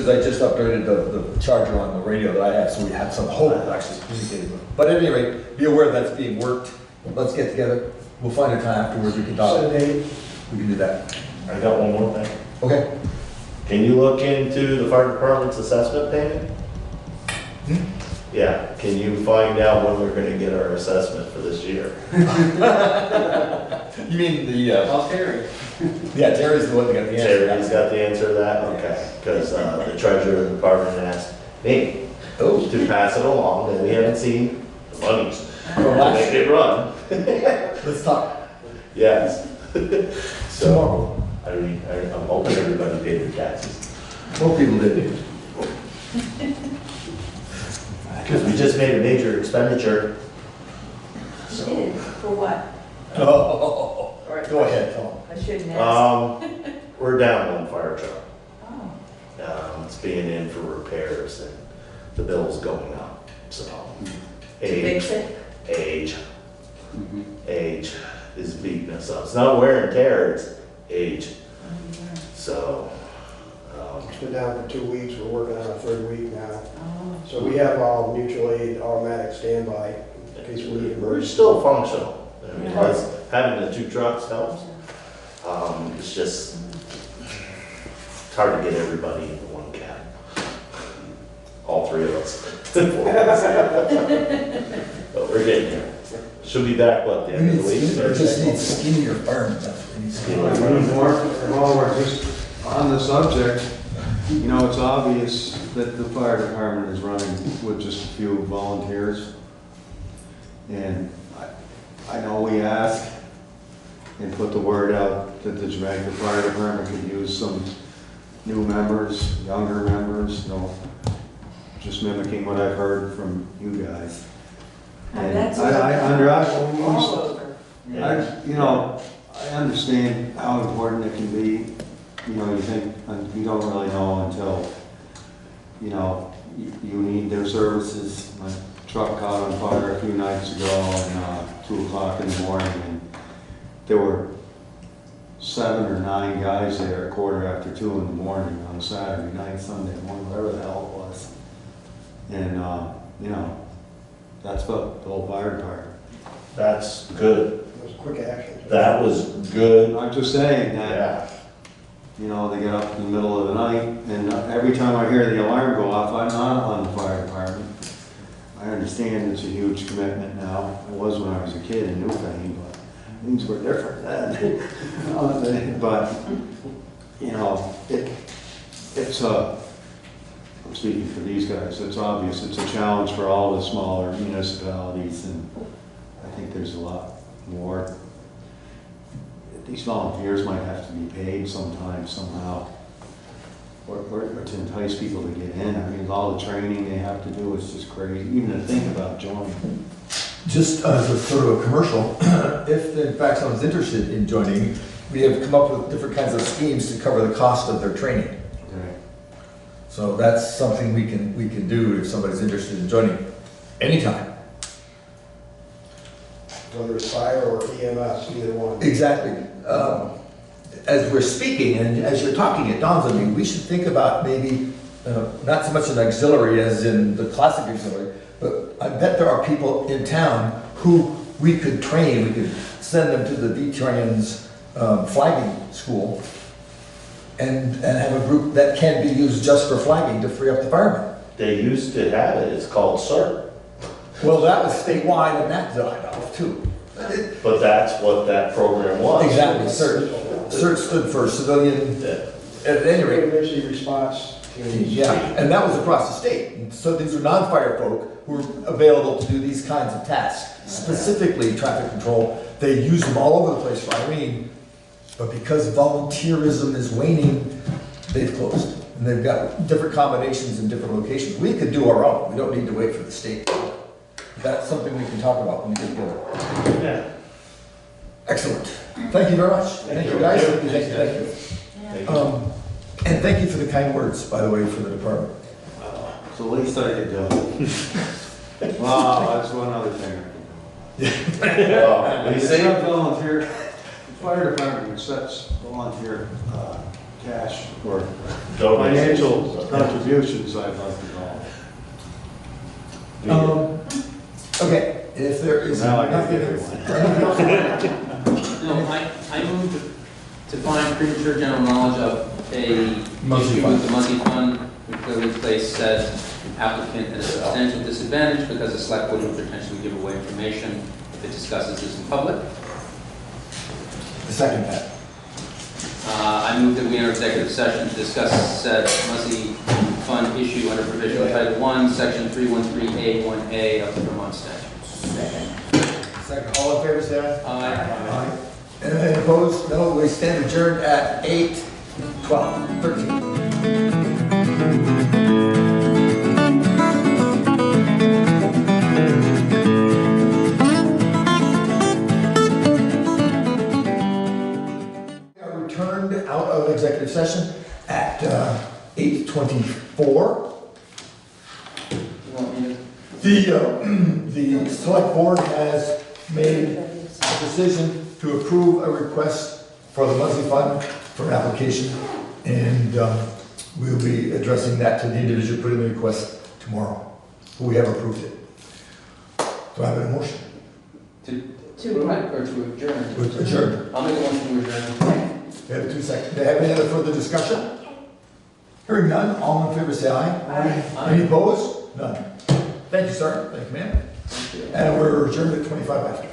because I just upgraded the charger on the radio that I have, so we have some hope of actually communicating with them. But at any rate, be aware that's being worked. Let's get together. We'll find a time afterwards we can talk. We can do that. I got one more thing. Okay. Can you look into the fire department's assessment payment? Yeah, can you find out when we're gonna get our assessment for this year? You mean the, I'll Terry. yeah, Terry's the one that got the answer. Terry's got the answer to that? Okay, because the treasurer of the department asked me Oh, to pass it along, and we haven't seen the monies from to last make year. it run. Let's talk. Yes. So, Tomorrow. I mean, I'm hoping everybody paid their taxes. Most people did. Because we just made a major expenditure. You did, for what? Oh, Or- go ahead, Tom. I shouldn't ask. We're down one fire truck. Oh, It's being in for repairs and the bill's going up, so. to Age, fix it? age is beating us up. It's not wear and tear, it's age. So, It's been down for 2 weeks, we're working on our third week now. Oh, So we have all mutual aid automatic standby in case we need we're emergency. still functional. I mean, Yeah. that's- having the 2 trucks helps. It's just, it's hard to get everybody into one cab. All 3 of us. But we're getting there. Should be back, what, the We end of need the week? skinnier, just need skinnier firemen. That's what we need. While we're just on the subject, you know, it's obvious that the fire department is running with just a few volunteers. And I know we asked and put the word out that the Jamaica Fire Department could use some new members, younger members, you know, just mimicking what I've heard from you guys. And That's I all over. you know, I understand how important it can be. You know, you think, you don't really know until, you know, you need their services. My truck caught on fire a few nights ago and 2 o'clock in the morning, and there were 7 or 9 guys there at 2:15 in the morning on Saturday night, Sunday morning, whatever the hell it was. And, you know, that's what the whole fire department. That's good. It was quick action. That was good. I'm just saying that, Yeah. you know, they get up in the middle of the night, and every time I hear the alarm go off, I'm not on the fire department. I understand it's a huge commitment now. It was when I was a kid in Newfane, but things were different then. But, you know, it's I'm speaking for these guys, it's obvious, it's a challenge for all the smaller municipalities, and I think there's a lot more. These volunteers might have to be paid sometime, somehow, or to entice people to get in. I mean, all the training they have to do is just crazy, even to think about joining. Just as a sort of a commercial, if in fact someone's interested in joining, we have come up with different kinds of schemes to cover the cost of their training. Okay. So that's something we can do if somebody's interested in joining anytime. Whether it's fire or EMS, either one. Exactly. As we're speaking and as you're talking, it dawns on me, we should think about maybe, not so much an auxiliary as in the classic auxiliary, but I bet there are people in town who we could train, we could send them to the V-Trans flagging school and have a group that can be used just for flagging to free up the firemen. They used to have it, it's called CERT. Well, that was statewide and that died off too. But that's what that program was. Exactly, CERT stood for civilian, Yeah. at any rate. Emergency response teams. Yeah, and that was across the state. And so these are non-fire folk who are available to do these kinds of tasks, specifically traffic control. They use them all over the place for Irene, but because volunteerism is waning, they've closed. And they've got different combinations in different locations. We could do our own. We don't need to wait for the state. That's something we can talk about when we get together. Yeah. Excellent. Thank you very much. Thank you, guys. Thank you. Thank you. And thank you for the kind words, by the way, for the department. It's the least I could do. Wow, that's one other thing I could do. What do you It's say? not volunteer, the fire department sets volunteer cash or Donations. financial contributions, I'd like to call. Okay, if there is Now I can nothing get else. No, I move to find premature general knowledge of a Monthly issue fund. with the monthly fund, which clearly place said applicant at a substantial disadvantage because the select board would potentially give away information if it discusses this in public. Second that. I move that we enter executive session to discuss said monthly fund issue under provision of Title 1, Section 313A1A of the Vermont statutes. Second, all in favor, say aye. Aye. Any opposed? No, we stand adjourned at 8:12:13. We are returned out of executive session at 8:24. You want me to? The select board has made a decision to approve a request for the monthly fund for an application, and we'll be addressing that to the individual putting the request tomorrow. We have approved it. Do I have a motion? To what, or to adjourn? We're adjourned. I'll make a motion to adjourn. We have 2 seconds. Do you have any other further discussion? Hearing none, all in favor say aye. Aye. Any opposed? None. Thank you, sir. Thank you, ma'am. And we're adjourned at 25 after.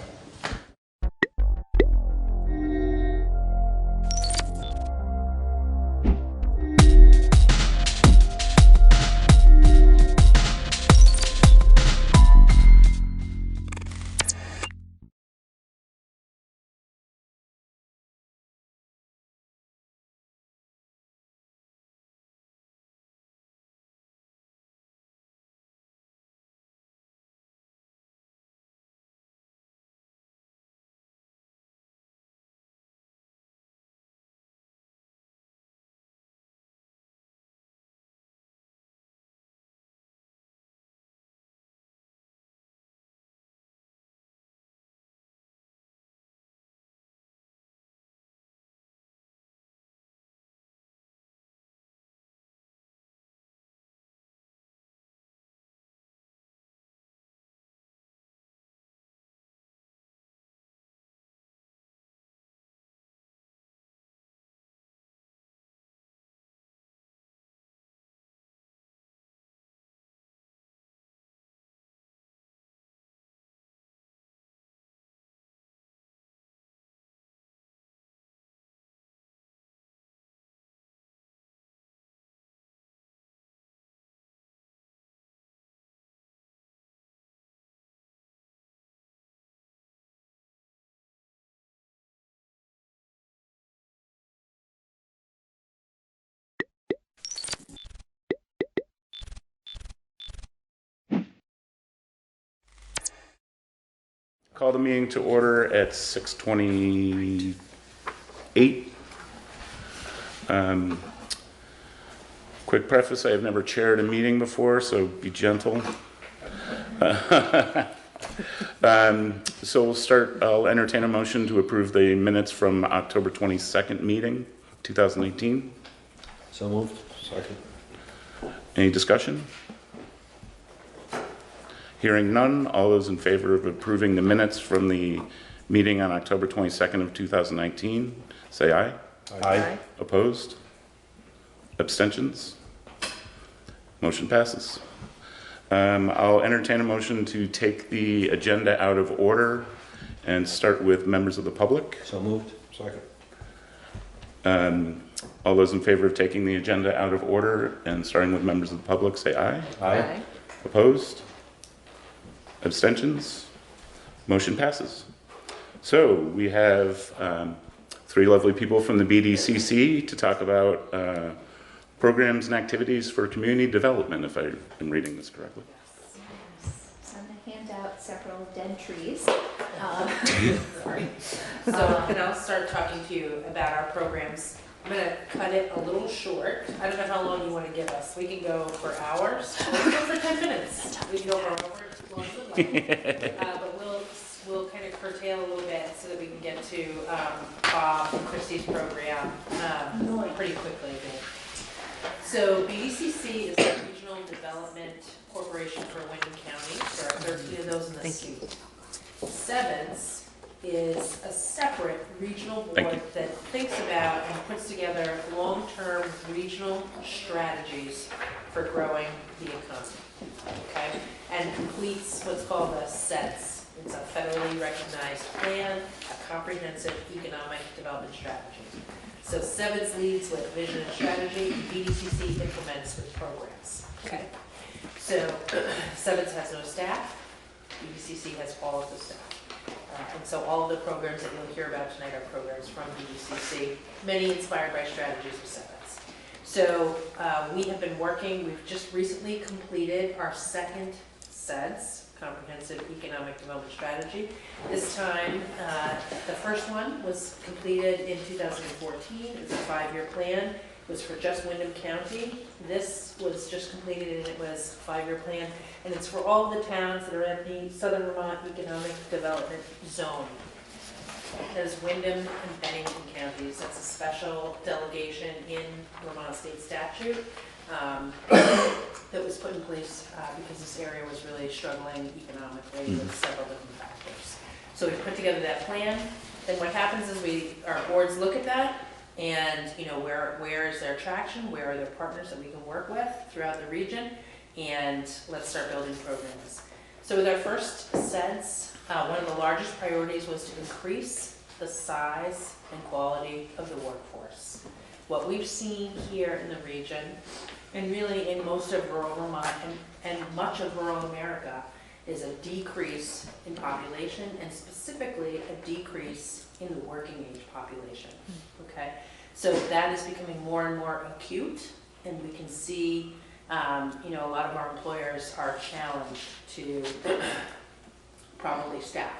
Call the meeting to order at 6:28. Quick preface, I have never chaired a meeting before, so be gentle. So we'll start, I'll entertain a motion to approve the minutes from October 22nd meeting, 2018. So moved. Second. Any discussion? Hearing none, all those in favor of approving the minutes from the meeting on October 22nd of 2019, say aye. Aye. Opposed? Abstentions? Motion passes. I'll entertain a motion to take the agenda out of order and start with members of the public. So moved. Second. All those in favor of taking the agenda out of order and starting with members of the public, say aye. Aye. Opposed? Abstentions? Motion passes. So we have 3 lovely people from the BDCC to talk about programs and activities for community development, if I am reading this correctly. So I'm going to hand out several dead trees. Sorry. So, and I'll start talking to you about our programs. I'm gonna cut it a little short. I don't know how long you want to give us. We can go for hours, or we can go for 10 minutes. We can go for however long we like. But we'll we'll kind of curtail a little bit so that we can get to Bob and Christie's program pretty quickly. So BDCC is the Regional Development Corporation for Wyndham County. There are 13 of those in the state. Sevens is a separate regional board that thinks about and puts together long-term regional strategies for growing the economy, okay? And completes what's called a SETS. It's a federally recognized plan, a comprehensive economic development strategy. So Sevens leads with vision and strategy, BDCC implements with programs, okay? So Sevens has no staff, BDCC has all of the staff. And so all of the programs that you'll hear about tonight are programs from BDCC, many inspired by strategies of Sevens. So we have been working, we've just recently completed our second SEDS, Comprehensive Economic Development Strategy. This time, the first one was completed in 2014. It was a 5-year plan. It was for just Wyndham County. This was just completed and it was a 5-year plan. And it's for all of the towns that are in the Southern Vermont Economic Development Zone. That is Wyndham and Bennington counties. That's a special delegation in Vermont state statute that was put in place because this area was really struggling economically with several different factors. So we put together that plan. Then what happens is our boards look at that and where is there traction, where are there partners that we can work with throughout the region, and let's start building programs. So with our first SEDS, one of the largest priorities was to increase the size and quality of the workforce. What we've seen here in the region, and really in most of rural Vermont and much of rural America, is a decrease in population, and specifically a decrease in the working age population, okay? So that is becoming more and more acute, and we can see, a lot of our employers are challenged to properly staff.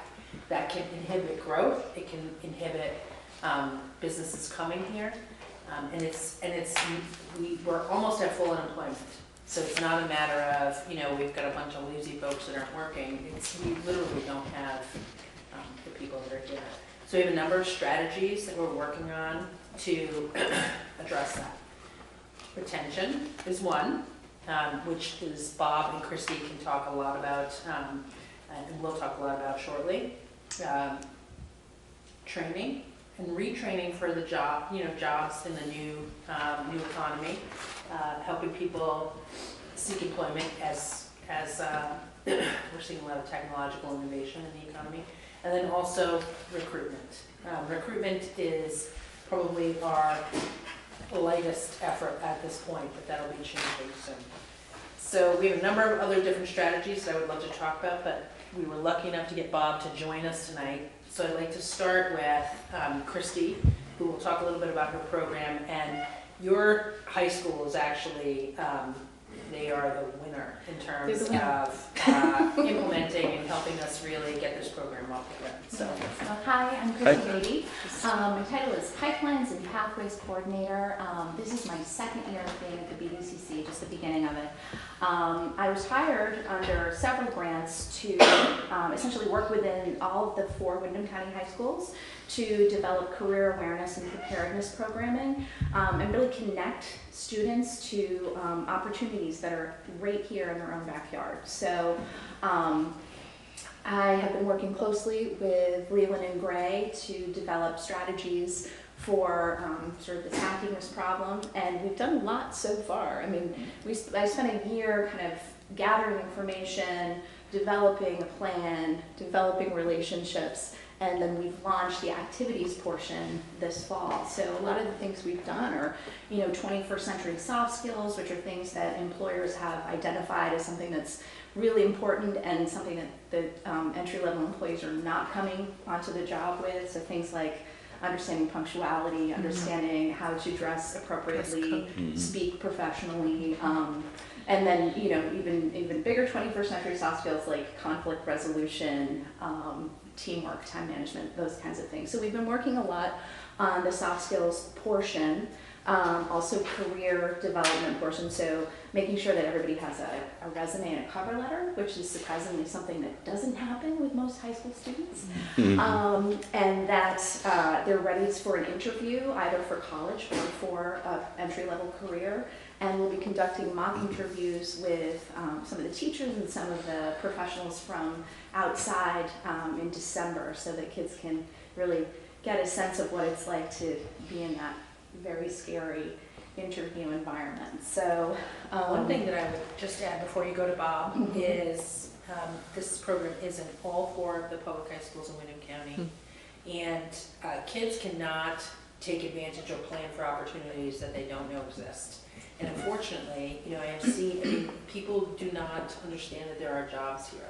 That can inhibit growth, it can inhibit businesses coming here, we're almost at full unemployment. So it's not a matter of, we've got a bunch of lazy folks that aren't working. We literally don't have the people that are here. So we have a number of strategies that we're working on to address that. Retention is one, which is Bob and Christy can talk a lot about, and we'll talk a lot about shortly. Training and retraining for the jobs in the new economy, helping people seek employment as we're seeing a lot of technological innovation in the economy, and then also recruitment. Recruitment is probably our lightest effort at this point, but that'll be changing soon. So we have a number of other different strategies that I would love to talk about, but we were lucky enough to get Bob to join us tonight. So I'd like to start with Christy, who will talk a little bit about her program. And your high school is actually, they are the winner in terms of implementing and helping us really get this program off the ground. So, hi, I'm Christy Beatty. My title is Pipelines and Pathways Coordinator. This is my second year of being at the BDCC, just the beginning of it. I was hired under several grants to essentially work within all of the 4 Wyndham County high schools to develop career awareness and preparedness programming and really connect students to opportunities that are right here in their own backyard. So I have been working closely with Leland and Gray to develop strategies for sort of attacking this problem, and we've done a lot so far. I mean, I spent a year kind of gathering information, developing a plan, developing relationships, and then we've launched the activities portion this fall. So a lot of the things we've done are, 21st century soft skills, which are things that employers have identified as something that's really important and something that the entry-level employees are not coming onto the job with. So things like understanding punctuality, understanding how to dress appropriately, speak professionally, and then even bigger 21st century soft skills like conflict resolution, teamwork, time management, those kinds of things. So we've been working a lot on the soft skills portion. Also career development portion, so making sure that everybody has a resume and a cover letter, which is surprisingly something that doesn't happen with most high school students. And that they're ready for an interview, either for college or for an entry-level career. And we'll be conducting mock interviews with some of the teachers and some of the professionals from outside in December, so that kids can really get a sense of what it's like to be in that very scary interview environment. So One thing that I would just add before you go to Bob is this program is in all 4 of the public high schools in Windham County. And kids cannot take advantage or plan for opportunities that they don't know exist. And unfortunately, I mean, people do not understand that there are jobs here,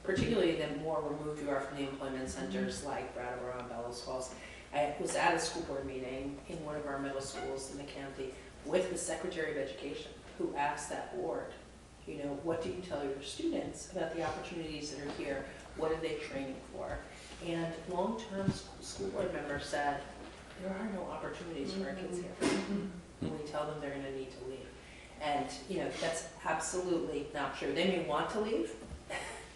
particularly the more removed you are from the employment centers like Brattleboro and Bellows Falls. I was at a school board meeting in one of our middle schools in the county with the Secretary of Education, who asked that board, what do you tell your students about the opportunities that are here? What are they training for? And long-term school board members said, there are no opportunities for our kids here. And we tell them they're going to need to leave. And, that's absolutely not true. They may want to leave.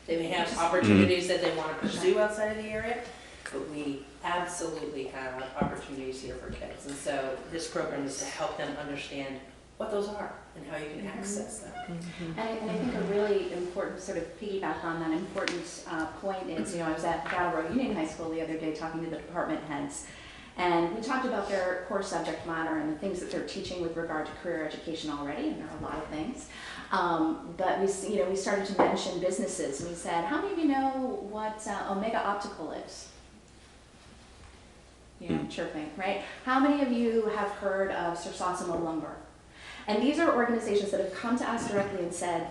They may have opportunities that they want to pursue outside of the area, but we absolutely have opportunities here for kids. And so this program is to help them understand what those are and how you can access them. And I think a really important sort of piggyback on that important point is, I was at Brattleboro Union High School the other day talking to the department heads, and we talked about their core subject matter and the things that they're teaching with regard to career education already, and there are a lot of things. But we started to mention businesses, and we said, how many of you know what Omega Optical is? Chirping, right? How many of you have heard of Sir Sosimo Lumber? And these are organizations that have come to us directly and said,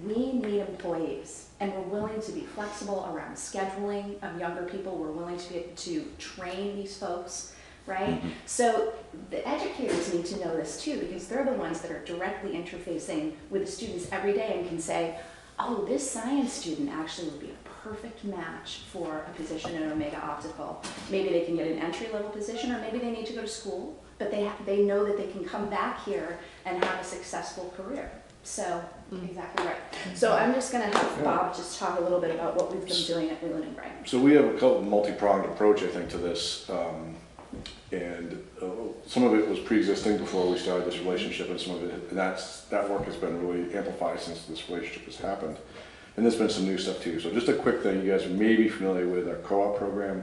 we need employees, and we're willing to be flexible around scheduling of younger people. We're willing to train these folks, right? So the educators need to know this too, because they're the ones that are directly interfacing with the students every day and can say, oh, this science student actually would be a perfect match for a position in Omega Optical. Maybe they can get an entry-level position, or maybe they need to go to school, but they know that they can come back here and have a successful career. So, exactly right. So I'm just going to have Bob just talk a little bit about what we've been doing at Leland and Gray. So we have a couple multi-pronged approach, I think, to this. And some of it was pre-existing before we started this relationship, and some of it, and that work has been really amplified since this relationship has happened. And there's been some new stuff too. So just a quick thing, you guys may be familiar with our co-op program,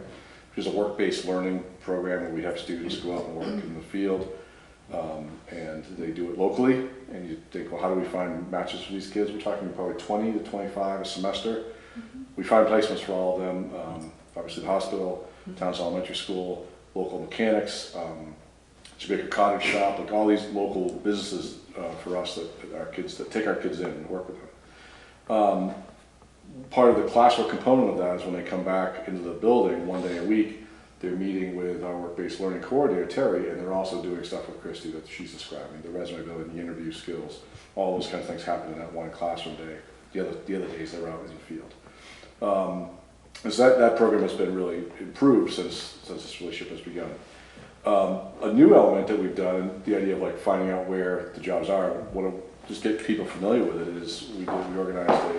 which is a work-based learning program where we have students go out and work in the field. And they do it locally, and you think, well, how do we find matches for these kids? We're talking probably 20 to 25 a semester. We find placements for all of them, obviously the hospital, Towns Elementary School, local mechanics, Jamaica Cottage Shop, like all these local businesses for us that take our kids in and work with them. Part of the classwork component of that is when they come back into the building 1 day a week, they're meeting with our work-based learning coordinator, Terry, and they're also doing stuff with Christy that she's describing, the resume building, the interview skills, all those kind of things happen in that one classroom day. The other days they're out in the field. And so that program has been really improved since this relationship has begun. A new element that we've done, the idea of like finding out where the jobs are, just get people familiar with it, is we organized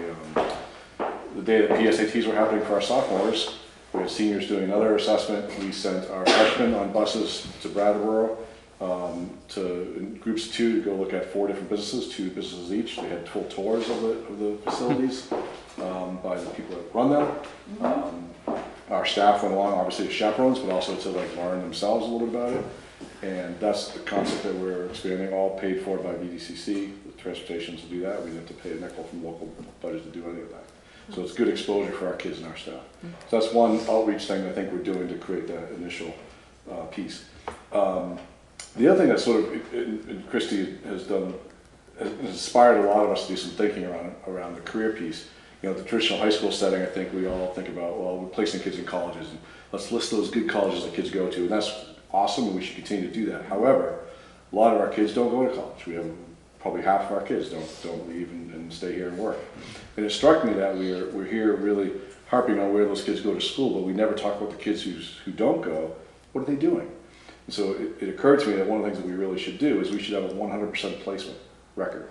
the day that PSATs were happening for our sophomores. We had seniors doing another assessment. We sent our freshmen on buses to Brattleboro in groups of 2 to go look at 4 different businesses, 2 businesses each. They had full tours of the facilities by the people that run them. Our staff went along, obviously as chaperones, but also to like learn themselves a little bit about it. And that's the concept that we're expanding, all paid for by BDCC. The transportation to do that. We didn't have to pay a nickel from local budget to do any of that. So it's good exposure for our kids and our staff. So that's one outreach thing I think we're doing to create that initial piece. The other thing that sort of, and Christy has done, has inspired a lot of us to do some thinking around the career piece. The traditional high school setting, I think we all think about, well, we're placing kids in colleges, and let's list those good colleges that kids go to, and that's awesome, and we should continue to do that. However, a lot of our kids don't go to college. We have probably half of our kids don't leave and stay here and work. And it struck me that we're here really harping on where those kids go to school, but we never talk about the kids who don't go. What are they doing? So it occurred to me that one of the things that we really should do is we should have a 100% placement record.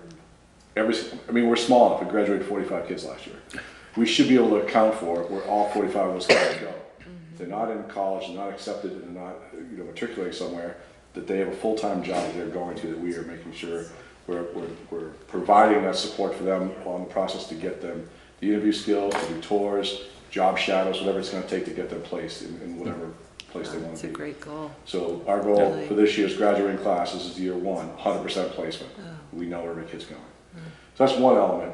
We're small enough, we graduated 45 kids last year. We should be able to account for where all 45 of those kids go. If they're not in college, they're not accepted, and not matriculating somewhere, that they have a full-time job that they're going to, that we are making sure we're providing that support for them on the process to get them the interview skills, to do tours, job shadows, whatever it's going to take to get them placed in whatever place they want to be. That's a great goal. So our goal Really? for this year's graduating class, this is year one, 100% placement. We know where every kid's going. So that's one element.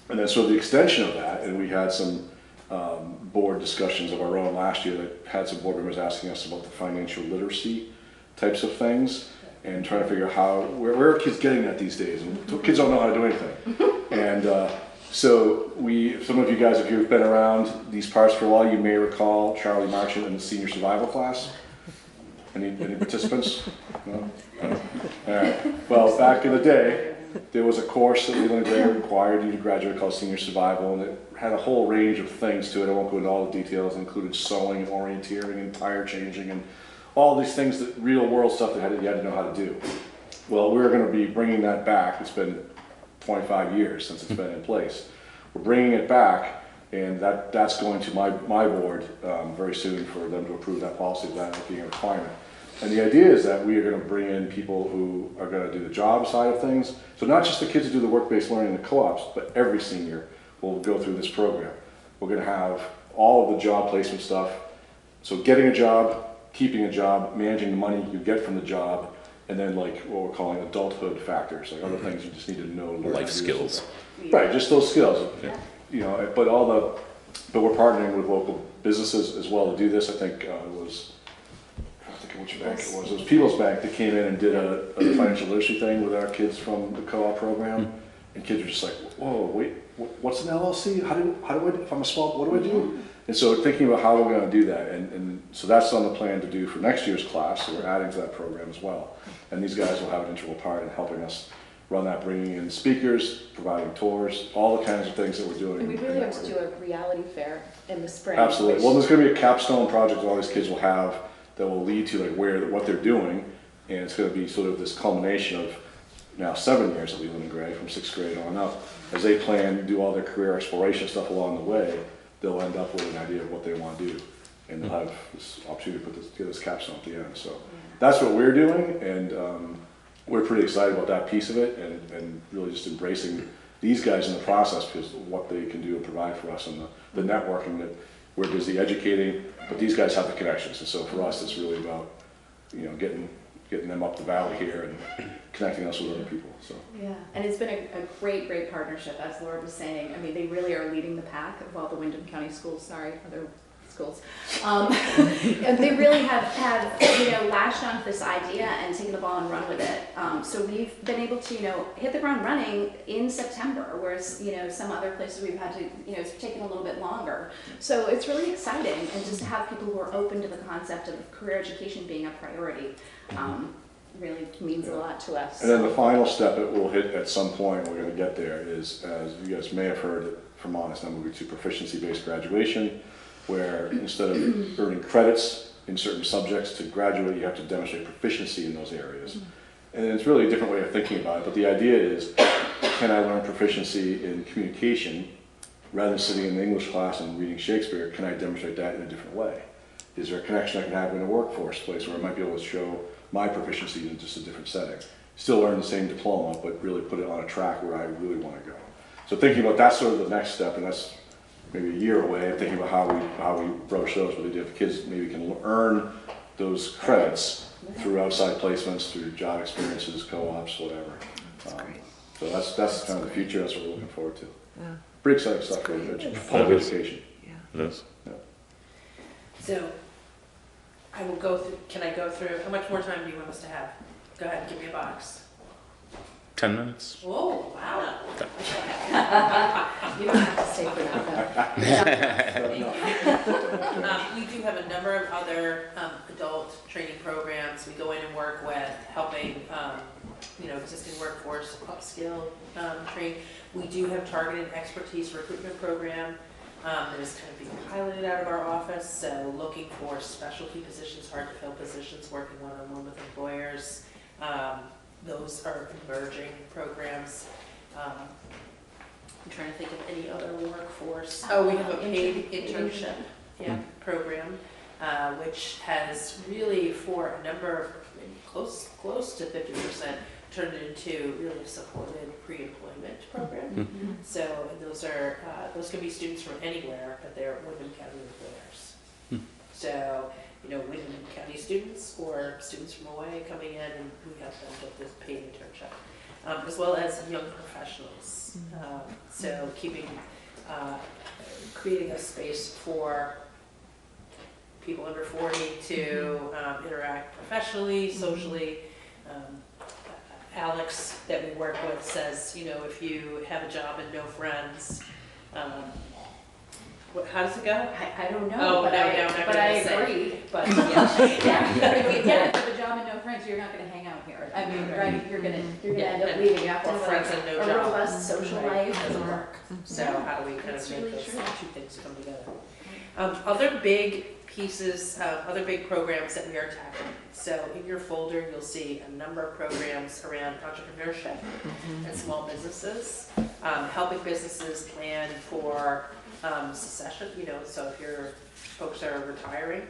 And then so the extension of that, and we had some board discussions of our own last year that had some board members asking us about the financial literacy types of things and trying to figure out where are kids getting that these days? And kids don't know how to do anything. And so some of you guys, if you've been around these parts for a while, you may recall Charlie Marchant in the senior survival class. Any participants? No? All right. Well, back in the day, there was a course that Leland Gray required you to graduate called Senior Survival, and it had a whole range of things to it. I won't go into all the details. It included sewing, orienteering, and tire changing, and all these things, that real world stuff that you had to know how to do. Well, we're going to be bringing that back. It's been 25 years since it's been in place. We're bringing it back, and that's going to my board very soon for them to approve that policy, that being a requirement. And the idea is that we are going to bring in people who are going to do the job side of things. So not just the kids who do the work-based learning in the co-ops, but every senior will go through this program. We're going to have all of the job placement stuff. So getting a job, keeping a job, managing the money you get from the job, and then like what we're calling adulthood factors, like other things you just need to know. Life skills. Right, just those skills. Yeah. But we're partnering with local businesses as well to do this. I think which bank it was. It was People's Bank that came in and did a financial literacy thing with our kids from the co-op program. And kids were just like, whoa, wait, what's an LLC? How do I, if I'm a small, what do I do? And so thinking about how we're going to do that. And so that's on the plan to do for next year's class. So we're adding to that program as well. And these guys will have an integral part in helping us run that, bringing in speakers, providing tours, all the kinds of things that we're doing. And we really have to do a reality fair in the spring. Absolutely. Well, there's going to be a capstone project that all these kids will have that will lead to like what they're doing, and it's going to be sort of this culmination of now 7 years at Leland and Gray, from 6th grade on up. As they plan to do all their career exploration stuff along the way, they'll end up with an idea of what they want to do, and they'll have this opportunity to put this capstone at the end. So that's what we're doing, and we're pretty excited about that piece of it, and really just embracing these guys in the process because of what they can do and provide for us, and the networking that we're busy educating, but these guys have the connections, and so for us it's really about getting them up the valley here and connecting us with other people. So yeah, and it's been a great partnership, as Laura was saying. I mean, they really are leading the pack of all the Wyndham County schools. Sorry, other schools. And they really have latched onto this idea and taken the ball and run with it. So we've been able to hit the ground running in September, whereas some other places we've had to it's taken a little bit longer. So it's really exciting, and just to have people who are open to the concept of career education being a priority really means a lot to us. And then the final step that we'll hit at some point, we're going to get there, is, as you guys may have heard from Honest, I'm moving to proficiency-based graduation, where instead of earning credits in certain subjects to graduate, you have to demonstrate proficiency in those areas. And it's really a different way of thinking about it, but the idea is, can I learn proficiency in communication rather than sitting in the English class and reading Shakespeare? Can I demonstrate that in a different way? Is there a connection I can have in a workforce place where I might be able to show my proficiency in just a different setting? Still learn the same diploma, but really put it on a track where I really want to go. So thinking about that's sort of the next step, and that's maybe a year away, and thinking about how we broach those, but if kids maybe can earn those credits through outside placements, through job experiences, co-ops, whatever. So that's kind of the future. That's what we're looking forward to. Yeah. Pretty exciting stuff for public education. It is. Yeah. So I will go through, can I go through, how much more time do you want us to have? Go ahead and give me a box. 10 minutes. Whoa, wow. You don't have to stay for that, though. We do have a number of other adult training programs. We go in and work with helping, existing workforce upskill train. We do have targeted expertise recruitment program. that is kind of being piloted out of our office. So looking for specialty positions, hard to fill positions, working one-on-one with employers. Those are emerging programs. I'm trying to think of any other workforce. Oh, we have a paid internship program, which has really, for a number of, maybe close to 50%, turned into really a supported pre-employment program. So those can be students from anywhere, but they're Wyndham County employers. So, Wyndham County students or students from away coming in, and we have them get this paid internship, as well as young professionals. So creating a space for people under 40 to interact professionally, socially. Alex, that we work with, says, if you have a job and no friends, how does it go? I don't know, Oh, but no, I no, I'm not but gonna I say. agree. But yeah. But if you can't have a job and no friends, you're not gonna hang out here. I mean, right, you're gonna end up leaving. You have to Or have friends and no a job. robust social Right, life. doesn't work. So how do we kind of That's make really those true. two things come together? Other big pieces, other big programs that we are tackling. So in your folder, you'll see a number of programs around entrepreneurship and small businesses, helping businesses plan for succession. So if your folks are retiring,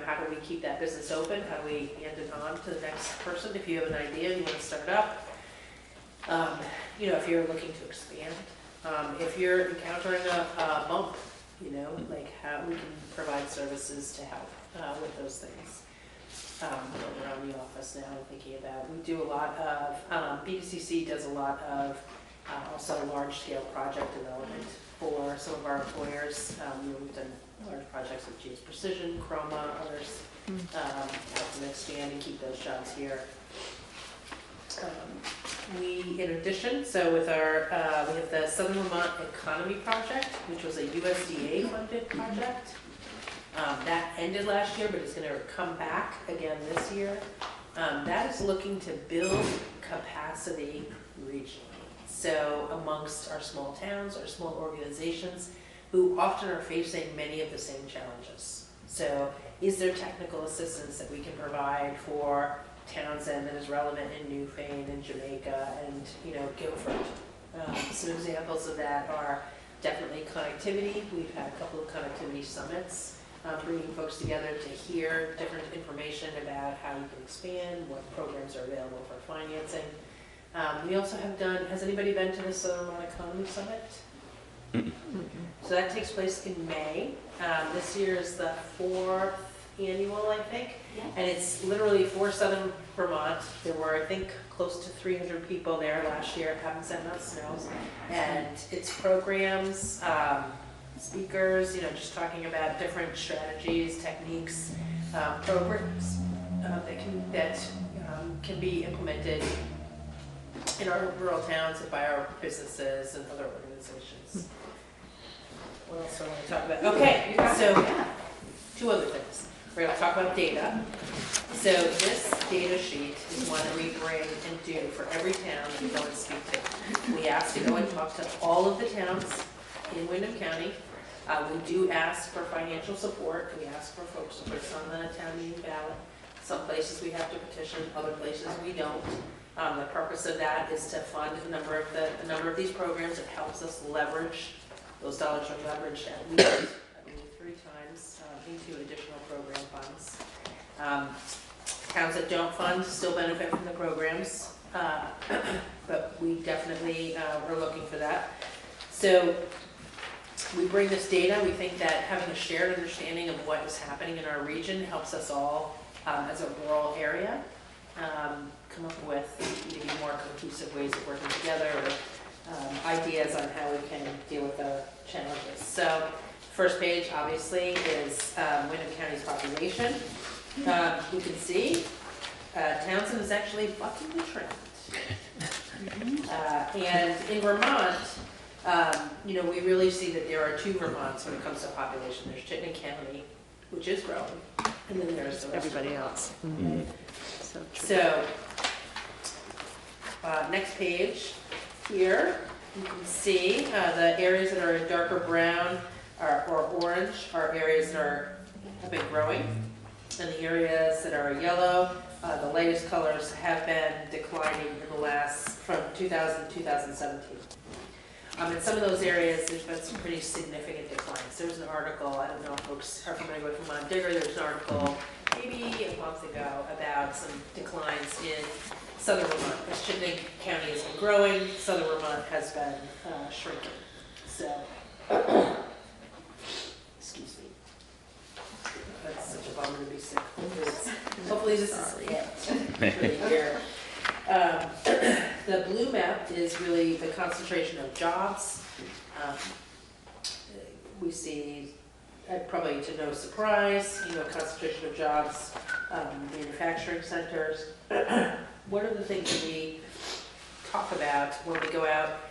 how do we keep that business open? How do we hand it on to the next person? If you have an idea and you want to start up, if you're looking to expand, if you're encountering a bump, like how we can provide services to help with those things. Around the office now, I'm thinking about, we do a lot of, BDCC does a lot of also large-scale project development for some of our employers. We've done large projects with GS Precision, Chroma, others, help them expand and keep those jobs here. In addition, so with our, we have the Southern Vermont Economy Project, which was a USDA funded project. That ended last year, but it's going to come back again this year. That is looking to build capacity regionally. So amongst our small towns, our small organizations, who often are facing many of the same challenges. So is there technical assistance that we can provide for Townsend that is relevant in Newfane and Jamaica and Guilford? Some examples of that are definitely connectivity. We've had a couple of connectivity summits, bringing folks together to hear different information about how you can expand, what programs are available for financing. We also have done, has anybody been to the Southern Vermont Economy Summit? So that takes place in May. This year is the 4th annual, I think. Yeah. And it's literally for Southern Vermont. There were, I think, close to 300 people there last year. Haven't sent us snows. And it's programs, speakers, just talking about different strategies, techniques, programs that can be implemented in our rural towns and by our businesses and other organizations. What else do I want to talk about? Okay, so 2 other things. We're going to talk about data. So this data sheet is one that we bring and do for every town that we go and speak to. We ask to go and talk to all of the towns in Wyndham County. We do ask for financial support. We ask for folks to put us on the town meeting ballot. Some places we have to petition, other places we don't. The purpose of that is to fund a number of these programs. It helps us leverage, those dollars are leveraged at least, I believe, 3 times into additional program funds. Towns that don't fund still benefit from the programs, but we definitely are looking for that. So we bring this data. We think that having a shared understanding of what is happening in our region helps us all, as a rural area, come up with maybe more cohesive ways of working together, or ideas on how we can deal with our challenges. So first page, obviously, is Wyndham County's population. You can see Townsend is actually bucking the trend. And in Vermont, we really see that there are 2 Vermonts when it comes to population. There's Chittenden County, which is growing, and then there's the rest Everybody of else. So true. So, next page here, you can see the areas that are in darker brown or orange are areas that have been growing. And the areas that are yellow, the latest colors have been declining in the last, from 2000 to 2017. In some of those areas, there's been some pretty significant declines. There was an article, I don't know if folks are familiar with Vermont Digger, there was an article maybe a month ago about some declines in southern Vermont. As Chittenden County has been growing, southern Vermont has been shrinking. So, excuse me. That's such a bummer to be sick. Hopefully this is it. Here. The blue map is really the concentration of jobs. We see, probably to no surprise, concentration of jobs, manufacturing centers. One of the things that we talk about when we go out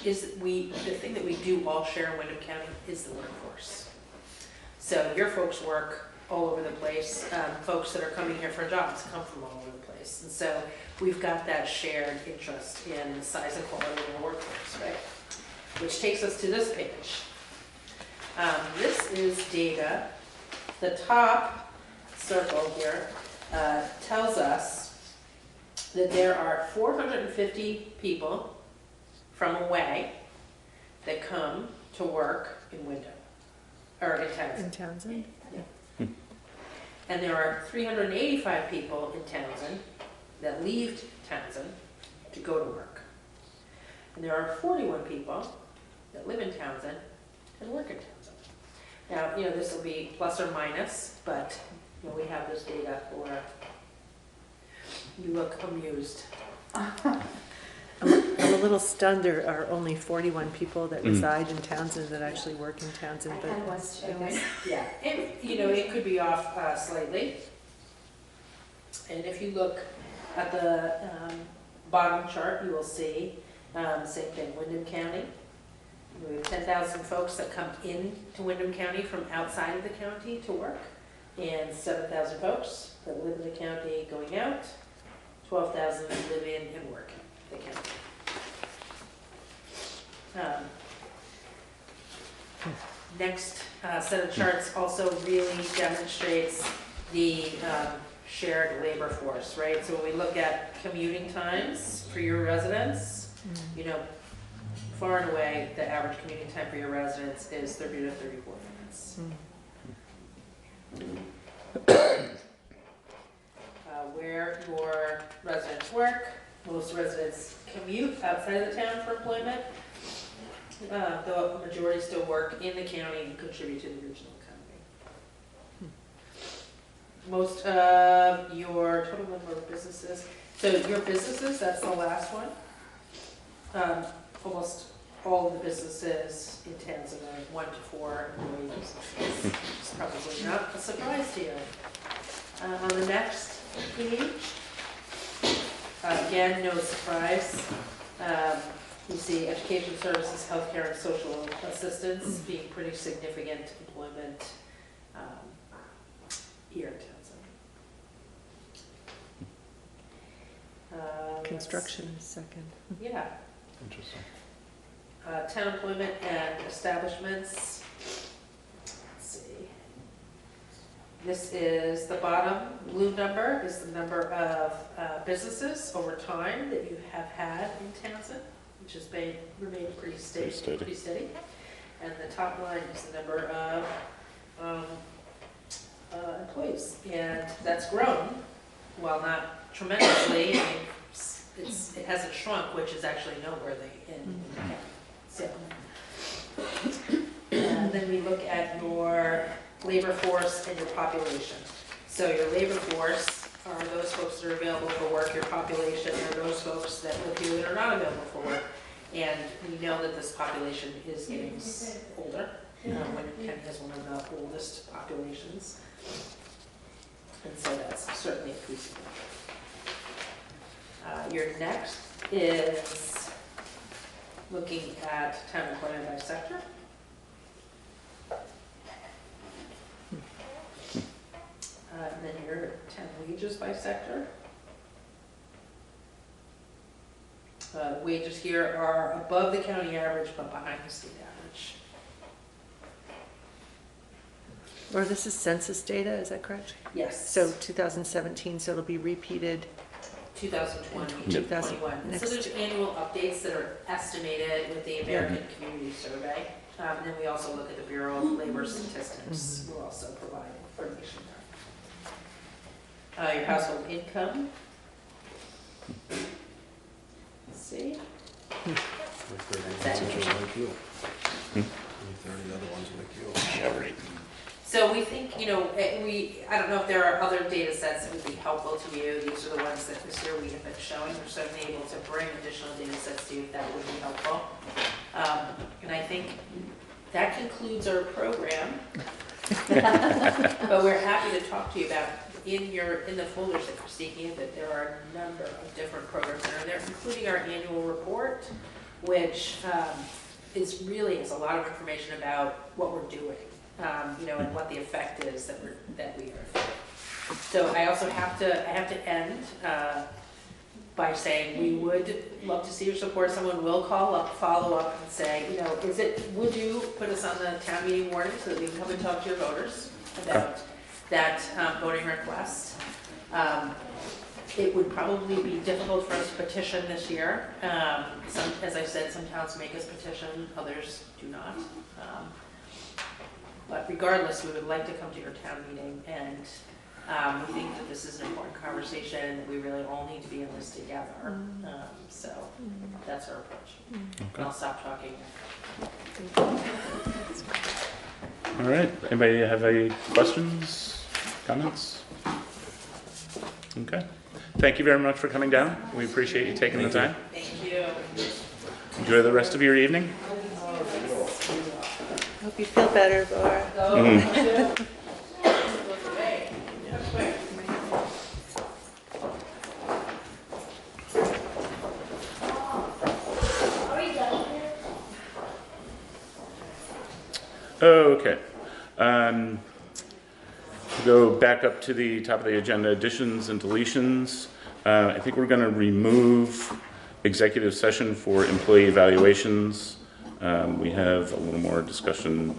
is that the thing that we do all share in Windham County is the workforce. So your folks work all over the place. Folks that are coming here for jobs come from all over the place. And so we've got that shared interest in the size and quality of our workforce, right? Which takes us to this page. This is data. The top circle here tells us that there are 450 people from away that come to work in Windham, or in Townsend. In Townsend? Yeah. And there are 385 people in Townsend that leave Townsend to go to work. And there are 41 people that live in Townsend and work in Townsend. Now, this will be plus or minus, but we have this data for, you look amused. I'm a little stunned. There are only 41 people that reside in Townsend that actually work in Townsend. I kind of was too. Yeah, and it could be off slightly. And if you look at the bottom chart, you will see same thing, Windham County. We have 10,000 folks that come in to Windham County from outside of the county to work, and 7,000 folks that live in the county going out, 12,000 that live in and work in the county. Next set of charts also really demonstrates the shared labor force, right? So when we look at commuting times for your residents, far and away, the average commuting time for your residents is 30 to 34 minutes. Where your residents work, most residents commute outside of the town for employment, though a majority still work in the county and contribute to the regional economy. Most of your total number of businesses, so your businesses, that's the last one. Almost all of the businesses in Townsend are 1 to 4 employee businesses, which is probably not a surprise to you. On the next page, again, no surprise. You see education services, healthcare, and social assistance being pretty significant employment here in Townsend. Construction is second. Yeah. Interesting. Town employment and establishments. Let's see. This is the bottom blue number, is the number of businesses over time that you have had in Townsend, which has remained pretty steady. And the top line is the number of employees, and that's grown, while not tremendously. I mean, it hasn't shrunk, which is actually noteworthy in so. And then we look at your labor force and your population. So your labor force are those folks that are available for work. Your population are those folks that live here that are not available for work. And we know that this population is getting older. Windham County has one of the oldest populations. And so that's certainly increasing. Your next is looking at town employment by sector. And then your town wages by sector. Wages here are above the county average, but behind the state average. Or this is census data, is that correct? Yes. So 2017, so it'll be repeated. 2020, Yep. 2021. So Next there's year. annual updates that are estimated with the American Community Survey. And then we also look at the Bureau of Labor Statistics, who also provide information there. Your household income. Let's see. That's interesting. Like you. 30 other ones like you. Yeah, right. So we think, I don't know if there are other data sets that would be helpful to you. These are the ones that this year we have been showing. We're certainly able to bring additional data sets to you if that would be helpful. And I think that concludes our program. But we're happy to talk to you about in the folders that you're seeking, that there are a number of different programs that are there, including our annual report, which is really has a lot of information about what we're doing. And what the effect is that we are. So I also have to end by saying we would love to see your support. Someone will follow up and say, would you put us on the town meeting warning so that we can come and talk to your voters about that voting request? It would probably be difficult for us to petition this year. As I said, some towns make us petition, others do not. But regardless, we would like to come to your town meeting, and we think that this is an important conversation, that we really all need to be in this together. So that's our approach. And I'll stop talking. All right. Anybody have any questions, comments? Okay. Thank you very much for coming down. We appreciate you taking the time. Thank you. Enjoy the rest of your evening. Hope you feel better, Laura. Okay. Go back up to the top of the agenda, additions and deletions. I think we're going to remove executive session for employee evaluations. We have a little more discussion,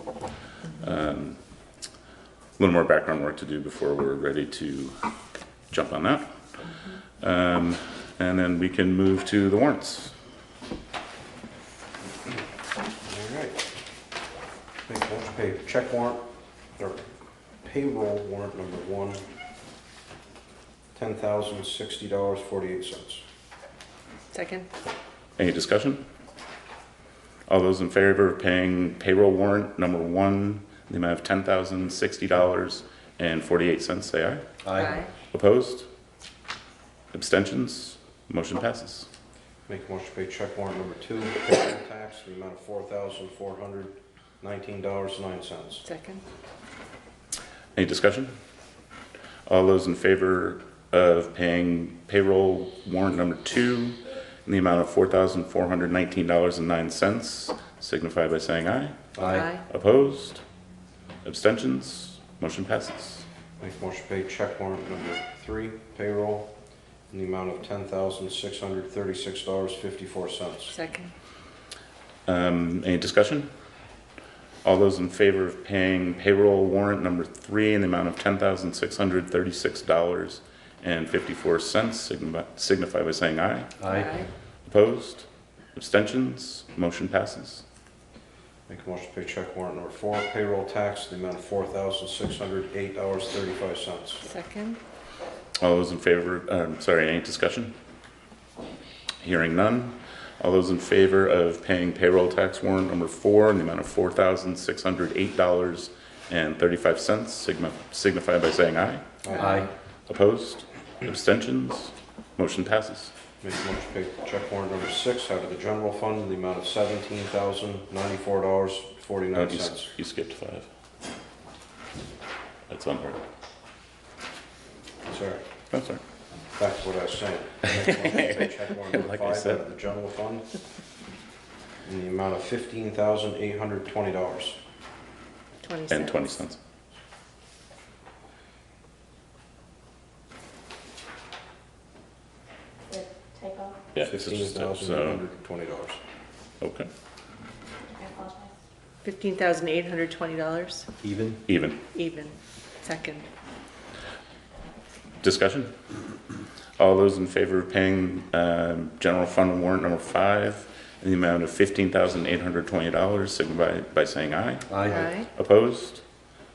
a little more background work to do before we're ready to jump on that. And then we can move to the warrants. All right. Make a motion to pay check warrant, or payroll warrant number 1, $10,060.48. Second. Any discussion? All those in favor of paying payroll warrant number 1, in the amount of $10,060.48, say aye. Aye. Opposed? Abstentions? Motion passes. Make a motion to pay check warrant number 2, payroll tax, the amount of $4,419.09. Second. Any discussion? All those in favor of paying payroll warrant number 2 in the amount of $4,419.09 signify by saying aye. Aye. Opposed? Abstentions? Motion passes. Make a motion to pay check warrant number 3, payroll, in the amount of $10,636.54. Second. Any discussion? All those in favor of paying payroll warrant number 3 in the amount of $10,636.54 signify by saying aye. Aye. Opposed? Abstentions? Motion passes. Make a motion to pay check warrant number 4, payroll tax, the amount of $4,608.35. Second. All those in favor, any discussion? Hearing none. All those in favor of paying payroll tax warrant number 4 in the amount of $4,608.35 signify by saying aye. Aye. Opposed? Abstentions? Motion passes. Make a motion to pay check warrant number 6 out of the general fund in the amount of $17,094.49. You skipped 5. That's unheard. Sorry, That's all right. back to what I was saying. Make a motion to pay check warrant number Like I 5 said. out of the general fund in the amount of $15,820. 20 And cents. 20 cents. Typo. Yeah, it's just, so, $15,820. okay. I apologize. $15,820, Even? Even. even. Second. Discussion? All those in favor of paying general fund warrant number 5 in the amount of $15,820 signify by saying aye. Aye. Opposed?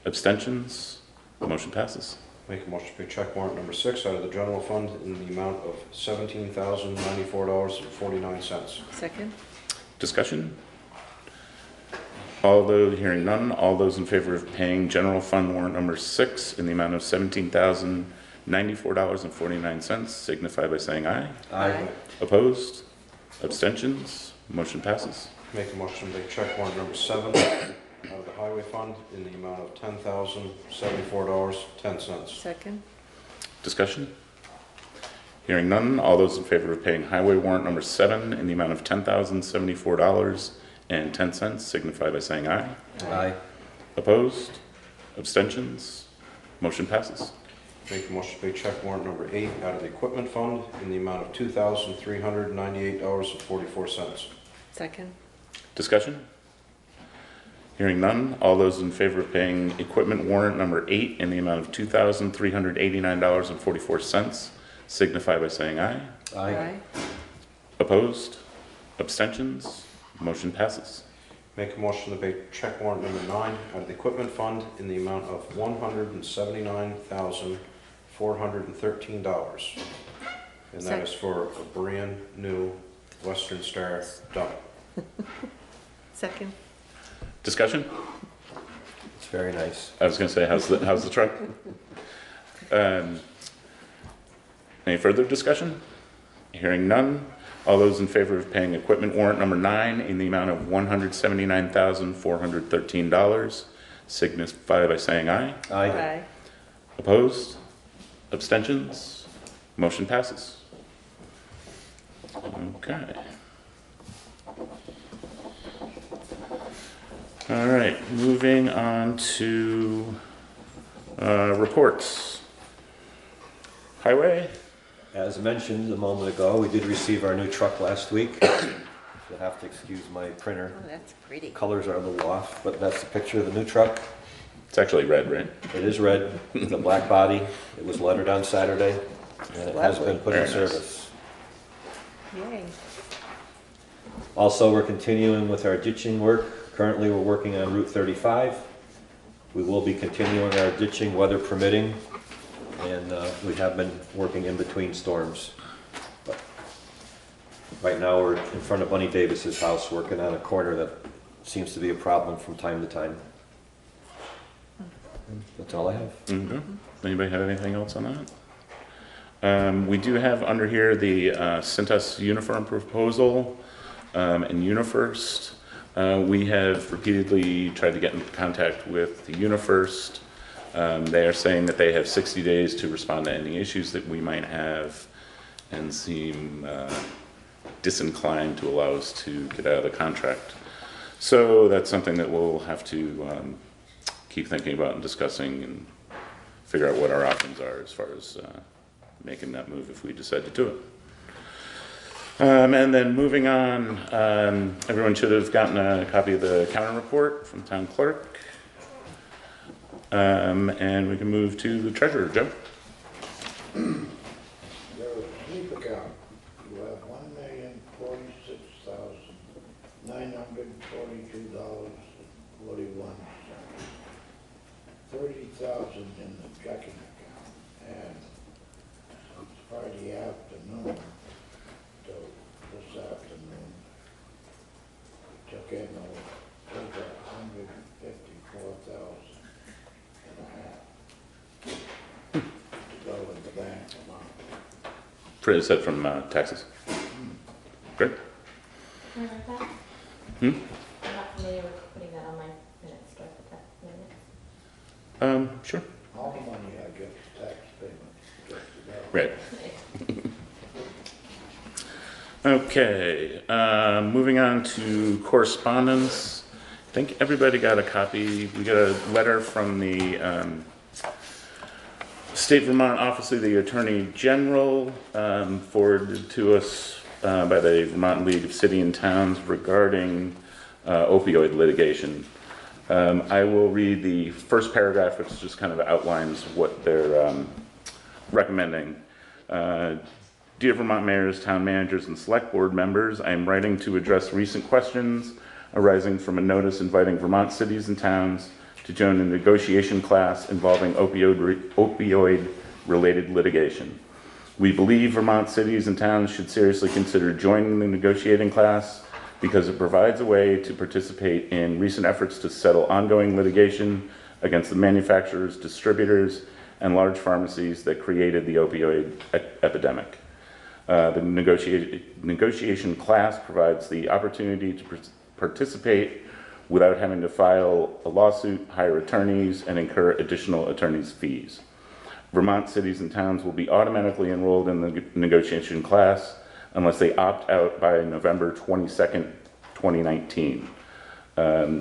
Abstentions? The motion passes. Make a motion to pay check warrant number 6 out of the general fund in the amount of $17,094.49. Second. Discussion? Hearing none, all those in favor of paying general fund warrant number 6 in the amount of $17,094.49 signify by saying aye. Aye. Opposed? Abstentions? Motion passes. Make a motion to pay check warrant number 7 out of the highway fund in the amount of $10,074.10. Second. Discussion? Hearing none, all those in favor of paying highway warrant number 7 in the amount of $10,074.10 signify by saying aye. Aye. Opposed? Abstentions? Motion passes. Make a motion to pay check warrant number 8 out of the equipment fund in the amount of $2,398.44. Second. Discussion? Hearing none, all those in favor of paying equipment warrant number 8 in the amount of $2,389.44 signify by saying aye. Aye. Opposed? Abstentions? Motion passes. Make a motion to pay check warrant number 9 out of the equipment fund in the amount of $179,413. And that is for a brand new Western Star dump. Second. Discussion? It's very nice. I was going to say, how's the truck? Any further discussion? Hearing none. All those in favor of paying equipment warrant number 9 in the amount of $179,413 signify by saying aye. Aye. Opposed? Abstentions? Motion passes. Okay. All right, moving on to reports. Highway? As mentioned a moment ago, we did receive our new truck last week. You'll have to excuse my printer. Oh, that's pretty. Colors are a little off, but that's the picture of the new truck. It's actually red, right? It is red, with a black body. It was lettered on Saturday, and it has been put in Very nice. service. Yay. Also, we're continuing with our ditching work. Currently, we're working on Route 35. We will be continuing our ditching, weather permitting, and we have been working in between storms. But right now, we're in front of Bunny Davis's house, working on a corner that seems to be a problem from time to time. That's all I have. Mm-hmm. Anybody have anything else on that? We do have under here the Cintas uniform proposal and UniFirst. We have repeatedly tried to get in contact with the UniFirst. They are saying that they have 60 days to respond to any issues that we might have and seem disinclined to allow us to get out of the contract. So that's something that we'll have to keep thinking about and discussing and figure out what our options are as far as making that move if we decide to do it. And then moving on, everyone should have gotten a copy of the counter report from town clerk. And we can move to the treasurer, Joe. Your sweep account, you have $1,046,942.41. 30,000 in the checking account, and it's Friday afternoon, so this afternoon, we took in over 154,000 and a half to go in the bank amount. Is that from taxes? Great. Can I write that? Hmm? I'm not familiar with putting that on my minutes. Do I put that in my minutes? Sure. All the money I get is tax payment, just about. Right. Okay, moving on to correspondence. I think everybody got a copy. We got a letter from the State Vermont Office of the Attorney General forwarded to us by the Vermont League of City and Towns regarding opioid litigation. I will read the first paragraph, which just kind of outlines what they're recommending. Dear Vermont mayors, town managers, and select board members, I am writing to address recent questions arising from a notice inviting Vermont cities and towns to join a negotiation class involving opioid-related litigation. We believe Vermont cities and towns should seriously consider joining the negotiating class because it provides a way to participate in recent efforts to settle ongoing litigation against the manufacturers, distributors, and large pharmacies that created the opioid epidemic. The negotiation class provides the opportunity to participate without having to file a lawsuit, hire attorneys, and incur additional attorneys' fees. Vermont cities and towns will be automatically enrolled in the negotiation class unless they opt out by November 22nd, 2019.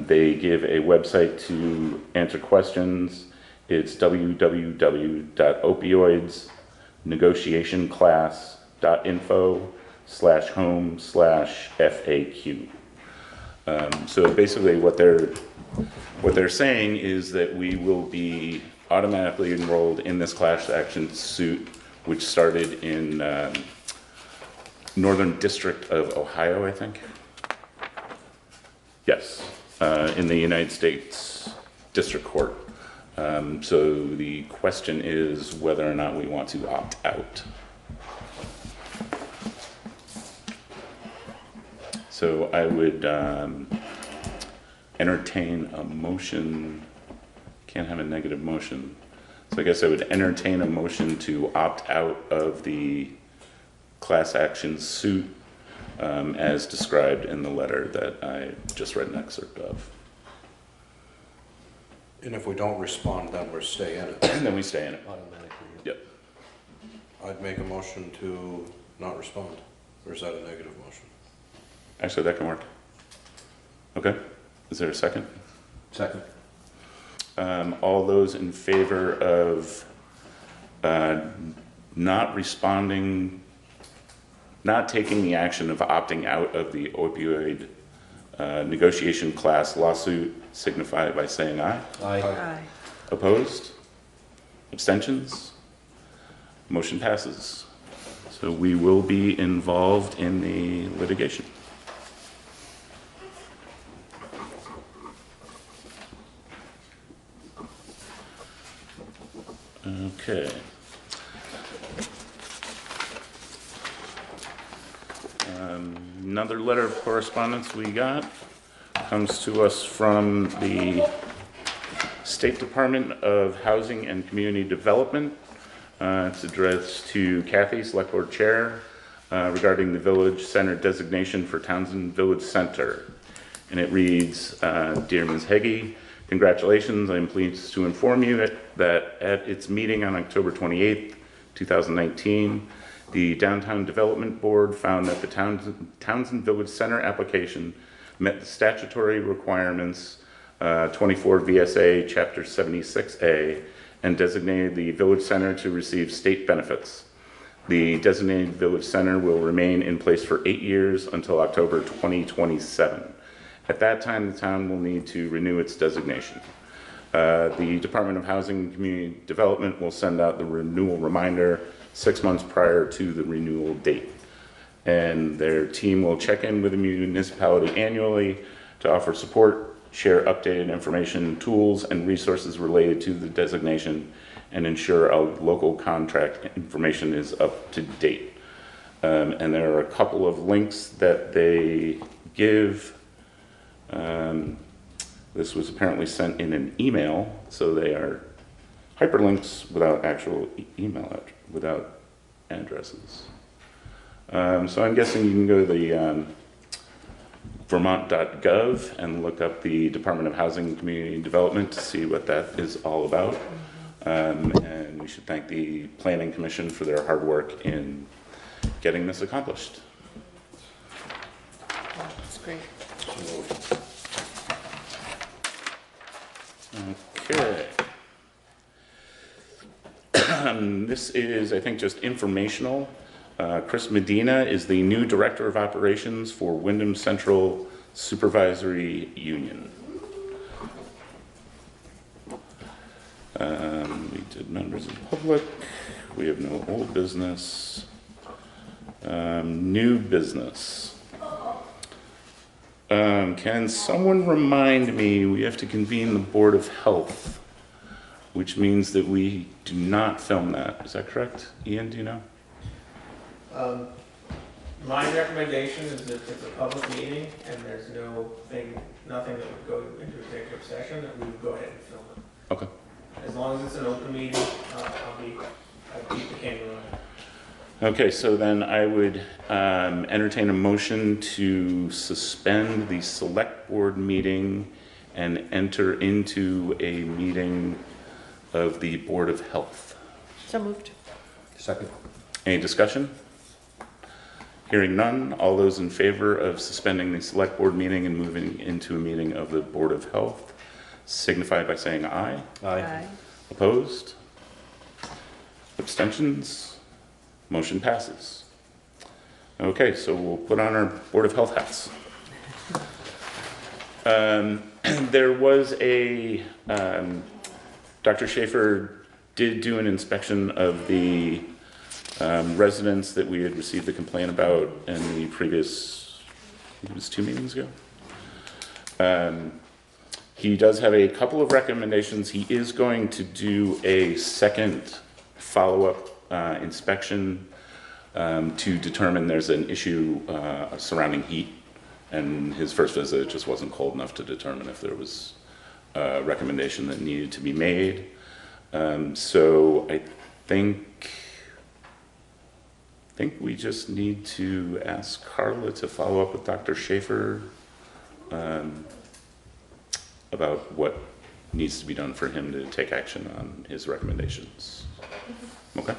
They give a website to answer questions. It's www.opioidsnegotiationclass.info/home/FAQ. So basically what they're saying is that we will be automatically enrolled in this class action suit, which started in Northern District of Ohio, I think. Yes, in the United States District Court. So the question is whether or not we want to opt out. So I would entertain a motion. Can't have a negative motion. So I guess I would entertain a motion to opt out of the class action suit as described in the letter that I just read an excerpt of. And if we don't respond, then we stay in it. And then we stay in it. Automatically. Yep. I'd make a motion to not respond. Or is that a negative motion? Actually, that can work. Okay. Is there a second? Second. All those in favor of not responding, not taking the action of opting out of the opioid negotiation class lawsuit signify by saying aye. Aye. Aye. Opposed? Abstentions? Motion passes. So we will be involved in the litigation. Okay. Another letter of correspondence we got comes to us from the State Department of Housing and Community Development. It's addressed to Kathy, Select Board Chair, regarding the Village Center designation for Townsend Village Center. And it reads, Dear Ms. Heggie, congratulations. I'm pleased to inform you that at its meeting on October 28th, 2019, the Downtown Development Board found that the Townsend Village Center application met the statutory requirements 24 VSA Chapter 76A and designated the Village Center to receive state benefits. The designated Village Center will remain in place for 8 years until October 2027. At that time, the town will need to renew its designation. The Department of Housing and Community Development will send out the renewal reminder 6 months prior to the renewal date. And their team will check in with the municipality annually to offer support, share updated information, tools, and resources related to the designation, and ensure our local contract information is up to date. And there are a couple of links that they give. This was apparently sent in an email, so they are hyperlinks without actual email, without addresses. So I'm guessing you can go to the vermont.gov and look up the Department of Housing and Community Development to see what that is all about. And we should thank the Planning Commission for their hard work in getting this accomplished. That's great. Okay. This is, I think, just informational. Chris Medina is the new Director of Operations for Wyndham Central Supervisory Union. We did members of the public. We have no old business. New business. Can someone remind me, we have to convene the Board of Health, which means that we do not film that. Is that correct? Ian, do you know? My recommendation is that it's a public meeting and there's nothing that would go into executive session, that we would go ahead and film it. Okay. As long as it's an open meeting, I'll keep the camera on. Okay, so then I would entertain a motion to suspend the select board meeting and enter into a meeting of the Board of Health. So moved. Second. Any discussion? Hearing none, all those in favor of suspending the select board meeting and moving into a meeting of the Board of Health signify by saying aye. Aye. Opposed? Abstentions? Motion passes. Okay, so we'll put on our Board of Health hats. There was Dr. Schaefer did do an inspection of the residents that we had received the complaint about in the previous, I think it was 2 meetings ago. He does have a couple of recommendations. He is going to do a second follow-up inspection to determine there's an issue surrounding heat. And his first visit just wasn't cold enough to determine if there was a recommendation that needed to be made. So I think we just need to ask Carla to follow up with Dr. Schaefer about what needs to be done for him to take action on his recommendations. Okay.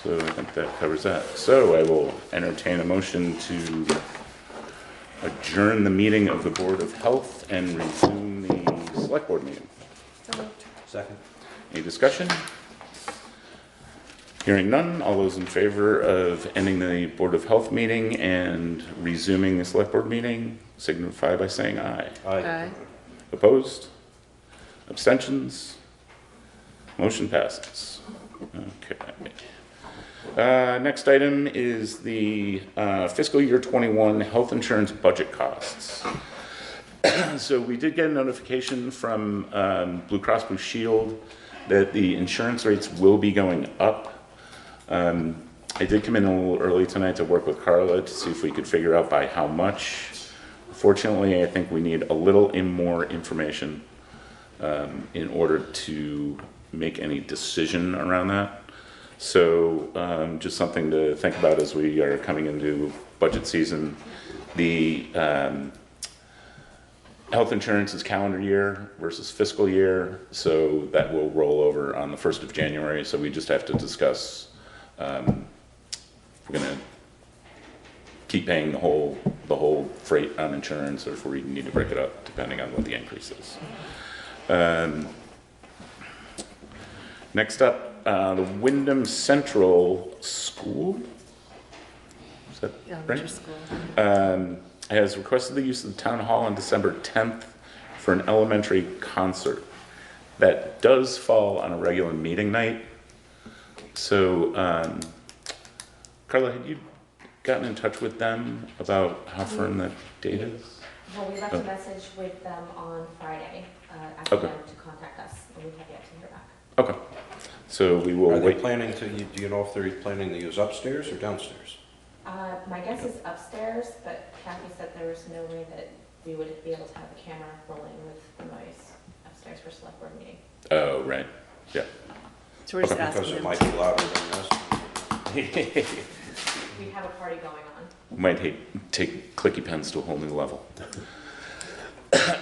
So I think that covers that. So I will entertain a motion to adjourn the meeting of the Board of Health and resume the Select Board meeting. So moved. Second. Any discussion? Hearing none, all those in favor of ending the Board of Health meeting and resuming the Select Board meeting signify by saying aye. Aye. Opposed? Abstentions? Motion passes. Okay. Next item is the fiscal year 21 health insurance budget costs. So we did get a notification from Blue Cross Blue Shield that the insurance rates will be going up. I did come in a little early tonight to work with Carla to see if we could figure out by how much. Fortunately, I think we need a little more information in order to make any decision around that. So just something to think about as we are coming into budget season. The health insurance is calendar year versus fiscal year, so that will roll over on the 1st of January. So we just have to discuss if we're going to keep paying the whole freight on insurance, or if we need to break it up depending on what the increase is. Next up, the Wyndham Central School. Is that right? School. Has requested the use of the town hall on December 10th for an elementary concert. That does fall on a regular meeting night. So, Carla, had you gotten in touch with them about how firm that date is? Well, we left a message with them on Friday, asking them to contact us, and we have yet to hear back. Okay. So we will Are they wait. planning to, do you know if they're planning to use upstairs or downstairs? My guess is upstairs, but Kathy said there was no way that we would be able to have a camera rolling with the noise upstairs for select board meeting. Oh, right. Yeah. So we're just Because asking it them. might be louder than this. We have a party going on. Might take clicky pens to a whole new level.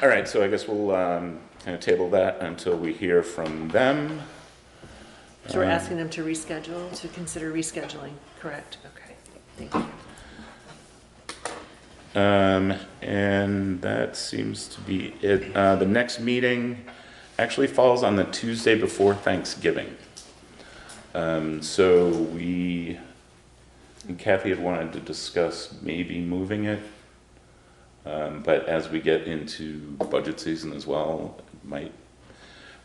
All right, so I guess we'll kind of table that until we hear from them. So we're asking them to reschedule, to consider rescheduling, correct? Okay, thank you. And that seems to be it. The next meeting actually falls on the Tuesday before Thanksgiving. So we and Kathy had wanted to discuss maybe moving it. But as we get into budget season as well, it might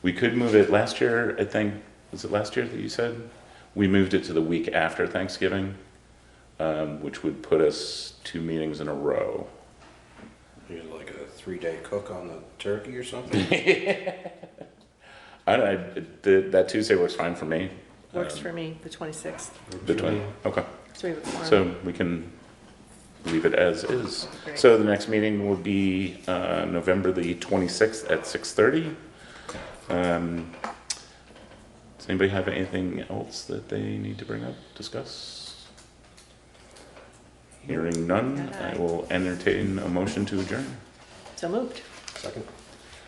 We could move it last year, I think, was it last year that you said? We moved it to the week after Thanksgiving, which would put us 2 meetings in a row. You had like a 3-day cook on the turkey or something? That Tuesday works fine for me. Works for me, the 26th. The 20, okay. So we have a quorum. So we can leave it as is. Great. So the next meeting will be November the 26th at 6:30. Does anybody have anything else that they need to bring up, discuss? Hearing none, I will entertain a motion to adjourn. So moved. Second.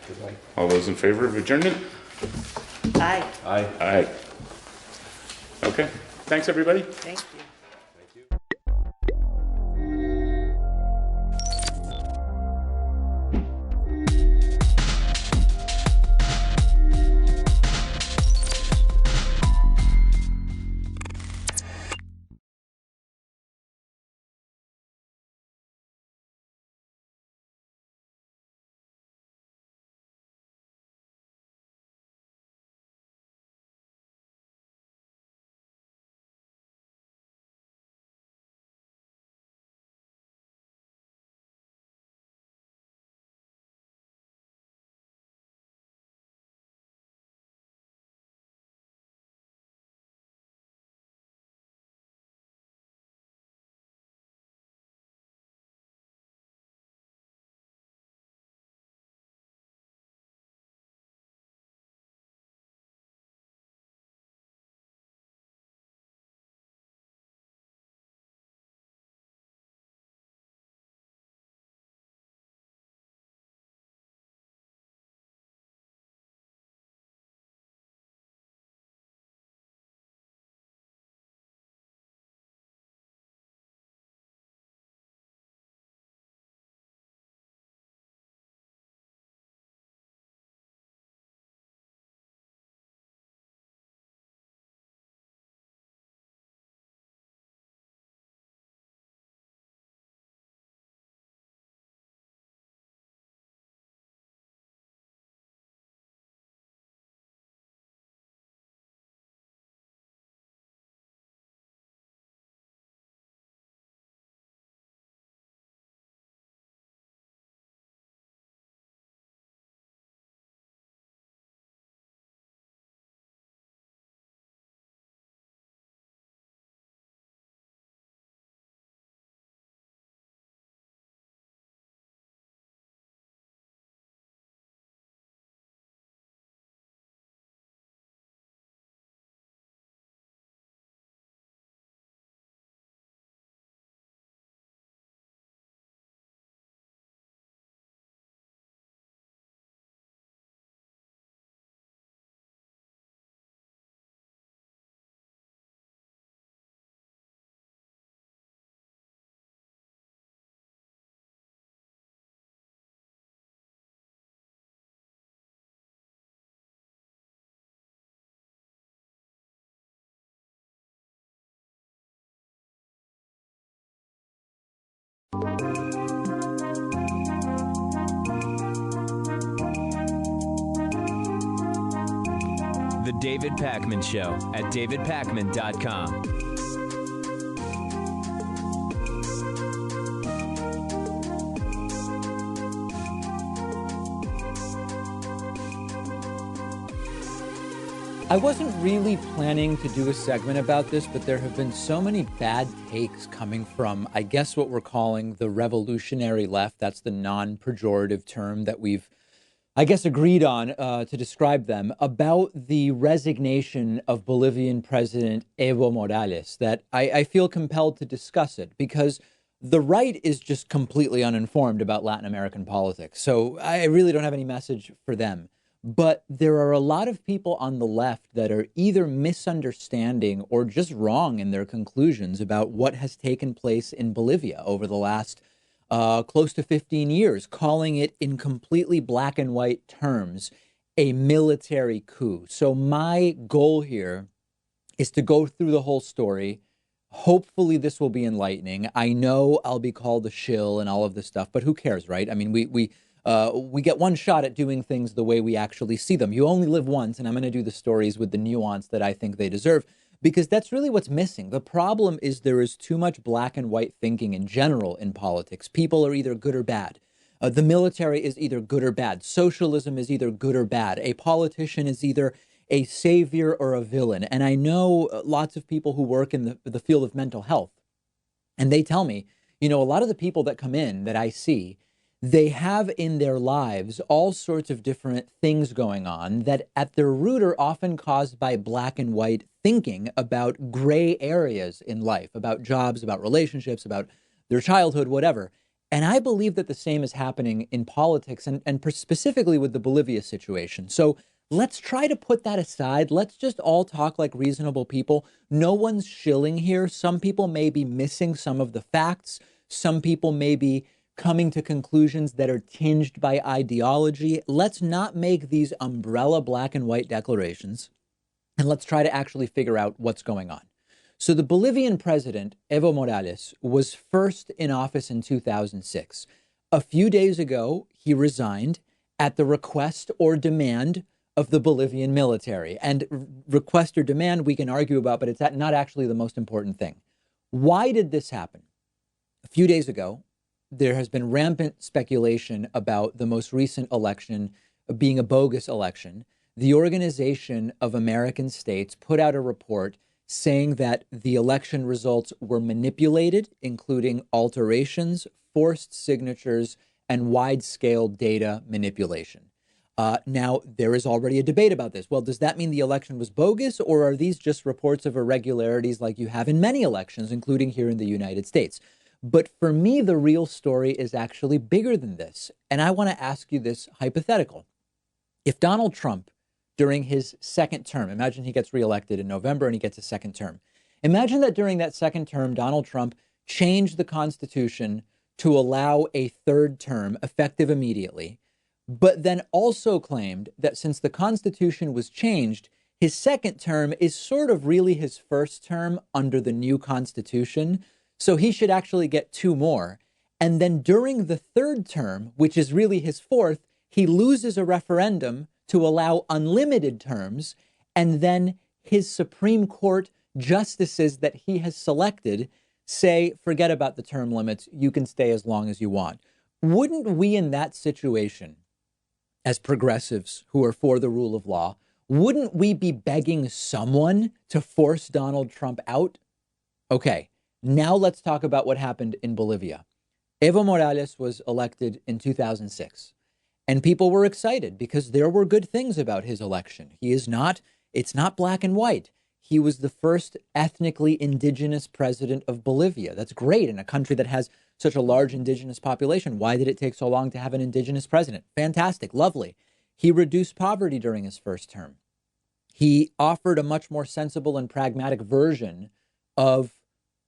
Goodbye. All those in favor of adjournment? Aye. Aye. Aye. Okay, thanks, everybody. Thank you. The David Pakman Show at davidpakman.com. I wasn't really planning to do a segment about this, but there have been so many bad takes coming from, I guess, what we're calling the revolutionary left. That's the non-pejorative term that we've, I guess, agreed on to describe them, about the resignation of Bolivian President Evo Morales, that I feel compelled to discuss it because the right is just completely uninformed about Latin American politics. So I really don't have any message for them. But there are a lot of people on the left that are either misunderstanding or just wrong in their conclusions about what has taken place in Bolivia over the last close to 15 years, calling it in completely black and white terms a military coup. So my goal here is to go through the whole story. Hopefully this will be enlightening. I know I'll be called a shill and all of this stuff, but who cares, right? I mean, We get one shot at doing things the way we actually see them. You only live once, and I'm going to do the stories with the nuance that I think they deserve, because that's really what's missing. The problem is there is too much black and white thinking in general in politics. People are either good or bad. The military is either good or bad. Socialism is either good or bad. A politician is either a savior or a villain. And I know lots of people who work in the field of mental health, and they tell me, a lot of the people that come in that I see, they have in their lives all sorts of different things going on that at their root are often caused by black and white thinking about gray areas in life, about jobs, about relationships, about their childhood, whatever. And I believe that the same is happening in politics and specifically with the Bolivia situation. So let's try to put that aside. Let's just all talk like reasonable people. No one's shilling here. Some people may be missing some of the facts. Some people may be coming to conclusions that are tinged by ideology. Let's not make these umbrella black and white declarations, and let's try to actually figure out what's going on. So the Bolivian president, Evo Morales, was first in office in 2006. A few days ago, he resigned at the request or demand of the Bolivian military. And request or demand we can argue about, but it's not actually the most important thing. Why did this happen? A few days ago, there has been rampant speculation about the most recent election being a bogus election. The Organization of American States put out a report saying that the election results were manipulated, including alterations, forced signatures, and wide-scale data manipulation. Now, there is already a debate about this. Well, does that mean the election was bogus, or are these just reports of irregularities like you have in many elections, including here in the United States? But for me, the real story is actually bigger than this. And I want to ask you this hypothetical. If Donald Trump, during his second term, imagine he gets reelected in November and he gets a second term. Imagine that during that second term, Donald Trump changed the Constitution to allow a third term effective immediately, but then also claimed that since the Constitution was changed, his second term is sort of really his first term under the new Constitution. So he should actually get 2 more. And then during the third term, which is really his fourth, he loses a referendum to allow unlimited terms. And then his Supreme Court justices that he has selected say, forget about the term limits. You can stay as long as you want. Wouldn't we in that situation, as progressives who are for the rule of law, wouldn't we be begging someone to force Donald Trump out? Okay. Now let's talk about what happened in Bolivia. Evo Morales was elected in 2006, and people were excited because there were good things about his election. It's not black and white. He was the first ethnically indigenous president of Bolivia. That's great in a country that has such a large indigenous population. Why did it take so long to have an indigenous president? Fantastic, lovely. He reduced poverty during his first term. He offered a much more sensible and pragmatic version of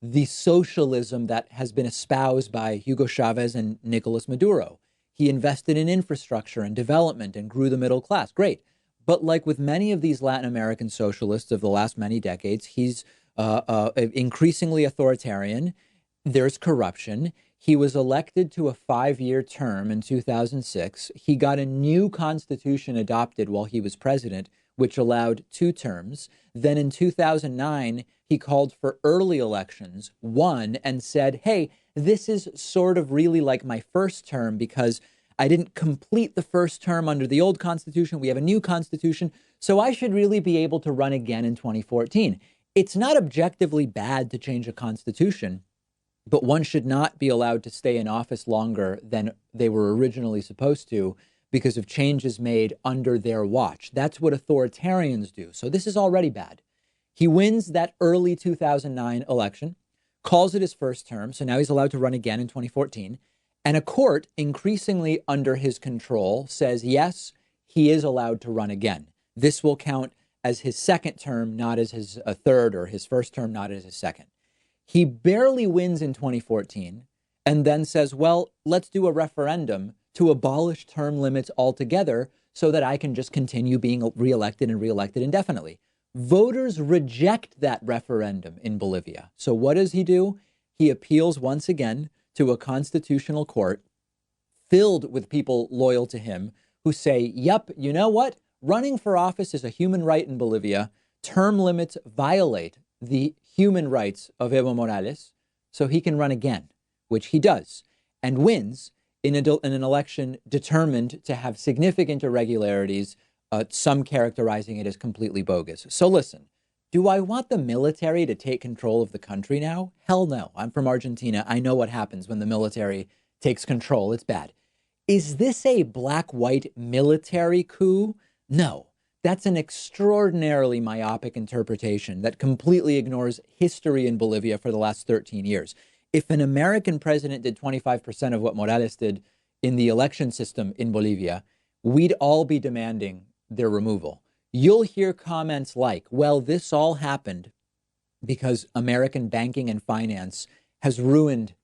the socialism that has been espoused by Hugo Chavez and Nicolas Maduro. He invested in infrastructure and development and grew the middle class. Great. But like with many of these Latin American socialists of the last many decades, he's increasingly authoritarian. There's corruption. He was elected to a 5-year term in 2006. He got a new constitution adopted while he was president, which allowed 2 terms. Then in 2009, he called for early elections, won, and said, hey, this is sort of really like my first term because I didn't complete the first term under the old constitution. We have a new constitution, so I should really be able to run again in 2014. It's not objectively bad to change a constitution, but one should not be allowed to stay in office longer than they were originally supposed to because of changes made under their watch. That's what authoritarians do. So this is already bad. He wins that early 2009 election, calls it his first term, so now he's allowed to run again in 2014. And a court, increasingly under his control, says, yes, he is allowed to run again. This will count as his second term, not as his third, or his first term, not as his second. He barely wins in 2014 and then says, well, let's do a referendum to abolish term limits altogether so that I can just continue being reelected and reelected indefinitely. Voters reject that referendum in Bolivia. So what does he do? He appeals once again to a constitutional court. filled with people loyal to him who say, yep, you know what? Running for office is a human right in Bolivia. Term limits violate the human rights of Evo Morales, so he can run again, which he does, and wins in an election determined to have significant irregularities, some characterizing it as completely bogus. So listen, do I want the military to take control of the country now? Hell no. I'm from Argentina. I know what happens when the military takes control. It's bad. Is this a black-white military coup? No. That's an extraordinarily myopic interpretation that completely ignores history in Bolivia for the last 13 years. If an American president did 25% of what Morales did in the election system in Bolivia, we'd all be demanding their removal. You'll hear comments like, well, this all happened because American banking and finance has ruined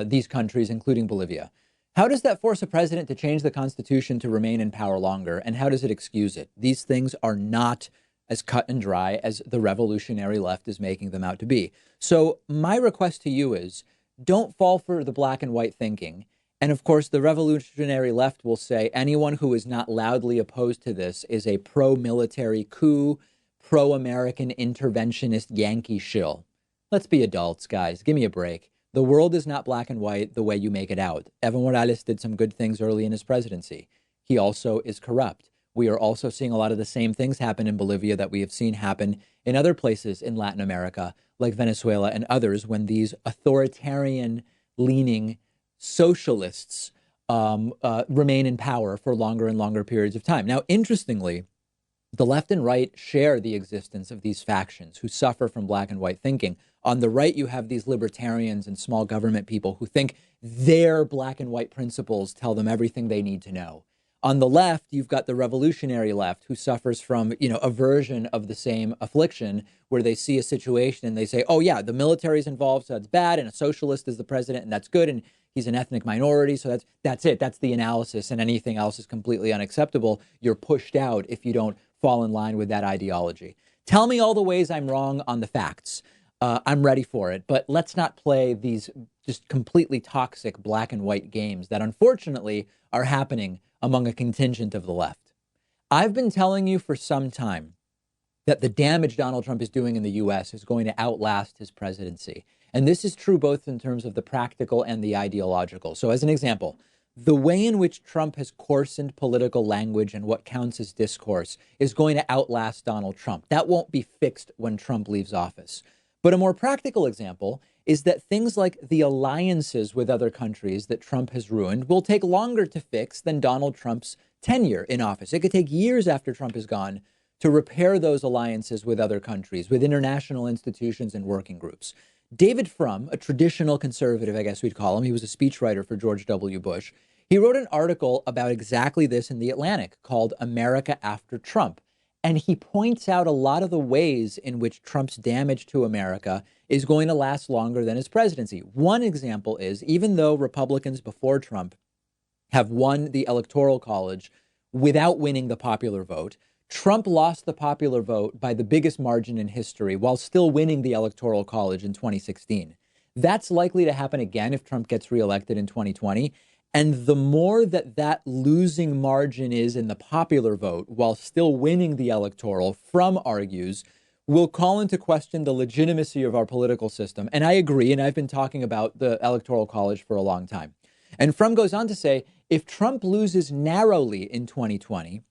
these countries, including Bolivia. How does that force a president to change the Constitution to remain in power longer? And how does it excuse it? These things are not as cut and dry as the revolutionary left is making them out to be. So my request to you is don't fall for the black and white thinking. And of course, the revolutionary left will say anyone who is not loudly opposed to this is a pro-military coup, pro-American interventionist Yankee shill. Let's be adults, guys. Give me a break. The world is not black and white the way you make it out. Evo Morales did some good things early in his presidency. He also is corrupt. We are also seeing a lot of the same things happen in Bolivia that we have seen happen in other places in Latin America, like Venezuela and others, when these authoritarian-leaning socialists remain in power for longer and longer periods of time. Now, interestingly, the left and right share the existence of these factions who suffer from black and white thinking. On the right, you have these libertarians and small government people who think their black and white principles tell them everything they need to know. On the left, you've got the revolutionary left who suffers from, a version of the same affliction where they see a situation and they say, oh, yeah, the military's involved, so that's bad. And a socialist is the president, and that's good. And he's an ethnic minority. So that's it. That's the analysis. And anything else is completely unacceptable. You're pushed out if you don't fall in line with that ideology. Tell me all the ways I'm wrong on the facts. I'm ready for it. But let's not play these just completely toxic black and white games that unfortunately are happening among a contingent of the left. I've been telling you for some time that the damage Donald Trump is doing in the U.S. is going to outlast his presidency. And this is true both in terms of the practical and the ideological. So as an example, the way in which Trump has coarsened political language and what counts as discourse is going to outlast Donald Trump. That won't be fixed when Trump leaves office. But a more practical example is that things like the alliances with other countries that Trump has ruined will take longer to fix than Donald Trump's tenure in office. It could take years after Trump is gone to repair those alliances with other countries, with international institutions and working groups. David Frum, a traditional conservative, I guess we'd call him, he was a speechwriter for George W. Bush. He wrote an article about exactly this in The Atlantic called America After Trump. And he points out a lot of the ways in which Trump's damage to America is going to last longer than his presidency. One example is, even though Republicans before Trump have won the Electoral College without winning the popular vote, Trump lost the popular vote by the biggest margin in history while still winning the Electoral College in 2016. That's likely to happen again if Trump gets reelected in 2020. And the more that losing margin is in the popular vote while still winning the electoral, Frum argues, will call into question the legitimacy of our political system. And I agree, and I've been talking about the Electoral College for a long time. And Frum goes on to say, if Trump loses narrowly in 2020,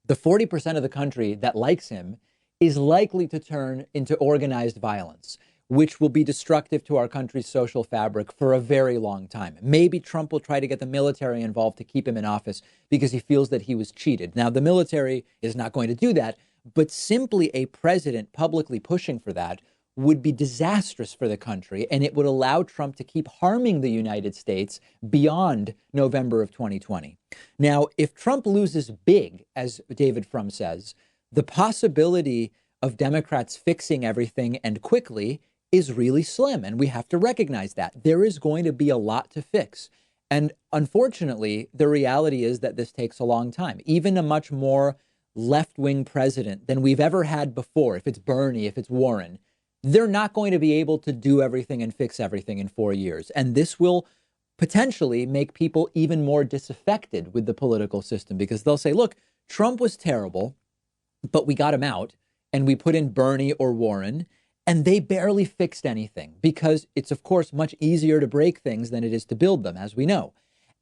the 40% of the country that likes him is likely to turn into organized violence, which will be destructive to our country's social fabric for a very long time. Maybe Trump will try to get the military involved to keep him in office because he feels that he was cheated. Now, the military is not going to do that, but simply a president publicly pushing for that would be disastrous for the country, and it would allow Trump to keep harming the United States beyond November of 2020. Now, if Trump loses big, as David Frum says, the possibility of Democrats fixing everything and quickly is really slim, and we have to recognize that. There is going to be a lot to fix. And unfortunately, the reality is that this takes a long time. Even a much more left-wing president than we've ever had before, if it's Bernie, if it's Warren, they're not going to be able to do everything and fix everything in 4 years. And this will potentially make people even more disaffected with the political system because they'll say, look, Trump was terrible, but we got him out and we put in Bernie or Warren and they barely fixed anything because it's, of course, much easier to break things than it is to build them, as we know.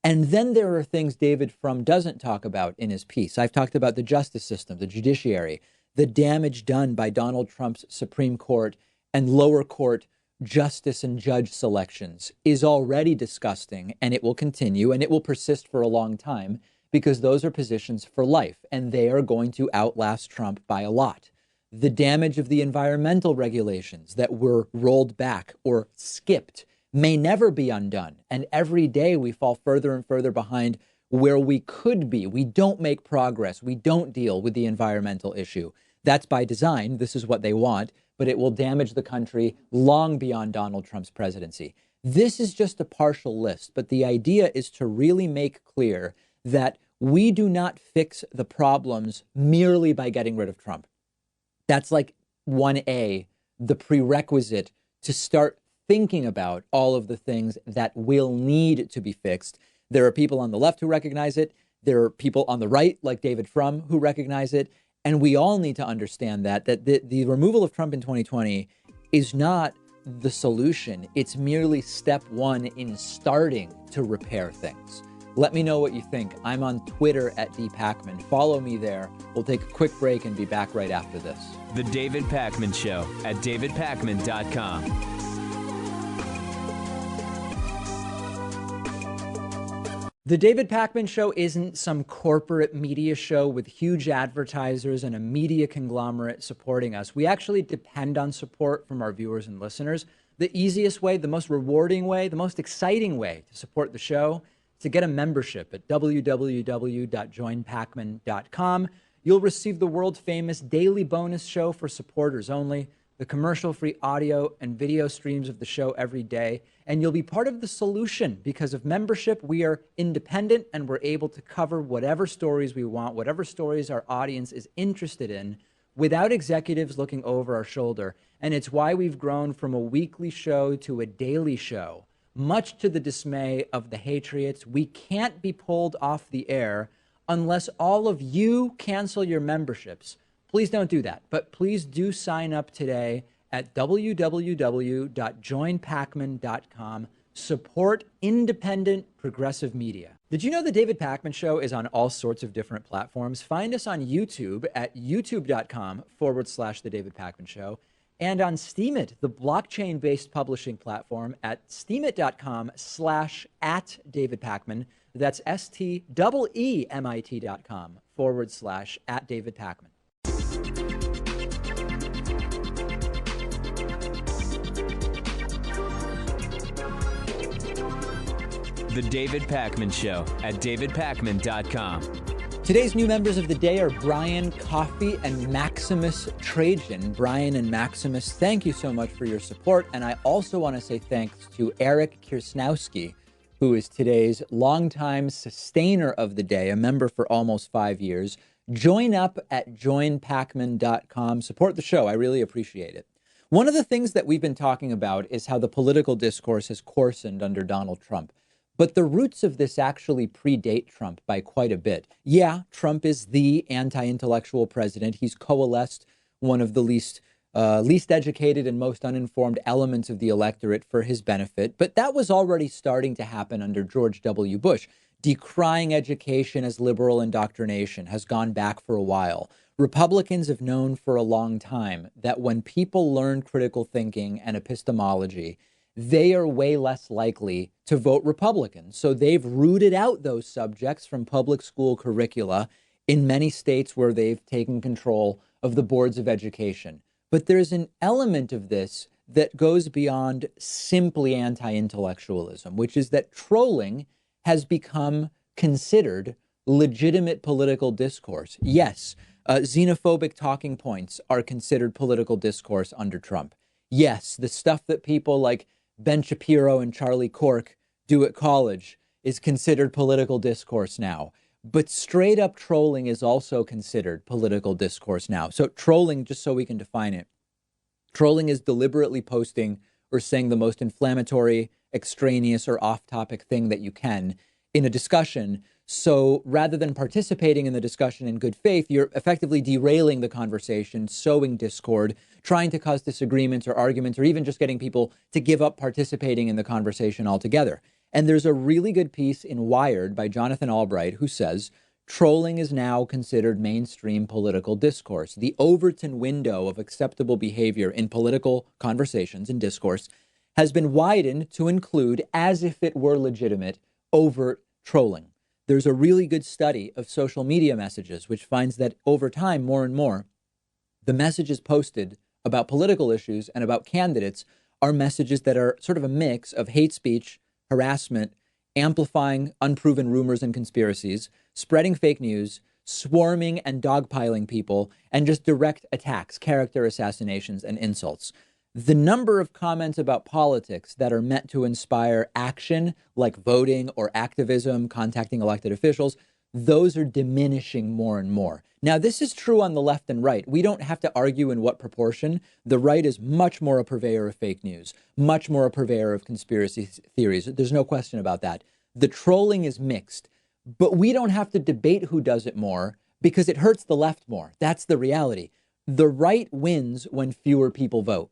And then there are things David Frum doesn't talk about in his piece. I've talked about the justice system, the judiciary, the damage done by Donald Trump's Supreme Court and lower court justice and judge selections is already disgusting, and it will continue, and it will persist for a long time because those are positions for life, and they are going to outlast Trump by a lot. The damage of the environmental regulations that were rolled back or skipped may never be undone, and every day we fall further and further behind where we could be. We don't make progress. We don't deal with the environmental issue. That's by design. This is what they want, but it will damage the country long beyond Donald Trump's presidency. This is just a partial list, but the idea is to really make clear that we do not fix the problems merely by getting rid of Trump. That's like 1A, the prerequisite to start thinking about all of the things that will need to be fixed. There are people on the left who recognize it. There are people on the right, like David Frum, who recognize it. And we all need to understand that the removal of Trump in 2020 is not the solution. It's merely step one in starting to repair things. Let me know what you think. I'm on Twitter at @dpacman. Follow me there. We'll take a quick break and be back right after this. The David Pakman Show at davidpakman.com. The David Pakman Show isn't some corporate media show with huge advertisers and a media conglomerate supporting us. We actually depend on support from our viewers and listeners. The easiest way, the most rewarding way, the most exciting way to support the show is to get a membership at www.joinpakman.com. You'll receive the world famous daily bonus show for supporters only, the commercial-free audio and video streams of the show every day, and you'll be part of the solution. Because of membership, we are independent and we're able to cover whatever stories we want, whatever stories our audience is interested in, without executives looking over our shoulder. And it's why we've grown from a weekly show to a daily show. Much to the dismay of the Hatriots, we can't be pulled off the air unless all of you cancel your memberships. Please don't do that, but please do sign up today at www.joinpakman.com. Support independent progressive media. Did you know the David Pakman Show is on all sorts of different platforms? Find us on YouTube at youtube.com/The David Pakman Show and on Steemit, the blockchain-based publishing platform at steemit.com/@David Pakman. That's STEEMIT.com/@David Pakman. The David Pakman Show at davidpakman.com. Today's new members of the day are Brian Coffey and Maximus Trajan. Brian and Maximus, thank you so much for your support. And I also want to say thanks to Eric Kirsnowski, who is today's longtime sustainer of the day, a member for almost 5 years. Join up at joinpakman.com. Support the show. I really appreciate it. One of the things that we've been talking about is how the political discourse has coarsened under Donald Trump. But the roots of this actually predate Trump by quite a bit. Yeah, Trump is the anti-intellectual president. He's coalesced one of the least educated and most uninformed elements of the electorate for his benefit. But that was already starting to happen under George W. Bush. Decrying education as liberal indoctrination has gone back for a while. Republicans have known for a long time that when people learn critical thinking and epistemology, they are way less likely to vote Republican. So they've rooted out those subjects from public school curricula in many states where they've taken control of the boards of education. But there's an element of this that goes beyond simply anti-intellectualism, which is that trolling has become considered legitimate political discourse. Yes, xenophobic talking points are considered political discourse under Trump. Yes, the stuff that people like Ben Shapiro and Charlie Cork do at college is considered political discourse now. But straight up trolling is also considered political discourse now. So trolling, just so we can define it, trolling is deliberately posting or saying the most inflammatory extraneous or off-topic thing that you can in a discussion. So rather than participating in the discussion in good faith, you're effectively derailing the conversation, sowing discord, trying to cause disagreements or arguments, or even just getting people to give up participating in the conversation altogether. And there's a really good piece in Wired by Jonathan Albright who says, trolling is now considered mainstream political discourse. The Overton window of acceptable behavior in political conversations and discourse has been widened to include, as if it were legitimate, overt trolling. There's a really good study of social media messages, which finds that over time, more and more, the messages posted about political issues and about candidates are messages that are sort of a mix of hate speech, harassment, amplifying unproven rumors and conspiracies, spreading fake news, swarming and dogpiling people, and just direct attacks, character assassinations, and insults. The number of comments about politics that are meant to inspire action, like voting or activism, contacting elected officials, those are diminishing more and more. Now, this is true on the left and right. We don't have to argue in what proportion. The right is much more a purveyor of fake news, much more a purveyor of conspiracy theories. There's no question about that. The trolling is mixed, but we don't have to debate who does it more because it hurts the left more. That's the reality. The right wins when fewer people vote.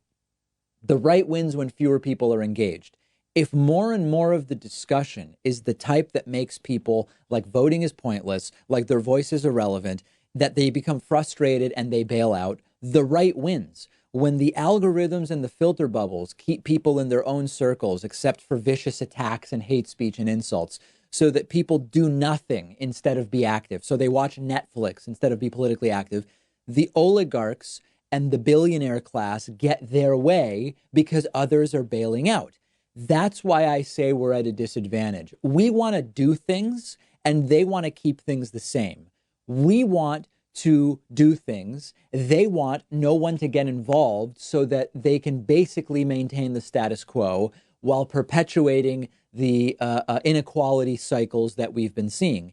The right wins when fewer people are engaged. If more and more of the discussion is the type that makes people like voting is pointless, like their voice is irrelevant, that they become frustrated and they bail out, the right wins. When the algorithms and the filter bubbles keep people in their own circles, except for vicious attacks and hate speech and insults, so that people do nothing instead of be active, so they watch Netflix instead of be politically active, the oligarchs and the billionaire class get their way because others are bailing out. That's why I say we're at a disadvantage. We want to do things and they want to keep things the same. We want to do things. They want no one to get involved so that they can basically maintain the status quo while perpetuating the inequality cycles that we've been seeing.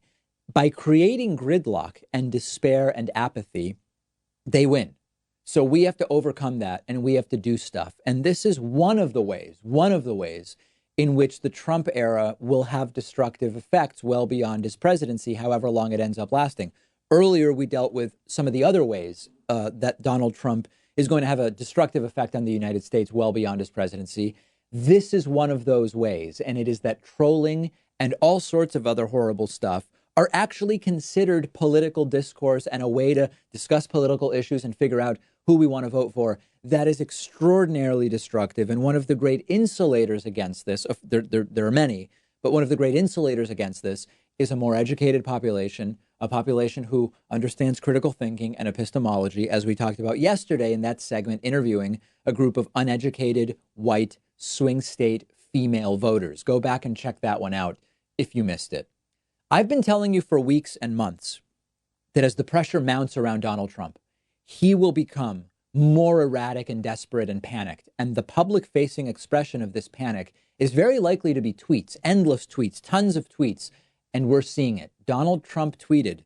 By creating gridlock and despair and apathy, they win. So we have to overcome that and we have to do stuff. And this is one of the ways in which the Trump era will have destructive effects well beyond his presidency, however long it ends up lasting. Earlier, we dealt with some of the other ways that Donald Trump is going to have a destructive effect on the United States well beyond his presidency. This is one of those ways, and it is that trolling and all sorts of other horrible stuff are actually considered political discourse and a way to discuss political issues and figure out who we want to vote for. That is extraordinarily destructive. And one of the great insulators against this, there are many, but one of the great insulators against this is a more educated population, a population who understands critical thinking and epistemology, as we talked about yesterday in that segment, interviewing a group of uneducated, white, swing state female voters. Go back and check that one out if you missed it. I've been telling you for weeks and months that as the pressure mounts around Donald Trump, he will become more erratic and desperate and panicked. And the public-facing expression of this panic is very likely to be tweets, endless tweets, tons of tweets. And we're seeing it. Donald Trump tweeted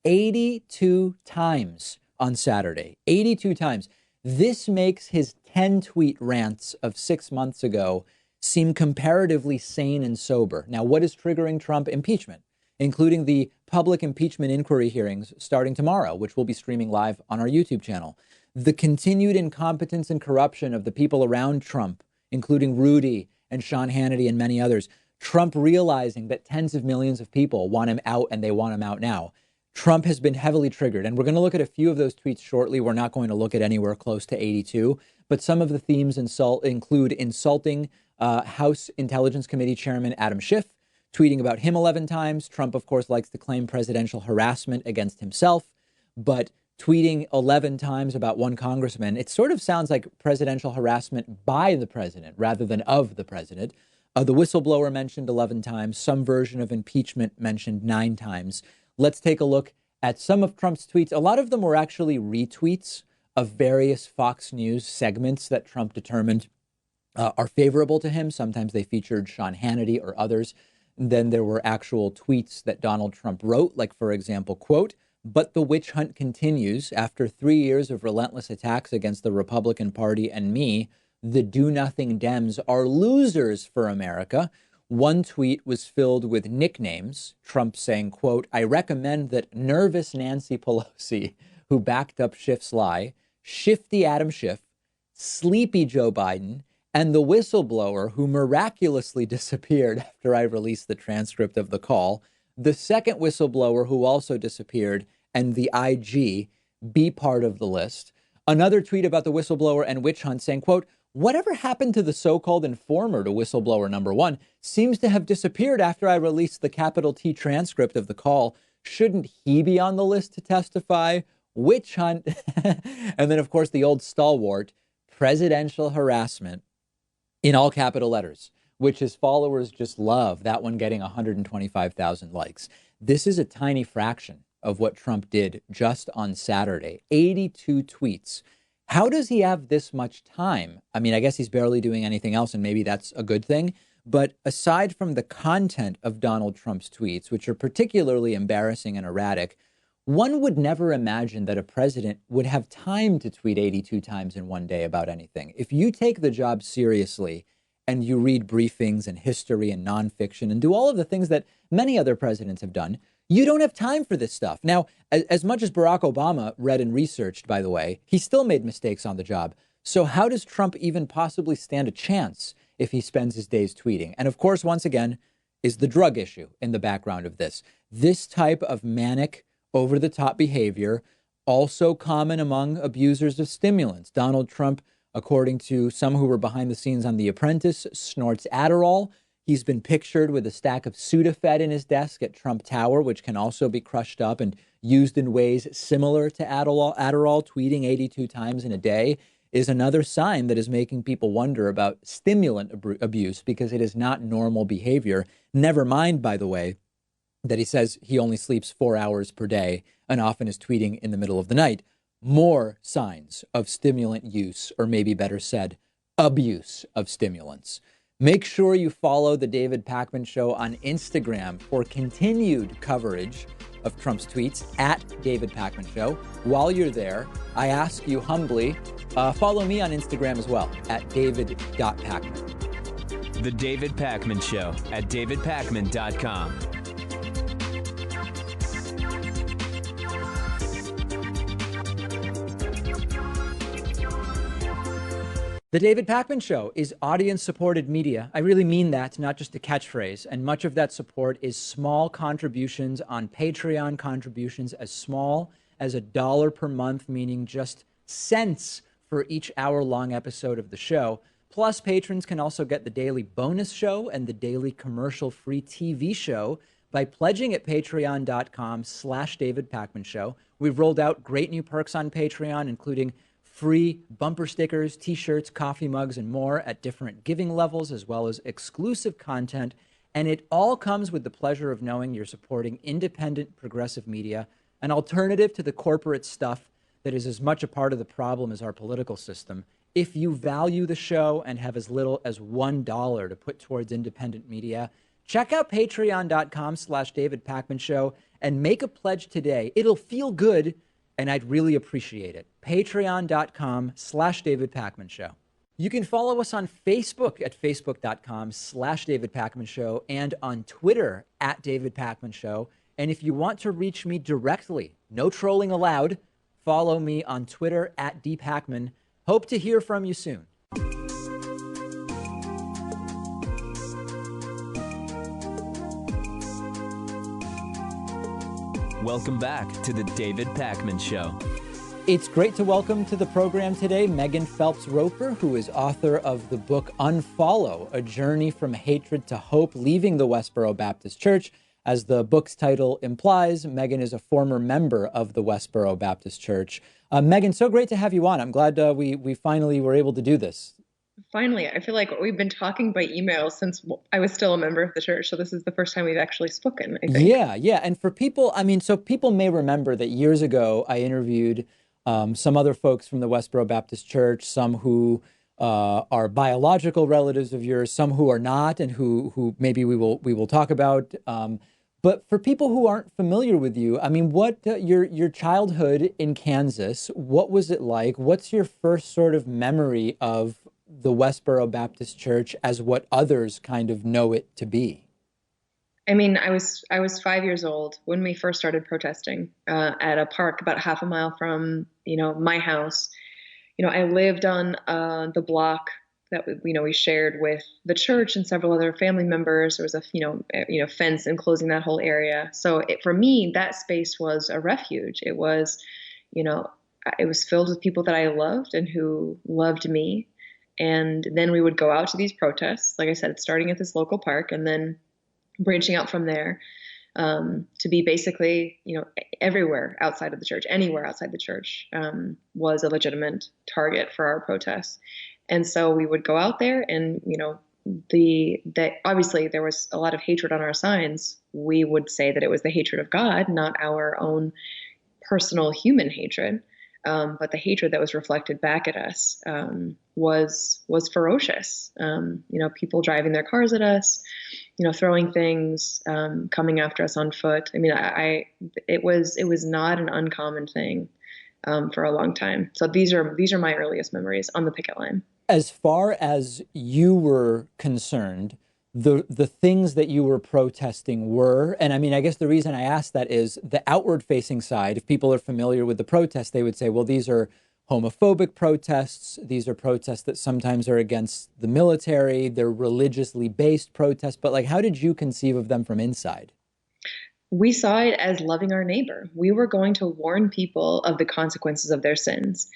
82 times on Saturday, 82 times. This makes his 10-tweet rants of 6 months ago seem comparatively sane and sober. Now, what is triggering Trump? Impeachment, including the public impeachment inquiry hearings starting tomorrow, which will be streaming live on our YouTube channel. The continued incompetence and corruption of the people around Trump, including Rudy and Sean Hannity and many others. Trump realizing that tens of millions of people want him out and they want him out now. Trump has been heavily triggered. And we're going to look at a few of those tweets shortly. We're not going to look at anywhere close to 82. But some of the themes include insulting House Intelligence Committee Chairman Adam Schiff, tweeting about him 11 times. Trump, of course, likes to claim presidential harassment against himself, but tweeting 11 times about one congressman, it sort of sounds like presidential harassment by the president rather than of the president. The whistleblower mentioned 11 times, some version of impeachment mentioned 9 times. Let's take a look at some of Trump's tweets. A lot of them were actually retweets of various Fox News segments that Trump determined are favorable to him. Sometimes they featured Sean Hannity or others. Then there were actual tweets that Donald Trump wrote, like, for example, quote, "But the witch hunt continues. After 3 years of relentless attacks against the Republican Party and me, the do-nothing Dems are losers for America. One tweet was filled with nicknames, Trump saying, quote, I recommend that nervous Nancy Pelosi, who backed up Schiff's lie, shifty Adam Schiff, sleepy Joe Biden, and the whistleblower who miraculously disappeared after I released the transcript of the call, the second whistleblower who also disappeared, and the IG be part of the list. Another tweet about the whistleblower and witch hunt saying, quote, whatever happened to the so-called informer to whistleblower number one seems to have disappeared after I released the capital T transcript of the call. Shouldn't he be on the list to testify? Witch hunt. And then, of course, the old stalwart, presidential harassment in all capital letters, which his followers just love, that one getting 125,000 likes. This is a tiny fraction of what Trump did just on Saturday, 82 tweets. How does he have this much time? I mean, I guess he's barely doing anything else, and maybe that's a good thing. But aside from the content of Donald Trump's tweets, which are particularly embarrassing and erratic, one would never imagine that a president would have time to tweet 82 times in one day about anything. If you take the job seriously and you read briefings and history and nonfiction and do all of the things that many other presidents have done, you don't have time for this stuff. Now, as much as Barack Obama read and researched, by the way, he still made mistakes on the job. So how does Trump even possibly stand a chance if he spends his days tweeting? And of course, once again, is the drug issue in the background of this. This type of manic, over-the-top behavior, also common among abusers of stimulants. Donald Trump, according to some who were behind the scenes on The Apprentice, snorts Adderall. He's been pictured with a stack of Sudafed in his desk at Trump Tower, which can also be crushed up and used in ways similar to Adderall. Tweeting 82 times in a day is another sign that is making people wonder about stimulant abuse, because it is not normal behavior. Never mind, by the way, that he says he only sleeps 4 hours per day and often is tweeting in the middle of the night. More signs of stimulant use, or maybe better said, abuse of stimulants. Make sure you follow The David Pakman Show on Instagram for continued coverage of Trump's tweets at David Pakman Show. While you're there, I ask you humbly, follow me on Instagram as well at david.pakman. The David Pakman Show at davidpakman.com. The David Pakman Show is audience-supported media. I really mean that, not just a catchphrase. And much of that support is small contributions on Patreon, contributions as small as $1 per month, meaning just cents for each hour-long episode of the show. Plus, patrons can also get the daily bonus show and the daily commercial-free TV show by pledging at patreon.com/David Pakman Show. We've rolled out great new perks on Patreon, including free bumper stickers, t-shirts, coffee mugs, and more at different giving levels, as well as exclusive content. And it all comes with the pleasure of knowing you're supporting independent progressive media, an alternative to the corporate stuff that is as much a part of the problem as our political system. If you value the show and have as little as $1 to put towards independent media, check out patreon.com/David Pakman Show and make a pledge today. It'll feel good, and I'd really appreciate it. Patreon.com/David Pakman Show. You can follow us on Facebook at facebook.com/David Pakman Show and on Twitter at David Pakman Show. And if you want to reach me directly, no trolling allowed, follow me on Twitter at dpakman. Hope to hear from you soon. Welcome back to the David Pakman Show. It's great to welcome to the program today Megan Phelps Roper, who is author of the book Unfollow, A Journey from Hatred to Hope, Leaving the Westboro Baptist Church. As the book's title implies, Megan is a former member of the Westboro Baptist Church. Megan, so great to have you on. I'm glad we finally were able to do this. Finally, I feel like we've been talking by email since I was still a member of the church. So this is the first time we've actually spoken, I think. Yeah. And for people, so people may remember that years ago I interviewed some other folks from the Westboro Baptist Church, some who are biological relatives of yours, some who are not, and who maybe we will talk about. But for people who aren't familiar with you, what your childhood in Kansas, what was it like? What's your first sort of memory of the Westboro Baptist Church as what others kind of know it to be? I mean, I was 5 years old when we first started protesting at a park about half a mile from, my house. I lived on the block that we shared with the church and several other family members. There was a fence enclosing that whole area. So for me, that space was a refuge. You know, it was filled with people that I loved and who loved me. And then we would go out to these protests. Like I said, starting at this local park and then branching out from there to be basically, everywhere outside of the church, anywhere outside the church was a legitimate target for our protests. And so we would go out there and, obviously there was a lot of hatred on our signs. We would say that it was the hatred of God, not our own personal human hatred. But the hatred that was reflected back at us was ferocious. People driving their cars at us, throwing things, coming after us on foot. I mean, it was not an uncommon thing for a long time. So these are my earliest memories on the picket line. As far as you were concerned, the things that you were protesting were, and I mean, I guess the reason I asked that is the outward facing side. If people are familiar with the protests, they would say, well, these are homophobic protests. These are protests that sometimes are against the military. They're religiously based protests. But like, how did you conceive of them from inside? We saw it as loving our neighbor. We were going to warn people of the consequences of their sins,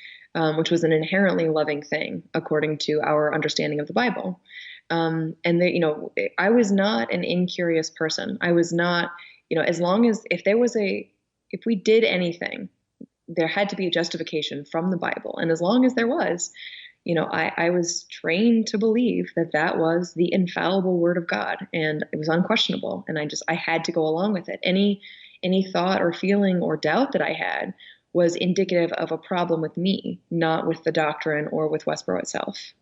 which was an inherently loving thing, according to our understanding of the Bible. I was not an incurious person. I was not, as long as, if we did anything, there had to be a justification from the Bible. And as long as there was, I was trained to believe that that was the infallible word of God, and it was unquestionable. And I had to go along with it. Any thought or feeling or doubt that I had was indicative of a problem with me, not with the doctrine or with Westboro itself.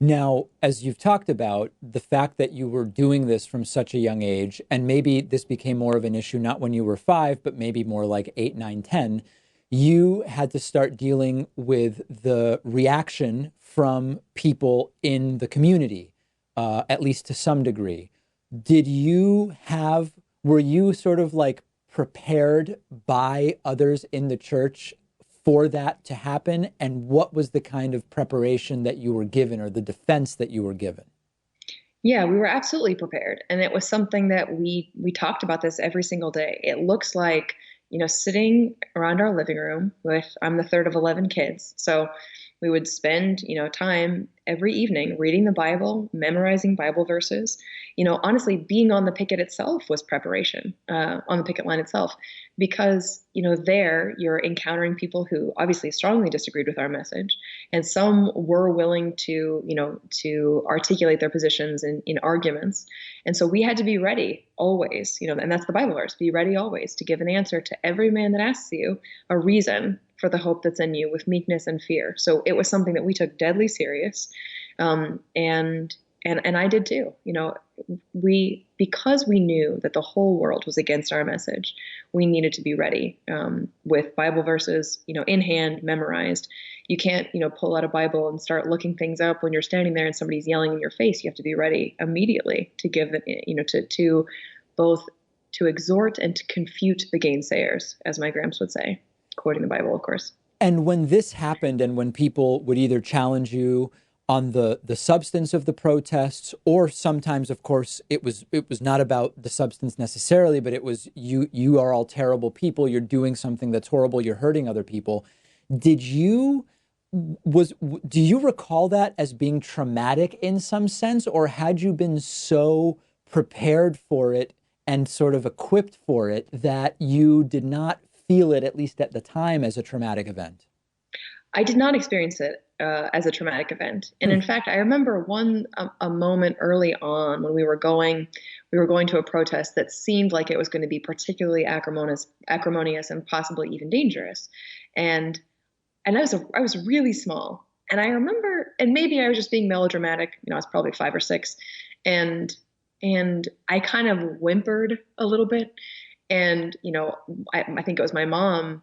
Now, as you've talked about, the fact that you were doing this from such a young age, and maybe this became more of an issue not when you were 5, but maybe more like 8, 9, 10, you had to start dealing with the reaction from people in the community, at least to some degree. Were you sort of like prepared by others in the church for that to happen? And what was the kind of preparation that you were given, or the defense that you were given? Yeah, we were absolutely prepared. And it was something that we talked about this every single day. It looks like, sitting around our living room I'm the third of 11 kids. So we would spend, time every evening reading the Bible, memorizing Bible verses. Honestly, being on the picket itself was preparation, on the picket line itself, because, there you're encountering people who obviously strongly disagreed with our message. And some were willing to, to articulate their positions in arguments. And so we had to be ready always, and that's the Bible verse, be ready always to give an answer to every man that asks you a reason for the hope that's in you with meekness and fear. So it was something that we took deadly serious. And I did too. Because we knew that the whole world was against our message, we needed to be ready with Bible verses, in hand, memorized. You can't, pull out a Bible and start looking things up when you're standing there and somebody's yelling in your face. You have to be ready immediately to give it, to both to exhort and to confute the gainsayers, as my gramps would say, quoting the Bible, of course. And when this happened, and when people would either challenge you on the substance of the protests, or sometimes, of course, it was not about the substance necessarily, but it was you are all terrible people. You're doing something that's horrible. You're hurting other people. Do you recall that as being traumatic in some sense, or had you been so prepared for it and sort of equipped for it that you did not feel it, at least at the time, as a traumatic event? I did not experience it as a traumatic event. And in fact, I remember a moment early on when we were going to a protest that seemed like it was going to be particularly acrimonious and possibly even dangerous. And I was really small. And I remember, and maybe I was just being melodramatic, I was probably 5 or 6, and I kind of whimpered a little bit. And, I think it was my mom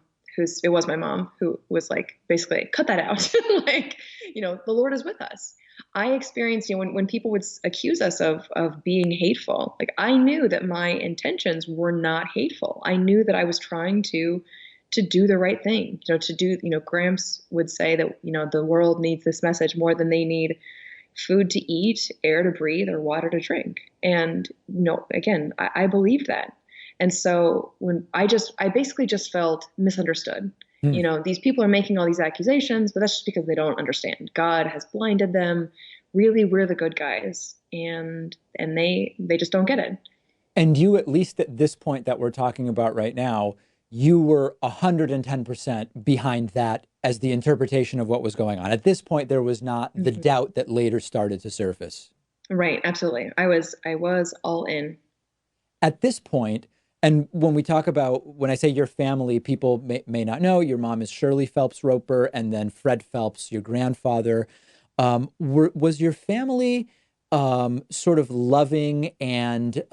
who was like, basically, cut that out. Like, the Lord is with us. I experienced, when people would accuse us of being hateful, like I knew that my intentions were not hateful. I knew that I was trying to do the right thing, to do, Gramps would say that, the world needs this message more than they need food to eat, air to breathe, or water to drink. And, again, I believed that. And so when I basically just felt misunderstood. These people are making all these accusations, but that's just because they don't understand. God has blinded them. Really, we're the good guys, and they just don't get it. And you, at least at this point that we're talking about right now, you were 110% behind that as the interpretation of what was going on. At this point, there was not the doubt that later started to surface. Right, absolutely. I was all in. At this point, and when we talk about, when I say your family, people may not know, your mom is Shirley Phelps Roper, and then Fred Phelps, your grandfather. Was your family sort of loving and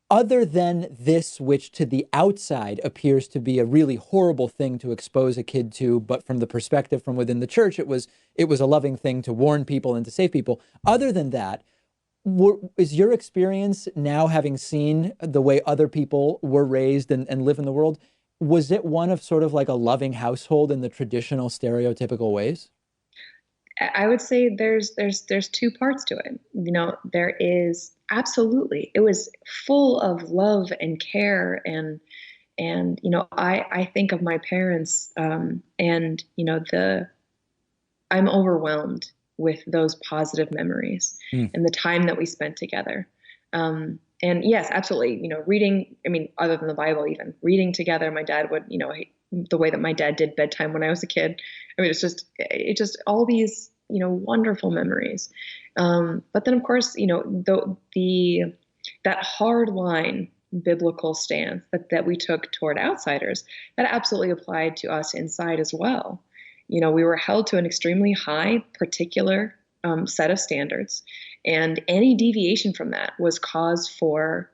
other than this, which to the outside appears to be a really horrible thing to expose a kid to, but from the perspective from within the church, it was a loving thing to warn people and to save people. Other than that, is your experience now, having seen the way other people were raised and live in the world, was it one of sort of like a loving household in the traditional stereotypical ways? I would say there's two parts to it. There is absolutely, it was full of love and care, and I think of my parents, and I'm overwhelmed with those positive memories and the time that we spent together. And yes, absolutely, reading, other than the Bible, even reading together, my dad would, the way that my dad did bedtime when I was a kid. It's just all these, wonderful memories. But then of course, that hard line biblical stance that we took toward outsiders, that absolutely applied to us inside as well. We were held to an extremely high particular set of standards, and any deviation from that was cause for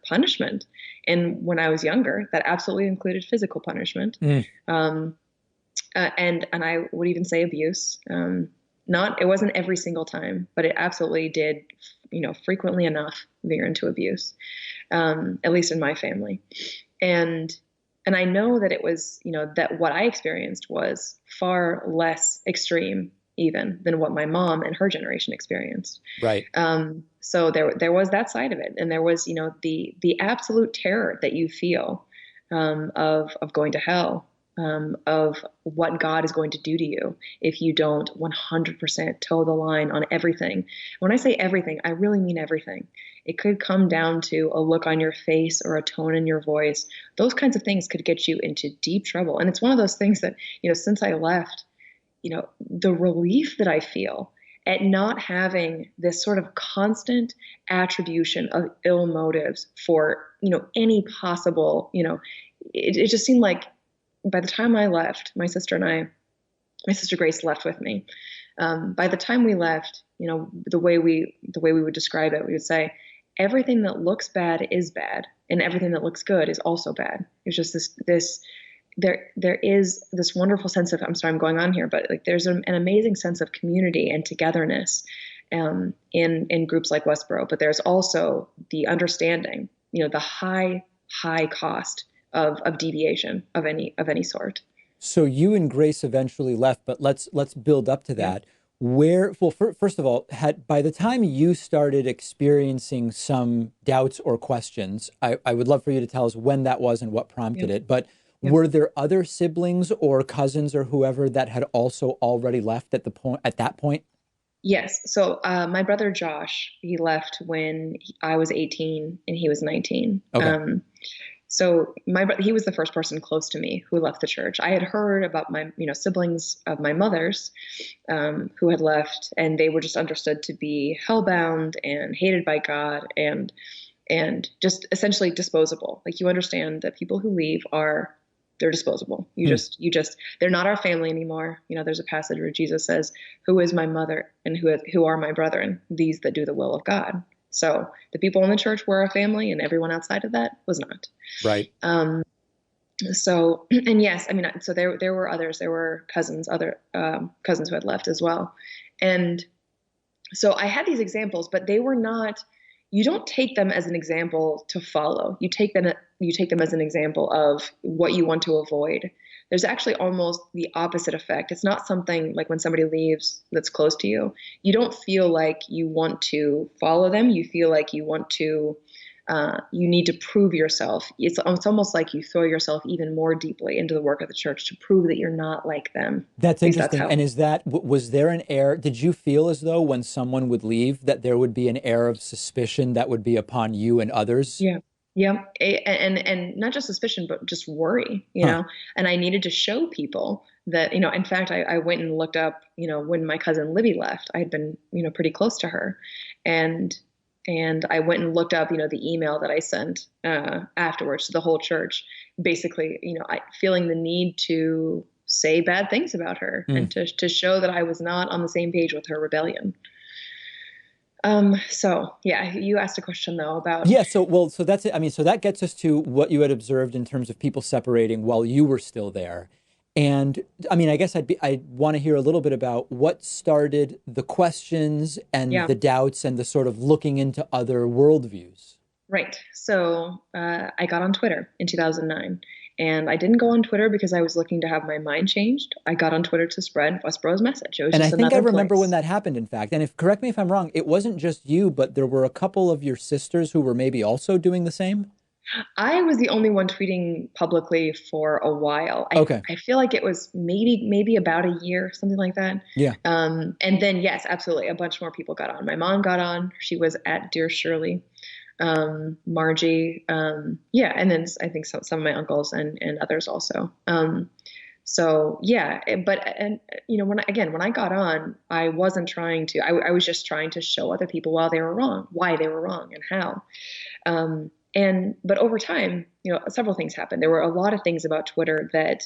punishment. And when I was younger, that absolutely included physical punishment, and I would even say abuse. It wasn't every single time, but it absolutely did, frequently enough veer into abuse, at least in my family. And I know that it was, that what I experienced was far less extreme even than what my mom and her generation experienced. Right. So there was that side of it. And there was, the absolute terror that you feel, of going to hell, of what God is going to do to you if you don't 100% toe the line on everything. When I say everything, I really mean everything. It could come down to a look on your face or a tone in your voice. Those kinds of things could get you into deep trouble. And it's one of those things that, since I left, the relief that I feel at not having this sort of constant attribution of ill motives for, any possible, it just seemed like by the time I left, my sister Grace left with me. By the time we left, the way we would describe it, we would say, everything that looks bad is bad, and everything that looks good is also bad. It's just there is this wonderful sense of, I'm sorry, I'm going on here, but like there's an amazing sense of community and togetherness, in groups like Westboro. But there's also the understanding, the high cost of deviation of any sort. So you and Grace eventually left, but let's build up to that. First of all, by the time you started experiencing some doubts or questions, I would love for you to tell us when that was and what prompted it. But were there other siblings or cousins or whoever that had also already left at that point? Yes. So my brother Josh, he left when I was 18 and he was 19. Okay. So he was the first person close to me who left the church. I had heard about my, siblings of my mother's, who had left, and they were just understood to be hellbound and hated by God and just essentially disposable. Like, you understand that people who leave they're disposable. They're not our family anymore. There's a passage where Jesus says, "Who is my mother and who are my brethren? These that do the will of God." So the people in the church were a family, and everyone outside of that was not. Right. So, and yes, so there were others. There were cousins, other cousins who had left as well. And so I had these examples, but they were not, you don't take them as an example to follow. You take them as an example of what you want to avoid. There's actually almost the opposite effect. It's not something like when somebody leaves that's close to you. You don't feel like you want to follow them. You feel like you want to, you need to prove yourself. It's almost like you throw yourself even more deeply into the work of the church to prove that you're not like them. That's At least interesting. how. And is that, was there an air, did you feel as though when someone would leave that there would be an air of suspicion that would be upon you and others? Yeah. Yeah. And not just suspicion, but just worry, Huh. and I needed to show people that, in fact, I went and looked up, when my cousin Libby left, I had been, pretty close to her, and I went and looked up, the email that I sent afterwards to the whole church, basically, feeling the need to say bad things about her and to show that I was not on the same page with her rebellion. So yeah, you asked a question though about. Yeah. So that's it. I mean, so that gets us to what you had observed in terms of people separating while you were still there. And I mean, I guess I want to hear a little bit about what started the questions and Yeah. the doubts and the sort of looking into other worldviews. Right. So I got on Twitter in 2009, and I didn't go on Twitter because I was looking to have my mind changed. I got on Twitter to spread Westboro's message. It was And I just think I another remember place. when that happened, in fact. And correct me if I'm wrong, it wasn't just you, but there were a couple of your sisters who were maybe also doing the same? I was the only one tweeting publicly for a while. Okay. I feel like it was maybe about a year, something like that. Yeah. And then yes, absolutely, a bunch more people got on. My mom got on. She was at Dear Shirley. Margie, yeah, and then I think some of my uncles and others also. So yeah, when I got on, I wasn't trying to. I was just trying to show other people why they were wrong, and how. But over time, several things happened. There were a lot of things about Twitter that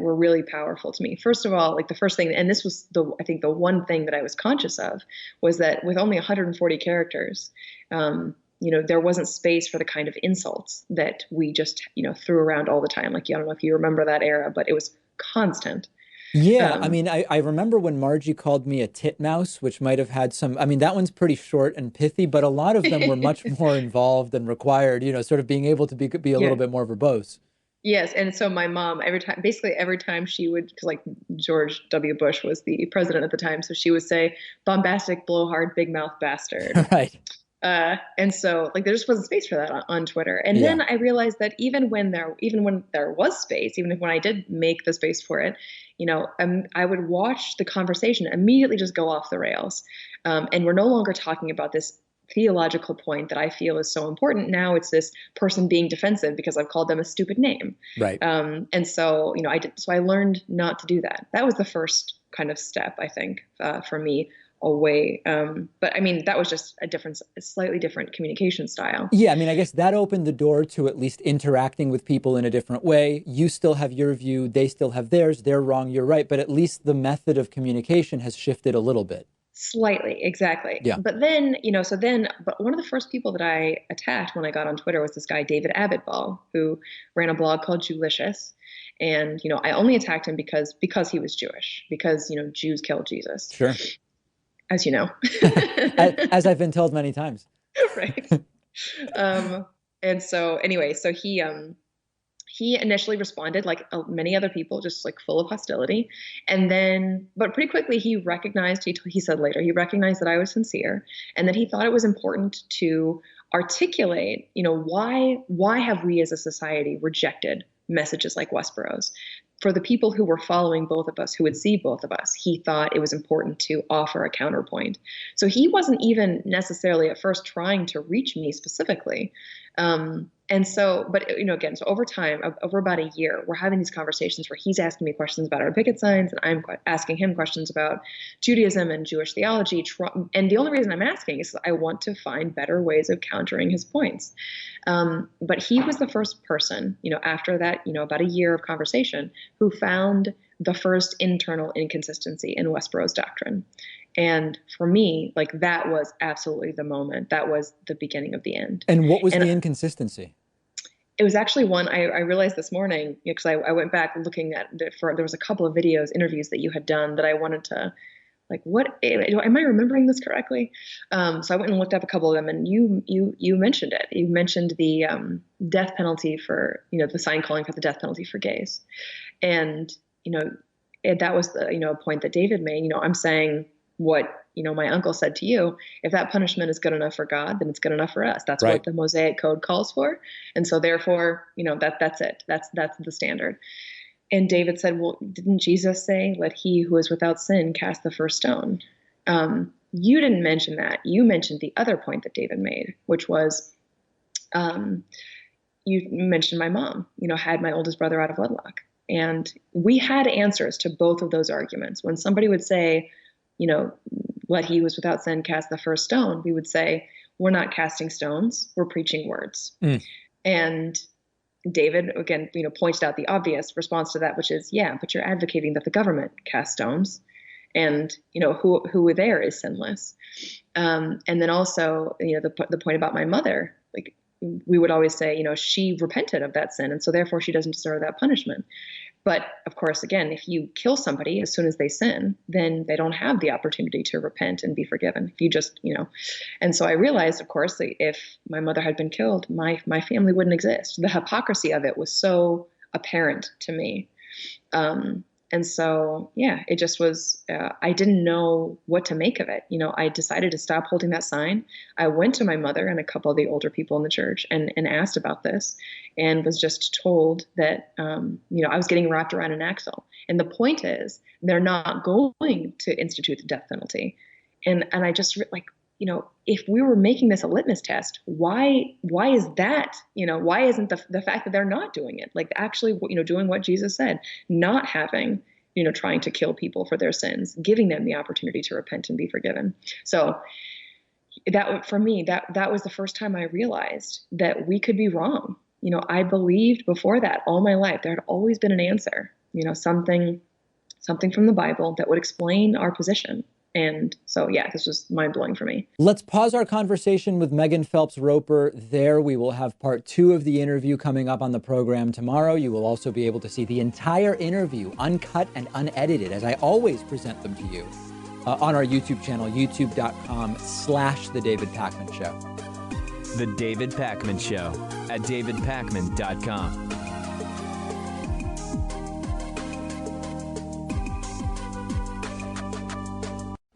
were really powerful to me. First of all, like the first thing, and this was I think the one thing that I was conscious of, was that with only 140 characters, there wasn't space for the kind of insults that we just, threw around all the time. Like, I don't know if you remember that era, but it was constant. Yeah, I mean, I remember when Margie called me a titmouse, which might have had some, I mean, that one's pretty short and pithy, but a lot of them were much more involved and required, sort of being able to be a little bit more verbose. Yes, and so my mom, basically every time she would, because like George W. Bush was the president at the time, so she would say, "Bombastic, blowhard, big mouth bastard." Right. And so like there just wasn't space for that on Twitter. And then I realized that even when there was space, even when I did make the space for it, I would watch the conversation immediately just go off the rails. And we're no longer talking about this theological point that I feel is so important. Now it's this person being defensive because I've called them a stupid name. Right. And so, I learned not to do that. That was the first kind of step, I think, for me away. But I mean, that was just a slightly different communication style. Yeah, I mean, I guess that opened the door to at least interacting with people in a different way. You still have your view, they still have theirs, they're wrong, you're right, but at least the method of communication has shifted a little bit. Slightly, exactly. Yeah. But then, but one of the first people that I attacked when I got on Twitter was this guy, David Abitbol, who ran a blog called Jewlicious. And, I only attacked him because he was Jewish, because, Jews killed Jesus. Sure. As you know. As I've been told many times. Right. And so anyway, so he initially responded like many other people, just like full of hostility. And then, but pretty quickly he recognized, he said later, he recognized that I was sincere and that he thought it was important to articulate, why have we as a society rejected messages like Westboro's? For the people who were following both of us, who would see both of us, he thought it was important to offer a counterpoint. So he wasn't even necessarily at first trying to reach me specifically. And so, but again, so over time, over about a year, we're having these conversations where he's asking me questions about our picket signs, and I'm asking him questions about Judaism and Jewish theology. And the only reason I'm asking is I want to find better ways of countering his points. But he was the first person, after that, about a year of conversation, who found the first internal inconsistency in Westboro's doctrine. And for me, like that was absolutely the moment. That was the beginning of the end. And what was the inconsistency? It was actually one I realized this morning, because I went back looking at there was a couple of videos, interviews that you had done that I wanted to like, what, am I remembering this correctly? So I went and looked up a couple of them, and you mentioned it. You mentioned the death penalty for, the sign calling for the death penalty for gays. And, that was the, a point that David made. I'm saying what, my uncle said to you: if that punishment is good enough for God, then it's good enough for us. That's Right. what the Mosaic Code calls for. And so therefore, that's it. That's the standard. And David said, well, didn't Jesus say, let he who is without sin cast the first stone? You didn't mention that. You mentioned the other point that David made, which was, you mentioned my mom, had my oldest brother out of wedlock. And we had answers to both of those arguments. When somebody would say, let he who is without sin cast the first stone, we would say, we're not casting stones, we're preaching words. And David, again, pointed out the obvious response to that, which is, yeah, but you're advocating that the government cast stones, and who there is sinless. And then also, the point about my mother, like, we would always say, she repented of that sin, and so therefore she doesn't deserve that punishment. But of course, again, if you kill somebody as soon as they sin, then they don't have the opportunity to repent and be forgiven. If you just, and so I realized, of course, that if my mother had been killed, my family wouldn't exist. The hypocrisy of it was so apparent to me. And so, yeah, it just was, I didn't know what to make of it. I decided to stop holding that sign. I went to my mother and a couple of the older people in the church and asked about this, and was just told that, I was getting wrapped around an axle. And the point is, they're not going to institute the death penalty. And I just if we were making this a litmus test, why is that? Why isn't the fact that they're not doing it, like actually, doing what Jesus said, not having, trying to kill people for their sins, giving them the opportunity to repent and be forgiven. So that, for me, that was the first time I realized that we could be wrong. I believed before that all my life there had always been an answer, something from the Bible that would explain our position. And so, yeah, this was mind-blowing for me. Let's pause our conversation with Megan Phelps-Roper there. We will have part 2 of the interview coming up on the program tomorrow. You will also be able to see the entire interview, uncut and unedited, as I always present them to you, on our YouTube channel, youtube.com/The David Pakman Show. The David Pakman Show at davidpakman.com.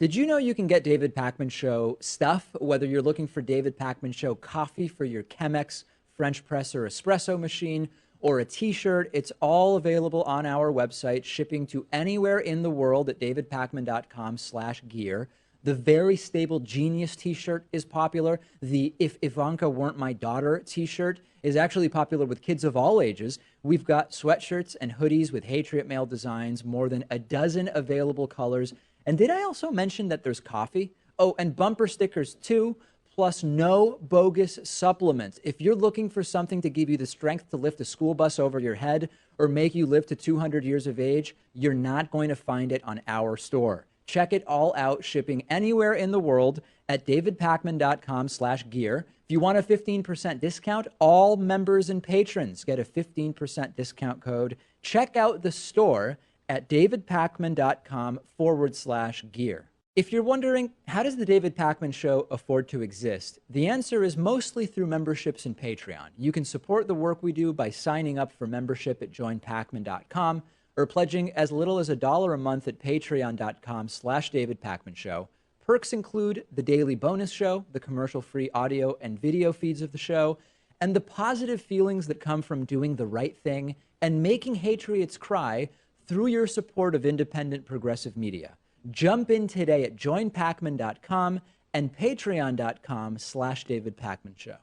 Did you know you can get David Pakman Show stuff, whether you're looking for David Pakman Show coffee for your Chemex French press or espresso machine, or a t-shirt? It's all available on our website, shipping to anywhere in the world at davidpakman.com/gear. The Very Stable Genius t-shirt is popular. The If Ivanka Weren't My Daughter t-shirt is actually popular with kids of all ages. We've got sweatshirts and hoodies with Hatriot Mail designs, more than a dozen available colors. And did I also mention that there's coffee? Oh, and bumper stickers too, plus no bogus supplements. If you're looking for something to give you the strength to lift a school bus over your head or make you live to 200 years of age, you're not going to find it on our store. Check it all out, shipping anywhere in the world at davidpakman.com/gear. If you want a 15% discount, all members and patrons get a 15% discount code. Check out the store at davidpakman.com/gear. If you're wondering, how does the David Pakman Show afford to exist? The answer is mostly through memberships and Patreon. You can support the work we do by signing up for membership at joinpakman.com or pledging as little as $1 a month at patreon.com/David Pakman Show. Perks include the daily bonus show, the commercial-free audio and video feeds of the show, and the positive feelings that come from doing the right thing and making Hatriots cry through your support of independent progressive media. Jump in today at joinpakman.com and patreon.com/David Pakman Show.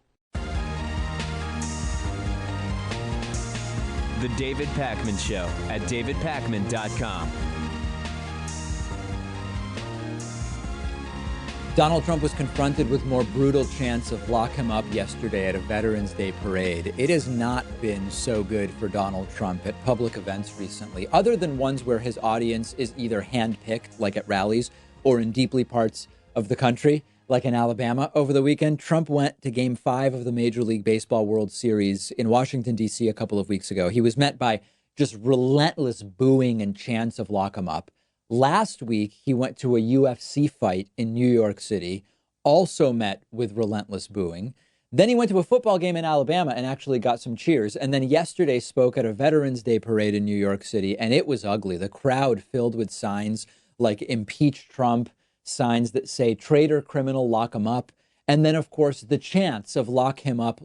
The David Pakman Show at davidpakman.com. Donald Trump was confronted with more brutal chants of lock him up yesterday at a Veterans Day parade. It has not been so good for Donald Trump at public events recently, other than ones where his audience is either handpicked, like at rallies, or in deeply parts of the country, like in Alabama. Over the weekend, Trump went to Game 5 of the Major League Baseball World Series in Washington, D.C. a couple of weeks ago. He was met by just relentless booing and chants of lock him up. Last week, he went to a UFC fight in New York City, also met with relentless booing. Then he went to a football game in Alabama and actually got some cheers. And then yesterday spoke at a Veterans Day parade in New York City, and it was ugly. The crowd filled with signs like impeach Trump, signs that say traitor, criminal, lock him up. And then, of course, the chants of lock him up,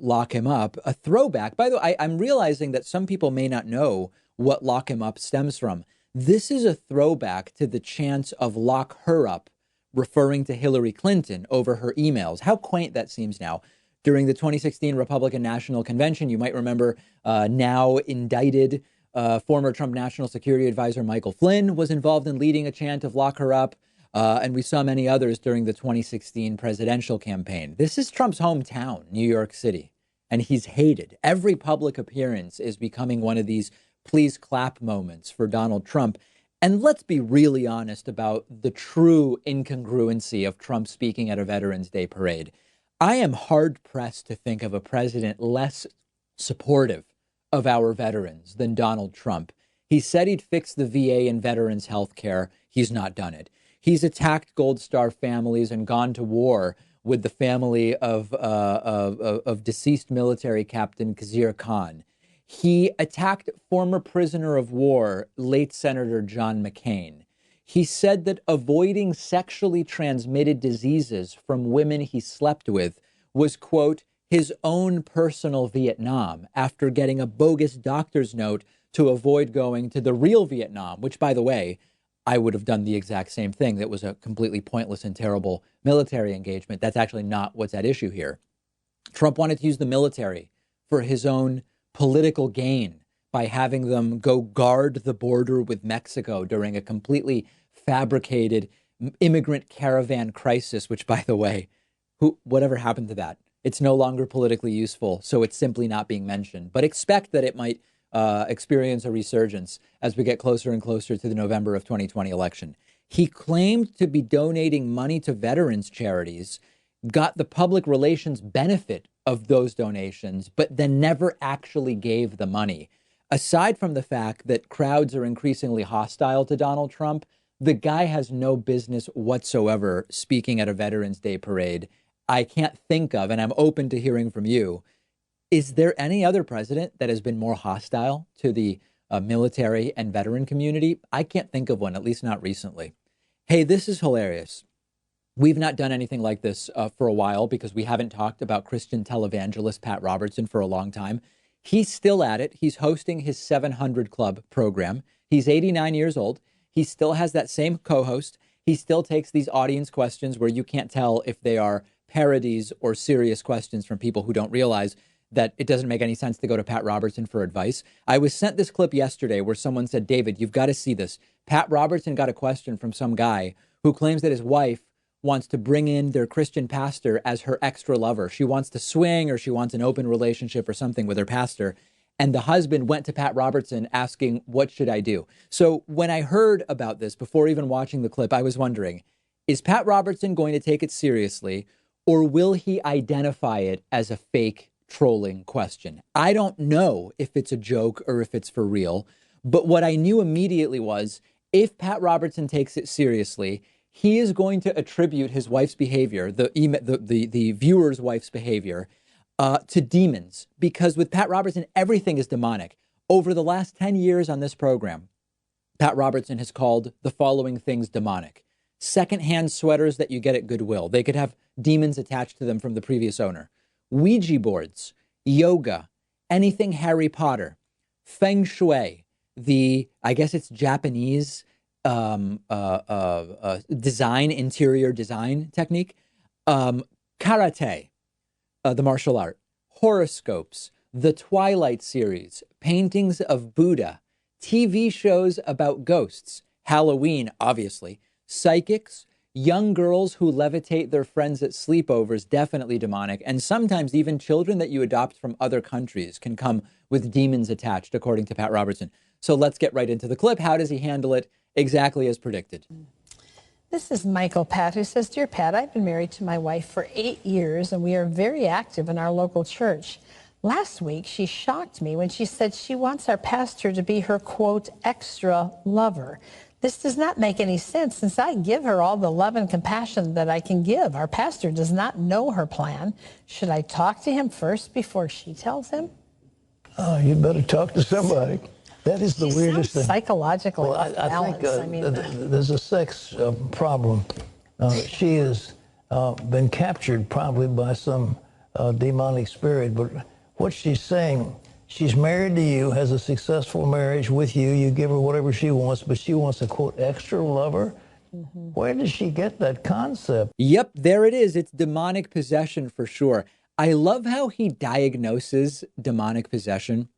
a throwback. By the way, I'm realizing that some people may not know what lock him up stems from. This is a throwback to the chants of lock her up, referring to Hillary Clinton over her emails. How quaint that seems now. During the 2016 Republican National Convention, you might remember now indicted former Trump National Security Advisor Michael Flynn was involved in leading a chant of lock her up. And we saw many others during the 2016 presidential campaign. This is Trump's hometown, New York City, and he's hated. Every public appearance is becoming one of these please clap moments for Donald Trump. And let's be really honest about the true incongruency of Trump speaking at a Veterans Day parade. I am hard pressed to think of a president less supportive of our veterans than Donald Trump. He said he'd fix the VA and veterans health care. He's not done it. He's attacked Gold Star families and gone to war with the family of deceased military captain Khizr Khan. He attacked former prisoner of war, late Senator John McCain. He said that avoiding sexually transmitted diseases from women he slept with was, quote, his own personal Vietnam, after getting a bogus doctor's note to avoid going to the real Vietnam, which, by the way, I would have done the exact same thing. That was a completely pointless and terrible military engagement. That's actually not what's at issue here. Trump wanted to use the military for his own political gain by having them go guard the border with Mexico during a completely fabricated immigrant caravan crisis, which, by the way, whatever happened to that? It's no longer politically useful, so it's simply not being mentioned. But expect that it might experience a resurgence as we get closer and closer to the November of 2020 election. He claimed to be donating money to veterans charities, got the public relations benefit of those donations, but then never actually gave the money. Aside from the fact that crowds are increasingly hostile to Donald Trump, the guy has no business whatsoever speaking at a Veterans Day parade. I can't think of, and I'm open to hearing from you, is there any other president that has been more hostile to the military and veteran community? I can't think of one, at least not recently. Hey, this is hilarious. We've not done anything like this for a while because we haven't talked about Christian televangelist Pat Robertson for a long time. He's still at it. He's hosting his 700 Club program. He's 89 years old. He still has that same co-host. He still takes these audience questions where you can't tell if they are parodies or serious questions from people who don't realize that it doesn't make any sense to go to Pat Robertson for advice. I was sent this clip yesterday where someone said, David, you've got to see this. Pat Robertson got a question from some guy who claims that his wife wants to bring in their Christian pastor as her extra lover. She wants to swing, or she wants an open relationship or something with her pastor. And the husband went to Pat Robertson asking, what should I do? So when I heard about this before even watching the clip, I was wondering, is Pat Robertson going to take it seriously, or will he identify it as a fake trolling question? I don't know if it's a joke or if it's for real, but what I knew immediately was if Pat Robertson takes it seriously, he is going to attribute his wife's behavior, the viewer's wife's behavior, to demons, because with Pat Robertson, everything is demonic. Over the last 10 years on this program, Pat Robertson has called the following things demonic. Secondhand sweaters that you get at Goodwill. They could have demons attached to them from the previous owner. Ouija boards, yoga, anything Harry Potter, feng shui, I guess it's Japanese interior design technique, karate, the martial art, horoscopes, the Twilight series, paintings of Buddha, TV shows about ghosts, Halloween, obviously, psychics, young girls who levitate their friends at sleepovers, definitely demonic, and sometimes even children that you adopt from other countries can come with demons attached, according to Pat Robertson. So let's get right into the clip. How does he handle it? Exactly as predicted. This is Michael Pat, who says, Dear Pat, I've been married to my wife for 8 years, and we are very active in our local church. Last week, she shocked me when she said she wants our pastor to be her, quote, extra lover. This does not make any sense since I give her all the love and compassion that I can give. Our pastor does not know her plan. Should I talk to him first before she tells him? Oh, you better talk to somebody. That is the weirdest thing. Psychologically Well, off balance. I think there's a sex problem. She has been captured probably by some demonic spirit. But what she's saying, she's married to you, has a successful marriage with you. You give her whatever she wants, but she wants a, quote, extra lover. Where did she get that concept? Yep, there it is. It's demonic possession for sure. I love how he diagnoses demonic possession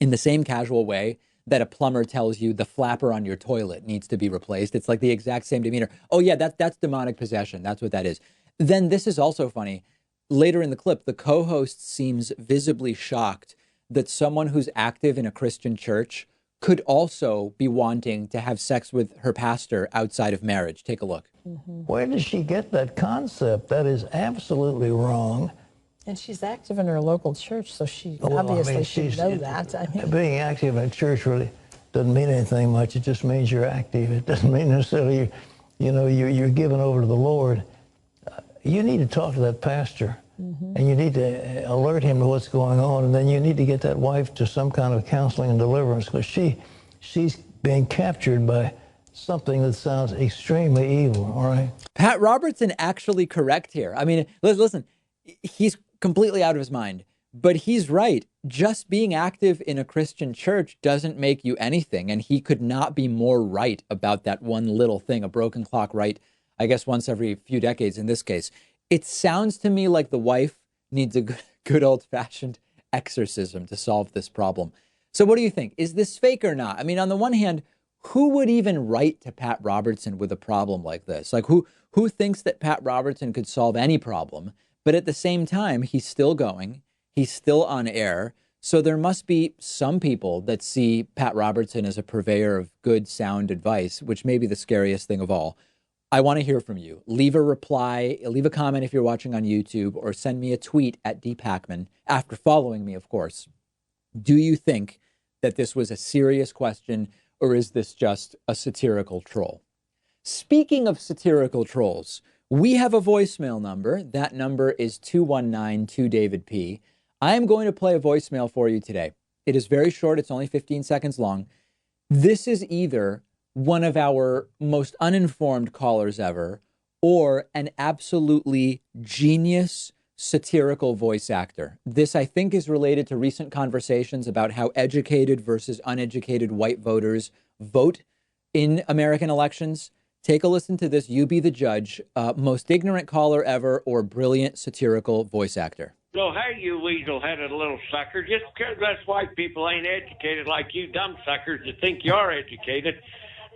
in the same casual way that a plumber tells you the flapper on your toilet needs to be replaced. It's like the exact same demeanor. Oh yeah, that's demonic possession. That's what that is. Then this is also funny. Later in the clip, the co-host seems visibly shocked that someone who's active in a Christian church could also be wanting to have sex with her pastor outside of marriage. Take a look. Where does she get that concept? That is absolutely wrong. And she's active in her local church, so she Well, obviously I mean, should know that. I mean, being active in a church really doesn't mean anything much. It just means you're active. It doesn't mean necessarily, you're given over to the Lord. You need to talk to that pastor, and you need to alert him to what's going on, and then you need to get that wife to some kind of counseling and deliverance, because she's being captured by something that sounds extremely evil, all right? Pat Robertson actually correct here. I mean, listen, he's completely out of his mind, but he's right. Just being active in a Christian church doesn't make you anything. And he could not be more right about that one little thing, a broken clock right, I guess once every few decades in this case. It sounds to me like the wife needs a good old-fashioned exorcism to solve this problem. So what do you think? Is this fake or not? I mean, on the one hand, who would even write to Pat Robertson with a problem like this? Like who thinks that Pat Robertson could solve any problem? But at the same time, he's still going. He's still on air. So there must be some people that see Pat Robertson as a purveyor of good, sound advice, which may be the scariest thing of all. I want to hear from you. Leave a reply, leave a comment if you're watching on YouTube, or send me a tweet at dpackman, after following me, of course. Do you think that this was a serious question, or is this just a satirical troll? Speaking of satirical trolls, we have a voicemail number. That number is 219-2DavidP. I am going to play a voicemail for you today. It is very short. It's only 15 seconds long. This is either one of our most uninformed callers ever or an absolutely genius satirical voice actor. This, I think, is related to recent conversations about how educated versus uneducated white voters vote in American elections. Take a listen to this. You be the judge. Most ignorant caller ever or brilliant satirical voice actor. So, hey, you weasel-headed little sucker, just because us white people ain't educated like you dumb suckers that think you are educated,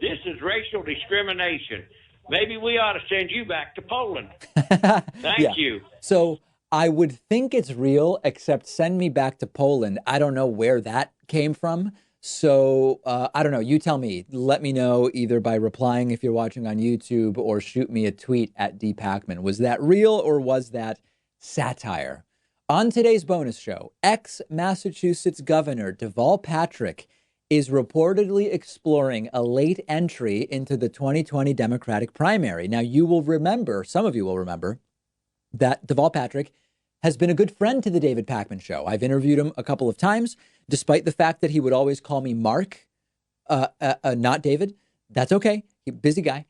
this is racial discrimination. Maybe we ought to send you back to Poland. Thank you. So I would think it's real, except send me back to Poland. I don't know where that came from. So I don't know. You tell me. Let me know either by replying if you're watching on YouTube or shoot me a tweet at dpackman. Was that real or was that satire? On today's bonus show, ex-Massachusetts Governor Deval Patrick is reportedly exploring a late entry into the 2020 Democratic primary. Now, you will remember, some of you will remember, that Deval Patrick has been a good friend to the David Pakman Show. I've interviewed him a couple of times, despite the fact that he would always call me Mark, not David. That's okay. Busy guy.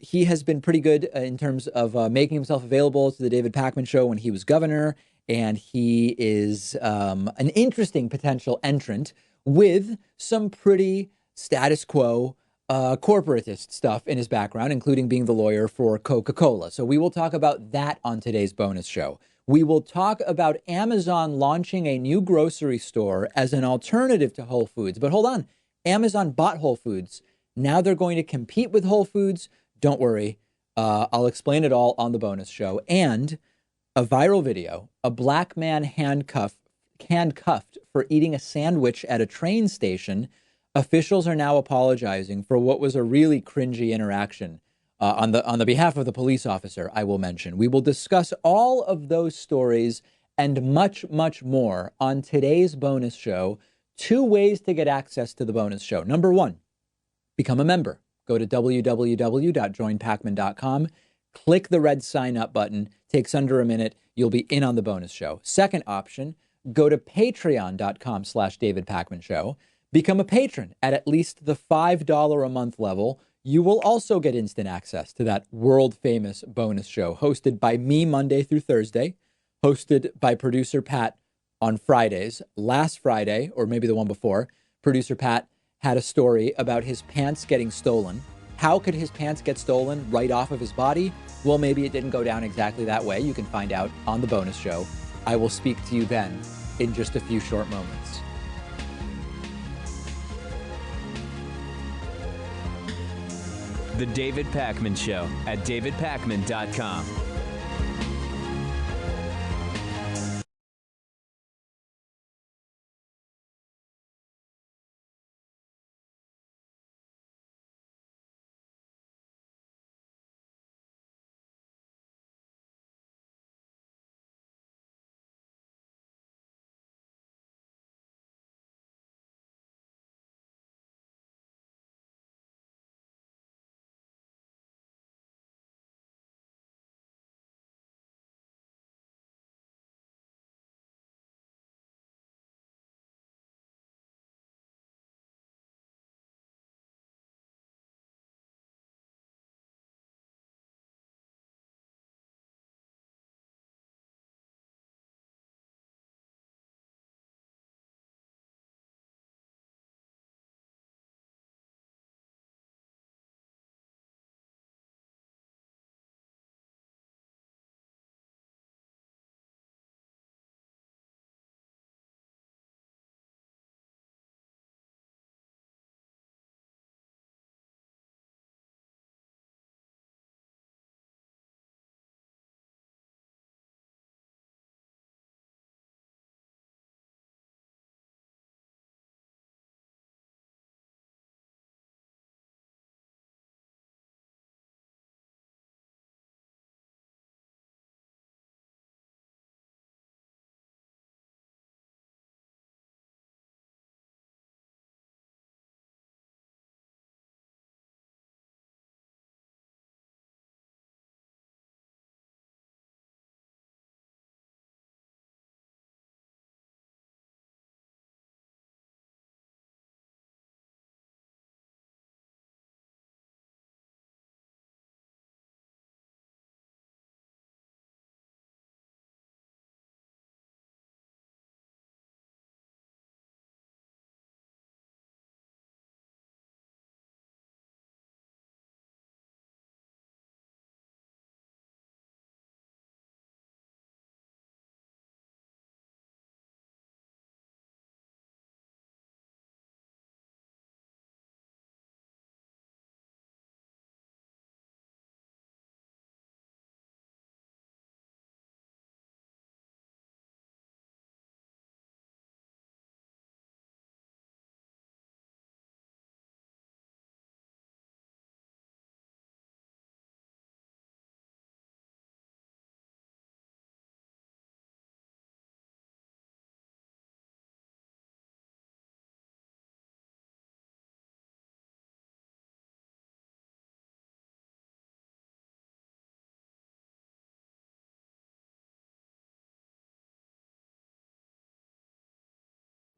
He has been pretty good in terms of making himself available to the David Pakman Show when he was governor, and he is an interesting potential entrant with some pretty status quo corporatist stuff in his background, including being the lawyer for Coca-Cola. So we will talk about that on today's bonus show. We will talk about Amazon launching a new grocery store as an alternative to Whole Foods. But hold on, Amazon bought Whole Foods. Now they're going to compete with Whole Foods. Don't worry. I'll explain it all on the bonus show. And a viral video, a black man handcuffed for eating a sandwich at a train station. Officials are now apologizing for what was a really cringy interaction on the behalf of the police officer, I will mention. We will discuss all of those stories and much, much more on today's bonus show. 2 ways to get access to the bonus show. Number 1, become a member. Go to www.joinpacman.com, click the red sign up button, takes under a minute, you'll be in on the bonus show. Second option, go to patreon.com/David Pacman Show, become a patron at least the $5 a month level. You will also get instant access to that world famous bonus show hosted by me Monday through Thursday, hosted by producer Pat on Fridays. Last Friday, or maybe the one before, producer Pat had a story about his pants getting stolen. How could his pants get stolen right off of his body? Well, maybe it didn't go down exactly that way. You can find out on the bonus show. I will speak to you then in just a few short moments. The David Pacman Show at davidpacman.com.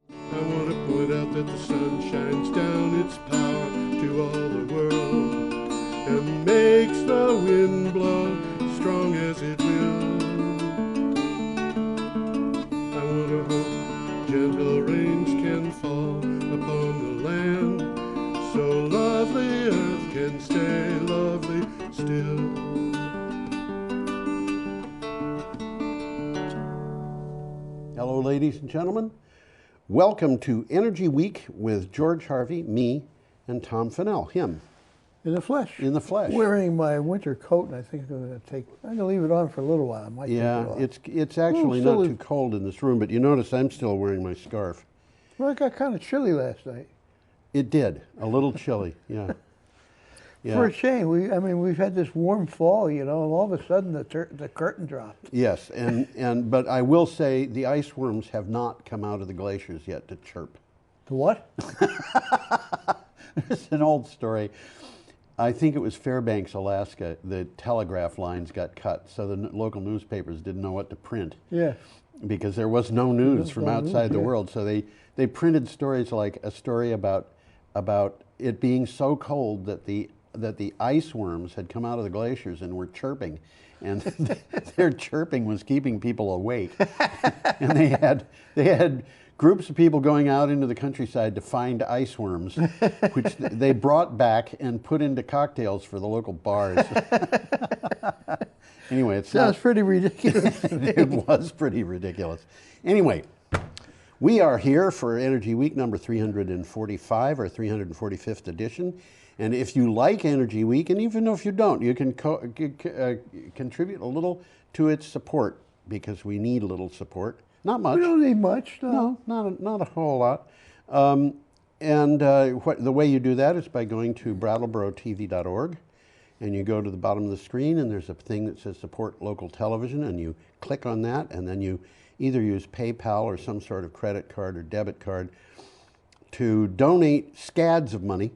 I want to point out that the sun shines down its power to all the world and makes the wind blow strong as it will. I want to hope gentle rains can fall upon the land so lovely earth can stay lovely still. Hello, ladies and gentlemen. Welcome to Energy Week with George Harvey, me, and Tom Fennell, him. In the flesh. In the flesh. Wearing my winter coat, and I think I'm going to leave it on for a little while. I might take it off. It's actually not too cold in this room, but you notice I'm still wearing my scarf. Well, it got kind of chilly last night. It did, a little chilly, yeah. For a shame. We've had this warm fall, and all of a sudden the curtain dropped. Yes, but I will say the ice worms have not come out of the glaciers yet to chirp. The what? It's an old story. I think it was Fairbanks, Alaska. The telegraph lines got cut, so the local newspapers didn't know what to print. Yeah. Because there was no news from no outside news, the yeah. world. So they printed stories like a story about it being so cold that the ice worms had come out of the glaciers and were chirping, and their chirping was keeping people awake. And they had groups of people going out into the countryside to find ice worms, which they brought back and put into cocktails for the local bars. Anyway, it Sounds pretty ridiculous. It was pretty ridiculous. Anyway, we are here for Energy Week number 345, or 345th edition. And if you like Energy Week, and even if you don't, you can contribute a little to its support, because we need a little support. Not much. We don't need much. No, not a whole lot. The way you do that is by going to brattleboro.tv.org, and you go to the bottom of the screen, and there's a thing that says Support Local Television, and you click on that, and then you either use PayPal or some sort of credit card or debit card to donate scads of money,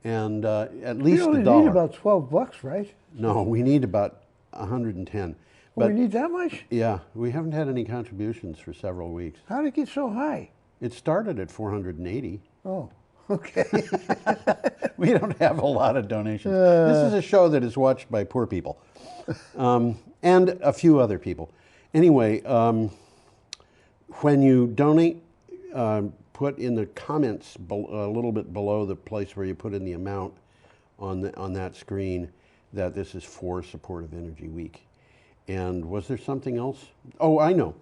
and at least we only $1. need about $12, right? No, we need about 110. Oh, we need that much? Yeah, we haven't had any contributions for several weeks. How did it get so high? It started at 480. Oh, okay. We don't have a lot of donations. This is a show that is watched by poor people, and a few other people. Anyway, when you donate, put in the comments a little bit below the place where you put in the amount on that screen that this is for support of Energy Week. And was there something else? Oh, I know.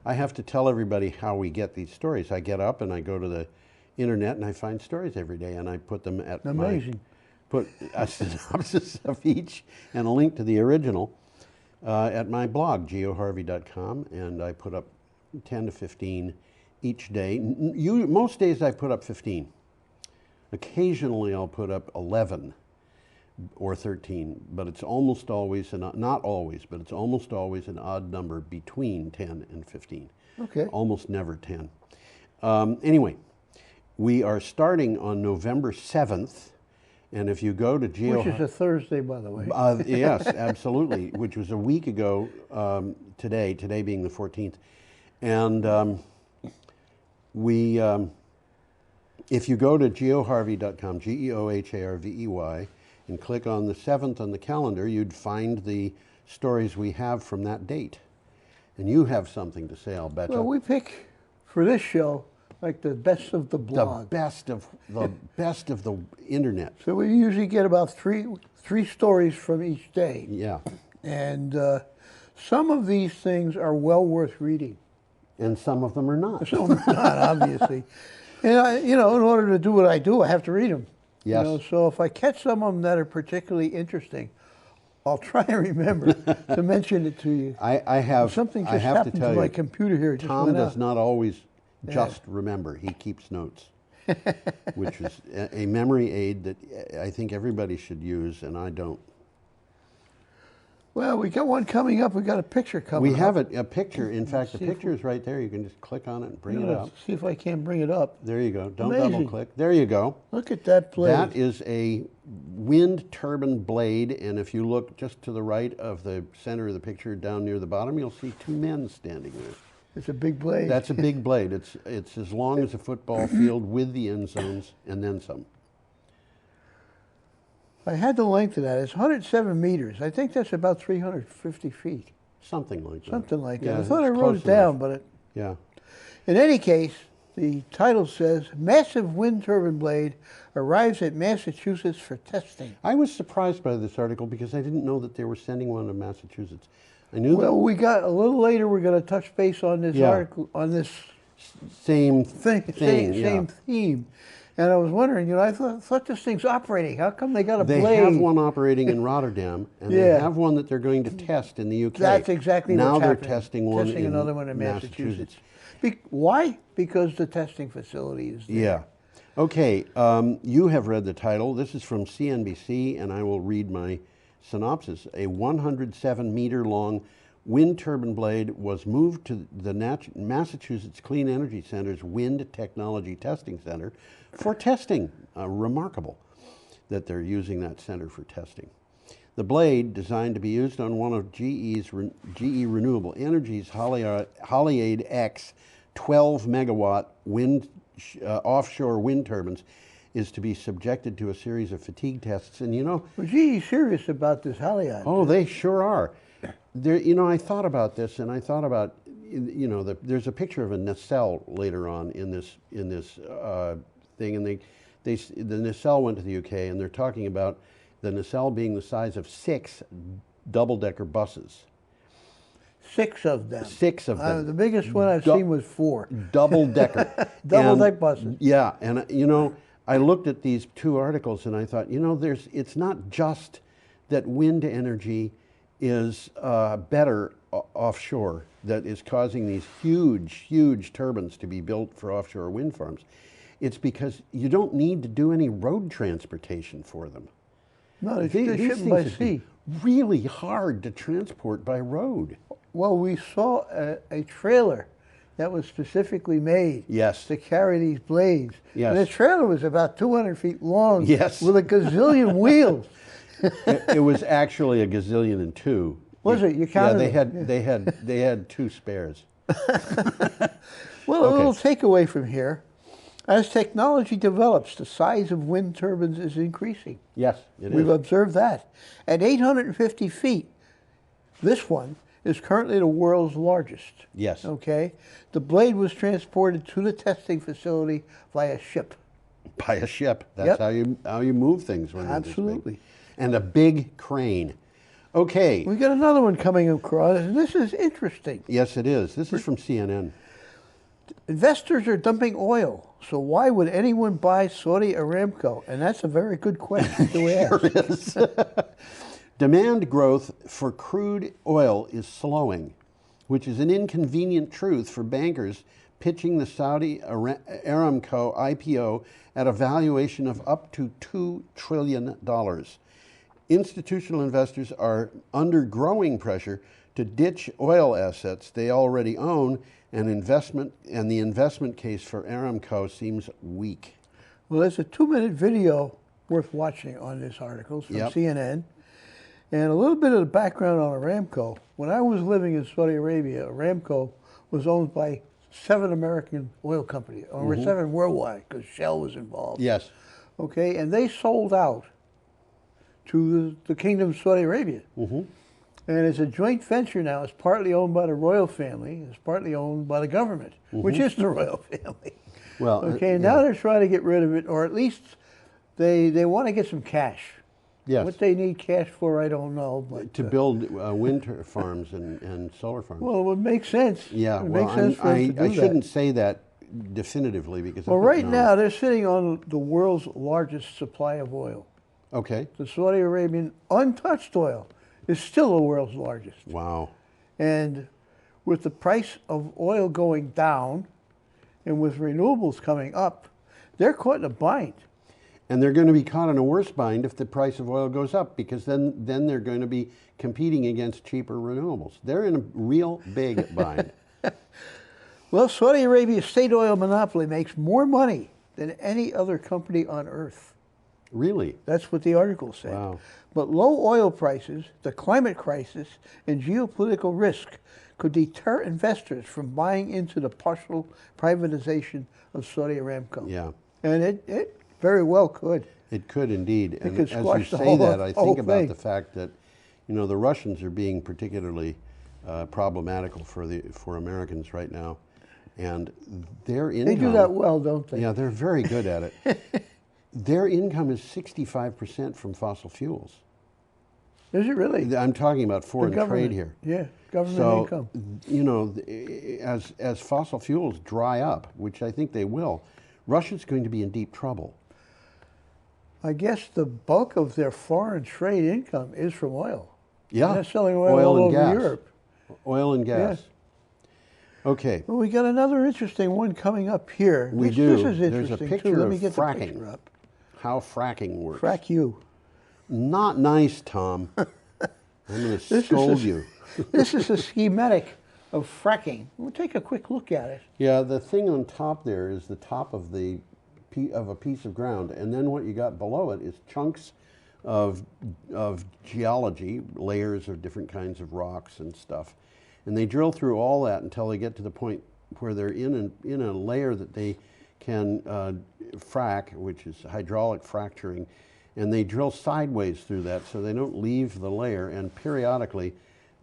I have to tell everybody how we get these stories. I get up and I go to the internet and I find stories every day, and I put them at put a synopsis of each and a link to the original at my blog, geoharvey.com, and I put up 10 to 15 each day. Most days I put up 15. Occasionally I'll put up 11 or 13, but it's almost always, not always, but it's almost always an odd number between 10 and 15. Okay. Almost never 10. Anyway, we are starting on November 7th, and if you go to Which is a Thursday, by the way. yes, absolutely, which was a week ago today being the 14th. And if you go to geoharvey.com, GeoHarvey, and click on the 7th on the calendar, you'd find the stories we have from that date. And you have something to say, I'll bet. Well, we pick, for this show, like the best of the blog. The best of the internet. So we usually get about three stories from each day. Yeah. And some of these things are well worth reading. And some of them are not. Some of them are not, obviously. And in order to do what I do, I have to read them. Yes. So if I catch some of them that are particularly interesting, I'll try and remember to mention it to you. I have something just have happened to tell my you, computer here. It just Tom went does out. not always just remember. He keeps notes, which is a memory aid that I think everybody should use, and I don't. Well, we got one coming up. We got a picture coming We up. have a picture. In fact, the picture is right there. You can just click on it and bring it up. See if I can bring it up. There you go. Don't Amazing. double click. There you go. Look at that blade. That is a wind turbine blade, and if you look just to the right of the center of the picture, down near the bottom, you'll see two men standing there. It's a big blade. That's a big blade. It's as long as a football field with the end zones and then some. I had the length of that. It's 107 meters. I think that's about 350 feet. Something like that. Something like that. Yeah, I thought I it's wrote close it down, enough. but it. Yeah. In any case, the title says, Massive Wind Turbine Blade Arrives at Massachusetts for Testing. I was surprised by this article because I didn't know that they were sending one to Massachusetts. I knew Well, we got a little later, we're going to touch base on this article, on this same same theme. And I was wondering, I thought this thing's operating. How come they got a blade? They have one operating in Rotterdam, and they have one that they're going to test in the UK. That's exactly now what's they're happening. testing one another one in Massachusetts. Why? Because the testing facility is there. Yeah. Okay, you have read the title. This is from CNBC, and I will read my synopsis. A 107-meter long wind turbine blade was moved to the Massachusetts Clean Energy Center's Wind Technology Testing Center for testing. Remarkable that they're using that center for testing. The blade, designed to be used on one of GE Renewable Energy's Holiade X 12 megawatt offshore wind turbines, is to be subjected to a series of fatigue tests. And Well, GE's serious about this Haliade. Oh, they sure are. There, I thought about this, and I thought about, there's a picture of a nacelle later on in this thing, and the nacelle went to the UK, and they're talking about the nacelle being the size of 6 double-decker buses. 6 of them. 6 of them. The biggest one I've seen was 4. Double-decker. Double-deck buses. Yeah, and I looked at these 2 articles, and I thought, it's not just that wind energy is better offshore that is causing these huge turbines to be built for offshore wind farms. It's because you don't need to do any road transportation for them. No, these they're shipping by sea. Really hard to transport by road. Well, we saw a trailer that was specifically made to carry these blades. Yes. And the trailer was about 200 feet long Yes. with a gazillion wheels. It was actually a gazillion and 2. Was it? You counted they had 2 spares. Well, a little takeaway from here. As technology develops, the size of wind turbines is increasing. Yes, it is. We've observed that. At 850 feet, this one is currently the world's largest. Yes. Okay? The blade was transported to the testing facility via ship. By a ship. That's how you move things when they're this big. Absolutely. And a big crane. Okay. We got another one coming across, and this is interesting. Yes, it is. This is from CNN. Investors are dumping oil, so why would anyone buy Saudi Aramco? And that's a very good question to ask. Sure is. Demand growth for crude oil is slowing, which is an inconvenient truth for bankers pitching the Saudi Aramco IPO at a valuation of up to $2 trillion. Institutional investors are under growing pressure to ditch oil assets they already own, and the investment case for Aramco seems weak. Well, there's a 2-minute video worth watching on this article from CNN. And a little bit of the background on Aramco. When I was living in Saudi Arabia, Aramco was owned by 7 American oil companies, or 7 worldwide, because Shell was involved. Yes. Okay, and they sold out to the Kingdom of Saudi Arabia. And it's a joint venture now. It's partly owned by the royal family. It's partly owned by the government, which is the royal family. Well, okay, and now they're trying to get rid of it, or at least they want to get some cash. Yes. What they need cash for, I don't know. But to build wind farms and solar farms. Well, it would make sense. Yeah, it well, makes sense for us to do I shouldn't say that definitively because. Well, right now they're sitting on the world's largest supply of oil. Okay. The Saudi Arabian untouched oil is still the world's largest. Wow. And with the price of oil going down and with renewables coming up, they're caught in a bind. And they're going to be caught in a worse bind if the price of oil goes up, because then they're going to be competing against cheaper renewables. They're in a real big bind. Well, Saudi Arabia's state oil monopoly makes more money than any other company on earth. Really? That's what the article said. Wow. But low oil prices, the climate crisis, and geopolitical risk could deter investors from buying into the partial privatization of Saudi Aramco. Yeah. And it very well could. It could indeed. It And could as squash you the say whole- that, I whole think about thing. the fact that, the Russians are being particularly problematical for Americans right now, and their income. They do that well, don't they? Yeah, they're very good at it. Their income is 65% from fossil fuels. Is it really? I'm talking about foreign government. trade here. Yeah, government So, income. as fossil fuels dry up, which I think they will, Russia's going to be in deep trouble. I guess the bulk of their foreign trade income is from oil. Yeah. They're selling oil all and over gas. Europe. Oil and gas. Okay. Well, we got another interesting one coming up here. We this, do. This is interesting There's a picture too. Let of me get fracking. the picture up. How fracking works. Frack you. Not nice, Tom. I'm going to This is scold a- you. This is a schematic of fracking. We'll take a quick look at it. Yeah, the thing on top there is the top of a piece of ground, and then what you got below it is chunks of geology, layers of different kinds of rocks and stuff, and they drill through all that until they get to the point where they're in a layer that they can frack, which is hydraulic fracturing, and they drill sideways through that so they don't leave the layer, and periodically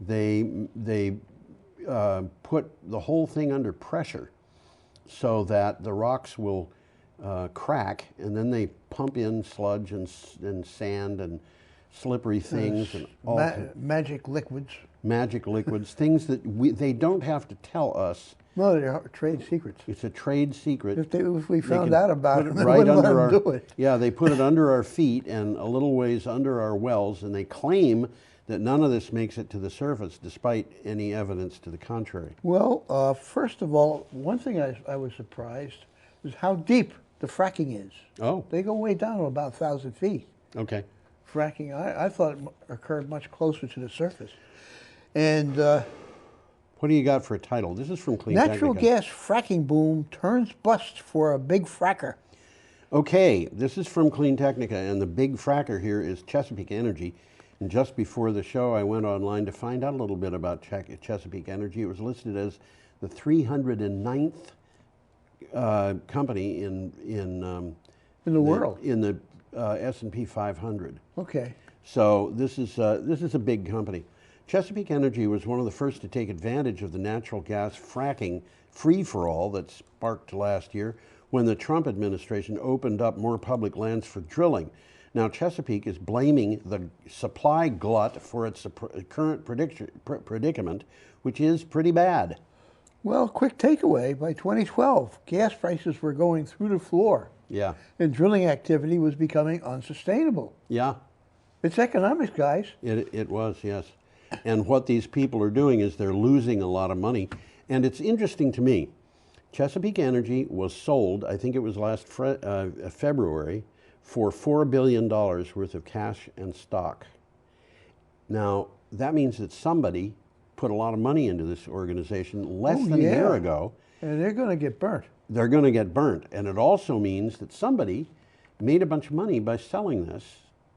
they put the whole thing under pressure so that the rocks will crack, and then they pump in sludge and sand and slippery things and all Magic liquids. magic liquids, things that they don't have to tell us. No, they're trade secrets. It's a trade secret. If we They found can out about put it, it then right wouldn't let under them our, do it. yeah, they put it under our feet and a little ways under our wells, and they claim that none of this makes it to the surface, despite any evidence to the contrary. Well, first of all, one thing I was surprised is how deep the fracking is. Oh. They go way down to about 1,000 feet. Okay. Fracking, I thought it occurred much closer to the surface. And what do you got for a title? This is from Clean natural Technica. gas fracking boom turns bust for a big fracker. Okay, this is from Clean Technica, and the big fracker here is Chesapeake Energy. And just before the show, I went online to find out a little bit about Chesapeake Energy. It was listed as the 309th company in the world, in the S&P 500. Okay. So this is a big company. Chesapeake Energy was one of the first to take advantage of the natural gas fracking free-for-all that sparked last year when the Trump administration opened up more public lands for drilling. Now, Chesapeake is blaming the supply glut for its current predicament, which is pretty bad. Well, quick takeaway, by 2012, gas prices were going through the floor. Yeah. And drilling activity was becoming unsustainable. Yeah. It's economics, guys. It was, yes. And what these people are doing is they're losing a lot of money. And it's interesting to me, Chesapeake Energy was sold, I think it was last February, for $4 billion worth of cash and stock. Now, that means that somebody put a lot of money into this organization less than a year ago. And they're going to get burnt. They're going to get burnt. And it also means that somebody made a bunch of money by selling this,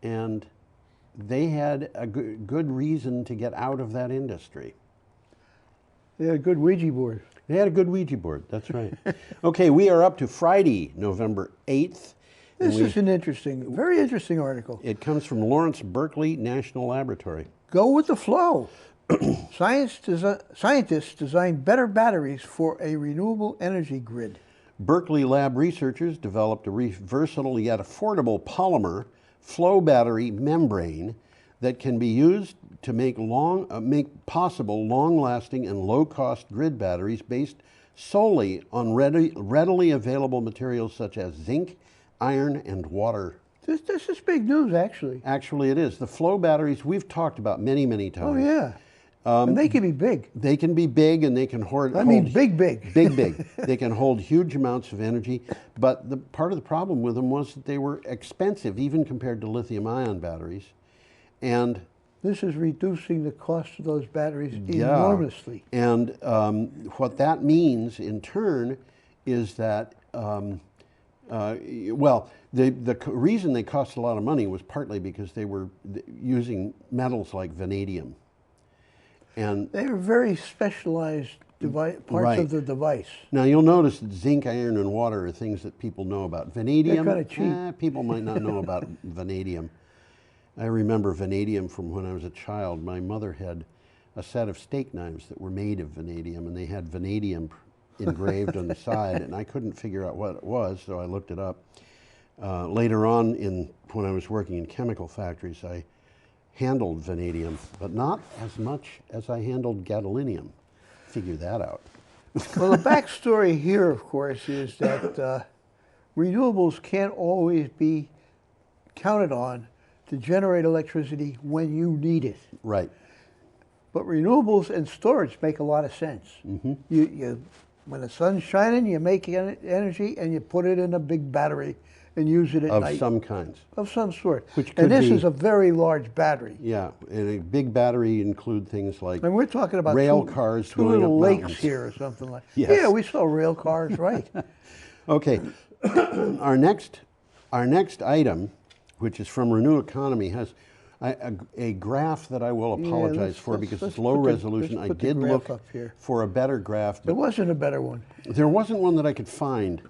and they had a good reason to get out of that industry. They had a good Ouija board. They had a good Ouija board, that's right. Okay, we are up to Friday, November 8th. This is an interesting, very interesting article. It comes from Lawrence Berkeley National Laboratory. Go with the flow. Scientists design better batteries for a renewable energy grid. Berkeley lab researchers developed a versatile yet affordable polymer flow battery membrane that can be used to make possible long-lasting and low-cost grid batteries based solely on readily available materials such as zinc, iron, and water. This is big news, actually. Actually, it is. The flow batteries we've talked about many, many times. Oh, yeah. And they can be big. They can be big, and they can hold... big. Big, big. They can hold huge amounts of energy, but the part of the problem with them was that they were expensive, even compared to lithium-ion batteries. And this is reducing the cost of those batteries enormously. And what that means, in turn, is that... well, the reason they cost a lot of money was partly because they were using metals like vanadium. And they were very specialized parts of the device. Now, you'll notice that zinc, iron, and water are things that people know about. Vanadium, they're kind of cheap. People might not know about vanadium. I remember vanadium from when I was a child. My mother had a set of steak knives that were made of vanadium, and they had vanadium engraved on the side, and I couldn't figure out what it was, so I looked it up. Later on, when I was working in chemical factories, I handled vanadium, but not as much as I handled gadolinium. Figure that out. Well, the backstory here, of course, is that renewables can't always be counted on to generate electricity when you need it. Right. But renewables and storage make a lot of sense. Mm-hmm. When the sun's shining, you make energy and you put it in a big battery, and use it at of night. some kinds. Of some sort. Which could And this be- is a very large battery. Yeah, and a big battery include things like And we're talking about rail two, cars two going little up lakes mountains. here or something like. Yes. Yeah, we saw rail cars, right? Okay, our next item, which is from Renew Economy, has a graph that I will Yeah, apologize for because let's it's low put the- resolution. let's I put the did graph look up here. for a better graph, There but wasn't a better one. there wasn't one that I could find.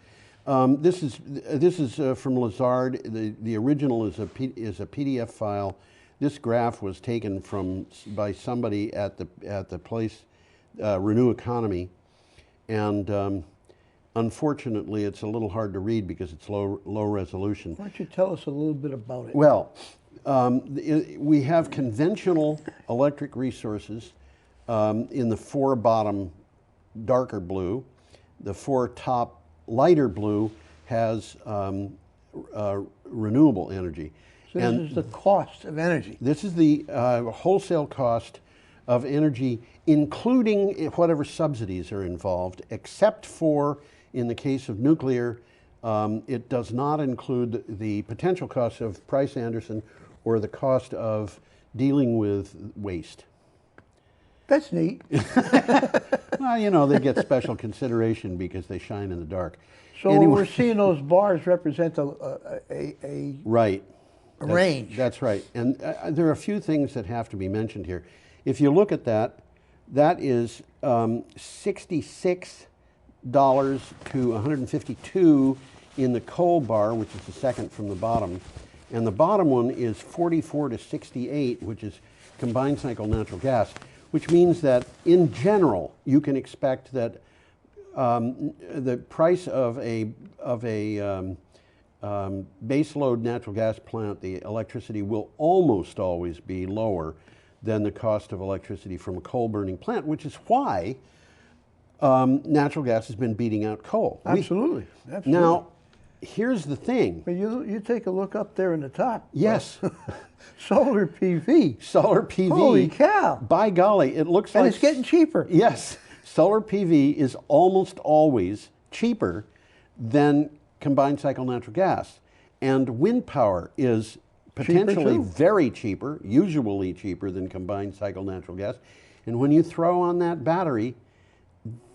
This is from Lazard. The original is a PDF file. This graph was taken by somebody at the place Renew Economy, and unfortunately, it's a little hard to read because it's low resolution. Why don't you tell us a little bit about it? Well, we have conventional electric resources in the 4 bottom darker blue. The 4 top lighter blue has renewable energy. So this is the cost of energy. This is the wholesale cost of energy, including whatever subsidies are involved, except for, in the case of nuclear, it does not include the potential cost of Price-Anderson or the cost of dealing with waste. That's neat. Well, you know, they get special consideration because they shine in the dark. So Anyway. we're seeing those bars represent a Right. range. That's right. And there are a few things that have to be mentioned here. If you look at that, that is $66 to $152 in the coal bar, which is the second from the bottom. And the bottom one is 44 to 68, which is combined cycle natural gas, which means that in general, you can expect that the price of a base load natural gas plant, the electricity will almost always be lower than the cost of electricity from a coal burning plant, which is why natural gas has been beating out coal. Absolutely. Absolutely. Now, here's the thing. But you take a look up there in the top. Yes. Solar PV. Solar PV. Holy cow. By golly, it looks like... And it's getting cheaper. Yes. Solar PV is almost always cheaper than combined cycle natural gas. And wind power is potentially very cheaper, usually cheaper than combined cycle natural gas. And when you throw on that battery,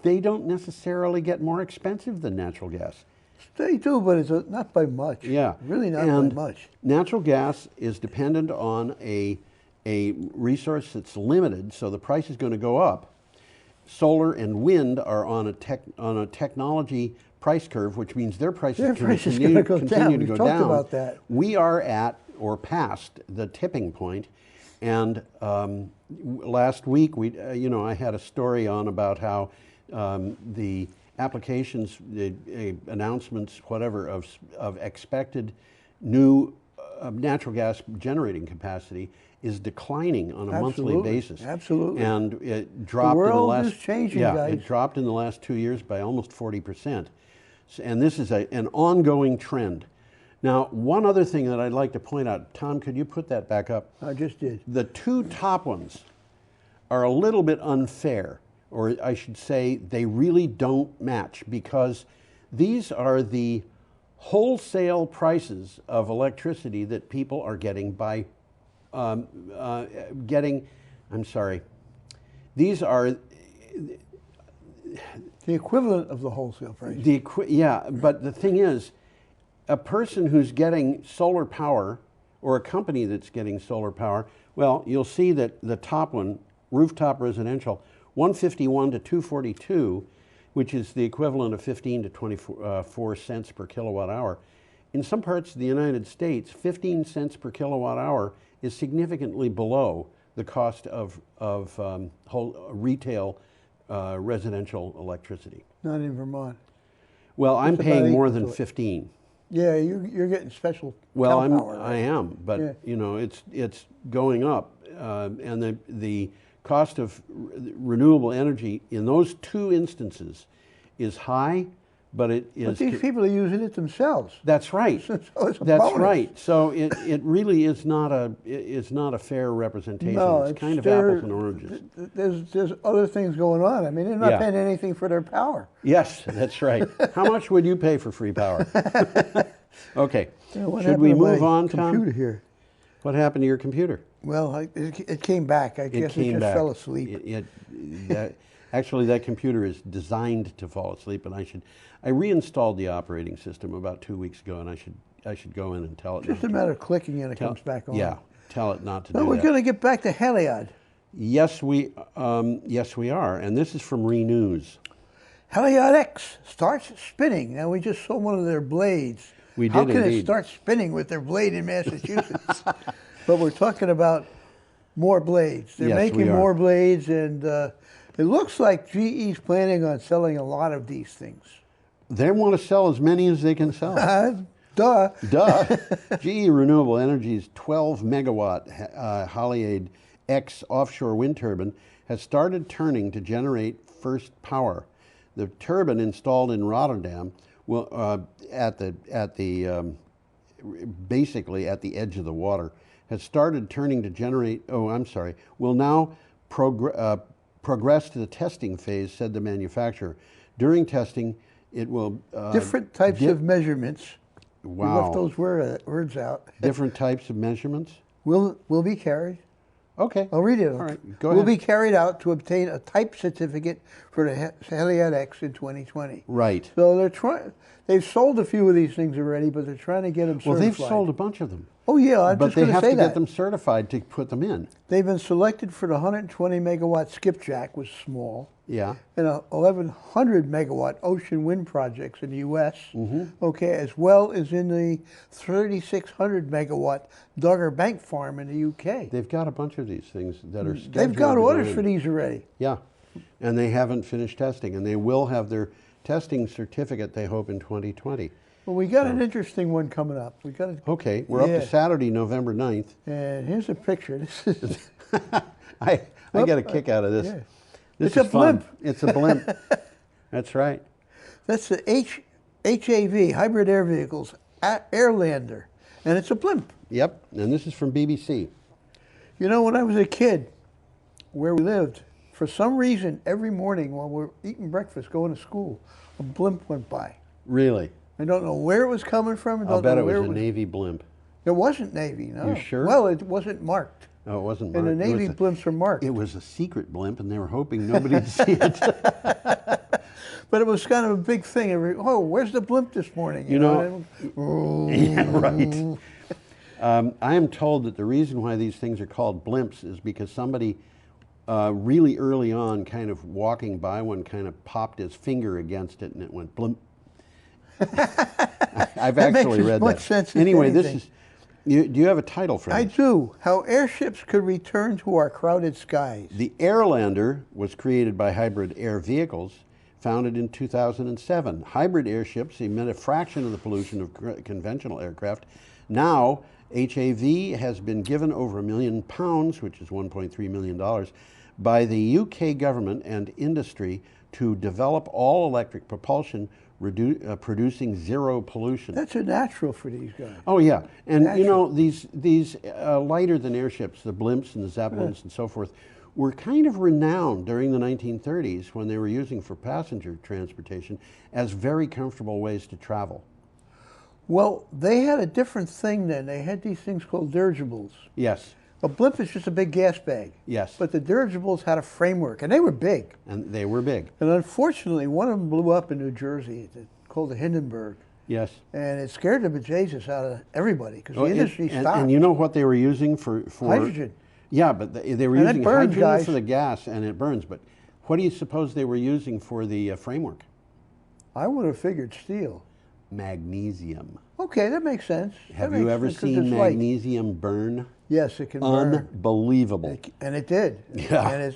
they don't necessarily get more expensive than natural gas. They do, but it's not by much. Yeah. Really not And by much. natural gas is dependent on a resource that's limited, so the price is going to go up. Solar and wind are on a technology price curve, which means their prices continue to go down. We've talked about that. We are at or past the tipping point, and last week I had a story on about how the applications, the announcements, whatever, of expected new natural gas generating capacity is declining on a monthly basis. Absolutely. And it dropped the in the world last is changing, yeah, guys. it dropped in the last 2 years by almost 40%. And this is an ongoing trend. Now, one other thing that I'd like to point out, Tom, could you put that back up? I just did. The 2 top ones are a little bit unfair, or I should say they really don't match, because these are the wholesale prices of electricity that people are getting by these are the equivalent of the wholesale price. Yeah, but the thing is, a person who's getting solar power, or a company that's getting solar power, well, you'll see that the top one, rooftop residential, 151 to 242, which is the equivalent of 15 to 24 cents per kilowatt hour. In some parts of the United States, 15 cents per kilowatt hour is significantly below the cost of retail residential electricity. Not in Vermont. Well, I'm Just paying about more equal than to it. 15. Yeah, you're getting special. Well, cow power, right? I am, but Yeah. you know, it's going up, and the cost of renewable energy in those 2 instances is high, but it is. But these people are using it themselves. That's right. So it's a That's bonus. right. So it really is not a fair representation. No, it's kind of they're- apples and oranges. There's other things going on. I mean, they're not Yeah. paying anything for their power. Yes, that's right. How much would you pay for free power? Okay. Yeah, what Should happened we to move my on, Tom? computer here? What happened to your computer? Well, it came back. I guess it just fell asleep. Actually, that computer is designed to fall asleep, and I reinstalled the operating system about 2 weeks ago, and I should go in and tell it. Just a matter of clicking and it comes back on. Yeah, tell it not to do Well, that. we're going to get back to Heliod. Yes, we are, and this is from Renews. Heliod X starts spinning. Now, we just saw one of their blades. We did How can indeed. it start spinning with their blade in Massachusetts? But we're talking about more blades. They're Yes, we making are. more blades, and it looks like GE's planning on selling a lot of these things. They want to sell as many as they can sell. Duh. Duh. GE Renewable Energy's 12 megawatt Haliade X offshore wind turbine has started turning to generate first power. The turbine installed in Rotterdam will basically at the edge of the water has started turning to generate. Will now progress to the testing phase, said the manufacturer. During testing, it will different types of measurements. Wow. We left those words out. Different types of measurements will be carried. Okay. I'll read it. All right. Go will ahead. be carried out to obtain a type certificate for the Heliod X in 2020. Right. So they're trying. They've sold a few of these things already, but they're trying to get them certified. Well, they've sold a bunch of them. Oh yeah, I'm but just they going to have say to that. get them certified to put them in. They've been selected for the 120 megawatt skipjack, was small. Yeah. And 1,100 megawatt ocean wind projects in the U.S. Mm-hmm. Okay, as well as in the 3,600 megawatt Dogger Bank farm in the U.K. They've got a bunch of these things that are scheduled. They've got to go orders in. for these already. Yeah, and they haven't finished testing, and they will have their testing certificate, they hope, in 2020. Well, we got an interesting one coming up. We got Okay, we're up to Saturday, November 9th. And here's a picture. This is I get a kick out of this. Yeah. This It's is a blimp. Fun. It's a blimp. That's right. That's the HAV, Hybrid Air Vehicles, Airlander, and it's a blimp. Yep, and this is from BBC. You know, when I was a kid, where we lived, for some reason, every morning while we're eating breakfast, going to school, a blimp went by. Really? I don't know where it was coming from. I'll bet it was a Navy blimp. It wasn't Navy, no. You sure? Well, it wasn't marked. Oh, it wasn't And marked. the Navy blimps are marked. It was a secret blimp, and they were hoping nobody'd see it. But it was kind of a big thing. Oh, where's the blimp this morning? You know, yeah, right. I am told that the reason why these things are called blimps is because somebody really early on, kind of walking by one, kind of popped his finger against it, and it went blimp. I've That actually makes as read much that. sense as Anyway, this anything. is. Do you have a title for I this? do. How airships could return to our crowded skies. The Airlander was created by Hybrid Air Vehicles, founded in 2007. Hybrid airships emit a fraction of the pollution of conventional aircraft. Now, HAV has been given over £1 million, which is $1.3 million, by the UK government and industry to develop all-electric propulsion producing zero pollution. That's a natural for these guys. Oh yeah, and Natural. you know these lighter than airships, the blimps and the zeppelins and so forth, were kind of renowned during the 1930s when they were using for passenger transportation as very comfortable ways to travel. Well, they had a different thing then. They had these things called dirigibles. Yes. A blimp is just a big gas bag. Yes. But the dirigibles had a framework, and they were big. And they were big. And unfortunately, one of them blew up in New Jersey, called the Hindenburg. Yes. And it scared the bejesus out of everybody, because Oh, the industry and stopped. you know what they were using for Hydrogen. Yeah, but they were And it using burns, hydrogen guys. for the gas, and it burns. But what do you suppose they were using for the framework? I would have figured steel. Magnesium. Okay, that makes sense. Have you ever seen magnesium burn? Yes, it can burn. Unbelievable. And it did. Yeah. And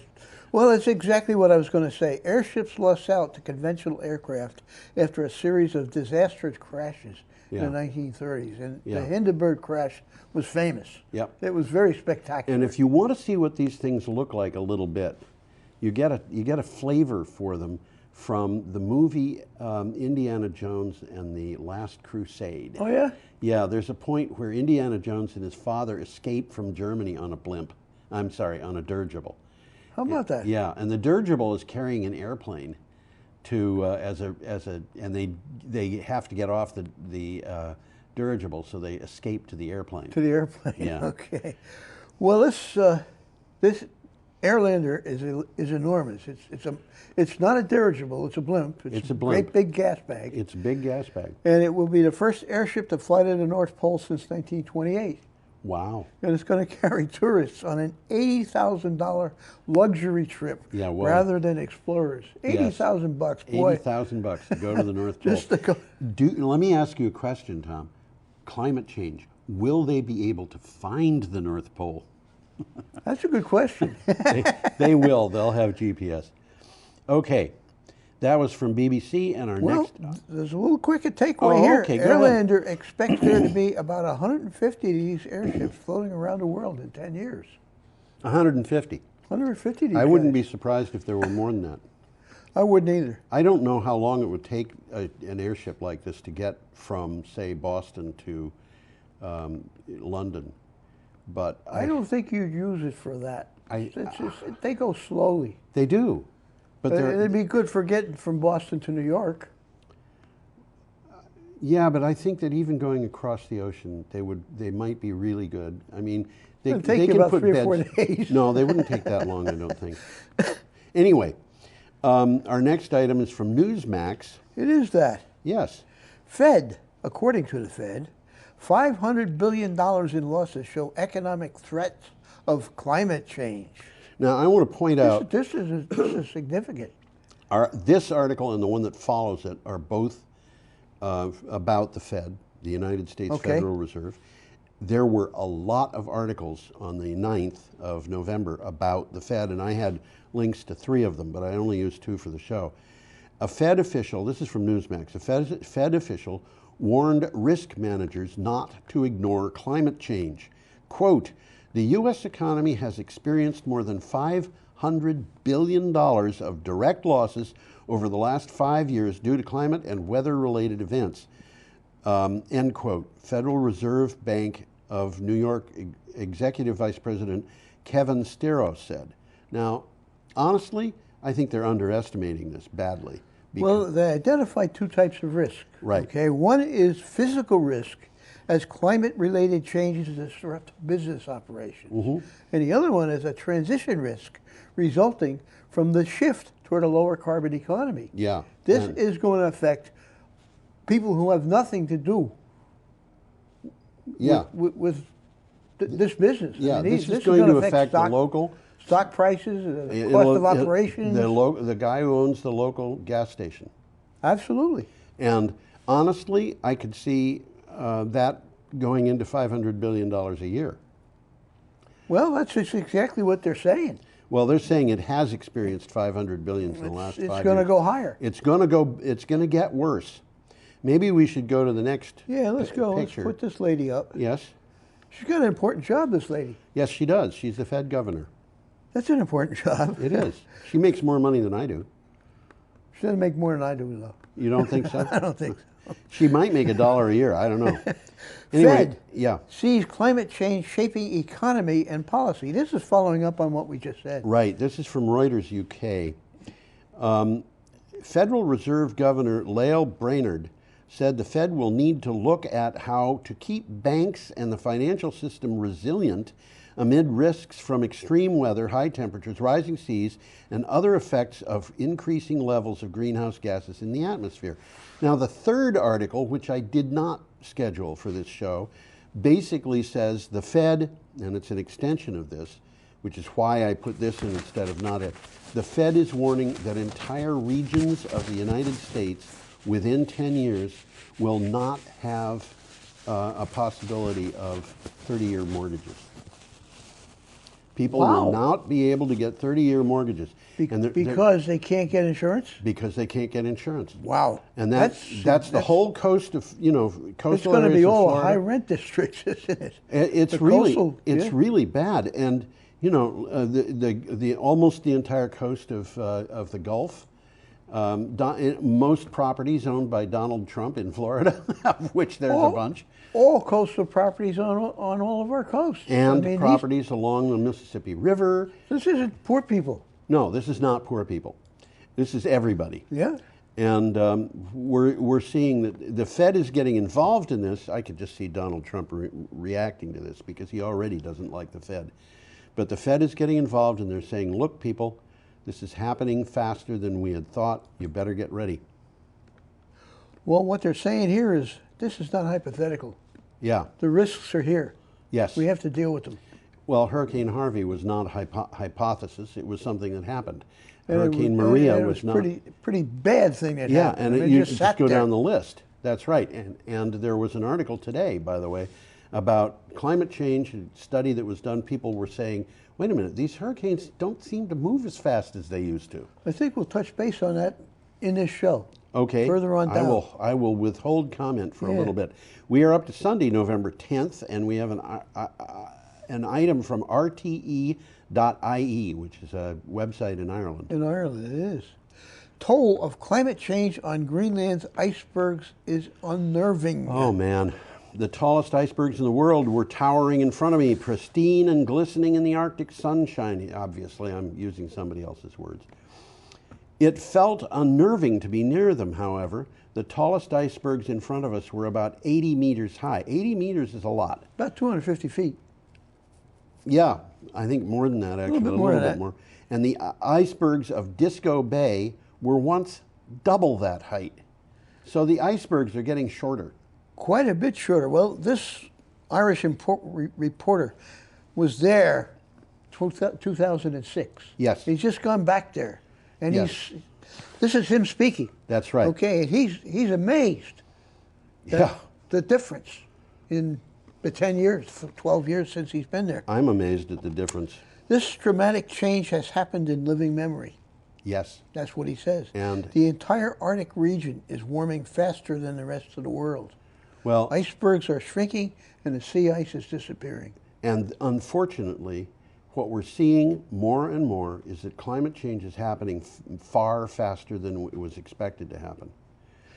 it's exactly what I was going to say. Airships lost out to conventional aircraft after a series of disastrous crashes in the 1930s. And the Hindenburg crash was famous. Yep. It was very spectacular. And if you want to see what these things look like a little bit, you get a flavor for them from the movie Indiana Jones and the Last Crusade. Oh, yeah? Yeah, there's a point where Indiana Jones and his father escape from Germany on a blimp. I'm sorry, on a dirigible. How about that? Yeah, and the dirigible is carrying an airplane to and they have to get off the dirigible, so they escape to the airplane. To the airplane. Yeah. Okay. Well, this Airlander is enormous. It's not a dirigible. It's a blimp. It's a blimp. Great big gas bag. It's a big gas bag. And it will be the first airship to fly to the North Pole since 1928. Wow. And it's going to carry tourists on an $80,000 luxury trip rather than explorers. $80,000 bucks, boy. $80,000 to go to the North Pole. Just to go. Let me ask you a question, Tom. Climate change. Will they be able to find the North Pole? That's a good question. They will. They'll have GPS. Okay. That was from BBC, and our next... There's a little quicker takeaway here. Okay, Airlander expects there to be about 150 of these airships floating around the world in 10 years. 150. 150 of these I wouldn't guys. be surprised if there were more than that. I wouldn't either. I don't know how long it would take an airship like this to get from, say, Boston to London, but I don't think you'd use it for that. They go slowly. They do. But it'd be good for getting from Boston to New York. Yeah, but I think that even going across the ocean, they might be really good. I mean, they take you can about put 3 or 4 beds. days. No, they wouldn't take that long, I don't think. Anyway, our next item is from Newsmax. It is that. Yes. Fed, according to the Fed, $500 billion in losses show economic threats of climate change. Now, I want to point out... This is significant. This article and the one that follows it are both about the Fed, the United States Federal Reserve. There were a lot of articles on the 9th of November about the Fed, and I had links to 3 of them, but I only used 2 for the show. A Fed official, this is from Newsmax, a Fed official warned risk managers not to ignore climate change. Quote, the U.S. economy has experienced more than $500 billion of direct losses over the last 5 years due to climate and weather-related events. End quote. Federal Reserve Bank of New York Executive Vice President Kevin Steros said. Now, honestly, I think they're underestimating this badly. Well, they identified 2 types of risk. Right. Okay, one is physical risk as climate-related changes disrupt business operations. And the other one is a transition risk resulting from the shift toward a lower carbon economy. Yeah. This is going to affect people who have nothing to do with this business. Yeah, I mean, this is going to affect the stock, local... stock prices, the cost of operations. The guy who owns the local gas station. Absolutely. And honestly, I could see that going into $500 billion a year. Well, that's just exactly what they're saying. Well, they're saying it has experienced $500 billion in the last 5 years. It's going to go higher. It's going to get worse. Maybe we should go to the next let's go. picture. Let's put this lady up. Yes? She's got an important job, this lady. Yes, she does. She's the Fed governor. That's an important job. It is. She makes more money than I do. She doesn't make more than I do, though. You don't think so? I don't think so. She might make $1 a year. I don't know. Anyway, Fed sees climate change shaping economy and policy. This is following up on what we just said. Right. This is from Reuters UK. Federal Reserve Governor Lael Brainerd said the Fed will need to look at how to keep banks and the financial system resilient amid risks from extreme weather, high temperatures, rising seas, and other effects of increasing levels of greenhouse gases in the atmosphere. Now, the third article, which I did not schedule for this show, basically says the Fed, and it's an extension of this, which is why I put this in instead of not it. The Fed is warning that entire regions of the United States within 10 years will not have a possibility of 30-year mortgages. People will not be able to get 30-year mortgages. Because they can't get insurance? Because they can't get insurance. Wow. And that's the whole coast of, coastal It's going to be areas of all Florida. high rent districts, isn't it? It's The really, coastal, really bad. And, the almost the entire coast of the Gulf, most properties owned by Donald Trump in Florida, of which there's a bunch. All coastal properties on all of our coasts. And properties along the Mississippi River. This isn't poor people. No, this is not poor people. This is everybody. Yeah. And we're seeing that the Fed is getting involved in this. I could just see Donald Trump reacting to this because he already doesn't like the Fed. But the Fed is getting involved and they're saying, look, people, this is happening faster than we had thought. You better get ready. Well, what they're saying here is this is not hypothetical. Yeah. The risks are here. Yes. We have to deal with them. Well, Hurricane Harvey was not a hypothesis. It was something that happened. And Hurricane Maria it was not. Pretty bad thing that yeah, happened. and you just go down the list. That's right. And there was an article today, by the way, about climate change, a study that was done. People were saying, wait a minute, these hurricanes don't seem to move as fast as they used to. I think we'll touch base on that in this show. Okay. Further on down. I will withhold comment for a little bit. We are up to Sunday, November 10th, and we have an item from RTE.ie, which is a website in Ireland. In Ireland, it is. Toll of climate change on Greenland's icebergs is unnerving. Oh, man. The tallest icebergs in the world were towering in front of me, pristine and glistening in the Arctic sunshine. Obviously, I'm using somebody else's words. It felt unnerving to be near them, however. The tallest icebergs in front of us were about 80 meters high. 80 meters is a lot. About 250 feet. Yeah, I think more than that, actually. A little bit more. And the icebergs of Disco Bay were once double that height. So the icebergs are getting shorter. Quite a bit shorter. Well, this Irish reporter was there 2006. Yes. He's just gone back there. And yes. This is him speaking. That's right. Okay, and he's amazed at the difference in the 10 years, 12 years since he's been there. I'm amazed at the difference. This dramatic change has happened in living memory. Yes. That's what he says. And the entire Arctic region is warming faster than the rest of the world. Well, icebergs are shrinking and the sea ice is disappearing. And unfortunately, what we're seeing more and more is that climate change is happening far faster than it was expected to happen.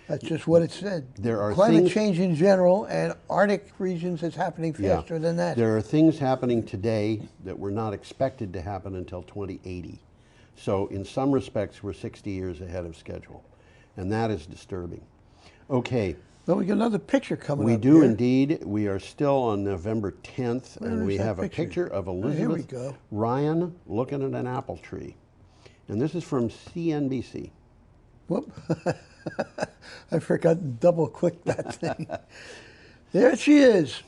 That's just what it said. There are climate change in general and Arctic regions is happening faster than that. There are things happening today that were not expected to happen until 2080. So in some respects, we're 60 years ahead of schedule. And that is disturbing. Okay. Well, we got another picture coming up. We do indeed. We are still on November 10th, and we have a picture of Elizabeth Ryan looking at an apple tree. And this is from CNBC. Whoop. I forgot to double click that thing. There she is.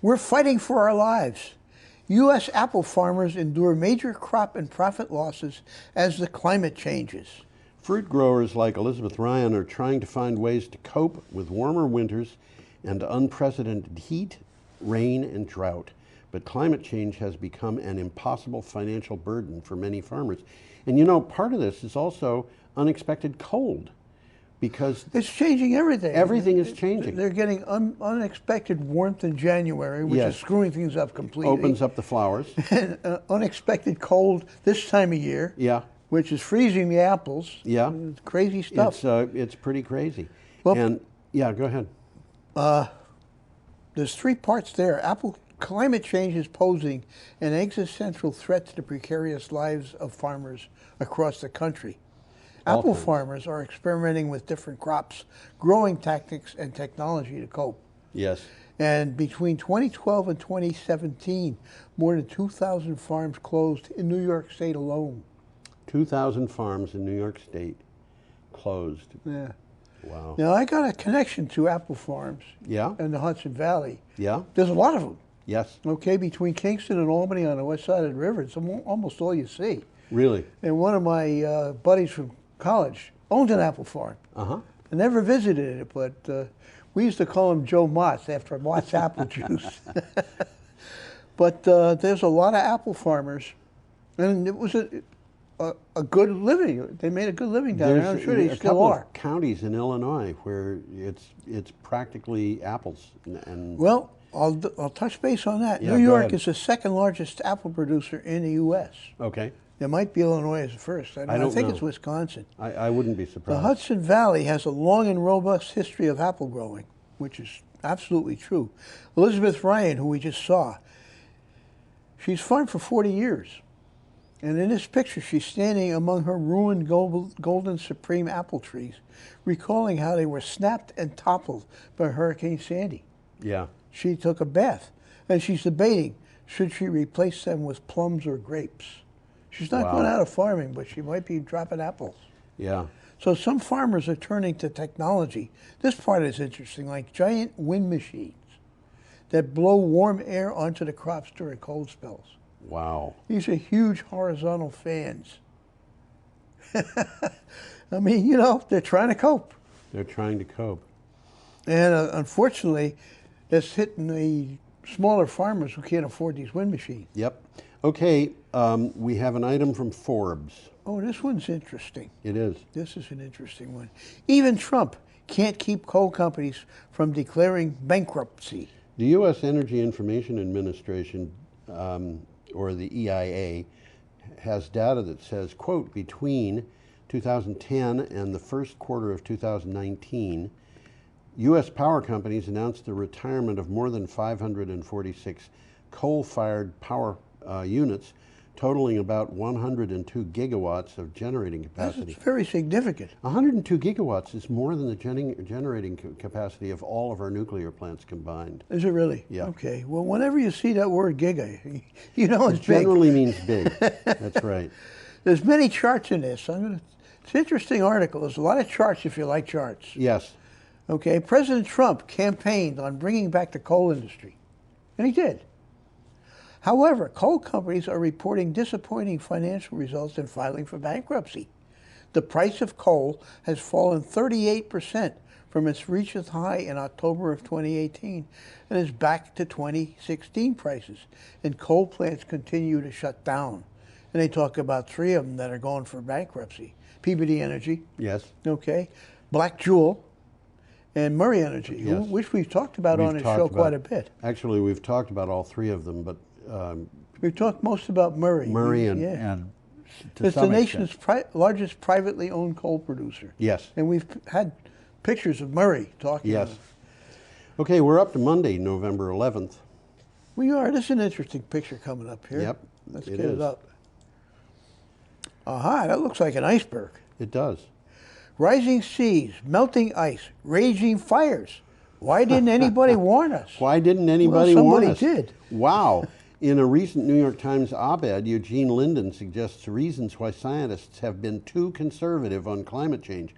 We're fighting for our lives. U.S. apple farmers endure major crop and profit losses as the climate changes. Fruit growers like Elizabeth Ryan are trying to find ways to cope with warmer winters and unprecedented heat, rain, and drought. But climate change has become an impossible financial burden for many farmers. And you know, part of this is also unexpected cold, because it's changing everything. Everything is changing. They're getting unexpected warmth in January, which is screwing things up completely. Opens up the flowers. And unexpected cold this time of year. Yeah. Which is freezing the apples. Yeah. It's crazy stuff. It's pretty crazy. Well, and yeah, go ahead. There's three parts there. Climate change is posing an existential threat to the precarious lives of farmers across the country. Apple farmers are experimenting with different crops, growing tactics, and technology to cope. Yes. And between 2012 and 2017, more than 2,000 farms closed in New York State alone. 2,000 farms in New York State closed. Yeah. Wow. Now, I got a connection to apple farms. Yeah. In the Hudson Valley. Yeah. There's a lot of them. Yes. Okay, between Kingston and Albany on the west side of the river, it's almost all you see. Really? And one of my buddies from college owned an apple farm. Uh-huh. I never visited it, but we used to call him Joe Mott's after Mott's apple juice. But there's a lot of apple farmers, and it was a good living. They made a good living down there. I'm sure they still are. Of counties in Illinois where it's practically apples. And well, I'll touch base on that. Yeah, New York ahead. is the second largest apple producer in the U.S. Okay. There might be Illinois as the first. I think know. it's Wisconsin. I wouldn't be surprised. The Hudson Valley has a long and robust history of apple growing, which is absolutely true. Elizabeth Ryan, who we just saw, she's farmed for 40 years. And in this picture, she's standing among her ruined golden supreme apple trees, recalling how they were snapped and toppled by Hurricane Sandy. Yeah. She took a bath, and she's debating, should she replace them with plums or grapes? She's not going out of farming, but she might be dropping apples. Yeah. So some farmers are turning to technology. This part is interesting, like giant wind machines that blow warm air onto the crops during cold spells. Wow. These are huge horizontal fans. I mean, you know, they're trying to cope. They're trying to cope. And unfortunately, it's hitting the smaller farmers who can't afford these wind machines. Yep. Okay, we have an item from Forbes. Oh, this one's interesting. It is. This is an interesting one. Even Trump can't keep coal companies from declaring bankruptcy. The U.S. Energy Information Administration, or the EIA, has data that says, quote, between 2010 and the first quarter of 2019, U.S. power companies announced the retirement of more than 546 coal-fired power units, totaling about 102 gigawatts of generating capacity. That's very significant. 102 gigawatts is more than the generating capacity of all of our nuclear plants combined. Is it really? Yeah. Okay. Well, whenever you see that word giga, you know it's It generally means big. big. That's right. There's many charts in this. It's an interesting article. There's a lot of charts if you like charts. Yes. Okay. President Trump campaigned on bringing back the coal industry, and he did. However, coal companies are reporting disappointing financial results and filing for bankruptcy. The price of coal has fallen 38% from its recent high in October of 2018 and is back to 2016 prices. And coal plants continue to shut down. And they talk about 3 of them that are going for bankruptcy. Peabody Energy. Yes. Okay. Black Jewel and Murray Energy, Yes. which we've talked about on this show quite a bit. Actually, we've talked about all 3 of them, but we've talked most about Murray. and to it's the some nation's largest privately owned coal producer. Yes. And we've had pictures of Murray talking. Yes. Okay, we're up to Monday, November 11th. We are. This is an interesting picture coming up here. Yep. Let's it get is. it up. Aha, that looks like an iceberg. It does. Rising seas, melting ice, raging fires. Why didn't anybody warn us? Why didn't anybody warn us? Somebody did. Wow. In a recent New York Times op-ed, Eugene Linden suggests reasons why scientists have been too conservative on climate change.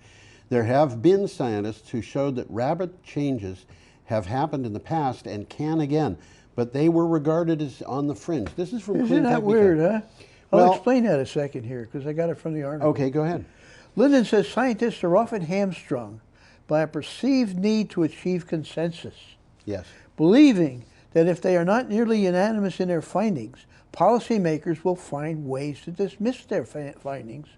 There have been scientists who showed that rapid changes have happened in the past and can again, but they were regarded as on the fringe. This is from Isn't that Cleantechnica. weird, huh? Well, I'll explain that a second here, because I got it from the article. Okay, go ahead. Linden says scientists are often hamstrung by a perceived need to achieve consensus. Yes. Believing that if they are not nearly unanimous in their findings, policymakers will find ways to dismiss their findings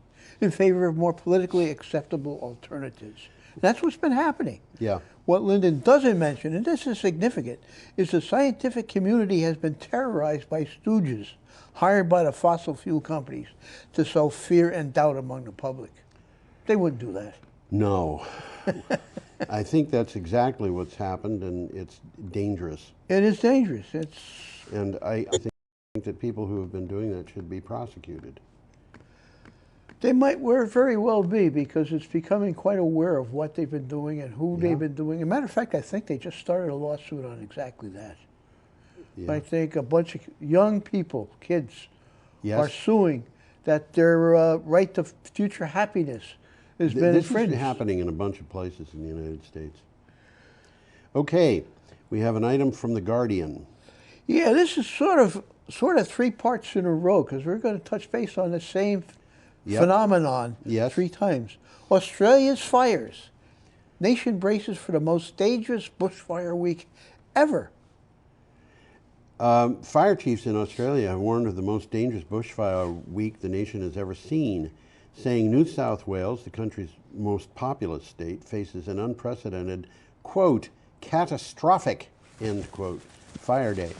in favor of more politically acceptable alternatives. That's what's been happening. Yeah. What Linden doesn't mention, and this is significant, is the scientific community has been terrorized by stooges hired by the fossil fuel companies to sow fear and doubt among the public. They wouldn't do that. No. I think that's exactly what's happened, and it's dangerous. It is dangerous. And I think that people who have been doing that should be prosecuted. They might very well be, because it's becoming quite aware of what they've been doing and who they've been doing. As a matter of fact, I think they just started a lawsuit on exactly that. Yeah. I think a bunch of young people, kids, Yes. are suing that their right to future happiness has been This infringed. is happening in a bunch of places in the United States. Okay, we have an item from The Guardian. Yeah, this is sort of 3 parts in a row, because we're going to touch base on the same phenomenon 3 times. Australia's fires. Nation braces for the most dangerous bushfire week ever. Fire chiefs in Australia have warned of the most dangerous bushfire week the nation has ever seen, saying New South Wales, the country's most populous state, faces an unprecedented, quote, catastrophic, end quote, fire day.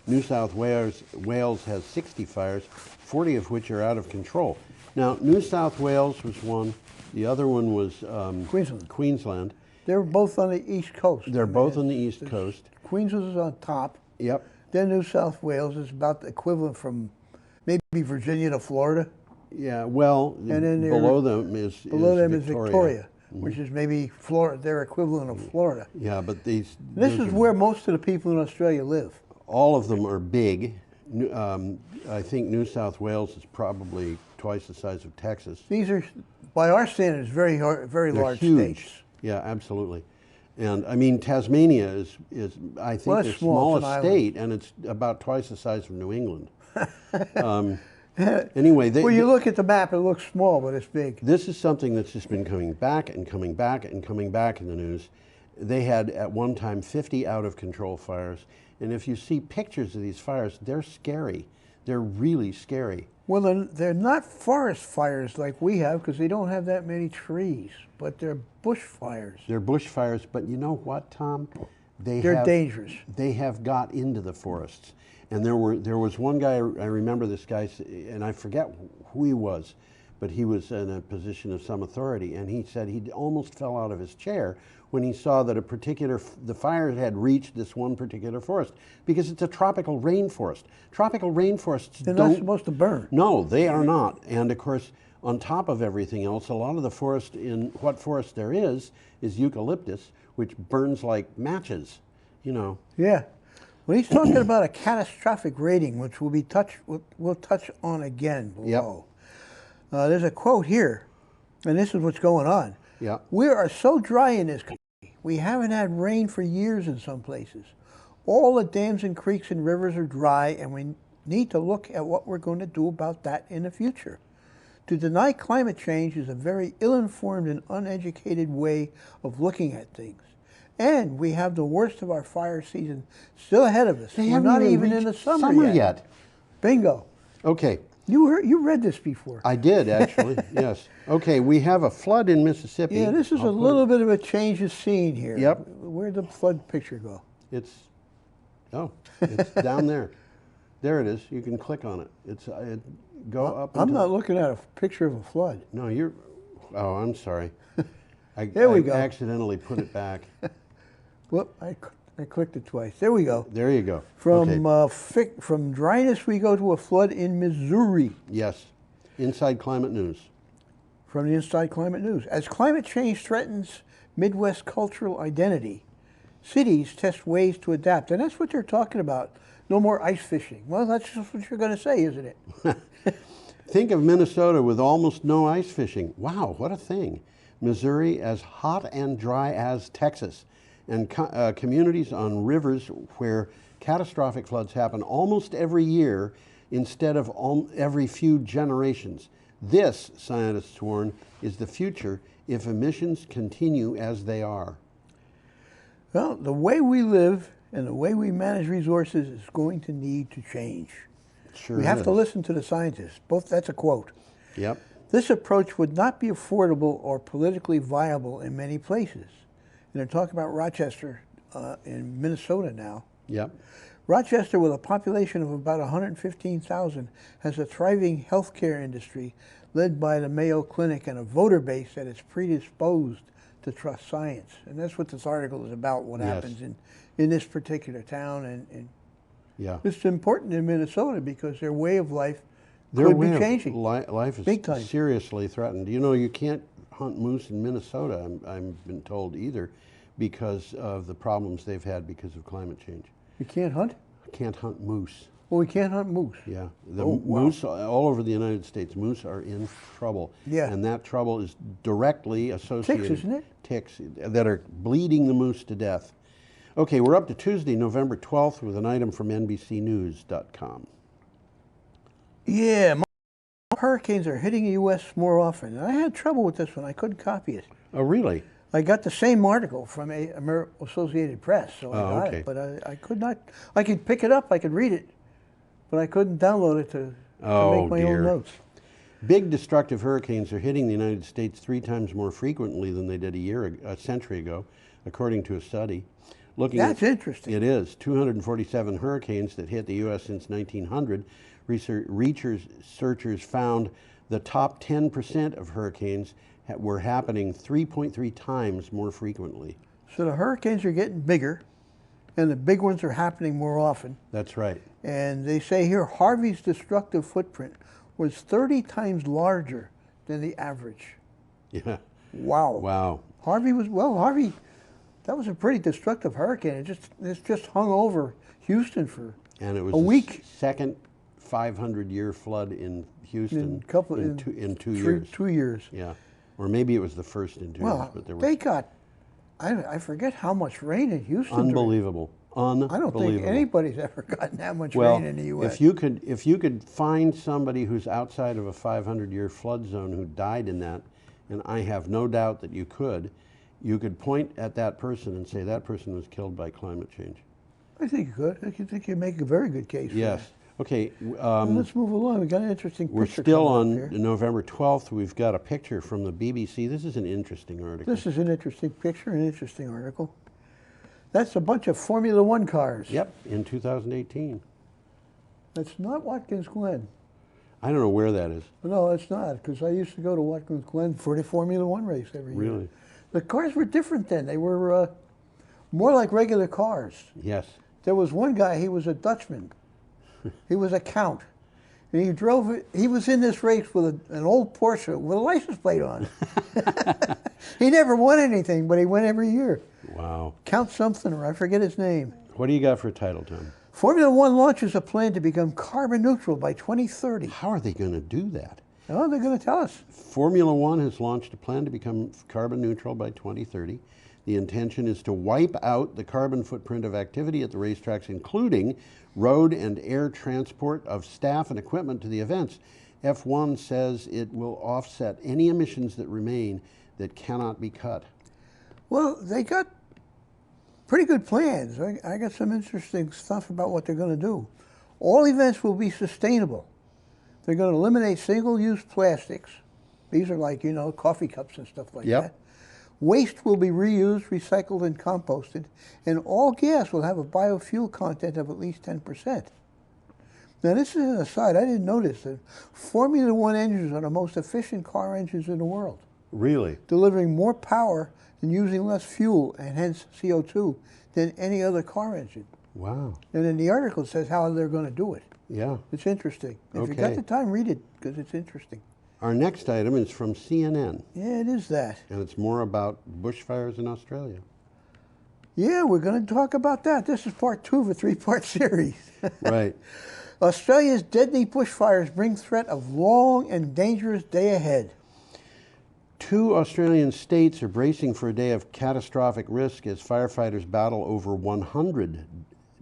New South Wales has 60 fires, 40 of which are out of control. Now, New South Wales was one. The other one was Queensland. They're both on the East Coast. They're both on the East Coast. Queensland is on top. Yep. Then New South Wales is about the equivalent from maybe Virginia to Florida. Yeah, well, And then below them is Victoria, which is maybe Florida, their equivalent of Florida. Yeah, but these... This is where most of the people in Australia live. All of them are big. I think New South Wales is probably twice the size of Texas. These are, by our standards, very They're large huge. states. Yeah, absolutely. And I mean, Tasmania is I think, the smallest state, and it's about twice the size of New England. Anyway, well, you look at the map, it looks small, but it's big. This is something that's just been coming back and coming back and coming back in the news. They had at one time 50 out-of-control fires, and if you see pictures of these fires, they're scary. They're really scary. Well, they're not forest fires like we have because they don't have that many trees, but they're bush fires. They're bush fires, but you know what, Tom? They're dangerous. They have got into the forests. And there was one guy, I remember this guy, and I forget who he was, but he was in a position of some authority, and he said he almost fell out of his chair when he saw that the fire had reached this one particular forest, because it's a tropical rainforest. Tropical rainforests They're not supposed to burn. No, they are not. And of course, on top of everything else, a lot of the forest, in what forest there is eucalyptus, which burns like matches, you know. Yeah. Well, he's talking about a catastrophic rating, which we'll touch on again below. Yep. There's a quote here, and this is what's going on. Yeah. We are so dry in this country. We haven't had rain for years in some places. All the dams and creeks and rivers are dry, and we need to look at what we're going to do about that in the future. To deny climate change is a very ill-informed and uneducated way of looking at things. And we have the worst of our fire season still ahead of us. We're not even in the summer yet. Bingo. Okay. You read this before. I did, actually, yes. Okay, we have a flood in Mississippi. Yeah, this is a little bit of a change of scene here. Yep. Where'd the flood picture go? It's down there. There it is. You can click on it. Go up. I'm not looking at a picture of a flood. No, oh, I'm sorry. There we go. I accidentally put it back. Whoop, I clicked it twice. There we go. There you go. From dryness, we go to a flood in Missouri. Yes. Inside Climate News. From the Inside Climate News. As climate change threatens Midwest cultural identity, cities test ways to adapt. And that's what they're talking about. No more ice fishing. Well, that's just what you're going to say, isn't it? Think of Minnesota with almost no ice fishing. Wow, what a thing. Missouri as hot and dry as Texas. And communities on rivers where catastrophic floods happen almost every year instead of every few generations. This, scientists warn, is the future if emissions continue as they are. Well, the way we live and the way we manage resources is going to need to change. Sure we have to listen to the scientists. That's a quote. Yep. This approach would not be affordable or politically viable in many places. And they're talking about Rochester in Minnesota now. Yep. Rochester, with a population of about 115,000, has a thriving healthcare industry led by the Mayo Clinic and a voter base that is predisposed to trust science. And that's what this article is about, what happens in this particular town. And yeah. It's important in Minnesota because their way of life could be changing. Life is big time. Seriously threatened. You know, you can't hunt moose in Minnesota, I've been told, either, because of the problems they've had because of climate change. You can't hunt? Can't hunt moose. Well, we can't hunt moose. Yeah. Moose, all over the United States, moose are in trouble. Yeah. And that trouble is directly associated. Ticks, isn't it? Ticks that are bleeding the moose to death. Okay, we're up to Tuesday, November 12th with an item from NBCnews.com. Yeah, hurricanes are hitting the U.S. more often. And I had trouble with this one. I couldn't copy it. Oh, really? I got the same article from Associated Press, so I got it. But I could not. I could pick it up. I could read it, but I couldn't download it to make my own notes. Big destructive hurricanes are hitting the United States 3 times more frequently than they did a century ago, according to a study. That's interesting. It is. 247 hurricanes that hit the U.S. since 1900. Researchers found the top 10% of hurricanes were happening 3.3 times more frequently. So the hurricanes are getting bigger, and the big ones are happening more often. That's right. And they say here Harvey's destructive footprint was 30 times larger than the average. Yeah. Wow. Wow. Harvey, that was a pretty destructive hurricane. It just hung over Houston for And it was a week. Second 500-year flood in Houston in 2 years. 2 years. Yeah. Or maybe it was the first in 2 years. Well, But there was they got, I forget how much rain in Houston. unbelievable. Unbelievable. I don't think anybody's ever gotten that much Well, rain in the U.S. if you could find somebody who's outside of a 500-year flood zone who died in that, and I have no doubt that you could point at that person and say that person was killed by climate change. I think you could. I think you make a very good case for Yes. that. Okay. Well, let's move along. We got an interesting We're picture still coming up on here. November 12th. We've got a picture from the BBC. This is an interesting article. This is an interesting picture, an interesting article. That's a bunch of Formula One cars. Yep, in 2018. That's not Watkins Glen. I don't know where that is. No, it's not, because I used to go to Watkins Glen for the Formula One race every year. Really? The cars were different then. They were more like regular cars. Yes. There was one guy, he was a Dutchman. He was a count. And he drove it, he was in this race with an old Porsche with a license plate on. He never won anything, but he went every year. Wow. Count something, or I forget his name. What do you got for a title, Tom? Formula One launches a plan to become carbon neutral by 2030. How are they going to do that? Oh, they're going to tell us. Formula One has launched a plan to become carbon neutral by 2030. The intention is to wipe out the carbon footprint of activity at the racetracks, including road and air transport of staff and equipment to the events. F1 says it will offset any emissions that remain that cannot be cut. Well, they got pretty good plans. I got some interesting stuff about what they're going to do. All events will be sustainable. They're going to eliminate single-use plastics. These are like, coffee cups and stuff like that. Waste will be reused, recycled, and composted, and all gas will have a biofuel content of at least 10%. Now, this is an aside. I didn't notice that Formula One engines are the most efficient car engines in the world. Really? Delivering more power and using less fuel, and hence CO2, than any other car engine. Wow. And in the article it says how they're going to do it. Yeah. It's interesting. If you got Okay. the time, read it, because it's interesting. Our next item is from CNN. Yeah, it is that. And it's more about bushfires in Australia. Yeah, we're going to talk about that. This is part 2 of a 3-part series. Right. Australia's deadly bushfires bring threat of long and dangerous day ahead. 2 Australian states are bracing for a day of catastrophic risk as firefighters battle over 100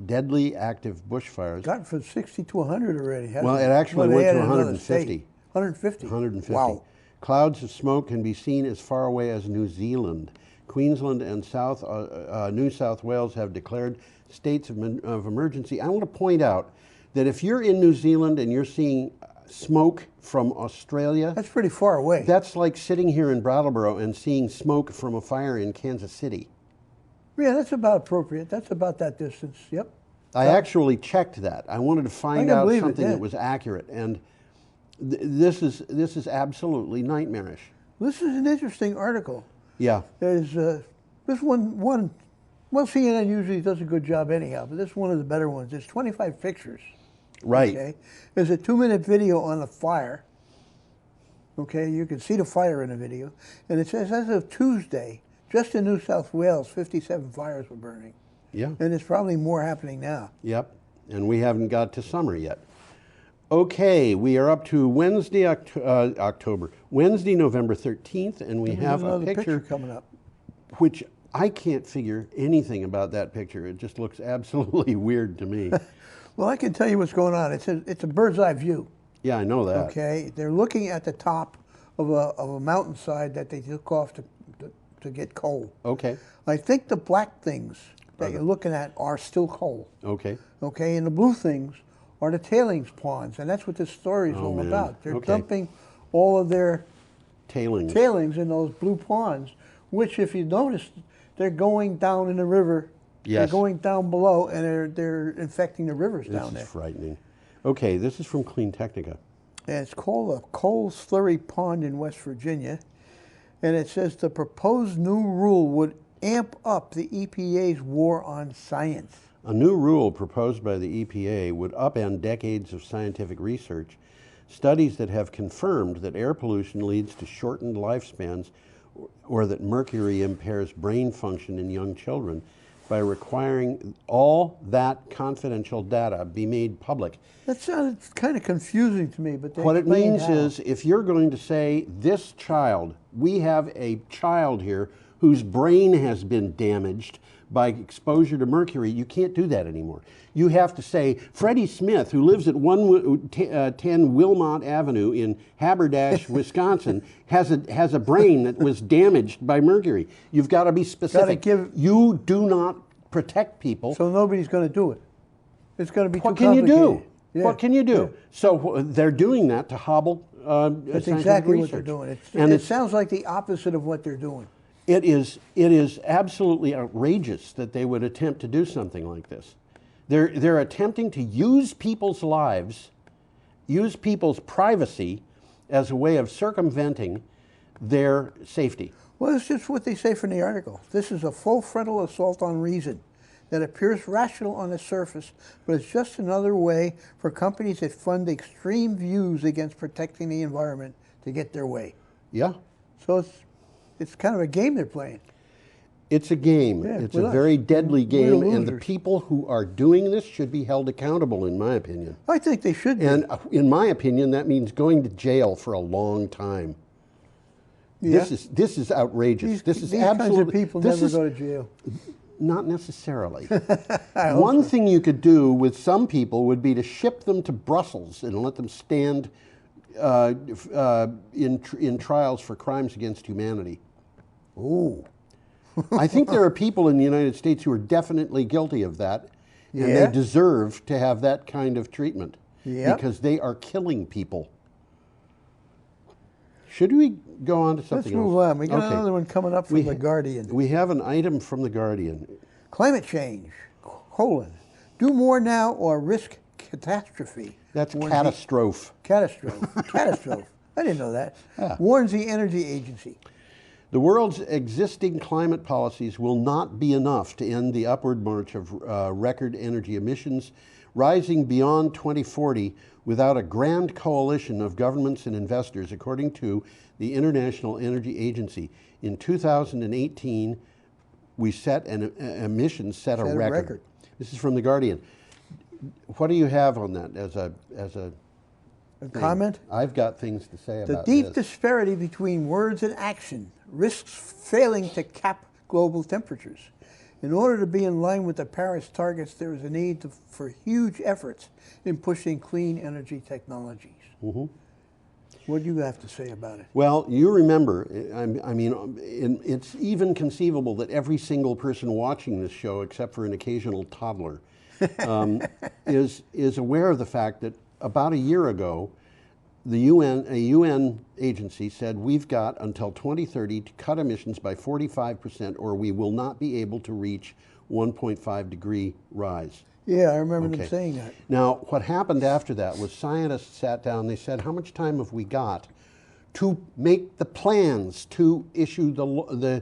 deadly active bushfires. Gotten from 60 to 100 already, hasn't Well, it actually Well, they went to added another 150. state. 150? 150. Wow. Clouds of smoke can be seen as far away as New Zealand. Queensland and New South Wales have declared states of emergency. I want to point out that if you're in New Zealand and you're seeing smoke from Australia, that's pretty far away. That's like sitting here in Brattleboro and seeing smoke from a fire in Kansas City. Yeah, that's about appropriate. That's about that distance. Yep. I actually checked that. I wanted to find out something that was accurate, and this is absolutely nightmarish. This is an interesting article. Yeah. There's this one. Well, CNN usually does a good job anyhow, but this is one of the better ones. There's 25 pictures. Right. Okay. There's a 2-minute video on the fire. Okay, you can see the fire in the video, and it says as of Tuesday, just in New South Wales, 57 fires were burning. Yeah. And there's probably more happening now. Yep. And we haven't got to summer yet. Okay, we are up to Wednesday, Wednesday, November 13th, and we have a picture coming up, which I can't figure anything about that picture. It just looks absolutely weird to me. Well, I can tell you what's going on. It's a bird's eye view. Yeah, I know that. Okay, they're looking at the top of a mountainside that they took off to get coal. Okay. I think the black things that you're looking at are still coal. Okay. Okay, and the blue things are the tailings ponds, and that's what this story is all about. They're dumping all of their tailings in those blue ponds, which, if you notice, they're going down in the river. Yes. They're going down below, and they're infecting the rivers down there. This is frightening. Okay, this is from Clean Technica. And it's called a coal slurry pond in West Virginia. And it says the proposed new rule would amp up the EPA's war on science. A new rule proposed by the EPA would upend decades of scientific research, studies that have confirmed that air pollution leads to shortened lifespans or that mercury impairs brain function in young children by requiring all that confidential data be made public. That sounded kind of confusing to me, but What it means is if you're going to say this child, we have a child here whose brain has been damaged by exposure to mercury, you can't do that anymore. You have to say, Freddie Smith, who lives at 110 Wilmot Avenue in Haberdash, Wisconsin, has a brain that was damaged by mercury. You've got to be specific. You do not protect people. So nobody's going to do it. It's going to be What too can you complicated. do? Yeah. What can you do? Yeah. So they're doing that to hobble That's scientific exactly what research. they're doing. And It it's, sounds like the opposite of what they're doing. it is absolutely outrageous that they would attempt to do something like this. They're attempting to use people's lives, use people's privacy as a way of circumventing their safety. Well, it's just what they say from the article. This is a full frontal assault on reason that appears rational on the surface, but it's just another way for companies that fund extreme views against protecting the environment to get their way. Yeah. So it's kind of a game they're playing. It's a game. Yeah, it's with a us. very deadly We're the game, and the losers. people who are doing this should be held accountable, in my opinion. I think they should be. And in my opinion, that means going to jail for a long time. Yeah. This is outrageous. This is these absolutely. kinds of people this never is, go to jail. Not necessarily. I hope One so. thing you could do with some people would be to ship them to Brussels and let them stand in trials for crimes against humanity. Ooh. I think there are people in the United States who are definitely guilty of that, and Yeah? they deserve to have that kind of treatment Yep. because they are killing people. Should we go on to Let's something move else? on. We got another one coming up from The Guardian. We have an item from The Guardian. Climate change, do more now or risk catastrophe. That's warns catastrophe. Catastrophe. I didn't know that. Warns the Energy Agency. The world's existing climate policies will not be enough to end the upward march of record energy emissions, rising beyond 2040 without a grand coalition of governments and investors, according to the International Energy Agency. In 2018, we set emissions set a record. This is from The Guardian. What do you have on that as a thing? Comment? I've got things to say The about deep this. disparity between words and action risks failing to cap global temperatures. In order to be in line with the Paris targets, there is a need for huge efforts in pushing clean energy technologies. Mm-hmm. What do you have to say about it? Well, you remember, I mean, it's even conceivable that every single person watching this show, except for an occasional toddler, is aware of the fact that about a year ago, a UN agency said we've got until 2030 to cut emissions by 45% or we will not be able to reach 1.5 degree rise. Yeah, I remember them saying that. Now, what happened after that was scientists sat down, they said, how much time have we got to make the plans, to issue the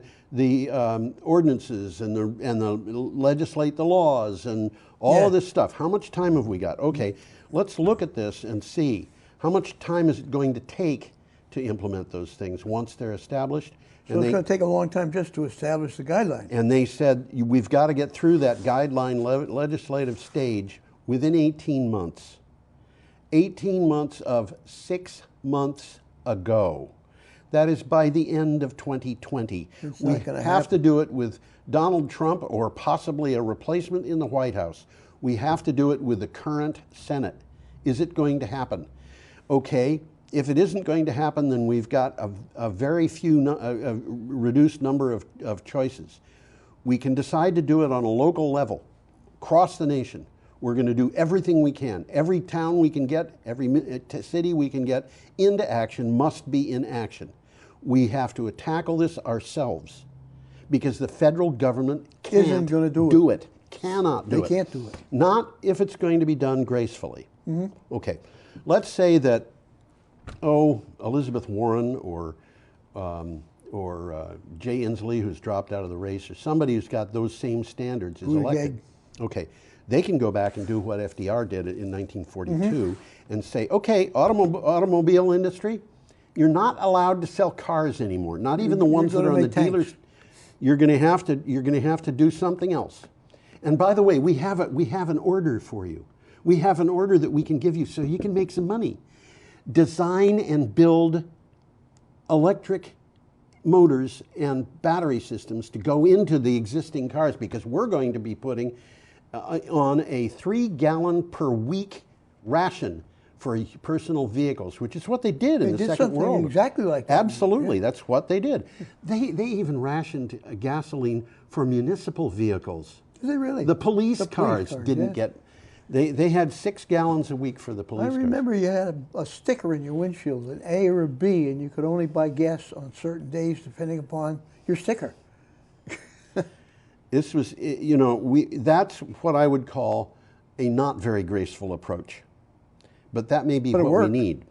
ordinances and the legislate the laws and all of this stuff? How much time have we got? Okay, let's look at this and see how much time is it going to take to implement those things once they're established. So it's going to take a long time just to establish the guidelines. And they said, we've got to get through that guideline legislative stage within 18 months. 18 months of 6 months ago. That is by the end of 2020. It's We not gonna have happen. to do it with Donald Trump or possibly a replacement in the White House. We have to do it with the current Senate. Is it going to happen? Okay. If it isn't going to happen, then we've got a very few, a reduced number of choices. We can decide to do it on a local level, across the nation. We're going to do everything we can. Every town we can get, every city we can get into action must be in action. We have to tackle this ourselves because the federal government Isn't can't gonna do it. Cannot do it. They can't do it. Not if it's going to be done gracefully. Mhm. Okay, let's say that, Elizabeth Warren or Jay Inslee, who's dropped out of the race, or somebody who's got those same standards is elected. Okay, they can go back and do what FDR did in 1942 and say, okay, automobile industry, you're not allowed to sell cars anymore, not even the ones that are on the dealers. You're going to have to do something else. And by the way, we have an order for you. We have an order that we can give you so you can make some money. Design and build electric motors and battery systems to go into the existing cars, because we're going to be putting on a 3-gallon per week ration for personal vehicles, which is what they did in the Second World War. Exactly like that. Absolutely, that's what they did. They even rationed gasoline for municipal vehicles. Is it really? The police cars didn't get. They had 6 gallons a week for the police cars. I remember you had a sticker in your windshield, an A or a B, and you could only buy gas on certain days depending upon your sticker. This was, you know, that's what I would call a not very graceful approach. But that may be what we need.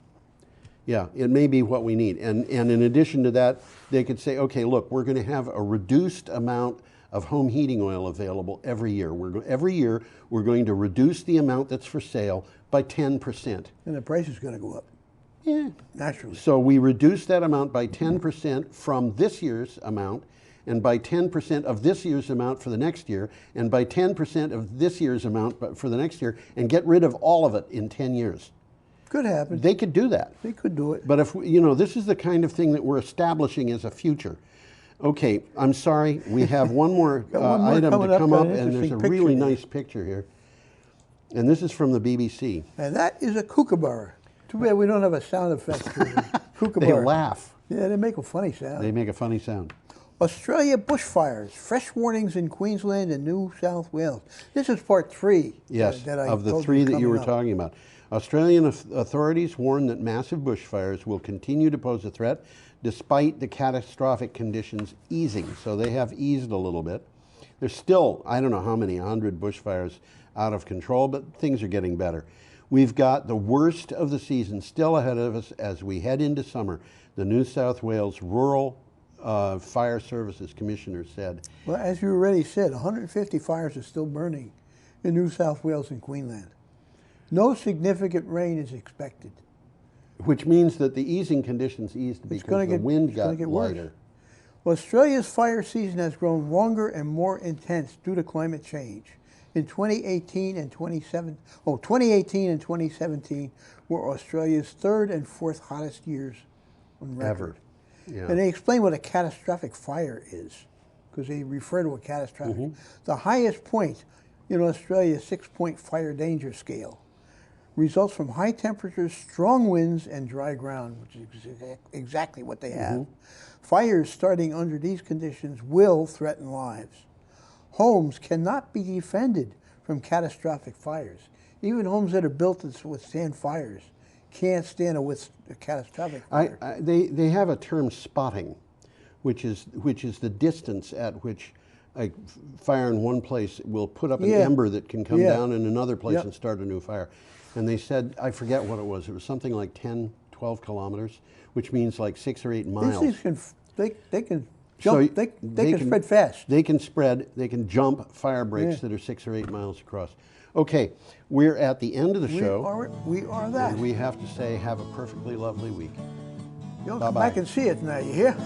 Yeah, it may be what we need. And in addition to that, they could say, okay, look, we're going to have a reduced amount of home heating oil available every year. Every year, we're going to reduce the amount that's for sale by 10%. And the price is going to go up. Yeah. Naturally. So we reduce that amount by 10% from this year's amount, and by 10% of this year's amount for the next year, and by 10% of this year's amount for the next year, and get rid of all of it in 10 years. Could happen. They could do that. They could do it. But if, you know, this is the kind of thing that we're establishing as a future. Okay, I'm sorry, we have one more item to come up, and there's a really nice picture here. And this is from the BBC. And that is a kookaburra. Too bad we don't have a sound effect for the kookaburra. They laugh. Yeah, they make a funny sound. They make a funny sound. Australia bushfires, fresh warnings in Queensland and New South Wales. This is part 3. Yes, of the 3 that you were talking about. Australian authorities warn that massive bushfires will continue to pose a threat despite the catastrophic conditions easing. So they have eased a little bit. There's still, I don't know how many, 100 bushfires out of control, but things are getting better. We've got the worst of the season still ahead of us as we head into summer. The New South Wales Rural Fire Services Commissioner said. Well, as you already said, 150 fires are still burning in New South Wales and Queensland. No significant rain is expected. Which means that the easing conditions eased because the wind got lighter. Australia's fire season has grown longer and more intense due to climate change. In 2018 and 2017 were Australia's 3rd and 4th hottest years on record. Ever. Yeah. And they explain what a catastrophic fire is, because they refer to a catastrophic. The highest point in Australia's 6-point fire danger scale results from high temperatures, strong winds, and dry ground, which is exactly what they have. Fires starting under these conditions will threaten lives. Homes cannot be defended from catastrophic fires. Even homes that are built to withstand fires can't stand a catastrophic fire. They have a term, spotting, which is the distance at which a fire in one place will put up an ember that can come down in another place and start a new fire. And they said, I forget what it was something like 10, 12 kilometers, which means like 6 or 8 miles. These things they can jump, they can spread fast. They can jump fire breaks that are 6 or 8 miles across. Okay, we're at the end of the show. We are that. And we have to say, have a perfectly lovely week. You'll come back and see it now, you hear?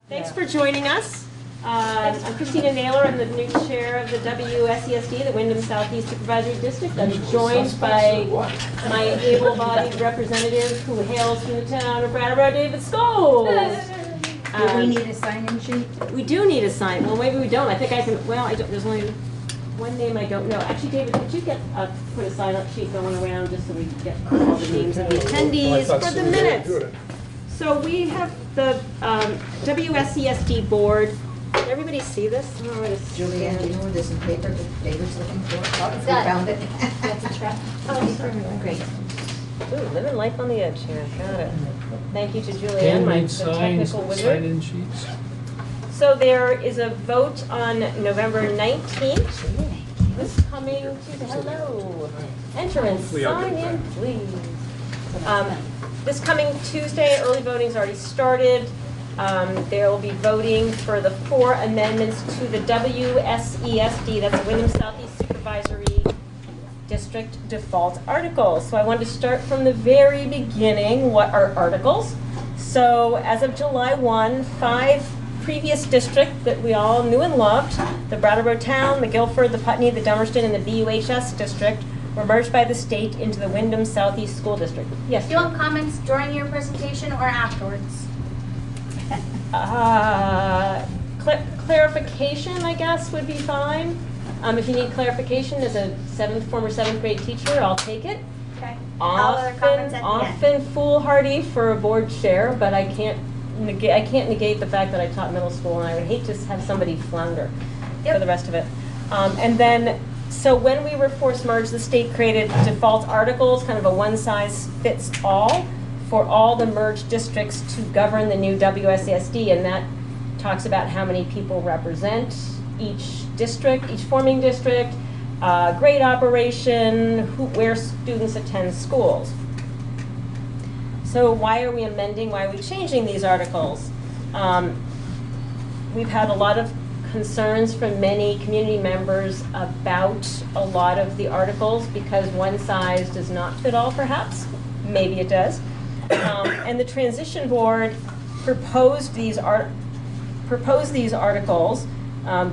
Thanks for joining us. I'm Christina Naylor. I'm the new chair of the WSESD, the Wyndham Southeast Supervisory District. I'm joined by my able-bodied representative who hails from the town of Brattleboro, David Scholes. Do we need a sign-in sheet? We do need a sign. Well, maybe we don't. I think I can. Well, I don't. There's only one name I don't know. Actually, David, could you get put a sign-up sheet going around just so we can get all the names of the attendees for the minutes? So we have the WSCSD board. Did everybody see this? Julianne, do you know where this in paper that David's looking for? Oh, we got it. found it. That's a trap. Oh, sorry. Great. Ooh, living life on the edge here. Got it. Thank you to Julianne, my the technical wizard. Sign-in sheets. So there is a vote on November 19th. This coming Tuesday. Hello. Entrance, sign in, please. This coming Tuesday, early voting's already started. There will be voting for the 4 amendments to the WSESD, that's Wyndham Southeast Supervisory District default articles. So I wanted to start from the very beginning. What are articles? So as of July 1, 5 previous districts that we all knew and loved, the Brattleboro Town, the Guilford, the Putney, the Dummerston, and the BUHS district, were merged by the state into the Wyndham Southeast School District. Yes? Do you want comments during your presentation or afterwards? Clarification, I guess, would be fine. If you need clarification as a former seventh grade teacher, I'll take it. Okay. Comments at the end. Often foolhardy for a board chair, but I can't negate the fact that I taught middle school, and I would hate to have somebody flounder for the rest of it. And then, so when we were forced merged, the state created default articles, kind of a one-size-fits-all for all the merged districts to govern the new WSSD, and that talks about how many people represent each district, each forming district, grade operation, where students attend schools. So why are we amending, why are we changing these articles? We've had a lot of concerns from many community members about a lot of the articles because one size does not fit all, perhaps. Maybe it does. And the transition board proposed these articles,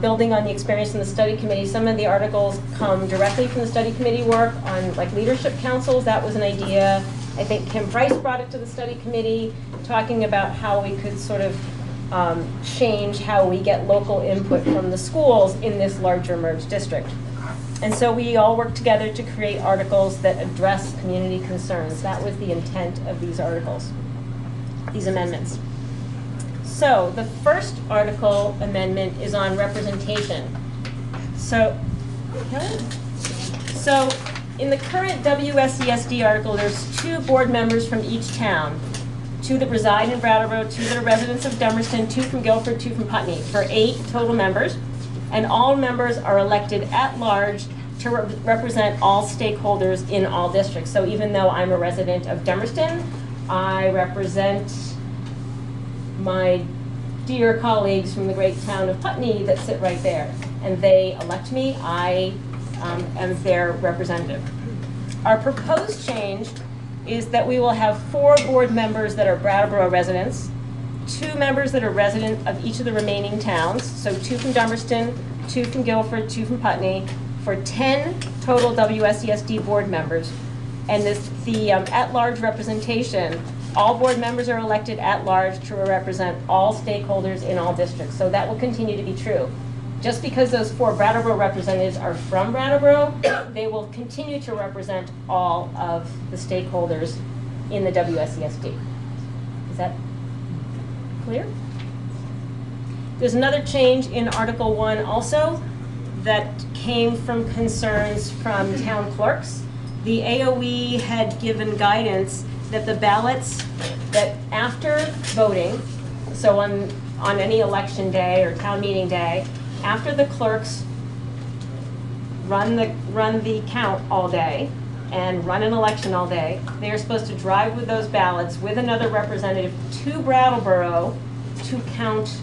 building on the experience in the study committee. Some of the articles come directly from the study committee work on like leadership councils. That was an idea. I think Kim Price brought it to the study committee, talking about how we could sort of change how we get local input from the schools in this larger merged district. And so we all worked together to create articles that address community concerns. That was the intent of these articles, these amendments. So the first article amendment is on representation. So in the current WSESD article, there's 2 board members from each town, 2 that reside in Brattleboro, 2 that are residents of Dummerston, 2 from Guilford, 2 from Putney, for 8 total members. And all members are elected at large to represent all stakeholders in all districts. So even though I'm a resident of Dummerston, I represent my dear colleagues from the great town of Putney that sit right there. And they elect me, I am their representative. Our proposed change is that we will have 4 board members that are Brattleboro residents, 2 members that are resident of each of the remaining towns, so 2 from Dummerston, 2 from Guilford, 2 from Putney, for 10 total WSESD board members. And the at-large representation, all board members are elected at large to represent all stakeholders in all districts. So that will continue to be true. Just because those 4 Brattleboro representatives are from Brattleboro, they will continue to represent all of the stakeholders in the WSESD. Is that clear? There's another change in Article 1 also that came from concerns from town clerks. The AOE had given guidance that the ballots that after voting, so on any election day or town meeting day, after the clerks run the count all day and run an election all day, they are supposed to drive with those ballots with another representative to Brattleboro to count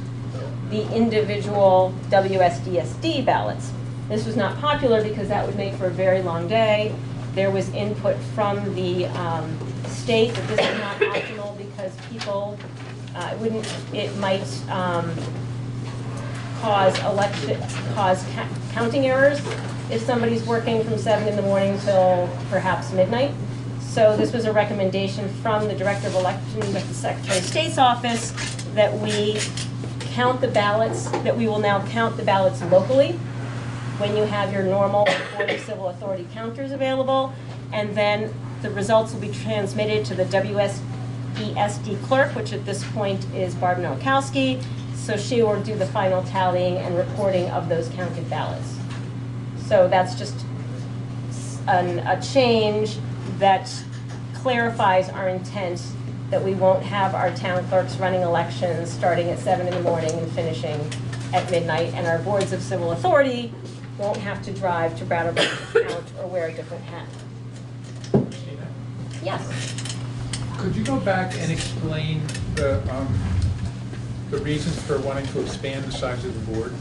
the individual WSDSD ballots. This was not popular because that would make for a very long day. There was input from the state that this is not optional because people, it might cause counting errors if somebody's working from 7 in the morning till perhaps midnight. So this was a recommendation from the Director of Elections at the Secretary of State's office that we count the ballots, that we will now count the ballots locally when you have your normal Board of Civil Authority counters available, and then the results will be transmitted to the WSESD clerk, which at this point is Barb Nowakowski, so she will do the final tallying and reporting of those counted ballots. So that's just a change that clarifies our intent that we won't have our town clerks running elections starting at 7 in the morning and finishing at midnight, and our boards of civil authority won't have to drive to Brattleboro to count or wear a different hat. Yes. Could you go back and explain the reasons for wanting to expand the size of the board?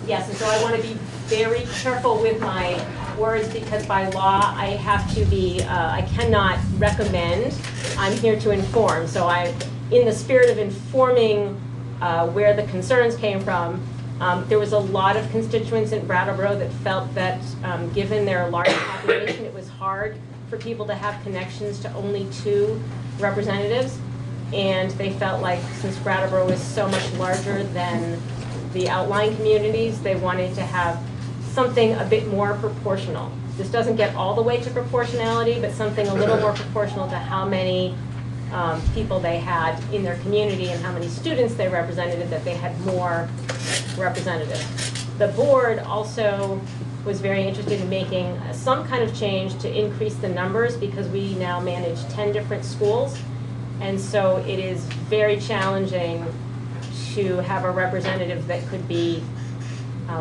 Yes, and so I want to be very careful with my words because by law I have to be, I cannot recommend, I'm here to inform. So in the spirit of informing where the concerns came from, there was a lot of constituents in Brattleboro that felt that given their large population, it was hard for people to have connections to only 2 representatives. And they felt like since Brattleboro is so much larger than the outlying communities, they wanted to have something a bit more proportional. This doesn't get all the way to proportionality, but something a little more proportional to how many people they had in their community and how many students they represented, that they had more representatives. The board also was very interested in making some kind of change to increase the numbers because we now manage 10 different schools. And so it is very challenging to have a representative that could be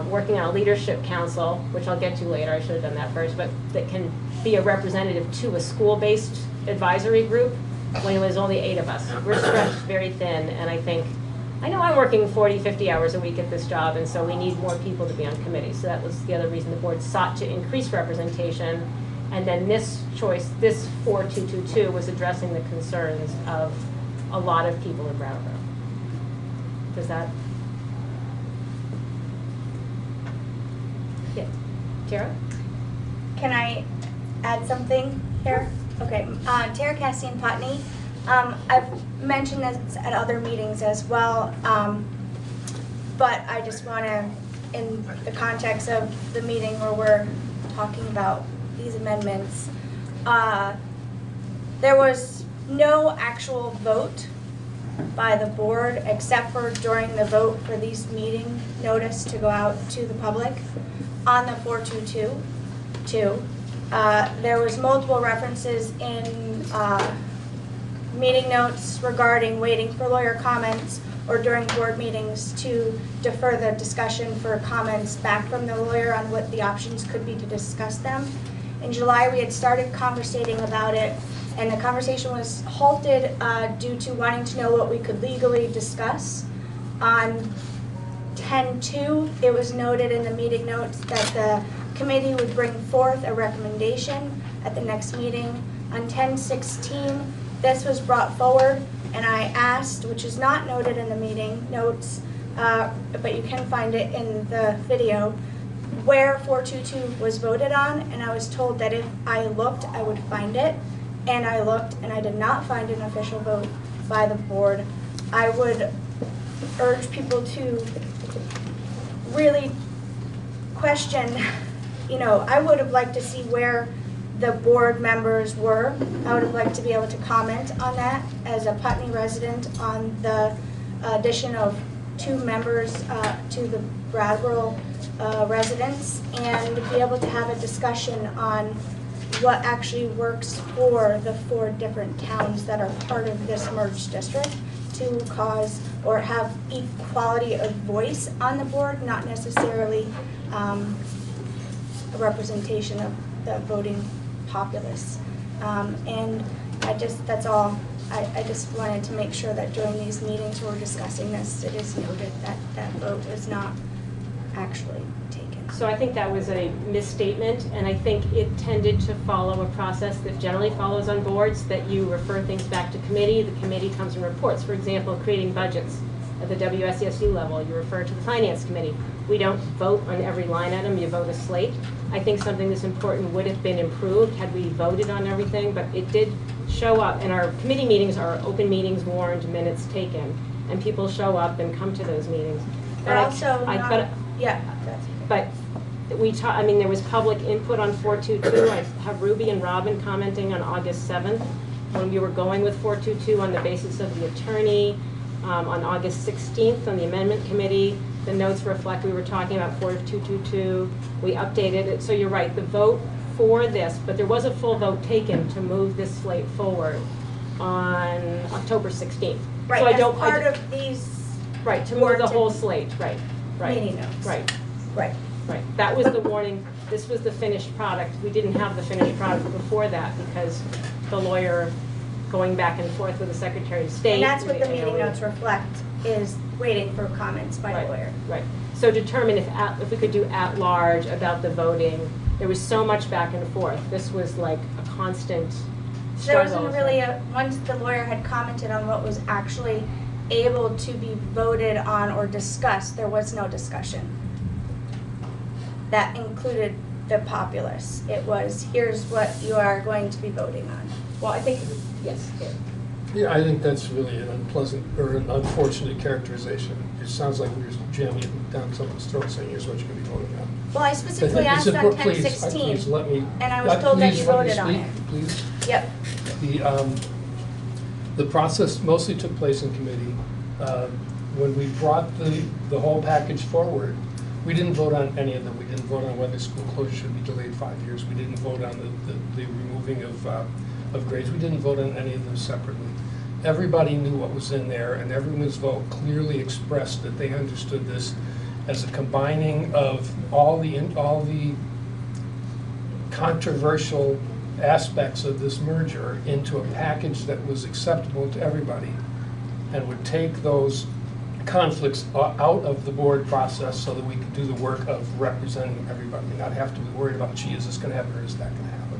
working on a leadership council, which I'll get to later, I should have done that first, but that can be a representative to a school-based advisory group when it was only 8 of us. We're stretched very thin, and I know I'm working 40, 50 hours a week at this job, and so we need more people to be on committees. So that was the other reason the board sought to increase representation. And then this choice, this 4222, was addressing the concerns of a lot of people in Brattleboro. Does that? Yeah. Tara? Can I add something here? Okay. Tara Cassian Putney. I've mentioned this at other meetings as well, but I just want to, in the context of the meeting where we're talking about these amendments, there was no actual vote by the board except for during the vote for these meeting notice to go out to the public on the 4222. There was multiple references in meeting notes regarding waiting for lawyer comments or during board meetings to defer the discussion for comments back from the lawyer on what the options could be to discuss them. In July, we had started conversating about it, and the conversation was halted due to wanting to know what we could legally discuss. On 10/2, it was noted in the meeting notes that the committee would bring forth a recommendation at the next meeting. On 10/16, this was brought forward, and I asked, which is not noted in the meeting notes, but you can find it in the video, where 422 was voted on, and I was told that if I looked, I would find it. And I looked, and I did not find an official vote by the board. I would urge people to really question, I would have liked to see where the board members were. I would have liked to be able to comment on that as a Putney resident on the addition of 2 members to the Brattleboro residents, and be able to have a discussion on what actually works for the 4 different towns that are part of this merged district to cause or have equality of voice on the board, not necessarily a representation of the voting populace. And that's all. I just wanted to make sure that during these meetings we're discussing this, it is noted that that vote is not actually taken. So I think that was a misstatement, and I think it tended to follow a process that generally follows on boards, that you refer things back to committee, the committee comes and reports. For example, creating budgets at the WSESD level, you refer to the finance committee. We don't vote on every line item, you vote a slate. I think something this important would have been improved had we voted on everything, but it did show up, and our committee meetings are open meetings, warned, minutes taken. and people show up and come to those meetings. But also I not, but, yeah, that's but I mean, there was public input on 422. I have Ruby and Robin commenting on August 7th when we were going with 422 on the basis of the attorney. On August 16th on the amendment committee, the notes reflect we were talking about 4222. We updated it. So you're right, the vote for this, but there was a full vote taken to move this slate forward on October 16th. right. So As part of these. Right, to move the whole slate, right. Meeting notes. Right. Right. Right, that was the warning. This was the finished product. We didn't have the finished product before that because the lawyer going back and forth with the Secretary of State. And that's what the meeting AOA. notes reflect, is waiting for comments by the lawyer. Right. So determine if we could do at large about the voting. There was so much back and forth. This was like a constant So there struggle. wasn't really once the lawyer had commented on what was actually able to be voted on or discussed, there was no discussion. That included the populace. It was, here's what you are going to be voting on. Well, I think, yes. Yeah, I think that's really an unpleasant or an unfortunate characterization. It sounds like we're jamming it down someone's throat saying, here's what you're going to be voting on. Well, I specifically asked on 1016, please let me, and I was told that you please let me voted on speak, it. Please. Yep. The process mostly took place in committee. When we brought the whole package forward, we didn't vote on any of them. We didn't vote on whether school closure should be delayed 5 years. We didn't vote on the removing of grades. We didn't vote on any of them separately. Everybody knew what was in there, and everyone's vote clearly expressed that they understood this as a combining of all the controversial aspects of this merger into a package that was acceptable to everybody and would take those conflicts out of the board process so that we could do the work of representing everybody and not have to be worried about, gee, is this going to happen or is that going to happen?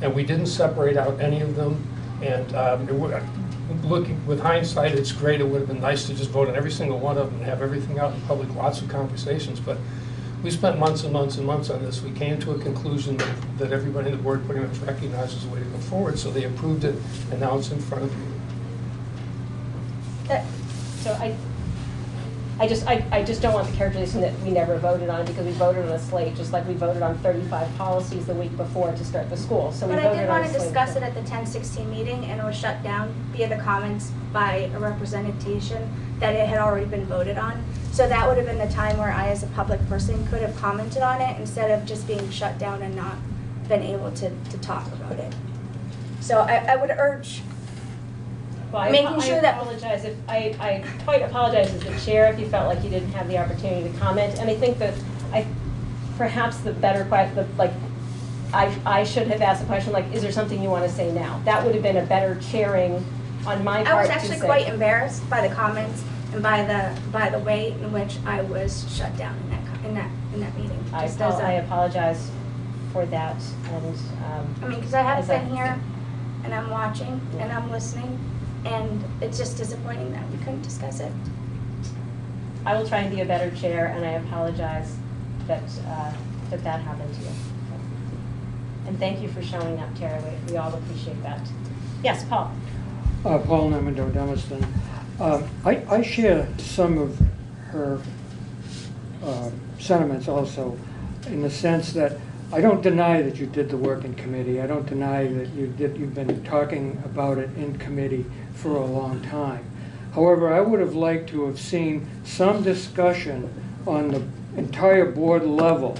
And we didn't separate out any of them. And looking with hindsight, it's great. It would have been nice to just vote on every single one of them and have everything out in public, lots of conversations. But we spent months and months and months on this. We came to a conclusion that everybody in the board pretty much recognizes the way to go forward. So they approved it, and now it's in front of you. So I just don't want the characterization that we never voted on it because we voted on a slate, just like we voted on 35 policies the week before to start the school. So But we I voted did on want a to slate. discuss it at the 1016 meeting, and it was shut down via the comments by a representation that it had already been voted on. So that would have been the time where I, as a public person, could have commented on it instead of just being shut down and not been able to talk about it. So I would urge Well, making sure that. apologize if I quite apologize as the chair if you felt like you didn't have the opportunity to comment. And I think that perhaps the better question, like I should have asked a question like, is there something you want to say now? That would have been a better chairing on my part. I was actually quite embarrassed by the comments and by the way in which I was shut down in that meeting. I apologize for that, and I mean, because I have as been here and I'm watching and I'm listening, and it's just disappointing that we couldn't discuss it. I will try and be a better chair, and I apologize that that happened to you. And thank you for showing up, Tara. We all appreciate that. Yes, Paul. Paul Nemendo, Dummerston. I share some of her sentiments also, in the sense that I don't deny that you did the work in committee. I don't deny that you've been talking about it in committee for a long time. However, I would have liked to have seen some discussion on the entire board level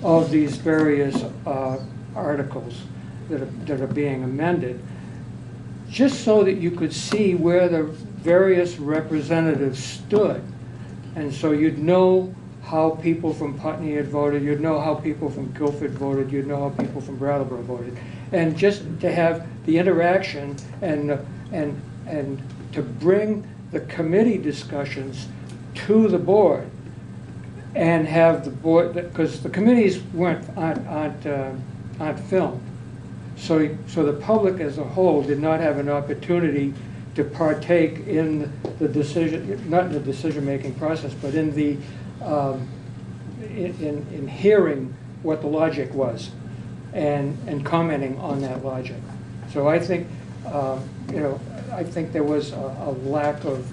of these various articles that are being amended, just so that you could see where the various representatives stood. And so you'd know how people from Putney had voted, you'd know how people from Guilford voted, you'd know how people from Brattleboro voted. And just to have the interaction and to bring the committee discussions to the board and have the board, because the committees aren't filmed. So the public as a whole did not have an opportunity to partake in the decision, not in the decision-making process, but in the in hearing what the logic was and commenting on that logic. So I think You know, I think there was a lack of,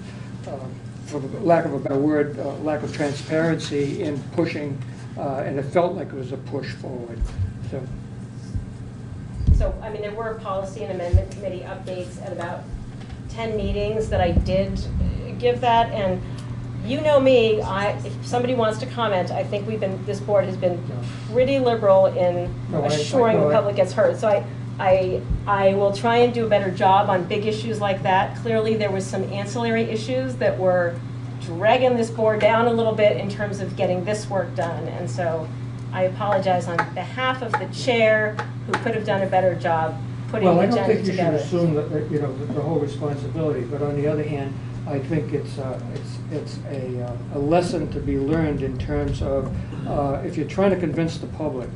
for lack of a better word, lack of transparency in pushing, and it felt like it was a push forward. So, I mean, there were policy and amendment committee updates at about 10 meetings that I did give that, and you know me, if somebody wants to comment, I think this board has been pretty liberal in assuring the public gets heard. So I will try and do a better job on big issues like that. Clearly, there was some ancillary issues that were dragging this board down a little bit in terms of getting this work done, and so I apologize on behalf of the chair, who could have done a better job putting the agenda together. Well, I don't think you should assume that, you know, the whole responsibility, but on the other hand, I think it's a lesson to be learned in terms of if you're trying to convince the public.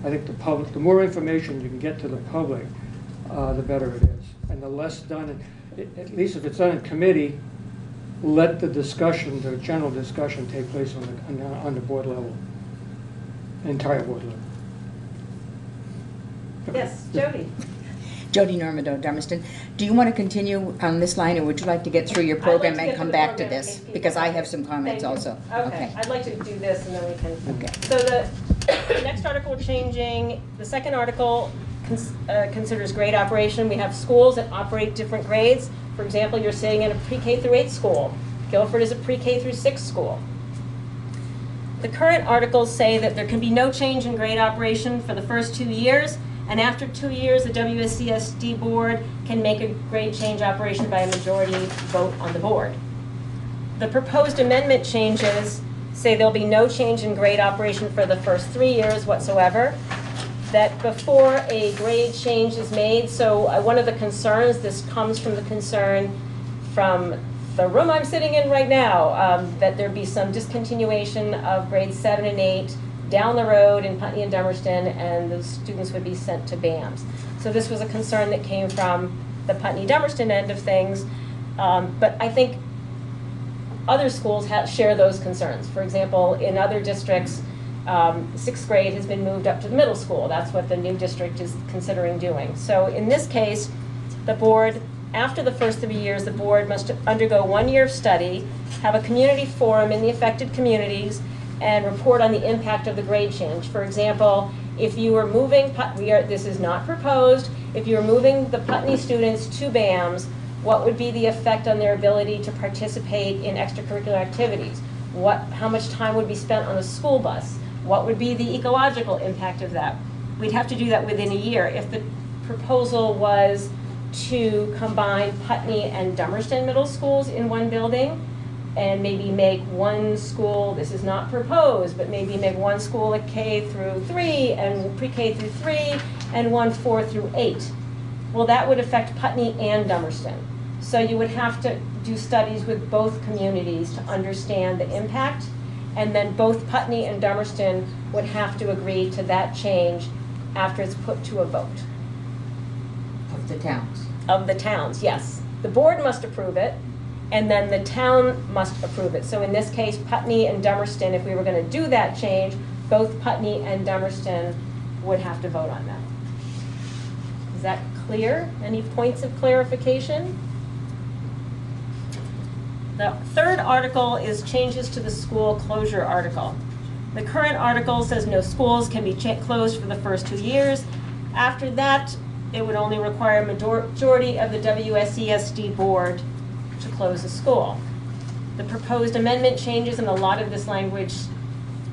I think the more information you can get to the public, the better it is, and the less done. At least if it's done in committee, let the discussion, the general discussion, take place on the board level, entire board level. Yes, Jody. Jody Normando, Dummerston. Do you want to continue on this line, or would you like to get through your program and come back to this? Because I have some comments also. Okay, I'd like to do this and then we can. Okay. So the next article changing, the second article considers grade operation. We have schools that operate different grades. For example, you're sitting in a pre-K through 8 school. Guilford is a pre-K through 6 school. The current articles say that there can be no change in grade operation for the first 2 years, and after 2 years, the WSCSD board can make a grade change operation by a majority vote on the board. The proposed amendment changes say there'll be no change in grade operation for the first 3 years whatsoever, that before a grade change is made, so one of the concerns, this comes from the concern from the room I'm sitting in right now, that there be some discontinuation of grades 7 and 8 down the road in Putney and Dummerston, and the students would be sent to BAMS. So this was a concern that came from the Putney-Dummerston end of things, but I think other schools share those concerns. For example, in other districts, 6th grade has been moved up to the middle school. That's what the new district is considering doing. So in this case, the board, after the first 3 years, the board must undergo 1 year of study, have a community forum in the affected communities, and report on the impact of the grade change. For example, if you were moving, this is not proposed, if you were moving the Putney students to BAMS, what would be the effect on their ability to participate in extracurricular activities? How much time would be spent on a school bus? What would be the ecological impact of that? We'd have to do that within a year. If the proposal was to combine Putney and Dummerston middle schools in one building, and maybe make one school, this is not proposed, but maybe make one school a K through 3 and pre-K through 3 and one 4 through 8. Well, that would affect Putney and Dummerston. So you would have to do studies with both communities to understand the impact, and then both Putney and Dummerston would have to agree to that change after it's put to a vote. Of the towns? Of the towns, yes. The board must approve it, and then the town must approve it. So in this case, Putney and Dummerston, if we were going to do that change, both Putney and Dummerston would have to vote on that. Is that clear? Any points of clarification? The third article is changes to the school closure article. The current article says no schools can be closed for the first 2 years. After that, it would only require a majority of the WSESD board to close a school. The proposed amendment changes, and a lot of this language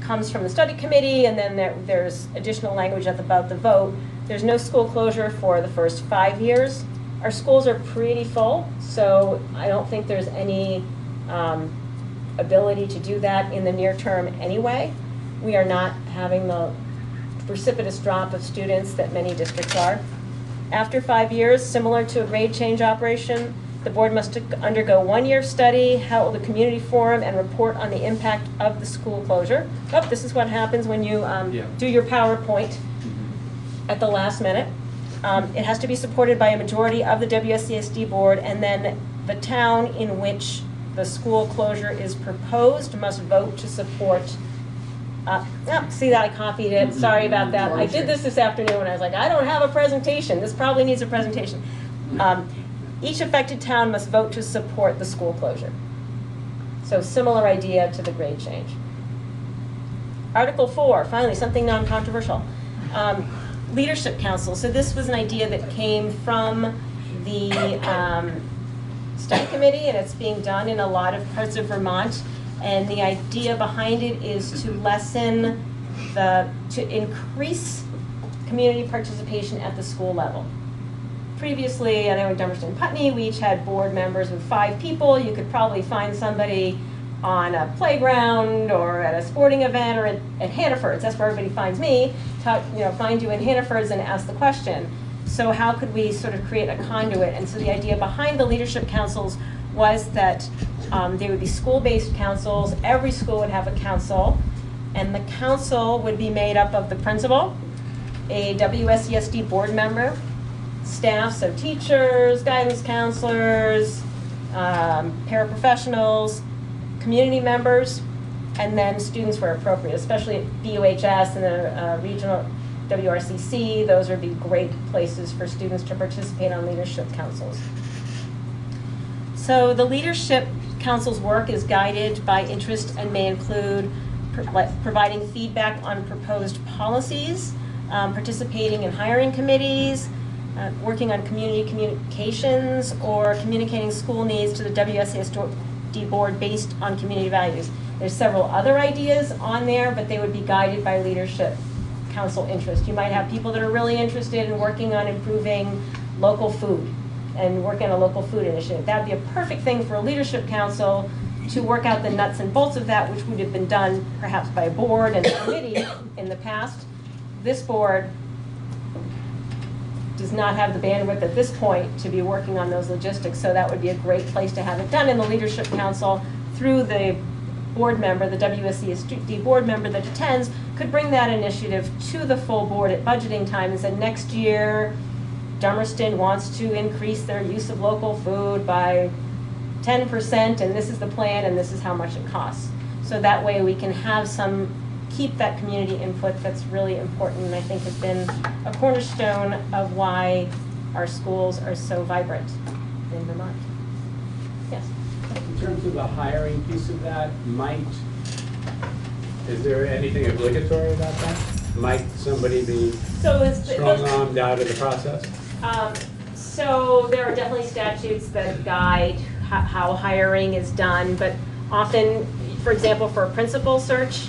comes from the study committee, and then there's additional language about the vote. There's no school closure for the first 5 years. Our schools are pretty full, so I don't think there's any ability to do that in the near term anyway. We are not having the precipitous drop of students that many districts are. After 5 years, similar to a grade change operation, the board must undergo 1 year study, hold a community forum, and report on the impact of the school closure. Oh, this is what happens when you do your PowerPoint at the last minute. It has to be supported by a majority of the WSCSD board, and then the town in which the school closure is proposed must vote to support. See that I copied it, sorry about that. I did this afternoon and I was like, I don't have a presentation. This probably needs a presentation. Each affected town must vote to support the school closure. So similar idea to the grade change. Article 4, finally, something non-controversial. Leadership Council. So this was an idea that came from the study committee, and it's being done in a lot of parts of Vermont. And the idea behind it is to lessen to increase community participation at the school level. Previously, I know in Dummerston and Putney, we each had board members with 5 people. You could probably find somebody on a playground or at a sporting event or at Hannaford's. That's where everybody finds me. Find you in Hannaford's and ask the question. So how could we sort of create a conduit? And so the idea behind the leadership councils was that they would be school-based councils. Every school would have a council, and the council would be made up of the principal, a WSESD board member, staff, so teachers, guidance counselors, paraprofessionals, community members, and then students where appropriate, especially at BUHS and the regional WRCC. Those would be great places for students to participate on leadership councils. So the leadership council's work is guided by interest and may include providing feedback on proposed policies, participating in hiring committees, working on community communications, or communicating school needs to the WSESD board based on community values. There's several other ideas on there, but they would be guided by leadership council interest. You might have people that are really interested in working on improving local food and working on a local food initiative. That would be a perfect thing for a leadership council to work out the nuts and bolts of that, which would have been done perhaps by a board and a committee in the past. This board does not have the bandwidth at this point to be working on those logistics, so that would be a great place to have it done in the leadership council through the board member, the WSESD board member that attends, could bring that initiative to the full board at budgeting time and say, next year, Dummerston wants to increase their use of local food by 10%, and this is the plan, and this is how much it costs. So that way we can have keep that community input that's really important, and I think has been a cornerstone of why our schools are so vibrant in Vermont. Yes? In terms of the hiring piece of that, is there anything obligatory about that? Might somebody be strong-armed out of the process? So there are definitely statutes that guide how hiring is done, but often, for example, for a principal search,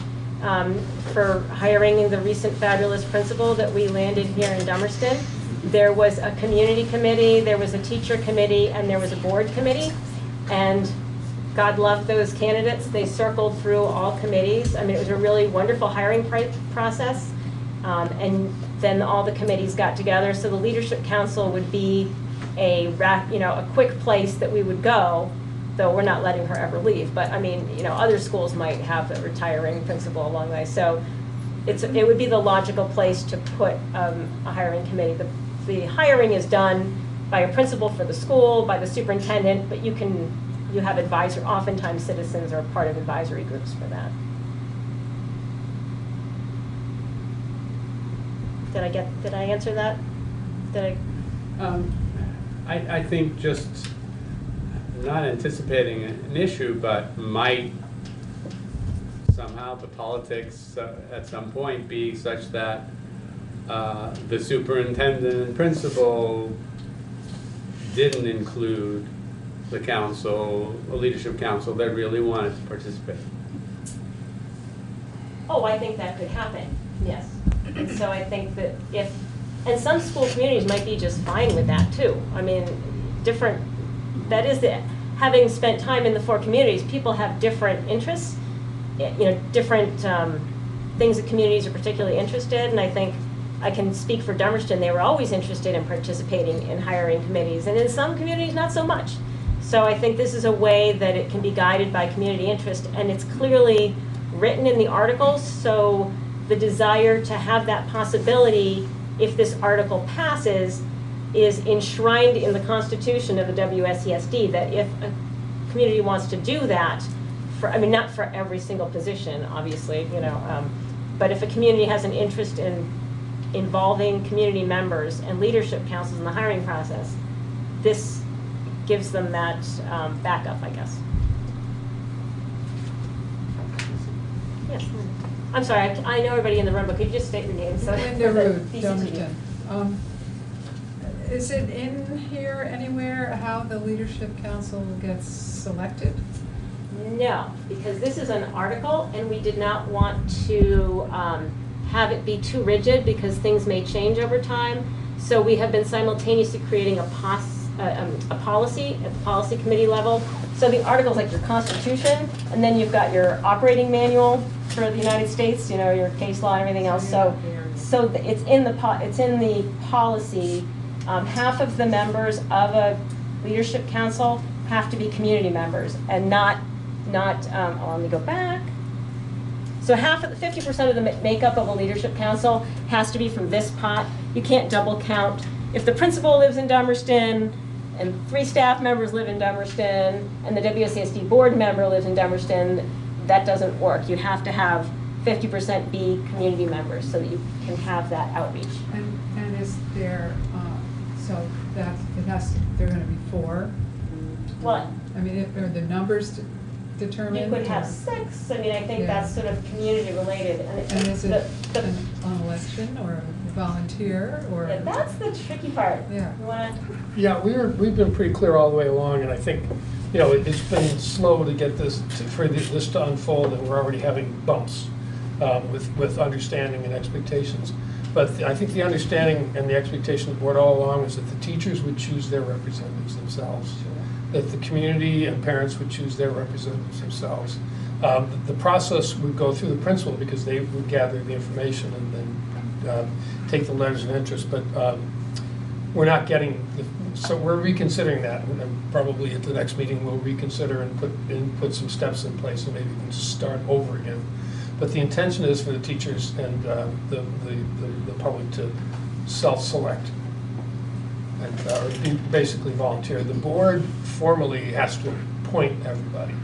for hiring the recent fabulous principal that we landed here in Dummerston, there was a community committee, there was a teacher committee, and there was a board committee. And God loved those candidates. They circled through all committees. I mean, it was a really wonderful hiring process. And then all the committees got together. So the leadership council would be a quick place that we would go, though we're not letting her ever leave. But I mean, other schools might have a retiring principal along the way. So it would be the logical place to put a hiring committee. The hiring is done by a principal for the school, by the superintendent, but you have oftentimes citizens are part of advisory groups for that. Did I answer that? I think just not anticipating an issue, but might somehow the politics at some point be such that the superintendent and principal didn't include the council, a leadership council that really wanted to participate. Oh, I think that could happen, yes. And so I think that and some school communities might be just fine with that too. I mean, having spent time in the 4 communities, people have different interests, different things that communities are particularly interested in. And I think I can speak for Dummerston. They were always interested in participating in hiring committees, and in some communities, not so much. So I think this is a way that it can be guided by community interest, and it's clearly written in the articles, so the desire to have that possibility, if this article passes, is enshrined in the Constitution of the WSESD, that if a community wants to do that, not for every single position, obviously, but if a community has an interest in involving community members and leadership councils in the hiring process, this gives them that backup, I guess. Yes. I'm sorry, I know everybody in the room, but could you just state your name? So Linda Root, DCTU. Dumbarton. Is it in here anywhere how the leadership council gets selected? No, because this is an article, and we did not want to have it be too rigid because things may change over time. So we have been simultaneously creating a policy at the policy committee level. So the article is like your constitution, and then you've got your operating manual for the United States, you know, your case law and everything else. So it's in the policy. Half of the members of a leadership council have to be community members, and not. Let me go back. So 50% of the makeup of a leadership council has to be from this pot. You can't double count. If the principal lives in Dummerston, and 3 staff members live in Dummerston, and the WSASD board member lives in Dummerston, that doesn't work. You have to have 50% be community members so that you can have that outreach. And is there, so that it has to, they're going to be 4? What? I mean, are the numbers determined? You could have 6. I mean, I think that's sort of community related. And is it an election or a volunteer or? Yeah, that's the tricky part. Yeah. You wanna? Yeah, we've been pretty clear all the way along, and I think, you know, it's been slow to get this to unfold, and we're already having bumps with understanding and expectations. But I think the understanding and the expectation of the board all along was that the teachers would choose their representatives themselves, that the community and parents would choose their representatives themselves. The process would go through the principal because they would gather the information and then take the letters of interest. But we're not getting, so we're reconsidering that, and probably at the next meeting we'll reconsider and put some steps in place, and maybe we can just start over again. But the intention is for the teachers and the public to self-select and be basically volunteer. The board formally has to appoint everybody.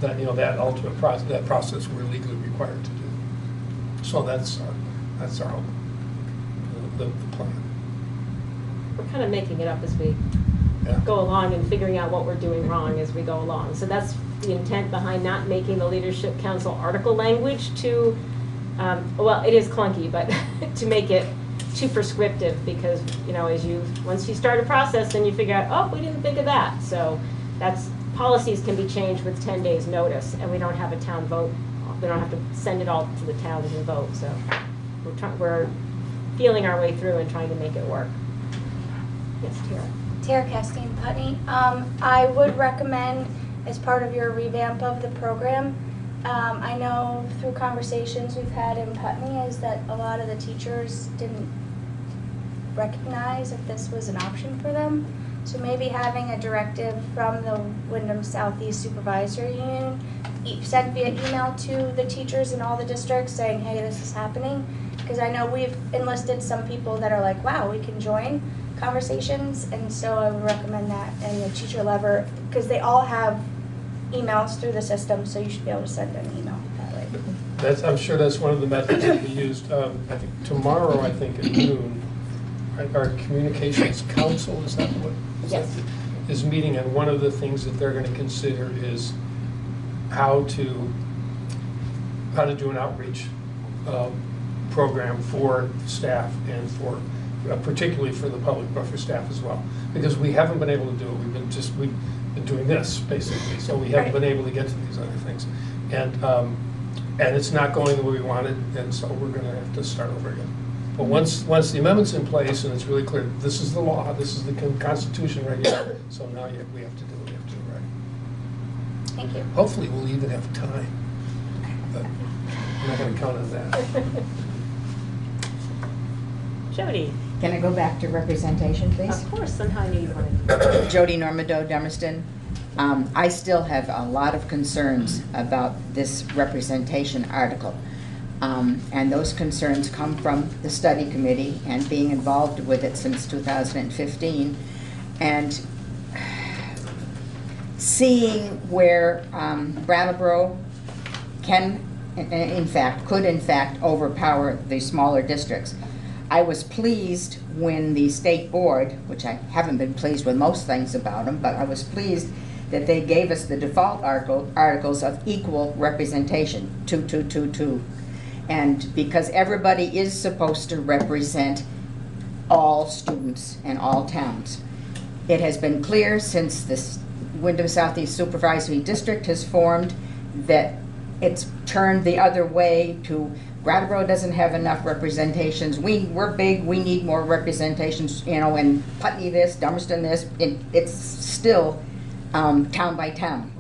That, you know, that ultimate process, that process we're legally required to do. So that's our the plan. We're kind of making it up as we go along and figuring out what we're doing wrong as we go along. So that's the intent behind not making the Leadership Council article language too, well, it is clunky, but to make it too prescriptive, because, you know, once you start a process, then you figure out, oh, we didn't think of that. So policies can be changed with 10 days notice, and we don't have a town vote. We don't have to send it all to the towns and vote. So we're feeling our way through and trying to make it work. Yes, Tara. Tara Castine Putney. I would recommend, as part of your revamp of the program, I know through conversations we've had in Putney is that a lot of the teachers didn't recognize if this was an option for them. So maybe having a directive from the Wyndham Southeast Supervisory Union sent via email to the teachers in all the districts saying, hey, this is happening. Because I know we've enlisted some people that are like, wow, we can join conversations. And so I would recommend that. And the teacher lever, because they all have emails through the system, so you should be able to send an email that way. I'm sure that's one of the methods that we used. I think tomorrow, I think at noon, our communications council, is that what? Is meeting, and one of the things that they're going to consider is how to do an outreach program for staff and for particularly for the public, but for staff as well, because we haven't been able to do it. We've been doing this basically, so we haven't been able to get to these other things, and it's not going the way we wanted, and so we're going to have to start over again. But once the amendment's in place and it's really clear, this is the law, this is the Constitution right here, so now we have to do it, right. Thank you. Hopefully we'll even have time, but I'm not going to count on that. Jody. Can I go back to representation, please? Of course, somehow I knew you wanted to. Jody Normando, Dummerston. I still have a lot of concerns about this representation article. And those concerns come from the study committee and being involved with it since 2015. And seeing where Brattleboro could in fact overpower the smaller districts. I was pleased when the state board, which I haven't been pleased with most things about them, but I was pleased that they gave us the default articles of equal representation, 2-2-2-2. And because everybody is supposed to represent all students and all towns. It has been clear since this Wyndham Southeast Supervisory District has formed that it's turned the other way to Brattleboro doesn't have enough representations. We're big, we need more representations, you know, and Putney this, Dummerston this, it's still town by town.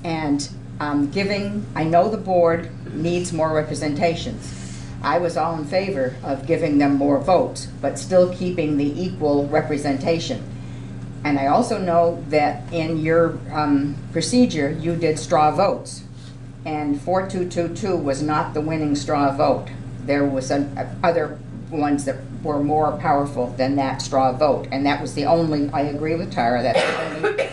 And I know the board needs more representations. I was all in favor of giving them more votes, but still keeping the equal representation. And I also know that in your procedure, you did straw votes. And 4-2-2-2 was not the winning straw vote. There was other ones that were more powerful than that straw vote. And that was the only, I agree with Tara, that's the only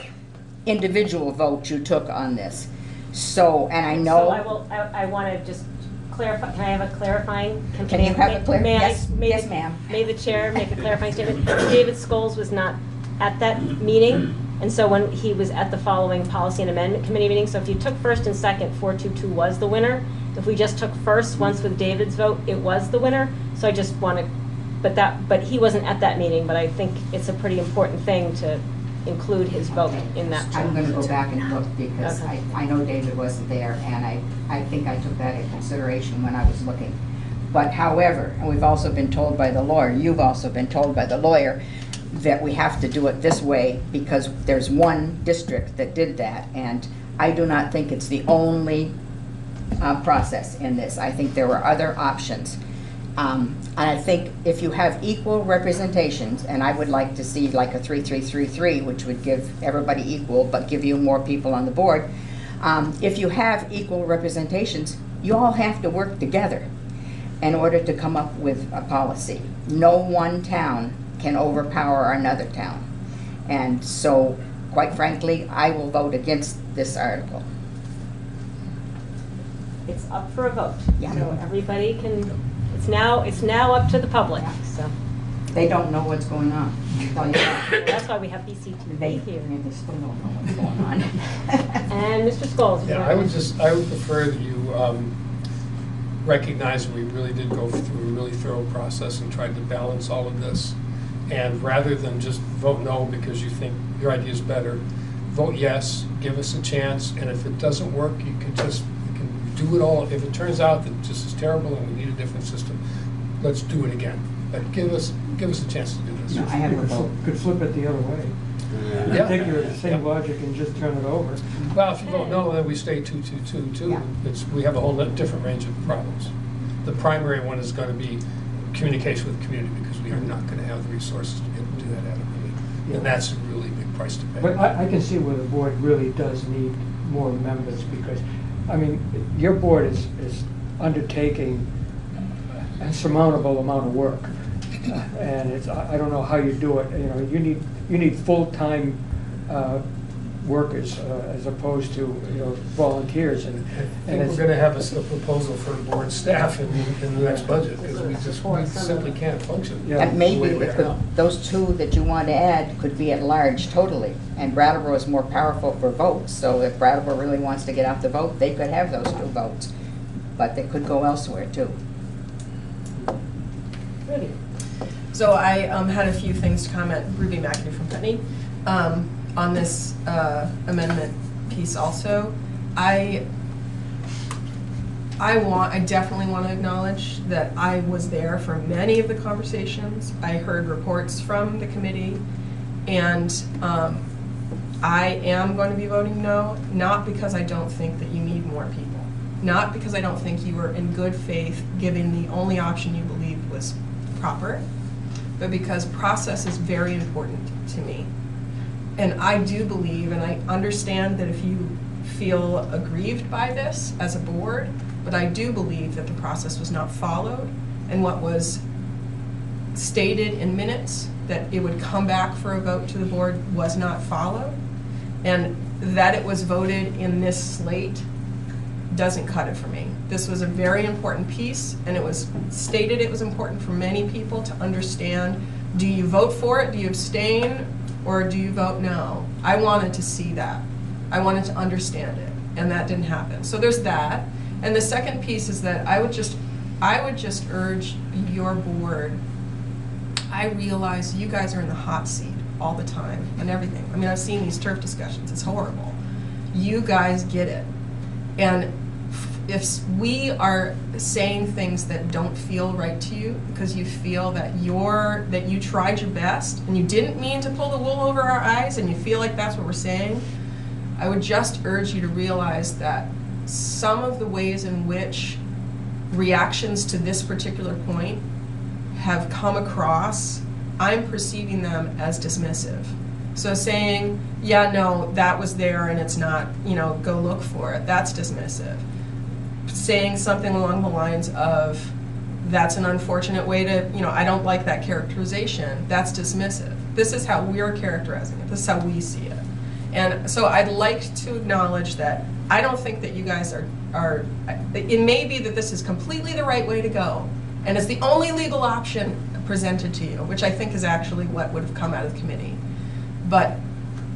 individual vote you took on this. So, and I know... So I want to just clarify, can I have a clarifying? Can you have a clarifying? Yes, ma'am. May the chair make a clarifying statement? David Scholes was not at that meeting, and so when he was at the following Policy and Amendment Committee meeting, so if you took first and second, 4-2-2 was the winner. If we just took first, once with David's vote, it was the winner. So I just want to, but he wasn't at that meeting, but I think it's a pretty important thing to include his vote in that. I'm going to go back and look because okay. I know David wasn't there, and I think I took that into consideration when I was looking. But however, and we've also been told by the lawyer, you've also been told by the lawyer, that we have to do it this way because there's one district that did that, and I do not think it's the only process in this. I think there were other options. And I think if you have equal representations, and I would like to see like a 3-3-3-3, which would give everybody equal, but give you more people on the board. If you have equal representations, you all have to work together in order to come up with a policy. No one town can overpower another town. And so, quite frankly, I will vote against this article. It's up for a vote. Yeah. So everybody can, it's now up to the public. So they don't know what's going on. Well, that's why we have BCTV here. They still don't know what's going on. And Mr. Scholes. Yeah, I would prefer that you recognize we really did go through a really thorough process and tried to balance all of this. And rather than just vote no because you think your idea is better, vote yes, give us a chance, and if it doesn't work, you can do it all. If it turns out that this is terrible and we need a different system, let's do it again. But give us a chance to do this. No, I have a vote. Could flip it the other way. Yeah. Take your same logic and just turn it over. Well, if you vote no, then we stay 2-2-2-2. Yeah. We have a whole different range of problems. The primary one is going to be communication with the community because we are not going to have the resources to be able to do that adequately. Yeah. And that's a really big price to pay. But I can see where the board really does need more members because, I mean, your board is undertaking an insurmountable amount of work. And I don't know how you do it. You know, you need full-time workers as opposed to volunteers. And I think we're going to have a proposal for board staff in the next budget because we simply can't function. Yeah. And maybe those two that you want to add could be at large totally. And Brattleboro is more powerful for votes. So if Brattleboro really wants to get out the vote, they could have those 2 votes. But they could go elsewhere too. Ruby. So I had a few things to comment, Ruby McAdoo from Putney, on this amendment piece also. I definitely want to acknowledge that I was there for many of the conversations. I heard reports from the committee, and I am going to be voting no, not because I don't think that you need more people, not because I don't think you were in good faith giving the only option you believed was proper, but because process is very important to me. And I do believe, and I understand that if you feel aggrieved by this as a board, but I do believe that the process was not followed, and what was stated in minutes, that it would come back for a vote to the board, was not followed, and that it was voted in this slate doesn't cut it for me. This was a very important piece, and it was stated it was important for many people to understand, do you vote for it, do you abstain, or do you vote no? I wanted to see that. I wanted to understand it, and that didn't happen. So there's that. And the second piece is that I would just urge your board. I realize you guys are in the hot seat all the time and everything. I mean, I've seen these turf discussions. It's horrible. You guys get it. And if we are saying things that don't feel right to you because you feel that you tried your best and you didn't mean to pull the wool over our eyes and you feel like that's what we're saying, I would just urge you to realize that some of the ways in which reactions to this particular point have come across, I'm perceiving them as dismissive. So saying, yeah, no, that was there and it's not, go look for it, that's dismissive. Saying something along the lines of, that's an unfortunate way to, I don't like that characterization, that's dismissive. This is how we're characterizing it, this is how we see it. And so I'd like to acknowledge that I don't think that you guys are, it may be that this is completely the right way to go, and it's the only legal option presented to you, which I think is actually what would have come out of the committee. But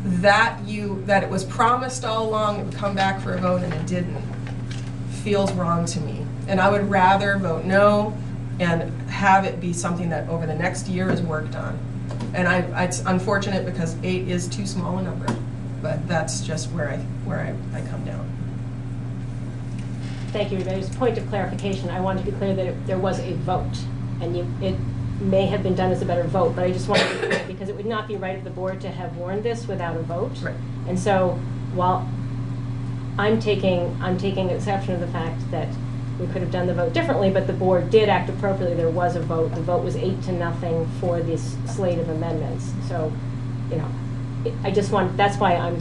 that it was promised all along it would come back for a vote and it didn't, feels wrong to me. And I would rather vote no and have it be something that over the next year is worked on. And it's unfortunate because 8 is too small a number, but that's just where I come down. Thank you. There's a point of clarification. I wanted to be clear that there was a vote, and it may have been done as a better vote, but I just wanted to be clear because it would not be right of the board to have warned this without a vote. Right. And so while I'm taking exception to the fact that we could have done the vote differently, but the board did act appropriately. There was a vote. The vote was 8-0 for this slate of amendments. So, that's why I'm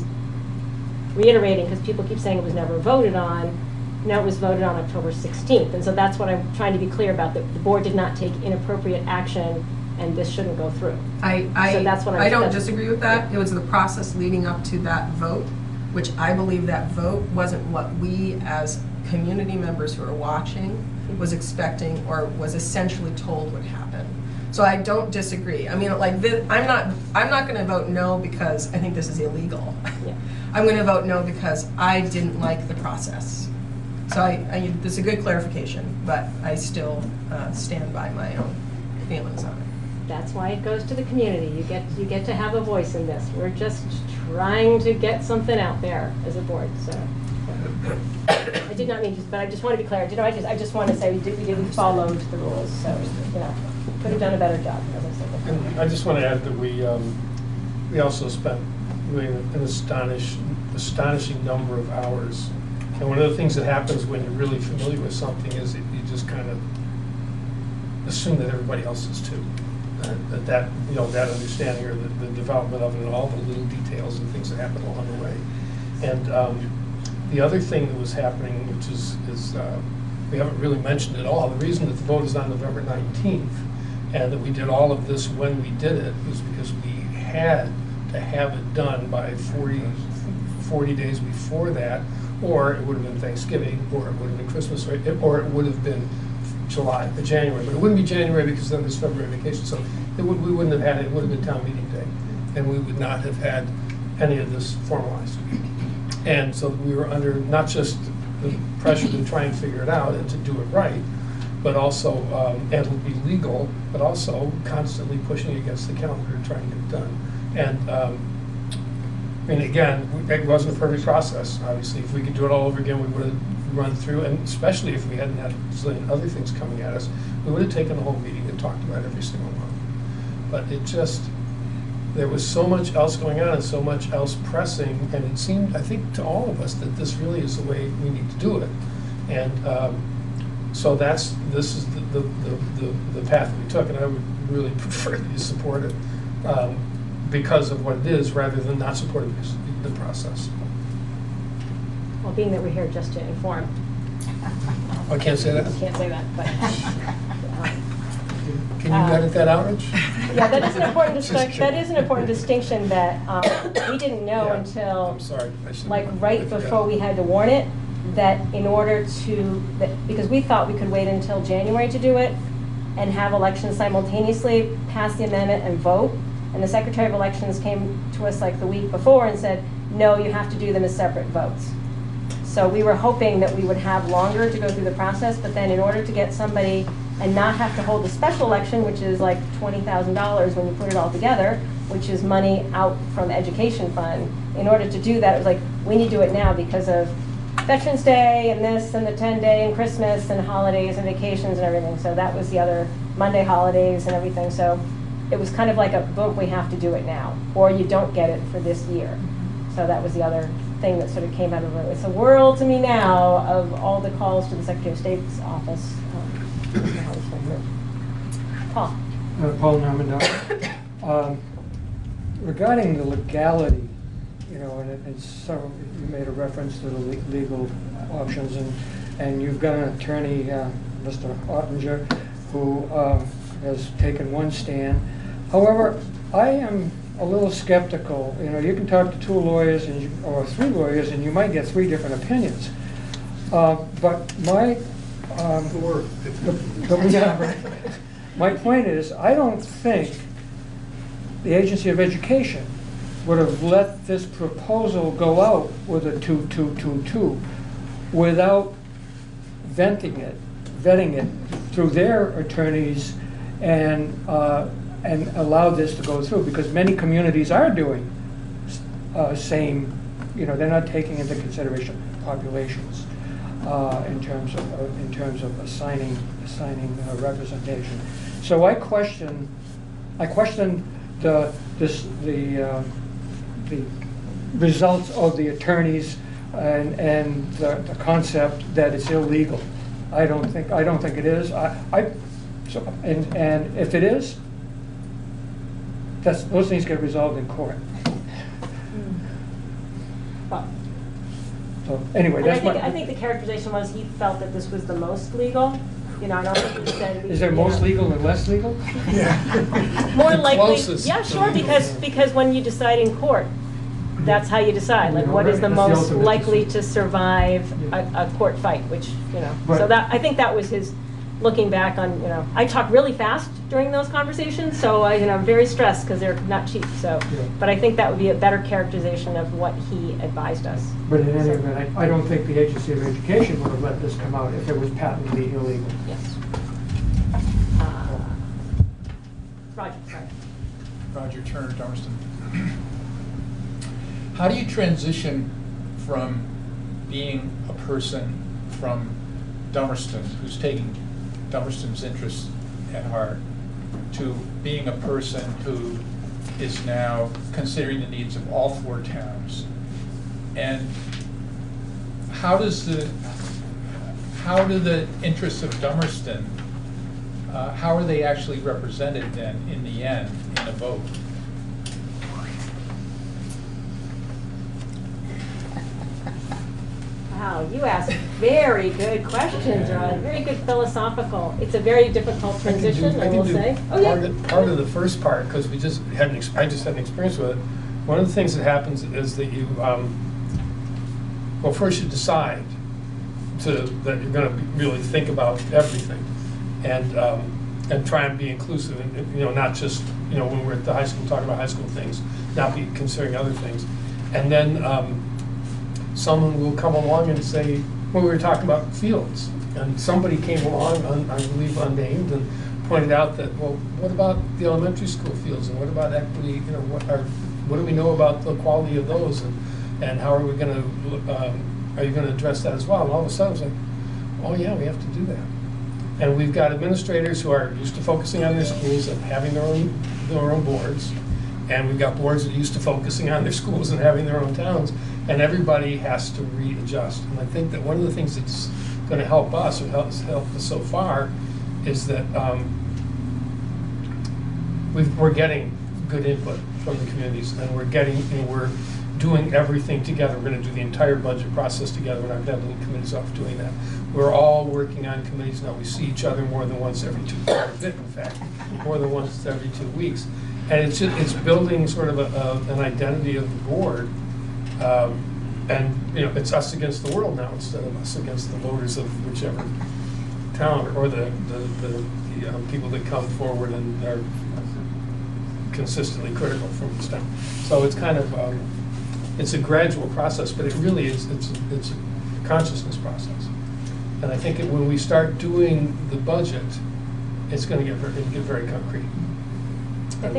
reiterating, because people keep saying it was never voted on. No, it was voted on October 16th. And so that's what I'm trying to be clear about, that the board did not take inappropriate action and this shouldn't go through. I don't disagree with that. It was the process leading up to that vote, which I believe that vote wasn't what we as community members who are watching was expecting or was essentially told would happen. So I don't disagree. I mean, I'm not going to vote no because I think this is illegal. Yeah. I'm going to vote no because I didn't like the process. So this is a good clarification, but I still stand by my own feelings on it. That's why it goes to the community. You get to have a voice in this. We're just trying to get something out there as a board. So I did not mean to, but I just want to be clear. I just want to say we followed the rules. So could have done a better job. As I said. And I just want to add that we also spent an astonishing number of hours. And one of the things that happens when you're really familiar with something is that you just kind of assume that everybody else is too. That understanding or the development of it and all the little details and things that happen along the way. And the other thing that was happening, which is we haven't really mentioned at all, the reason that the vote is on November 19th and that we did all of this when we did it was because we had to have it done by 40 days before that, or it would have been Thanksgiving, or it would have been Christmas, or it would have been January. But it wouldn't be January because then there's February vacation, so we wouldn't have had it. It would have been town meeting day, and we would not have had any of this formalized. And so we were under not just the pressure to try and figure it out and to do it right, but also, and it would be legal, but also constantly pushing against the calendar and trying to get it done. And I mean, again, it wasn't a perfect process. Obviously, if we could do it all over again, we would have run through, and especially if we hadn't had a zillion other things coming at us, we would have taken the whole meeting and talked about every single one. But it just, there was so much else going on and so much else pressing, and it seemed, I think, to all of us that this really is the way we need to do it. And so this is the path that we took, and I would really prefer that you support it because of what it is, rather than not supporting the process. Well, being that we're here just to inform. I can't say that? You can't say that, but. Can you edit that out, Rich? Yeah, that is an important distinction. That is an important distinction that we didn't know until I'm sorry. like right before we had to warn it. that in order to, because we thought we could wait until January to do it and have elections simultaneously, pass the amendment and vote. And the Secretary of Elections came to us like the week before and said, no, you have to do them as separate votes. So we were hoping that we would have longer to go through the process, but then in order to get somebody and not have to hold a special election, which is like $20,000 when you put it all together, which is money out from education fund, in order to do that, it was like, we need to do it now because of Veterans Day and this and the 10-day and Christmas and holidays and vacations and everything. So that was the other Monday holidays and everything. So it was kind of like a boom, we have to do it now, or you don't get it for this year. So that was the other thing that sort of came out of it. It's a world to me now of all the calls to the Secretary of State's office. Paul. Paul Normandow. Regarding the legality, you know, and so you made a reference to the legal options, and you've got an attorney, Mr. Ottinger, who has taken one stand. However, I am a little skeptical. You know, you can talk to two lawyers or three lawyers, and you might get three different opinions. But my my point is, I don't think the Agency of Education would have let this proposal go out with a 2-2-2-2 without vetting it through their attorneys and allow this to go through, because many communities are doing same, you know, they're not taking into consideration populations in terms of assigning representation. So I question the results of the attorneys and the concept that it's illegal. I don't think it is. And if it is, those things get resolved in court. So anyway, I think the characterization was he felt that this was the most legal. You know, I don't think he said. Is there most legal and less legal? Yeah. More likely. Yeah, sure. Because when you decide in court, that's how you decide. Like, what is the most likely to survive a court fight? Which, you know. So that, I think that was his. Looking back on, you know, I talk really fast during those conversations, so I'm very stressed because they're not cheap. So, but I think that would be a better characterization of what he advised us. But in any event, I don't think the Agency of Education would have let this come out if it was patently illegal. Yes. Roger, sorry. Roger Turner, Dummerston. How do you transition from being a person from Dummerston who's taking Dummerston's interests at heart to being a person who is now considering the needs of all four towns? And how do the interests of Dummerston, how are they actually represented then in the end in a vote? Wow, you ask very good questions, Rod. Very good philosophical. It's a very difficult transition, I will say. Part of the first part, because I just had an experience with it. One of the things that happens is that you, well, first you decide that you're going to really think about everything, and try and be inclusive, and not just when we're at the high school talking about high school things, not be considering other things, and then. Someone will come along and say, well, we were talking about fields, and somebody came along, I believe unnamed, and pointed out that, well, what about the elementary school fields, and what about equity, what do we know about the quality of those, and how are we going to, are you going to address that as well? And all of a sudden, it's like, oh yeah, we have to do that. And we've got administrators who are used to focusing on their schools and having their own boards, and we've got boards that are used to focusing on their schools and having their own towns. And everybody has to readjust. And I think that one of the things that's going to help us, or helped us so far, is that we're getting good input from the communities, and we're doing everything together. We're going to do the entire budget process together. We're not deadling committees off doing that. We're all working on committees now. We see each other more than once every 2 weeks, in fact, more than once every 2 weeks. And it's building sort of an identity of the board And, you know, it's us against the world now instead of us against the voters of whichever town, or the people that come forward and are consistently critical from this town. So it's kind of, it's a gradual process, but it really is, it's a consciousness process. And I think when we start doing the budget, it's going to get very concrete. I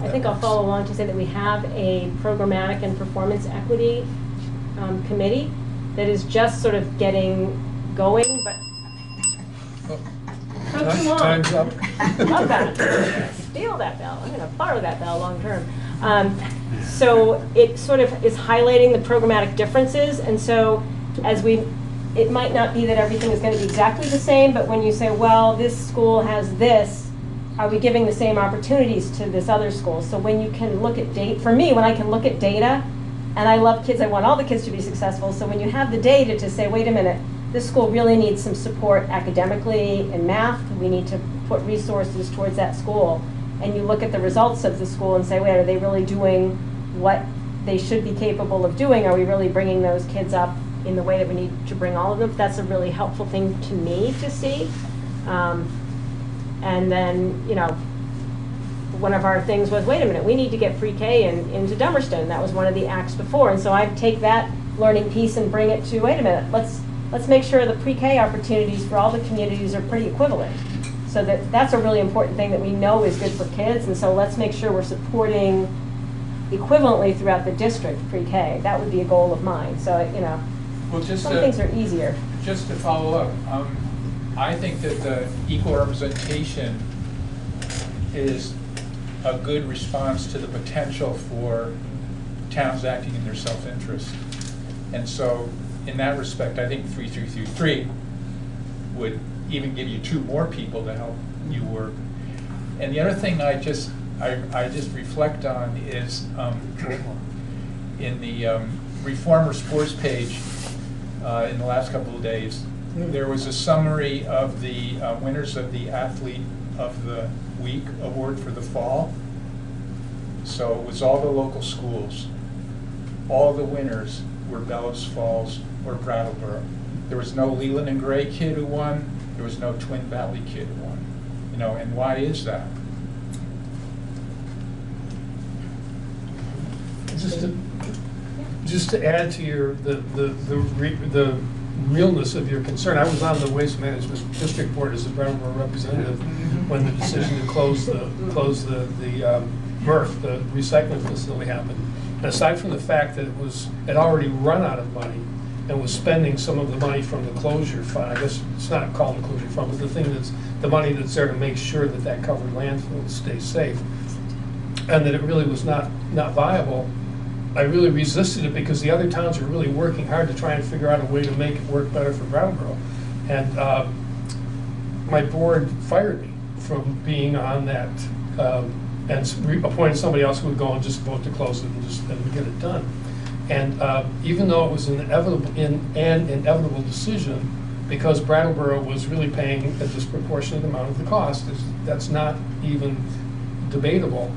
think I'll follow along to say that we have a programmatic and performance equity committee that is just sort of getting going, but took too long. Time's up. Love that. Steal that bell. I'm going to borrow that bell long term. So it sort of is highlighting the programmatic differences, and so it might not be that everything is going to be exactly the same, but when you say, well, this school has this, are we giving the same opportunities to this other school? So when you can look at data, for me, when I can look at data, and I love kids, I want all the kids to be successful, so when you have the data to say, wait a minute, this school really needs some support academically in math, we need to put resources towards that school, and you look at the results of the school and say, wait, are they really doing what they should be capable of doing? Are we really bringing those kids up in the way that we need to bring all of them? That's a really helpful thing to me to see. And then, you know, one of our things was, wait a minute, we need to get pre-K into Dummerston. That was one of the acts before. And so I take that learning piece and bring it to, wait a minute, let's make sure the pre-K opportunities for all the communities are pretty equivalent. So that's a really important thing that we know is good for kids. And so let's make sure we're supporting equivalently throughout the district pre-K. That would be a goal of mine. So, you know, well, some things are easier. Just to follow up, I think that the equal representation is a good response to the potential for towns acting in their self-interest. And so in that respect, I think 3-3-3 would even give you 2 more people to help you work. And the other thing I just reflect on is in the Reformer Sports page in the last couple of days, there was a summary of the winners of the Athlete of the Week award for the fall. So it was all the local schools. All the winners were Bellows Falls or Brattleboro. There was no Leland and Gray kid who won. There was no Twin Valley kid who won. You know, and why is that? Just to add to your the realness of your concern, I was on the Waste Management District Board as a Brattleboro representative when the decision to close the MRF, the recycling facility, happened. And aside from the fact that it had already run out of money and was spending some of the money from the closure fund, I guess it's not called the closure fund, but the money that's there to make sure that covered landfill stays safe, and that it really was not viable. I really resisted it because the other towns were really working hard to try and figure out a way to make it work better for Brattleboro. And my board fired me from being on that and appointed somebody else who would go and just vote to close it and get it done. And even though it was an inevitable decision, because Brattleboro was really paying a disproportionate amount of the cost, that's not even debatable.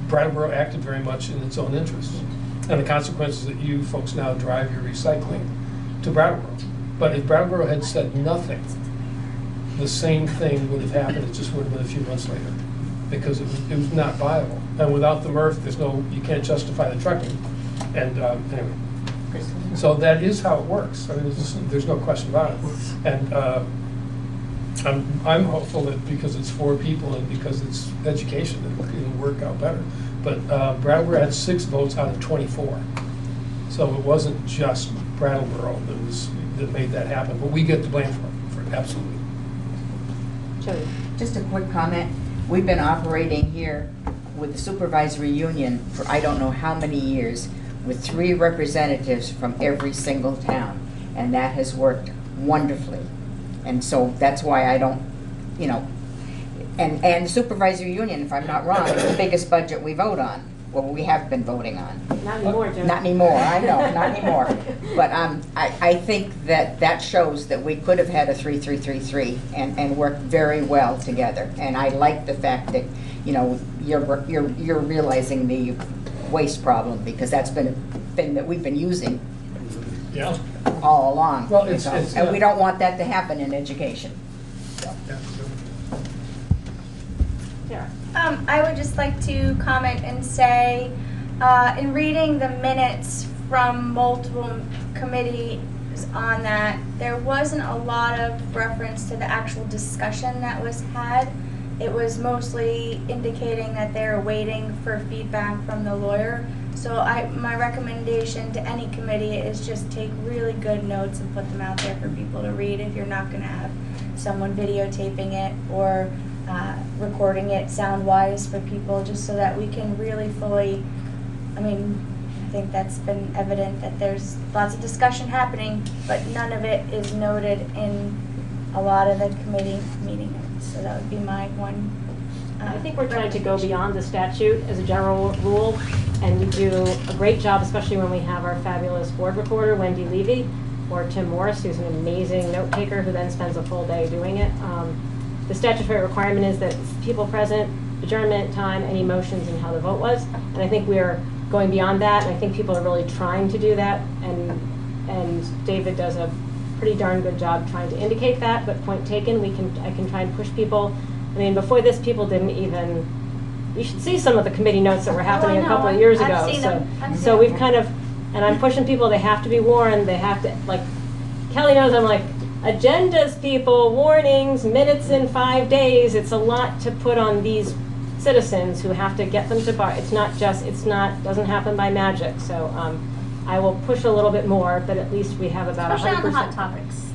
Brattleboro acted very much in its own interests. And the consequence is that you folks now drive your recycling to Brattleboro. But if Brattleboro had said nothing, the same thing would have happened. It just would have been a few months later, because it was not viable. And without the MRF, you can't justify the trucking. And anyway, so that is how it works. I mean, there's no question about it. And I'm hopeful that because it's 4 people and because it's education, it'll work out better. But Brattleboro had 6 votes out of 24. So it wasn't just Brattleboro that made that happen. But we get the blame for it, absolutely. Jody. Just a quick comment. We've been operating here with the supervisory union for I don't know how many years, with 3 representatives from every single town. And that has worked wonderfully. And so that's why I don't, you know, and the supervisory union, if I'm not wrong, is the biggest budget we vote on. Well, we have been voting on. Not anymore, Joe. Not anymore, I know, not anymore. But I think that shows that we could have had a 3-3-3-3 and worked very well together. And I like the fact that, you know, you're realizing the waste problem, because that's been that we've been using Yeah. all along. Well, it's- So, it's, and we don't want that to happen in education. So. I would just like to comment and say, in reading the minutes from multiple committees on that, there wasn't a lot of reference to the actual discussion that was had. It was mostly indicating that they're waiting for feedback from the lawyer. So my recommendation to any committee is just take really good notes and put them out there for people to read if you're not going to have someone videotaping it or recording it sound-wise for people, just so that we can really fully, I think that's been evident that there's lots of discussion happening, but none of it is noted in a lot of the committee meeting notes. So that would be my one. I think we're trying to go beyond the statute as a general rule, and we do a great job, especially when we have our fabulous board recorder, Wendy Levy, or Tim Morris, who's an amazing note taker who then spends a full day doing it. The statutory requirement is that people present, adjournment time, any motions, and how the vote was. And I think we are going beyond that, and I think people are really trying to do that. And David does a pretty darn good job trying to indicate that. But point taken, I can try and push people. I mean, before this, people didn't even. You should see some of the committee notes that were happening a couple of years ago. So we've kind of, and I'm pushing people. They have to be warned. They have to, like Kelly knows. I'm like, agendas, people, warnings, minutes in 5 days. It's a lot to put on these citizens who have to get them to bar. Doesn't happen by magic. So I will push a little bit more, but at least we have about 100%. Especially on the hot topics.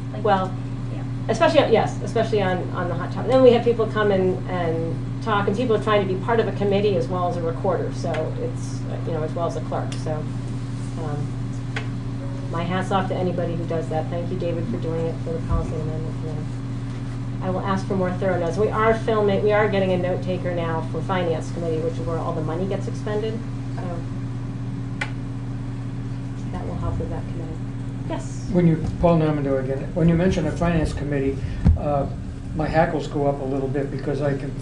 Especially on the hot topic. Then we have people come and talk, and people are trying to be part of a committee as well as a recorder. So it's as well as a clerk. So. My hat's off to anybody who does that. Thank you, David, for doing it for the policy amendment. I will ask for more thorough notes. We are getting a note taker now for Finance Committee, which is where all the money gets expended. So that will help with that committee. Yes? Paul Namando again. When you mention a Finance Committee, my hackles go up a little bit because I can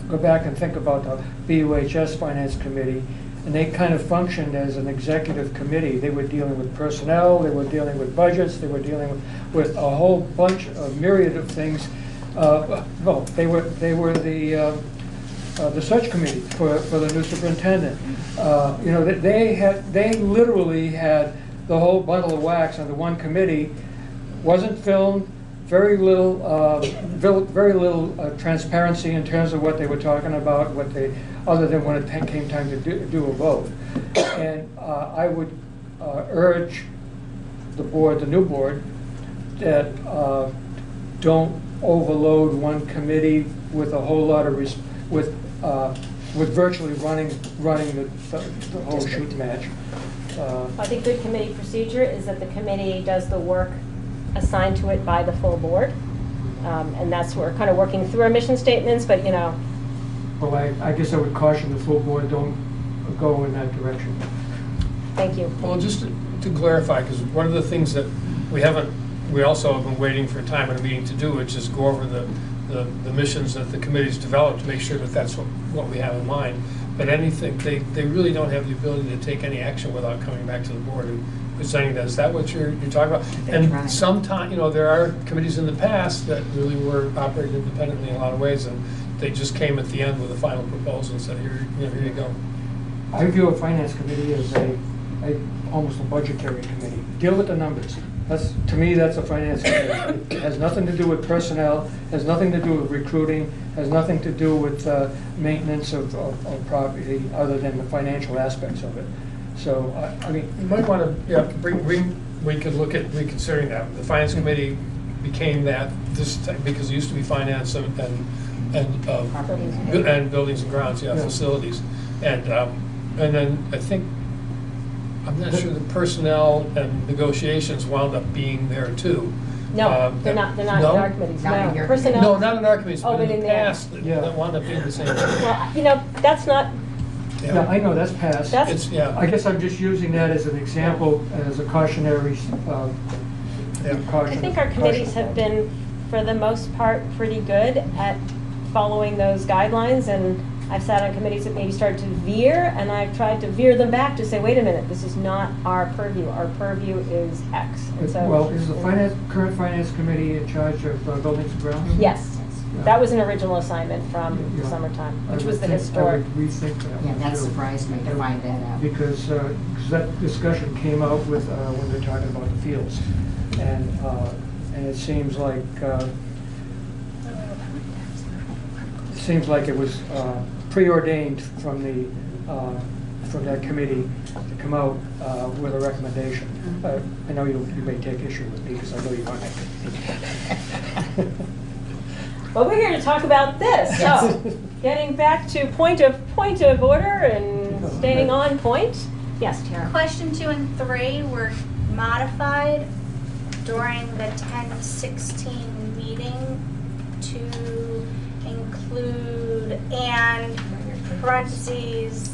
go back and think about the BUHS Finance Committee. And they kind of functioned as an executive committee. They were dealing with personnel, they were dealing with budgets, they were dealing with a whole bunch, a myriad of things. They were the search committee for the new superintendent. They literally had the whole bundle of wax under one committee. Wasn't filmed. Very little transparency in terms of what they were talking about, other than when it came time to do a vote. And I would urge the new board, that don't overload one committee with a whole lot of with virtually running the whole shoot match. I think good committee procedure is that the committee does the work assigned to it by the full board, and that's we're kind of working through our mission statements, but Well, I guess I would caution the full board, don't go in that direction. Thank you. Well, just to clarify, because one of the things that we also have been waiting for time in a meeting to do, which is go over the missions that the committee's developed to make sure that that's what we have in mind. But anything, they really don't have the ability to take any action without coming back to the board and presenting that. Is that what you're talking about? And sometimes, there are committees in the past that really were operating independently in a lot of ways, and they just came at the end with a final proposal and said, here you go. I view a finance committee as almost a budgetary committee. Deal with the numbers. To me, that's a finance committee. It has nothing to do with personnel, has nothing to do with recruiting, has nothing to do with maintenance of property, other than the financial aspects of it. So, you might want to, we could look at reconsidering that. The finance committee became that because it used to be finance and buildings and grounds, facilities, and then I think, I'm not sure the personnel and negotiations wound up being there too. No, they're not in our committees. Personnel. No, not in our committees, but in the past, that wound up being the same. Well, that's not. Yeah, I know that's past. I guess I'm just using that as an example, as a cautionary. I think our committees have been, for the most part, pretty good at following those guidelines, and I've sat on committees that maybe started to veer, and I've tried to veer them back to say, wait a minute, this is not our purview. Our purview is X. And so, Well, is the current finance committee in charge of buildings and grounds? yes. That was an original assignment from the summertime, which was the historic. I would rethink that. Yeah, that too. surprised me to find that out. Because that discussion came out with, when they're talking about the fields. And it seems like, it was preordained from that committee to come out with a recommendation. I know you may take issue with me because I know you're on that committee. But we're here to talk about this. So, getting back to point of order and staying on point. Yes, Tara. Question 2 and 3 were modified during the 10-16 meeting to include and parentheses,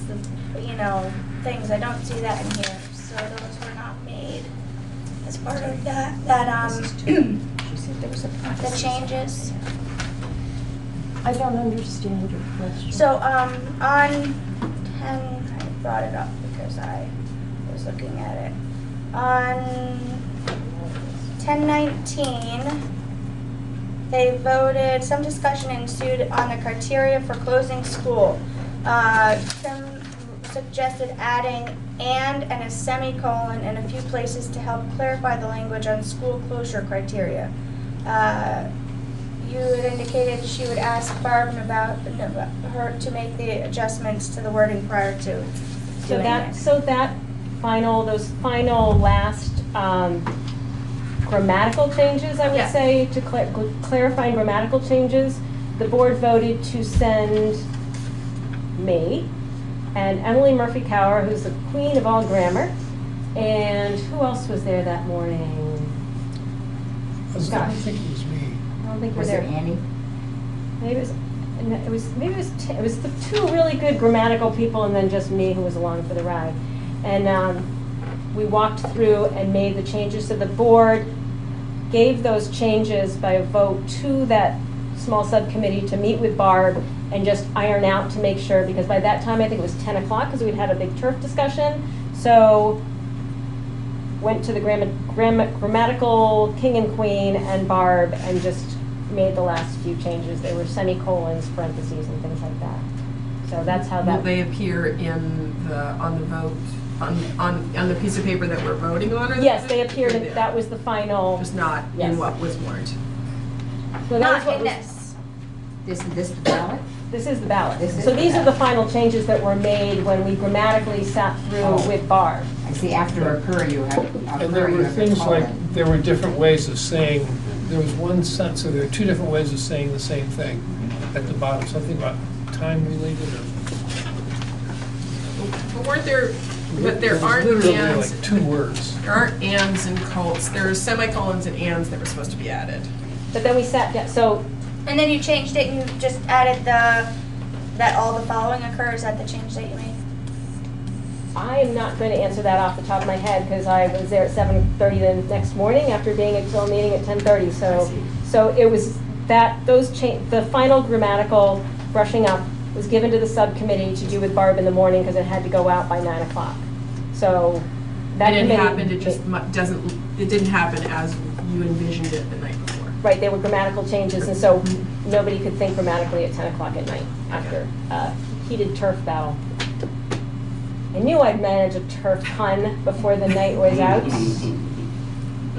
things. I don't see that in here, so those were not made as part of the changes. I don't understand your question. So, on 10, I brought it up because I was looking at it. On 1019, they voted, some discussion ensued on the criteria for closing school. Tim suggested adding and a semicolon in a few places to help clarify the language on school closure criteria. You had indicated she would ask Barb about her to make the adjustments to the wording prior to doing it. Those final last grammatical changes, I would say, to clarifying grammatical changes, the board voted to send me and Emily Murphy-Cower, who's the queen of all grammar, and who else was there that morning? I don't think it was me. I don't think Was we're it there. Annie? Maybe it was the two really good grammatical people, and then just me who was along for the ride. And we walked through and made the changes. So the board gave those changes by a vote to that small subcommittee to meet with Barb and just iron out to make sure, because by that time I think it was 10 o'clock because we'd had a big turf discussion. So went to the grammatical king and queen and Barb and just made the last few changes. They were semicolons, parentheses, and things like that. So that's how that. Will they appear on the vote on the piece of paper that we're voting on? Or yes, they appeared. That was the final. Just not in what was warned. So Not in this. Is this the ballot? This is the ballot. So these are the final changes that were made when we grammatically sat through with Barb. I see after occur you have And there were things like, there were different ways of saying, there was one sentence, so there were two different ways of saying the same thing at the bottom, something about time related or. But weren't there? But there aren't literally ands. like 2 words. There aren't ands and colts. There are semicolons and ands that were supposed to be added. But then we sat down. So. And then you changed it and you just added that all the following occurs. Is that the change that you made? I am not going to answer that off the top of my head because I was there at 7:30 the next morning after being until a meeting at 10:30. So it was the final grammatical brushing up was given to the subcommittee to do with Barb in the morning because it had to go out by 9 o'clock. So that it committee happened. It just doesn't. It didn't happen as you envisioned it the night before. Right, they were grammatical changes, and so nobody could think grammatically at 10 o'clock at night after a heated turf battle. I knew I'd manage a turf pun before the night was out. It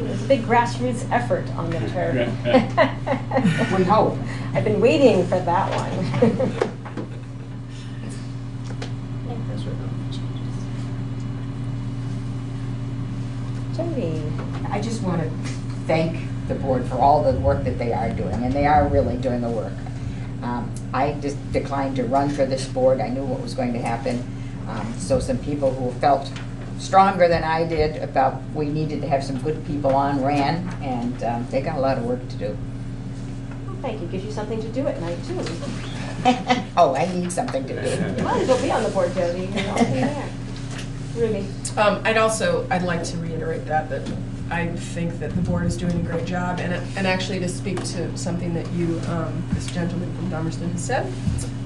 was a big grassroots effort on the turf. We hope. I've been waiting for that one. Jody. I just want to thank the board for all the work that they are doing, and they are really doing the work. I just declined to run for this board. I knew what was going to happen. So some people who felt stronger than I did about we needed to have some good people on ran, and they got a lot of work to do. Well, thank you. Gives you something to do at night, too. Oh, I need something to do. You might as well be on the board, Jody. You're all there. Ruby. I'd like to reiterate that I think that the board is doing a great job. And actually, to speak to something that you, this gentleman from Dummerston has said,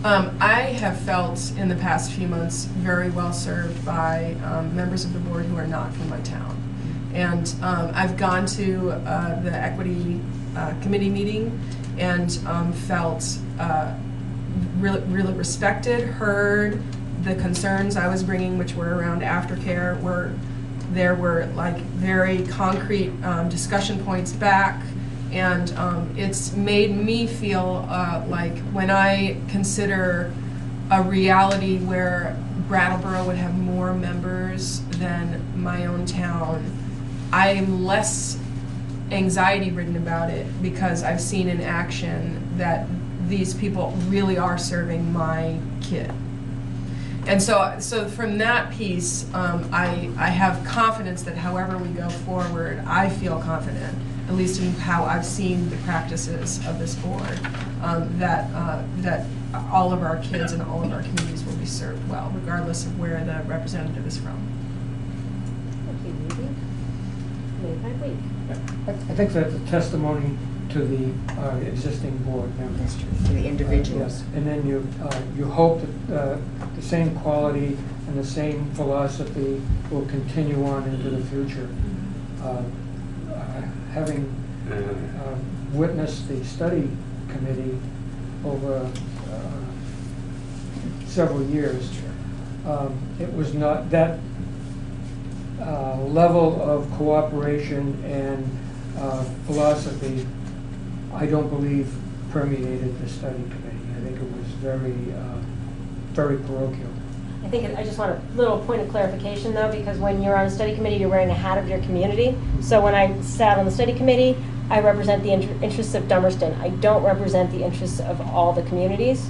I have felt in the past few months very well served by members of the board who are not from my town. And I've gone to the equity committee meeting and felt really respected, heard the concerns I was bringing, which were around aftercare. There were like very concrete discussion points back, and it's made me feel like when I consider a reality where Brattleboro would have more members than my own town, I'm less anxiety ridden about it because I've seen in action that these people really are serving my kid. And so from that piece, I have confidence that however we go forward, I feel confident, at least in how I've seen the practices of this board, that all of our kids and all of our communities will be served well, regardless of where the representative is from. I think that's a testimony to the existing board members. To the individuals. Yes. And then you hope that the same quality and the same philosophy will continue on into the future. Having witnessed the study committee over several years, it was not that level of cooperation and philosophy, I don't believe permeated the study committee. I think it was very parochial. I just want a little point of clarification though, because when you're on a study committee, you're wearing a hat of your community. So when I sat on the study committee, I represent the interests of Dummerston. I don't represent the interests of all the communities.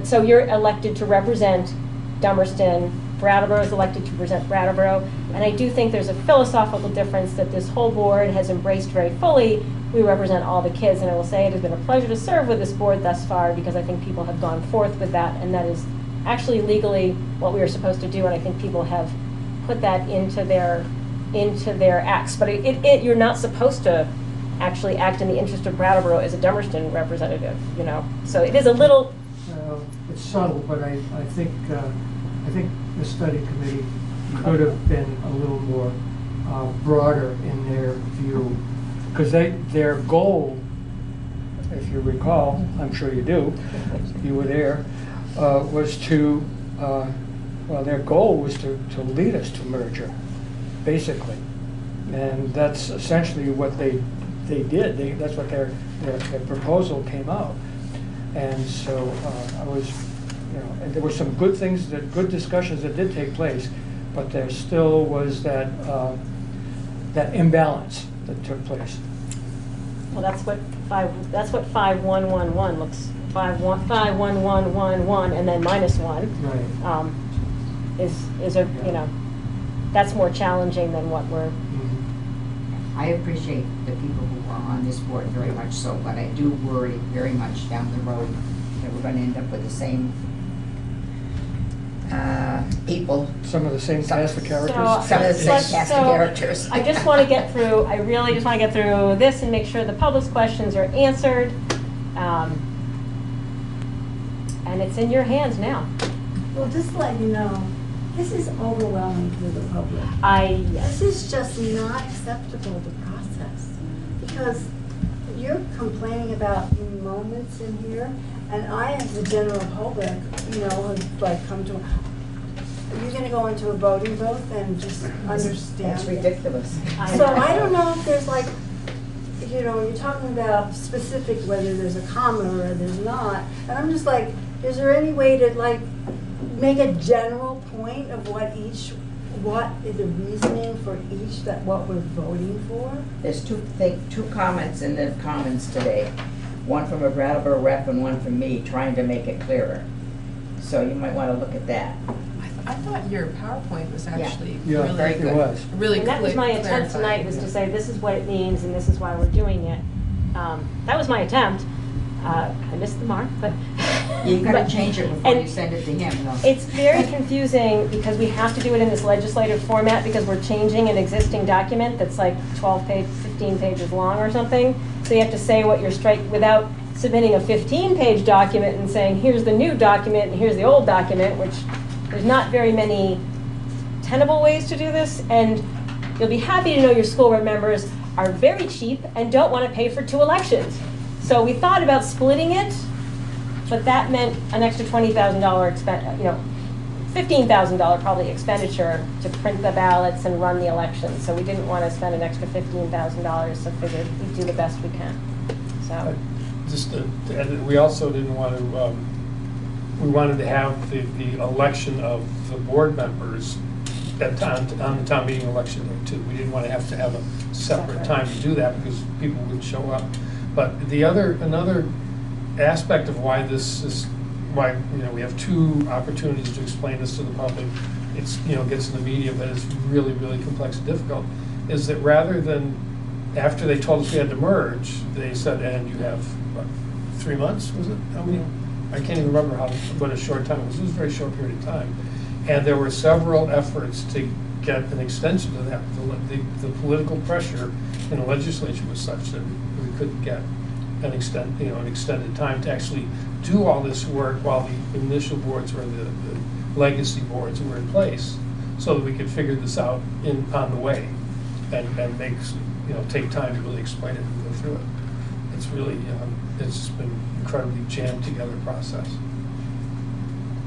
So you're elected to represent Dummerston. Brattleboro is elected to represent Brattleboro. And I do think there's a philosophical difference that this whole board has embraced very fully. We represent all the kids, and I will say it has been a pleasure to serve with this board thus far because I think people have gone forth with that, and that is actually legally what we are supposed to do, and I think people have put that into their acts. But you're not supposed to actually act in the interest of Brattleboro as a Dummerston representative, you know. So it is a little. It's subtle, but I think the study committee could have been a little more broader in their view, because their goal, if you recall, I'm sure you do, you were there, was to, their goal was to lead us to merger, basically. And that's essentially what they did. That's what their proposal came out. And so I was, and there were some good things, good discussions that did take place, but there still was that imbalance that took place. Well, that's what 5111 looks. 51111 and then -1. Right. Is a that's more challenging than what we're. I appreciate the people who are on this board very much so, but I do worry very much down the road that we're going to end up with the same people. Some of the same cast of characters? Some of the same cast of characters. I just want to get through, I really just want to get through this and make sure the public's questions are answered. And it's in your hands now. Well, just to let you know, this is overwhelming to the public. Yes. This is just not acceptable to process, because you're complaining about moments in here, and I, as the general public, have like come to. Are you going to go into a voting booth and just understand? That's ridiculous. So I don't know if there's like, you're talking about specific whether there's a comma or there's not, and I'm just like, is there any way to like make a general point of what is the reasoning for each, that what we're voting for? There's two comments in the Commons today, one from a Brattleboro rep and one from me, trying to make it clearer. So you might want to look at that. I thought your PowerPoint was actually really very good. It was. Really and that was my attempt clarified. tonight, was to say this is what it means and this is why we're doing it. That was my attempt. I missed the mark, but You gotta But- change it before and you send it to him, though. It's very confusing because we have to do it in this legislative format because we're changing an existing document that's like 15 pages long or something. So you have to say what you're without submitting a 15-page document and saying, here's the new document and here's the old document, which there's not very many tenable ways to do this. And you'll be happy to know your school board members are very cheap and don't want to pay for 2 elections. So we thought about splitting it, but that meant an extra $20,000 $15,000 probably expenditure to print the ballots and run the elections. So we didn't want to spend an extra $15,000, so figured we'd do the best we can. So And we also didn't want to, we wanted to have the election of the board members on the town meeting election day too. We didn't want to have a separate time to do that because people would show up. But another aspect of why this is, why we have 2 opportunities to explain this to the public, it's gets in the media, but it's really, really complex and difficult, is that rather than, after they told us we had to merge, they said, and you have, what, 3 months, was it? How many? I can't even remember what a short time it was. It was a very short period of time. And there were several efforts to get an extension to that. The political pressure in the legislature was such that we couldn't get an extended time to actually do all this work while the initial boards or the legacy boards were in place, so that we could figure this out on the way and make take time to really explain it and go through it. It's really it's been an incredibly jammed together process.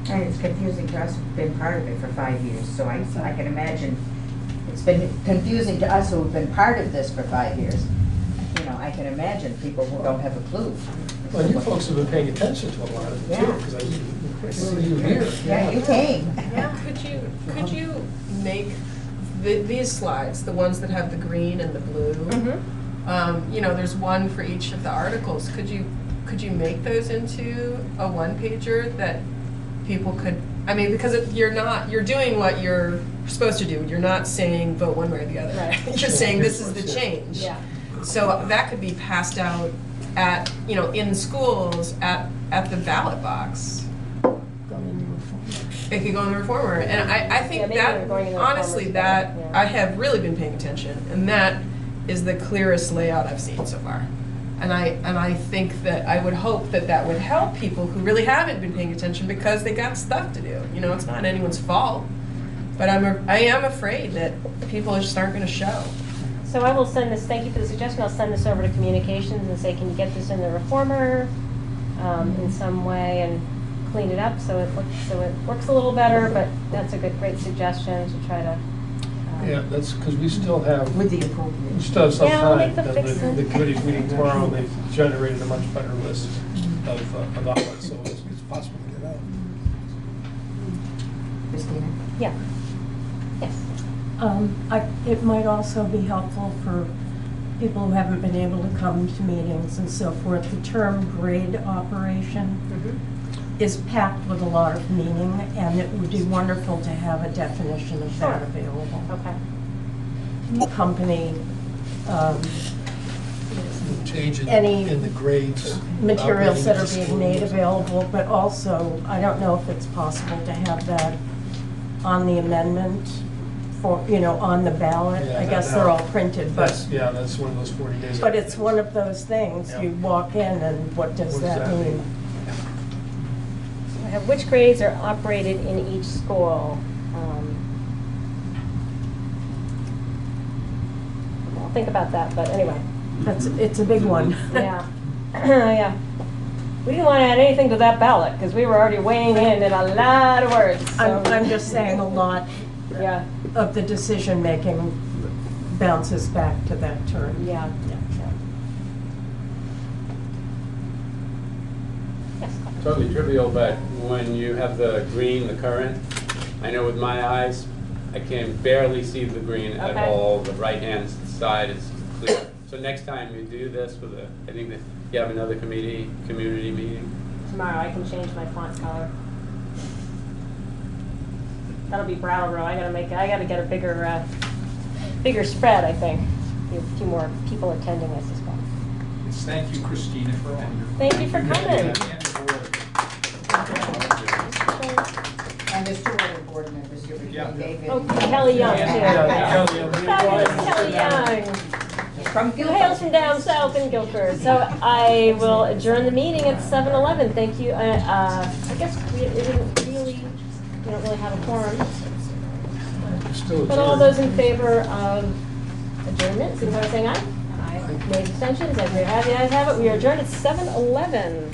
And it's confusing to us who've been part of it for 5 years, so I can imagine it's been confusing to us who've been part of this for 5 years. I can imagine people who don't have a clue. Well, you folks have been paying attention to a lot of it too, because I see you here. Yeah, you came. Yeah, could you make these slides, the ones that have the green and the blue? There's one for each of the articles. Could you make those into a one-pager that people could? I mean, because you're doing what you're supposed to do. You're not saying vote one way or the other. Right. You're saying this is the change. Yeah. So that could be passed out at, in schools at the ballot box. It could go in the reformer. And I think that, honestly, I have really been paying attention, and that is the clearest layout I've seen so far. And I think that I would hope that would help people who really haven't been paying attention because they got stuff to do. It's not anyone's fault. But I am afraid that people just aren't going to show. So I will send this, thank you for the suggestion, I'll send this over to communications and say, can you get this in the reformer in some way and clean it up so it works a little better, but that's a great suggestion to try to. Yeah, that's because we still have. With the appropriate. We still have some I'll time, make the and the committee's meeting tomorrow, and they've generated a much better list of outlets, so it's possible to get out. Christina? Yeah. Yes. It might also be helpful for people who haven't been able to come to meetings and so forth. The term grade operation is packed with a lot of meaning, and it would be wonderful to have a definition of that available. Okay. Company, Change any in the grades. materials that are being school. made available, but also, I don't know if it's possible to have that on the amendment for, on the ballot. Yeah, I guess they're all printed, but. That's one of those 40 days. But it's one of those things, you walk in and what does that mean? I have which grades are operated in each school. I'll think about that, but anyway. It's a big one. Yeah. Yeah. We didn't want to add anything to that ballot because we were already weighing in a lot of words. So. I'm just saying a lot of the decision-making bounces back to that term. Yeah. Totally trivial, but when you have the green, the current, I know with my eyes, I can barely see the green at all. The right-hand side is clear. So next time you do this with I think that you have another community meeting. Tomorrow I can change my font color. That'll be Brattleboro. I gotta get a bigger spread, I think. A few more people attending, I suspect. Thank you, Christina, for all your. Thank you for coming. And there's two other board members here between David. Oh, Kelly Young, too. Yeah, Kelly Young. Fabulous Kelly Young. From Who hails from down south in Guilford. So I will adjourn the meeting at 7:11. Thank you. I guess we don't really have a quorum. But all those in favor of adjournment, signify by saying aye. Aye. Nays, abstentions, as we have the ayes have it, we are adjourned at 7:11.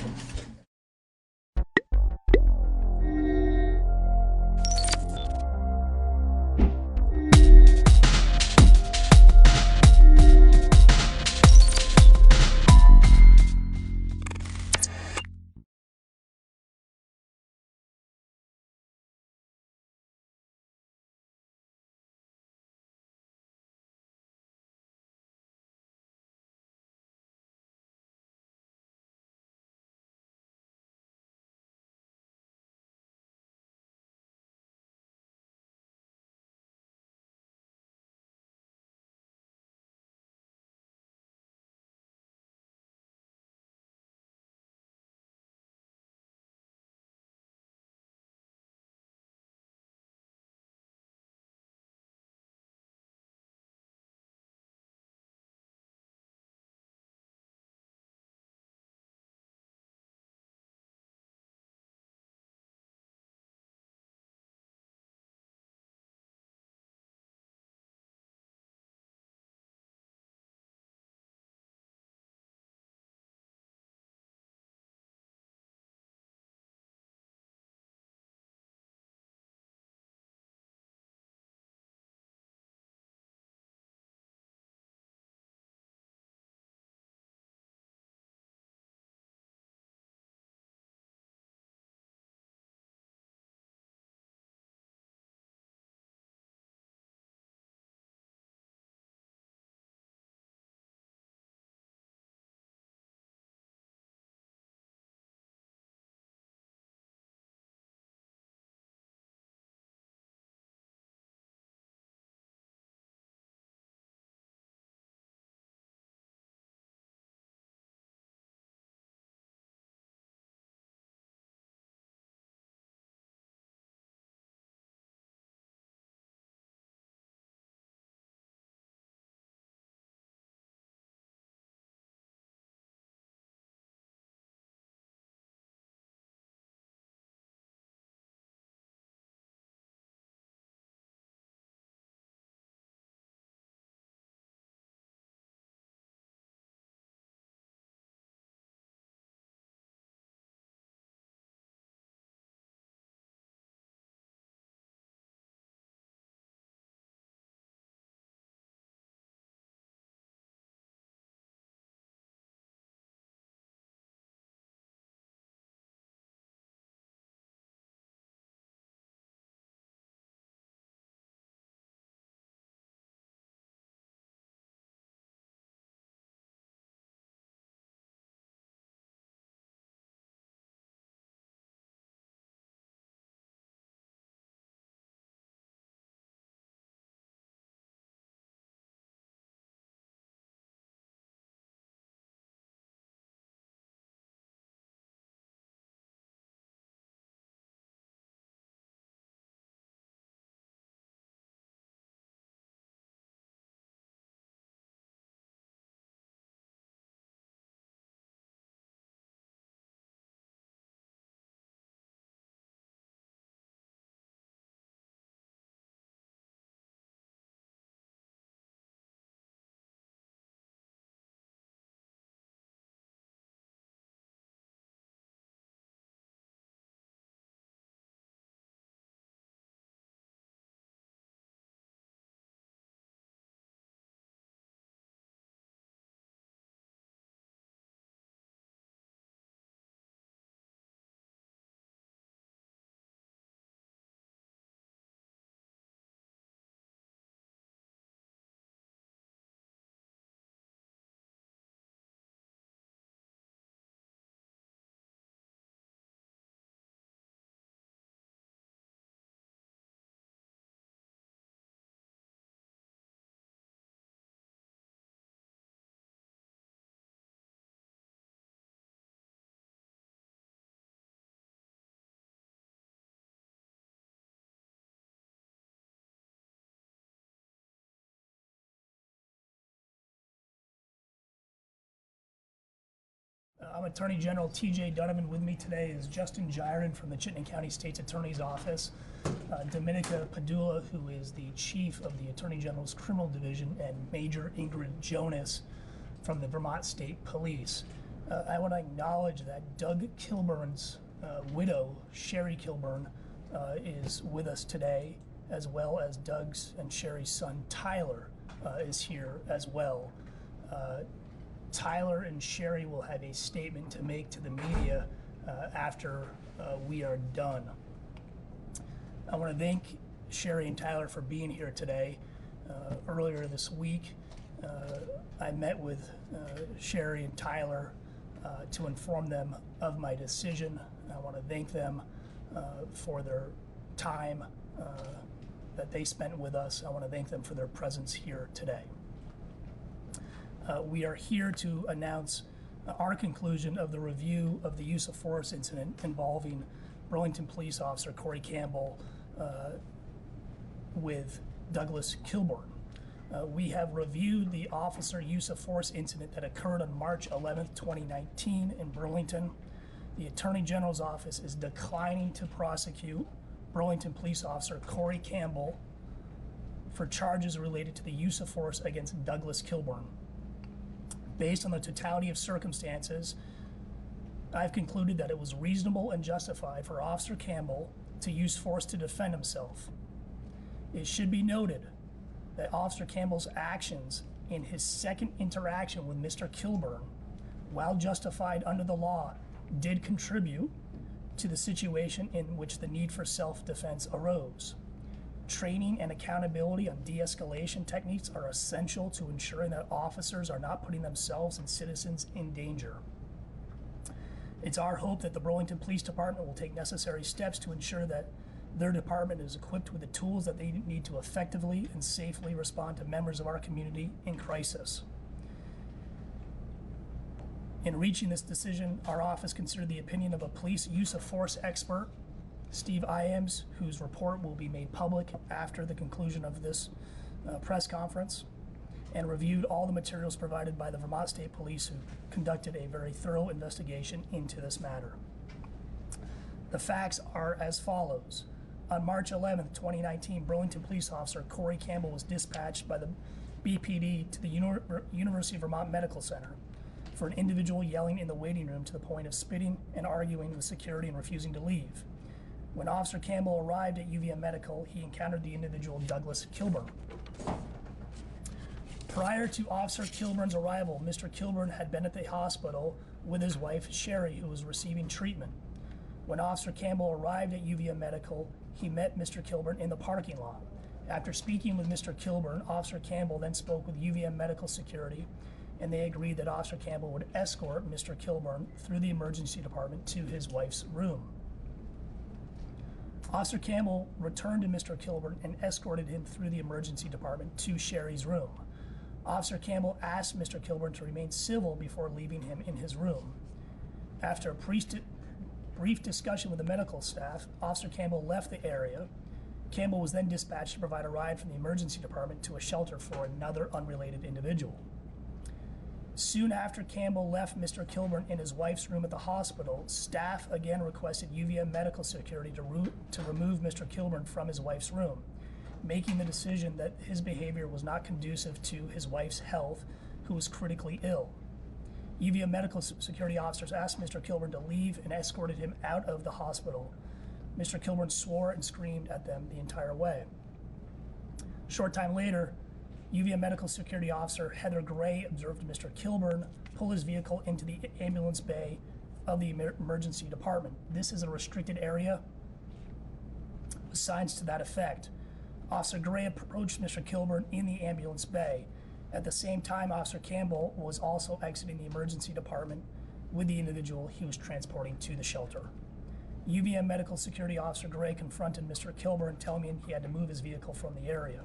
I'm Attorney General T.J. Donovan. With me today is Justin Jiren from the Chittenden County State's Attorney's Office, Dominica Padula, who is the Chief of the Attorney General's Criminal Division, and Major Ingrid Jonas from the Vermont State Police. I want to acknowledge that Doug Kilburn's widow, Sherry Kilburn, is with us today, as well as Doug's and Sherry's son, Tyler, is here as well. Tyler and Sherry will have a statement to make to the media after we are done. I want to thank Sherry and Tyler for being here today. Earlier this week, I met with Sherry and Tyler to inform them of my decision. I want to thank them for their time that they spent with us. I want to thank them for their presence here today. We are here to announce our conclusion of the review of the use of force incident involving Burlington Police Officer Corey Campbell with Douglas Kilburn. We have reviewed the officer use of force incident that occurred on March 11th, 2019 in Burlington. The Attorney General's office is declining to prosecute Burlington Police Officer Corey Campbell for charges related to the use of force against Douglas Kilburn. Based on the totality of circumstances, I've concluded that it was reasonable and justified for Officer Campbell to use force to defend himself. It should be noted that Officer Campbell's actions in his second interaction with Mr. Kilburn, while justified under the law, did contribute to the situation in which the need for self-defense arose. Training and accountability on de-escalation techniques are essential to ensuring that officers are not putting themselves and citizens in danger. It's our hope that the Burlington Police Department will take necessary steps to ensure that their department is equipped with the tools that they need to effectively and safely respond to members of our community in crisis. In reaching this decision, our office considered the opinion of a police use of force expert, Steve Iams, whose report will be made public after the conclusion of this press conference, and reviewed all the materials provided by the Vermont State Police, who conducted a very thorough investigation into this matter. The facts are as follows. On March 11th, 2019, Burlington Police Officer Corey Campbell was dispatched by the BPD to the University of Vermont Medical Center for an individual yelling in the waiting room to the point of spitting and arguing with security and refusing to leave. When Officer Campbell arrived at UVM Medical, he encountered the individual Douglas Kilburn. Prior to Officer Kilburn's arrival, Mr. Kilburn had been at the hospital with his wife, Sherry, who was receiving treatment. When Officer Campbell arrived at UVM Medical, he met Mr. Kilburn in the parking lot. After speaking with Mr. Kilburn, Officer Campbell then spoke with UVM Medical Security, and they agreed that Officer Campbell would escort Mr. Kilburn through the emergency department to his wife's room. Officer Campbell returned to Mr. Kilburn and escorted him through the emergency department to Sherry's room. Officer Campbell asked Mr. Kilburn to remain civil before leaving him in his room. After a brief discussion with the medical staff, Officer Campbell left the area. Campbell was then dispatched to provide a ride from the emergency department to a shelter for another unrelated individual. Soon after Campbell left Mr. Kilburn in his wife's room at the hospital, staff again requested UVM Medical Security to remove Mr. Kilburn from his wife's room, making the decision that his behavior was not conducive to his wife's health, who was critically ill. UVM Medical Security officers asked Mr. Kilburn to leave and escorted him out of the hospital. Mr. Kilburn swore and screamed at them the entire way. A short time later, UVM Medical Security Officer Heather Gray observed Mr. Kilburn pull his vehicle into the ambulance bay of the emergency department. This is a restricted area with signs to that effect. Officer Gray approached Mr. Kilburn in the ambulance bay. At the same time, Officer Campbell was also exiting the emergency department with the individual he was transporting to the shelter. UVM Medical Security Officer Gray confronted Mr. Kilburn, telling him he had to move his vehicle from the area.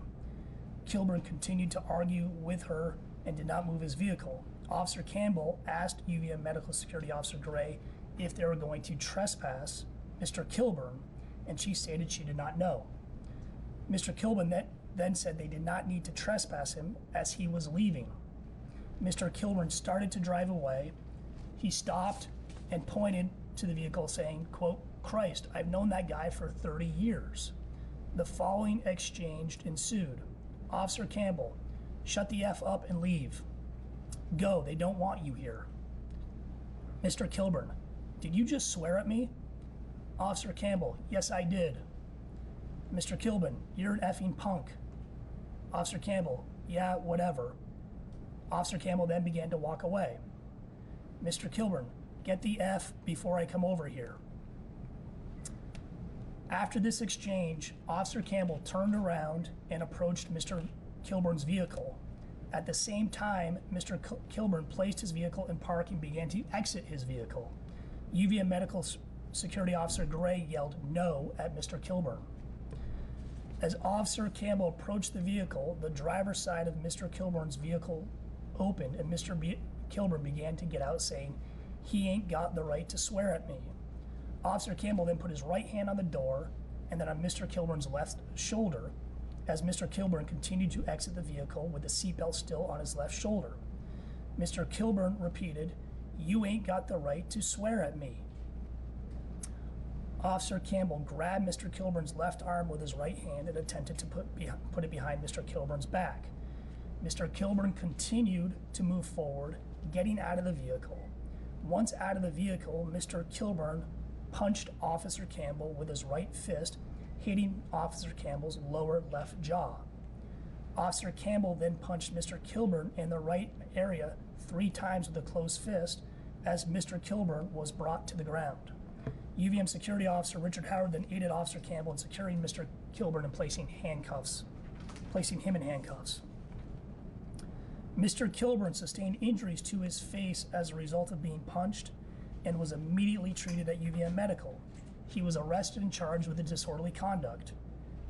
Kilburn continued to argue with her and did not move his vehicle. Officer Campbell asked UVM Medical Security Officer Gray if they were going to trespass Mr. Kilburn, and she stated she did not know. Mr. Kilburn then said they did not need to trespass him as he was leaving. Mr. Kilburn started to drive away. He stopped and pointed to the vehicle saying, quote, "Christ, I've known that guy for 30 years. The following exchange ensued. Officer Campbell, shut the F up and leave. Go, they don't want you here. Mr. Kilburn, did you just swear at me? Officer Campbell, yes, I did. Mr. Kilburn, you're an effing punk. Officer Campbell, yeah, whatever. Officer Campbell then began to walk away. Mr. Kilburn, get the F before I come over here. After this exchange, Officer Campbell turned around and approached Mr. Kilburn's vehicle. At the same time, Mr. Kilburn placed his vehicle in park and began to exit his vehicle. UVM Medical Security Officer Gray yelled no at Mr. Kilburn. As Officer Campbell approached the vehicle, the driver's side of Mr. Kilburn's vehicle opened and Mr. Kilburn began to get out saying, "He ain't got the right to swear at me." Officer Campbell then put his right hand on the door and then on Mr. Kilburn's left shoulder as Mr. Kilburn continued to exit the vehicle with the seatbelt still on his left shoulder. Mr. Kilburn repeated, "You ain't got the right to swear at me." Officer Campbell grabbed Mr. Kilburn's left arm with his right hand and attempted to put it behind Mr. Kilburn's back. Mr. Kilburn continued to move forward, getting out of the vehicle. Once out of the vehicle, Mr. Kilburn punched Officer Campbell with his right fist, hitting Officer Campbell's lower left jaw. Officer Campbell then punched Mr. Kilburn in the right area 3 times with a closed fist as Mr. Kilburn was brought to the ground. UVM Security Officer Richard Howard then aided Officer Campbell in securing Mr. Kilburn and placing him in handcuffs. Mr. Kilburn sustained injuries to his face as a result of being punched and was immediately treated at UVM Medical. He was arrested and charged with disorderly conduct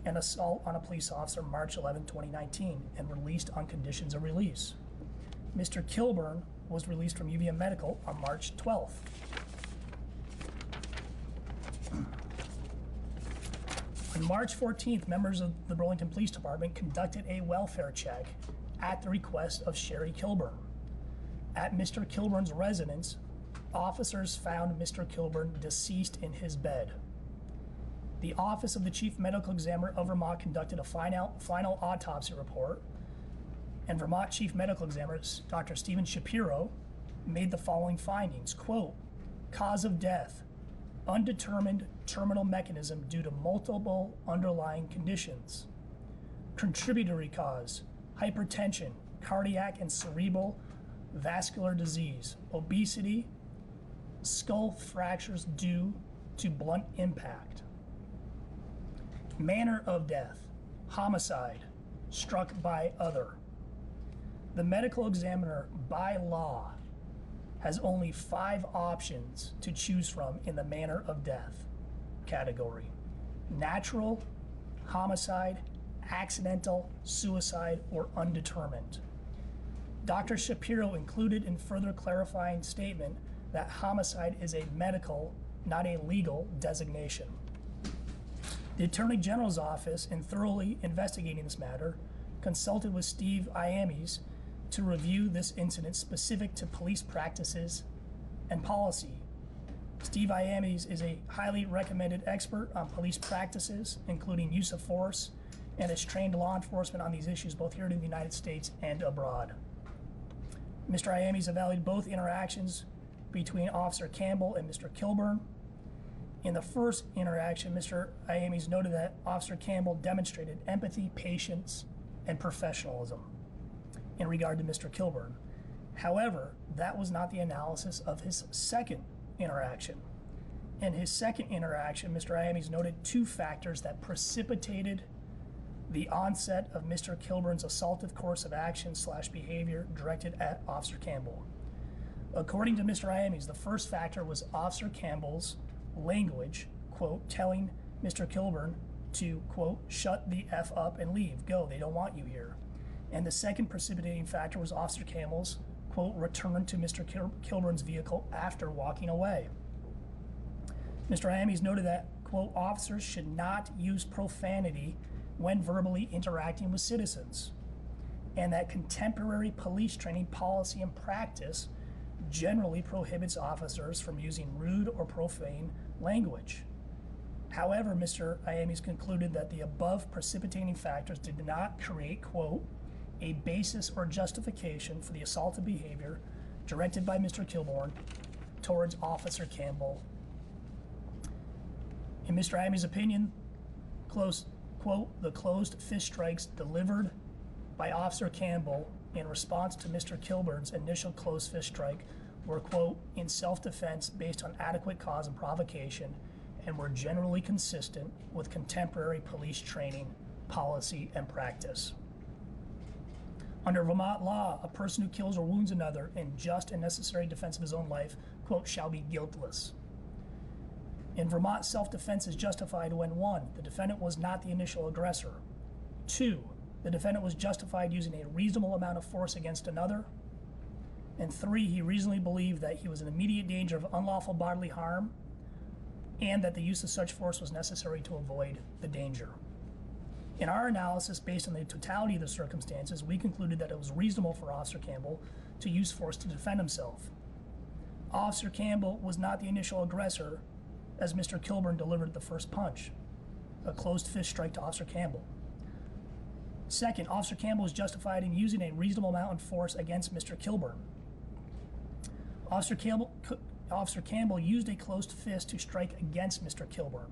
and assault on a police officer March 11, 2019, and released on conditions of release. Mr. Kilburn was released from UVM Medical on March 12th. On March 14th, members of the Burlington Police Department conducted a welfare check at the request of Sherry Kilburn. At Mr. Kilburn's residence, officers found Mr. Kilburn deceased in his bed. The Office of the Chief Medical Examiner of Vermont conducted a final autopsy report, and Vermont Chief Medical Examiner Dr. Stephen Shapiro made the following findings, quote, "Cause of death, undetermined terminal mechanism due to multiple underlying conditions. Contributory cause, hypertension, cardiac and cerebral vascular disease, obesity, skull fractures due to blunt impact. Manner of death, homicide, struck by other." The medical examiner, by law, has only 5 options to choose from in the manner of death category: natural, homicide, accidental, suicide, or undetermined. Dr. Shapiro included in further clarifying statement that homicide is a medical, not a legal designation. The Attorney General's office, in thoroughly investigating this matter, consulted with Steve Iames to review this incident specific to police practices and policy. Steve Iames is a highly recommended expert on police practices, including use of force, and has trained law enforcement on these issues both here in the United States and abroad. Mr. Iames evaluated both interactions between Officer Campbell and Mr. Kilburn. In the first interaction, Mr. Iames noted that Officer Campbell demonstrated empathy, patience, and professionalism in regard to Mr. Kilburn. However, that was not the analysis of his second interaction. In his second interaction, Mr. Iames noted 2 factors that precipitated the onset of Mr. Kilburn's assaultive course of action / behavior directed at Officer Campbell. According to Mr. Iames, the first factor was Officer Campbell's language, quote, telling Mr. Kilburn to, quote, "shut the F up and leave, go, they don't want you here." And the second precipitating factor was Officer Campbell's, quote, return to Mr. Kilburn's vehicle after walking away. Mr. Iames noted that, quote, officers should not use profanity when verbally interacting with citizens, and that contemporary police training policy and practice generally prohibits officers from using rude or profane language. However, Mr. Iames concluded that the above precipitating factors did not create, quote, a basis or justification for the assaultive behavior directed by Mr. Kilbourn towards Officer Campbell. In Mr. Iames' opinion, quote, the closed fist strikes delivered by Officer Campbell in response to Mr. Kilbourn's initial closed fist strike were, quote, in self-defense based on adequate cause and provocation, and were generally consistent with contemporary police training, policy, and practice. Under Vermont law, a person who kills or wounds another in just and necessary defense of his own life, quote, shall be guiltless. In Vermont, self-defense is justified when 1, the defendant was not the initial aggressor, 2, the defendant was justified using a reasonable amount of force against another, and 3, he reasonably believed that he was in immediate danger of unlawful bodily harm and that the use of such force was necessary to avoid the danger. In our analysis, based on the totality of the circumstances, we concluded that it was reasonable for Officer Campbell to use force to defend himself. Officer Campbell was not the initial aggressor as Mr. Kilbourn delivered the first punch, a closed fist strike to Officer Campbell. Second, Officer Campbell was justified in using a reasonable amount of force against Mr. Kilbourn. Officer Campbell used a closed fist to strike against Mr. Kilbourn.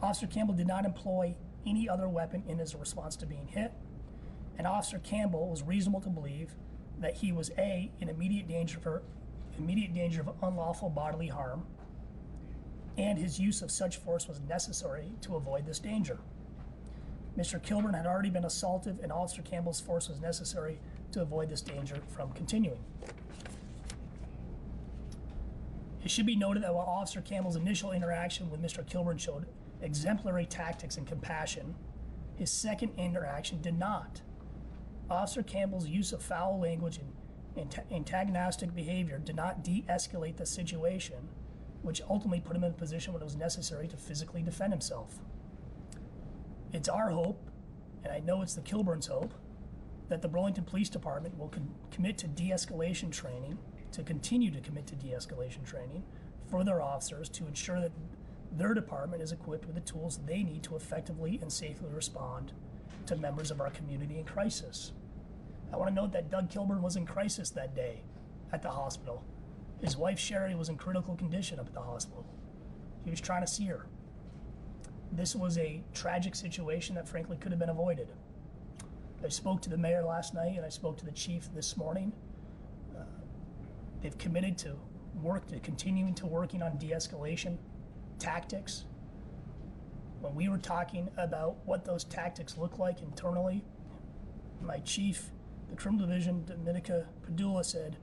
Officer Campbell did not employ any other weapon in his response to being hit, and Officer Campbell was reasonable to believe that he was A, in immediate danger of unlawful bodily harm, and his use of such force was necessary to avoid this danger. Mr. Kilbourn had already been assaulted, and Officer Campbell's force was necessary to avoid this danger from continuing. It should be noted that while Officer Campbell's initial interaction with Mr. Kilbourn showed exemplary tactics and compassion, his second interaction did not. Officer Campbell's use of foul language and antagonistic behavior did not de-escalate the situation, which ultimately put him in a position when it was necessary to physically defend himself. It's our hope, and I know it's the Kilbourn's hope, that the Burlington Police Department will commit to de-escalation training, to continue to commit to de-escalation training for their officers to ensure that their department is equipped with the tools they need to effectively and safely respond to members of our community in crisis. I want to note that Doug Kilbourn was in crisis that day at the hospital. His wife Sherry was in critical condition up at the hospital. He was trying to see her. This was a tragic situation that frankly could have been avoided. I spoke to the mayor last night and I spoke to the chief this morning. They've committed to continuing to working on de-escalation tactics. When we were talking about what those tactics look like internally, my chief, the criminal division, Dominica Padula, said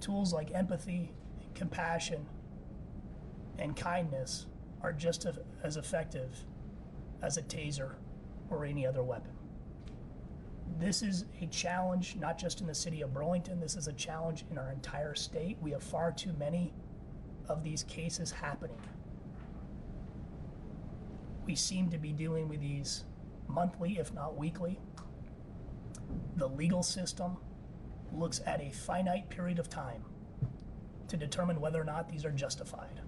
tools like empathy, compassion, and kindness are just as effective as a taser or any other weapon. This is a challenge not just in the city of Burlington, this is a challenge in our entire state. We have far too many of these cases happening. We seem to be dealing with these monthly, if not weekly. The legal system looks at a finite period of time to determine whether or not these are justified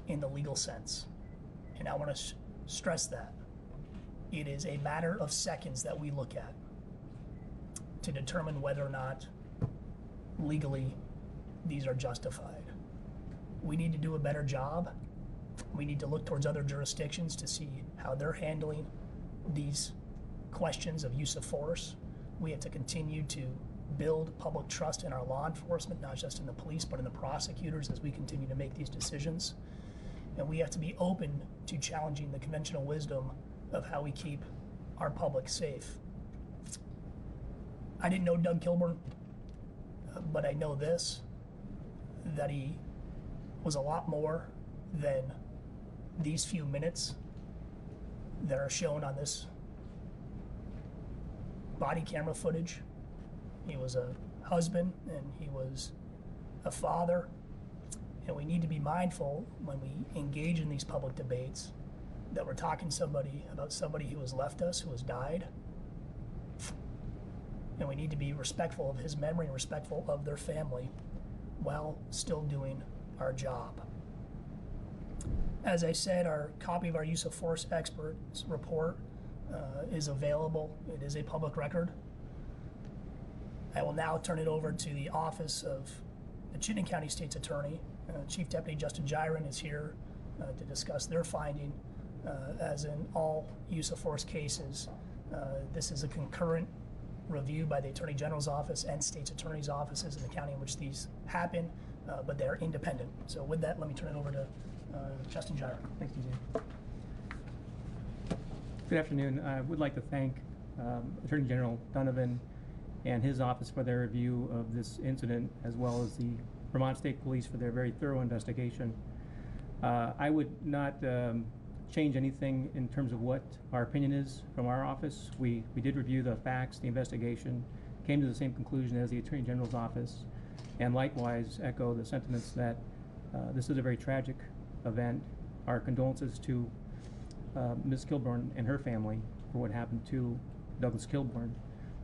in the legal sense. And I want to stress that. It is a matter of seconds that we look at to determine whether or not legally these are justified. We need to do a better job. We need to look towards other jurisdictions to see how they're handling these questions of use of force. We have to continue to build public trust in our law enforcement, not just in the police, but in the prosecutors as we continue to make these decisions. And we have to be open to challenging the conventional wisdom of how we keep our public safe. I didn't know Doug Kilbourn, but I know this, that he was a lot more than these few minutes that are shown on this body camera footage. He was a husband and he was a father, and we need to be mindful when we engage in these public debates that we're talking about somebody who has left us, who has died, and we need to be respectful of his memory and respectful of their family while still doing our job. As I said, our copy of our use of force experts report is available. It is a public record. I will now turn it over to the office of the Chittenden County State's Attorney. Chief Deputy Justin Gyron is here to discuss their finding. As in all use of force cases, this is a concurrent review by the Attorney General's office and State's Attorney's offices in the county in which these happen, but they're independent. So with that, let me turn it over to Justin Gyron. Thanks, DJ. Good afternoon. I would like to thank Attorney General Donovan and his office for their review of this incident, as well as the Vermont State Police for their very thorough investigation. I would not change anything in terms of what our opinion is from our office. We did review the facts, the investigation, came to the same conclusion as the Attorney General's office, and likewise echo the sentiments that this is a very tragic event. Our condolences to Ms. Kilburn and her family for what happened to Douglas Kilburn,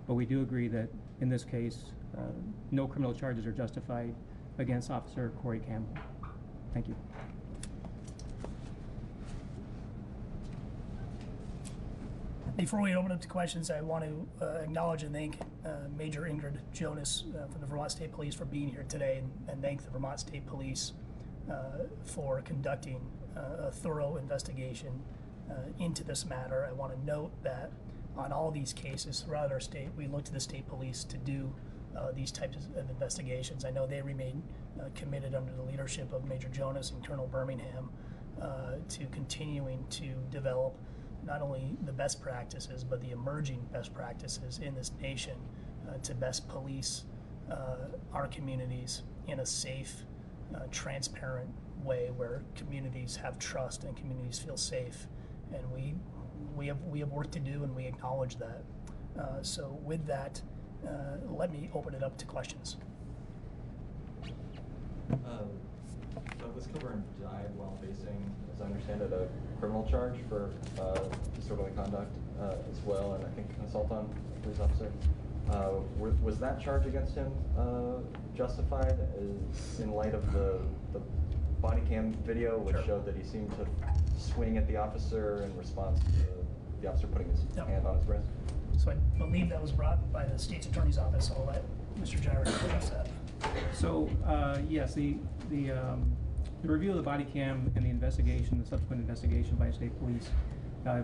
but we do agree that in this case, no criminal charges are justified against Officer Corey Campbell. Thank you. Before we open up to questions, I want to acknowledge and thank Major Ingrid Jonas from the Vermont State Police for being here today, and thank the Vermont State Police for conducting a thorough investigation into this matter. I want to note that on all these cases throughout our state, we look to the state police to do these types of investigations. I know they remain committed under the leadership of Major Jonas and Colonel Birmingham to continuing to develop not only the best practices, but the emerging best practices in this nation to best police our communities in a safe, transparent way where communities have trust and communities feel safe. And we have work to do, and we acknowledge that. So with that, let me open it up to questions. Douglas Kilburn died while facing, as I understand it, a criminal charge for disorderly conduct as well, and I think an assault on a police officer. Was that charge against him justified in light of the body cam video, which showed that he seemed to swing at the officer in response to the officer putting his hand on his wrist? So I believe that was brought by the State's Attorney's Office. I'll let Mr. Gyron address that. So yes, the review of the body cam and the investigation, the subsequent investigation by state police,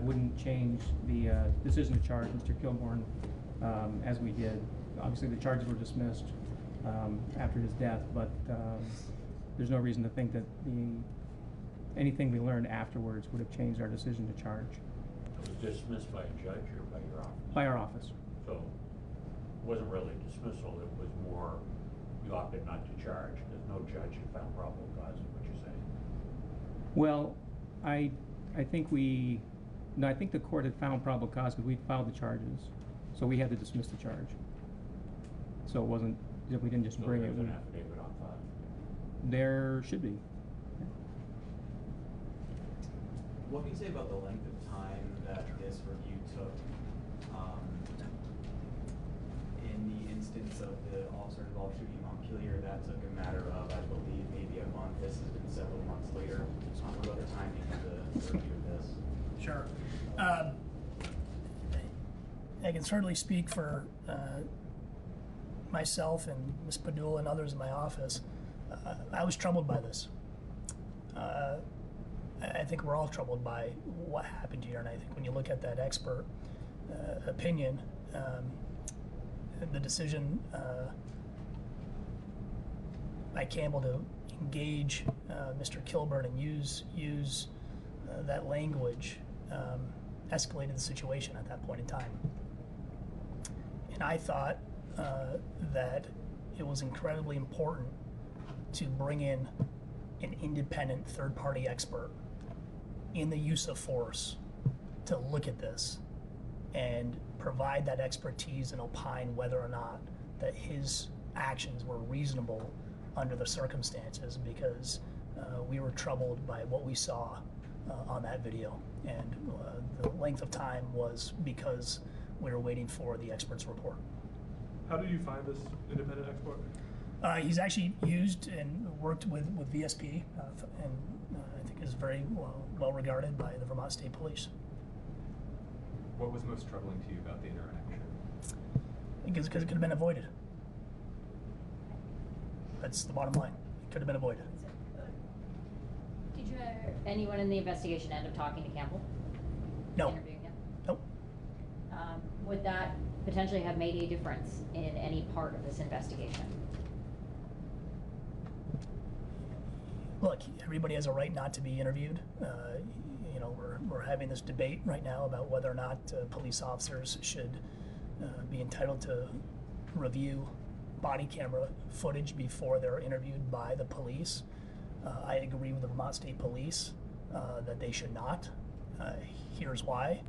wouldn't change the decision to charge Mr. Kilburn as we did. Obviously, the charges were dismissed after his death, but there's no reason to think that anything we learned afterwards would have changed our decision to charge. It was dismissed by a judge or by your office? By our office. So it wasn't really dismissal, it was more you opted not to charge. There's no judge who found probable cause, is what you're saying? Well, I think I think the court had found probable cause because we filed the charges, so we had to dismiss the charge. So it wasn't, we didn't just bring it. There's an affidavit on file? There should be. What can you say about the length of time that this review took? In the instance of the officer involved shooting Montpelier, that took a matter of, I believe, maybe a month. This has been several months later. What about the timing of the review of this? Sure. I can certainly speak for myself and Ms. Padula and others in my office. I was troubled by this. I think we're all troubled by what happened here, and I think when you look at that expert opinion, the decision by Campbell to engage Mr. Kilburn and use that language escalated the situation at that point in time. And I thought that it was incredibly important to bring in an independent third-party expert in the use of force to look at this and provide that expertise and opine whether or not that his actions were reasonable under the circumstances, because we were troubled by what we saw on that video. And the length of time was because we were waiting for the expert's report. How did you find this independent expert? He's actually used and worked with VSP, and I think is very well regarded by the Vermont State Police. What was most troubling to you about the interaction? Because it could have been avoided. That's the bottom line. It could have been avoided. Did you anyone in the investigation end up talking to Campbell? No. Interviewing him? Nope. Would that potentially have made a difference in any part of this investigation? Look, everybody has a right not to be interviewed. You know, we're having this debate right now about whether or not police officers should be entitled to review body camera footage before they're interviewed by the police. I agree with the Vermont State Police that they should not. Here's why.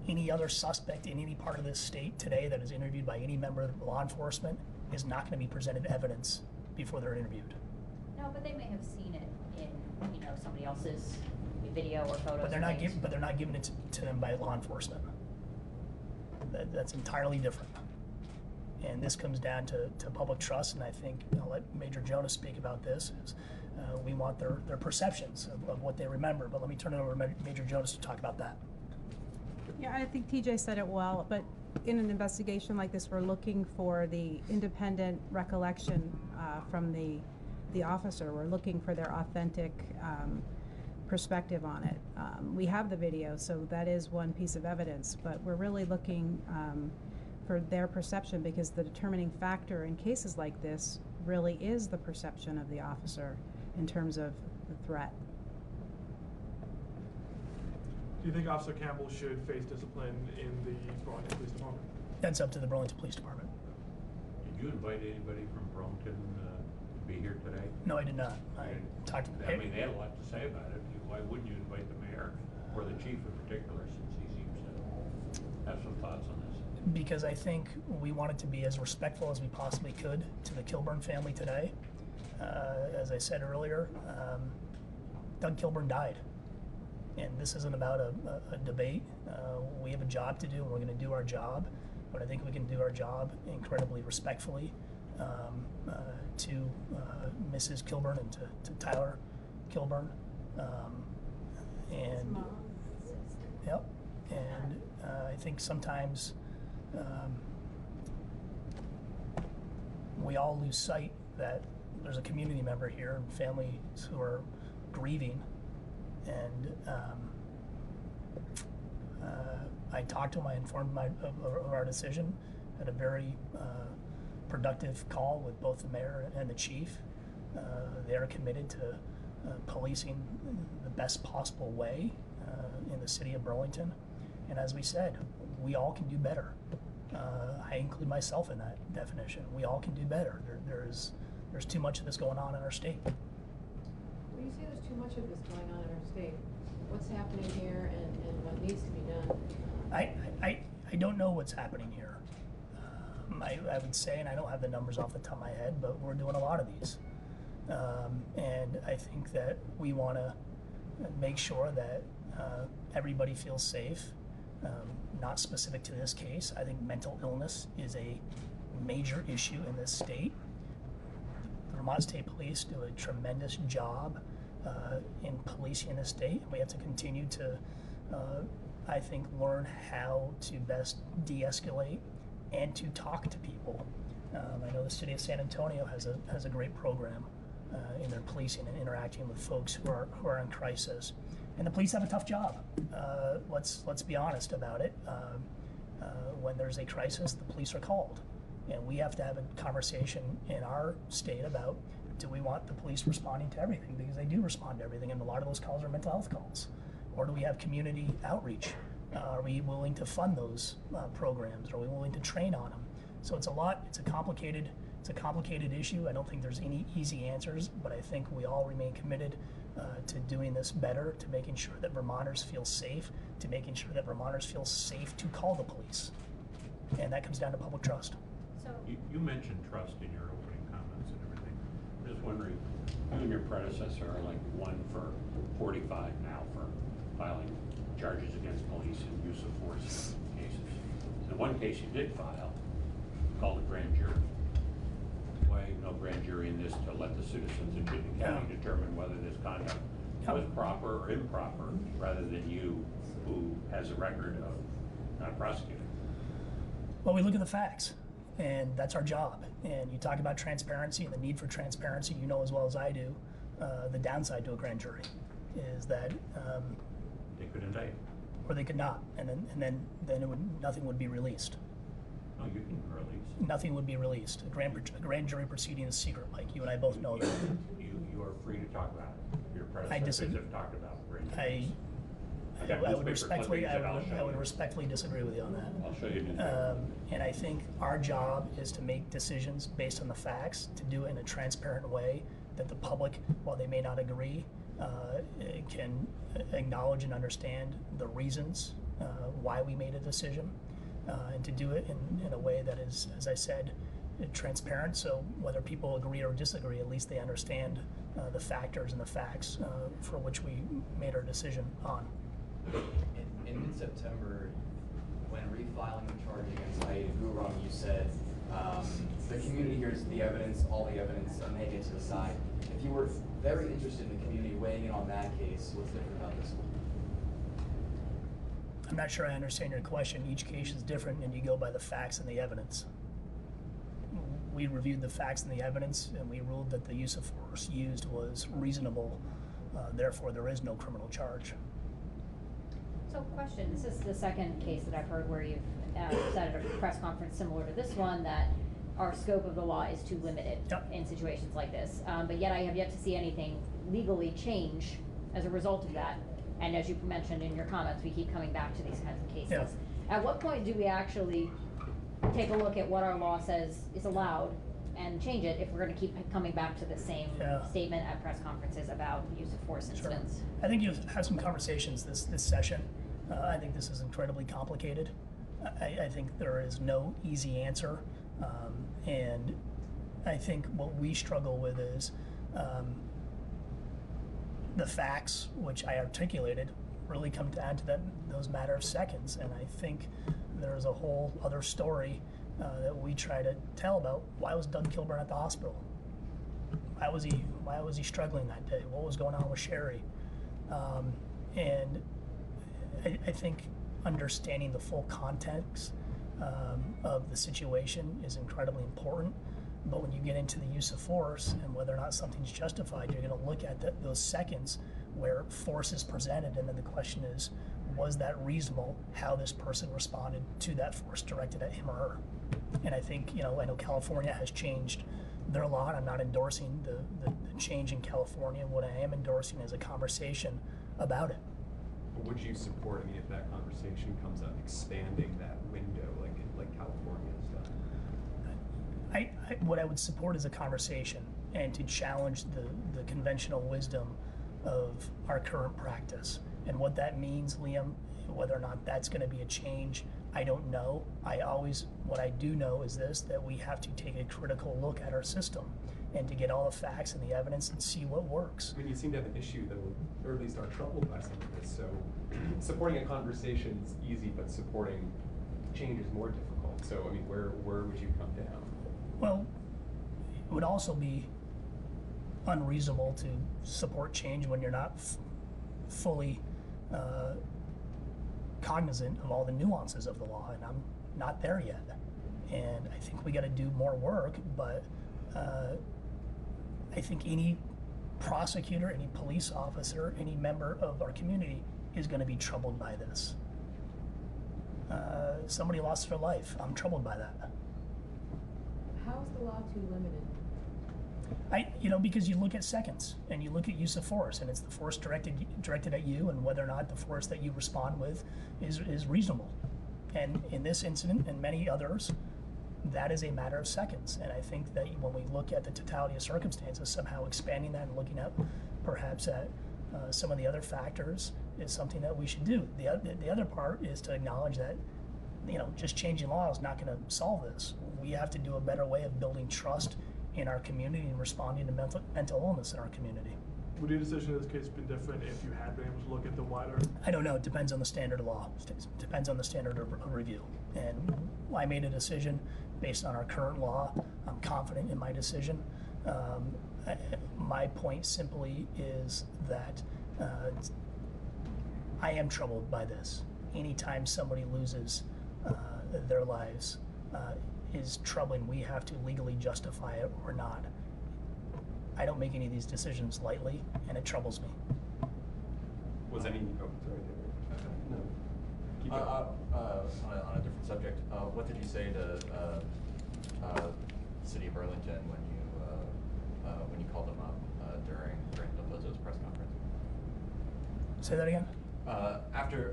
Any other suspect in any part of this state today that is interviewed by any member of law enforcement is not going to be presented evidence before they're interviewed. No, but they may have seen it in, you know, somebody else's video or photos. But they're not giving it to them by law enforcement. That's entirely different. And this comes down to public trust, and I think I'll let Major Jonas speak about this. We want their perceptions of what they remember. But let me turn it over to Major Jonas to talk about that. Yeah, I think TJ said it well, but in an investigation like this, we're looking for the independent recollection from the officer. We're looking for their authentic perspective on it. We have the video, so that is one piece of evidence, but we're really looking for their perception, because the determining factor in cases like this really is the perception of the officer in terms of the threat. Do you think Officer Campbell should face discipline in the Burlington Police Department? That's up to the Burlington Police Department. Did you invite anybody from Burlington to be here today? No, I did not. I talked to I mean, they had a lot to say about it. Why wouldn't you invite the mayor, or the chief in particular, since he seems to have some thoughts on this? Because I think we wanted to be as respectful as we possibly could to the Kilburn family today. As I said earlier, Doug Kilburn died. And this isn't about a debate. We have a job to do, and we're going to do our job. But I think we can do our job incredibly respectfully to Mrs. Kilburn and to Tyler Kilburn. And yep. And I think sometimes we all lose sight that there's a community member here and families who are grieving. And I talked to him, I informed him of our decision, had a very productive call with both the mayor and the chief. They are committed to policing the best possible way in the city of Burlington. And as we said, we all can do better. I include myself in that definition. We all can do better. There's too much of this going on in our state. When you say there's too much of this going on in our state, what's happening here and what needs to be done? I don't know what's happening here. I would say, and I don't have the numbers off the top of my head, but we're doing a lot of these. And I think that we want to make sure that everybody feels safe. Not specific to this case. I think mental illness is a major issue in this state. The Vermont State Police do a tremendous job in policing the state. We have to continue to, I think, learn how to best de-escalate and to talk to people. I know the city of San Antonio has a great program in their policing and interacting with folks who are in crisis. And the police have a tough job. Let's be honest about it. When there's a crisis, the police are called. And we have to have a conversation in our state about, do we want the police responding to everything? Because they do respond to everything, and a lot of those calls are mental health calls. Or do we have community outreach? Are we willing to fund those programs? Are we willing to train on them? So it's a complicated issue. I don't think there's any easy answers, but I think we all remain committed to doing this better, to making sure that Vermonters feel safe, to making sure that Vermonters feel safe to call the police. And that comes down to public trust. You mentioned trust in your opening comments and everything. I'm just wondering, you and your predecessor are like 1 for 45 now for filing charges against police and use of force cases. In one case you did file, called a grand jury. no grand jury in this to let the citizens in Chittenden County determine whether this conduct was proper or improper, rather than you, who has a record of not prosecuting. Well, we look at the facts, and that's our job. And you talk about transparency and the need for transparency, you know as well as I do, the downside to a grand jury is that they could indict, or they could not, and then nothing would be released. No, you can release. Nothing would be released. A grand jury proceeding is secret, Mike. You and I both know that. You are free to talk about it. Your predecessors have talked about grand juries. I would respectfully disagree with you on that. I'll show you. And I think our job is to make decisions based on the facts, to do it in a transparent way that the public, while they may not agree, can acknowledge and understand the reasons why we made a decision, and to do it in a way that is, as I said, transparent. So whether people agree or disagree, at least they understand the factors and the facts for which we made our decision on. In mid-September, when refiling the charge against Aida Gurung, you said the community hears the evidence, all the evidence, and they get to decide. If you were very interested in the community weighing in on that case, what's different about this one? I'm not sure I understand your question. Each case is different, and you go by the facts and the evidence. We reviewed the facts and the evidence, and we ruled that the use of force used was reasonable. Therefore, there is no criminal charge. So, question, this is the second case that I've heard where you've said at a press conference similar to this one that our scope of the law is too limited in situations like this. But yet I have yet to see anything legally change as a result of that. And as you mentioned in your comments, we keep coming back to these kinds of cases. Yeah. At what point do we actually take a look at what our law says is allowed and change it if we're going to keep coming back to the same statement at press conferences about use of force incidents? Sure. I think you've had some conversations this session. I think this is incredibly complicated. I think there is no easy answer. And I think what we struggle with is the facts, which I articulated, really come down to those matter of seconds. And I think there's a whole other story that we try to tell about why was Doug Kilburn at the hospital? Why was he struggling that day? What was going on with Sherry? And I think understanding the full context of the situation is incredibly important. But when you get into the use of force and whether or not something's justified, you're going to look at those seconds where force is presented, and then the question is, was that reasonable how this person responded to that force directed at him or her? And I think, I know California has changed their law, and I'm not endorsing the change in California. What I am endorsing is a conversation about it. Would you support, if that conversation comes up, expanding that window like California has done? What I would support is a conversation and to challenge the conventional wisdom of our current practice. And what that means, Liam, whether or not that's going to be a change, I don't know. What I do know is this, that we have to take a critical look at our system and to get all the facts and the evidence and see what works. You seem to have an issue, though, or at least are troubled by some of this. So supporting a conversation is easy, but supporting change is more difficult. So, where would you come down? Well, it would also be unreasonable to support change when you're not fully cognizant of all the nuances of the law, and I'm not there yet. And I think we got to do more work, but I think any prosecutor, any police officer, any member of our community is going to be troubled by this. Somebody lost their life. I'm troubled by that. How is the law too limited? Because you look at seconds and you look at use of force, and it's the force directed at you, and whether or not the force that you respond with is reasonable. And in this incident and many others, that is a matter of seconds. And I think that when we look at the totality of circumstances, somehow expanding that and looking at perhaps at some of the other factors is something that we should do. The other part is to acknowledge that just changing law is not going to solve this. We have to do a better way of building trust in our community and responding to mental illness in our community. Would your decision in this case have been different if you had been able to look at the wider? I don't know. It depends on the standard of law. It depends on the standard of review. And I made a decision based on our current law. I'm confident in my decision. My point simply is that I am troubled by this. Anytime somebody loses their lives is troubling. We have to legally justify it or not. I don't make any of these decisions lightly, and it troubles me. Was any, oh, sorry, no. Keep going. On a different subject, what did you say to the City of Burlington when you called them up during Del Pozo's press conference? Say that again? After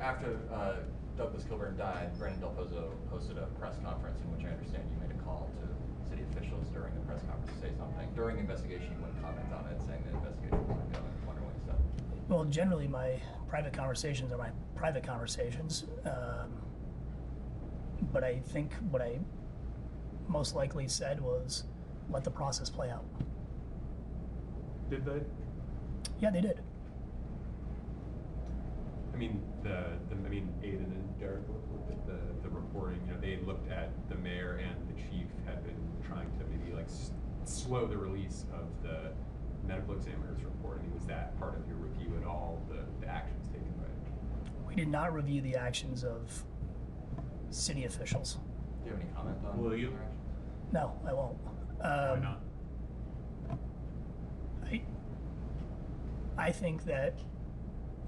Douglas Kilburn died, Brandon Del Pozo hosted a press conference in which I understand you made a call to city officials during the press conference to say something. During the investigation, you wouldn't comment on it, saying the investigation was ongoing. I'm wondering what you said. Well, generally my private conversations are my private conversations, but I think what I most likely said was, let the process play out. Did they? Yeah, they did. I mean, Aiden and Derek looked at the reporting. You know, they looked at the mayor and the chief had been trying to maybe like slow the release of the medical examiner's report. I mean, was that part of your review at all? The actions taken by it? We did not review the actions of city officials. Do you have any comment on? Will you? No, I won't. Why not? I think that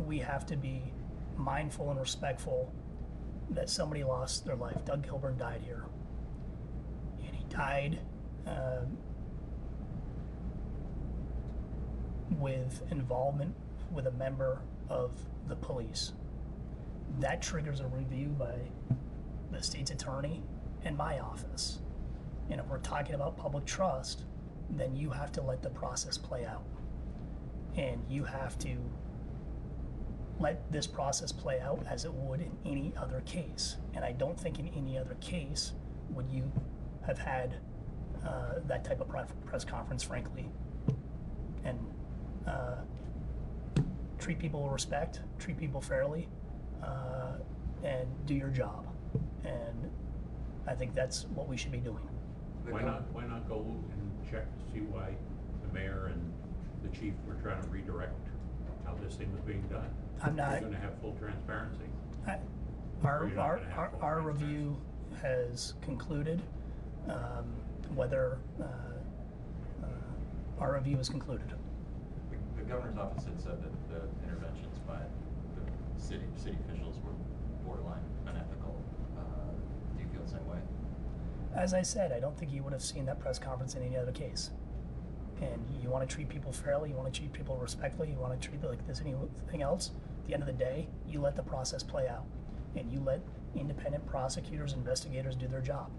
we have to be mindful and respectful that somebody lost their life. Doug Kilburn died here. And he died with involvement with a member of the police. That triggers a review by the state's attorney and my office. And if we're talking about public trust, then you have to let the process play out. And you have to let this process play out as it would in any other case. And I don't think in any other case would you have had that type of press conference, frankly. And treat people with respect, treat people fairly, and do your job. And I think that's what we should be doing. Why not go and check to see why the mayor and the chief were trying to redirect how this thing was being done? I'm not. You're going to have full transparency. Our review has concluded. Whether our review is concluded. The governor's office had said that the interventions by the city officials were borderline unethical. Do you feel the same way? As I said, I don't think you would have seen that press conference in any other case. And you want to treat people fairly, you want to treat people respectfully, you want to treat it like there's anything else. At the end of the day, you let the process play out. And you let independent prosecutors, investigators do their job.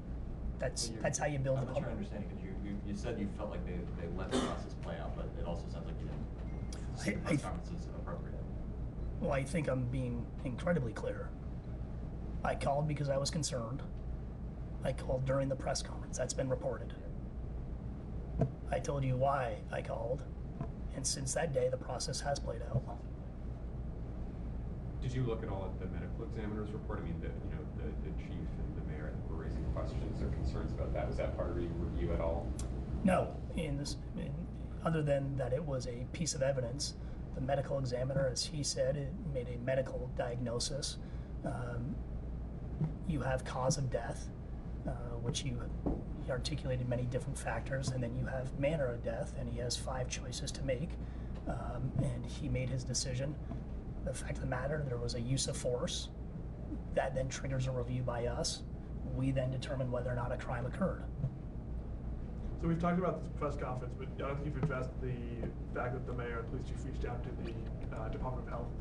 That's how you build the public. I'm not sure I understand, because you said you felt like they let the process play out, but it also sounds like you didn't see the press conference as appropriate. Well, I think I'm being incredibly clear. I called because I was concerned. I called during the press conference. That's been reported. I told you why I called, and since that day, the process has played out. Did you look at all at the medical examiner's report? I mean, the chief and the mayor were raising questions or concerns about that. Was that part of your review at all? No, other than that it was a piece of evidence. The medical examiner, as he said, it made a medical diagnosis. You have cause of death, which he articulated many different factors, and then you have manner of death, and he has 5 choices to make, and he made his decision. The fact of the matter, there was a use of force. That then triggers a review by us. We then determine whether or not a crime occurred. So we've talked about this press conference, but I don't think you've addressed the fact that the mayor and police chief reached out to the Department of Health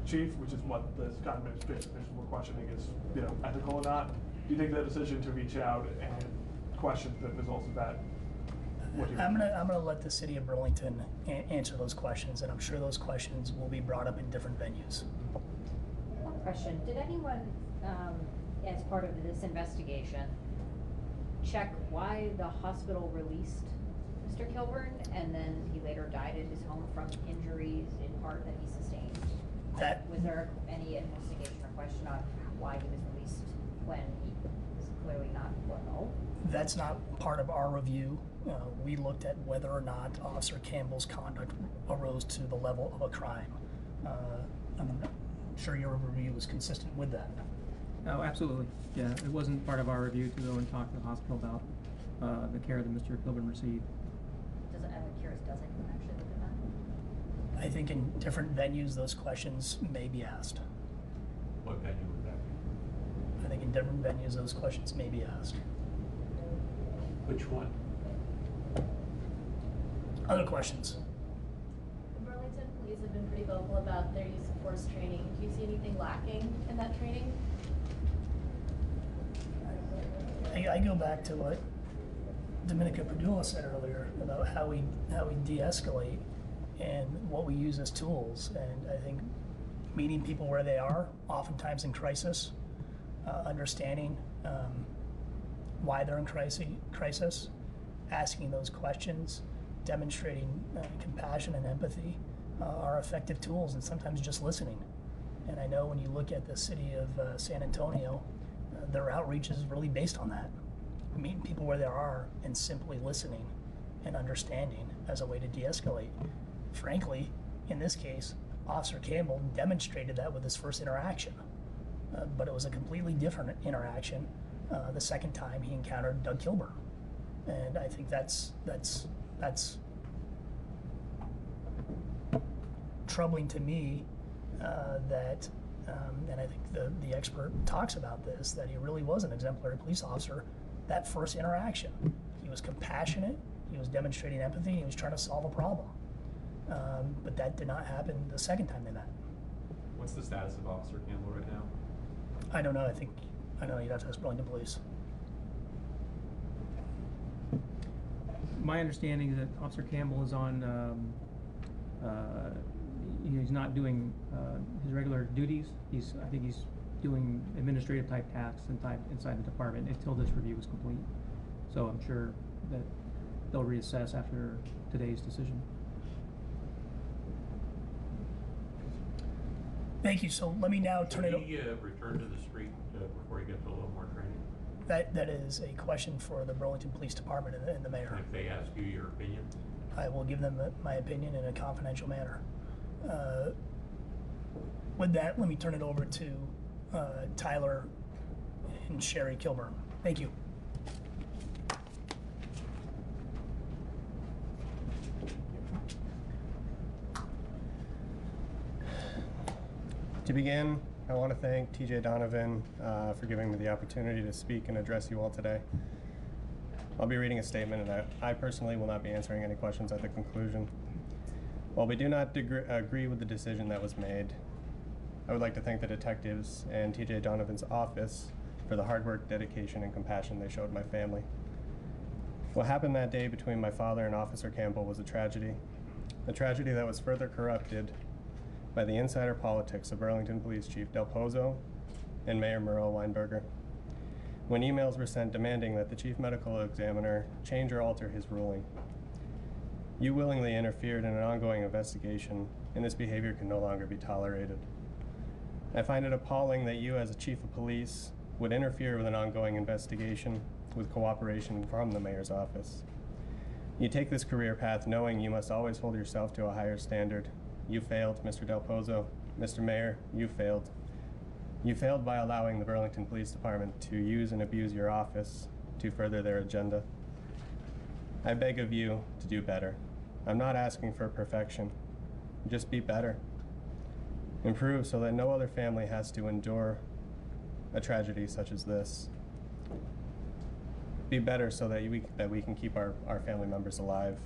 chief, which is what the Scott administration officials were questioning is, ethical or not. Do you think that decision to reach out and question the results of that? I'm gonna let the city of Burlington answer those questions, and I'm sure those questions will be brought up in different venues. One question: did anyone, as part of this investigation, check why the hospital released Mr. Kilburn, and then he later died at his home from injuries in part that he sustained? Was there any investigation or question on why he was released when he was clearly not well? That's not part of our review. We looked at whether or not Officer Campbell's conduct arose to the level of a crime. I'm sure your review was consistent with that. Oh, absolutely. Yeah, it wasn't part of our review to go and talk to the hospital about the care that Mr. Kilburn received. I'm curious, does anyone actually look at that? I think in different venues, those questions may be asked. What venue would that be? I think in different venues, those questions may be asked. Which one? Other questions? The Burlington police have been pretty vocal about their use of force training. Do you see anything lacking in that training? I go back to what Dominica Padula said earlier about how we de-escalate and what we use as tools. And I think meeting people where they are, oftentimes in crisis, understanding why they're in crisis, asking those questions, demonstrating compassion and empathy are effective tools, and sometimes just listening. And I know when you look at the city of San Antonio, their outreach is really based on that. Meeting people where they are and simply listening and understanding as a way to de-escalate. Frankly, in this case, Officer Campbell demonstrated that with his first interaction. But it was a completely different interaction the second time he encountered Doug Kilburn. And I think that's troubling to me that, and I think the expert talks about this, that he really was an exemplary police officer that first interaction. He was compassionate, he was demonstrating empathy, he was trying to solve a problem. But that did not happen the second time they met. What's the status of Officer Campbell right now? I don't know, I know you'd have to ask Burlington Police. My understanding is that Officer Campbell is on, he's not doing his regular duties. I think he's doing administrative type tasks inside the department until this review is complete. So I'm sure that they'll reassess after today's decision. Thank you. So let me now turn it over. Should he return to the street before he gets a little more training? That is a question for the Burlington Police Department and the mayor. And if they ask you your opinion? I will give them my opinion in a confidential manner. With that, let me turn it over to Tyler and Sherry Kilburn. Thank you. To begin, I want to thank TJ Donovan for giving me the opportunity to speak and address you all today. I'll be reading a statement, and I personally will not be answering any questions at the conclusion. While we do not agree with the decision that was made, I would like to thank the detectives and TJ Donovan's office for the hard work, dedication, and compassion they showed my family. What happened that day between my father and Officer Campbell was a tragedy that was further corrupted by the insider politics of Burlington Police Chief Del Pozo and Mayor Merle Weinberger. When emails were sent demanding that the Chief Medical Examiner change or alter his ruling, you willingly interfered in an ongoing investigation, and this behavior can no longer be tolerated. I find it appalling that you, as a Chief of Police, would interfere with an ongoing investigation with cooperation from the Mayor's office. You take this career path knowing you must always hold yourself to a higher standard. You failed, Mr. Del Pozo. Mr. Mayor, you failed. You failed by allowing the Burlington Police Department to use and abuse your office to further their agenda. I beg of you to do better. I'm not asking for perfection. Just be better. Improve so that no other family has to endure a tragedy such as this. Be better so that we can keep our family members alive.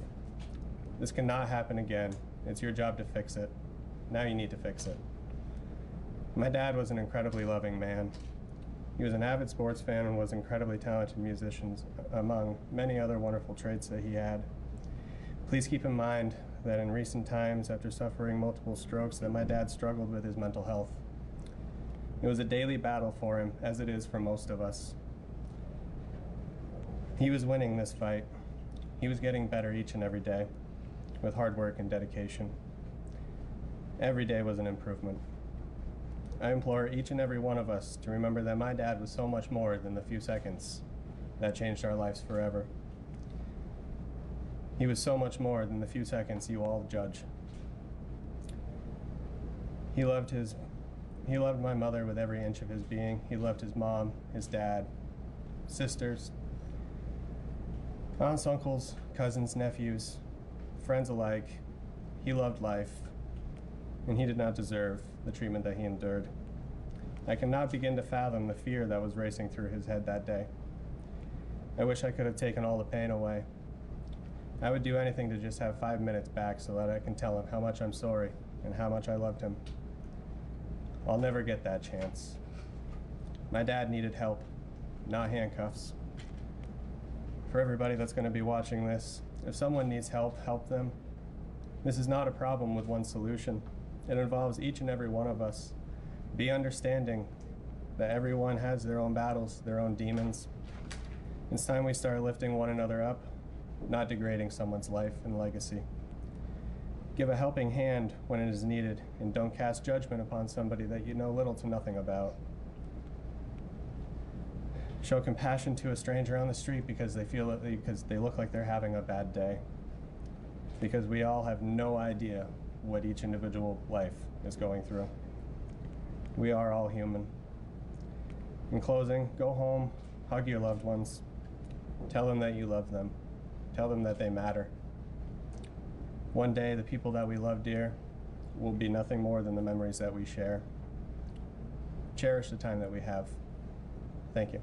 This cannot happen again. It's your job to fix it. Now you need to fix it. My dad was an incredibly loving man. He was an avid sports fan and was incredibly talented musician, among many other wonderful traits that he had. Please keep in mind that in recent times, after suffering multiple strokes, that my dad struggled with his mental health. It was a daily battle for him, as it is for most of us. He was winning this fight. He was getting better each and every day, with hard work and dedication. Every day was an improvement. I implore each and every one of us to remember that my dad was so much more than the few seconds that changed our lives forever. He was so much more than the few seconds you all judge. He loved my mother with every inch of his being. He loved his mom, his dad, sisters, aunts, uncles, cousins, nephews, friends alike. He loved life, and he did not deserve the treatment that he endured. I cannot begin to fathom the fear that was racing through his head that day. I wish I could have taken all the pain away. I would do anything to just have 5 minutes back so that I can tell him how much I'm sorry and how much I loved him. I'll never get that chance. My dad needed help, not handcuffs. For everybody that's going to be watching this, if someone needs help, help them. This is not a problem with one solution. It involves each and every one of us. Be understanding that everyone has their own battles, their own demons. It's time we start lifting one another up, not degrading someone's life and legacy. Give a helping hand when it is needed, and don't cast judgment upon somebody that you know little to nothing about. Show compassion to a stranger on the street because they look like they're having a bad day. Because we all have no idea what each individual life is going through. We are all human. In closing, go home, hug your loved ones, tell them that you love them, tell them that they matter. One day, the people that we love dear will be nothing more than the memories that we share. Cherish the time that we have. Thank you.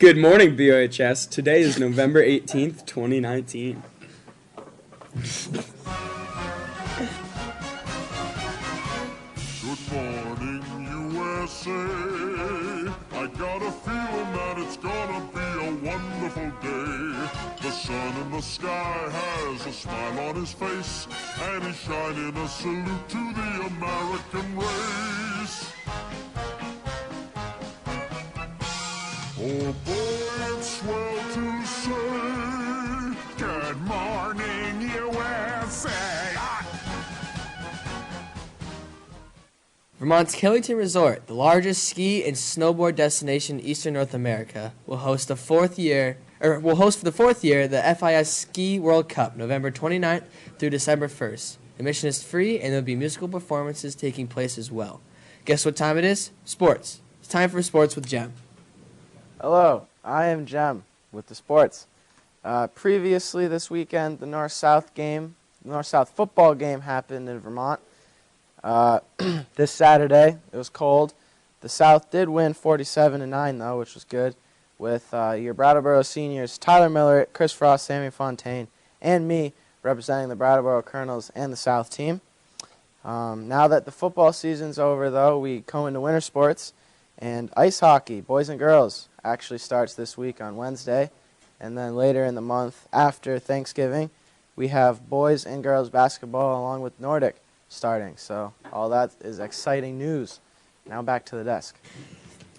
Good morning, BOHS. Today is November 18th, 2019. Good morning, USA. I got a feeling that it's gonna be a wonderful day. The sun in the sky has a smile on his face, and he's shining a salute to the American race. Oh boy, it's swell to say, good morning, USA. Vermont's Killington Resort, the largest ski and snowboard destination in eastern North America, will host for the fourth year the FIS Ski World Cup, November 29th through December 1st. Admission is free, and there will be musical performances taking place as well. Guess what time it is? Sports. It's time for sports with Jem. Hello, I am Jem with the sports. Previously this weekend, the North-South football game happened in Vermont. This Saturday, it was cold. The South did win 47-9 though, which was good, with your Brattleboro seniors Tyler Miller, Chris Frost, Sammy Fontaine, and me representing the Brattleboro Colonels and the South team. Now that the football season's over though, we go into winter sports, and ice hockey, boys and girls, actually starts this week on Wednesday, and then later in the month after Thanksgiving, we have boys and girls basketball along with Nordic starting. So all that is exciting news. Now back to the desk.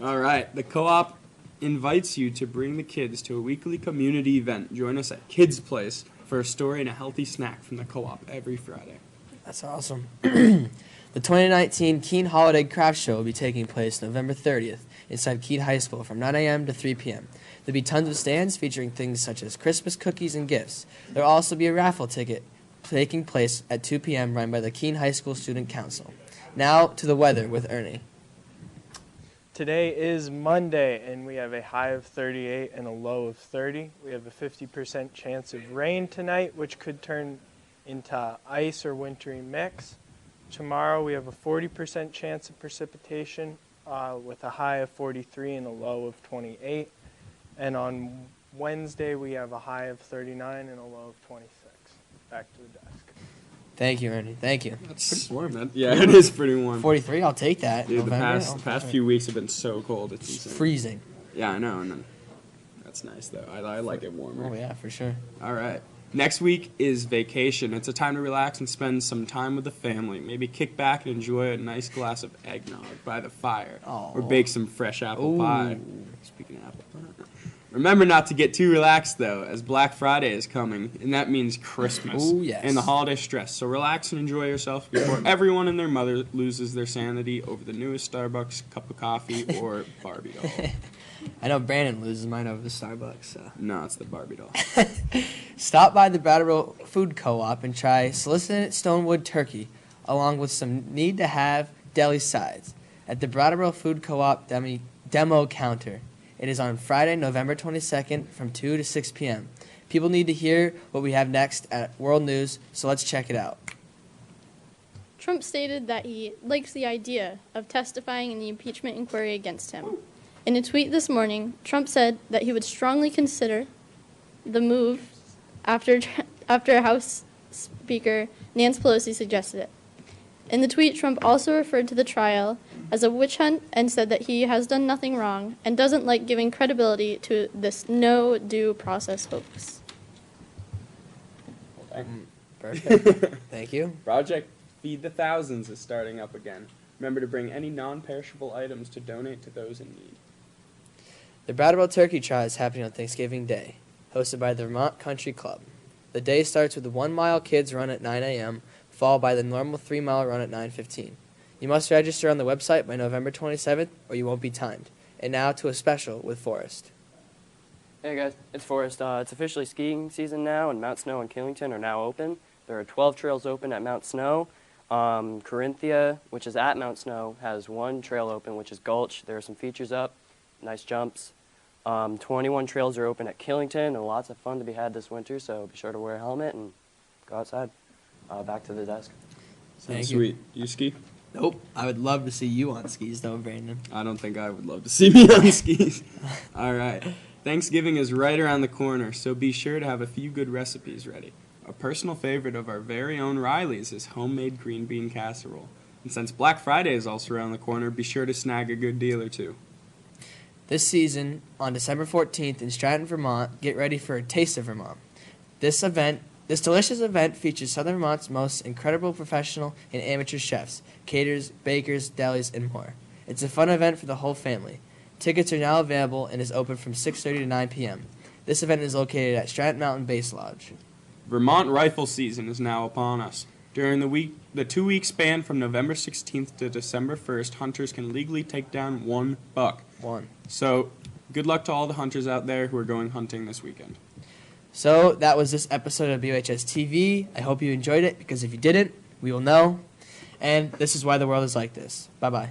All right. The co-op invites you to bring the kids to a weekly community event. Join us at Kids Place for a story and a healthy snack from the co-op every Friday. That's awesome. The 2019 Keene Holiday Craft Show will be taking place November 30th inside Keene High School from 9 a.m. to 3 p.m. There'll be tons of stands featuring things such as Christmas cookies and gifts. There'll also be a raffle ticket taking place at 2 p.m. run by the Keene High School Student Council. Now to the weather with Ernie. Today is Monday, and we have a high of 38 and a low of 30. We have a 50% chance of rain tonight, which could turn into ice or wintry mix. Tomorrow we have a 40% chance of precipitation with a high of 43 and a low of 28. And on Wednesday we have a high of 39 and a low of 26. Back to the desk. Thank you, Ernie. Thank you. That's pretty warm, man. Yeah, it is pretty warm. 43, I'll take that. Dude, the November, past few weeks have been so cold. It's insane. Freezing. Yeah, I know. And then, that's nice, though. I like it warmer. Oh, yeah, for sure. All right. Next week is vacation. It's a time to relax and spend some time with the family. Maybe kick back and enjoy a nice glass of eggnog by the fire. Or bake some fresh apple pie. Speaking of apple pie. Remember not to get too relaxed, though, as Black Friday is coming, and that means Christmas and the holiday stress. So relax and enjoy yourself before everyone and their mother loses their sanity over the newest Starbucks cup of coffee or Barbie doll. I know Brandon loses mine over the Starbucks. So. No, it's the Barbie doll. Stop by the Brattleboro Food Co-op and try solicited stonewood turkey, along with some need-to-have deli sides, at the Brattleboro Food Co-op demo counter. It is on Friday, November 22nd from 2 to 6 p.m. People need to hear what we have next at World News, so let's check it out. Trump stated that he likes the idea of testifying in the impeachment inquiry against him. In a tweet this morning, Trump said that he would strongly consider the move after House Speaker Nancy Pelosi suggested it. In the tweet, Trump also referred to the trial as a witch hunt and said that he has done nothing wrong and doesn't like giving credibility to this no due process hoax. Perfect. Thank you. Project Feed the Thousands is starting up again. Remember to bring any non-perishable items to donate to those in need. The Brattleboro Turkey Trot is happening on Thanksgiving Day, hosted by the Vermont Country Club. The day starts with a 1-mile kids run at 9 a.m., followed by the normal 3-mile run at 9:15. You must register on the website by November 27th, or you won't be timed. And now to a special with Forrest. Hey guys, it's Forrest. It's officially skiing season now, and Mount Snow and Killington are now open. There are 12 trails open at Mount Snow. Corinthia, which is at Mount Snow, has one trail open, which is Gulch. There are some features up, nice jumps. 21 trails are open at Killington, and lots of fun to be had this winter, so be sure to wear a helmet and go outside. Back to the desk. Sounds sweet. You ski? Nope. I would love to see you on skis, though, Brandon. I don't think I would love to see me on skis. All right. Thanksgiving is right around the corner, so be sure to have a few good recipes ready. A personal favorite of our very own Riley's is homemade green bean casserole. And since Black Friday is also around the corner, be sure to snag a good deal or two. This season, on December 14th in Stratton, Vermont, get ready for a Taste of Vermont. This delicious event features Southern Vermont's most incredible professional and amateur chefs, caterers, bakers, delis, and more. It's a fun event for the whole family. Tickets are now available and is open from 6:30 to 9 p.m. This event is located at Stratton Mountain Base Lodge. Vermont rifle season is now upon us. During the 2-week span from November 16th to December 1st, hunters can legally take down 1 buck. So, good luck to all the hunters out there who are going hunting this weekend. So, that was this episode of BOHS TV. I hope you enjoyed it, because if you didn't, we will know. And this is why the world is like this. Bye-bye.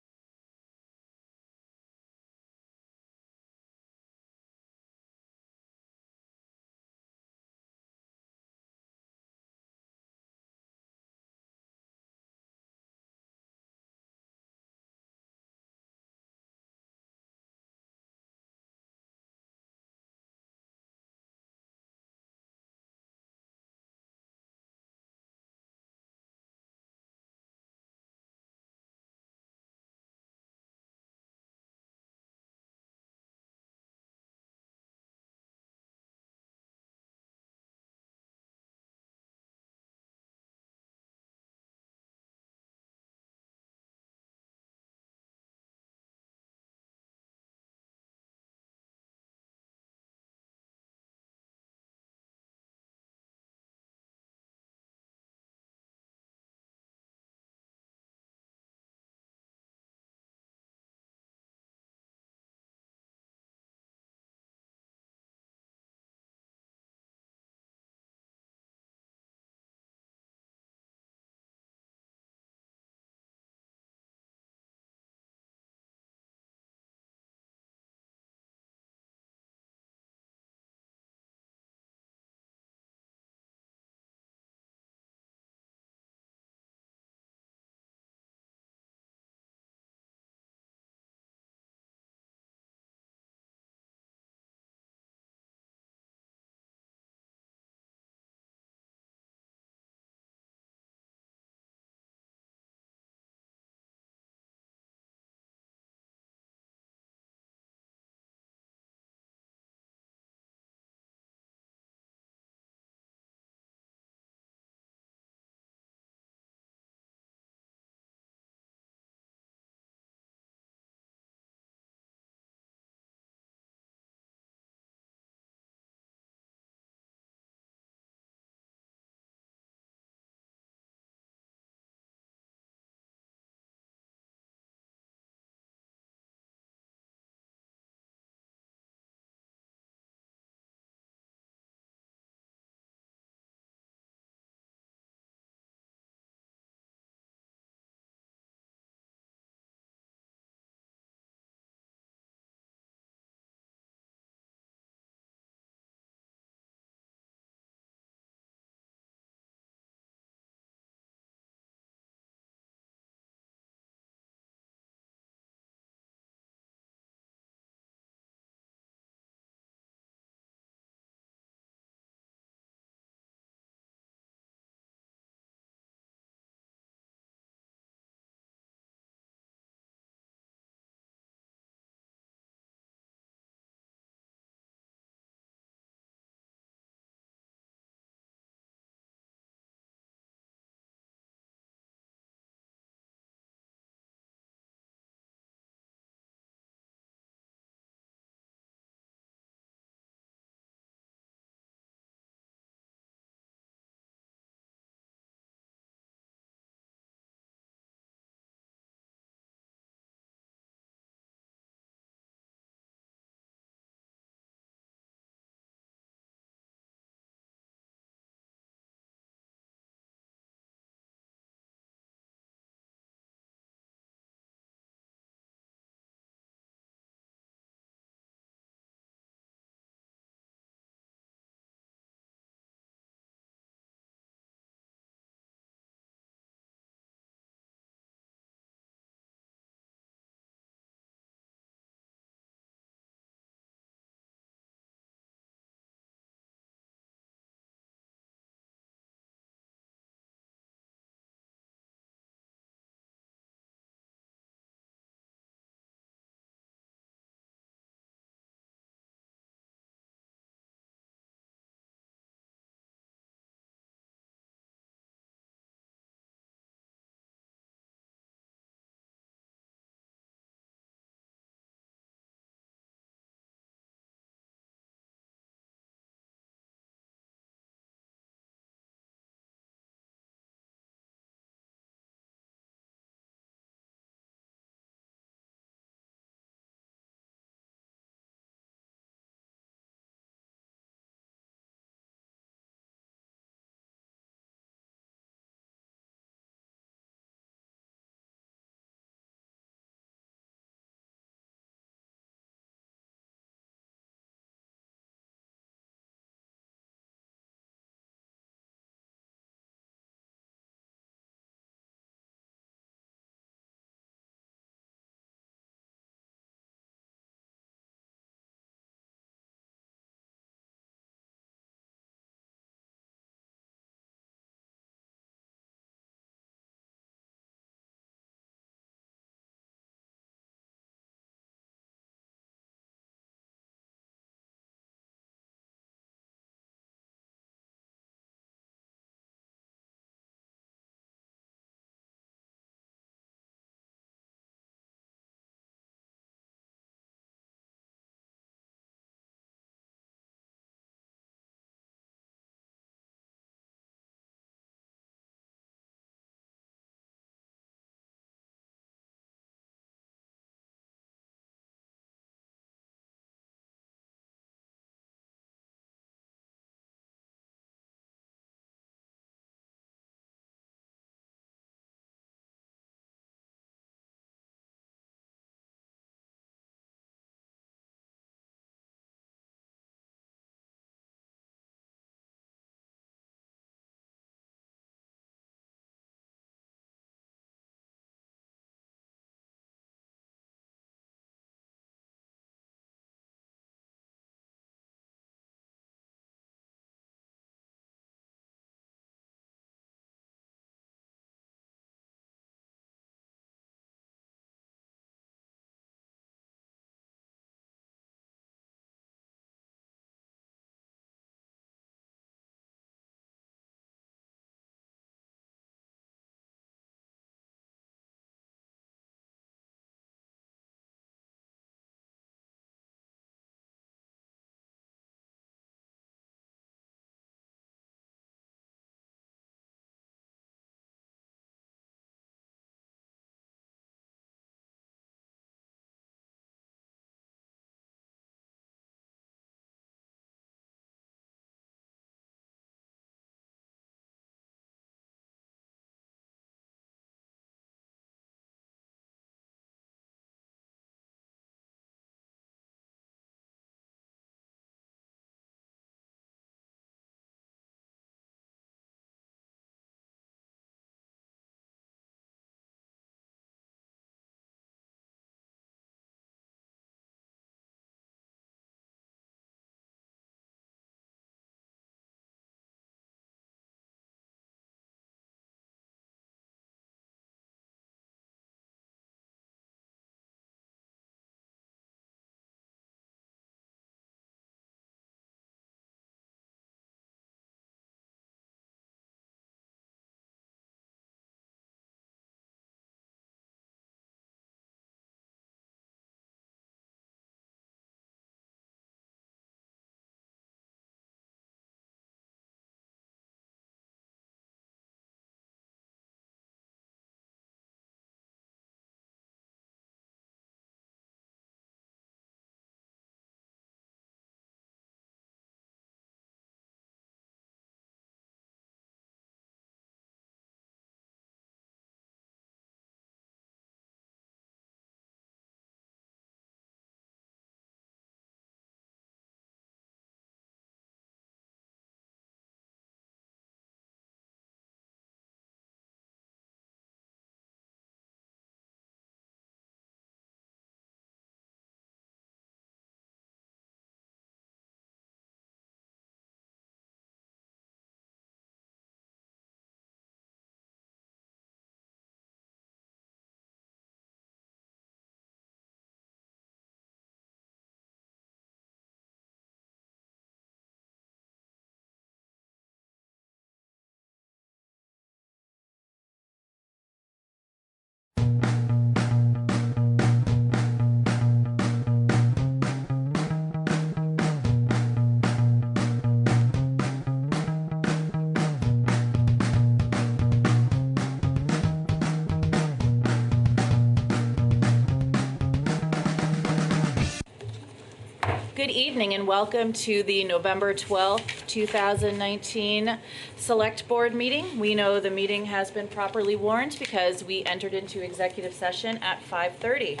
Good evening and welcome to the November 12th, 2019 Select Board meeting. We know the meeting has been properly warned because we entered into executive session at 5:30.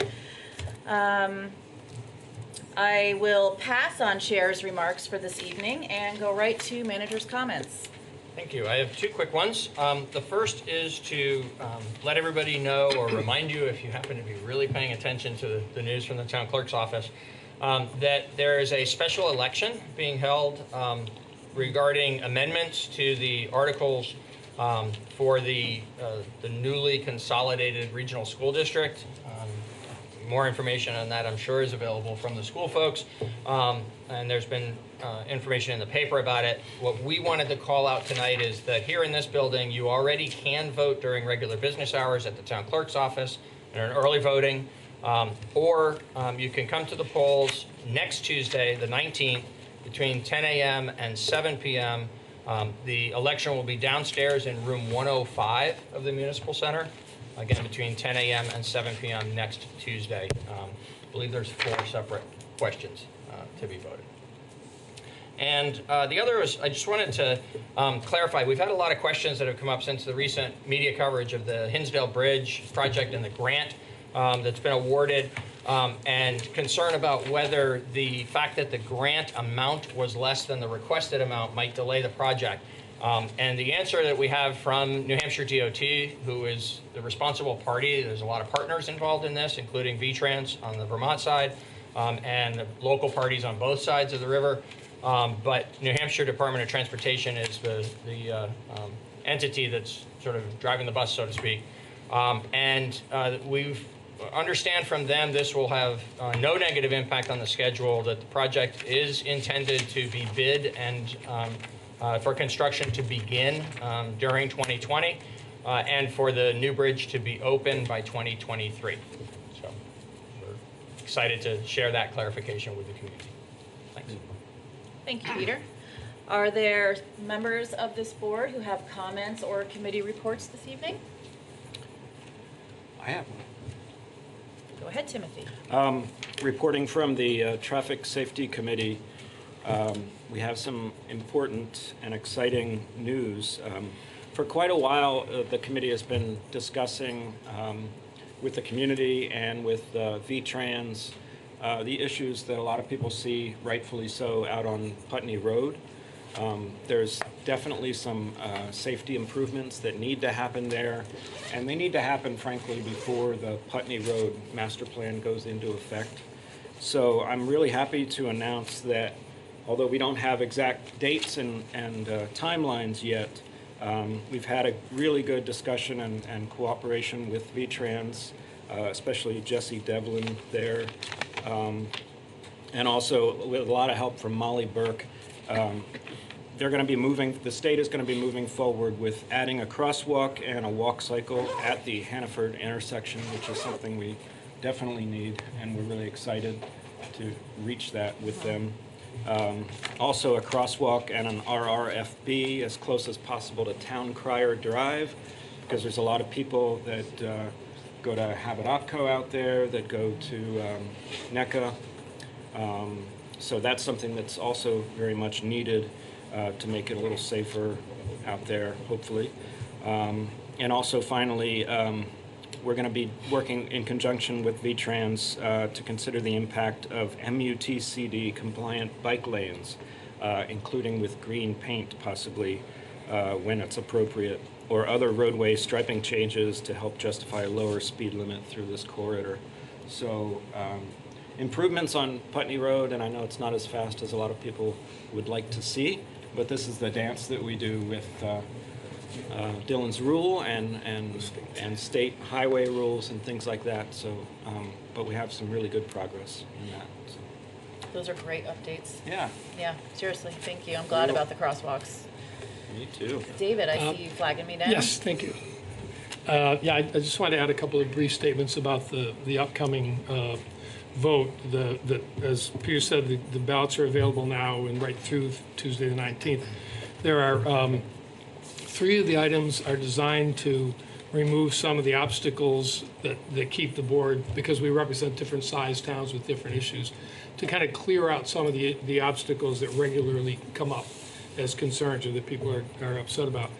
I will pass on Chair's remarks for this evening and go right to manager's comments. Thank you. I have two quick ones. The first is to let everybody know or remind you, if you happen to be really paying attention to the news from the town clerk's office, that there is a special election being held regarding amendments to the articles for the newly consolidated regional school district. More information on that, I'm sure, is available from the school folks, and there's been information in the paper about it. What we wanted to call out tonight is that here in this building, you already can vote during regular business hours at the town clerk's office and an early voting, or you can come to the polls next Tuesday, the 19th, between 10 a.m. and 7 p.m. The election will be downstairs in room 105 of the Municipal Center. Again, between 10 a.m. and 7 p.m. next Tuesday. I believe there's 4 separate questions to be voted. And the other is, I just wanted to clarify, we've had a lot of questions that have come up since the recent media coverage of the Hinsdale Bridge project and the grant that's been awarded, and concern about whether the fact that the grant amount was less than the requested amount might delay the project. And the answer that we have from New Hampshire DOT, who is the responsible party, there's a lot of partners involved in this, including VTrans on the Vermont side, and the local parties on both sides of the river. But New Hampshire Department of Transportation is the entity that's sort of driving the bus, so to speak. And we understand from them this will have no negative impact on the schedule, that the project is intended to be bid and for construction to begin during 2020, and for the new bridge to be open by 2023. So we're excited to share that clarification with the community. Thanks. Thank you, Peter. Are there members of this board who have comments or committee reports this evening? I have one. Go ahead, Timothy. Reporting from the Traffic Safety Committee, we have some important and exciting news. For quite a while, the committee has been discussing with the community and with VTrans the issues that a lot of people see, rightfully so, out on Putney Road. There's definitely some safety improvements that need to happen there, and they need to happen, frankly, before the Putney Road master plan goes into effect. So I'm really happy to announce that although we don't have exact dates and timelines yet, we've had a really good discussion and cooperation with VTrans, especially Jesse Devlin there, and also with a lot of help from Molly Burke. They're going to be moving, the state is going to be moving forward with adding a crosswalk and a walk cycle at the Hannaford intersection, which is something we definitely need, and we're really excited to reach that with them. Also a crosswalk and an RRFB as close as possible to Town Crier Drive, because there's a lot of people that go to Habitatco out there, that go to NECA. So that's something that's also very much needed to make it a little safer out there, hopefully. And also finally, we're going to be working in conjunction with VTrans to consider the impact of MUTCD compliant bike lanes, including with green paint possibly when it's appropriate, or other roadway striping changes to help justify a lower speed limit through this corridor. So improvements on Putney Road, and I know it's not as fast as a lot of people would like to see, but this is the dance that we do with Dillon's rule and state highway rules and things like that. So, but we have some really good progress in that. So. Those are great updates. Yeah. Yeah, seriously, thank you. I'm glad about the crosswalks. Me too. David, I see you flagging me down. Yes, thank you. Yeah, I just wanted to add a couple of brief statements about the upcoming vote. As Peter said, the ballots are available now and right through Tuesday the 19th. There are 3 of the items are designed to remove some of the obstacles that keep the board, because we represent different sized towns with different issues, to kind of clear out some of the obstacles that regularly come up as concerns or that people are upset about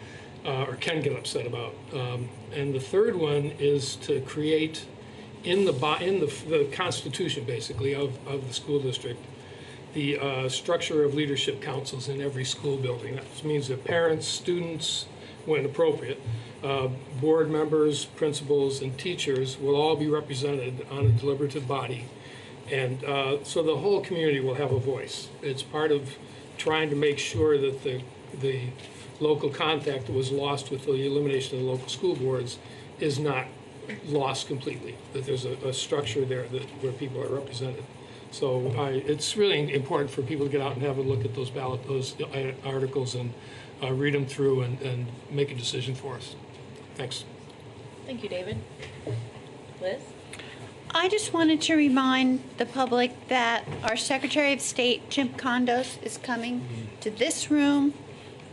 or can get upset about. And the third one is to create in the constitution, basically, of the school district, the structure of leadership councils in every school building. That means that parents, students, when appropriate, board members, principals, and teachers will all be represented on a deliberative body. And so the whole community will have a voice. It's part of trying to make sure that the local contact that was lost with the elimination of the local school boards is not lost completely, that there's a structure there where people are represented. So it's really important for people to get out and have a look at those articles and read them through and make a decision for us. Thanks. Thank you, David. Liz? I just wanted to remind the public that our Secretary of State, Jim Condos, is coming to this room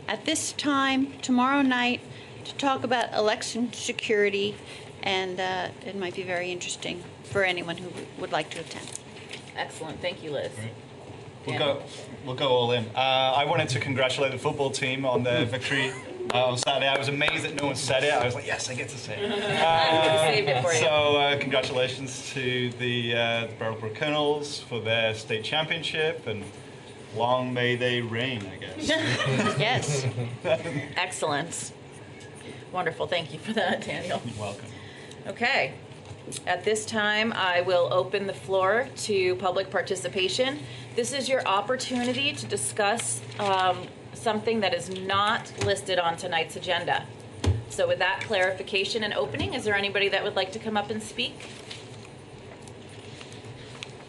at this time tomorrow night to talk about election security, and it might be very interesting for anyone who would like to attend. Excellent. Thank you, Liz. We'll go all in. I wanted to congratulate the football team on their victory on Saturday. I was amazed that no one said it. I was like, yes, I get to say it. Saved it for you. So congratulations to the Brattleboro Colonels for their state championship, and long may they reign, I guess. Yes. Excellent. Wonderful. Thank you for that, Daniel. You're welcome. Okay. At this time, I will open the floor to public participation. This is your opportunity to discuss something that is not listed on tonight's agenda. So with that clarification and opening, is there anybody that would like to come up and speak?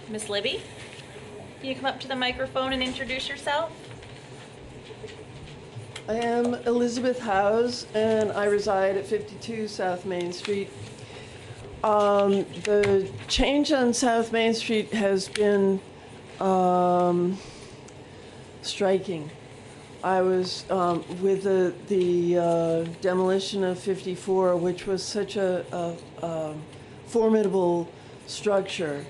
Miss Libby, can you come up to the microphone and introduce yourself? I am Elizabeth Howes, and I reside at 52 South Main Street. The change on South Main Street has been striking. I was with the demolition of 54, which was such a formidable structure.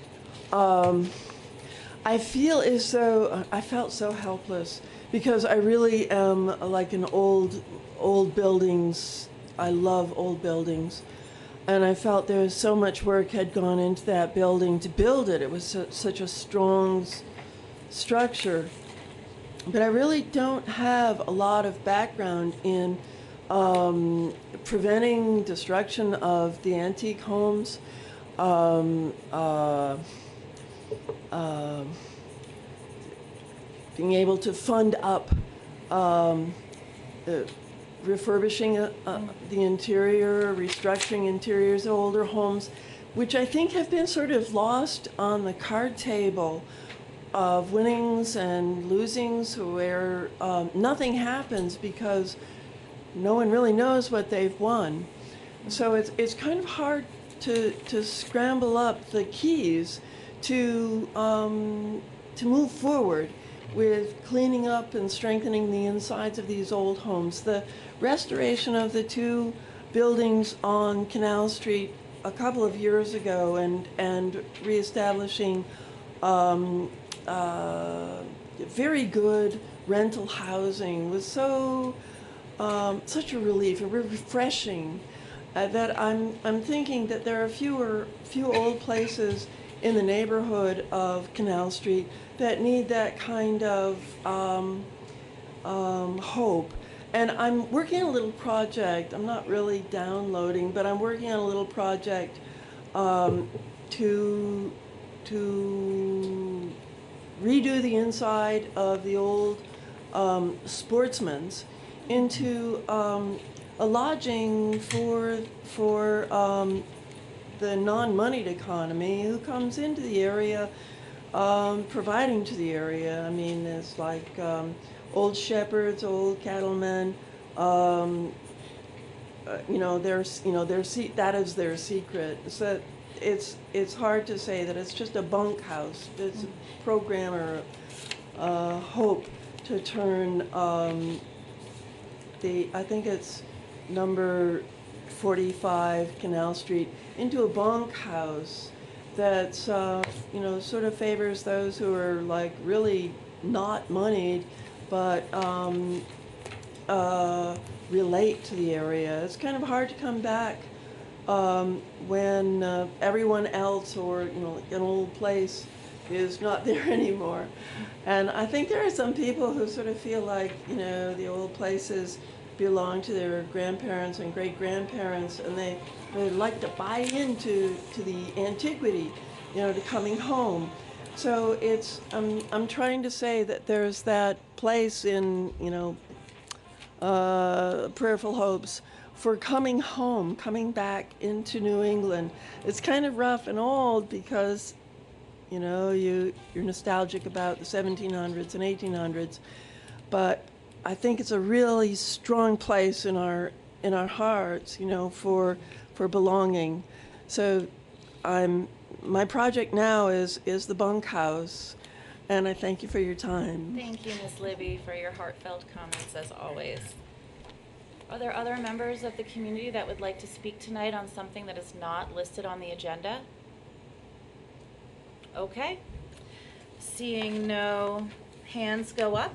I feel as though I felt so helpless because I really am like an old buildings. I love old buildings. And I felt there was so much work had gone into that building to build it. It was such a strong structure. But I really don't have a lot of background in preventing destruction of the antique homes, being able to fund up refurbishing the interior, restructuring interiors of older homes, which I think have been sort of lost on the card table of winnings and losings, where nothing happens because no one really knows what they've won. So it's kind of hard to scramble up the keys to move forward with cleaning up and strengthening the insides of these old homes. The restoration of the two buildings on Canal Street a couple of years ago and reestablishing very good rental housing was such a relief, refreshing, that I'm thinking that there are few old places in the neighborhood of Canal Street that need that kind of hope. And I'm working on a little project. I'm not really downloading, but I'm working on a little project to redo the inside of the old Sportsman's into a lodging for the non-moneyed economy who comes into the area, providing to the area. I mean, it's like old shepherds, old cattlemen. That is their secret. So it's hard to say that it's just a bunkhouse. It's a program or hope to turn I think it's number 45 Canal Street into a bunkhouse that's, you know, sort of favors those who are like really not moneyed, but relate to the area. It's kind of hard to come back when everyone else, or you know, an old place is not there anymore. And I think there are some people who sort of feel like, you know, the old places belong to their grandparents and great-grandparents, and they like to buy into the antiquity, you know, to coming home. So it's, I'm trying to say that there's that place in, you know, Prayerful Hopes for coming home, coming back into New England. It's kind of rough and old because, you know, you're nostalgic about the 1700s and 1800s, but I think it's a really strong place in our hearts, you know, for belonging. So my project now is the bunkhouse, and I thank you for your time. Thank you, Ms. Libby, for your heartfelt comments as always. Are there other members of the community that would like to speak tonight on something that is not listed on the agenda? Okay. Seeing no hands go up,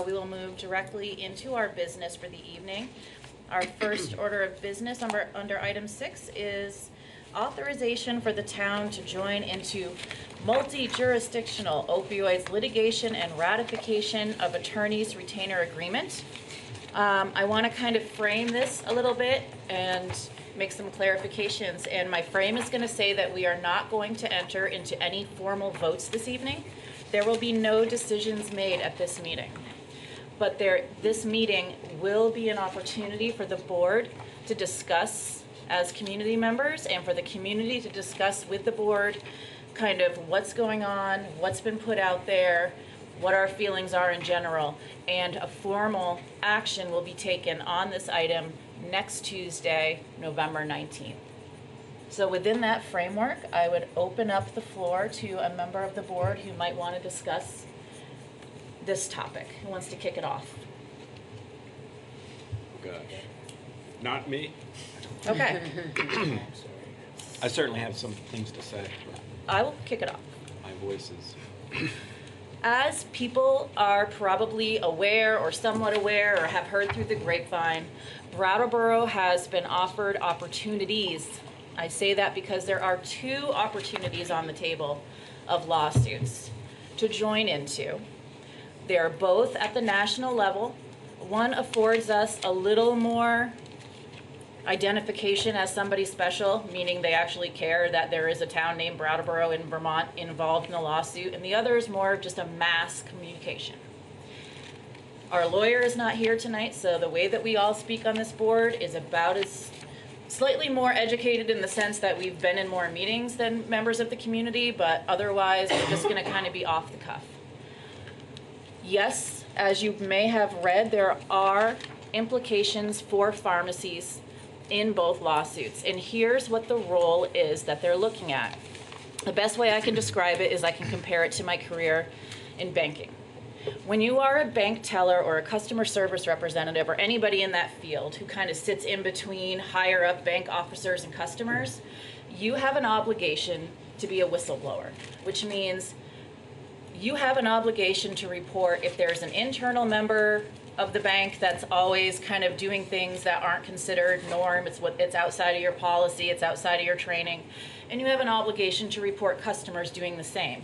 we will move directly into our business for the evening. Our first order of business under item 6 is authorization for the town to join into multi-jurisdictional opioids litigation and ratification of attorneys retainer agreement. I want to kind of frame this a little bit and make some clarifications, and my frame is going to say that we are not going to enter into any formal votes this evening. There will be no decisions made at this meeting, but this meeting will be an opportunity for the board to discuss as community members, and for the community to discuss with the board kind of what's going on, what's been put out there, what our feelings are in general, and a formal action will be taken on this item next Tuesday, November 19th. So within that framework, I would open up the floor to a member of the board who might want to discuss this topic, who wants to kick it off. Oh gosh, not me. Okay. I certainly have some things to say. I will kick it off. My voice is... As people are probably aware or somewhat aware or have heard through the grapevine, Brattleboro has been offered opportunities. I say that because there are 2 opportunities on the table of lawsuits to join into. They are both at the national level. One affords us a little more identification as somebody special, meaning they actually care that there is a town named Brattleboro in Vermont involved in the lawsuit, and the other is more of just a mass communication. Our lawyer is not here tonight, so the way that we all speak on this board is about as slightly more educated in the sense that we've been in more meetings than members of the community, but otherwise we're just going to kind of be off the cuff. Yes, as you may have read, there are implications for pharmacies in both lawsuits, and here's what the role is that they're looking at. The best way I can describe it is I can compare it to my career in banking. When you are a bank teller or a customer service representative or anybody in that field who kind of sits in between higher up bank officers and customers, you have an obligation to be a whistleblower, which means you have an obligation to report if there's an internal member of the bank that's always kind of doing things that aren't considered norm. It's outside of your policy, it's outside of your training, and you have an obligation to report customers doing the same.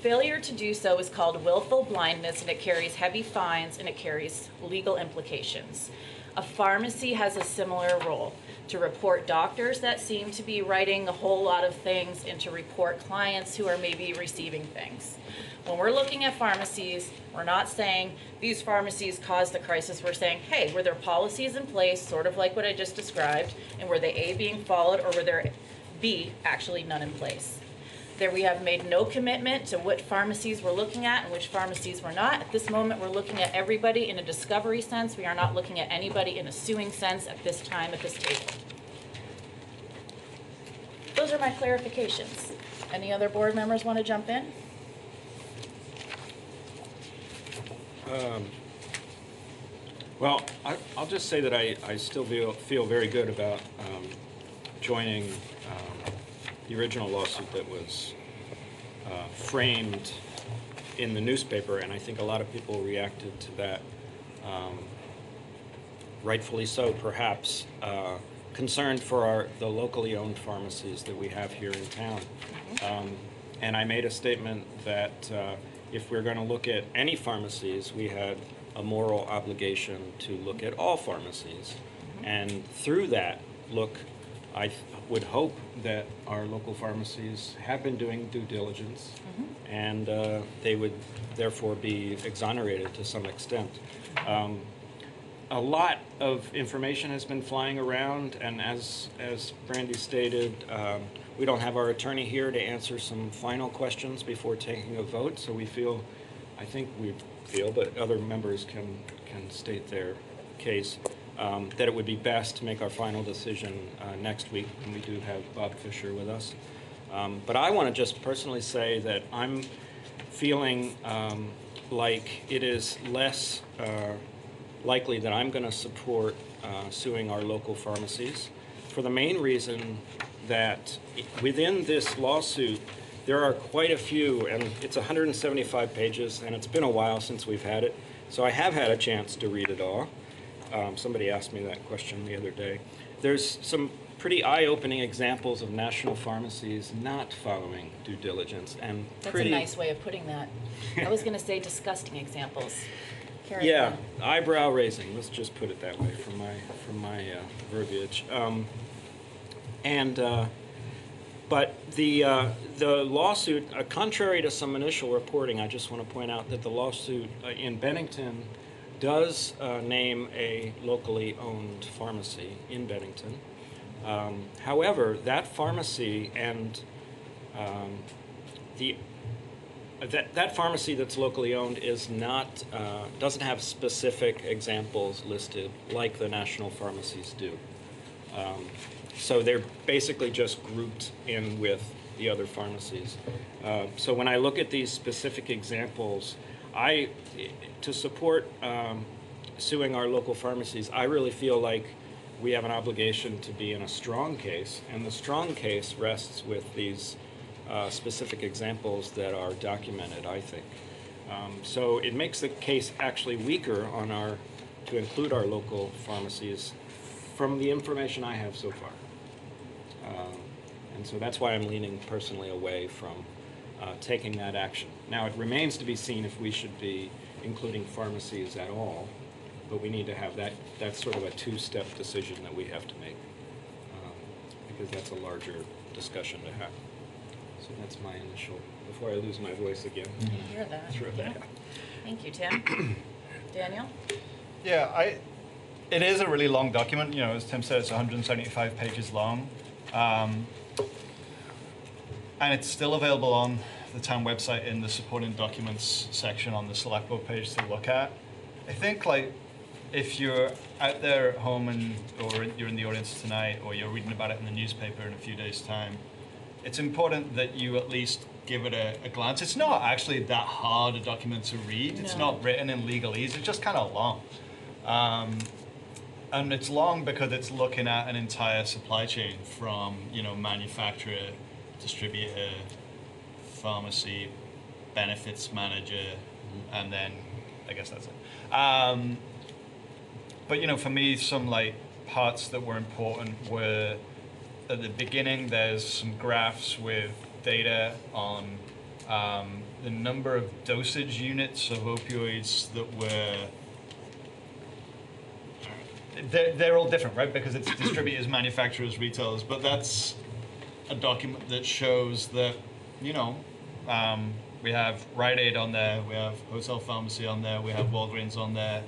Failure to do so is called willful blindness, and it carries heavy fines and it carries legal implications. A pharmacy has a similar role, to report doctors that seem to be writing a whole lot of things and to report clients who are maybe receiving things. When we're looking at pharmacies, we're not saying these pharmacies caused the crisis. We're saying, hey, were there policies in place, sort of like what I just described, and were they A, being followed, or were there B, actually none in place? There we have made no commitment to what pharmacies we're looking at and which pharmacies we're not. At this moment, we're looking at everybody in a discovery sense. We are not looking at anybody in a suing sense at this time at this table. Those are my clarifications. Any other board members want to jump in? Well, I'll just say that I still feel very good about joining the original lawsuit that was framed in the newspaper, and I think a lot of people reacted to that, rightfully so, perhaps, concerned for the locally owned pharmacies that we have here in town. And I made a statement that if we're going to look at any pharmacies, we had a moral obligation to look at all pharmacies. And through that look, I would hope that our local pharmacies have been doing due diligence, and they would therefore be exonerated to some extent. A lot of information has been flying around, and as Brandy stated, we don't have our attorney here to answer some final questions before taking a vote, so we feel, but other members can state their case, that it would be best to make our final decision next week, and we do have Bob Fisher with us. But I want to just personally say that I'm feeling like it is less likely that I'm going to support suing our local pharmacies, for the main reason that within this lawsuit there are quite a few, and it's 175 pages, and it's been a while since we've had it, so I have had a chance to read it all. Somebody asked me that question the other day. There's some pretty eye-opening examples of national pharmacies not following due diligence, and That's pretty... a nice way of putting that. I was going to say disgusting examples. Carry Yeah, on. eyebrow raising. Let's just put it that way from my verbiage. But the lawsuit, contrary to some initial reporting, I just want to point out that the lawsuit in Bennington does name a locally owned pharmacy in Bennington. However, that pharmacy and that pharmacy that's locally owned is not doesn't have specific examples listed like the national pharmacies do. So they're basically just grouped in with the other pharmacies. So when I look at these specific examples, to support suing our local pharmacies, I really feel like we have an obligation to be in a strong case, and the strong case rests with these specific examples that are documented, I think. So it makes the case actually weaker to include our local pharmacies from the information I have so far. And so that's why I'm leaning personally away from taking that action. Now, it remains to be seen if we should be including pharmacies at all, but we need to have that's sort of a two-step decision that we have to make, because that's a larger discussion to have. So that's my initial, before I lose my voice again. I hear that. Throw that out. Thank you, Tim. Daniel? Yeah, it is a really long document. You know, as Tim said, it's 175 pages long. And it's still available on the town website in the supporting documents section on the select board page to look at. I think, like, if you're out there at home or you're in the audience tonight, or you're reading about it in the newspaper in a few days' time, it's important that you at least give it a glance. It's not actually that hard a document to read. It's not written in legalese. It's just kind of long. And it's long because it's looking at an entire supply chain from, manufacturer, distributor, pharmacy, benefits manager, and then I guess that's it. But for me, some parts that were important were at the beginning. There's some graphs with data on the number of dosage units of opioids that were. They're all different, right? Because it's distributors, manufacturers, retailers. But that's a document that shows that, we have Rite Aid on there, we have Hotel Pharmacy on there, we have Walgreens on there,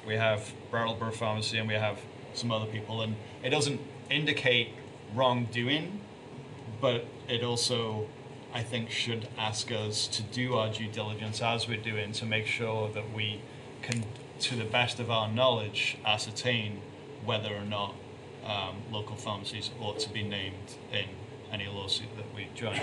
we have Brattleboro Pharmacy, and we have some other people. And it doesn't indicate wrongdoing, but it also, I think, should ask us to do our due diligence as we're doing to make sure that we can, to the best of our knowledge, ascertain whether or not local pharmacies ought to be named in any lawsuit that we join.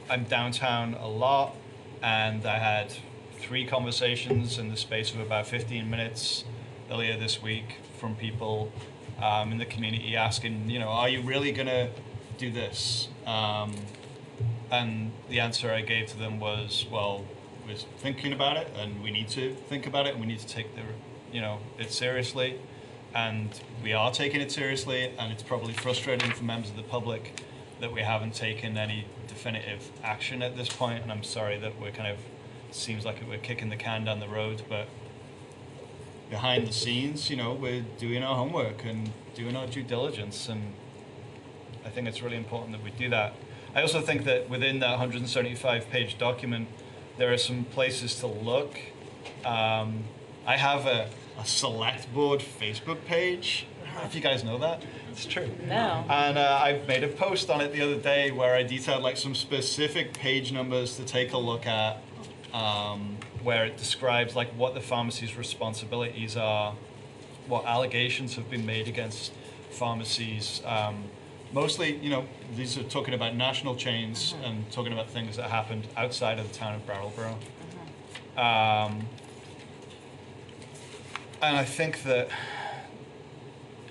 I'm downtown a lot, and I had 3 conversations in the space of about 15 minutes earlier this week from people in the community asking, are you really going to do this? And the answer I gave to them was, well, we're thinking about it, and we need to think about it, and we need to take it seriously. And we are taking it seriously, and it's probably frustrating for members of the public that we haven't taken any definitive action at this point. And I'm sorry that we're seems like we're kicking the can down the road, but behind the scenes, we're doing our homework and doing our due diligence, and I think it's really important that we do that. I also think that within that 175-page document, there are some places to look. I have a select board Facebook page. I don't know if you guys know that. It's true. No. And I made a post on it the other day where I detailed some specific page numbers to take a look at, where it describes what the pharmacy's responsibilities are, what allegations have been made against pharmacies. Mostly, these are talking about national chains and talking about things that happened outside of the town of Brattleboro. And I think that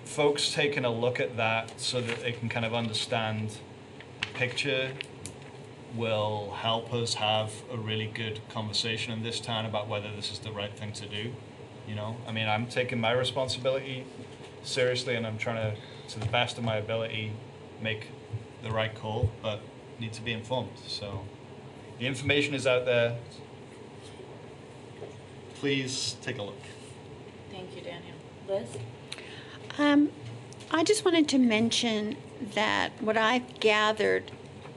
folks taking a look at that so that they can understand the picture will help us have a really good conversation in this town about whether this is the right thing to do. I'm taking my responsibility seriously, and I'm trying to the best of my ability, make the right call, but need to be informed. So the information is out there. Please take a look. Thank you, Daniel. Liz? I just wanted to mention that what I've gathered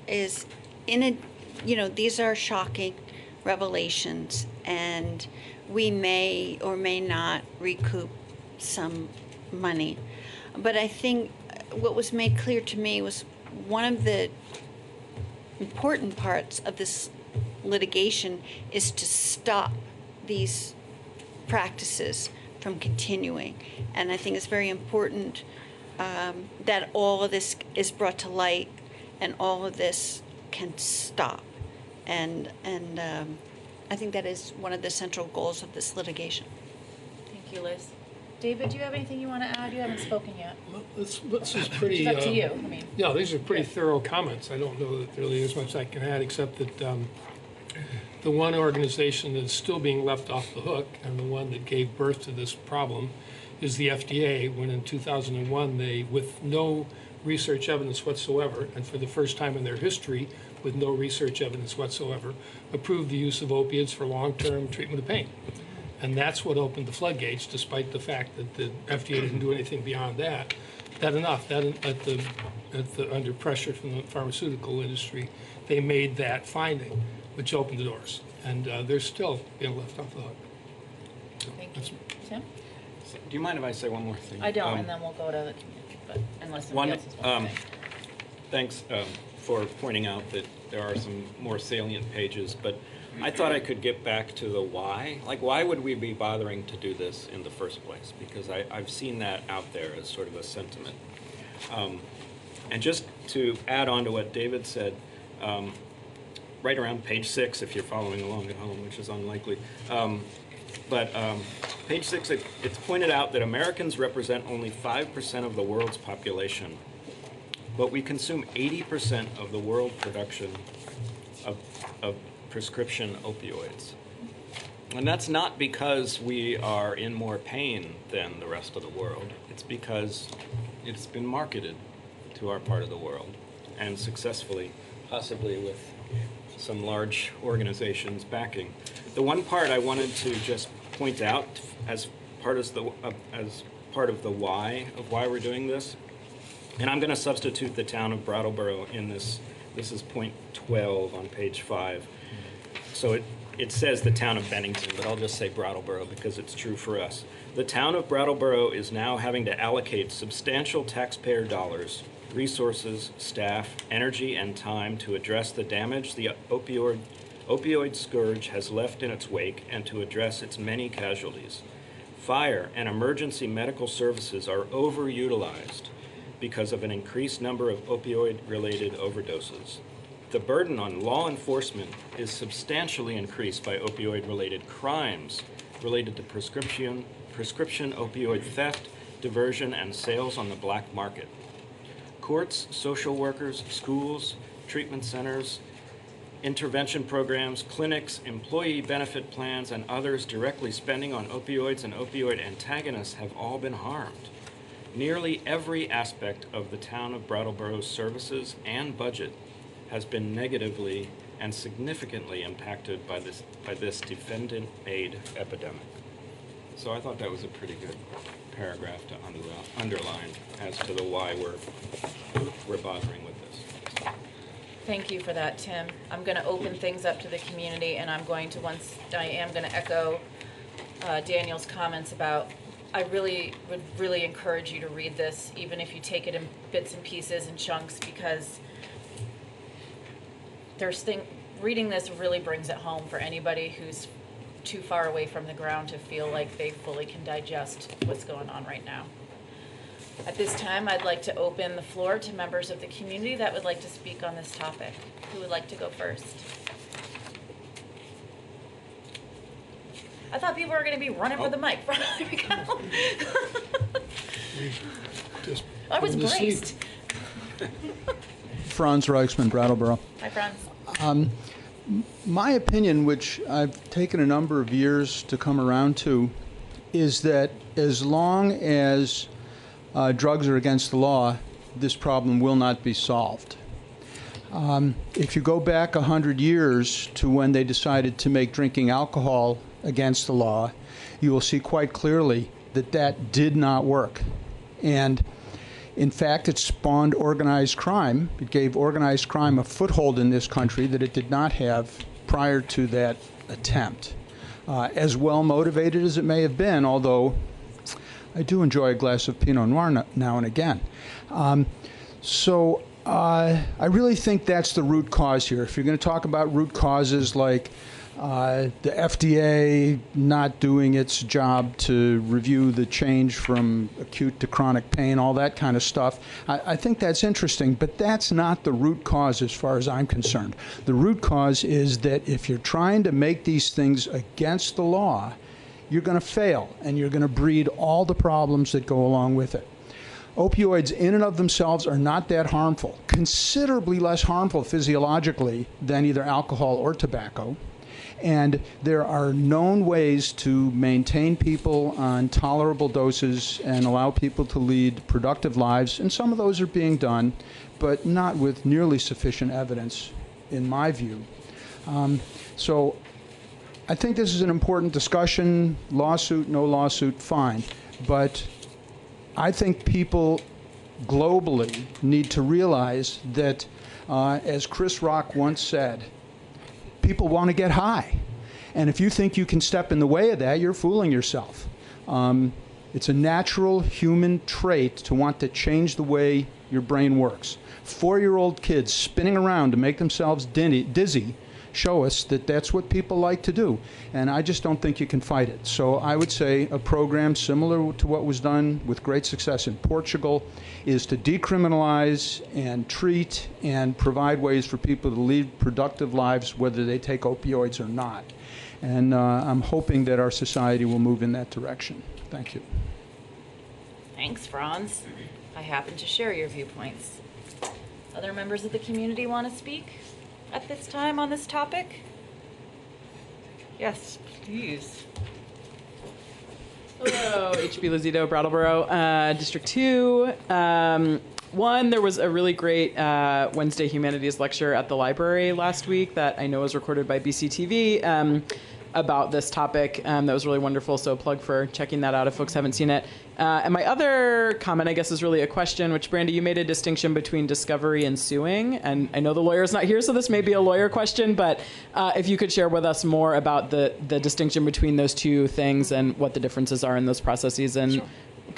is these are shocking revelations, and we may or may not recoup some money. But I think what was made clear to me was one of the important parts of this litigation is to stop these practices from continuing. And I think it's very important that all of this is brought to light and all of this can stop. And I think that is one of the central goals of this litigation. Thank you, Liz. David, do you have anything you want to add? You haven't spoken yet. This is pretty. It's up to you. Yeah, these are pretty thorough comments. I don't know that there really is much I can add, except that the one organization that's still being left off the hook, and the one that gave birth to this problem, is the FDA, when in 2001 they, with no research evidence whatsoever, and for the first time in their history, with no research evidence whatsoever, approved the use of opiates for long-term treatment of pain. And that's what opened the floodgates, despite the fact that the FDA didn't do anything beyond that. Under pressure from the pharmaceutical industry, they made that finding, which opened the doors. And they're still being left off the hook. Thank you. Tim? Do you mind if I say one more thing? I don't, and then we'll go to the community, but unless somebody else has one thing. Thanks for pointing out that there are some more salient pages, but I thought I could get back to the why. Why would we be bothering to do this in the first place? Because I've seen that out there as sort of a sentiment. And just to add on to what David said, right around page 6, if you're following along at home, which is unlikely, but page 6, it's pointed out that Americans represent only 5% of the world's population, but we consume 80% of the world production of prescription opioids. And that's not because we are in more pain than the rest of the world. It's because it's been marketed to our part of the world, and successfully, possibly with some large organizations backing. The one part I wanted to just point out as part of the why we're doing this, and I'm going to substitute the town of Brattleboro in this. This is point 12 on page 5. So it says the town of Bennington, but I'll just say Brattleboro because it's true for us. The town of Brattleboro is now having to allocate substantial taxpayer dollars, resources, staff, energy, and time to address the damage the opioid scourge has left in its wake and to address its many casualties. Fire and emergency medical services are overutilized because of an increased number of opioid-related overdoses. The burden on law enforcement is substantially increased by opioid-related crimes related to prescription opioid theft, diversion, and sales on the black market. Courts, social workers, schools, treatment centers, intervention programs, clinics, employee benefit plans, and others directly spending on opioids and opioid antagonists have all been harmed. Nearly every aspect of the town of Brattleboro's services and budget has been negatively and significantly impacted by this defendant-made epidemic. So I thought that was a pretty good paragraph to underline as to the why we're bothering with this. Thank you for that, Tim. I'm going to open things up to the community, and I am going to echo Daniel's comments about, I would really encourage you to read this, even if you take it in bits and pieces and chunks, because reading this really brings it home for anybody who's too far away from the ground to feel like they fully can digest what's going on right now. At this time, I'd like to open the floor to members of the community that would like to speak on this topic. Who would like to go first? I thought people were going to be running for the mic. There we go. I was braced. Franz Reichsman, Brattleboro. Hi, Franz. My opinion, which I've taken a number of years to come around to, is that as long as drugs are against the law, this problem will not be solved. If you go back 100 years to when they decided to make drinking alcohol against the law, you will see quite clearly that that did not work. And in fact, it spawned organized crime. It gave organized crime a foothold in this country that it did not have prior to that attempt. As well motivated as it may have been, although I do enjoy a glass of Pinot Noir now and again. I really think that's the root cause here. If you're going to talk about root causes like the FDA not doing its job to review the change from acute to chronic pain, all that kind of stuff, I think that's interesting, but that's not the root cause as far as I'm concerned. The root cause is that if you're trying to make these things against the law, you're going to fail, and you're going to breed all the problems that go along with it. Opioids in and of themselves are not that harmful, considerably less harmful physiologically than either alcohol or tobacco. And there are known ways to maintain people on tolerable doses and allow people to lead productive lives, and some of those are being done, but not with nearly sufficient evidence, in my view. So I think this is an important discussion. Lawsuit, no lawsuit, fine. But I think people globally need to realize that, as Chris Rock once said, people want to get high. And if you think you can step in the way of that, you're fooling yourself. It's a natural human trait to want to change the way your brain works. 4-year-old kids spinning around to make themselves dizzy show us that that's what people like to do. And I just don't think you can fight it. So I would say a program similar to what was done with great success in Portugal is to decriminalize and treat and provide ways for people to lead productive lives whether they take opioids or not. And I'm hoping that our society will move in that direction. Thank you. Thanks, Franz. I happen to share your viewpoints. Other members of the community want to speak at this time on this topic? Yes, please. Hello, HB Lozito, Brattleboro, District 2. One, there was a really great Wednesday Humanities lecture at the library last week that I know was recorded by BCTV about this topic. That was really wonderful, so a plug for checking that out if folks haven't seen it. And my other comment, I guess, is really a question, which, Brandy, you made a distinction between discovery and suing. And I know the lawyer's not here, so this may be a lawyer question, but if you could share with us more about the distinction between those two things and what the differences are in those processes and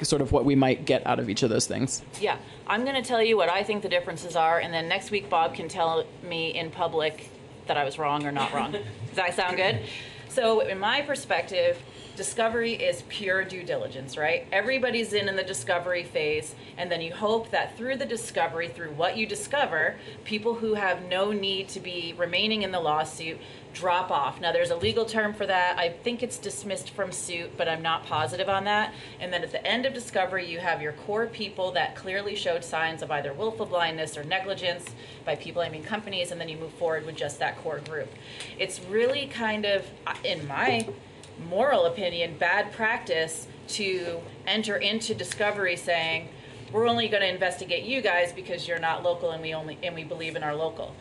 sort of what we might get out of each of those things. Yeah, I'm going to tell you what I think the differences are, and then next week Bob can tell me in public that I was wrong or not wrong. Does that sound good? So in my perspective, Discovery is pure due diligence, right? Everybody's in the discovery phase, and then you hope that through the discovery, through what you discover, people who have no need to be remaining in the lawsuit drop off. Now, there's a legal term for that. I think it's dismissed from suit, but I'm not positive on that. And then at the end of discovery, you have your core people that clearly showed signs of either willful blindness or negligence. By people, I mean companies, and then you move forward with just that core group. It's really kind of, in my moral opinion, bad practice to enter into discovery saying, we're only going to investigate you guys because you're not local and we believe in our local.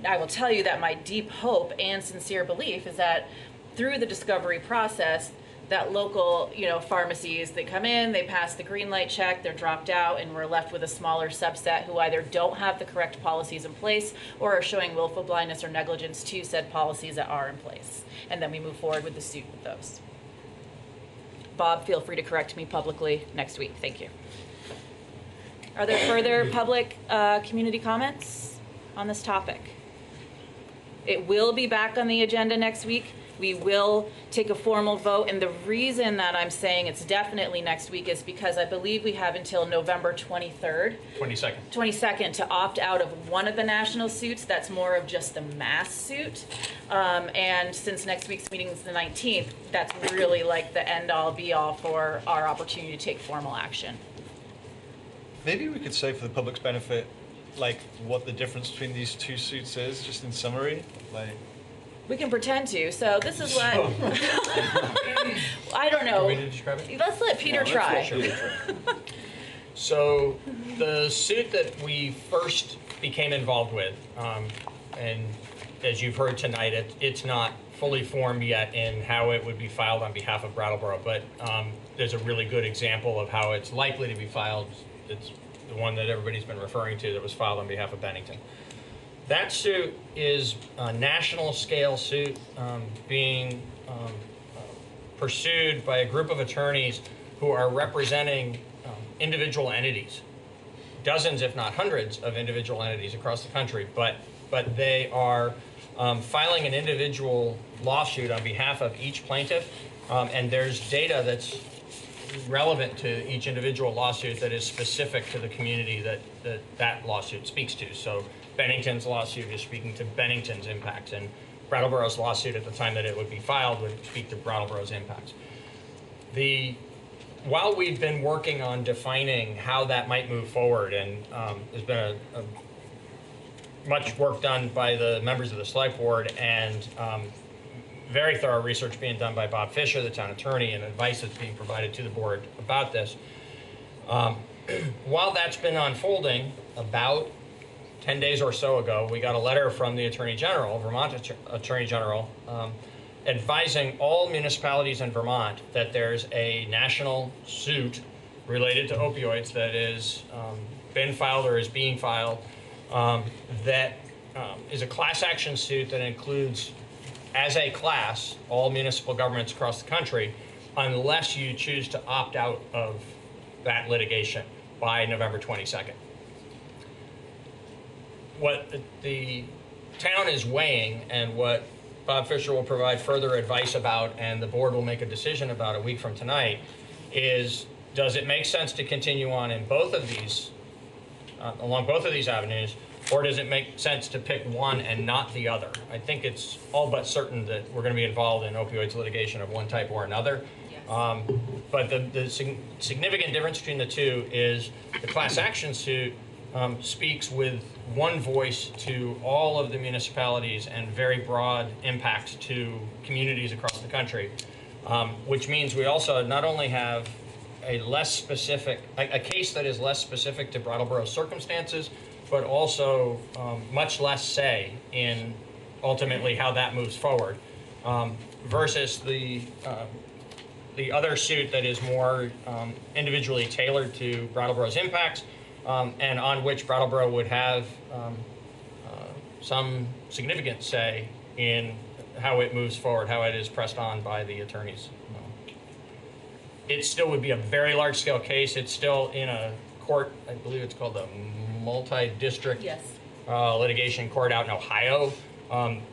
I will tell you that my deep hope and sincere belief is that through the discovery process, that local, pharmacies, they come in, they pass the green light check, they're dropped out, and we're left with a smaller subset who either don't have the correct policies in place or are showing willful blindness or negligence to said policies that are in place. And then we move forward with the suit with those. Bob, feel free to correct me publicly next week. Thank you. Are there further public community comments on this topic? It will be back on the agenda next week. We will take a formal vote, and the reason that I'm saying it's definitely next week is because I believe we have until November 23rd. 22nd to opt out of one of the national suits. That's more of just the mass suit. And since next week's meeting is the 19th, that's really like the end-all, be-all for our opportunity to take formal action. Maybe we could say for the public's benefit, like what the difference between these two suits is, just in summary, like. We can pretend to. So this is what I don't know. Want me to describe it? Let's let Peter try. So the suit that we first became involved with, and as you've heard tonight, it's not fully formed yet in how it would be filed on behalf of Brattleboro, but there's a really good example of how it's likely to be filed. It's the one that everybody's been referring to that was filed on behalf of Bennington. That suit is a national scale suit being pursued by a group of attorneys who are representing individual entities, dozens if not hundreds of individual entities across the country, but they are filing an individual lawsuit on behalf of each plaintiff, and there's data that's relevant to each individual lawsuit that is specific to the community that lawsuit speaks to. So Bennington's lawsuit is speaking to Bennington's impacts, and Brattleboro's lawsuit at the time that it would be filed would speak to Brattleboro's impacts. While we've been working on defining how that might move forward, and there's been much work done by the members of the select board and very thorough research being done by Bob Fisher, the town attorney, and advice that's being provided to the board about this. While that's been unfolding, about 10 days or so ago, we got a letter from the Attorney General, Vermont Attorney General, advising all municipalities in Vermont that there's a national suit related to opioids that is been filed or is being filed that is a class action suit that includes, as a class, all municipal governments across the country, unless you choose to opt out of that litigation by November 22nd. What the town is weighing, and what Bob Fisher will provide further advice about, and the board will make a decision about a week from tonight, is does it make sense to continue on in both of these, along both of these avenues, or does it make sense to pick one and not the other? I think it's all but certain that we're going to be involved in opioids litigation of one type or another. Yes. But the significant difference between the two is the class action suit speaks with one voice to all of the municipalities and very broad impacts to communities across the country, which means we also not only have a less specific, a case that is less specific to Brattleboro's circumstances, but also much less say in ultimately how that moves forward, versus the other suit that is more individually tailored to Brattleboro's impacts, and on which Brattleboro would have some significant say in how it moves forward, how it is pressed on by the attorneys. It still would be a very large-scale case. It's still in a court, I believe it's called the multi-district litigation court out in Ohio,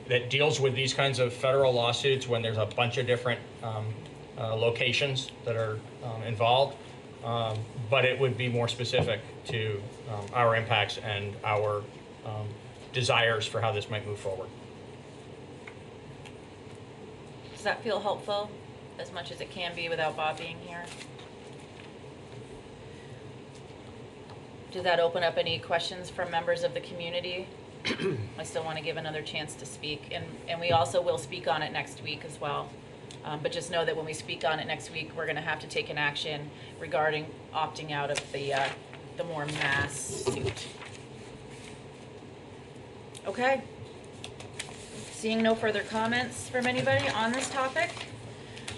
that deals with these kinds of federal lawsuits when there's a bunch of different locations that are involved, but it would be more specific to our impacts and our desires for how this might move forward. Does that feel helpful as much as it can be without Bob being here? Does that open up any questions from members of the community? I still want to give another chance to speak, and we also will speak on it next week as well. But just know that when we speak on it next week, we're going to have to take an action regarding opting out of the more mass suit. Okay. Seeing no further comments from anybody on this topic,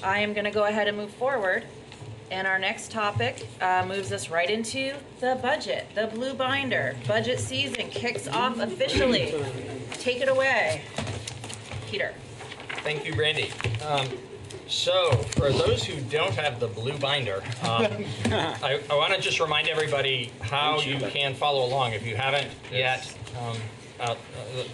I am going to go ahead and move forward. And our next topic moves us right into the budget. The blue binder. Budget season kicks off officially. Take it away, Peter. Thank you, Brandy. So, for those who don't have the blue binder, I want to just remind everybody how you can follow along. If you haven't yet,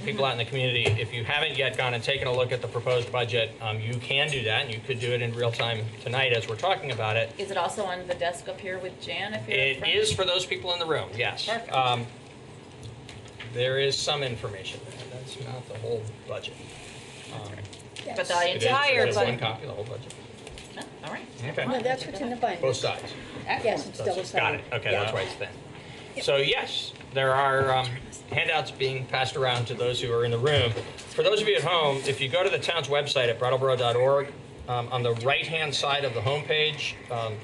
people out in the community, if you haven't yet gone and taken a look at the proposed budget, you can do that, and you could do it in real time tonight as we're talking about it. Is it also on the desk up here with Jan? If you're It is for those people in the room, yes. Perfect. There is some information there. That's not the whole budget. But the entire It is one budget. copy of the whole budget. Oh, all right. Okay. No, that's what's in the binder. Both sides. Yes, it's double sided. Got it. Okay, that's why it's thin. So yes, there are handouts being passed around to those who are in the room. For those of you at home, if you go to the town's website at brattleboro.org, on the right-hand side of the homepage,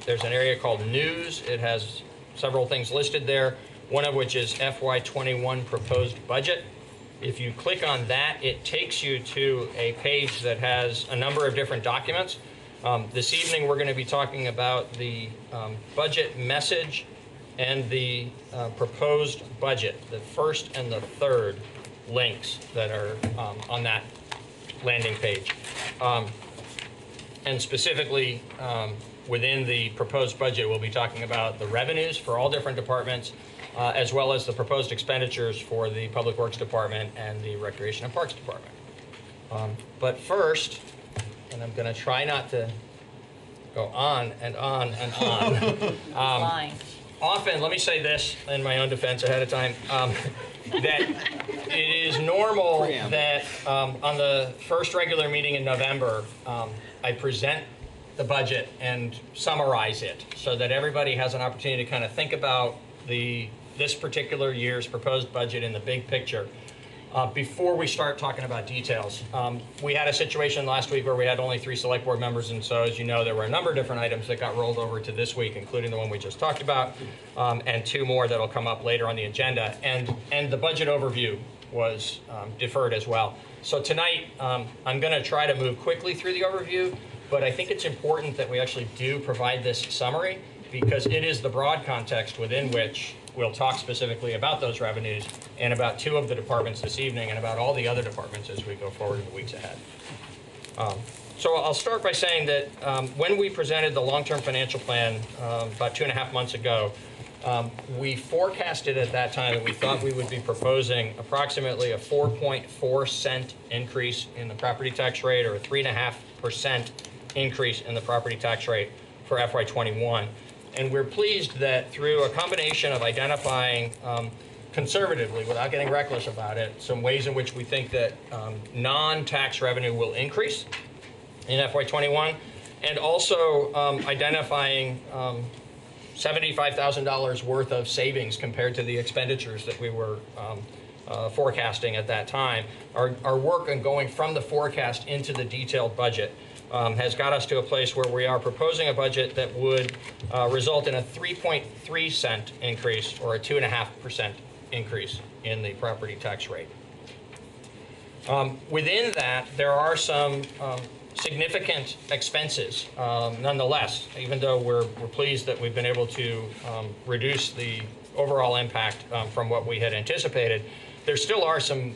there's an area called News. It has several things listed there, one of which is FY21 proposed budget. If you click on that, it takes you to a page that has a number of different documents. This evening, we're going to be talking about the budget message and the proposed budget, the first and the third links that are on that landing page. And specifically, within the proposed budget, we'll be talking about the revenues for all different departments, as well as the proposed expenditures for the Public Works Department and the Recreation and Parks Department. But first, and I'm going to try not to go on and on and on. Often, let me say this in my own defense ahead of time, that it is normal that on the first regular meeting in November, I present the budget and summarize it so that everybody has an opportunity to kind of think about this particular year's proposed budget in the big picture before we start talking about details. We had a situation last week where we had only 3 select board members, and so as you know, there were a number of different items that got rolled over to this week, including the one we just talked about, and 2 more that'll come up later on the agenda. And the budget overview was deferred as well. So tonight, I'm going to try to move quickly through the overview, but I think it's important that we actually do provide this summary, because it is the broad context within which we'll talk specifically about those revenues and about 2 of the departments this evening and about all the other departments as we go forward in the weeks ahead. So I'll start by saying that when we presented the long-term financial plan about 2.5 months ago, we forecasted at that time that we thought we would be proposing approximately a 4.4 cent increase in the property tax rate, or a 3.5% increase in the property tax rate for FY21. And we're pleased that through a combination of identifying conservatively, without getting reckless about it, some ways in which we think that non-tax revenue will increase in FY21, and also identifying $75,000 worth of savings compared to the expenditures that we were forecasting at that time. Our work in going from the forecast into the detailed budget has got us to a place where we are proposing a budget that would result in a 3.3 cent increase, or a 2.5% increase in the property tax rate. Within that, there are some significant expenses nonetheless, even though we're pleased that we've been able to reduce the overall impact from what we had anticipated. There still are some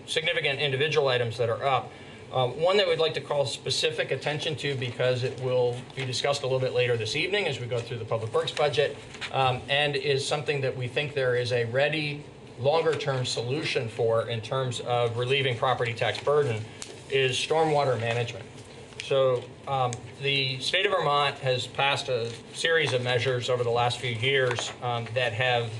significant individual items that are up. One that we'd like to call specific attention to, because it will be discussed a little bit later this evening as we go through the Public Works budget, and is something that we think there is a ready, longer-term solution for in terms of relieving property tax burden, is stormwater management. So the state of Vermont has passed a series of measures over the last few years that have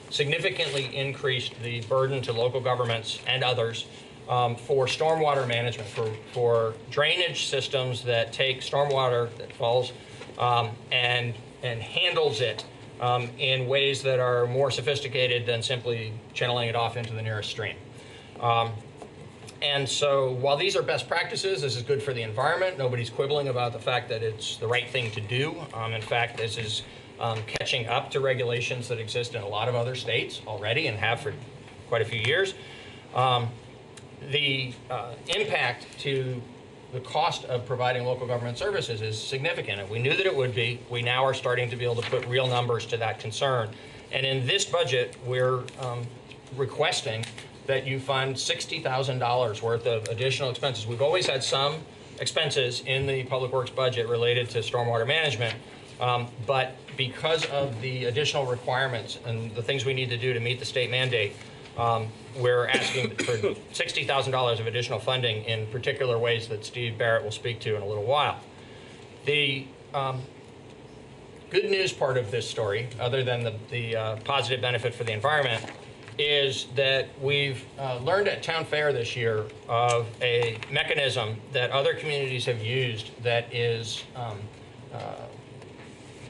significantly increased the burden to local governments and others for stormwater management, for drainage systems that take stormwater that falls and handles it in ways that are more sophisticated than simply channeling it off into the nearest stream. And so while these are best practices, this is good for the environment. Nobody's quibbling about the fact that it's the right thing to do. In fact, this is catching up to regulations that exist in a lot of other states already and have for quite a few years. The impact to the cost of providing local government services is significant, and we knew that it would be. We now are starting to be able to put real numbers to that concern. And in this budget, we're requesting that you fund $60,000 worth of additional expenses. We've always had some expenses in the Public Works budget related to stormwater management, but because of the additional requirements and the things we need to do to meet the state mandate, we're asking for $60,000 of additional funding in particular ways that Steve Barrett will speak to in a little while. The good news part of this story, other than the positive benefit for the environment, is that we've learned at Town Fair this year of a mechanism that other communities have used that is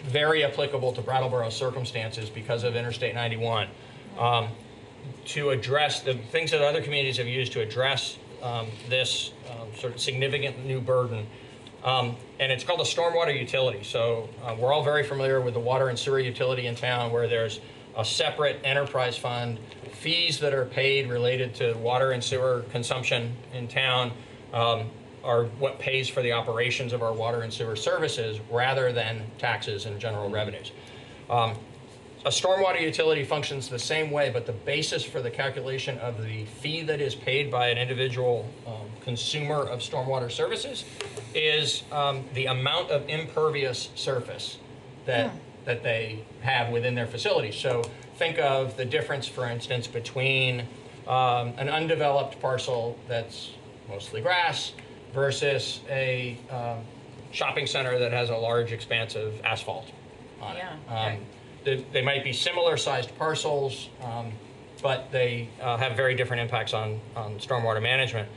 very applicable to Brattleboro's circumstances because of Interstate 91. To address the things that other communities have used to address this sort of significant new burden. And it's called a stormwater utility. So we're all very familiar with the water and sewer utility in town, where there's a separate enterprise fund, fees that are paid related to water and sewer consumption in town are what pays for the operations of our water and sewer services rather than taxes and general revenues. A stormwater utility functions the same way, but the basis for the calculation of the fee that is paid by an individual consumer of stormwater services is the amount of impervious surface that they have within their facility. So think of the difference, for instance, between an undeveloped parcel that's mostly grass versus a shopping center that has a large expanse of asphalt on it. They might be similar sized parcels, but they have very different impacts on stormwater management.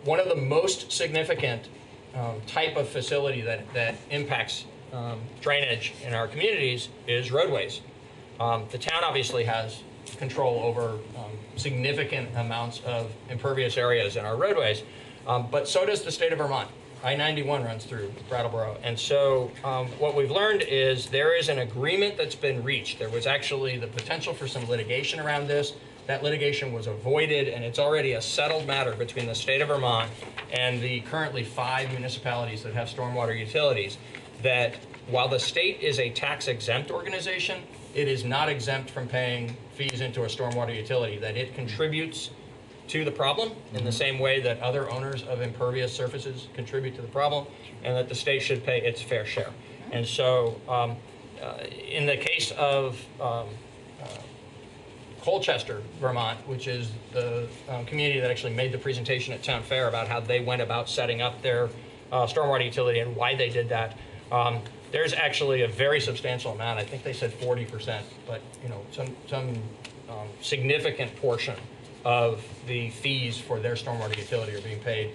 One of the most significant type of facility that impacts drainage in our communities is roadways. The town obviously has control over significant amounts of impervious areas in our roadways, but so does the state of Vermont. I-91 runs through Brattleboro, and so what we've learned is there is an agreement that's been reached. There was actually the potential for some litigation around this. That litigation was avoided, and it's already a settled matter between the state of Vermont and the currently 5 municipalities that have stormwater utilities, that while the state is a tax-exempt organization, it is not exempt from paying fees into a stormwater utility, that it contributes to the problem in the same way that other owners of impervious surfaces contribute to the problem, and that the state should pay its fair share. And so in the case of Colchester, Vermont, which is the community that actually made the presentation at Town Fair about how they went about setting up their stormwater utility and why they did that, there's actually a very substantial amount. I think they said 40%, but some significant portion of the fees for their stormwater utility are being paid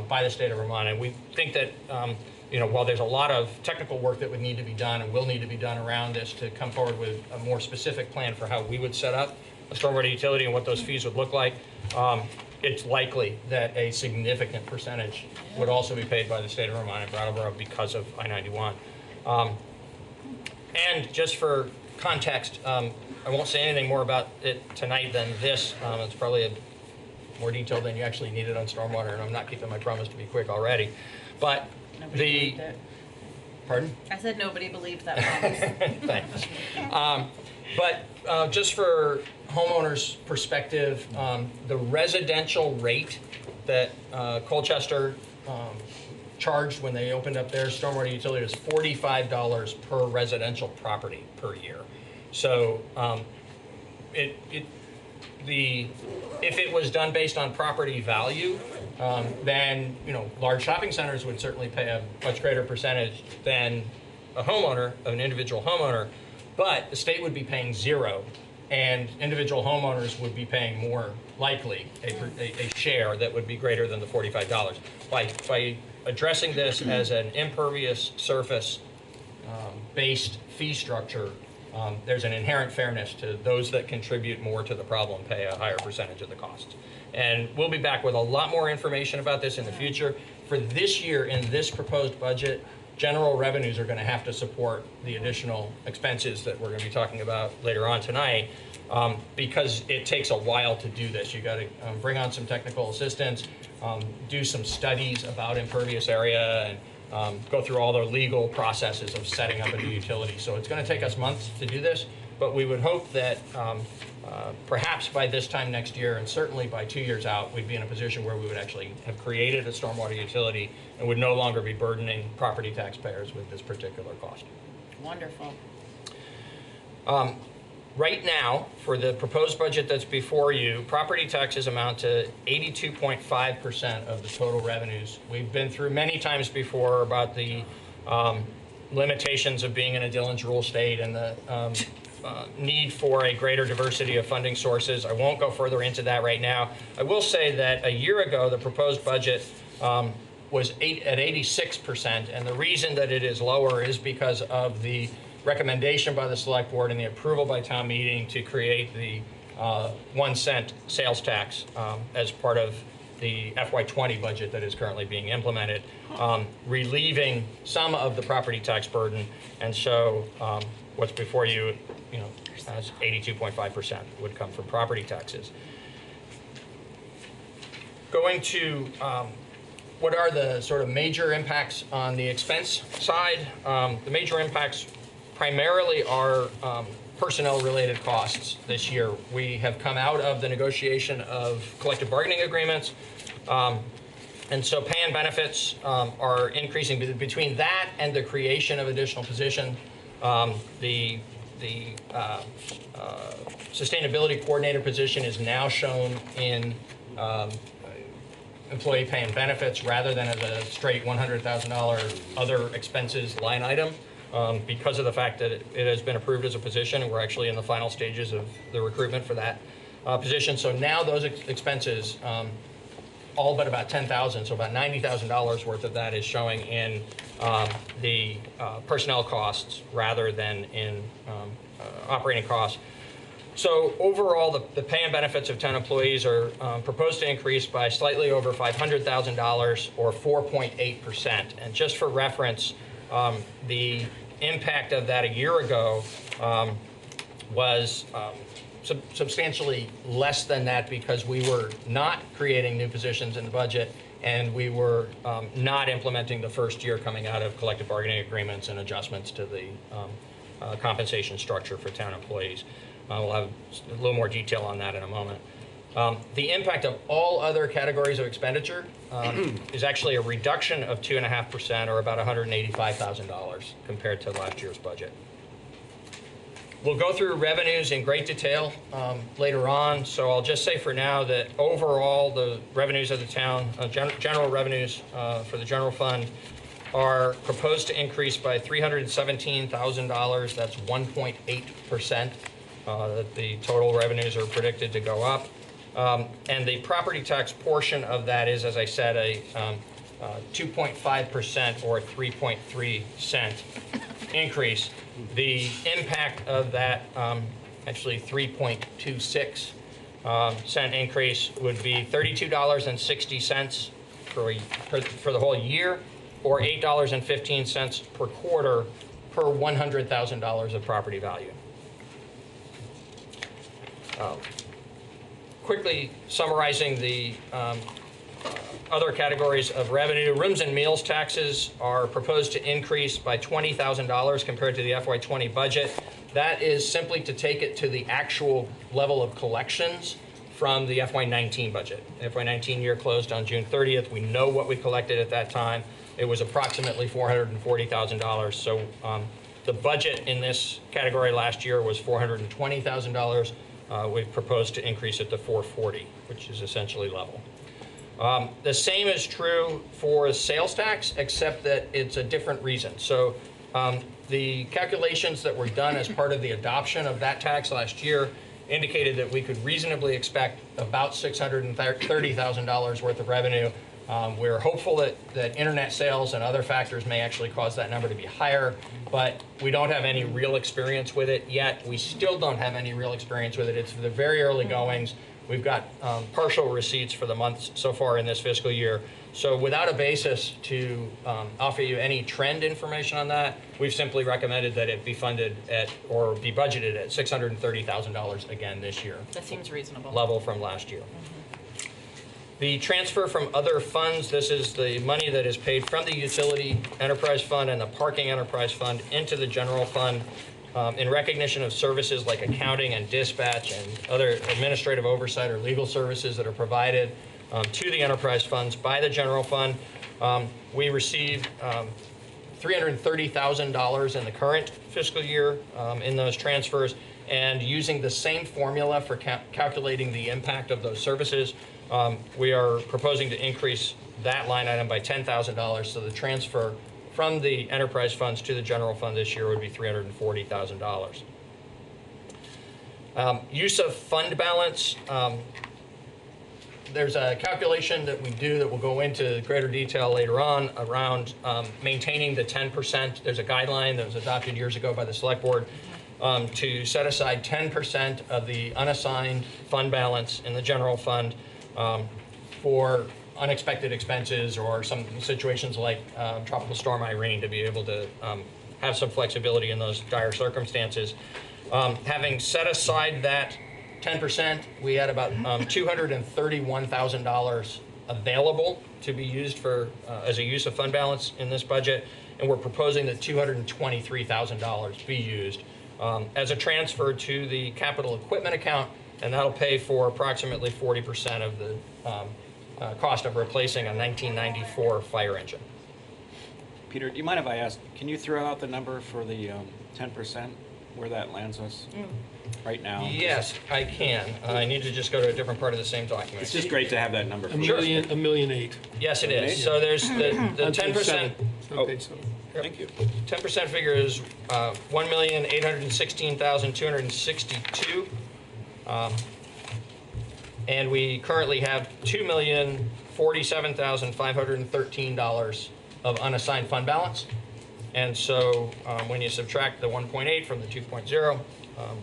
by the state of Vermont. And we think that while there's a lot of technical work that would need to be done and will need to be done around this to come forward with a more specific plan for how we would set up a stormwater utility and what those fees would look like, it's likely that a significant percentage would also be paid by the state of Vermont and Brattleboro because of I-91. And just for context, I won't say anything more about it tonight than this. It's probably more detailed than you actually needed on stormwater, and I'm not keeping my promise to be quick already. But Nobody believed it. Pardon? I said nobody believed that promise. Thanks. But just for homeowners' perspective, the residential rate that Colchester charged when they opened up their stormwater utility was $45 per residential property per year. So it if it was done based on property value, then large shopping centers would certainly pay a much greater percentage than a homeowner, an individual homeowner, but the state would be paying zero, and individual homeowners would be paying more likely a share that would be greater than the $45. By addressing this as an impervious surface based fee structure, there's an inherent fairness to those that contribute more to the problem pay a higher percentage of the costs. And we'll be back with a lot more information about this in the future. For this year, in this proposed budget, general revenues are going to have to support the additional expenses that we're going to be talking about later on tonight, because it takes a while to do this. You got to bring on some technical assistance, do some studies about impervious area, and go through all the legal processes of setting up a new utility. So it's going to take us months to do this, but we would hope that perhaps by this time next year, and certainly by 2 years out, we'd be in a position where we would actually have created a stormwater utility and would no longer be burdening property taxpayers with this particular cost. Wonderful. Right now, for the proposed budget that's before you, property taxes amount to 82.5% of the total revenues. We've been through many times before about the limitations of being in a Dillon's rule state and the need for a greater diversity of funding sources. I won't go further into that right now. I will say that a year ago, the proposed budget was at 86%, and the reason that it is lower is because of the recommendation by the select board and the approval by town meeting to create the 1 cent sales tax as part of the FY20 budget that is currently being implemented, relieving some of the property tax burden. And so what's before you, as 82.5% would come from property taxes. Going to what are the sort of major impacts on the expense side? The major impacts primarily are personnel-related costs this year. We have come out of the negotiation of collective bargaining agreements, and so pay and benefits are increasing. Between that and the creation of additional position, the sustainability coordinator position is now shown in employee pay and benefits rather than as a straight $100,000 other expenses line item. Because of the fact that it has been approved as a position, and we're actually in the final stages of the recruitment for that position. So now those expenses, all but about $10,000, so about $90,000 worth of that is showing in the personnel costs rather than in operating costs. So overall, the pay and benefits of town employees are proposed to increase by slightly over $500,000 or 4.8%. And just for reference, the impact of that a year ago was substantially less than that because we were not creating new positions in the budget and we were not implementing the first year coming out of collective bargaining agreements and adjustments to the compensation structure for town employees. We'll have a little more detail on that in a moment. The impact of all other categories of expenditure is actually a reduction of 2.5%, or about $185,000 compared to last year's budget. We'll go through revenues in great detail later on, so I'll just say for now that overall the revenues of the town, general revenues for the general fund, are proposed to increase by $317,000. That's 1.8%. The total revenues are predicted to go up. And the property tax portion of that is, as I said, a 2.5% or 3.3 cent increase. The impact of that, actually 3.26 cent increase, would be $32.60 for the whole year, or $8.15 per quarter per $100,000 of property value. Quickly summarizing the other categories of revenue, rooms and meals taxes are proposed to increase by $20,000 compared to the FY20 budget. That is simply to take it to the actual level of collections from the FY19 budget. The FY19 year closed on June 30th. We know what we collected at that time. It was approximately $440,000. So the budget in this category last year was $420,000. we've proposed to increase it to 440, which is essentially level. The same is true for sales tax, except that it's a different reason. So the calculations that were done as part of the adoption of that tax last year indicated that we could reasonably expect about $630,000 worth of revenue. We're hopeful that internet sales and other factors may actually cause that number to be higher, but we don't have any real experience with it yet. We still don't have any real experience with it. It's the very early goings. We've got partial receipts for the months so far in this fiscal year. So without a basis to offer you any trend information on that, we've simply recommended that it be funded at, or be budgeted at $630,000 again this year. That seems reasonable. Level from last year. The transfer from other funds, this is the money that is paid from the utility enterprise fund and the parking enterprise fund into the general fund in recognition of services like accounting and dispatch and other administrative oversight or legal services that are provided to the enterprise funds by the general fund. We received $330,000 in the current fiscal year in those transfers, and using the same formula for calculating the impact of those services, we are proposing to increase that line item by $10,000, so the transfer from the enterprise funds to the general fund this year would be $340,000. Use of fund balance. There's a calculation that we do that we'll go into greater detail later on around maintaining the 10%. There's a guideline that was adopted years ago by the Select Board to set aside 10% of the unassigned fund balance in the general fund for unexpected expenses or some situations like Tropical Storm Irene, to be able to have some flexibility in those dire circumstances. Having set aside that 10%, we had about $231,000 available to be used for as a use of fund balance in this budget, and we're proposing that $223,000 be used as a transfer to the capital equipment account, and that'll pay for approximately 40% of the cost of replacing a 1994 fire engine. Peter, do you mind if I ask, can you throw out the number for the 10%, where that lands us right now? Yes, I can. I need to just go to a different part of the same document. It's just great to have that number. $1.8 million. Yes, it is. So there's the 10%. Thank you. 10% figure is $1,816,262. And we currently have $2,047,513 of unassigned fund balance. And so when you subtract the 1.8 from the 2.0,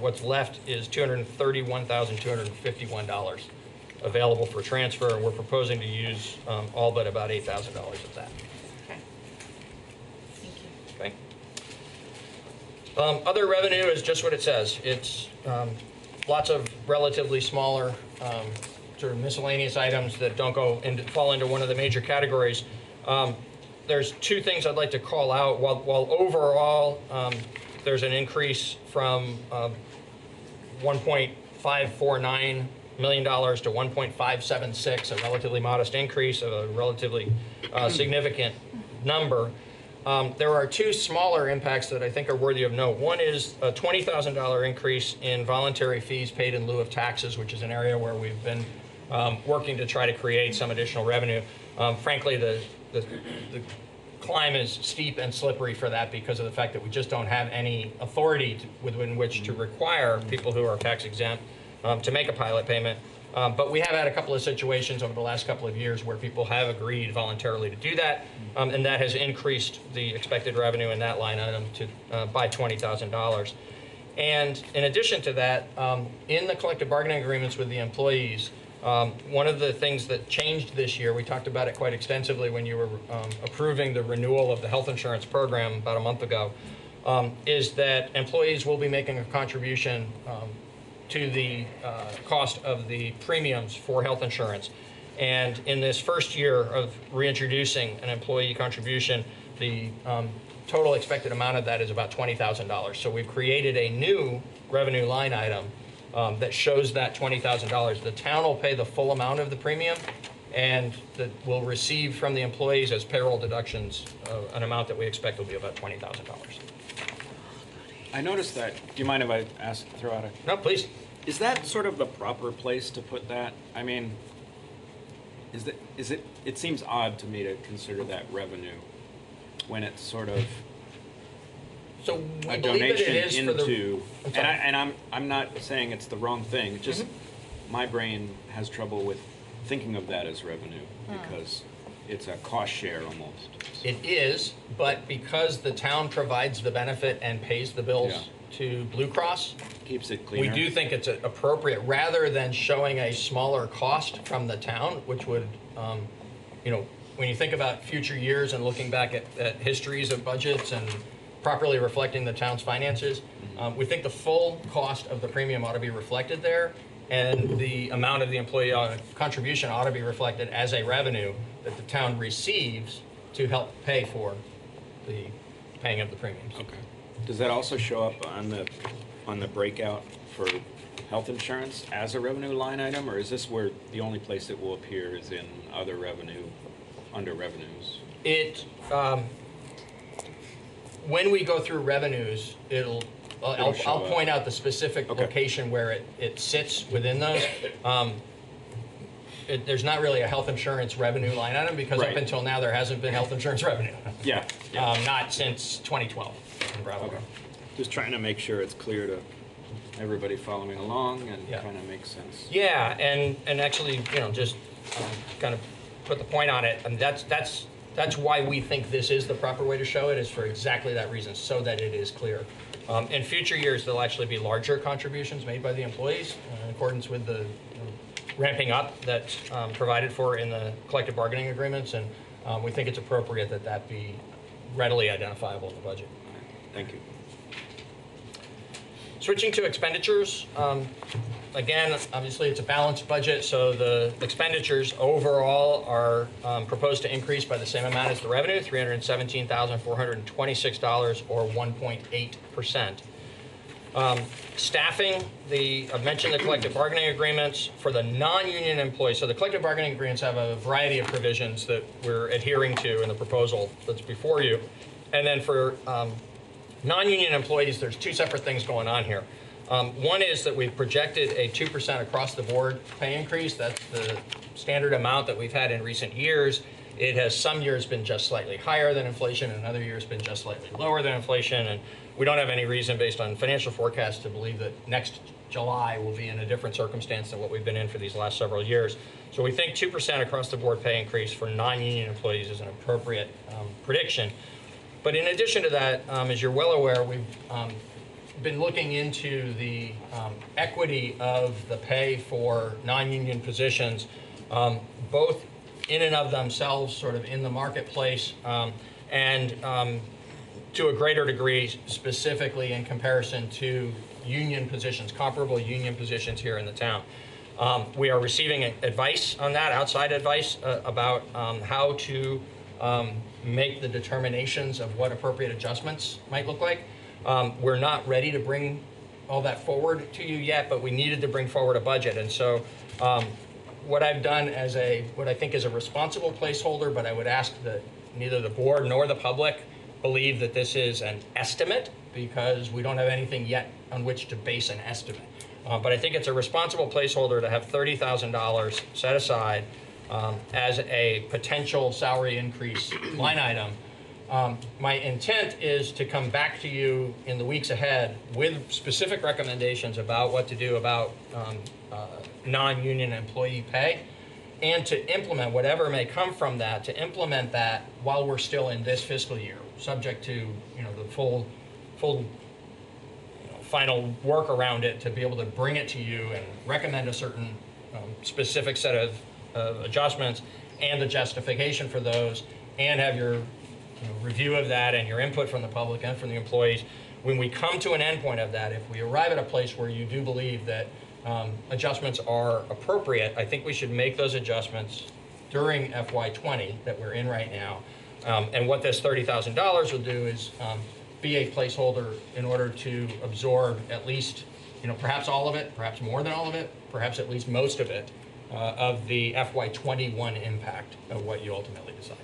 what's left is $231,251 available for transfer, and we're proposing to use all but about $8,000 of that. Okay. Thank you. Okay. Other revenue is just what it says. It's lots of relatively smaller sort of miscellaneous items that don't fall into one of the major categories. There's two things I'd like to call out. While overall there's an increase from $1.549 million to $1.576, a relatively modest increase of a relatively significant number. There are two smaller impacts that I think are worthy of note. One is a $20,000 increase in voluntary fees paid in lieu of taxes, which is an area where we've been working to try to create some additional revenue. Frankly, the climb is steep and slippery for that because of the fact that we just don't have any authority within which to require people who are tax exempt to make a pilot payment. But we have had a couple of situations over the last couple of years where people have agreed voluntarily to do that, and that has increased the expected revenue in that line item to by $20,000. And in addition to that, in the collective bargaining agreements with the employees, one of the things that changed this year, we talked about it quite extensively when you were approving the renewal of the health insurance program about a month ago, is that employees will be making a contribution to the cost of the premiums for health insurance. And in this first year of reintroducing an employee contribution, the total expected amount of that is about $20,000. So we've created a new revenue line item that shows that $20,000. The town will pay the full amount of the premium, and that will receive from the employees as payroll deductions an amount that we expect will be about $20,000. I noticed that. Do you mind if I throw out a... No, please. Is that sort of the proper place to put that? I mean, it seems odd to me to consider that revenue when it's sort of So we a believe that donation it is for the. into, I'm sorry. and I'm not saying it's the wrong thing. It's just my brain has trouble with thinking of that as revenue because it's a cost share almost. It is, but because the town provides the benefit and pays the bills to Blue Cross, keeps it we cleaner. do think it's appropriate rather than showing a smaller cost from the town, which would, when you think about future years and looking back at histories of budgets and properly reflecting the town's finances, we think the full cost of the premium ought to be reflected there, and the amount of the employee contribution ought to be reflected as a revenue that the town receives to help pay for the paying of the premiums. Okay. Does that also show up on the breakout for health insurance as a revenue line item, or is this where the only place it will appear is in other revenue, under revenues? When we go through revenues, I'll show up. point out the specific location where it sits within those. There's not really a health insurance revenue line item because up until now there hasn't been health insurance revenue. Yeah. Not since 2012 in Brattleboro. Okay. Just trying to make sure it's clear to everybody following along and kind of makes sense. Yeah, and actually, just kind of put the point on it, and that's why we think this is the proper way to show it, is for exactly that reason, so that it is clear. In future years, there'll actually be larger contributions made by the employees in accordance with the ramping up that's provided for in the collective bargaining agreements, and we think it's appropriate that that be readily identifiable in the budget. Thank you. Switching to expenditures, again, obviously it's a balanced budget, so the expenditures overall are proposed to increase by the same amount as the revenue, $317,426 or 1.8%. Staffing, I've mentioned the collective bargaining agreements for the non-union employees. So the collective bargaining agreements have a variety of provisions that we're adhering to in the proposal that's before you. And then for non-union employees, there's two separate things going on here. One is that we've projected a 2% across the board pay increase. That's the standard amount that we've had in recent years. It has some years been just slightly higher than inflation, and other years been just slightly lower than inflation. And we don't have any reason based on financial forecasts to believe that next July will be in a different circumstance than what we've been in for these last several years. So we think 2% across the board pay increase for non-union employees is an appropriate prediction. But in addition to that, as you're well aware, we've been looking into the equity of the pay for non-union positions, both in and of themselves, sort of in the marketplace, and to a greater degree, specifically in comparison to union positions, comparable union positions here in the town. We are receiving advice on that, outside advice about how to make the determinations of what appropriate adjustments might look like. We're not ready to bring all that forward to you yet, but we needed to bring forward a budget. And so what I've done as what I think is a responsible placeholder, but I would ask that neither the board nor the public believe that this is an estimate, because we don't have anything yet on which to base an estimate. But I think it's a responsible placeholder to have $30,000 set aside as a potential salary increase line item. My intent is to come back to you in the weeks ahead with specific recommendations about what to do about non-union employee pay, and to implement whatever may come from that, to implement that while we're still in this fiscal year, subject to the full final work around it, to be able to bring it to you and recommend a certain specific set of adjustments and the justification for those, and have your review of that and your input from the public and from the employees. When we come to an endpoint of that, if we arrive at a place where you do believe that adjustments are appropriate, I think we should make those adjustments during FY20 that we're in right now. And what this $30,000 will do is be a placeholder in order to absorb at least, perhaps all of it, perhaps more than all of it, perhaps at least most of it, of the FY21 impact of what you ultimately decide.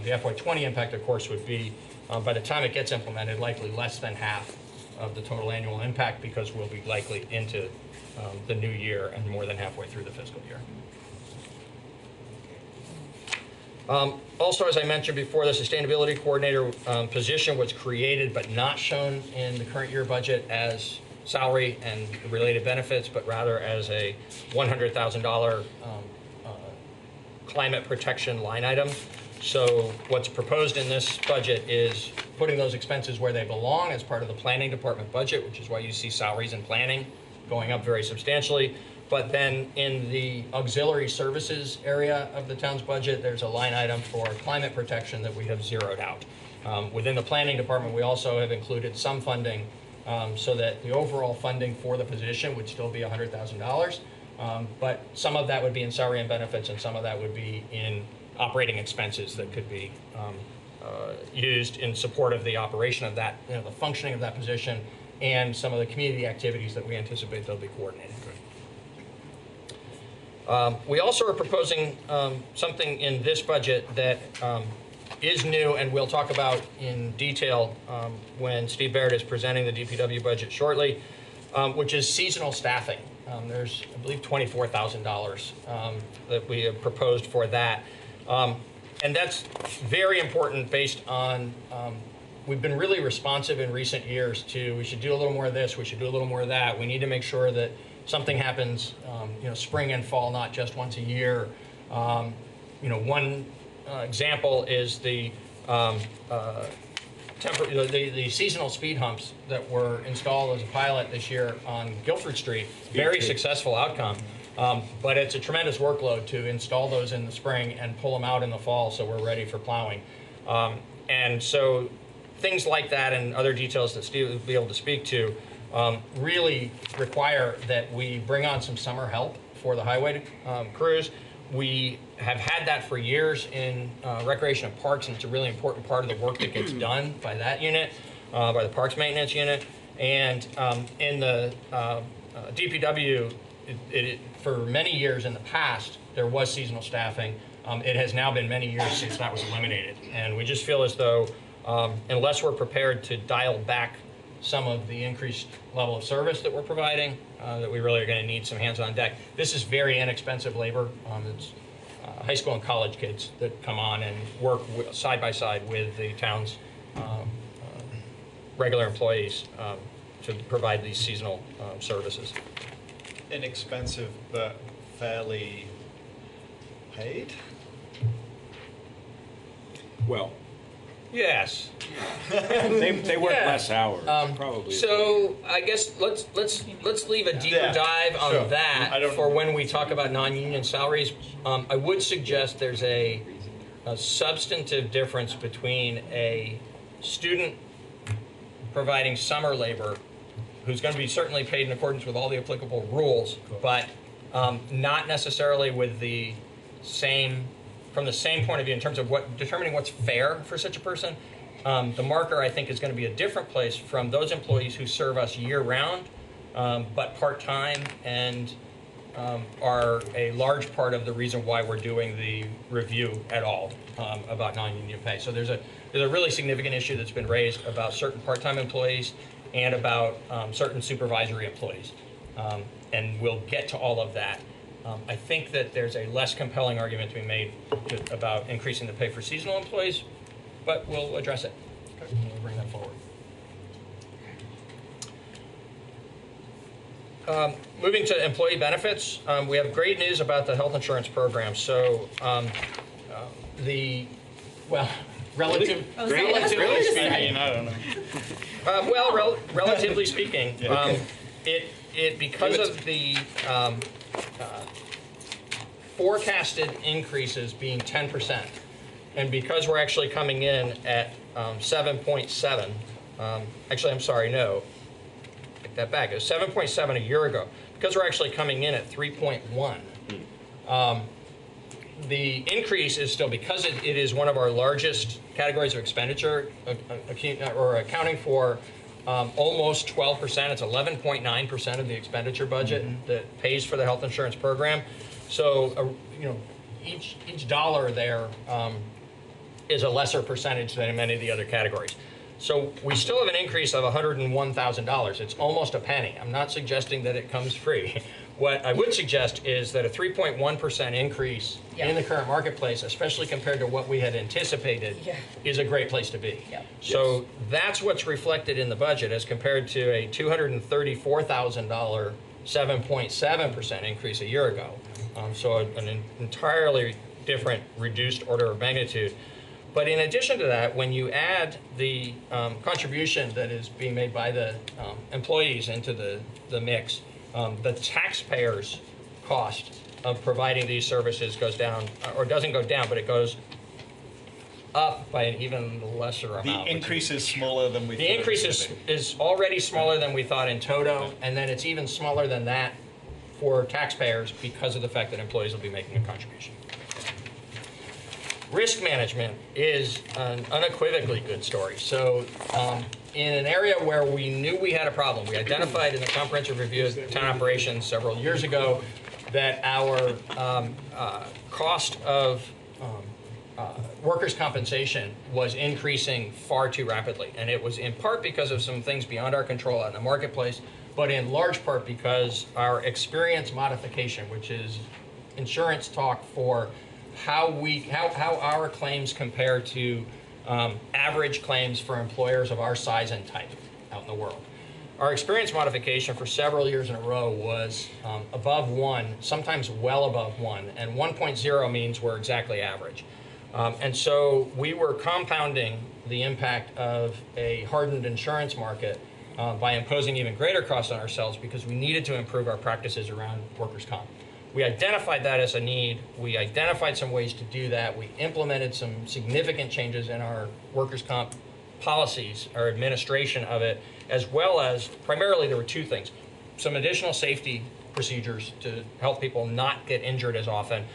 The FY20 impact, of course, would be, by the time it gets implemented, likely less than half of the total annual impact because we'll be likely into the new year and more than halfway through the fiscal year. Also, as I mentioned before, the sustainability coordinator position was created but not shown in the current year budget as salary and related benefits, but rather as a $100,000 climate protection line item. So what's proposed in this budget is putting those expenses where they belong as part of the planning department budget, which is why you see salaries and planning going up very substantially. But then in the auxiliary services area of the town's budget, there's a line item for climate protection that we have zeroed out. Within the planning department, we also have included some funding so that the overall funding for the position would still be $100,000. But some of that would be in salary and benefits, and some of that would be in operating expenses that could be used in support of the operation of that, the functioning of that position, and some of the community activities that we anticipate they'll be coordinated. We also are proposing something in this budget that is new, and we'll talk about in detail when Steve Barrett is presenting the DPW budget shortly, which is seasonal staffing. There's, I believe, $24,000 that we have proposed for that. And that's very important based on, we've been really responsive in recent years to, we should do a little more of this, we should do a little more of that. We need to make sure that something happens, spring and fall, not just once a year. One example is the seasonal speed humps that were installed as a pilot this year on Guilford Street. Very successful outcome, but it's a tremendous workload to install those in the spring and pull them out in the fall so we're ready for plowing. And so things like that and other details that Steve will be able to speak to really require that we bring on some summer help for the highway crews. We have had that for years in Recreation and Parks, and it's a really important part of the work that gets done by that unit, by the Parks Maintenance Unit. And in the DPW, for many years in the past, there was seasonal staffing. It has now been many years since that was eliminated. And we just feel as though unless we're prepared to dial back some of the increased level of service that we're providing, that we really are going to need some hands on deck. This is very inexpensive labor. It's high school and college kids that come on and work side by side with the town's regular employees to provide these seasonal services. Inexpensive, but fairly paid? Well, yes. they work less hours, probably. So I guess let's leave a deeper dive on that for when we talk about non-union salaries. I would suggest there's a substantive difference between a student providing summer labor who's going to be certainly paid in accordance with all the applicable rules, but not necessarily with the same, from the same point of view in terms of determining what's fair for such a person. The marker, I think, is going to be a different place from those employees who serve us year-round, but part-time, and are a large part of the reason why we're doing the review at all about non-union pay. So there's a really significant issue that's been raised about certain part-time employees and about certain supervisory employees. And we'll get to all of that. I think that there's a less compelling argument to be made about increasing the pay for seasonal employees, but we'll address it. We'll bring that forward. Moving to employee benefits, we have great news about the health insurance program. So relatively speaking, I don't know. Relatively speaking, because of the forecasted increases being 10%, and because we're actually coming in at 7.7, actually, I'm sorry, no, take that back. It was 7.7 a year ago. Because we're actually coming in at 3.1, the increase is still, because it is one of our largest categories of expenditure, or accounting for almost 12%. It's 11.9% of the expenditure budget that pays for the health insurance program. So, each dollar there is a lesser percentage than in many of the other categories. So we still have an increase of $101,000. It's almost a penny. I'm not suggesting that it comes free. What I would suggest is that a 3.1% increase in the current marketplace, especially compared to what we had anticipated, is a great place to be. So that's what's reflected in the budget as compared to a $234,000 7.7% increase a year ago. So an entirely different reduced order of magnitude. But in addition to that, when you add the contribution that is being made by the employees into the mix, the taxpayers' cost of providing these services goes down, or doesn't go down, but it goes up by an even lesser amount. The increase is smaller than we thought. The increase is already smaller than we thought in toto, and then it's even smaller than that for taxpayers because of the fact that employees will be making a contribution. Risk management is an unequivocally good story. So in an area where we knew we had a problem, we identified in the comprehensive review of town operations several years ago that our cost of workers' compensation was increasing far too rapidly. And it was in part because of some things beyond our control out in the marketplace, but in large part because our experience modification, which is insurance talk for how our claims compare to average claims for employers of our size and type out in the world. Our experience modification for several years in a row was above 1, sometimes well above 1, and 1.0 means we're exactly average. And so we were compounding the impact of a hardened insurance market by imposing even greater costs on ourselves because we needed to improve our practices around workers' comp. We identified that as a need. We identified some ways to do that. We implemented some significant changes in our workers' comp policies, our administration of it, as well as, primarily there were two things: some additional safety procedures to help people not get injured as often,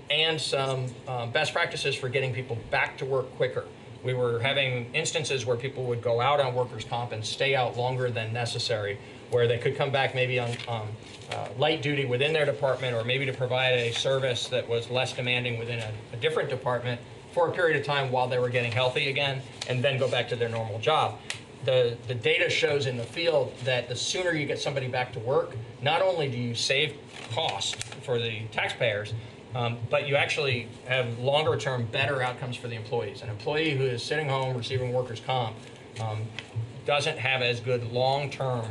and some best practices for getting people back to work quicker. We were having instances where people would go out on workers' comp and stay out longer than necessary, where they could come back maybe on light duty within their department, or maybe to provide a service that was less demanding within a different department for a period of time while they were getting healthy again, and then go back to their normal job. The data shows in the field that the sooner you get somebody back to work, not only do you save cost for the taxpayers, but you actually have longer-term better outcomes for the employees. An employee who is sitting home receiving workers' comp doesn't have as good long-term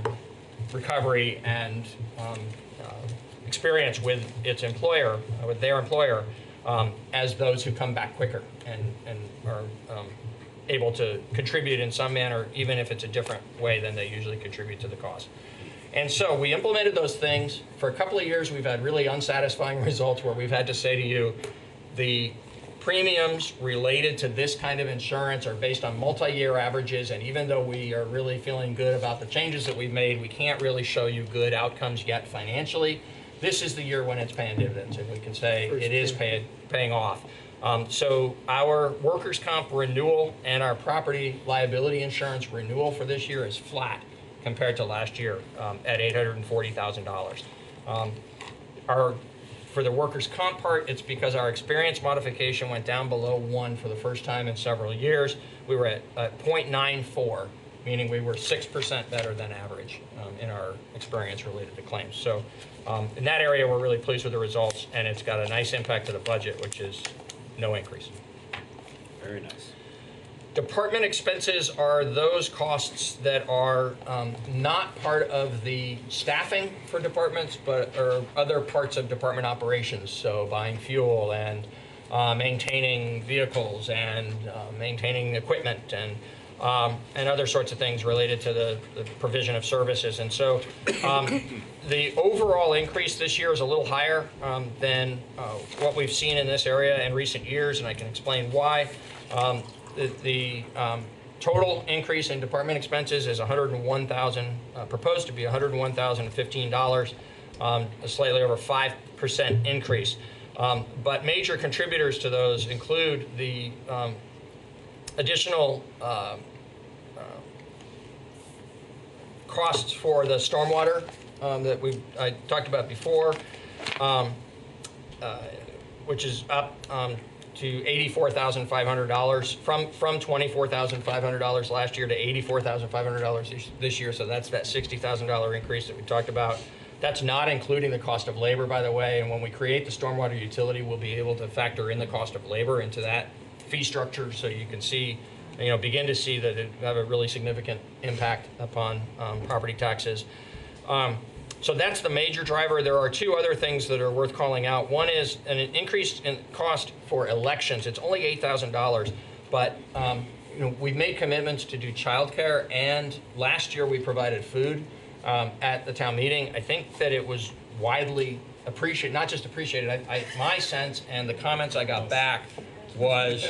recovery and experience with its employer, with their employer, as those who come back quicker and are able to contribute in some manner, even if it's a different way than they usually contribute to the cause. And so we implemented those things. For a couple of years, we've had really unsatisfying results where we've had to say to you, the premiums related to this kind of insurance are based on multi-year averages, and even though we are really feeling good about the changes that we've made, we can't really show you good outcomes yet financially. This is the year when it's paying dividends, and we can say it is paying off. So our workers' comp renewal and our property liability insurance renewal for this year is flat compared to last year at $840,000. For the workers' comp part, it's because our experience modification went down below 1 for the first time in several years. We were at 0.94, meaning we were 6% better than average in our experience related to claims. So in that area, we're really pleased with the results, and it's got a nice impact to the budget, which is no increase. Very nice. Department expenses are those costs that are not part of the staffing for departments, but are other parts of department operations. So buying fuel and maintaining vehicles and maintaining equipment and other sorts of things related to the provision of services. And so the overall increase this year is a little higher than what we've seen in this area in recent years, and I can explain why. The total increase in department expenses is $101,000, proposed to be $101,015, a slightly over 5% increase. But major contributors to those include the additional costs for the stormwater that I talked about before, which is up to $84,500 from $24,500 last year to $84,500 this year. So that's that $60,000 increase that we talked about. That's not including the cost of labor, by the way. And when we create the stormwater utility, we'll be able to factor in the cost of labor into that fee structure, so you can see, begin to see that it have a really significant impact upon property taxes. So that's the major driver. There are two other things that are worth calling out. One is an increase in cost for elections. It's only $8,000, but we've made commitments to do childcare, and last year we provided food at the town meeting. I think that it was widely appreciated, not just appreciated. My sense and the comments I got back was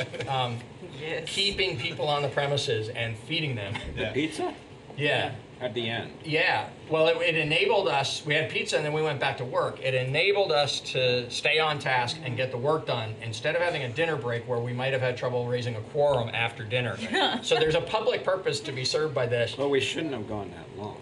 keeping people on the premises and feeding them. Yeah. Pizza? Yeah. At the end. Yeah. Well, it enabled us. We had pizza and then we went back to work. It enabled us to stay on task and get the work done instead of having a dinner break where we might have had trouble raising a quorum after dinner. So there's a public purpose to be served by this. Well, we shouldn't have gone that long.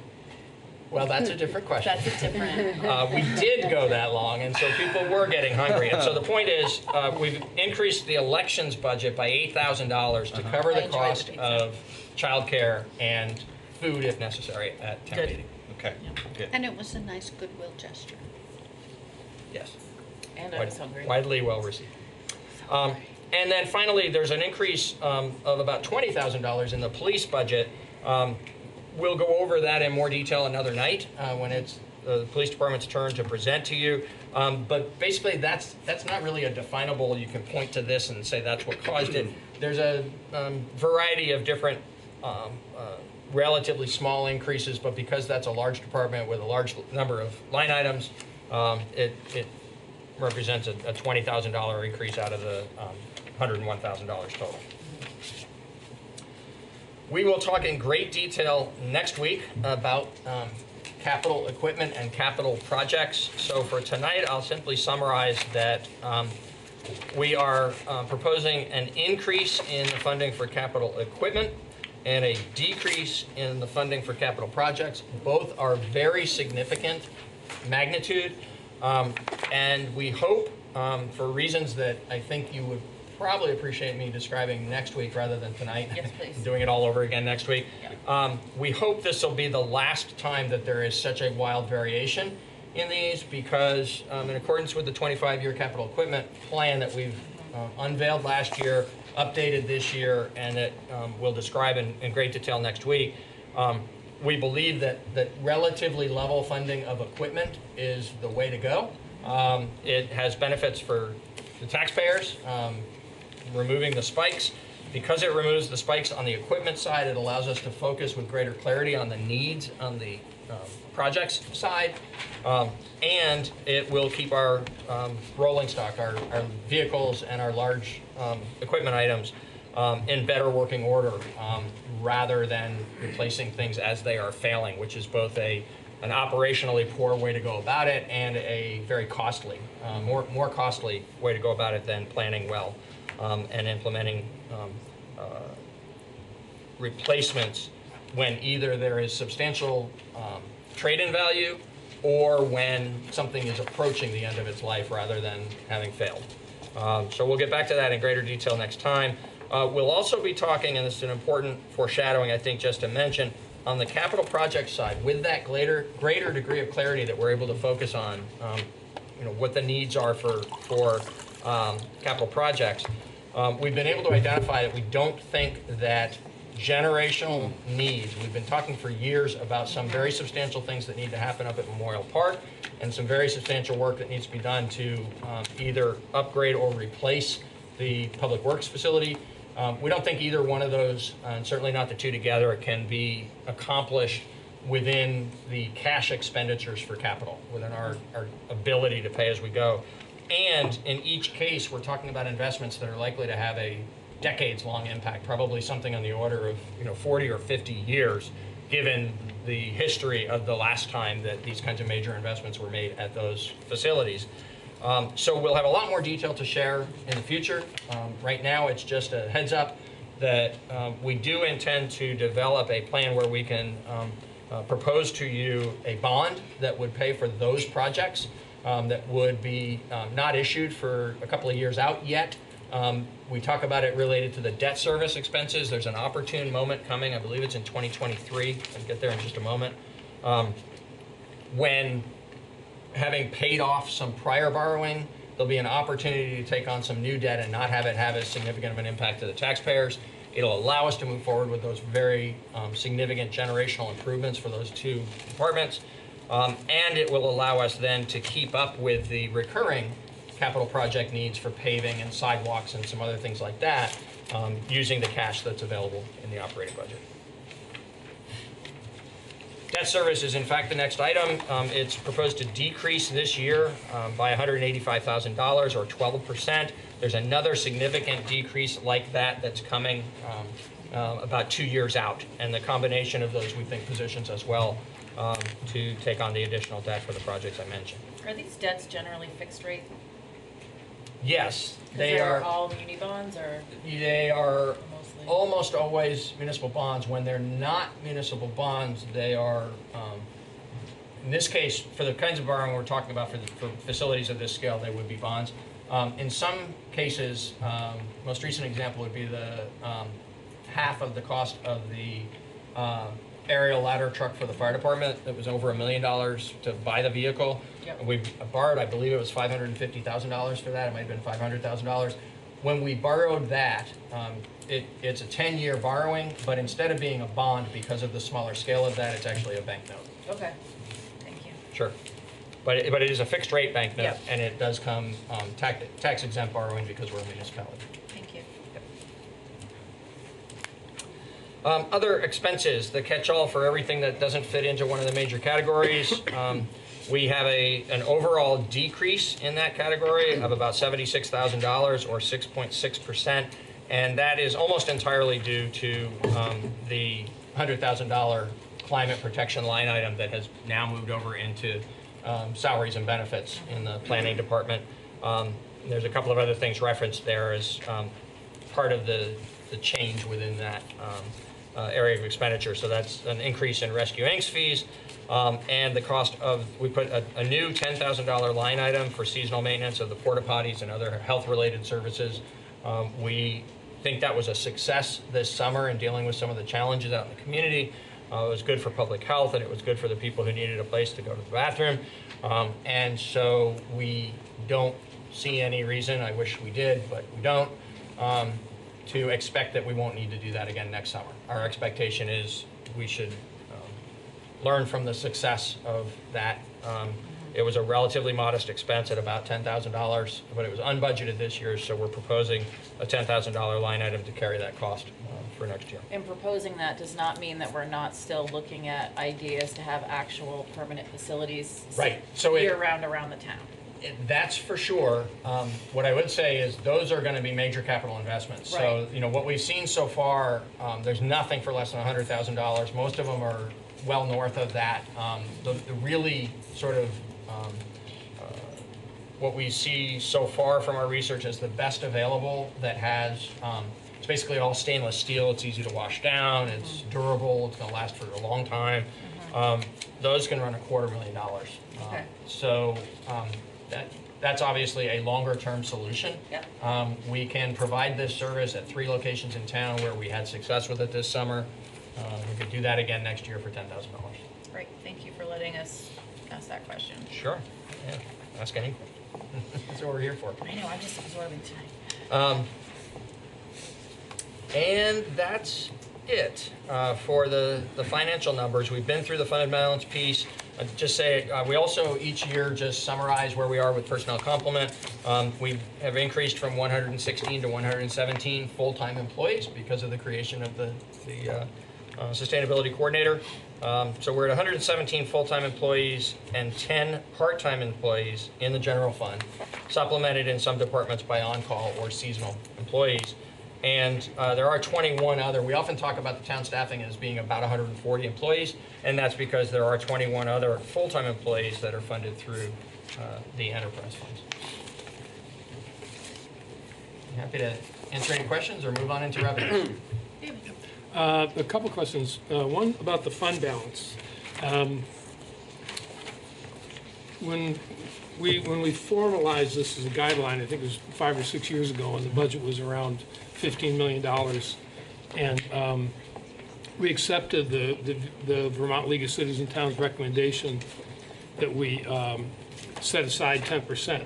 Well, that's a different question. That's a different. We did go that long, and so people were getting hungry. And so the point is, we've increased the elections budget by $8,000 to cover the cost of childcare and food, if necessary, at town meeting. Okay. Good. And it was a nice goodwill gesture. Yes. And I was hungry. Widely well received. And then finally, there's an increase of about $20,000 in the police budget. We'll go over that in more detail another night when it's the police department's turn to present to you. But basically, that's not really a definable, you can point to this and say that's what caused it. There's a variety of different relatively small increases, but because that's a large department with a large number of line items, it represents a $20,000 increase out of the $101,000 total. We will talk in great detail next week about capital equipment and capital projects. So for tonight, I'll simply summarize that we are proposing an increase in the funding for capital equipment and a decrease in the funding for capital projects. Both are very significant magnitude, and we hope, for reasons that I think you would probably appreciate me describing next week rather than tonight. Yes, please. Doing it all over again next week. Yeah. We hope this will be the last time that there is such a wild variation in these, because in accordance with the 25-year capital equipment plan that we've unveiled last year, updated this year, and that we'll describe in great detail next week, we believe that relatively level funding of equipment is the way to go. It has benefits for the taxpayers, removing the spikes. Because it removes the spikes on the equipment side, it allows us to focus with greater clarity on the needs on the projects side, and it will keep our rolling stock, our vehicles and our large equipment items in better working order, rather than replacing things as they are failing, which is both an operationally poor way to go about it and a very costly, more costly way to go about it than planning well and implementing replacements when either there is substantial trade-in value or when something is approaching the end of its life rather than having failed. So we'll get back to that in greater detail next time. We'll also be talking, and this is an important foreshadowing, I think, just to mention, on the capital project side, with that greater degree of clarity that we're able to focus on, what the needs are for capital projects. We've been able to identify that we don't think that generational needs, we've been talking for years about some very substantial things that need to happen up at Memorial Park and some very substantial work that needs to be done to either upgrade or replace the Public Works facility. We don't think either one of those, and certainly not the two together, can be accomplished within the cash expenditures for capital, within our ability to pay as we go. And in each case, we're talking about investments that are likely to have a decades-long impact, probably something on the order of 40 or 50 years, given the history of the last time that these kinds of major investments were made at those facilities. So we'll have a lot more detail to share in the future. Right now, it's just a heads up that we do intend to develop a plan where we can propose to you a bond that would pay for those projects that would be not issued for a couple of years out yet, We talk about it related to the debt service expenses. There's an opportune moment coming. I believe it's in 2023. I'll get there in just a moment. When having paid off some prior borrowing, there'll be an opportunity to take on some new debt and not have it have as significant of an impact to the taxpayers. It'll allow us to move forward with those very significant generational improvements for those two departments. And it will allow us then to keep up with the recurring capital project needs for paving and sidewalks and some other things like that, using the cash that's available in the operating budget. Debt service is in fact the next item. It's proposed to decrease this year by $185,000 or 12%. There's another significant decrease like that that's coming about 2 years out. And the combination of those, we think, positions us well to take on the additional debt for the projects I mentioned. Are these debts generally fixed rate? Yes, They they are are. all muni bonds, or They are mostly? almost always municipal bonds. When they're not municipal bonds, they are, in this case, for the kinds of borrowing we're talking about for facilities of this scale, they would be bonds. In some cases, most recent example would be the half of the cost of the aerial ladder truck for the fire department. It was over $1 million to buy the vehicle. Yep. We borrowed, I believe it was $550,000 for that. It might have been $500,000. When we borrowed that, it's a 10-year borrowing, but instead of being a bond, because of the smaller scale of that, it's actually a bank note. Okay, thank you. Sure. But it is a fixed rate bank note, Yep. and it does come tax exempt borrowing because we're a municipality. Thank you. Other expenses, the catch-all for everything that doesn't fit into one of the major categories. We have an overall decrease in that category of about $76,000 or 6.6%, and that is almost entirely due to the $100,000 climate protection line item that has now moved over into salaries and benefits in the planning department. There's a couple of other things referenced there as part of the change within that area of expenditure. So that's an increase in Rescue Inc.'s fees and the cost of, we put a new $10,000 line item for seasonal maintenance of the porta potties and other health-related services. We think that was a success this summer in dealing with some of the challenges out in the community. It was good for public health, and it was good for the people who needed a place to go to the bathroom. And so we don't see any reason, I wish we did, but we don't, to expect that we won't need to do that again next summer. Our expectation is we should learn from the success of that. It was a relatively modest expense at about $10,000, but it was unbudgeted this year, so we're proposing a $10,000 line item to carry that cost for next year. And proposing that does not mean that we're not still looking at ideas to have actual permanent facilities Right. So year-round around the town. That's for sure. What I would say is those are going to be major capital investments. So, Right. what we've seen so far, there's nothing for less than $100,000. Most of them are well north of that. The really sort of what we see so far from our research is the best available that has, it's basically all stainless steel. It's easy to wash down. It's durable. It's going to last for a long time. Those can run $250,000. Okay. So that's obviously a longer-term solution. Yep. We can provide this service at 3 locations in town where we had success with it this summer. We could do that again next year for $10,000. Great, thank you for letting us ask that question. Sure. Yeah. Ask anything. That's what we're here for. I know, I'm just absorbing tonight. And that's it for the financial numbers. We've been through the fund balance piece. I'd just say we also each year just summarize where we are with personnel complement. We have increased from 116 to 117 full-time employees because of the creation of the sustainability coordinator. So we're at 117 full-time employees and 10 part-time employees in the general fund, supplemented in some departments by on-call or seasonal employees. And there are 21 other, we often talk about the town staffing as being about 140 employees, and that's because there are 21 other full-time employees that are funded through the enterprise funds. Happy to answer any questions or move on into revenue. A couple questions. One about the fund balance. When when we formalized this as a guideline, I think it was 5 or 6 years ago, and the budget was around $15 million. And we accepted the Vermont League of Cities and Towns recommendation that we set aside 10%.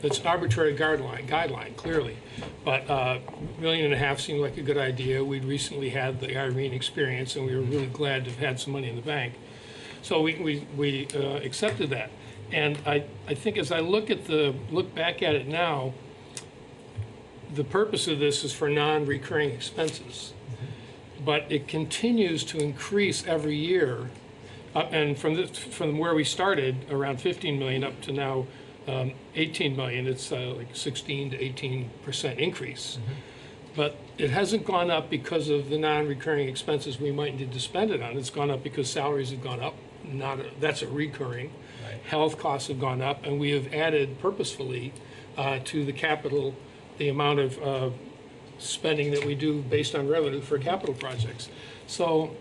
That's an arbitrary guideline, clearly. But $1.5 million seemed like a good idea. We'd recently had the Irene experience, and we were really glad to have had some money in the bank. So we accepted that. And I think as I look back at it now, the purpose of this is for non-recurring expenses. But it continues to increase every year. And from where we started, around 15 million up to now 18 million, it's like 16 to 18% increase. But it hasn't gone up because of the non-recurring expenses we might need to spend it on. It's gone up because salaries have gone up. That's a recurring. Right. Health costs have gone up, and we have added purposefully to the capital the amount of spending that we do based on revenue for capital projects. So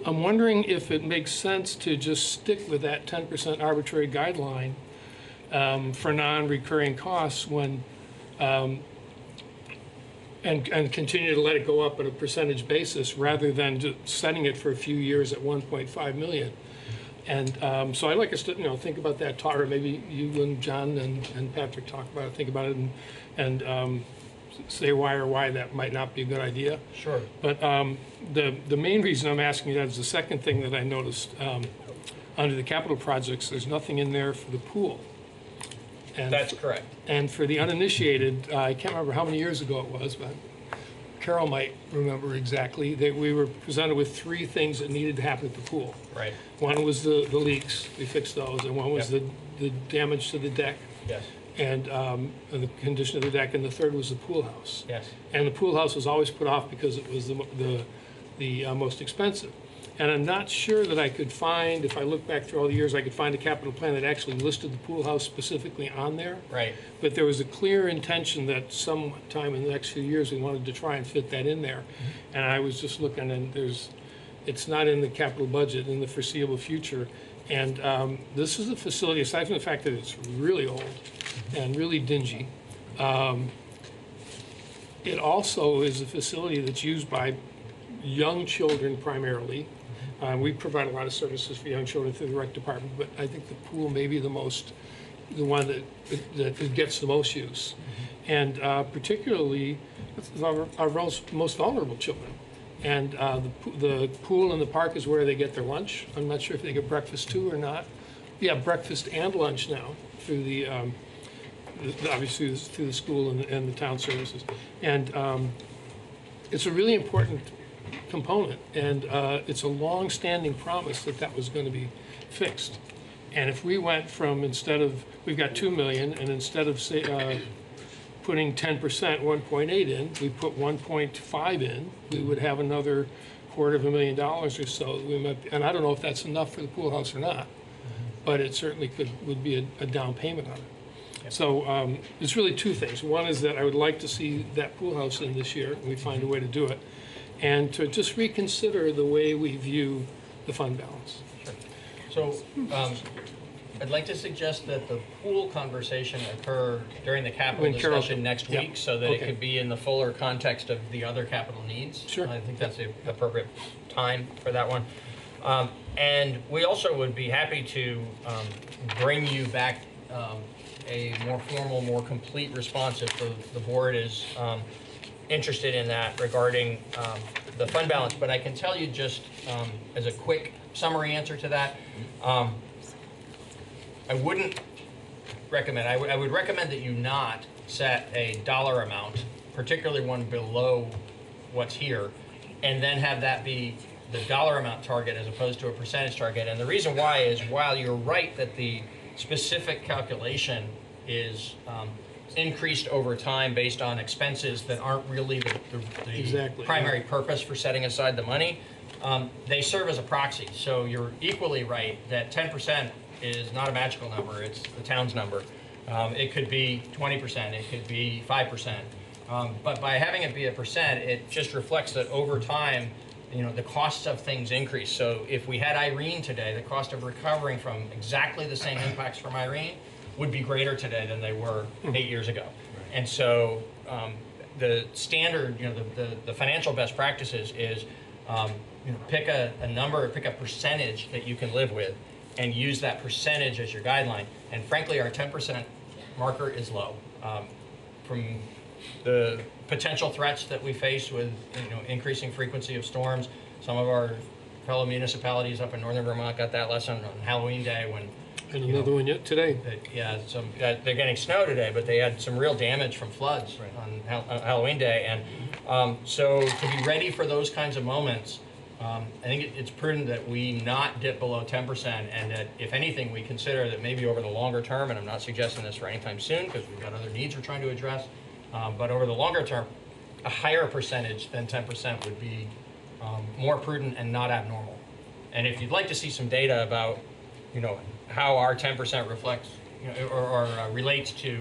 I'm wondering if it makes sense to just stick with that 10% arbitrary guideline for non-recurring costs when and continue to let it go up at a percentage basis rather than just setting it for a few years at 1.5 million. And so I'd like us to think about that, or maybe you and John and Patrick talk about it, think about it, and say why that might not be a good idea. Sure. But the main reason I'm asking that is the second thing that I noticed under the capital projects, there's nothing in there for the pool. And that's correct. And for the uninitiated, I can't remember how many years ago it was, but Carol might remember exactly, that we were presented with 3 things that needed to happen at the pool. Right. One was the leaks, we fixed those, and one was the damage to the deck. Yes. And the condition of the deck, and the third was the pool house. Yes. And the pool house was always put off because it was the most expensive. And I'm not sure that I could find, if I look back through all the years, I could find a capital plan that actually listed the pool house specifically on there. Right. But there was a clear intention that sometime in the next few years we wanted to try and fit that in there. And I was just looking, and it's not in the capital budget in the foreseeable future. And this is a facility, aside from the fact that it's really old and really dingy, it also is a facility that's used by young children primarily. We provide a lot of services for young children through the rec department, but I think the pool may be the one that gets the most use. And particularly our most vulnerable children. And the pool and the park is where they get their lunch. I'm not sure if they get breakfast too or not. Yeah, breakfast and lunch now through the obviously through the school and the town services. And it's a really important component, and it's a long-standing promise that was going to be fixed. And if we went from, we've got 2 million, and instead of putting 10%, 1.8 in, we put 1.5 in, we would have another $250,000 or so. And I don't know if that's enough for the pool house or not, but it certainly would be a down payment on it. Yep. So it's really 2 things. One is that I would like to see that pool house in this year, and we find a way to do it, and to just reconsider the way we view the fund balance. Sure. So I'd like to suggest that the pool conversation occur during the capital discussion next week, so that it could be in the fuller context of the other capital needs. Sure. I think that's the appropriate time for that one. And we also would be happy to bring you back a more formal, more complete response if the board is interested in that regarding the fund balance. But I can tell you just as a quick summary answer to that, I wouldn't recommend, I would recommend that you not set a dollar amount, particularly one below what's here, and then have that be the dollar amount target as opposed to a percentage target. And the reason why is, while you're right that the specific calculation is increased over time based on expenses that aren't really the primary purpose for setting aside the money, they serve as a proxy. So you're equally right that 10% is not a magical number, it's the town's number. It could be 20%, it could be 5%. But by having it be a percent, it just reflects that over time, the costs of things increase. So if we had Irene today, the cost of recovering from exactly the same impacts from Irene would be greater today than they were 8 years ago. And so the standard, the financial best practices is pick a number, pick a percentage that you can live with, and use that percentage as your guideline. And frankly, our 10% marker is low. From the potential threats that we face with increasing frequency of storms, some of our fellow municipalities up in northern Vermont got that lesson on Halloween Day when. And another one yet today. They're getting snow today, but they had some real damage from floods on Halloween Day. And so to be ready for those kinds of moments, I think it's prudent that we not dip below 10%, and that if anything, we consider that maybe over the longer term, and I'm not suggesting this for anytime soon because we've got other needs we're trying to address, but over the longer term, a higher percentage than 10% would be more prudent and not abnormal. And if you'd like to see some data about, how our 10% reflects, or relates to,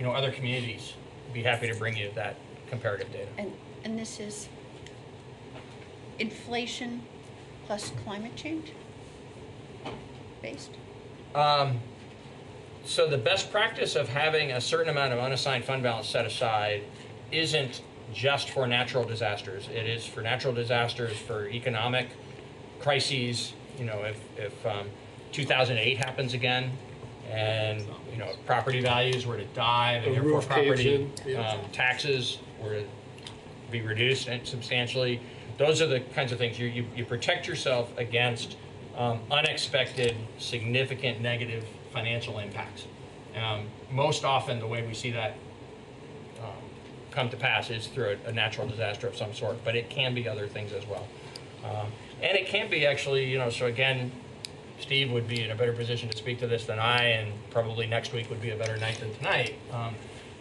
other communities, I'd be happy to bring you that comparative data. And this is inflation plus climate change based? So the best practice of having a certain amount of unassigned fund balance set aside isn't just for natural disasters. It is for natural disasters, for economic crises. If 2008 happens again, and property values were to dive, and therefore property taxes were to be reduced substantially. Those are the kinds of things you protect yourself against unexpected, significant negative financial impacts. Most often, the way we see that come to pass is through a natural disaster of some sort, but it can be other things as well. And it can be actually, so again, Steve would be in a better position to speak to this than I, and probably next week would be a better night than tonight.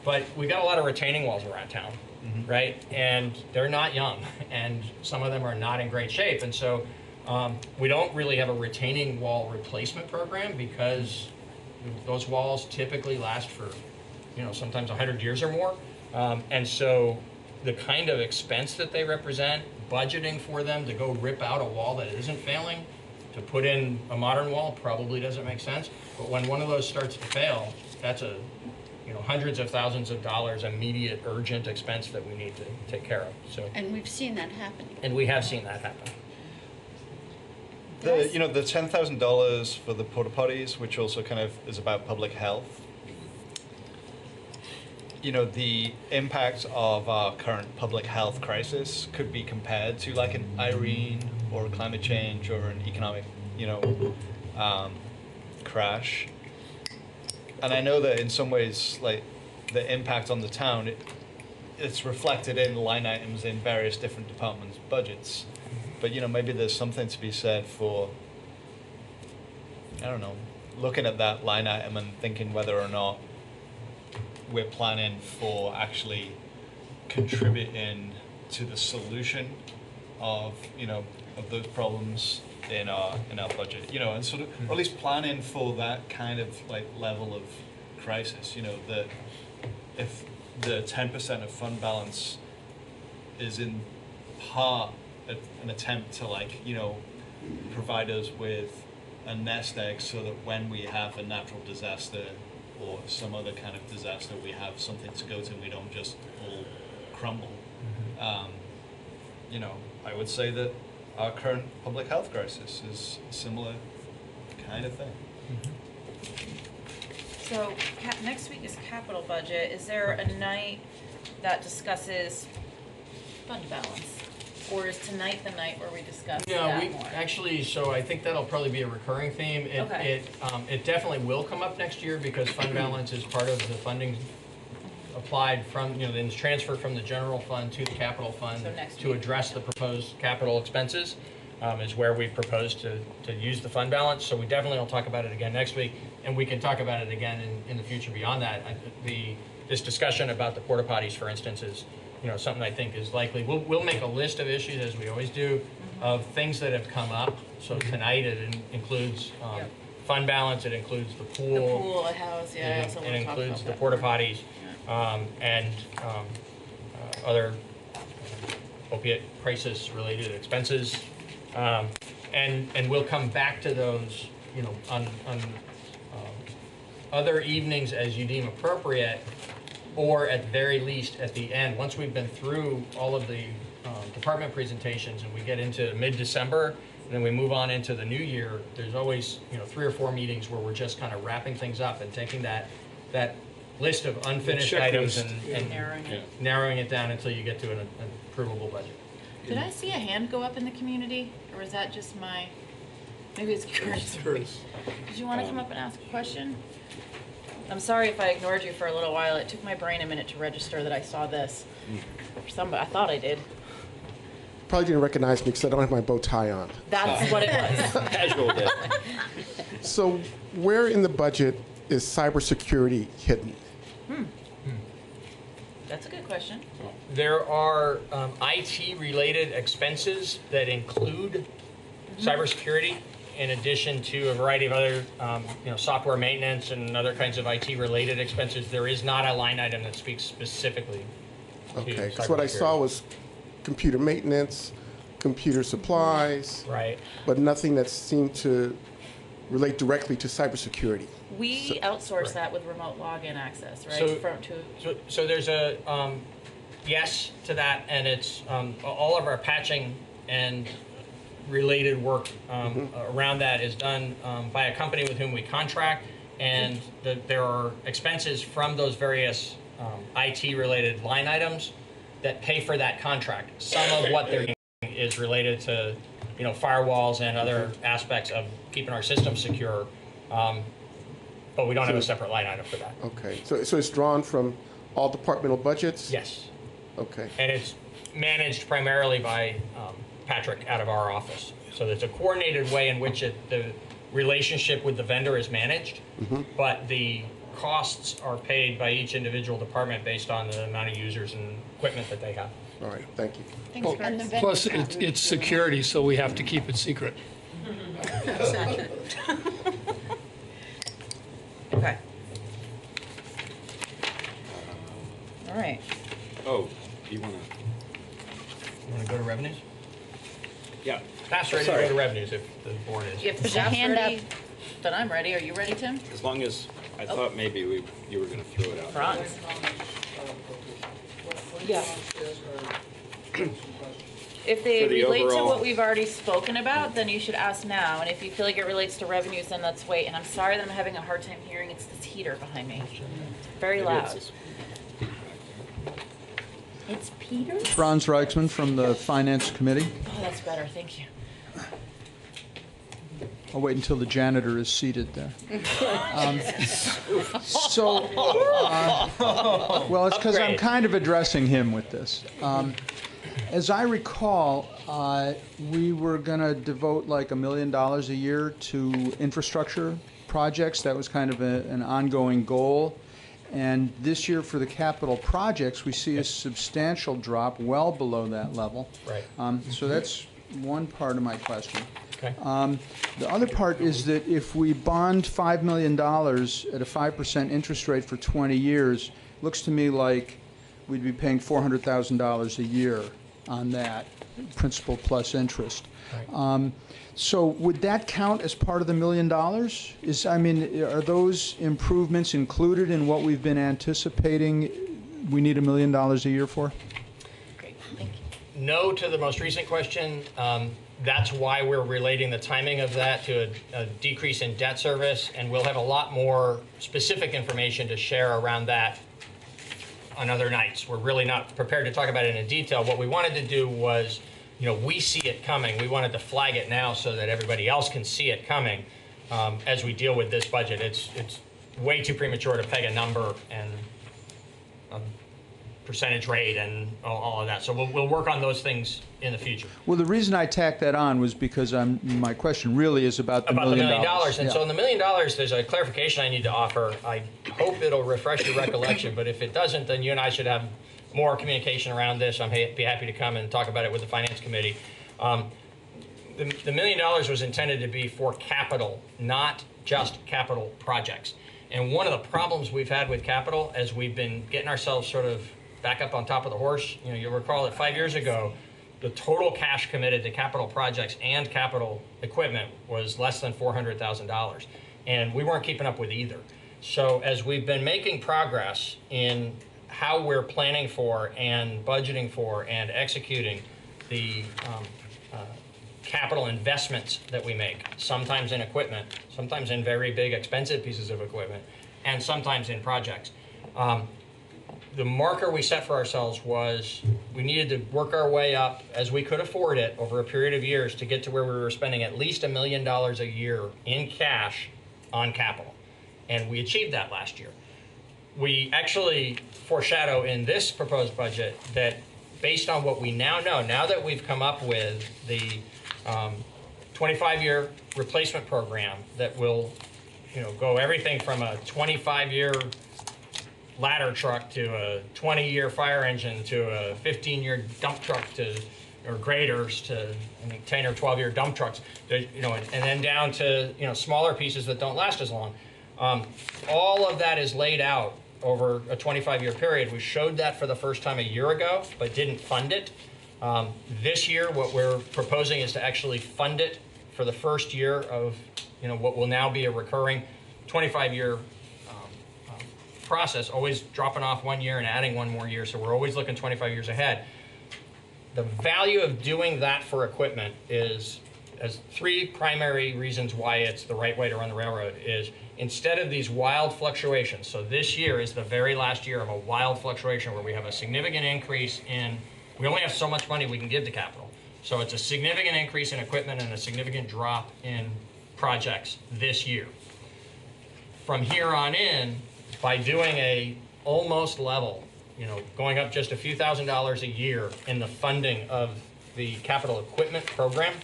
But we got a lot of retaining walls around town, right? And they're not young, and some of them are not in great shape. And so we don't really have a retaining wall replacement program because those walls typically last for, sometimes 100 years or more. And so the kind of expense that they represent, budgeting for them to go rip out a wall that isn't failing, to put in a modern wall probably doesn't make sense. But when one of those starts to fail, that's a hundreds of thousands of dollars immediate urgent expense that we need to take care of. So, and we've seen that happen. And we have seen that happen. The $10,000 for the porta potties, which also kind of is about public health. The impact of our current public health crisis could be compared to like an Irene or a climate change or an economic, crash. And I know that in some ways, like the impact on the town, it's reflected in line items in various different departments' budgets. But maybe there's something to be said for, looking at that line item and thinking whether or not we're planning for actually contributing to the solution of of those problems in our budget, and sort of, or at least planning for that kind of like level of crisis. That if the 10% of fund balance is in part an attempt to provide us with a nest egg so that when we have a natural disaster or some other kind of disaster, we have something to go to and we don't just all crumble. I would say that our current public health crisis is a similar kind of thing. So next week is capital budget. Is there a night that discusses fund balance? Or is tonight the night where we discuss that more? Actually, so I think that'll probably be a recurring theme. It definitely will come up next year because fund balance is part of the funding applied from, then it's transferred from the general fund to the capital fund to address the proposed capital expenses, is where we propose to use the fund balance. So we definitely will talk about it again next week, and we can talk about it again in the future beyond that. This discussion about the porta potties, for instance, is something I think is likely. We'll make a list of issues, as we always do, of things that have come up. So tonight it includes fund balance, it includes the pool. The pool, the house, it includes the porta potties, and other opiate crisis-related expenses. And we'll come back to those, other evenings as you deem appropriate, or at the very least at the end, once we've been through all of the department presentations and we get into mid-December, and then we move on into the new year, there's always 3 or 4 meetings where we're just kind of wrapping things up and taking that list of unfinished items and narrowing it down until you get to an approvable budget. Did I see a hand go up in the community, or was that just maybe it's Kurt's? Did you want to come up and ask a question? I'm sorry if I ignored you for a little while. It took my brain a minute to register that I saw this. I thought I did. Probably didn't recognize me because I don't have my bow tie on. That's what it was. Casual day. So where in the budget is cybersecurity hidden? That's a good question. There are IT-related expenses that include cybersecurity, in addition to a variety of other, software maintenance and other kinds of IT-related expenses. There is not a line item that speaks specifically to Okay, because what I saw was computer maintenance, computer supplies, right? But nothing that seemed to relate directly to cybersecurity. We outsource that with remote login access, right? So there's a yes to that, and it's all of our patching and related work around that is done by a company with whom we contract, and there are expenses from those various IT-related line items that pay for that contract. Some of what they're doing is related to firewalls and other aspects of keeping our systems secure. But we don't have a separate line item for that. Okay, so it's drawn from all departmental budgets? Yes. Okay. And it's managed primarily by Patrick out of our office. So there's a coordinated way in which the relationship with the vendor is managed, but the costs are paid by each individual department based on the amount of users and equipment that they have. All right, thank you. Plus, it's security, so we have to keep it secret. Okay. All right. Oh, you want to go to revenues? Yeah. Pat's ready to go to revenues if the board is. If There's a hand ready, then I'm ready. Are you ready, Tim? As long as, I thought maybe you were going to throw it out. Franz. Yeah. If they For the relate to overall- what we've already spoken about, then you should ask now. And if you feel like it relates to revenues, then let's wait. And I'm sorry that I'm having a hard time hearing. It's this heater behind me. It's very loud. It's Peter? Franz Reichsman from the Finance Committee. Oh, that's better. Thank you. I'll wait until the janitor is seated there. Well, it's because I'm kind of addressing him with this. As I recall, we were going to devote like $1 million a year to infrastructure projects. That was kind of an ongoing goal. And this year for the capital projects, we see a substantial drop well below that level. Right. So that's one part of my question. Okay. The other part is that if we bond $5 million at a 5% interest rate for 20 years, it looks to me like we'd be paying $400,000 a year on that, principal plus interest. Right. So would that count as part of the $1 million? Are those improvements included in what we've been anticipating we need $1 million a year for? Great, thank you. No to the most recent question. That's why we're relating the timing of that to a decrease in debt service, and we'll have a lot more specific information to share around that on other nights. We're really not prepared to talk about it in detail. What we wanted to do was, we see it coming. We wanted to flag it now so that everybody else can see it coming as we deal with this budget. It's way too premature to peg a number and percentage rate and all of that. So we'll work on those things in the future. Well, the reason I tacked that on was because my question really is about the $1 million. $1 million. And so in the $1 million, there's a clarification I need to offer. I hope it'll refresh your recollection, but if it doesn't, then you and I should have more communication around this. I'd be happy to come and talk about it with the Finance Committee. The $1 million was intended to be for capital, not just capital projects. And one of the problems we've had with capital, as we've been getting ourselves sort of back up on top of the horse, you'll recall that 5 years ago, the total cash committed to capital projects and capital equipment was less than $400,000. And we weren't keeping up with either. So as we've been making progress in how we're planning for and budgeting for and executing the capital investments that we make, sometimes in equipment, sometimes in very big expensive pieces of equipment, and sometimes in projects. The marker we set for ourselves was we needed to work our way up as we could afford it over a period of years to get to where we were spending at least $1 million a year in cash on capital. And we achieved that last year. We actually foreshadow in this proposed budget that based on what we now know, now that we've come up with the 25-year replacement program that will go everything from a 25-year ladder truck to a 20-year fire engine to a 15-year dump truck or graders to 10 or 12-year dump trucks, and then down to smaller pieces that don't last as long. All of that is laid out over a 25-year period. We showed that for the first time a year ago, but didn't fund it. This year, what we're proposing is to actually fund it for the first year of what will now be a recurring 25-year process, always dropping off 1 year and adding 1 more year, so we're always looking 25 years ahead. The value of doing that for equipment is, as 3 primary reasons why it's the right way to run the railroad is, instead of these wild fluctuations, so this year is the very last year of a wild fluctuation where we have a significant increase in, we only have so much money we can give to capital. So it's a significant increase in equipment and a significant drop in projects this year. From here on in, by doing a almost level, going up just a few $1,000s a year in the funding of the capital equipment program,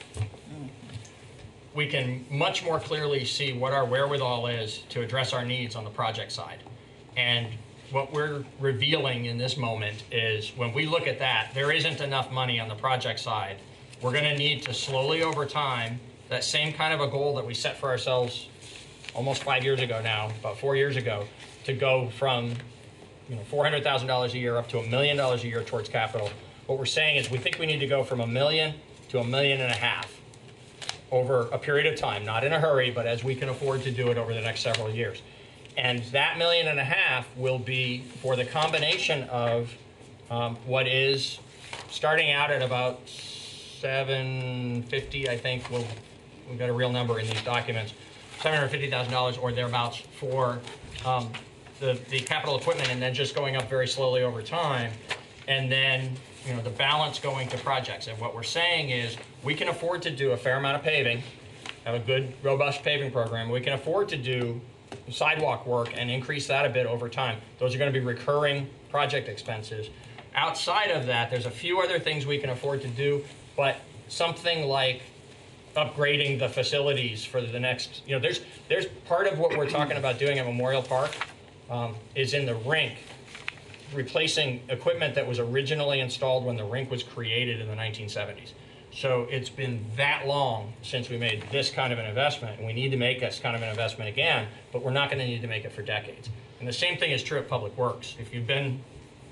we can much more clearly see what our wherewithal is to address our needs on the project side. And what we're revealing in this moment is when we look at that, there isn't enough money on the project side. We're going to need to slowly over time, that same kind of a goal that we set for ourselves almost 5 years ago now, about 4 years ago, to go from $400,000 a year up to $1 million a year towards capital. What we're saying is we think we need to go from $1 million to $1.5 million over a period of time, not in a hurry, but as we can afford to do it over the next several years. And that $1.5 million will be for the combination of what is starting out at about $750, I think. We've got a real number in these documents, $750,000 or thereabouts for the capital equipment, and then just going up very slowly over time, and then the balance going to projects. And what we're saying is we can afford to do a fair amount of paving, have a good, robust paving program. We can afford to do sidewalk work and increase that a bit over time. Those are going to be recurring project expenses. Outside of that, there's a few other things we can afford to do, but something like upgrading the facilities for the next, there's part of what we're talking about doing at Memorial Park is in the rink, replacing equipment that was originally installed when the rink was created in the 1970s. So it's been that long since we made this kind of an investment, and we need to make this kind of an investment again, but we're not going to need to make it for decades. And the same thing is true at Public Works. If you've been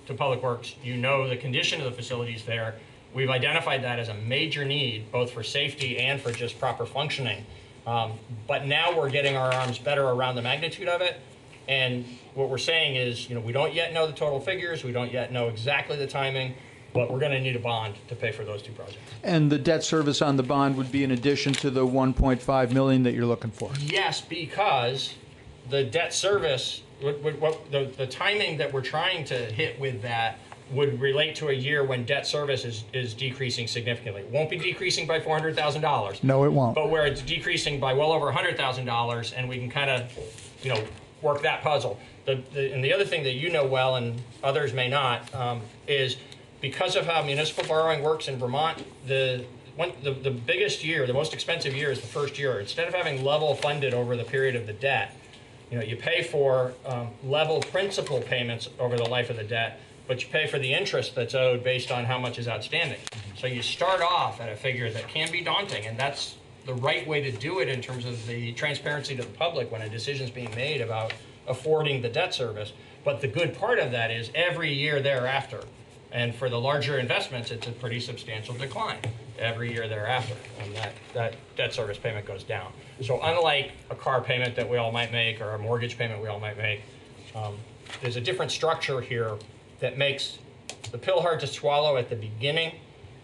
to Public Works, you know the condition of the facilities there. We've identified that as a major need, both for safety and for just proper functioning. But now we're getting our arms better around the magnitude of it. And what we're saying is, we don't yet know the total figures. We don't yet know exactly the timing, but we're going to need a bond to pay for those 2 projects. And the debt service on the bond would be in addition to the $1.5 million that you're looking for? Yes, because the debt service, the timing that we're trying to hit with that would relate to a year when debt service is decreasing significantly. It won't be decreasing by $400,000. No, it won't. But where it's decreasing by well over $100,000, and we can kind of, work that puzzle. And the other thing that you know well and others may not is because of how municipal borrowing works in Vermont, the biggest year, the most expensive year is the first year. Instead of having level funded over the period of the debt, you pay for level principal payments over the life of the debt, but you pay for the interest that's owed based on how much is outstanding. So you start off at a figure that can be daunting, and that's the right way to do it in terms of the transparency to the public when a decision is being made about affording the debt service. But the good part of that is every year thereafter, And for the larger investments, it's a pretty substantial decline every year thereafter, and that debt service payment goes down. So unlike a car payment that we all might make or a mortgage payment we all might make, there's a different structure here that makes the pill hard to swallow at the beginning,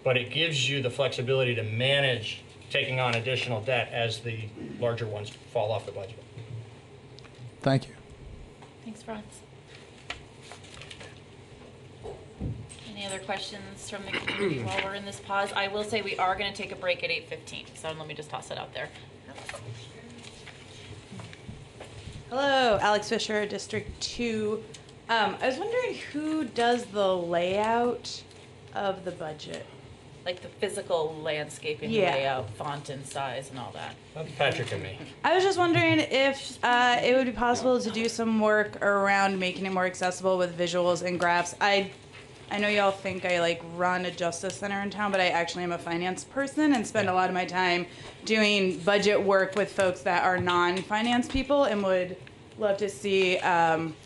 but it gives you the flexibility to manage taking on additional debt as the larger ones fall off the budget. Thank you. Thanks, Franz. Any other questions from the community while we're in this pause? I will say we are going to take a break at 8:15, so let me just toss it out there. Hello, Alex Fisher, District 2. I was wondering who does the layout of the budget? Like the physical landscaping Yeah. layout, font and size and all that. That's Patrick and me. I was just wondering if it would be possible to do some work around making it more accessible with visuals and graphs. I know y'all think I like run a justice center in town, but I actually am a finance person and spend a lot of my time doing budget work with folks that are non-finance people, and would love to see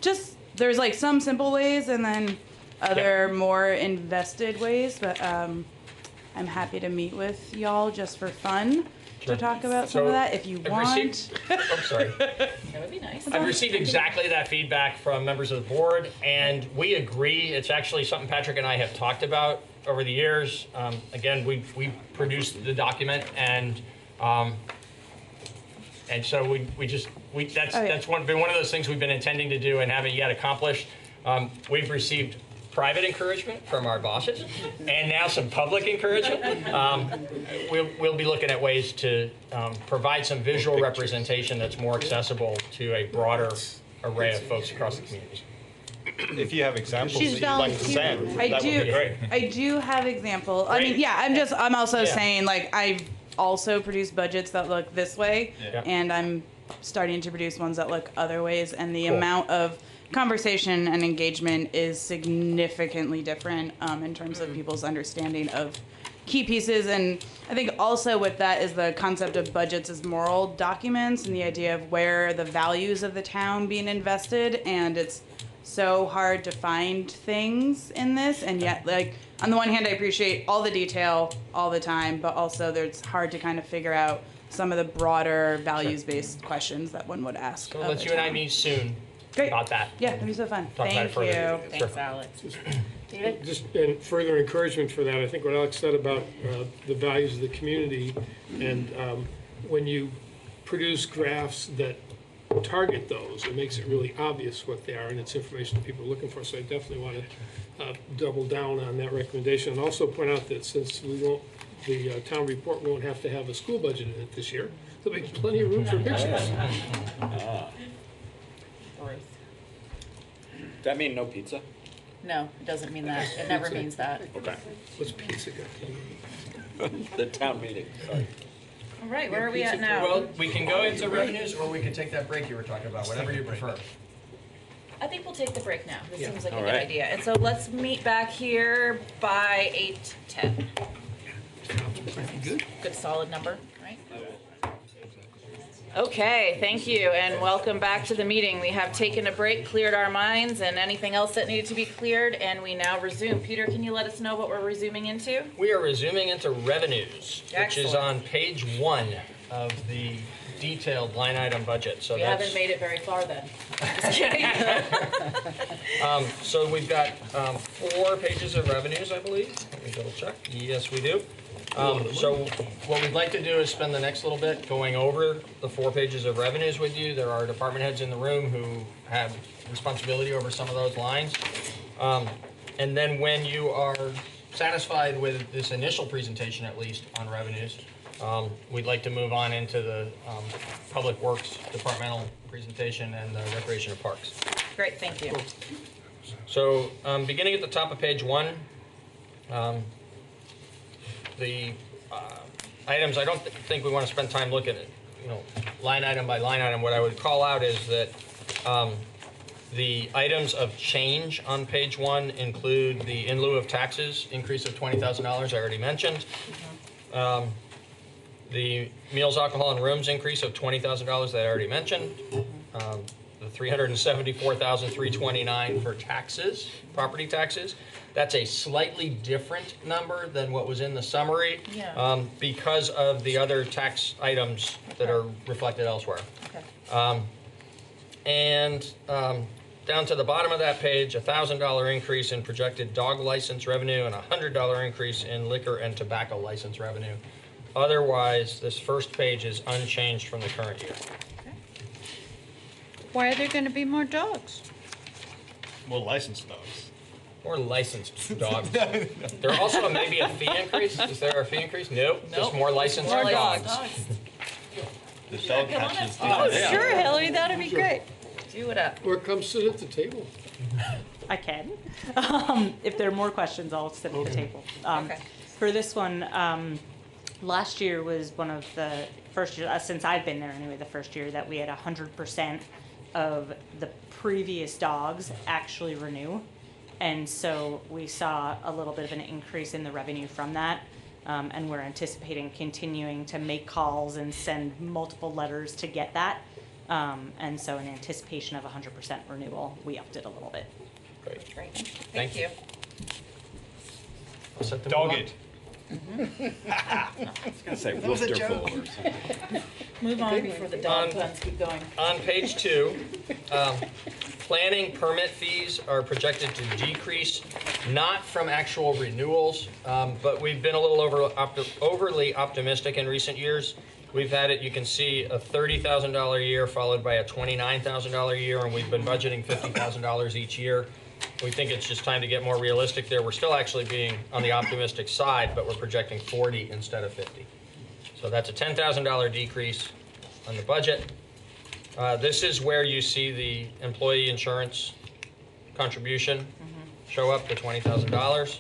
just there's like some simple ways and then other more invested ways, but I'm happy to meet with y'all just for fun to talk about some of that if you want. I'm sorry. That would be nice. I've received exactly that feedback from members of the board, and we agree. It's actually something Patrick and I have talked about over the years. Again, we produced the document, and so that's been one of those things we've been intending to do and haven't yet accomplished. We've received private encouragement from our bosses, and now some public encouragement. We'll be looking at ways to provide some visual representation that's more accessible to a broader array of folks across the community. If you have examples She's that you'd like to send, that would be great. I do have example. I mean, yeah, I'm also saying like I've also produced budgets that look this way, and I'm starting to produce ones that look other ways, and the amount of conversation and engagement is significantly different in terms of people's understanding of key pieces. And I think also with that is the concept of budgets as moral documents and the idea of where the values of the town being invested. And it's so hard to find things in this, and yet like on the one hand I appreciate all the detail all the time, but also it's hard to kind of figure out some of the broader values-based questions that one would ask. So let's you and I meet soon. Great. About that. Yeah, that'd be so fun. Talk about it Thank further. you. Thanks, Alex. David? Just and further encouragement for that, I think what Alex said about the values of the community, and when you produce graphs that target those, it makes it really obvious what they are, and it's information that people are looking for. So I definitely want to double down on that recommendation, and also point out that since the town report won't have to have a school budget in it this year, there'll be plenty of room for pictures. Does that mean no pizza? No, it doesn't mean that. It never means that. Okay. What's pizza got? The town meeting, sorry. All right, where are we at now? Well, we can go into revenues, or we can take that break you were talking about, whatever you prefer. I think we'll take the break now. This seems like a All good right. idea. And so let's meet back here by 8:10. Good solid number, right? Okay, thank you, and welcome back to the meeting. We have taken a break, cleared our minds, and anything else that needed to be cleared, and we now resume. Peter, can you let us know what we're resuming into? We are resuming into revenues, which is Excellent. on page 1 of the detailed line item budget. So We that's, haven't made it very far then. Just kidding. so we've got 4 pages of revenues, I believe. Let me double check. Yes, we do. So what we'd like to do is spend the next little bit going over the 4 pages of revenues with you. There are department heads in the room who have responsibility over some of those lines. And then when you are satisfied with this initial presentation, at least on revenues, we'd like to move on into the Public Works departmental presentation and the Recreation and Parks. Great, thank you. So beginning at the top of page 1, the items, I don't think we want to spend time looking at, line item by line item. What I would call out is that the items of change on page 1 include the in lieu of taxes increase of $20,000 I already mentioned. The meals, alcohol, and rooms increase of $20,000 that I already mentioned. The $374,329 for taxes, property taxes. That's a slightly different number than what was in the summary because of the other tax items that are reflected elsewhere. Okay. Down to the bottom of that page, $1,000 increase in projected dog license revenue and $100 increase in liquor and tobacco license revenue. Otherwise, this first page is unchanged from the current year. Why are there going to be more dogs? More licensed dogs. More licensed dogs. There also may be a fee increase. Is there a fee increase? Nope. Just more licensed dogs. The dog catchers. Oh, sure, Hillary, that'd be great. Do it up. Or come sit at the table. I can. If there are more questions, I'll sit at the table. For this one, last year was one of the first years, since I've been there anyway, the first year that we had 100% of the previous dogs actually renew. And so we saw a little bit of an increase in the revenue from that. And we're anticipating continuing to make calls and send multiple letters to get that. And so in anticipation of 100% renewal, we upped it a little bit. Great. Thank you. Dog it. I was going to say Worcesterful or something. Move on before the dog puns keep going. On page 2, planning permit fees are projected to decrease, not from actual renewals, but we've been a little overly optimistic in recent years. We've had it, you can see, a $30,000 a year followed by a $29,000 a year, and we've been budgeting $50,000 each year. We think it's just time to get more realistic there. We're still actually being on the optimistic side, but we're projecting 40 instead of 50. So that's a $10,000 decrease on the budget. This is where you see the employee insurance contribution show up to $20,000.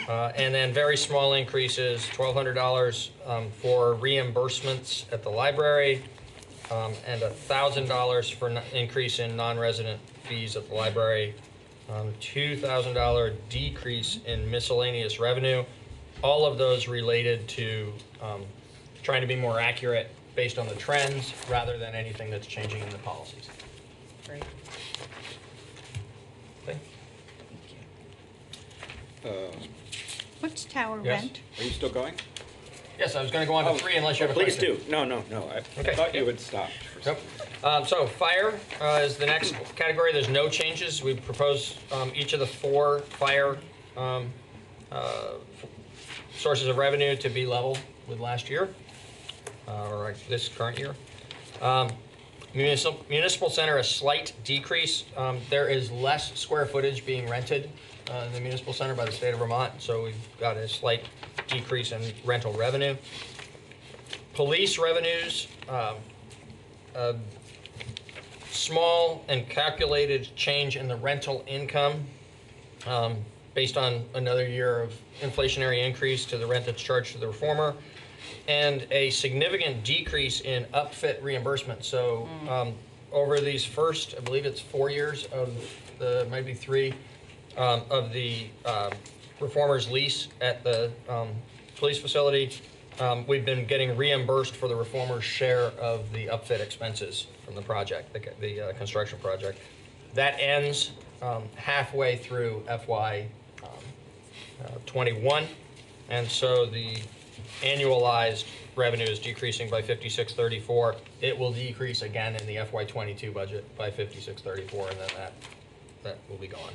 And then very small increases, $1,200 for reimbursements at the library, and $1,000 for increase in non-resident fees at the library, $2,000 decrease in miscellaneous revenue. All of those related to trying to be more accurate based on the trends rather than anything that's changing in the policies. Great. Okay. What's tower Yes? rent? Are you still going? Yes, I was going to go on to 3 unless you have a Please question. do. No. I thought you would stop. Nope. So fire is the next category. There's no changes. We propose each of the 4 fire sources of revenue to be level with last year, or this current year. Municipal center, a slight decrease. There is less square footage being rented in the municipal center by the state of Vermont, so we've got a slight decrease in rental revenue. Police revenues, a small and calculated change in the rental income based on another year of inflationary increase to the rent that's charged to the reformer, and a significant decrease in upfit reimbursement. So over these first, I believe it's 4 years of the, maybe 3, of the reformer's lease at the police facility, we've been getting reimbursed for the reformer's share of the upfit expenses from the project, the construction project. That ends halfway through FY 21, and so the annualized revenue is decreasing by 5634. It will decrease again in the FY 22 budget by 5634, and then that will be gone.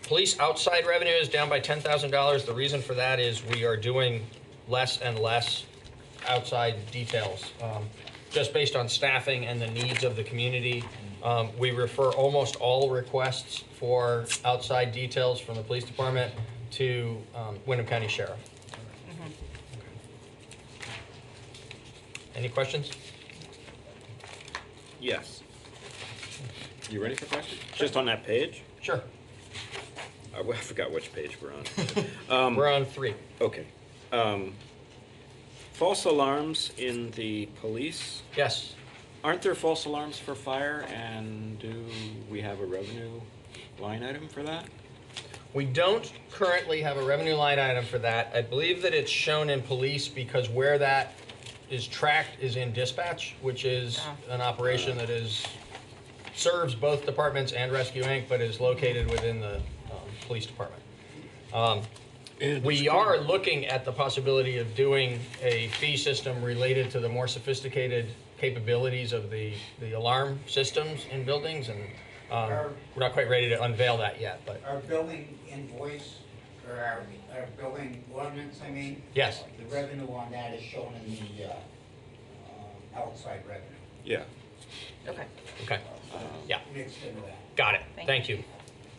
Police outside revenue is down by $10,000. The reason for that is we are doing less and less outside details, just based on staffing and the needs of the community. We refer almost all requests for outside details from the police department to Windham County Sheriff. Any questions? Yes. You ready for questions? Just on that page? Sure. I forgot which page we're on. We're on 3. Okay. False alarms in the police? Yes. Aren't there false alarms for fire, and do we have a revenue line item for that? We don't currently have a revenue line item for that. I believe that it's shown in police because where that is tracked is in dispatch, which is an operation that serves both departments and Rescue Inc., but is located within the police department. We are looking at the possibility of doing a fee system related to the more sophisticated capabilities of the alarm systems in buildings, and we're not quite ready to unveil that yet. But our building invoice, or our building ordinance, I mean? Yes. The revenue on that is shown in the outside revenue. Yeah. Okay. Okay. Yeah. Mixed into that. Got it. Thank you.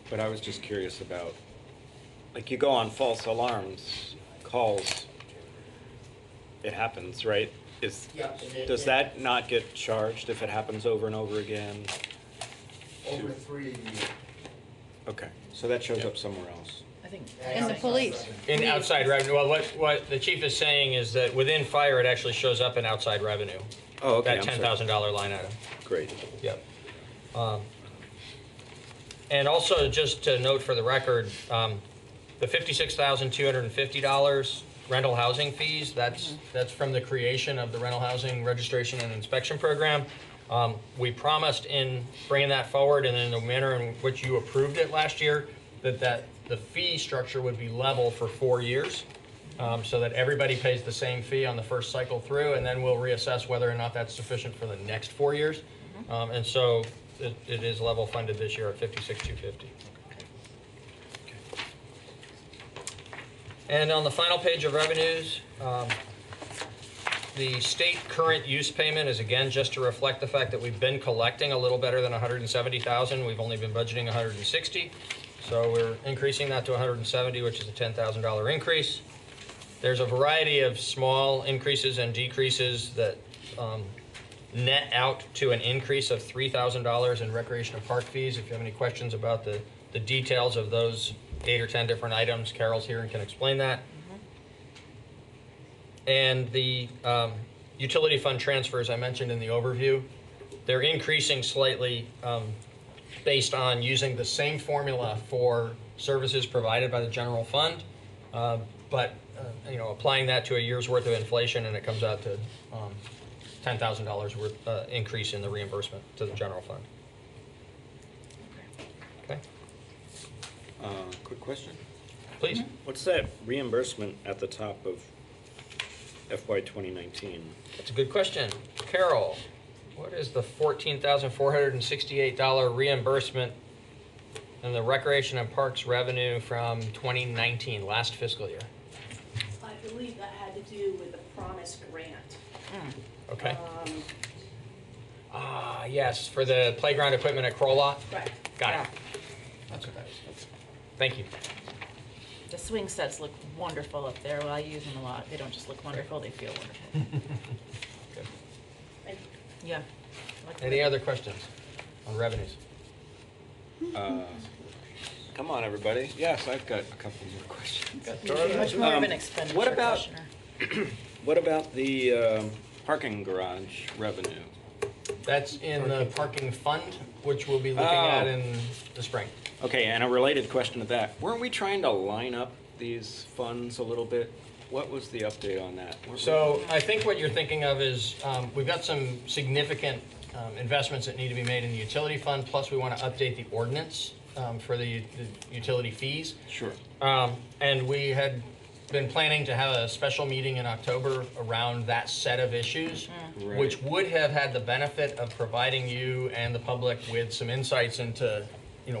But I was just curious about, like, you go on false alarms calls, it happens, right? Does that not get charged if it happens over and over again? Over 3 a year. Okay, so that shows up somewhere else. I think In the police. In outside revenue, well, what the chief is saying is that within fire, it actually shows up in outside revenue. Oh, okay. That $10,000 line item. Great. Yep. And also, just to note for the record, the $56,250 rental housing fees, that's from the creation of the rental housing registration and inspection program. We promised in bringing that forward and in the manner in which you approved it last year, that the fee structure would be level for 4 years, so that everybody pays the same fee on the first cycle through, and then we'll reassess whether or not that's sufficient for the next 4 years. And so it is level funded this year at $56,250. And on the final page of revenues, the state current use payment is again just to reflect the fact that we've been collecting a little better than $170,000. We've only been budgeting $160,000, so we're increasing that to $170,000, which is a $10,000 increase. There's a variety of small increases and decreases that net out to an increase of $3,000 in recreation and park fees. If you have any questions about the details of those 8 or 10 different items, Carol's here and can explain that. And the utility fund transfers I mentioned in the overview, they're increasing slightly based on using the same formula for services provided by the general fund, but applying that to a year's worth of inflation, and it comes out to $10,000 worth increase in the reimbursement to the general fund. Okay. Quick question. Please. What's that reimbursement at the top of FY 2019? That's a good question. Carol, what is the $14,468 reimbursement in the Recreation and Parks revenue from 2019, last fiscal year? I believe that had to do with the Promise grant. Okay. Yes, for the playground equipment at Crowlot? Right. Got it. That's what that is. Thank you. The swing sets look wonderful up there. Well, I use them a lot. They don't just look wonderful, they feel wonderful. Good. Yeah. Any other questions on revenues? Come on, everybody. Yes, I've got a couple more questions. Much more of an expenditure What about questioner. what about the parking garage revenue? That's in the parking fund, which we'll be looking at in the spring. Okay, and a related question to that. Weren't we trying to line up these funds a little bit? What was the update on that? So I think what you're thinking of is we've got some significant investments that need to be made in the utility fund, plus we want to update the ordinance for the utility fees. Sure. And we had been planning to have a special meeting in October around that set of issues, Right. which would have had the benefit of providing you and the public with some insights into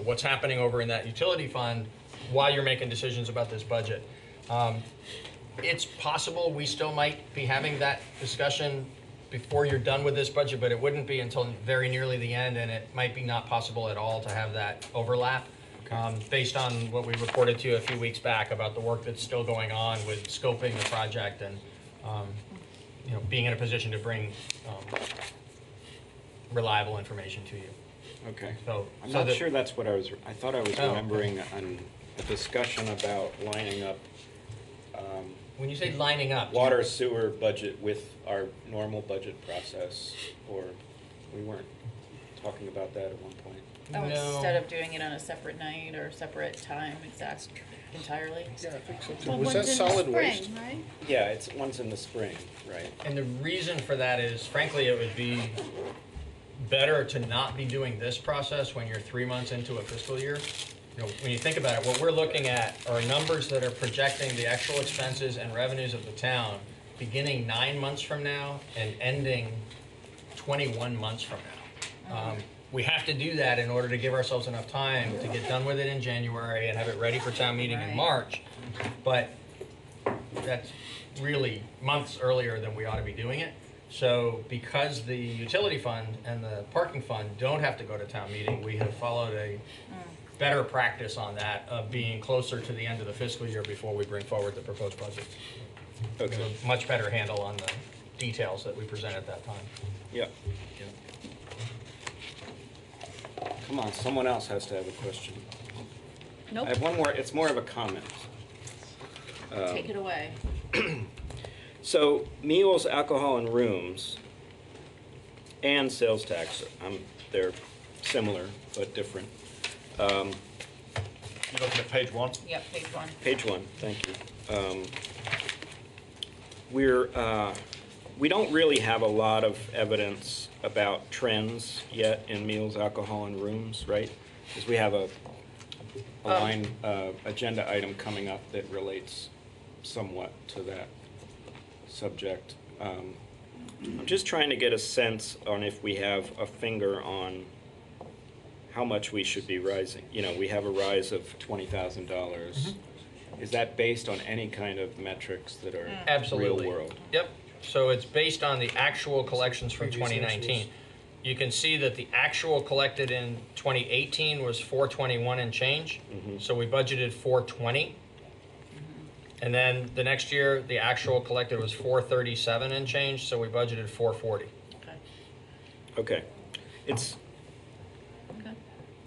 what's happening over in that utility fund while you're making decisions about this budget. It's possible we still might be having that discussion before you're done with this budget, but it wouldn't be until very nearly the end, and it might be not possible at all to have that overlap. Based on what we reported to you a few weeks back about the work that's still going on with scoping the project and being in a position to bring reliable information to you. Okay. So I'm not sure that's what I thought I was Oh. remembering on a discussion about lining up. When you say lining up, water sewer budget with our normal budget process, or we weren't talking about that at one point. Oh, No. instead of doing it on a separate night or separate time, exact entirely? Yeah, I think so too. Well, Was one's that in the solid spring, waste? right? Yeah, it's one's in the spring, right? And the reason for that is, frankly, it would be better to not be doing this process when you're 3 months into a fiscal year. You know, when you think about it, what we're looking at are numbers that are projecting the actual expenses and revenues of the town beginning 9 months from now and ending 21 months from now. We have to do that in order to give ourselves enough time to get done with it in January and have it ready for town meeting in March. But that's really months earlier than we ought to be doing it. So because the utility fund and the parking fund don't have to go to town meeting, we have followed a better practice on that of being closer to the end of the fiscal year before we bring forward the proposed budget. Okay. We have a much better handle on the details that we present at that time. Yeah. Come on, someone else has to have a question. Nope. I have one more, it's more of a comment. Take it away. So meals, alcohol, and rooms, and sales tax, they're similar but different. You're looking at page 1? Yep, page 1. Page 1, thank you. We don't really have a lot of evidence about trends yet in meals, alcohol, and rooms, right? Because we have a line agenda item coming up that relates somewhat to that subject. I'm just trying to get a sense on if we have a finger on how much we should be rising. You know, we have a rise of $20,000. Is that based on any kind of metrics that are Absolutely. real world? Yep. So it's based on the actual collections from 2019. You can see that the actual collected in 2018 was 421 and change. So we budgeted 420. And then the next year, the actual collected was 437 and change, so we budgeted 440. Okay. It's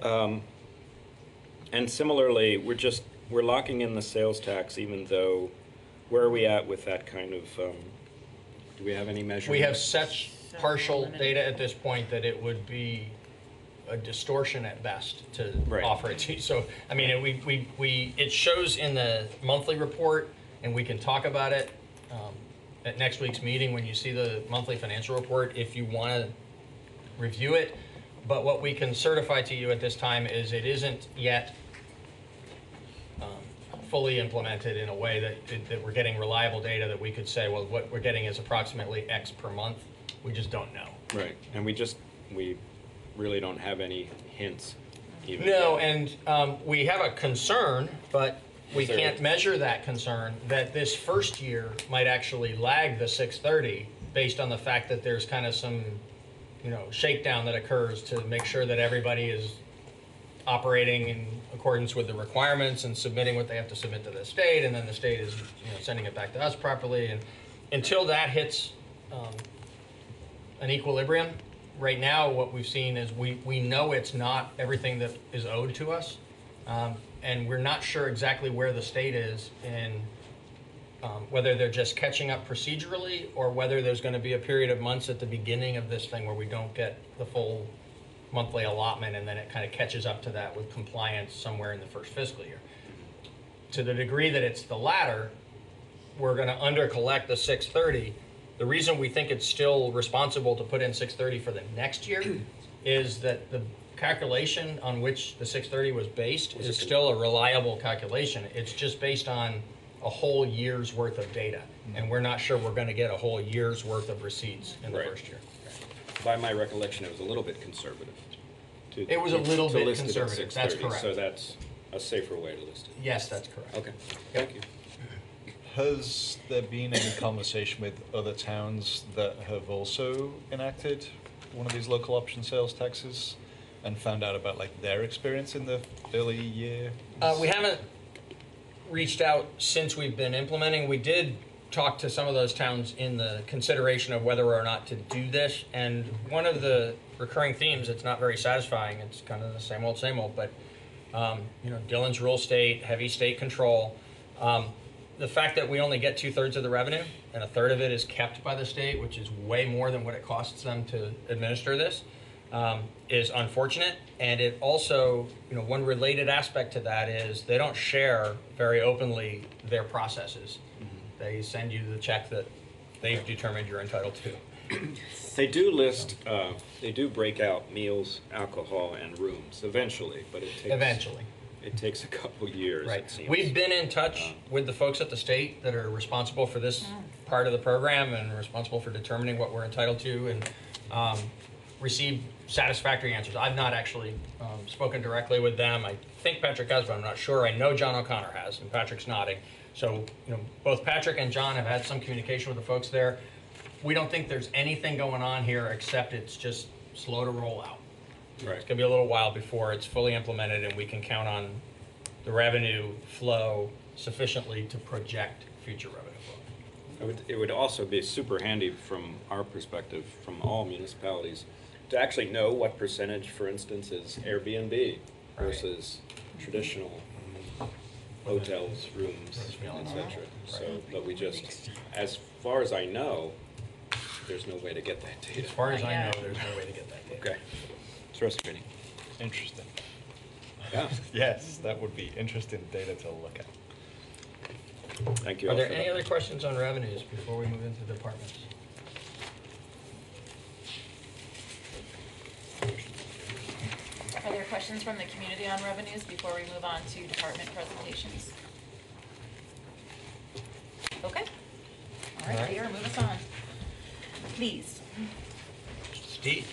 and similarly, we're locking in the sales tax, even though, where are we at with that kind of, do we have any measurement? We have such partial data at this point that it would be a distortion at best to offer it to you. So, I mean, it shows in the monthly report, and we can talk about it at next week's meeting when you see the monthly financial report if you want to review it. But what we can certify to you at this time is it isn't yet fully implemented in a way that we're getting reliable data that we could say, well, what we're getting is approximately X per month. We just don't know. Right, and we really don't have any hints even. No, and we have a concern, but we Is there can't a- measure that concern, that this first year might actually lag the 630 based on the fact that there's kind of some, shakedown that occurs to make sure that everybody is operating in accordance with the requirements and submitting what they have to submit to the state, and then the state is sending it back to us properly. And until that hits an equilibrium, right now what we've seen is we know it's not everything that is owed to us, and we're not sure exactly where the state is in whether they're just catching up procedurally or whether there's going to be a period of months at the beginning of this thing where we don't get the full monthly allotment, and then it kind of catches up to that with compliance somewhere in the first fiscal year. To the degree that it's the latter, we're going to under-collect the 630. The reason we think it's still responsible to put in 630 for the next year is that the calculation on which the 630 was based is still a reliable calculation. It's just based on a whole year's worth of data, and we're not sure we're going to get a whole year's worth of receipts in the first year. By my recollection, it was a little bit conservative. It was a little bit list it at conservative, that's 630, correct. So that's a safer way to list it. Yes, that's correct. Okay, thank you. Has there been any conversation with other towns that have also enacted one of these local option sales taxes and found out about their experience in the early year? We haven't reached out since we've been implementing. We did talk to some of those towns in the consideration of whether or not to do this, and one of the recurring themes, it's not very satisfying, it's kind of the same old, but Dillon's rural state, heavy state control. The fact that we only get 2/3 of the revenue and 1/3 of it is kept by the state, which is way more than what it costs them to administer this, is unfortunate. And it also, one related aspect to that is they don't share very openly their processes. They send you the check that they've determined you're entitled to. They do list, they do break out meals, alcohol, and rooms eventually, but it takes a couple years, Right. it seems. We've been in touch with the folks at the state that are responsible for this part of the program and responsible for determining what we're entitled to, and received satisfactory answers. I've not actually spoken directly with them. I think Patrick has, but I'm not sure. I know John O'Connor has, and Patrick's nodding. So, both Patrick and John have had some communication with the folks there. We don't think there's anything going on here except it's just slow to roll out. Right. It's going to be a little while before it's fully implemented and we can count on the revenue flow sufficiently to project future revenue flow. It would also be super handy from our perspective, from all municipalities, to actually know what percentage, for instance, is Airbnb versus traditional hotels, rooms, etc. So, but we just, as far as I know, there's no way to get that data. As far as I know, there's no way to get that data. Okay. Interesting. Interesting. Yeah. Yes, that would be interesting data to look at. Thank you. Are all there for any that. other questions on revenues before we move into departments? Are there questions from the community on revenues before we move on to department presentations? Okay. All right, Peter, move us on. Please. Steve?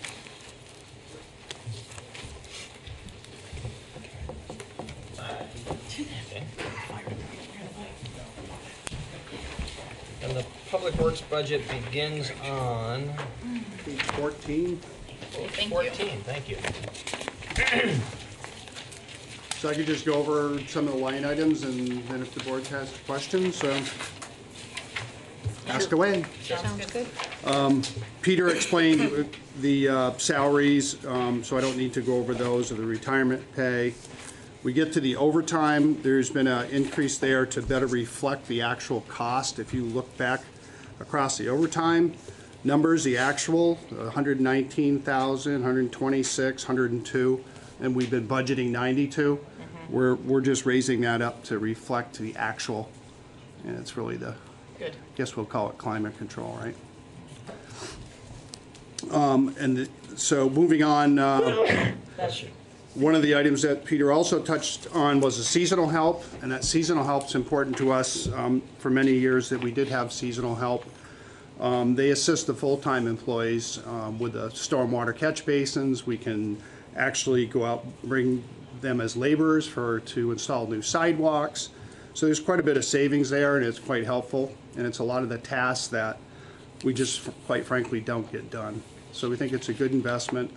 And the Public Works budget begins on Page 14. Thank you. 14, thank you. So I could just go over some of the line items, and then if the board has questions, ask away. Sounds good. Peter explained the salaries, so I don't need to go over those, or the retirement pay. We get to the overtime, there's been an increase there to better reflect the actual cost. If you look back across the overtime numbers, the actual, 119,000, 126, 102, and we've been budgeting 92. We're just raising that up to reflect the actual, and it's really the, Good. I guess we'll call it climate control, right? So moving on, That's true. one of the items that Peter also touched on was the seasonal help, and that seasonal help's important to us. For many years that we did have seasonal help. They assist the full-time employees with the stormwater catch basins. We can actually go out, bring them as laborers to install new sidewalks. So there's quite a bit of savings there, and it's quite helpful. And it's a lot of the tasks that we just, quite frankly, don't get done. So we think it's a good investment.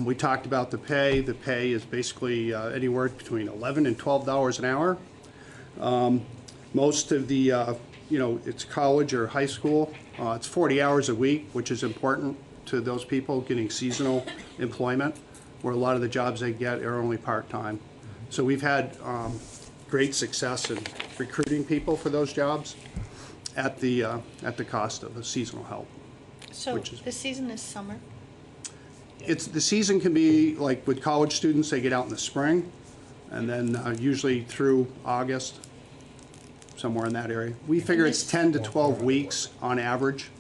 We talked about the pay. The pay is basically anywhere between $11 and $12 an hour. Most of the, it's college or high school. It's 40 hours a week, which is important to those people getting seasonal employment, where a lot of the jobs they get are only part-time. So we've had great success in recruiting people for those jobs at the cost of the seasonal help. So Which is- the season is summer? The season can be, like with college students, they get out in the spring, and then usually through August, somewhere in that area. We figure it's 10 to 12 weeks on average,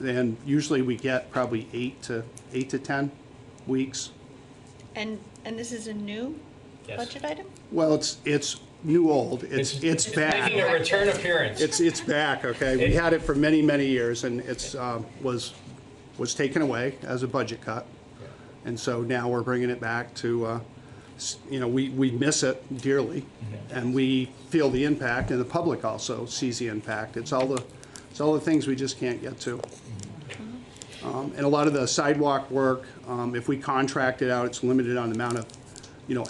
and usually we get probably 8 to 10 weeks. And this is a new Yes. budget item? Well, it's new old. It's back. Making a return appearance. It's back. Okay, we had it for many years, and it's was taken away as a budget cut, and so now we're bringing it back to. We miss it dearly, and we feel the impact, and the public also sees the impact. It's all the things we just can't get to. And a lot of the sidewalk work, if we contract it out, it's limited on the amount of,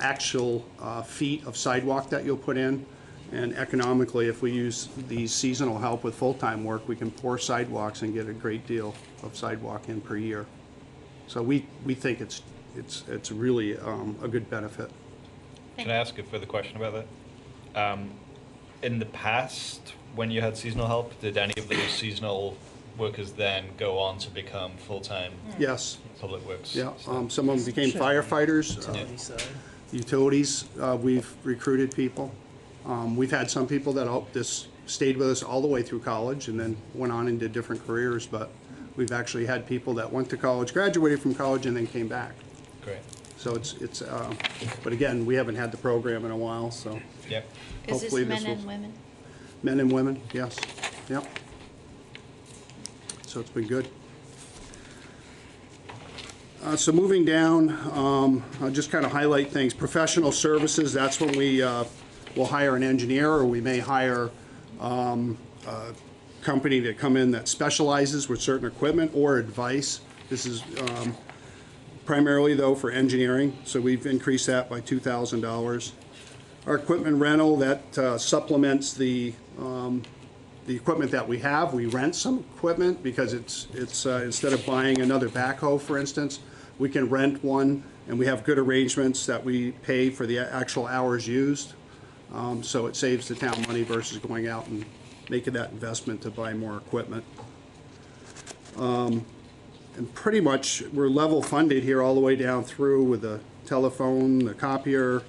actual feet of sidewalk that you'll put in. And economically, if we use the seasonal help with full-time work, we can pour sidewalks and get a great deal of sidewalk in per year. So we think it's really a good benefit. Can I ask a further question about that? In the past, when you had seasonal help, did any of those seasonal workers then go on to become full-time Yes. public works? Yeah, some of them became firefighters. Utilities, we've recruited people. We've had some people that stayed with us all the way through college and then went on and did different careers, but we've actually had people that went to college, graduated from college, and then came back. Great. So but again, we haven't had the program in a while, so. Yep. Is this hopefully men will- and women? Men and women, yes. Yep. So it's been good. So moving down, I'll just kind of highlight things. Professional services, that's when we will hire an engineer, or we may hire a company to come in that specializes with certain equipment or advice. This is primarily, though, for engineering, so we've increased that by $2,000. Our equipment rental, that supplements the equipment that we have. We rent some equipment because it's instead of buying another backhoe, for instance, we can rent one, and we have good arrangements that we pay for the actual hours used. So it saves the town money versus going out and making that investment to buy more equipment. And pretty much we're level funded here all the way down through with the telephone, the copier,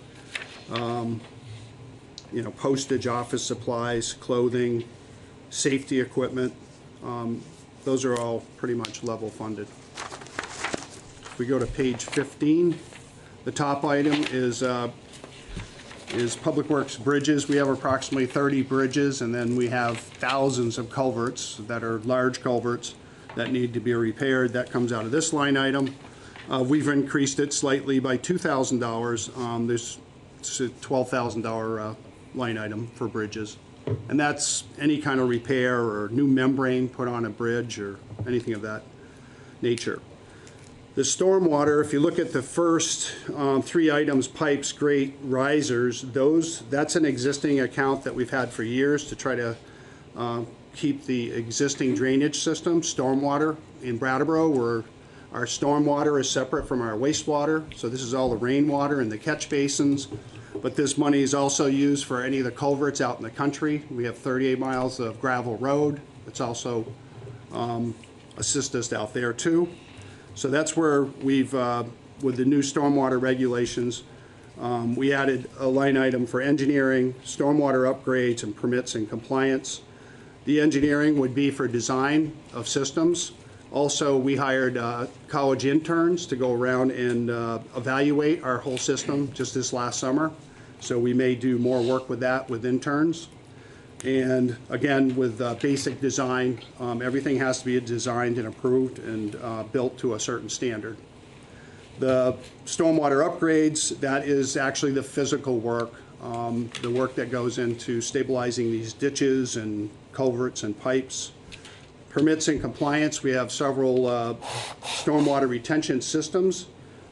postage, office supplies, clothing, safety equipment. Those are all pretty much level funded. If we go to page 15, the top item is Public Works bridges. We have approximately 30 bridges, and then we have thousands of culverts that are large culverts that need to be repaired. That comes out of this line item. We've increased it slightly by $2,000. There's a $12,000 line item for bridges. And that's any kind of repair or new membrane put on a bridge or anything of that nature. The stormwater, if you look at the first three items, pipes, grate, risers, that's an existing account that we've had for years to try to keep the existing drainage system, stormwater. In Brattleboro, where our stormwater is separate from our wastewater, so this is all the rainwater and the catch basins. But this money is also used for any of the culverts out in the country. We have 38 miles of gravel road. It's also assist us out there too. So that's where we've, with the new stormwater regulations, we added a line item for engineering, stormwater upgrades, and permits and compliance. The engineering would be for design of systems. Also, we hired college interns to go around and evaluate our whole system just this last summer. So we may do more work with that with interns. And again, with basic design, everything has to be designed and approved and built to a certain standard. The stormwater upgrades, that is actually the physical work, the work that goes into stabilizing these ditches and culverts and pipes. Permits and compliance, we have several stormwater retention systems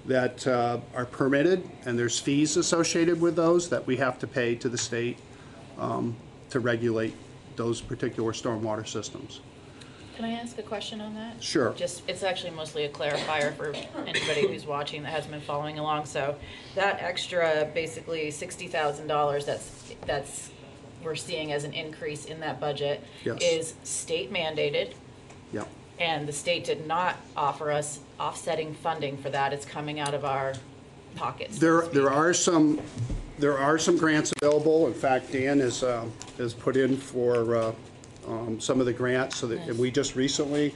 that are permitted, and there's fees associated with those that we have to pay to the state to regulate those particular stormwater systems. Can I ask a question on that? Sure. It's actually mostly a clarifier for anybody who's watching that hasn't been following along. So that extra, basically $60,000 that's we're seeing as an increase in that budget Yes. is state mandated. Yep. And the state did not offer us offsetting funding for that. It's coming out of our pockets. There are some grants available. In fact, Dan has put in for some of the grants. So that and we just recently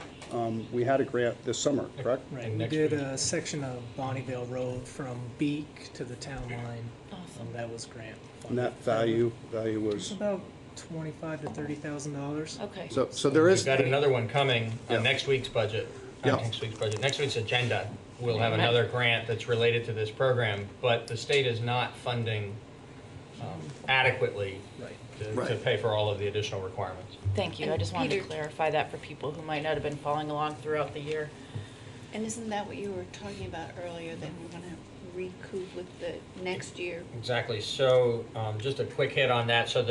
we had a grant this summer, correct? Right. We did a section of Bonneville Road from Beek to the town line. Awesome. That was grant And funded. that value It's was. about $25,000 to $30,000. Okay. So there is. We've got another one coming on next week's budget. Yeah. Next week's agenda, we'll have another grant that's related to this program, but the state is not funding adequately to pay for all of the additional requirements. Thank you. I just wanted to clarify that for people who might not have been following along throughout the year. And isn't that what you were talking about earlier, that we're going to recoup with the next year? Exactly. So just a quick hit on that. So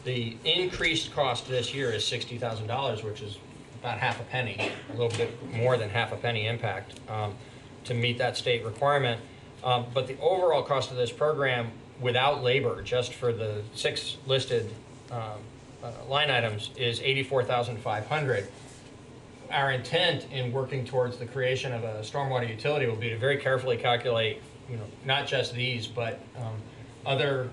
the increased cost this year is $60,000, which is about half a penny, a little bit more than half a penny impact to meet that state requirement. But the overall cost of this program without labor, just for the 6 listed line items, is $84,500. our intent in working towards the creation of a stormwater utility will be to very carefully calculate, not just these, but other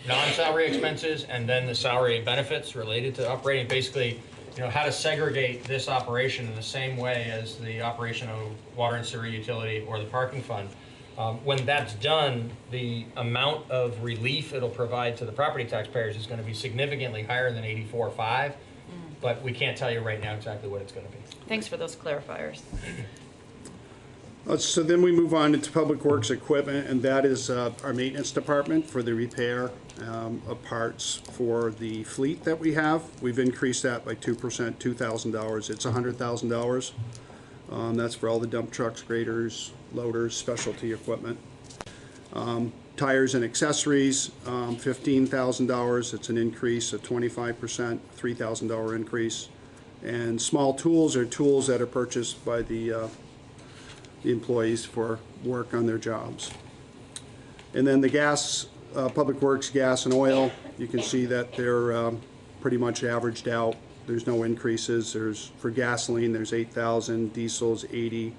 non-salary expenses, and then the salary and benefits related to operating. Basically, how to segregate this operation in the same way as the operation of water and sewer utility or the parking fund. When that's done, the amount of relief it'll provide to the property taxpayers is going to be significantly higher than 84.5, but we can't tell you right now exactly what it's going to be. Thanks for those clarifiers. So then we move on into Public Works equipment, and that is our maintenance department for the repair of parts for the fleet that we have. We've increased that by 2%, $2,000. It's $100,000. That's for all the dump trucks, graders, loaders, specialty equipment. Tires and accessories, $15,000. It's an increase of 25%, $3,000 increase. And small tools are tools that are purchased by the employees for work on their jobs. And then the gas, Public Works gas and oil, you can see that they're pretty much averaged out. There's no increases. For gasoline, there's 8,000, diesel's 80,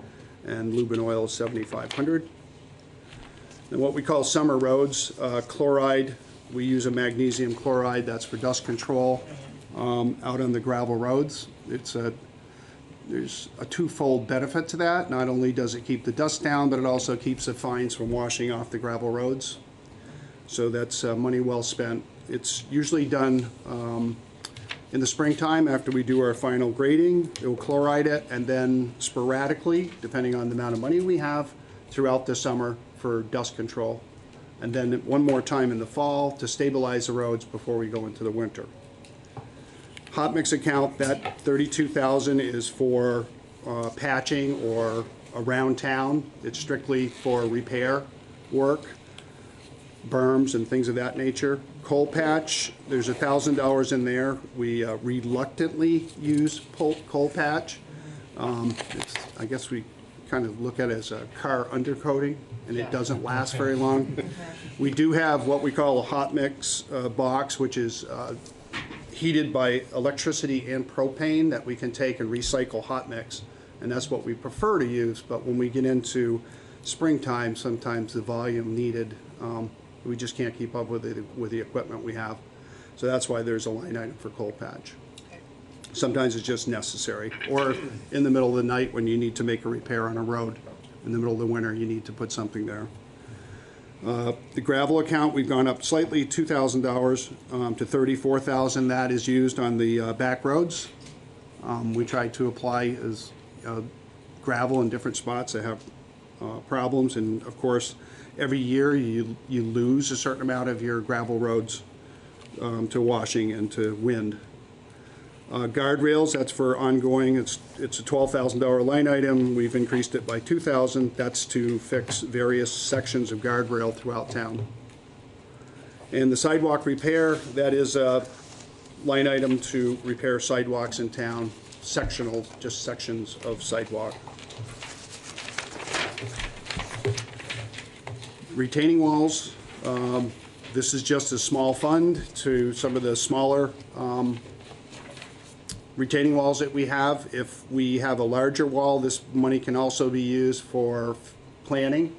and lube and oil is 7,500. And what we call summer roads, chloride, we use a magnesium chloride, that's for dust control out on the gravel roads. There's a twofold benefit to that. Not only does it keep the dust down, but it also keeps the fines from washing off the gravel roads. So that's money well spent. It's usually done in the springtime after we do our final grading. We'll chloride it, and then sporadically, depending on the amount of money we have, throughout the summer for dust control. And then one more time in the fall to stabilize the roads before we go into the winter. Hot mix account, that $32,000 is for patching or around town. It's strictly for repair work, berms and things of that nature. Coal patch, there's $1,000 in there. We reluctantly use coal patch. I guess we kind of look at it as a car undercoating, and it doesn't last very long. We do have what we call a hot mix box, which is heated by electricity and propane that we can take and recycle hot mix, and that's what we prefer to use. But when we get into springtime, sometimes the volume needed, we just can't keep up with the equipment we have. So that's why there's a line item for coal patch. Sometimes it's just necessary, or in the middle of the night when you need to make a repair on a road. In the middle of the winter, you need to put something there. The gravel account, we've gone up slightly, $2,000 to $34,000. That is used on the back roads. We try to apply as gravel in different spots that have problems, and of course, every year you lose a certain amount of your gravel roads to washing and to wind. Guardrails, that's for ongoing. It's a $12,000 line item. We've increased it by $2,000. That's to fix various sections of guardrail throughout town. And the sidewalk repair, that is a line item to repair sidewalks in town, sectional, just sections of sidewalk. Retaining walls, this is just a small fund to some of the smaller retaining walls that we have. If we have a larger wall, this money can also be used for planning.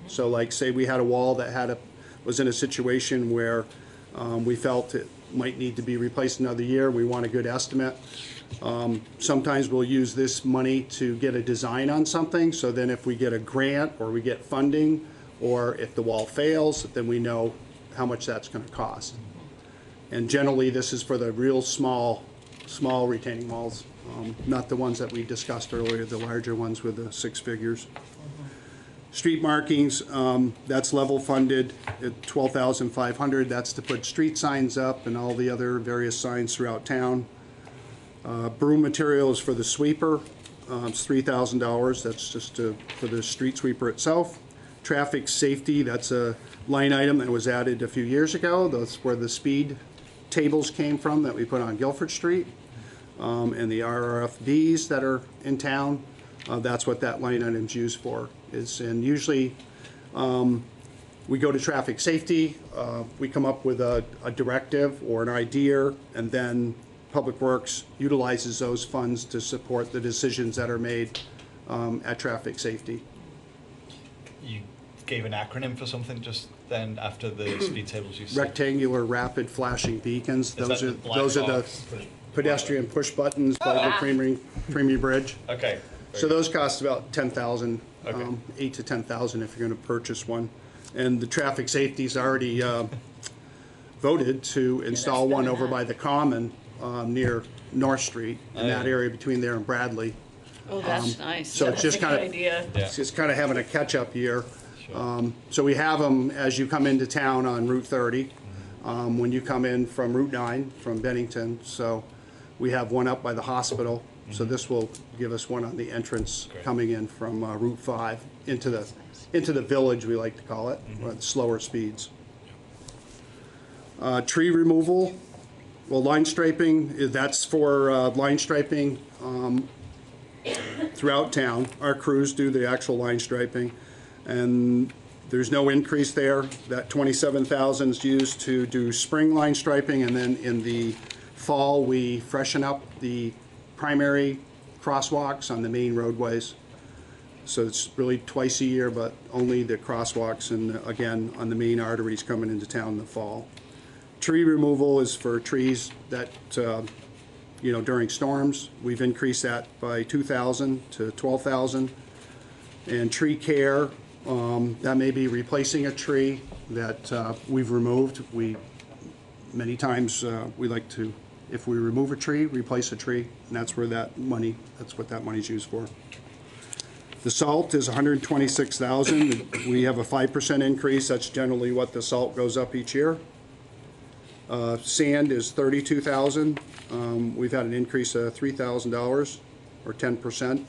So like say we had a wall that was in a situation where we felt it might need to be replaced another year, we want a good estimate. Sometimes we'll use this money to get a design on something, so then if we get a grant or we get funding, or if the wall fails, then we know how much that's going to cost. And generally this is for the real small retaining walls, not the ones that we discussed earlier, the larger ones with the 6 figures. Street markings, that's level funded at $12,500. That's to put street signs up and all the other various signs throughout town. Broom materials for the sweeper, it's $3,000. That's just for the street sweeper itself. Traffic safety, that's a line item that was added a few years ago. That's where the speed tables came from that we put on Guilford Street. And the RFDs that are in town, that's what that line item's used for. And usually we go to traffic safety, we come up with a directive or an idea, and then Public Works utilizes those funds to support the decisions that are made at traffic safety. You gave an acronym for something just then after the speed tables you said. Rectangular rapid flashing beacons. Is that the black Those are the box? pedestrian push buttons by the Creamy Bridge. Okay. So those cost about 10,000, Okay. 8 to 10,000 if you're going to purchase one. And the traffic safety's already voted to install one over by the Common near North Street, in that area between there and Bradley. Oh, that's nice. So it's just That's a kind good of, idea. it's just kind of having a catch-up year. So we have them as you come into town on Route 30, when you come in from Route 9 from Bennington. So we have one up by the hospital. So this will give us one on the entrance coming in from Route 5 into the village, we like to call it, at slower speeds. Tree removal, well, line striping, that's for line striping throughout town. Our crews do the actual line striping, and there's no increase there. That 27,000 is used to do spring line striping, and then in the fall we freshen up the primary crosswalks on the main roadways. So it's really twice a year, but only the crosswalks and again on the main arteries coming into town in the fall. Tree removal is for trees that during storms. We've increased that by 2,000 to 12,000. And tree care, that may be replacing a tree that we've removed. Many times we like to, if we remove a tree, replace a tree, and that's what that money's used for. The salt is 126,000. We have a 5% increase. That's generally what the salt goes up each year. Sand is 32,000. We've had an increase of $3,000 or 10%.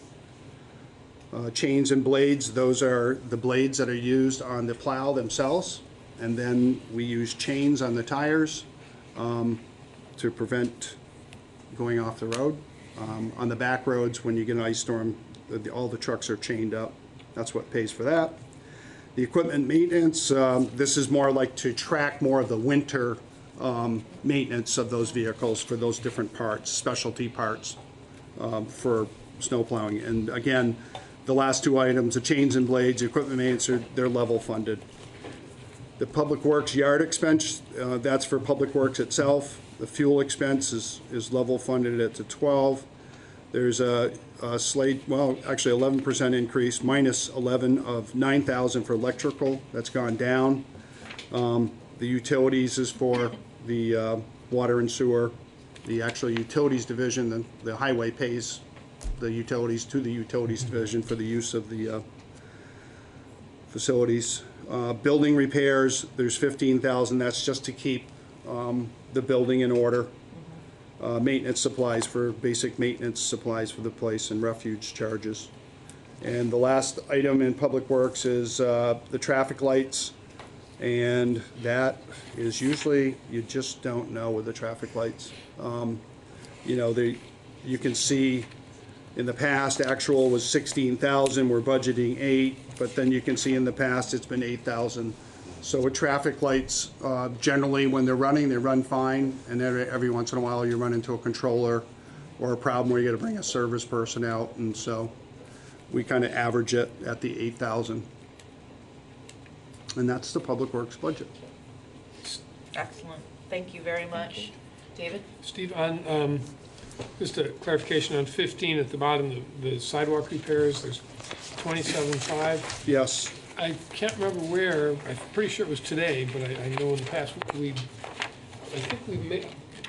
Chains and blades, those are the blades that are used on the plow themselves. And then we use chains on the tires to prevent going off the road. On the back roads, when you get an ice storm, all the trucks are chained up. That's what pays for that. The equipment maintenance, this is more like to track more of the winter maintenance of those vehicles for those different parts, specialty parts for snow plowing. And again, the last two items, the chains and blades, the equipment maintenance, they're level funded. The Public Works yard expense, that's for Public Works itself. The fuel expense is level funded at 12. There's a slight, well, actually 11% increase, minus 11 of 9,000 for electrical. That's gone down. The utilities is for the water and sewer. The actual utilities division, the highway pays the utilities to the utilities division for the use of the facilities. Building repairs, there's 15,000. That's just to keep the building in order. Maintenance supplies for basic maintenance supplies for the place and refuge charges. And the last item in Public Works is the traffic lights. And that is usually, you just don't know with the traffic lights. You can see in the past, actual was 16,000, we're budgeting 8, but then you can see in the past it's been 8,000. So with traffic lights, generally when they're running, they run fine, and every once in a while you run into a controller or a problem where you got to bring a service person out, and so we kind of average it at the 8,000. And that's the Public Works budget. Excellent. Thank you very much. David? Steve, on just a clarification on 15 at the bottom, the sidewalk repairs, there's 27.5. Yes. I can't remember where, I'm pretty sure it was today, but I know in the past, I think we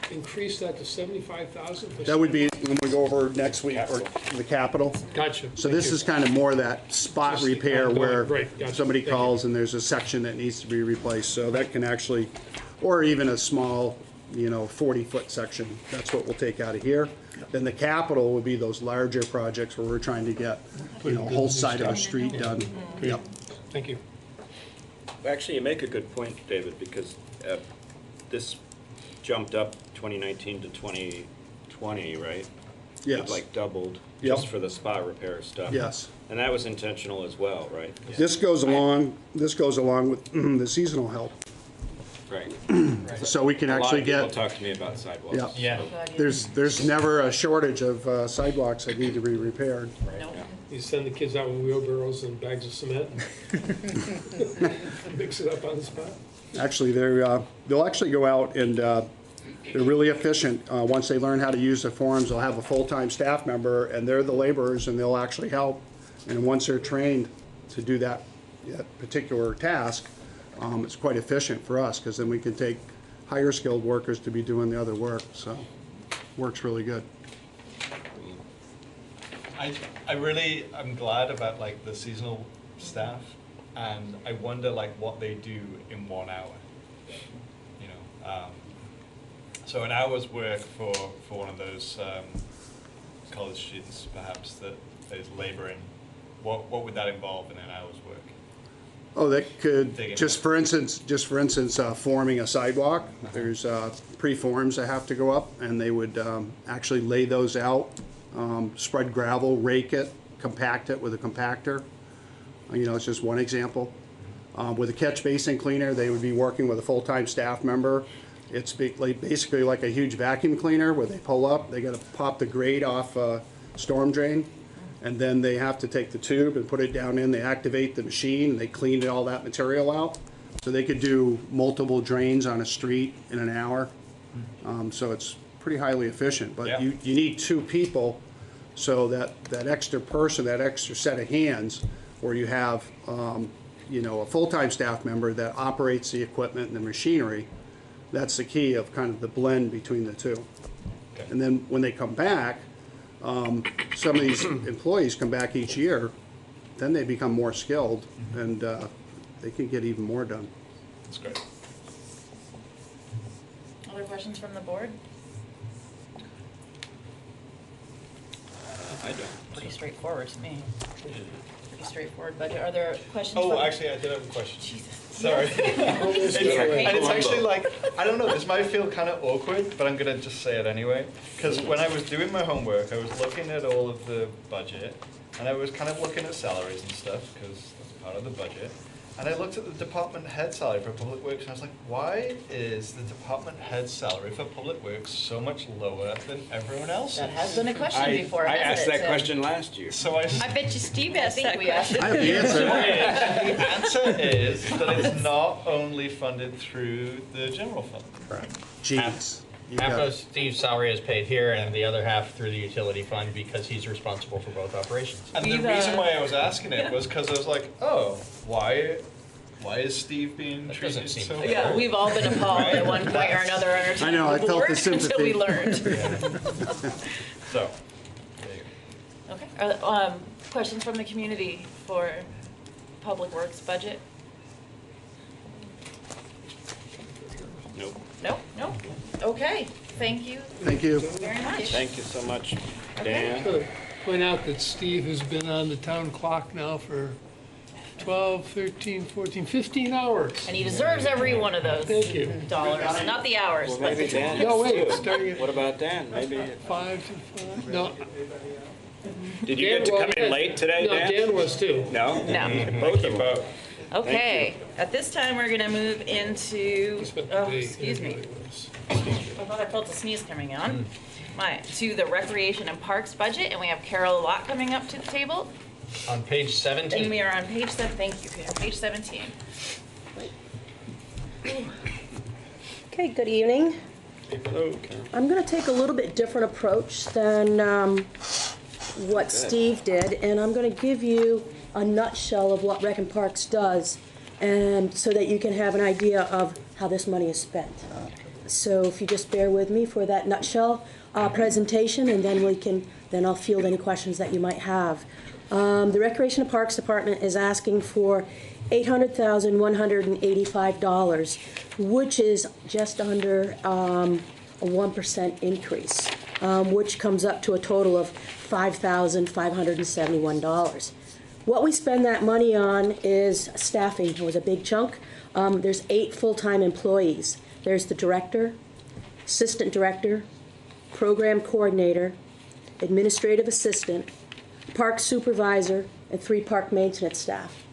increased that to 75,000. That would be when we go over next week, or the capital. Gotcha. So this is kind of more that spot Just repair ongoing, where right, gotcha. somebody Thank you. calls and there's a section that needs to be replaced. So that can actually, or even a small, 40-foot section. That's what we'll take out of here. Then the capital would be those larger projects where we're trying to get, a whole side of the street done. Yep. Thank you. Actually, you make a good point, David, because this jumped up 2019 to 2020, right? Yes. It like doubled Yep. just for the spot repair stuff. Yes. And that was intentional as well, right? This goes along with the seasonal help. Right. So we can actually A lot of get. people talk to me about sidewalks. Yeah. There's never a shortage of sidewalks that need to be repaired. You send the kids out with wheelbarrows and bags of cement and mix it up on the spot? Actually, they'll actually go out and they're really efficient. Once they learn how to use the forms, they'll have a full-time staff member, and they're the laborers, and they'll actually help. And once they're trained to do that particular task, it's quite efficient for us, because then we can take higher skilled workers to be doing the other work. So, works really good. I'm glad about like the seasonal staff, and I wonder like what they do in 1 hour. You know, so an hour's work for one of those college students perhaps that is laboring. What would that involve in an hour's work? Oh, that could, just for instance, forming a sidewalk. There's pre-forms that have to go up, and they would actually lay those out, spread gravel, rake it, compact it with a compactor. You know, it's just one example. With a catch basin cleaner, they would be working with a full-time staff member. It's basically like a huge vacuum cleaner where they pull up, they got to pop the grate off a storm drain, and then they have to take the tube and put it down in. They activate the machine, and they clean all that material out. So they could do multiple drains on a street in an hour. So it's pretty highly efficient, but you need 2 people, so that extra person, that extra set of hands, where you have you know, a full-time staff member that operates the equipment and the machinery. That's the key of kind of the blend between the two. Okay. And then when they come back, some of these employees come back each year, then they become more skilled, and they can get even more done. That's great. Other questions from the board? I don't. Pretty straightforward to me. Pretty straightforward budget. Are there questions? Oh, from... actually, I did have a question. Jesus. Sorry. And it's actually like, I don't know, this might feel kind of awkward, but I'm going to just say it anyway. Because when I was doing my homework, I was looking at all of the budget, and I was kind of looking at salaries and stuff, because that's part of the budget. And I looked at the department head salary for Public Works, and I was like, why is the department head salary for Public Works so much lower than everyone else's? That has been a question before, I hasn't asked it, that Tim? question last year. So I bet you Steve asked that we asked question. it. I have the answer. The answer is that it's not only funded through the general fund. Correct. Jeez. Half of Steve's salary is paid here, and the other half through the utility fund, because he's responsible for both operations. And the reason why I was asking it was because I was like, oh, why is Steve being treated so Yeah, well? we've all been appalled at one point or another on our I know, I felt the sympathy. until we learned. So, Okay. Questions from the community for Public Works budget? Nope. Nope. Nope. Okay. Thank you. Thank you. Very much. Thank you so much, Okay. I'm going to point out that Steve has been on the town clock now for 12, 13, 14, 15 hours. And he deserves every one of those Thank you. dollars, not the hours, Well, but maybe the Dan. No, wait, too. starting at What about Dan? Maybe. 5 to 5. No. Did you get to come in late today, No, Dan? Dan was too. No? No. Both of them. Okay. At this time, we're gonna move into. Oh, excuse me. I thought I felt a sneeze coming on. To the Recreation and Parks budget, and we have Carol Lott coming up to the table. On page 17. And we are on page 7. Thank you, Peter. Page 17. Okay, good evening. Hello, Karen. I'm going to take a little bit different approach than what Steve did, and I'm going to give you a nutshell of what Rec and Parks does, and so that you can have an idea of how this money is spent. So if you just bear with me for that nutshell presentation, and then I'll field any questions that you might have. The Recreation and Parks Department is asking for $800,185, which is just under a 1% increase, which comes up to a total of $5,571. What we spend that money on is staffing. It was a big chunk. There's 8 full-time employees. There's the director, assistant director, program coordinator, administrative assistant, park supervisor, and 3 park maintenance staff.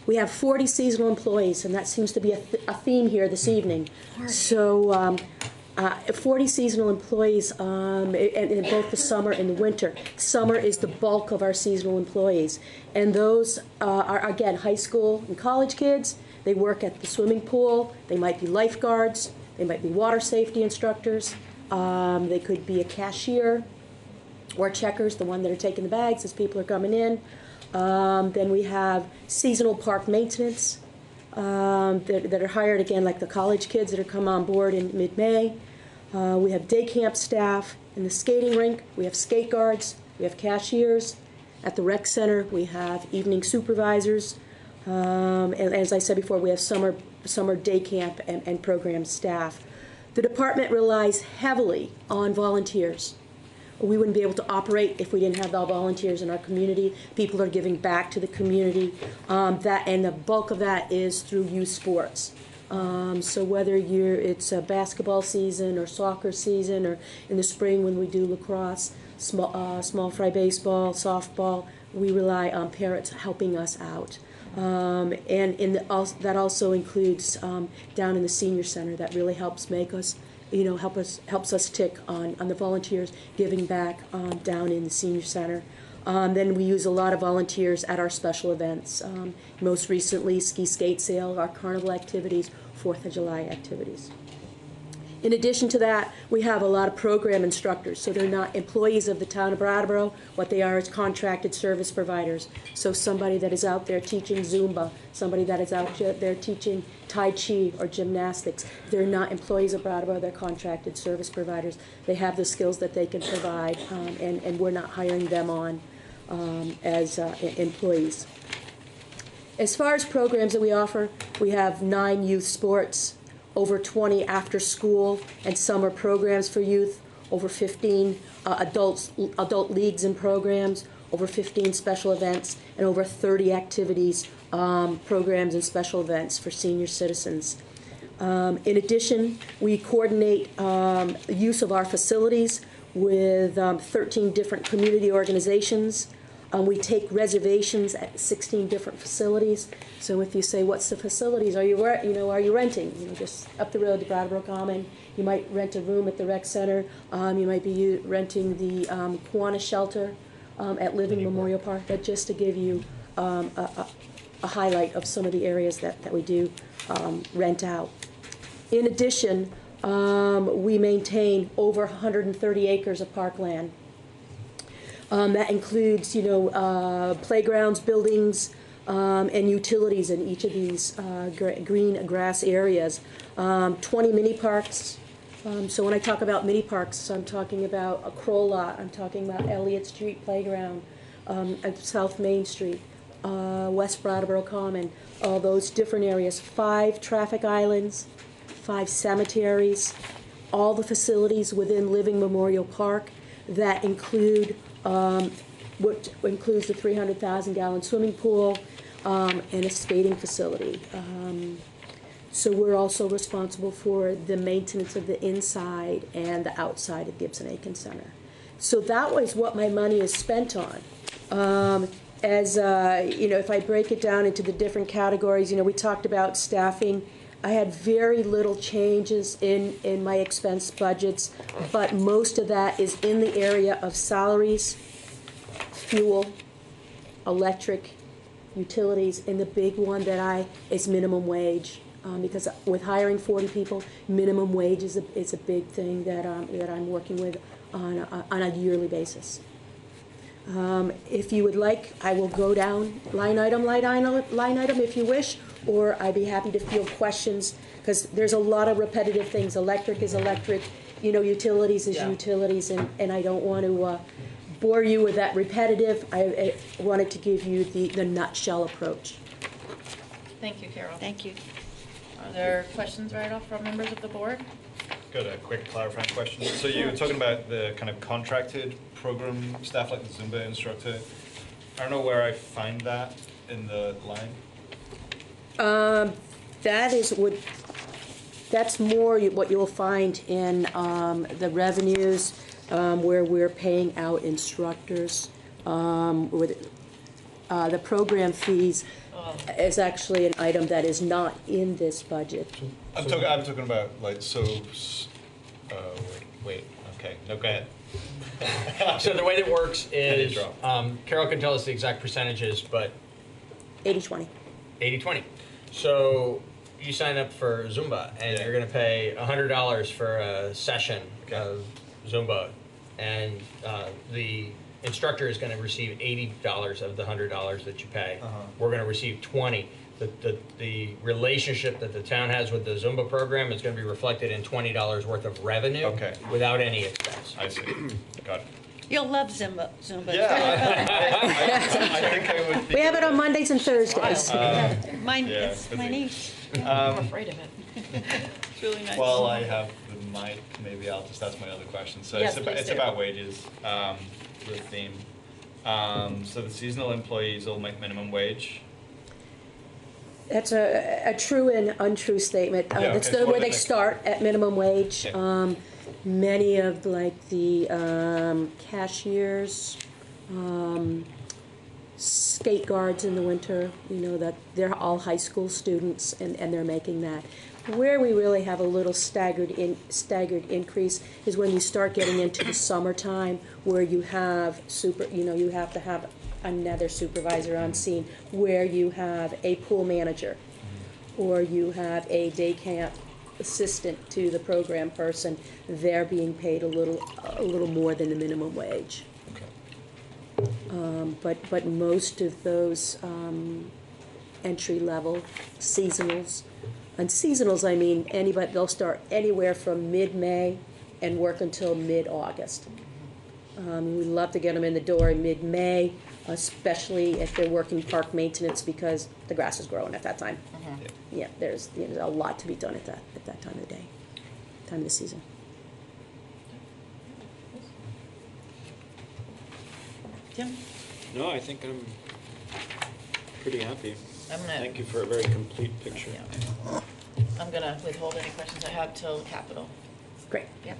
We have 40 seasonal employees, and that seems to be a theme here this evening. So 40 seasonal employees in both the summer and the winter. Summer is the bulk of our seasonal employees. And those are, again, high school and college kids. They work at the swimming pool. They might be lifeguards. They might be water safety instructors. They could be a cashier or checkers, the one that are taking the bags as people are coming in. Then we have seasonal park maintenance that are hired, again, like the college kids that are come on board in mid-May. We have day camp staff in the skating rink. We have skate guards. We have cashiers. At the rec center, we have evening supervisors. And as I said before, we have summer day camp and program staff. The department relies heavily on volunteers. We wouldn't be able to operate if we didn't have the volunteers in our community. People are giving back to the community. And the bulk of that is through youth sports. So whether it's a basketball season or soccer season, or in the spring when we do lacrosse, small fry baseball, softball, we rely on parents helping us out. That also includes down in the senior center. That really helps make us, helps us tick on the volunteers giving back down in the senior center. Then we use a lot of volunteers at our special events. Most recently, ski skate sale, our carnival activities, 4th of July activities. In addition to that, we have a lot of program instructors. So they're not employees of the town of Brattleboro. What they are is contracted service providers. So somebody that is out there teaching Zumba, somebody that is out there teaching Tai Chi or gymnastics. They're not employees of Brattleboro. They're contracted service providers. They have the skills that they can provide, and we're not hiring them on as employees. As far as programs that we offer, we have 9 youth sports, over 20 after-school and summer programs for youth, over 15 adult leagues and programs, over 15 special events, and over 30 activities, programs, and special events for senior citizens. In addition, we coordinate the use of our facilities with 13 different community organizations. We take reservations at 16 different facilities. So if you say, "What's the facilities? Are you renting?" Just up the road to Brattleboro Common. You might rent a room at the rec center. You might be renting the Kiwanis shelter at Living Memorial Park. That just to give you a highlight of some of the areas that we do rent out. In addition, we maintain over 130 acres of parkland. That includes, playgrounds, buildings, and utilities in each of these green grass areas. 20 mini parks. So when I talk about mini parks, I'm talking about a Kroll lot. I'm talking about Elliott Street Playground, South Main Street, West Brattleboro Common, all those different areas. 5 traffic islands, 5 cemeteries, all the facilities within Living Memorial Park that include what includes the 300,000-gallon swimming pool and a skating facility. So we're also responsible for the maintenance of the inside and the outside of Gibson Aiken Center. So that was what my money is spent on. If I break it down into the different categories, we talked about staffing. I had very little changes in my expense budgets, but most of that is in the area of salaries, fuel, electric, utilities, and the big one is minimum wage. Because with hiring 40 people, minimum wage is a big thing that I'm working with on a yearly basis. If you would like, I will go down line item if you wish, or I'd be happy to field questions, because there's a lot of repetitive things. Electric is electric, utilities is utilities, and I don't want to bore you with that repetitive. I wanted to give you the nutshell approach. Thank you, Carol. Thank you. Are there questions right off from members of the board? Got a quick clarifying question. So you were talking about the kind of contracted program staff, like the Zumba instructor. I don't know where I find that in the line. That's more what you'll find in the revenues where we're paying out instructors with the program fees. is actually an item that is not in this budget. I'm talking about like wait. Okay, no, go ahead. So the way that works is, Carol can tell us the exact percentages, but 80-20. 80-20. So you sign up for Zumba, and you're going to pay $100 for a session of Zumba, and the instructor is going to receive $80 of the $100 that you pay. We're going to receive 20. The relationship that the town has with the Zumba program is going to be reflected in $20 worth of revenue without any expense. I see. Got it. You'll love Zumba. Yeah, I think I would. We have it on Mondays and Thursdays. It's my niece. I'm afraid of it. It's really nice. While I have the mic, maybe I'll just ask my other question. So Yes, it's please do. about wages, the theme. So the seasonal employees will make minimum wage. That's a true and untrue statement. Yeah, That's okay, so where what they do they- start at minimum wage. Many of like the cashiers, skate guards in the winter, that they're all high school students and they're making that. Where we really have a little staggered increase is when you start getting into the summertime, where you have you have to have another supervisor on scene, where you have a pool manager, or you have a day camp assistant to the program person. They're being paid a little more than the minimum wage. But most of those entry level seasonals. And seasonals, I mean, they'll start anywhere from mid-May and work until mid-August. We love to get them in the door in mid-May, especially if they're working park maintenance because the grass is growing at that time. Yeah, there's a lot to be done at that time of the day, time of the season. Tim? No, I think I'm pretty happy. I'm gonna- Thank you for a very complete picture. I'm going to withhold any questions I have till capital. Great. Yeah.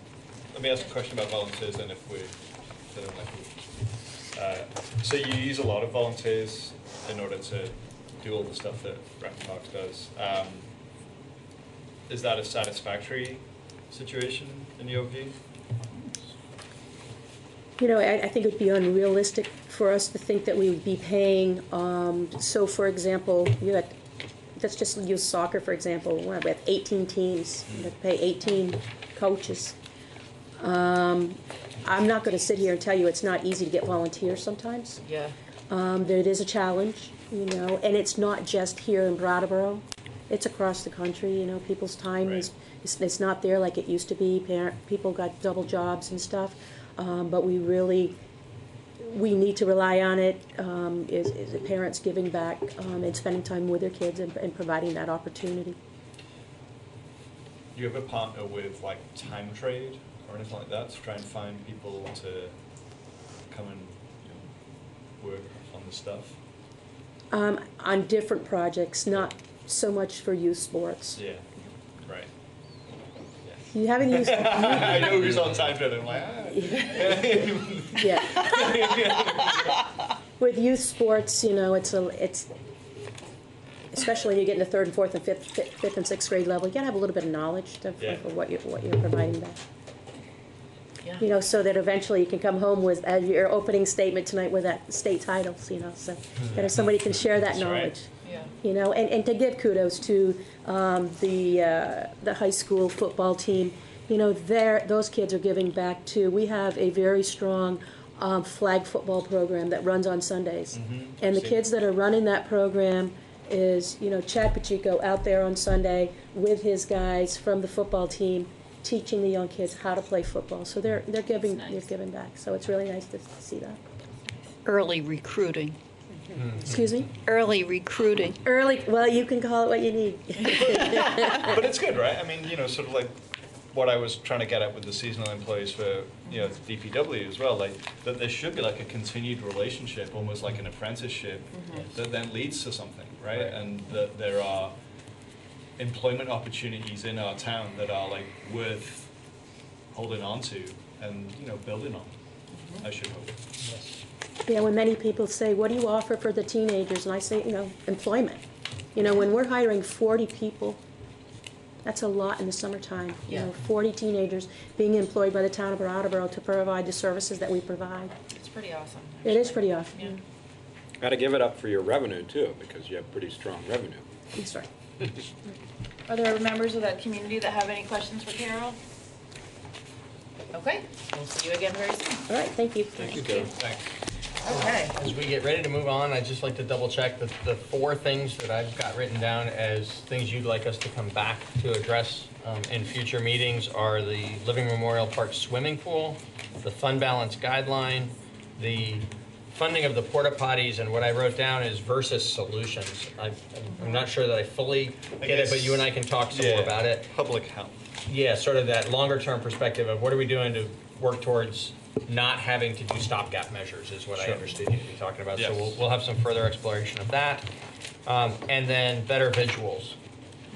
Let me ask a question about volunteers then, if we so you use a lot of volunteers in order to do all the stuff that Bratt Parks does. Is that a satisfactory situation in your view? I think it would be unrealistic for us to think that we would be paying, so for example, let's just use soccer for example. We have 18 teams, you have to pay 18 coaches. I'm not going to sit here and tell you it's not easy to get volunteers sometimes. Yeah. It is a challenge, and it's not just here in Brattleboro. It's across the country, people's time it's not there like it used to be. People got double jobs and stuff, but we need to rely on it, is the parents giving back and spending time with their kids and providing that opportunity. Do you ever partner with like Time Trade or anything like that to try and find people to come and work on the stuff? On different projects, not so much for youth sports. Yeah, right. You haven't used. I know who's on Time Trade. I'm like, Yeah. With youth sports, it's especially when you get in the third and fourth and fifth and sixth grade level, you gotta have a little bit of knowledge for what you're providing back. Yeah. So that eventually you can come home with your opening statement tonight with that state titles. So that if somebody can share that That's knowledge. right. And to give kudos to the high school football team. Those kids are giving back too. We have a very strong flag football program that runs on Sundays. And the kids that are running that program is, Chad Pacheco out there on Sunday with his guys from the football team teaching the young kids how to play football. So they're giving back. So it's really nice to see that. Early recruiting. Excuse me? Early recruiting. Well, you can call it what you need. But it's good, right? I mean, sort of like what I was trying to get at with the seasonal employees for, DPW as well, like that there should be like a continued relationship, almost like an apprenticeship that then leads to something, right? And that there are employment opportunities in our town that are like worth holding on to and, building on, I should hope. Yes. when many people say, what do you offer for the teenagers? And I say, employment. When we're hiring 40 people, that's a lot in the summertime. 40 teenagers being employed by the town of Brattleboro to provide the services that we provide. It's pretty awesome. It is pretty awesome. Yeah. Got to give it up for your revenue too, because you have pretty strong revenue. That's right. Are there members of that community that have any questions for Carol? Okay, we'll see you again very soon. All right, thank you. Thank you, Carol. Thanks. Okay. As we get ready to move on, I'd just like to double check that the 4 things that I've got written down as things you'd like us to come back to address in future meetings are the Living Memorial Park swimming pool, the fund balance guideline, the funding of the porta potties, and what I wrote down is versus solutions. I'm not sure that I fully get it, but you and I can talk some more about it. Public health. Yeah, sort of that longer term perspective of what are we doing to work towards not having to do stopgap measures is what I understood you to be talking about. Yes. So we'll have some further exploration of that. And then better visuals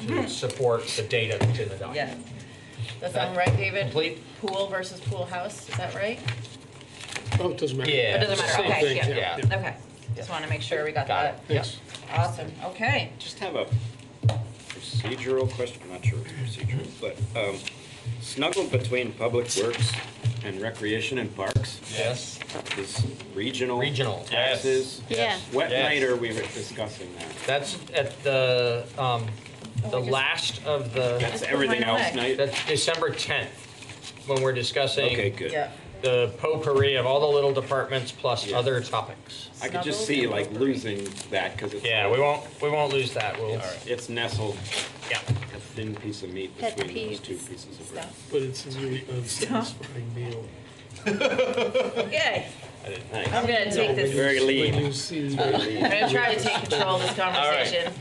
to support the data that's in the document. Yes. That sound right, David? Complete? Pool versus pool house, is that right? Oh, it doesn't matter. Yeah. It doesn't matter, Same okay, thing, yeah. yeah. Okay, just want to make sure we got Got that. it. Yes. Awesome, okay. Just have a procedural question, I'm not sure it's procedural, but snuggled between Public Works and Recreation and Parks Yes. is regional Regional. taxes. Yeah. What Yes. night are we discussing that? That's at the last of the. That's everything else night? That's December 10th, when we're discussing. Okay, good. Yeah. The potpourri of all the little departments plus Yeah. other topics. I could just see like losing that because it's Yeah, we won't lose that. We'll. it's nestled Yeah. a thin piece of meat Pet between those peeves. 2 pieces of bread. But it's a really unsatisfying meal. Okay, I'm gonna take this, Very When lean. you see I'm gonna try to take control of this conversation.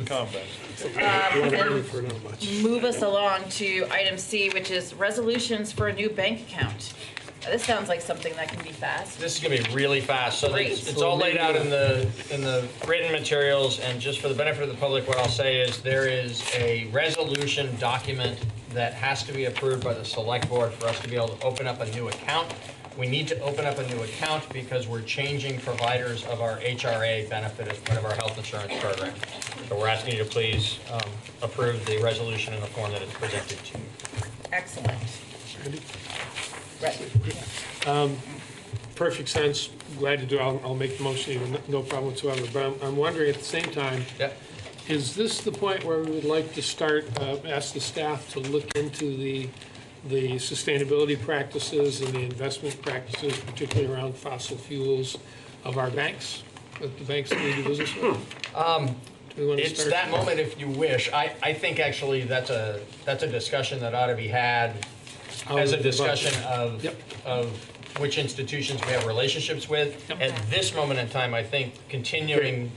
ordering for not much. Move us along to item C, which is resolutions for a new bank account. Now, this sounds like something that can be fast. This is gonna be really fast. So Great. it's all laid out in the written materials, and just for the benefit of the public, what I'll say is there is a resolution document that has to be approved by the select board for us to be able to open up a new account. We need to open up a new account because we're changing providers of our HRA benefit as part of our health insurance program. So we're asking you to please approve the resolution in the form that it's presented to you. Excellent. Perfect sense, glad to do, I'll make the motion, even no problem whatsoever, but I'm wondering at the same time, Yeah. is this the point where we would like to start, ask the staff to look into the sustainability practices and the investment practices, particularly around fossil fuels of our banks, that the banks that we do business with? Do we want to It's start that there? moment if you wish. I think actually that's a discussion that ought to be had as a discussion of Yep. which institutions we have relationships with. At this moment in time, I think continuing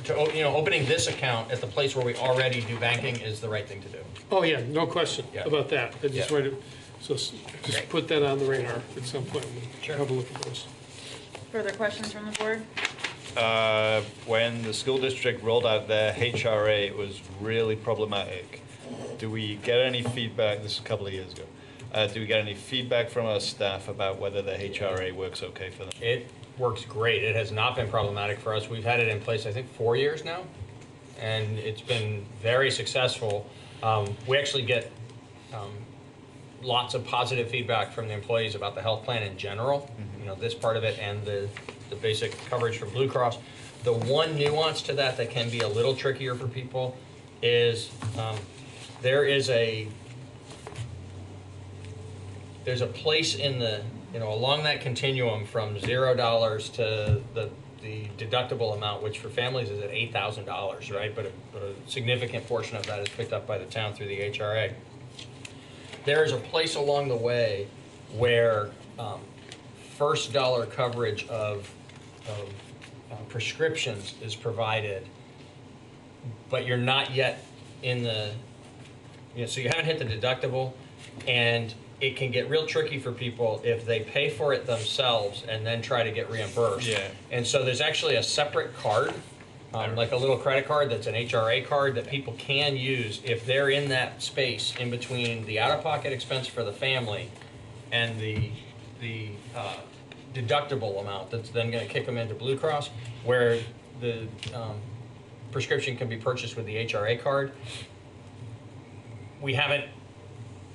to, opening this account at the place where we already do banking is the right thing to do. Oh, yeah, no question Yeah. about that. I just Yeah. wanted to, just Great. put that on the radar at some point, and Sure. have a look at those. Further questions from the board? When the school district rolled out their HRA, it was really problematic. Do we get any feedback? This is a couple of years ago. Do we get any feedback from our staff about whether the HRA works okay for them? It works great. It has not been problematic for us. We've had it in place, I think, 4 years now, and it's been very successful. We actually get lots of positive feedback from the employees about the health plan in general, this part of it and the basic coverage from Blue Cross. The one nuance to that can be a little trickier for people is there's a place in the, along that continuum from $0 to the deductible amount, which for families is at $8,000, right? But a significant portion of that is picked up by the town through the HRA. There is a place along the way where first dollar coverage of prescriptions is provided, but you're not yet in the, so you haven't hit the deductible, and it can get real tricky for people if they pay for it themselves and then try to get reimbursed. Yeah. And so there's actually a separate card, like a little credit card that's an HRA card that people can use if they're in that space in between the out-of-pocket expense for the family and the deductible amount that's then going to kick them into Blue Cross, where the prescription can be purchased with the HRA card. We haven't,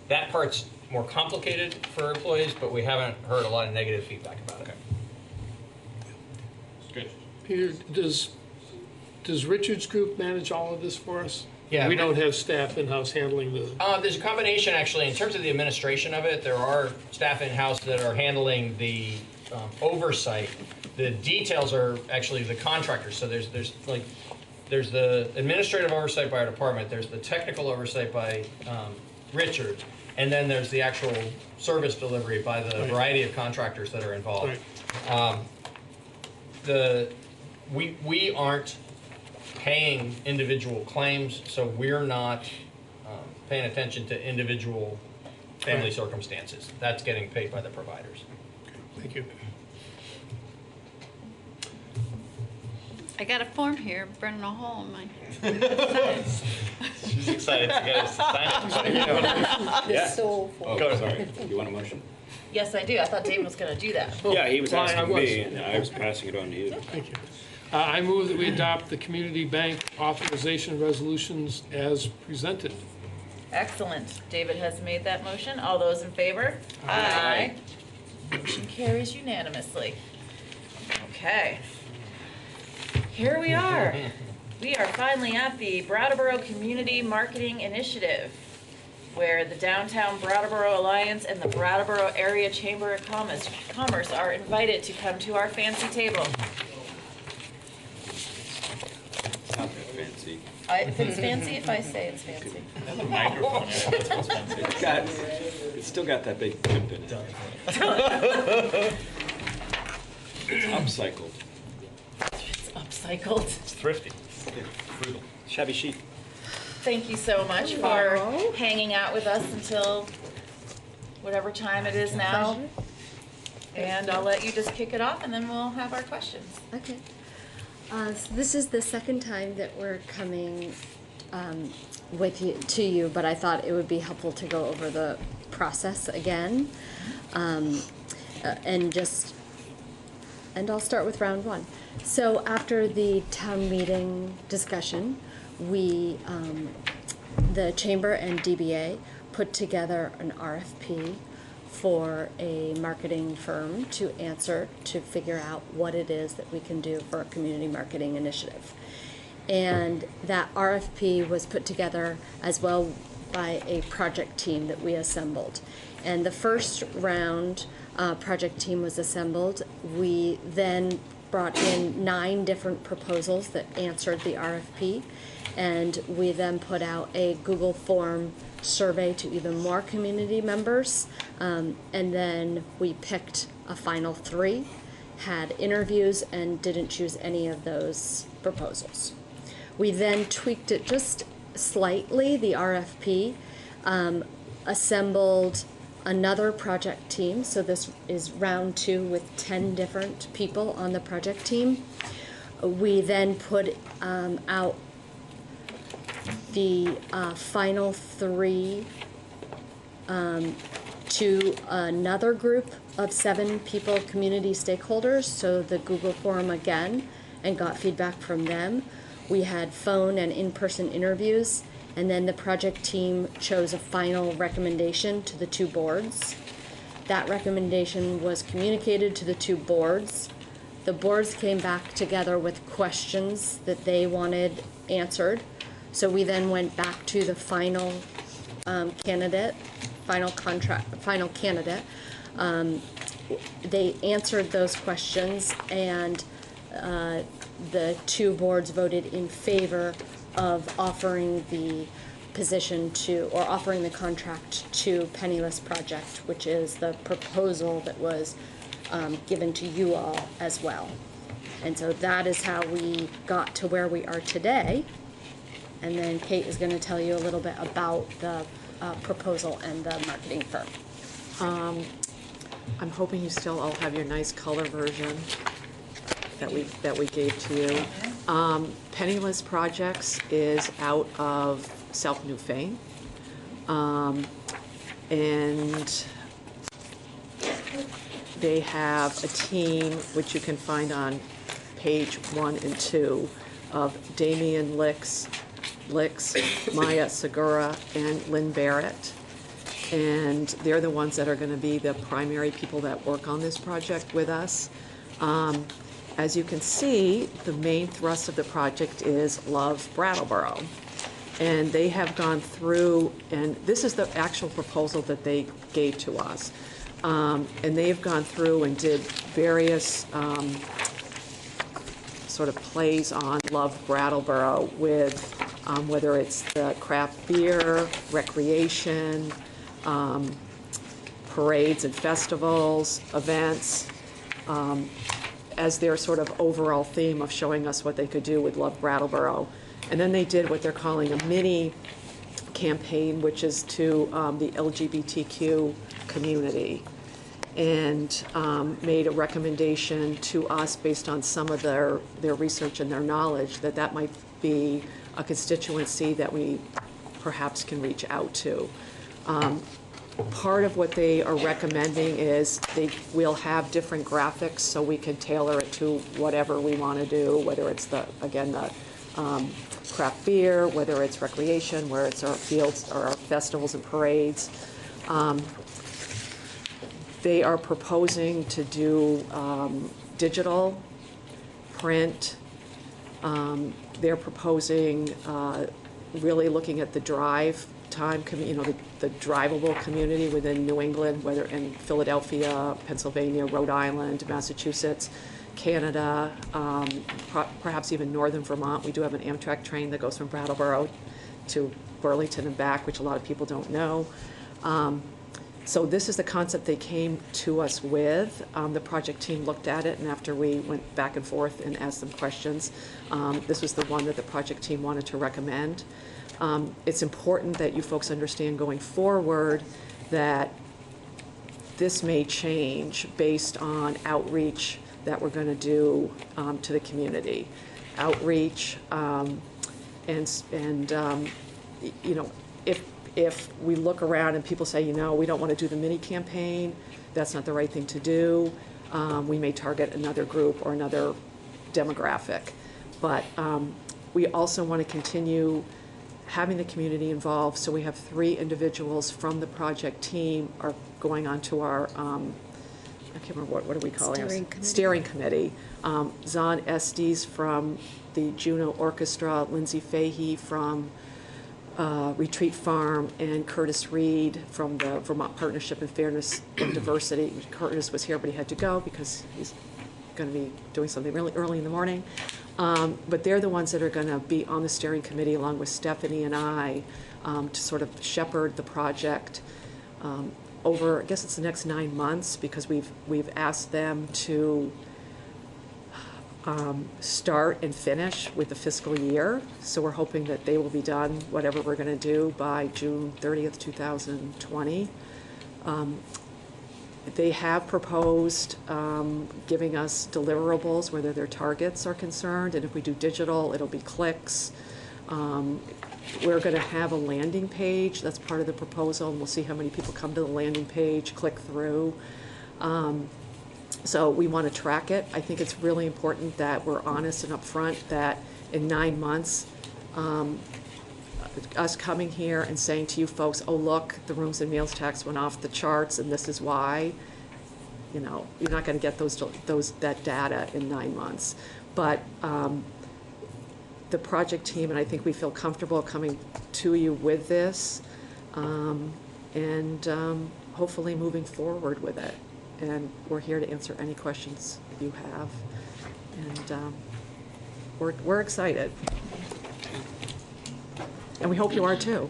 that part's more complicated for employees, but we haven't heard a lot of negative feedback about it. Good. Peter, does Richard's group manage all of this for us? Yeah. We don't have staff in-house handling the... There's a combination, actually, in terms of the administration of it. There are staff in-house that are handling the oversight. The details are actually the contractors. So there's the administrative oversight by our department. There's the technical oversight by Richard, and then there's the actual service delivery by the variety of contractors that are involved. We aren't paying individual claims, so we're not paying attention to individual family circumstances. That's getting paid by the providers. Thank you. I got a form here, burning a hole in mine. She's excited to get us to sign it. Yeah. So Oh, Go. sorry. You want a motion? Yes, I do. I thought David was going to do that. Yeah, he was Well, I asking was. me, and I was passing it on to you. Thank you. I move that we adopt the community bank authorization resolutions as presented. Excellent. David has made that motion. All those in favor? Aye. Motion carries unanimously. Okay. Here we are. We are finally at the Brattleboro Community Marketing Initiative, where the Downtown Brattleboro Alliance and the Brattleboro Area Chamber of Commerce are invited to come to our fancy table. It's not that fancy. If it's fancy, if I say it's fancy. The microphone, yeah, that's what's fancy. It's still got that big pimp in it. It's upcycled. It's upcycled. It's thrifty. Frugal. Shabby chic. Thank you so much for hanging out with us until whatever time it is now. And I'll let you just kick it off and then we'll have our questions. Okay. So this is the second time that we're coming to you, but I thought it would be helpful to go over the process again. And I'll start with round one. So after the town meeting discussion, we, the Chamber and DBA, put together an RFP for a marketing firm to answer to figure out what it is that we can do for a community marketing initiative. And that RFP was put together as well by a project team that we assembled. And the first round project team was assembled. We then brought in 9 different proposals that answered the RFP. And we then put out a Google form survey to even more community members. And then we picked a final 3, had interviews, and didn't choose any of those proposals. We then tweaked it just slightly, the RFP, assembled another project team. So this is round 2 with 10 different people on the project team. We then put out the final 3 to another group of 7 people, community stakeholders, so the Google form again, and got feedback from them. We had phone and in-person interviews, and then the project team chose a final recommendation to the 2 boards. That recommendation was communicated to the 2 boards. The boards came back together with questions that they wanted answered. So we then went back to the final candidate. They answered those questions, and the 2 boards voted in favor of offering the position to, or offering the contract to Penniless Project, which is the proposal that was given to you all as well. And so that is how we got to where we are today. And then Kate is going to tell you a little bit about the proposal and the marketing firm. I'm hoping you still all have your nice color version that we gave to you. Penniless Projects is out of South Newfane, and they have a team, which you can find on page 1 and 2, of Damian Licks, Maya Segura, and Lynn Barrett. And they're the ones that are going to be the primary people that work on this project with us. As you can see, the main thrust of the project is Love Brattleboro. And they have gone through, and this is the actual proposal that they gave to us. And they've gone through and did various sort of plays on Love Brattleboro with whether it's the craft beer, recreation, parades and festivals, events, as their sort of overall theme of showing us what they could do with Love Brattleboro. And then they did what they're calling a mini campaign, which is to the LGBTQ community, and made a recommendation to us based on some of their research and their knowledge that that might be a constituency that we perhaps can reach out to. Part of what they are recommending is we'll have different graphics so we can tailor it to whatever we want to do, whether it's the craft beer, whether it's recreation, where it's our fields or our festivals and parades. They are proposing to do digital, print. They're proposing really looking at the drive time, the drivable community within New England, whether in Philadelphia, Pennsylvania, Rhode Island, Massachusetts, Canada, perhaps even northern Vermont. We do have an Amtrak train that goes from Brattleboro to Burlington and back, which a lot of people don't know. So this is the concept they came to us with. The project team looked at it, and after we went back and forth and asked them questions, this was the one that the project team wanted to recommend. It's important that you folks understand going forward that this may change based on outreach that we're going to do to the community. Outreach, if we look around and people say, we don't want to do the mini campaign, that's not the right thing to do, we may target another group or another demographic. But we also want to continue having the community involved, so we have 3 individuals from the project team are going on to our, I can't remember, what are we calling it? Steering committee. Zahn Estes from the Juneau Orchestra, Lindsay Fahey from Retreat Farm, and Curtis Reed from the Vermont Partnership in Fairness and Diversity. Curtis was here, but he had to go because he's going to be doing something really early in the morning. But they're the ones that are going to be on the steering committee along with Stephanie and I to sort of shepherd the project over, I guess it's the next 9 months, because we've asked them to start and finish with the fiscal year. So we're hoping that they will be done, whatever we're going to do, by June 30th, 2020. They have proposed giving us deliverables, whether their targets are concerned, and if we do digital, it'll be clicks. We're going to have a landing page. That's part of the proposal, and we'll see how many people come to the landing page, click through. So we want to track it. I think it's really important that we're honest and upfront that in 9 months, us coming here and saying to you folks, oh look, the rooms and meals tax went off the charts and this is why, you're not going to get that data in 9 months. But the project team, and I think we feel comfortable coming to you with this, and hopefully moving forward with it. And we're here to answer any questions you have, and we're excited. And we hope you are too.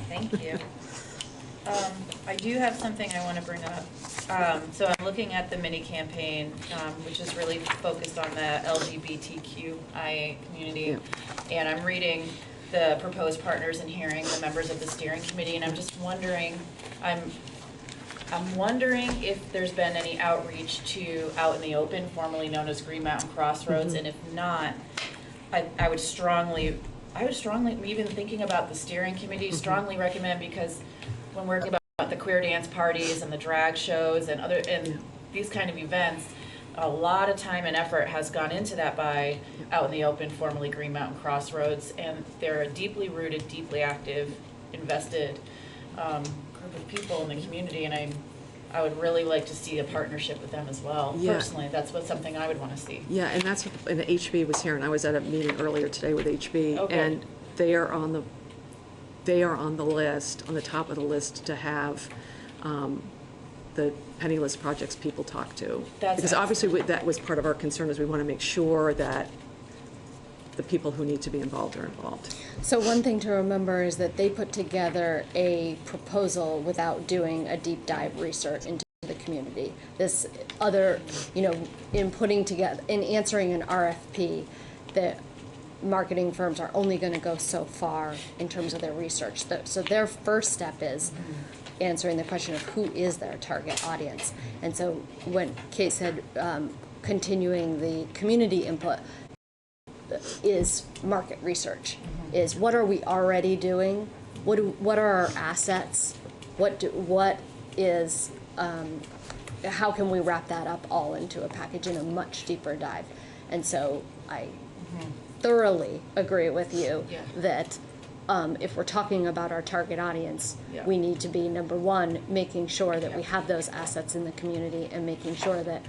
Thank you. I do have something I want to bring up. So I'm looking at the mini campaign, which is really focused on the LGBTQIA community. Yeah. And I'm reading the proposed partners and hearing the members of the steering committee, and I'm just wondering, I'm wondering if there's been any outreach to Out in the Open, formerly known as Green Mountain Crossroads, and if not, I would strongly, even thinking about the steering committee, strongly recommend, because when we're about the queer dance parties and the drag shows and these kind of events, a lot of time and effort has gone into that by Out in the Open, formerly Green Mountain Crossroads, and they're a deeply rooted, deeply active, invested group of people in the community, and I would really like to see a partnership with them as well. Yeah. Personally, that's something I would want to see. Yeah, and that's what, and HB was here, and I was at a meeting earlier today with HB, Okay. and they are on the list, on the top of the list to have the penniless projects people talk to. That's because obviously that was part of our concern, is we want to make sure that the people who need to be involved are involved. So one thing to remember is that they put together a proposal without doing a deep dive research into the community. This other, in putting together, in answering an RFP, the marketing firms are only going to go so far in terms of their research. So their first step is answering the question of who is their target audience. And so when Kate said continuing the community input, is market research, is what are we already doing, what are our assets, how can we wrap that up all into a package in a much deeper dive. And so I thoroughly agree with you that if we're talking about our target audience, we need to be, number one, making sure that we have those assets in the community, and making sure that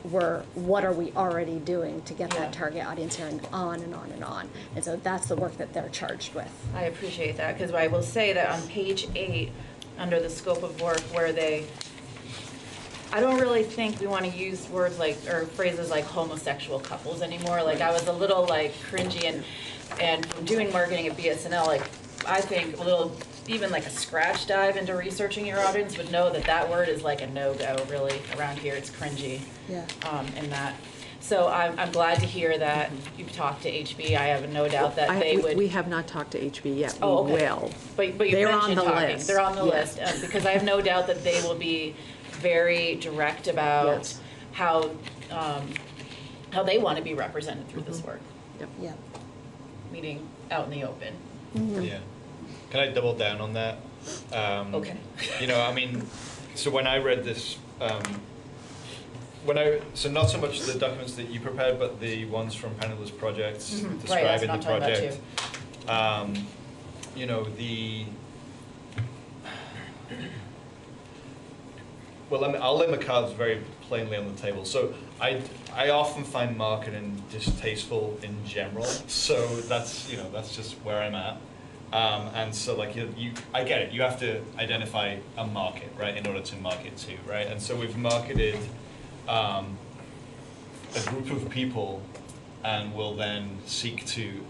what are we already doing to get that target audience here, and on and on and on. And so that's the work that they're charged with. I appreciate that, because I will say that on page 8, under the scope of work, where I don't really think we want to use words or phrases like homosexual couples anymore. Like, I was a little cringy, and from doing marketing at BSNL, I think even a scratch dive into researching your audience would know that word is a no-go, really, around here. It's cringy. Yeah. In that. So I'm glad to hear that you've talked to HB. I have no doubt that they would. We have not talked to HB yet. Oh, okay. We will. But you They're mentioned on the talking. list. They're on the Yes. list, because I have no doubt that they will be very direct about how they want to be represented through this work. Yep. Yeah. Meeting out in the open. Yeah. Can I double down on that? Okay. So when I read this, so not so much the documents that you prepared, but the ones from Penniless Projects describing the project. I'll lay my cards very plainly on the table. So I often find marketing distasteful in general. So that's just where I'm at. And so I get it. You have to identify a market, right, in order to market to, right? And so we've marketed a group of people, and we'll then seek to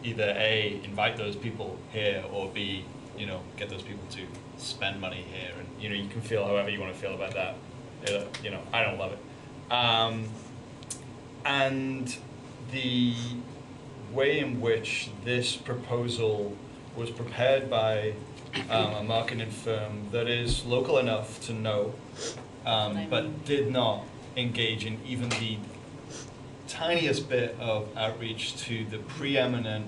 either A, invite those people here, or B, get those people to spend money here. And you can feel however you want to feel about that. I don't love it. And the way in which this proposal was prepared by a marketing firm that is local enough to know, but did not engage in even the tiniest bit of outreach to the preeminent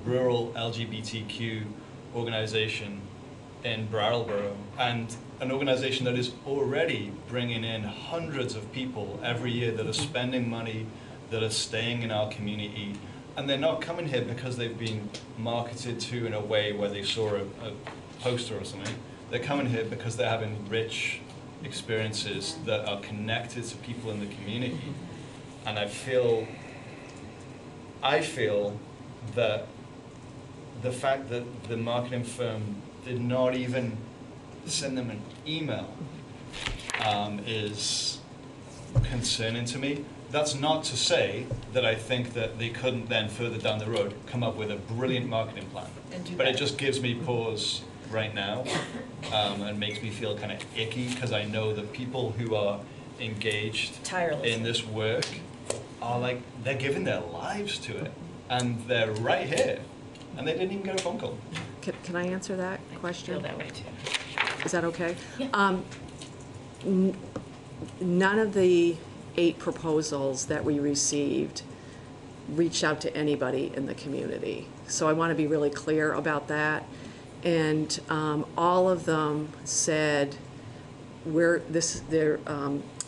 rural LGBTQ organization in Brattleboro, and an organization that is already bringing in hundreds of people every year that are spending money, that are staying in our community, and they're not coming here because they've been marketed to in a way where they saw a poster or something. They're coming here because they're having rich experiences that are connected to people in the community. And I feel that the fact that the marketing firm did not even send them an email is concerning to me. That's not to say that I think that they couldn't then further down the road come up with a brilliant marketing plan. But it just gives me pause right now, and makes me feel kind of icky, because I know that people who are engaged in this work are they're giving their lives to it, and they're right here, and they didn't even get a phone call. Can I answer that question? I feel that way too. Is that okay? Yeah. None of the 8 proposals that we received reached out to anybody in the community. So I want to be really clear about that. And all of them said,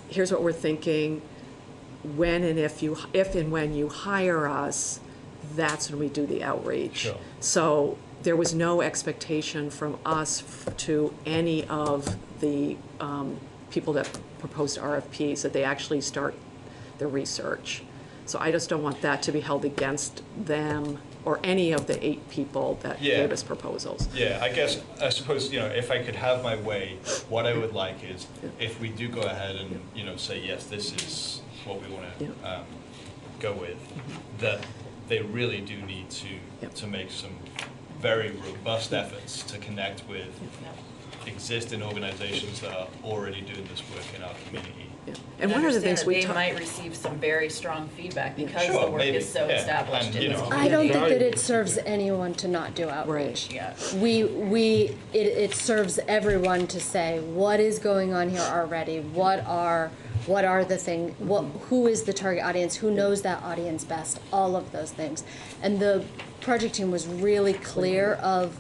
here's what we're thinking. When and if and when you hire us, that's when we do the outreach. Sure. So there was no expectation from us to any of the people that proposed RFPs that they actually start the research. So I just don't want that to be held against them or any of the 8 people that gave us proposals. Yeah, I suppose, if I could have my way, what I would like is if we do go ahead and, say, yes, this is what we want to go with, that they really do need to make some very robust efforts to connect with existing organizations that are already doing this work in our community. And one of the things they might receive some very strong feedback because the work is so established in this community. I don't think that it serves anyone to not do outreach. Yeah. It serves everyone to say what is going on here already. What are the things? Who is the target audience? Who knows that audience best? All of those things, and the project team was really clear of.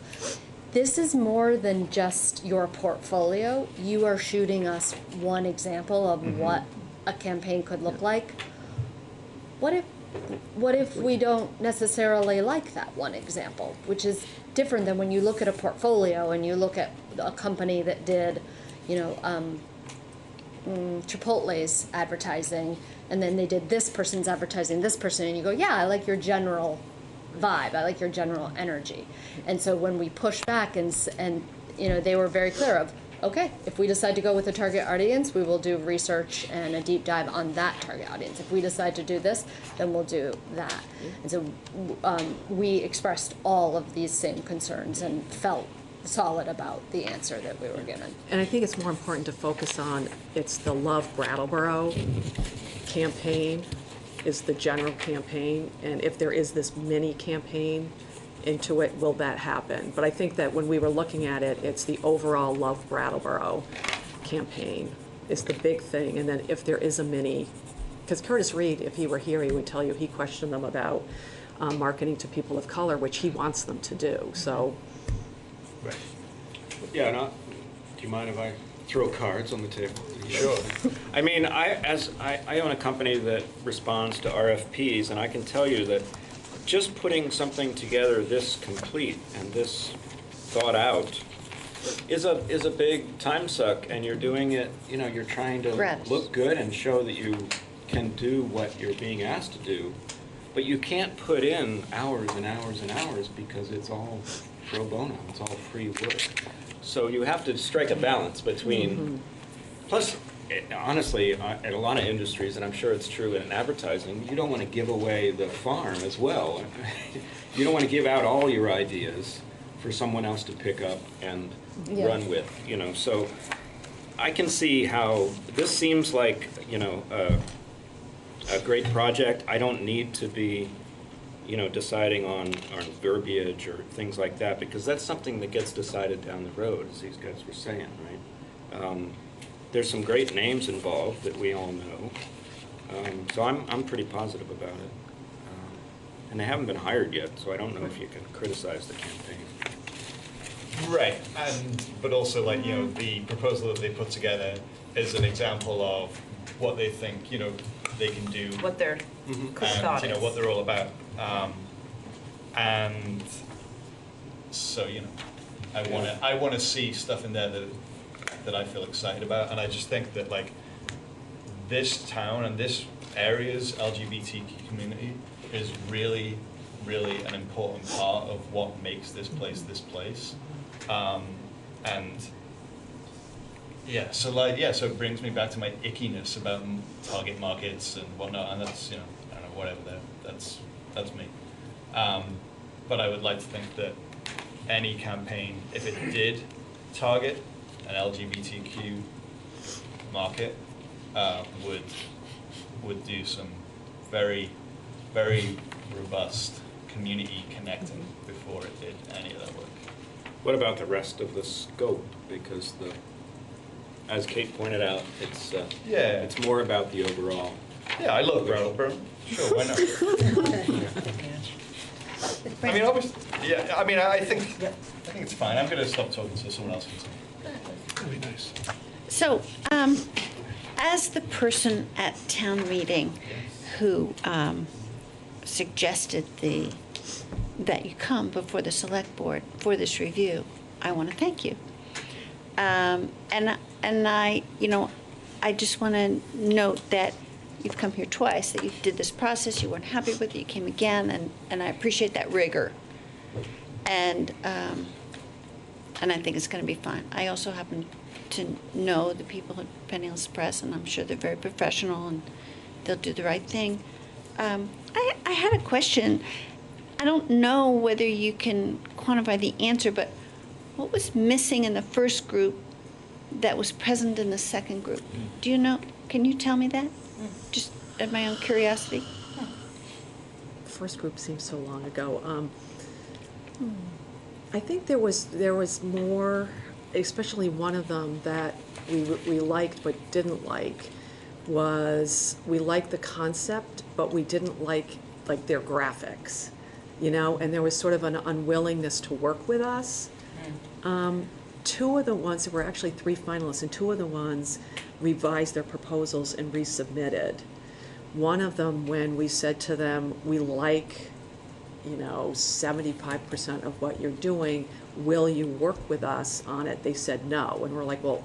This is more than just your portfolio. You are shooting us one example of what a campaign could look like. What if we don't necessarily like that one example, which is different than when you look at a portfolio and you look at a company that did, Chipotle's advertising, and then they did this person's advertising, this person, and you go, yeah, I like your general vibe. I like your general energy. And so when we push back and they were very clear of, okay, if we decide to go with a target audience, we will do research and a deep dive on that target audience. If we decide to do this, then we'll do that. And so we expressed all of these same concerns and felt solid about the answer that we were given. And I think it's more important to focus on, it's the Love Brattleboro campaign is the general campaign, and if there is this mini campaign into it, will that happen? But I think that when we were looking at it, it's the overall Love Brattleboro campaign is the big thing, and then if there is a mini, because Curtis Reed, if he were here, he would tell you he questioned them about marketing to people of color, which he wants them to do, so. Right. Yeah, do you mind if I throw cards on the table? Sure. I mean, I own a company that responds to RFPs, and I can tell you that just putting something together this complete and this thought out is a big time suck, and you're doing it, you're trying to look good and show that you can do what you're being asked to do, but you can't put in hours and hours and hours because it's all pro bono, it's all free work. So you have to strike a balance between, plus, honestly, in a lot of industries, and I'm sure it's true in advertising, you don't want to give away the farm as well. You don't want to give out all your ideas for someone else to pick up and run with, So I can see how this seems like, a great project. I don't need to be deciding on verbiage or things like that, because that's something that gets decided down the road, as these guys were saying, right? There's some great names involved that we all know, so I'm pretty positive about it. And they haven't been hired yet, so I don't know if you can criticize the campaign. Right, but also the proposal that they put together is an example of what they think they can do, What their thought is. what they're all about. And so I want to see stuff in there that I feel excited about, and I just think that this town and this area's LGBTQ community is really, really an important part of what makes this place, and so it brings me back to my ickiness about target markets and whatnot, and that's I don't know, whatever, that's me. But I would like to think that any campaign, if it did target an LGBTQ market, would do some very, very robust community connecting before it did any of that work. What about the rest of the scope? Because as Kate pointed out, it's more about the overall. Yeah, I love Brattleboro. Sure, why not? I mean, obviously, I think it's fine. I'm going to stop talking so someone else can talk. Really nice. So, as the person at town meeting who suggested that you come before the select board for this review, I want to thank you. And I, I just want to note that you've come here twice, that you did this process, you weren't happy with it, you came again, and I appreciate that rigor. And I think it's going to be fine. I also happen to know the people at Penny Hills Press, and I'm sure they're very professional and they'll do the right thing. I had a question. I don't know whether you can quantify the answer, but what was missing in the first group that was present in the second group? Do you know? Can you tell me that? Just at my own curiosity. First group seems so long ago. I think there was more, especially one of them that we liked but didn't like, was we liked the concept but we didn't like their graphics, and there was sort of an unwillingness to work with us. Two of the ones, there were actually 3 finalists, and 2 of the ones revised their proposals and resubmitted. One of them, when we said to them, we like 75% of what you're doing, will you work with us on it? They said no, and we're like, well,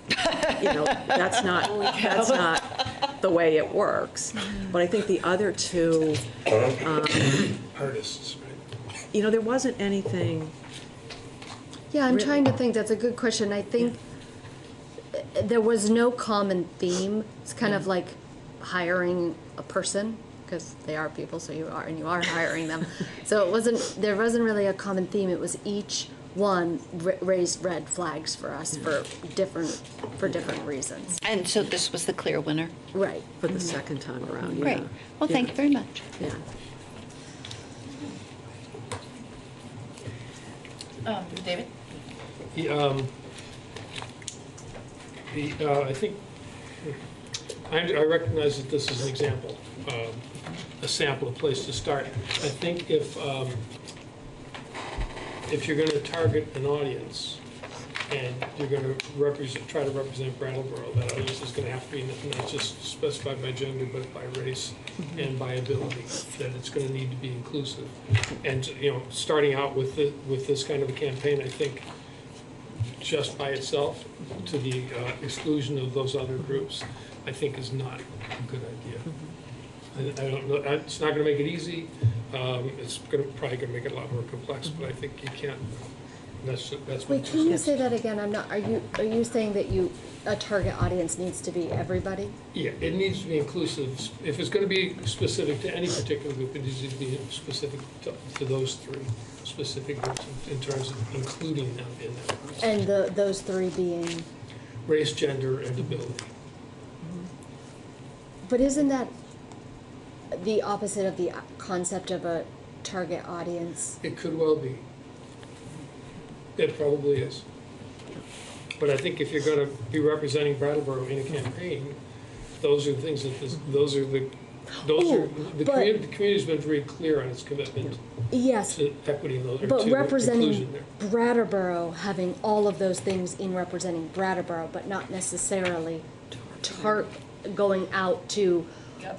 that's not the way it works. But I think the other 2, Artists, right? There wasn't anything. Yeah, I'm trying to think. That's a good question. I think there was no common theme. It's kind of like hiring a person, because they are people, so you are hiring them. So there wasn't really a common theme. It was each one raised red flags for us for different reasons. And so this was the clear winner. Right, for the second time around. Yeah. Great. Well, thank you very much. Yeah. David? I think I recognize that this is an example, a sample, a place to start. I think if you're going to target an audience and you're going to try to represent Brattleboro, that audience is going to have to be not just specified by gender, but by race and by ability. That it's going to need to be inclusive. And starting out with this kind of a campaign, I think just by itself, to the exclusion of those other groups, I think is not a good idea. I don't know. It's not going to make it easy. It's probably going to make it a lot more complex. But I think you can't. That's Wait, can you say that again? I'm not. Are you saying that a target audience needs to be everybody? Yeah, it needs to be inclusive. If it's going to be specific to any particular group, it needs to be specific to those 3 specific groups in terms of including them in that. And those 3 being? Race, gender, and ability. But isn't that the opposite of the concept of a target audience? It could well be. It probably is. But I think if you're going to be representing Brattleboro in a campaign, those are the things the community's been very clear on its commitment. Yes, to equity and but to representing inclusion there. Brattleboro, having all of those things in representing Brattleboro, but not necessarily going out to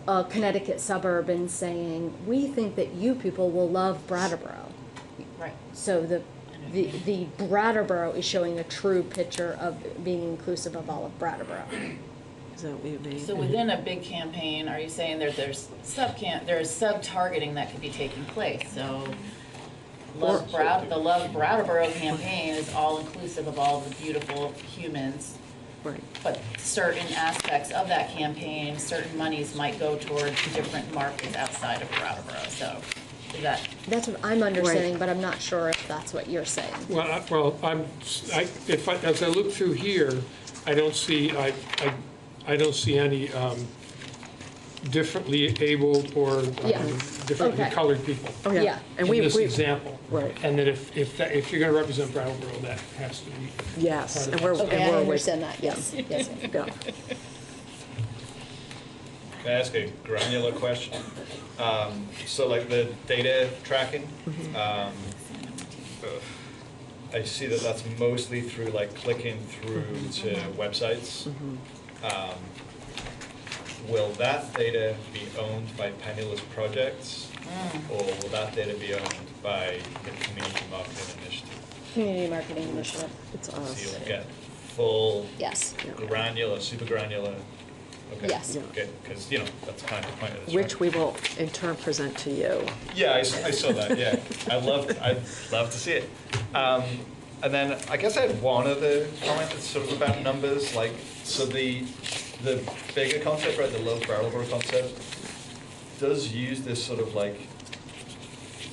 a Connecticut suburb and saying, we think that you people will love Brattleboro. Right. So the Brattleboro is showing a true picture of being inclusive of all of Brattleboro. Is that what you mean? So within a big campaign, are you saying there's sub-targeting that could be taking place? So the Love Brattleboro campaign is all inclusive of all the beautiful humans. Right. But certain aspects of that campaign, certain monies might go towards different markets outside of Brattleboro. So is that? That's what I'm understanding, but I'm not sure if that's what you're saying. Well, as I look through here, I don't see any differently abled or differently colored people. Oh, yeah. And in this example. Right. And that if you're going to represent Brattleboro, that has to be. Yes, and we're I understand that. Yes. Yes. Yeah. Can I ask a granular question? So like the data tracking, I see that that's mostly through like clicking through to websites. Will that data be owned by Penniless Projects, or will that data be owned by the Community Marketing Initiative? Community Marketing Initiative. It's So us. you'll get full, Yes. granular, super granular. Okay. Yes. Good, because that's kind of the point of this. Which right? we will in turn present to you. Yeah, I saw that. Yeah, I'd love to see it. And then I guess I had one other comment that's sort of about numbers. Like, so the bigger concept, right, the low Brattleboro concept, does use this sort of like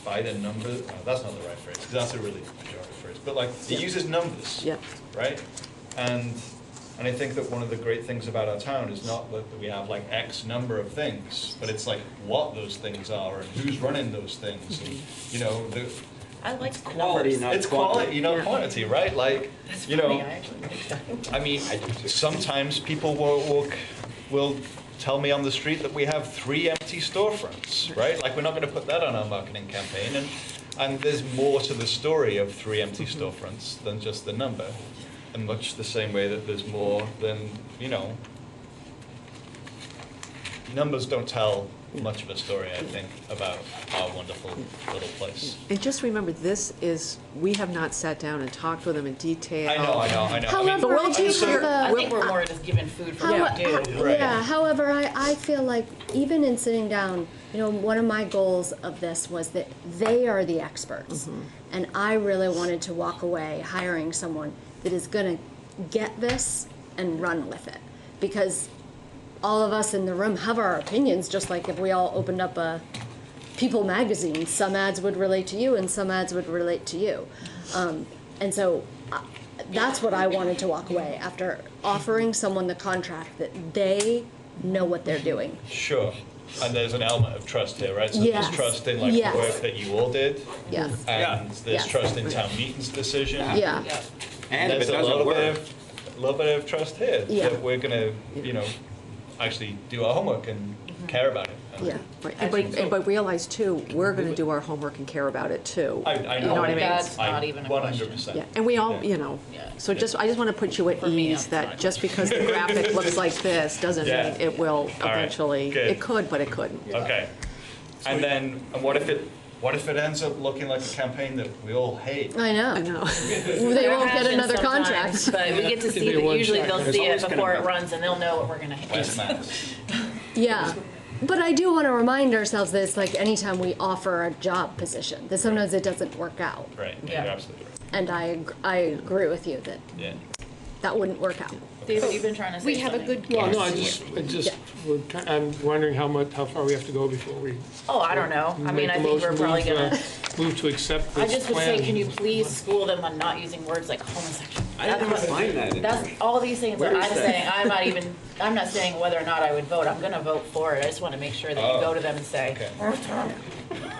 by the numbers. Oh, that's not the right phrase because that's a really pejorative phrase. But like, it uses numbers. Yeah. Right. And I think that one of the great things about our town is not that we have like X number of things, but it's like what those things are and who's running those things. And, I like the quality, numbers. not it's quality, not quantity, right? Like, I mean, sometimes people will tell me on the street that we have 3 empty storefronts, right? Like, we're not going to put that on our marketing campaign. And there's more to the story of 3 empty storefronts than just the number. In much the same way that there's more than, numbers don't tell much of a story, I think, about our wonderful little place. And just remember, we have not sat down and talked with them in detail. I know. However, I do have I think we're more just giving food for How- thought, too. Right. Yeah, however, I feel like even in sitting down, one of my goals of this was that they are the experts. And I really wanted to walk away hiring someone that is going to get this and run with it. Because all of us in the room have our opinions, just like if we all opened up a People magazine, some ads would relate to you and some ads would relate to you. And so that's what I wanted to walk away after offering someone the contract, that they know what they're doing. Sure. And there's an element of trust here, right? So Yes. there's trust in like Yes. the work that you all did. Yes. And there's Yes. trust in town meeting's decision. Yeah. And if there's it a doesn't little work, bit of trust here Yeah. that we're gonna, actually do our homework and care about it. Yeah, right. But realize too, we're going to do our homework and care about it too. I You know what I mean? That's not even a question. 100%. Yeah, and we all, so I just want to put you at ease that just because the graphic looks like this doesn't Yeah. mean it will All right, eventually, good. it could, but it couldn't. Okay. And then, what if it ends up looking like a campaign that we all hate? I know. I know. They There won't has get been another sometimes, contract. But we get to see be that one usually shot. they'll There's see it always gonna before be- it runs and they'll know what we're gonna hate. West Mass. Yeah. But I do want to remind ourselves that it's like anytime we offer a job position, that sometimes it doesn't work out. Right, Yeah. you're absolutely right. And I agree with you that Yeah. that wouldn't work out. David, you've been trying to say We have a something. good Well, no, guess. I'm wondering how far we have to go before we. Oh, I don't know. I mean, make I the think we're motion, probably gonna, Move to accept I this just would say, plan. can you please school them on not using words like homosexual? I didn't find that in That's, there. all these things that Where I'm is that? saying, I'm not saying whether or not I would vote. I'm gonna vote for it. I just wanna make sure that you Oh. go to them and say, Okay.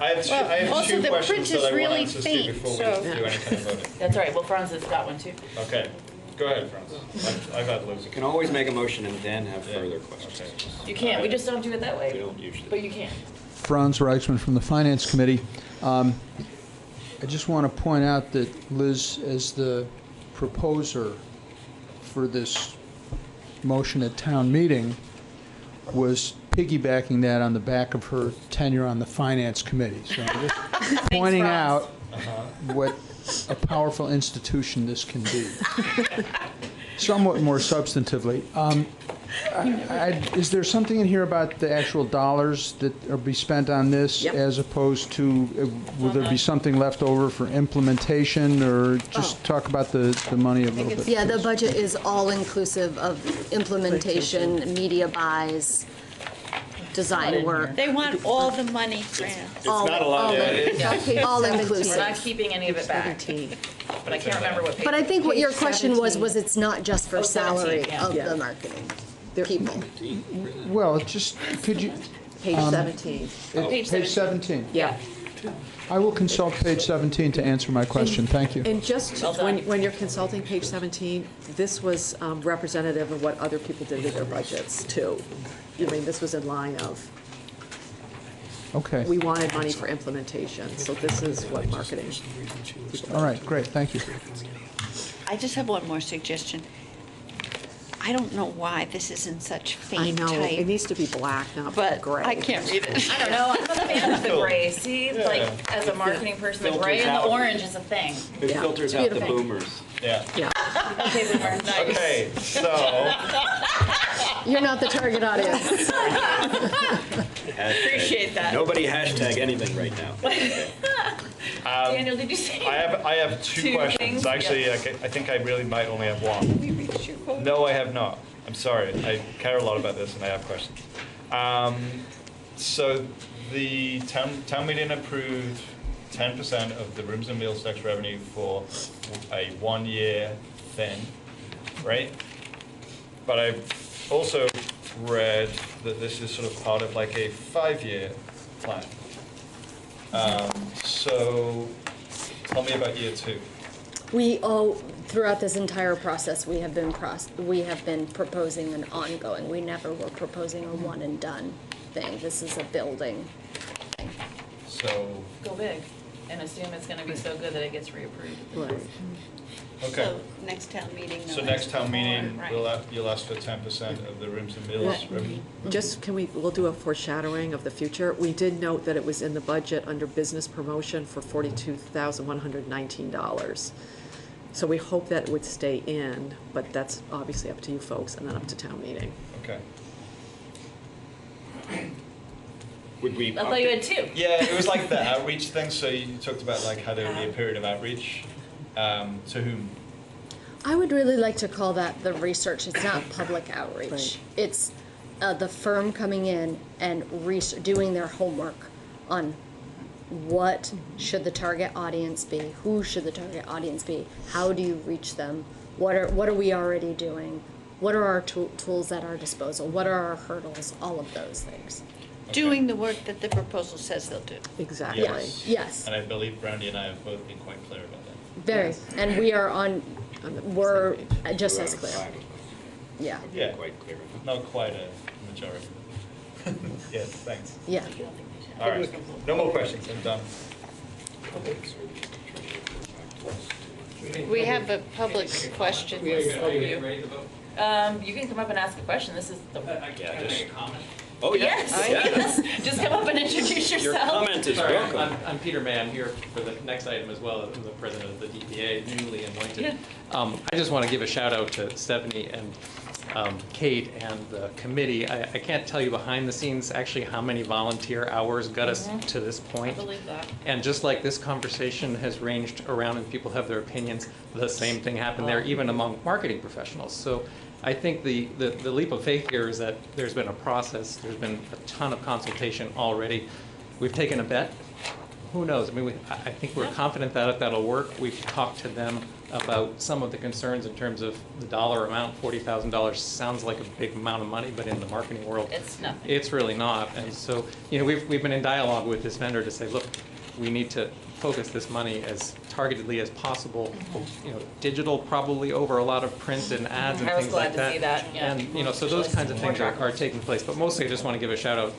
I have also two the questions print that is I want really answers to faint, before we so- do any kind of voting. that's all right. Well, Franz has got one too. Okay, go ahead, Francis. I've had loads you of. can always make a motion and then have Yeah. further questions. You can't. We just don't do it that We way. don't usually. But you can. Franz Reichman from the Finance Committee. I just want to point out that Liz, as the proposer for this motion at town meeting, was piggybacking that on the back of her tenure on the Finance Committee. So I'm just pointing out what a powerful institution this can be. Somewhat more substantively, is there something in here about the actual dollars that are be spent on this, Yep. as opposed to, will there be something left over for implementation, or just talk about the money a little bit? Yeah, the please? budget is all inclusive of implementation, media buys, design work. They want all the money, Fran. All not a lot, yeah, all We're inclusive. not keeping any of it back. 17. But I can't remember what page. But I think what your Page question was 17. it's not just for 17, salary yeah. of Yeah. the marketing people. Well, just, could you, Page 17. page 17. Yeah. I will consult page 17 to answer my question. Thank you. And just Well done. when you're consulting page 17, this was representative of what other people did with their budgets too. I mean, this was in line of. Okay. We wanted money for implementation, so this is what marketing. All right, great, thank you. I just have one more suggestion. I don't know why this is in such I faint know, type, it needs to be black, not but gray. I can't read it. I don't know, I'm a fan of the gray. See, like, as a marketing person, the gray and the orange is a thing. It Yeah. filters out the boomers. Yeah. Yeah, Okay, boomer, nice. Okay, so you're not the target audience. Appreciate that. Nobody hashtag anything right now. Daniel, did you say? I have two Two questions. things? Actually, Yeah. I think I really might only have one. No, I have not. I'm sorry. I care a lot about this, and I have questions. So the town meeting approved 10% of the rooms and meals tax revenue for a 1-year thing, right? But I've also read that this is sort of part of like a 5-year plan. So tell me about year 2. Throughout this entire process, we have been proposing an ongoing. We never were proposing a one and done thing. This is a building. So, Go big and assume it's gonna be so good that it gets reapproved. Right. okay. So next town meeting. So they'll next ask town for more, meeting, right. you'll ask for 10% of the rooms and meals revenue? Just, we'll do a foreshadowing of the future. We did note that it was in the budget under business promotion for $42,119. So we hope that it would stay in, but that's obviously up to you folks and then up to town meeting. Okay. Would we? I thought you had 2. Yeah, it was like the outreach thing, so you talked about like how there would be a period of outreach. To whom? I would really like to call that the research. It's not public outreach. Right. It's the firm coming in and doing their homework on what should the target audience be, who should the target audience be, how do you reach them, what are we already doing, what are our tools at our disposal, what are our hurdles, all of those things. Doing the work that the proposal says they'll do. Exactly. Yes. Yes. And I believe Brandy and I have both been quite clear about that. Very. And we are we're just as clear. Yeah. Yeah. Quite clear. Not quite a majority. Yes, thanks. Yeah. All right. No more questions. I'm done. We have a public question. You can come up and ask a question. This is the. Oh, Yes. Yes. Just come up and introduce yourself. Your comment is Sorry, welcome. I'm Peter Mann here for the next item as well. I'm the president of the DPA, newly anointed. I just want to give a shout out to Stephanie and Kate and the committee. I can't tell you behind the scenes actually how many volunteer hours got us to this point. I believe that. And just like this conversation has ranged around and people have their opinions, the same thing happened there, even among marketing professionals. So I think the leap of faith here is that there's been a process, there's been a ton of consultation already. We've taken a bet. Who knows? I mean, I think we're confident that that'll work. We've talked to them about some of the concerns in terms of the dollar amount. $40,000 sounds like a big amount of money, but in the marketing world, It's nothing. it's really not. And so, we've been in dialogue with this vendor to say, look, we need to focus this money as targetedly as possible. Digital probably over a lot of print and ads and I was things like glad to that. see that, yeah. And so those kinds of things are taking place. But mostly, I just want to give a shout out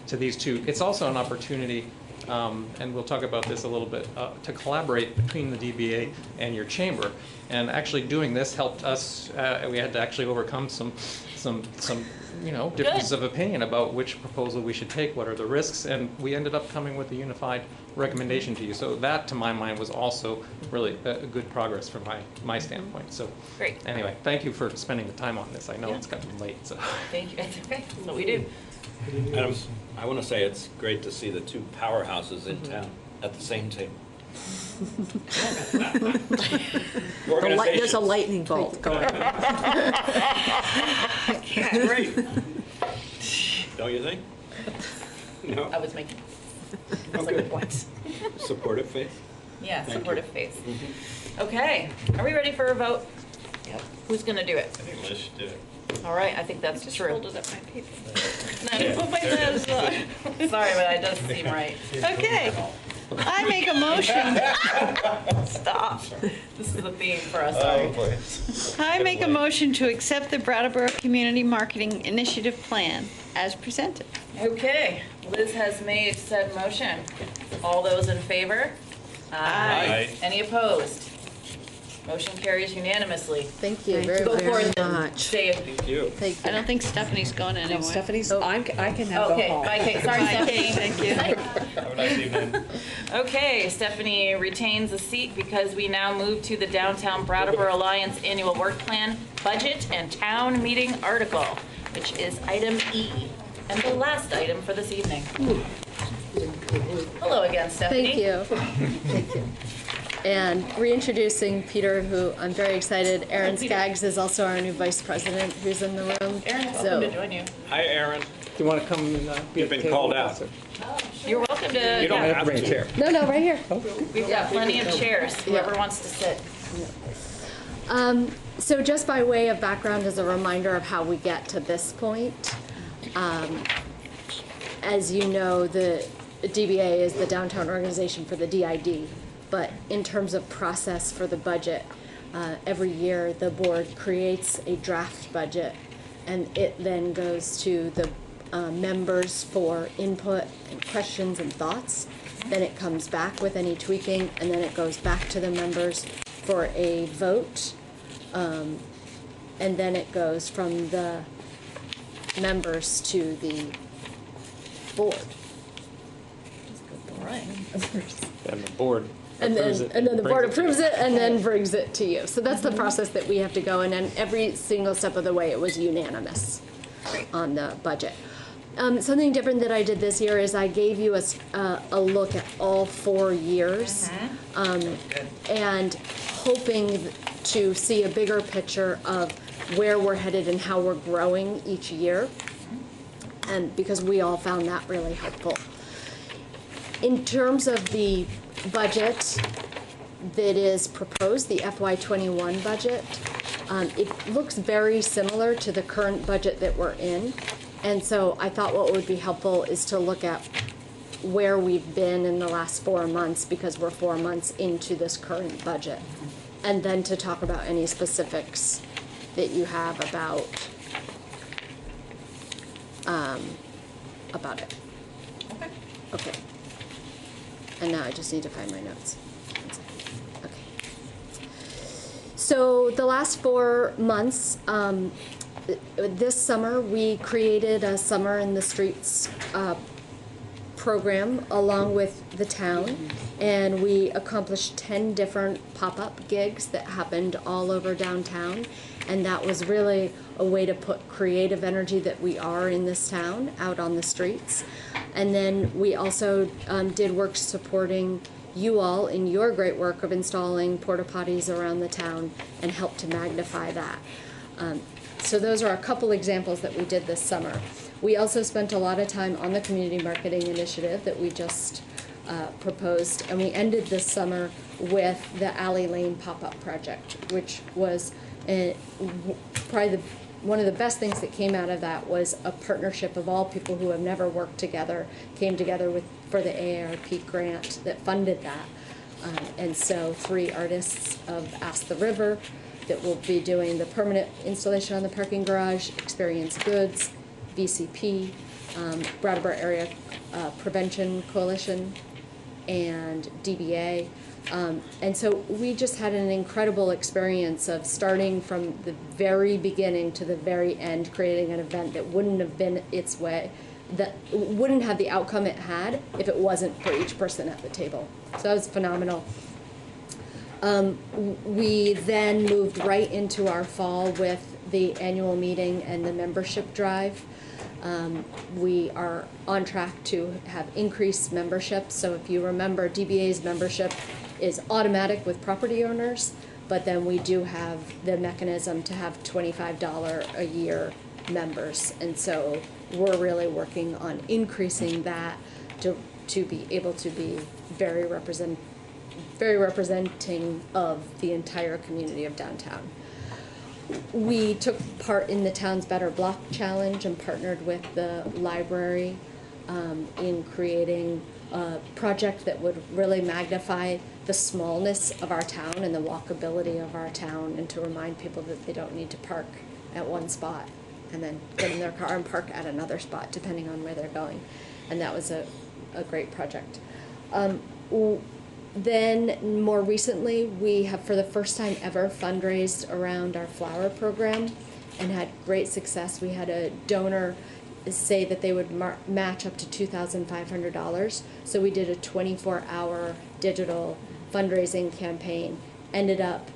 to these two. It's also an opportunity. And we'll talk about this a little bit, to collaborate between the DBA and your chamber. And actually doing this helped us, we had to actually overcome some differences of opinion about which proposal we should take, what are the risks, and we ended up coming with a unified recommendation to you. So that, to my mind, was also really a good progress from my standpoint. So Great. Anyway, thank you for spending the time on this. I know it's gotten late, so. Thank you. That's okay. That's what we do. Adam, I want to say it's great to see the two powerhouses in town at the same table. There's a lightning bolt going. Great. Don't you think? No? I was making. That's Okay. a good point. Supportive faith? Yeah, Thank supportive you. faith. Okay, are we ready for a vote? Yep. Who's gonna do it? I think Liz should do it. All right, I think that's Just true. folded up my paper. Sorry, but that does seem right. Okay. I make a motion. Stop. This is a theme for us, Oh, sorry. boy. I make a motion to accept the Brattleboro Community Marketing Initiative Plan as presented. Okay, Liz has made said motion. All those in favor? Aye. Any opposed? Motion carries unanimously. Thank you Thank very you Go much. forth and much. say, Thank you. I don't think Stephanie's going anywhere. Stephanie's, I can now go okay, home. bye Kate, sorry Stephanie. Thank you. Have a nice evening. Okay, Stephanie retains a seat because we now move to the Downtown Brattleboro Alliance Annual Work Plan, Budget, and Town Meeting Article, which is item E, and the last item for this evening. Hello again, Stephanie. Thank you. Thank you. And reintroducing Peter, who I'm very excited. Aaron Skaggs is also our new vice president who's in the room. Aaron, welcome to join you. Hi, Aaron. Do you want to come and be You've at the been table called with out. us, or- You're welcome to. You don't yeah. have to. Chair. No, right here. We've got plenty of chairs, whoever wants to sit. So just by way of background, as a reminder of how we get to this point, as you know, the DBA is the downtown organization for the DID, but in terms of process for the budget, every year the board creates a draft budget, and it then goes to the members for input and questions and thoughts. Then it comes back with any tweaking, and then it goes back to the members for a vote. And then it goes from the members to the board. Right. And the board And approves then, it and then the brings board it to you. approves it and then brings it to you. So that's the process that we have to go in, and every single step of the way it was unanimous on the budget. Something different that I did this year is I gave you a look at all 4 years, and hoping to see a bigger picture of where we're headed and how we're growing each year, and because we all found that really helpful. In terms of the budget that is proposed, the FY21 budget, it looks very similar to the current budget that we're in. And so I thought what would be helpful is to look at where we've been in the last 4 months, because we're 4 months into this current budget. And then to talk about any specifics that you have about it. Okay. Okay. And now I just need to find my notes. Okay. So the last 4 months, this summer, we created a Summer in the Streets program along with the town, and we accomplished 10 different pop-up gigs that happened all over downtown, and that was really a way to put creative energy that we are in this town out on the streets. And then we also did work supporting you all in your great work of installing porta potties around the town and helped to magnify that. So those are a couple examples that we did this summer. We also spent a lot of time on the community marketing initiative that we just proposed, and we ended this summer with the Alley Lane pop-up project, which was probably one of the best things that came out of that was a partnership of all people who have never worked together, came together for the AARP grant that funded that. And so 3 artists of Ask the River that will be doing the permanent installation on the parking garage, Experience Goods, VCP, Brattleboro Area Prevention Coalition, and DBA. And so we just had an incredible experience of starting from the very beginning to the very end, creating an event that wouldn't have been its way, that wouldn't have the outcome it had if it wasn't for each person at the table. So that was phenomenal. We then moved right into our fall with the annual meeting and the membership drive. We are on track to have increased membership. So if you remember, DBA's membership is automatic with property owners, but then we do have the mechanism to have $25 a year members. And so we're really working on increasing that to be able to be very representing of the entire community of downtown. We took part in the Town's Better Block Challenge and partnered with the library in creating a project that would really magnify the smallness of our town and the walkability of our town, and to remind people that they don't need to park at one spot and then get in their car and park at another spot, depending on where they're going. And that was a great project. Then more recently, we have for the first time ever fundraised around our flower program and had great success. We had a donor say that they would match up to $2,500. So we did a 24-hour digital fundraising campaign, ended up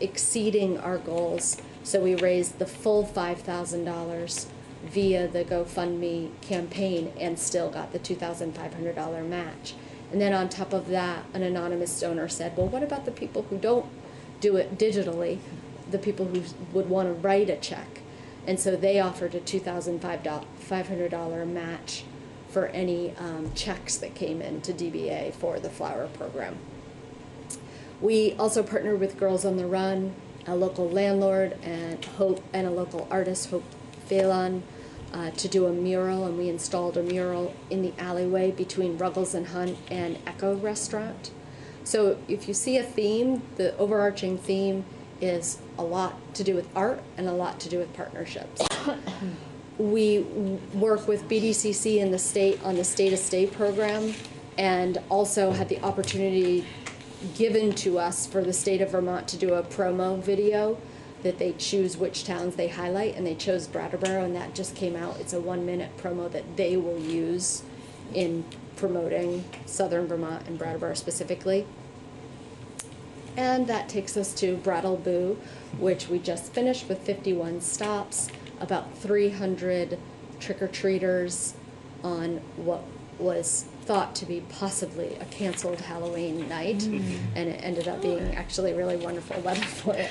exceeding our goals. So we raised the full $5,000 via the GoFundMe campaign and still got the $2,500 match. And then on top of that, an anonymous donor said, well, what about the people who don't do it digitally, the people who would want to write a check? And so they offered a $2,500 match for any checks that came in to DBA for the flower program. We also partnered with Girls on the Run, a local landlord, and Hope, and a local artist, Hope Phelan, to do a mural, and we installed a mural in the alleyway between Ruggles and Hunt and Echo Restaurant. So if you see a theme, the overarching theme is a lot to do with art and a lot to do with partnerships. We work with BDCC in the state on the State of State program, and also had the opportunity given to us for the state of Vermont to do a promo video that they choose which towns they highlight, and they chose Brattleboro, and that just came out. It's a 1-minute promo that they will use in promoting Southern Vermont and Brattleboro specifically. And that takes us to Brattleboro, which we just finished with 51 stops, about 300 trick-or-treaters on what was thought to be possibly a canceled Halloween night, and it ended up being actually really wonderful weather for it.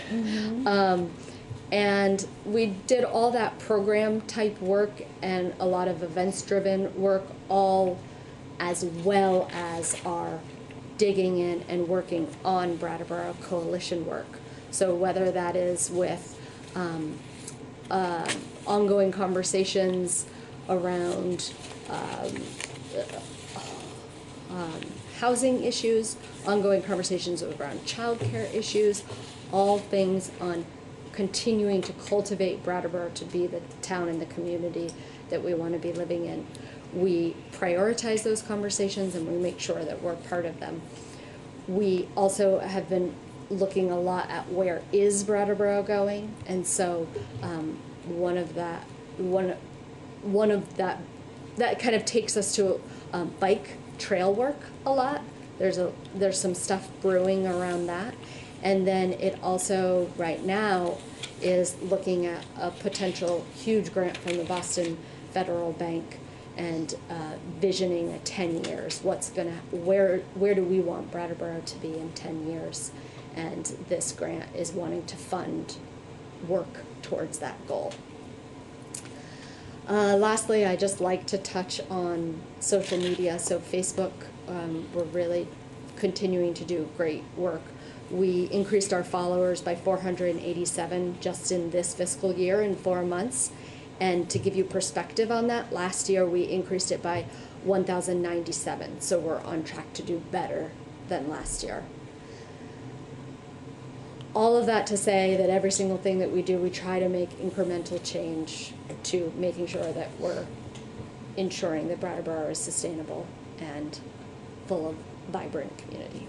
And we did all that program type work and a lot of events driven work, all as well as our digging in and working on Brattleboro coalition work. So whether that is with ongoing conversations around housing issues, ongoing conversations around childcare issues, all things on continuing to cultivate Brattleboro to be the town and the community that we want to be living in. We prioritize those conversations and we make sure that we're part of them. We also have been looking a lot at where is Brattleboro going, and so one of that kind of takes us to bike trail work a lot. There's some stuff brewing around that. And then it also right now is looking at a potential huge grant from the Boston Federal Bank and visioning a 10 years. Where do we want Brattleboro to be in 10 years? And this grant is wanting to fund work towards that goal. Lastly, I just like to touch on social media. So Facebook, we're really continuing to do great work. We increased our followers by 487 just in this fiscal year in 4 months. And to give you perspective on that, last year we increased it by 1,097. So we're on track to do better than last year. All of that to say that every single thing that we do, we try to make incremental change to making sure that we're ensuring that Brattleboro is sustainable and full of vibrant community.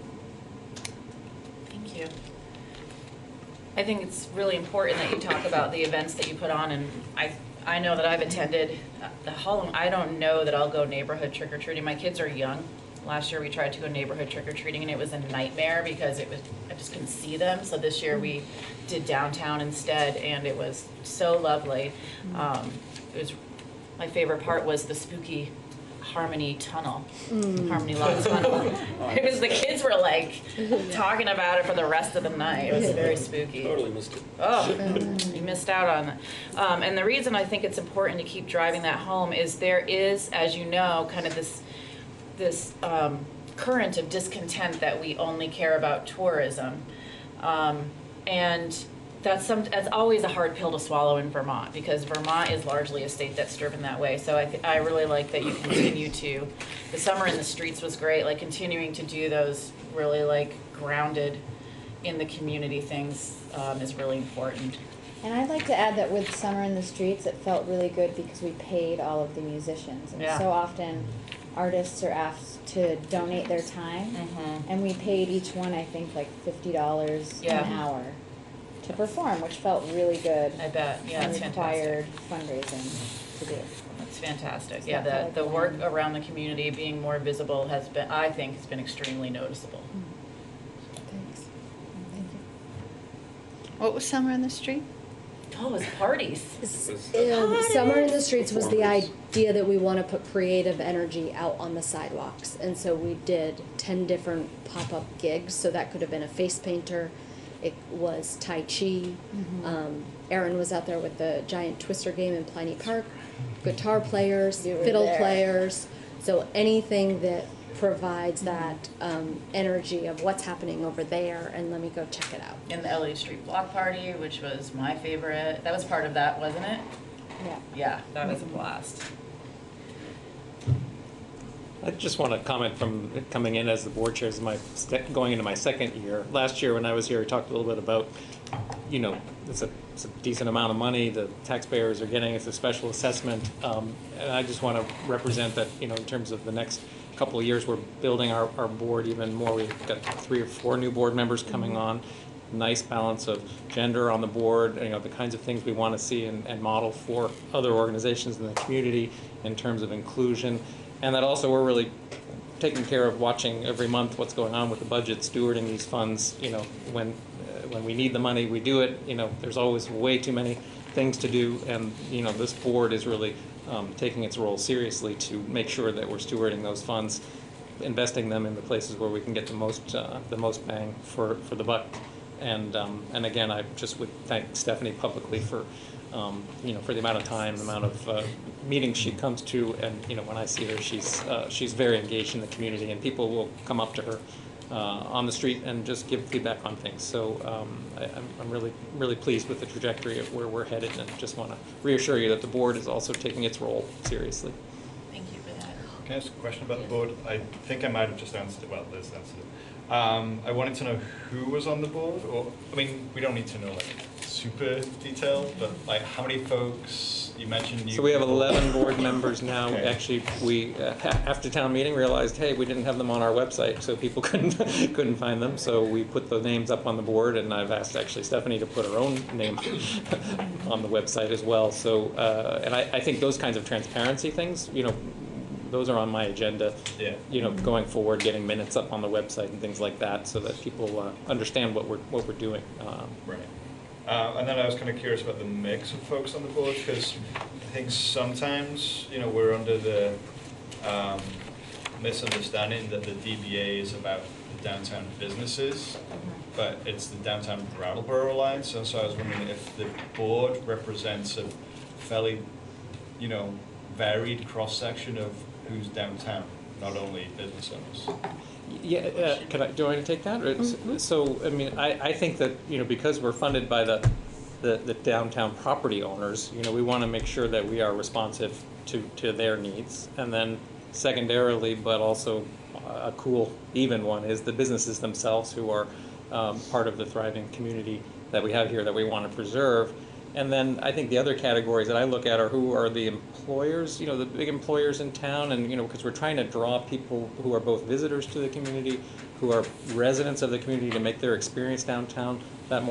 Thank you. I think it's really important that you talk about the events that you put on, and I know that I've attended the Halloween. I don't know that I'll go neighborhood trick-or-treating. My kids are young. Last year we tried to go neighborhood trick-or-treating and it was a nightmare because I just couldn't see them. So this year we did downtown instead, and it was so lovely. My favorite part was the spooky Harmony Tunnel, Harmony Law Tunnel. It was, the kids were like talking about it for the rest of the night. It was very spooky. Totally missed it. Oh, you missed out on that. And the reason I think it's important to keep driving that home is there is, as you know, kind of this current of discontent that we only care about tourism. And that's always a hard pill to swallow in Vermont, because Vermont is largely a state that's driven that way. So I really like that you continue to, the Summer in the Streets was great, like continuing to do those really like grounded in the community things is really important. And I'd like to add that with Summer in the Streets, it felt really good because we paid all of the musicians. And Yeah. so often artists are asked to donate their time, and we paid each one, I think, like $50 Yeah. an hour to perform, which felt really good. I bet. Yeah, and it's required fundraising to do. That's fantastic. So Yeah, that felt the like work around the community being more visible has been, I think, has been extremely noticeable. Thanks. What was Summer in the Street? Oh, it's parties. Summer in the Streets was the idea that we want to put creative energy out on the sidewalks. And so we did 10 different pop-up gigs. So that could have been a face painter. It was Tai Chi. Aaron was out there with the giant twister game in Pliny Park. Guitar players, You were fiddle there. players. So anything that provides that energy of what's happening over there, and let me go check it out. And the LA Street Block Party, which was my favorite. That was part of that, wasn't it? Yeah. Yeah, that was a blast. I just want to comment from coming in as the board chair, as going into my second year. Last year when I was here, we talked a little bit about, you know, it's a decent amount of money the taxpayers are getting. It's a special assessment. And I just want to represent that, you know, in terms of the next couple of years, we're building our board even more. We've got 3 or 4 new board members coming on. Nice balance of gender on the board, you know, the kinds of things we want to see and model for other organizations in the community in terms of inclusion. And that also we're really taking care of watching every month what's going on with the budget, stewarding these funds. You know, when we need the money, we do it. You know, there's always way too many things to do, and you know, this board is really taking its role seriously to make sure that we're stewarding those funds, investing them in the places where we can get the most bang for the buck. And again, I just would thank Stephanie publicly for you know, for the amount of time, the amount of meetings she comes to, and you know, when I see her, she's very engaged in the community, and people will come up to her on the street and just give feedback on things. So I'm really pleased with the trajectory of where we're headed, and just want to reassure you that the board is also taking its role seriously. Thank you for that. Can I ask a question about the board? I think I might have just answered it. Well, Liz answered it. I wanted to know who was on the board, or I mean, we don't need to know like super detailed, but like how many folks you mentioned? So we have 11 board members now. Okay. Actually, we after town meeting realized, hey, we didn't have them on our website, so people couldn't find them. So we put the names up on the board, and I've asked actually Stephanie to put her own name on the website as well. So and I think those kinds of transparency things, you know, those are on my agenda. Yeah. You know, going forward, getting minutes up on the website and things like that, so that people understand what we're doing. Right. And then I was kind of curious about the mix of folks on the board, because I think sometimes, you know, we're under the misunderstanding that the DBA is about the downtown businesses, but it's the Downtown Brattleboro Alliance. And so I was wondering if the board represents a fairly, you know, varied cross-section of who's downtown, not only business owners. Yeah, do I want to take that? Or, so, I mean, I think that, you know, because we're funded by the downtown property owners, you know, we want to make sure that we are responsive to their needs. And then secondarily, but also a cool, even one, is the businesses themselves, who are part of the thriving community that we have here that we want to preserve. And then I think the other categories that I look at are who are the employers, you know, the big employers in town, and, you know, because we're trying to draw people who are both visitors to the community, who are residents of the community, to make their experience downtown that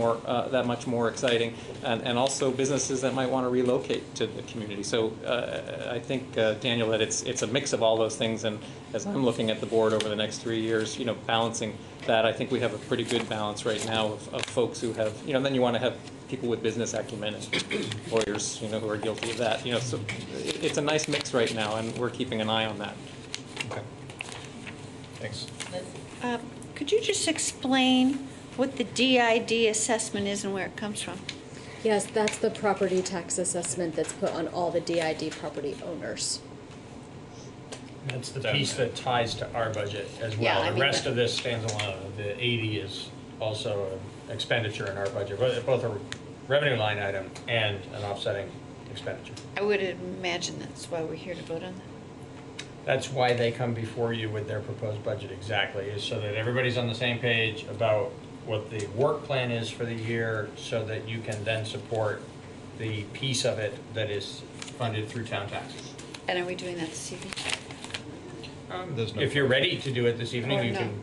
much more exciting, and also businesses that might want to relocate to the community. So I think, Daniel, that it's a mix of all those things, and as I'm looking at the board over the next 3 years, you know, balancing that, I think we have a pretty good balance right now of folks who have, you know, then you want to have people with business acumen and lawyers, you know, who are guilty of that. You know, so it's a nice mix right now, and we're keeping an eye on that. Okay. Thanks. Could you just explain what the DID assessment is and where it comes from? Yes, that's the property tax assessment that's put on all the DID property owners. That's the piece that ties to our budget as well. Yeah, I The mean, rest of this stands alone. The 80 is also an expenditure in our budget, both a revenue line item and an offsetting expenditure. I would imagine that's why we're here to vote on that. That's why they come before you with their proposed budget exactly, is so that everybody's on the same page about what the work plan is for the year so that you can then support the piece of it that is funded through town taxes. And are we doing that this evening? If you're ready to do it this evening, Or you no. can do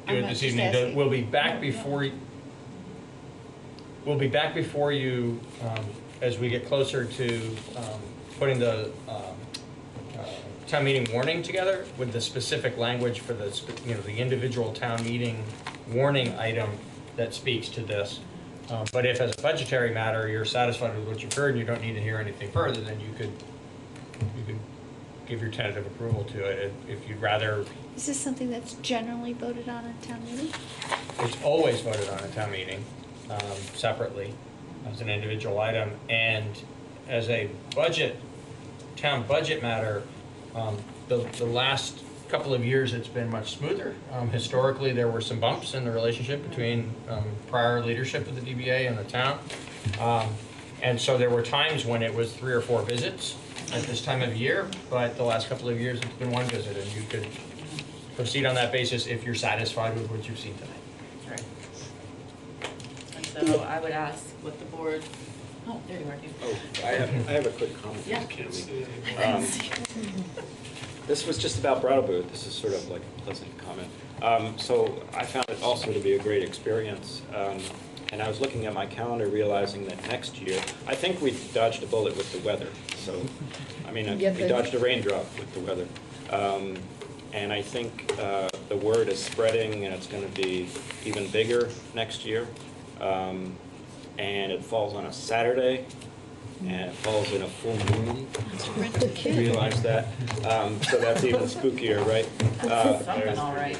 I'm it not this just evening. asking. We'll be back before you, as we get closer to putting the town meeting warning together with the specific language for the, the individual town meeting warning item that speaks to this. But if as a budgetary matter, you're satisfied with what you've heard and you don't need to hear anything further, then you could give your tentative approval to it. If you'd rather, Is this something that's generally voted on at town meeting? it's always voted on at town meeting separately as an individual item. And as a town budget matter, the last couple of years it's been much smoother. Historically, there were some bumps in the relationship between prior leadership of the DBA and the town. And so there were times when it was 3 or 4 visits at this time of year, but the last couple of years it's been 1 visit, and you could proceed on that basis if you're satisfied with what you've seen tonight. Right. And so I would ask what the board, oh, there you are. Oh, I have a quick comment. Yeah. This was just about Brattleboro. This is sort of like a pleasant comment. So I found it also to be a great experience. And I was looking at my calendar, realizing that next year, I think we dodged a bullet with the weather. So, I mean, we dodged a raindrop with the weather. And I think the word is spreading, and it's going to be even bigger next year. And it falls on a Saturday, and it falls in a full moon. Realize that. So that's even spookier, right? Something all right.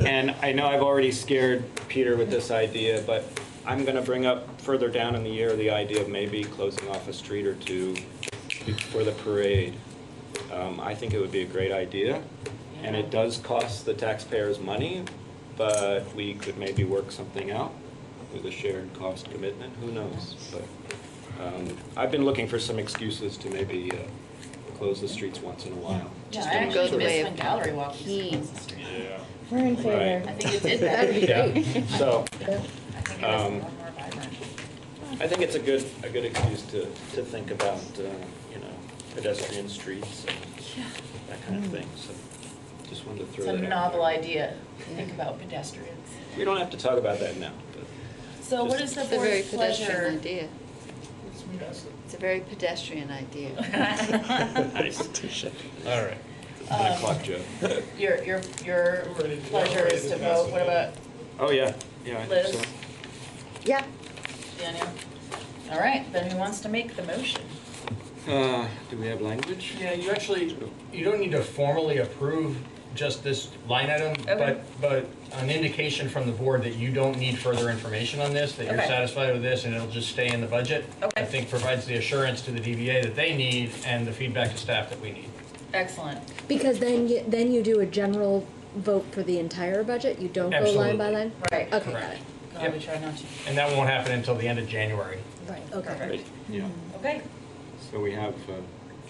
And I know I've already scared Peter with this idea, but I'm going to bring up further down in the year the idea of maybe closing off a street or two for the parade. I think it would be a great idea, and it does cost the taxpayers money, but we could maybe work something out with a shared cost commitment. Who knows? But I've been looking for some excuses to maybe close the streets once in a while. Yeah, I actually miss when Gallery Walk used to close the street. Yeah. We're in favor. Right. I think it did that. That'd be Yeah. great. So, I think it is a lot more vibrant. I think it's a good excuse to think about, pedestrian streets and that kind of thing. So, just wanted to throw It's a that out novel idea to think about pedestrians. there. We don't have to talk about that now. But So what is the It's a very board's pedestrian pleasure? idea. It's a very pedestrian idea. nice. All right. 9 o'clock, Joe. Your pleasure is to vote. What about Oh yeah, yeah. I think Liz? so. Yeah. Daniel? All right, then who wants to make the motion? Do we have language? Yeah, you don't need to formally approve just this line item, Okay. but an indication from the board that you don't need further information on this, that you're Okay. satisfied with this, and it'll just stay in the budget. Okay. I think provides the assurance to the DBA that they need and the feedback to staff that we need. Excellent. Because then you do a general vote for the entire budget? You don't go line by Absolutely. line? Right. Okay, got Correct. it. God, we try not to. And that won't happen until the end of January. Right, okay. Perfect. Yeah. Okay, So we have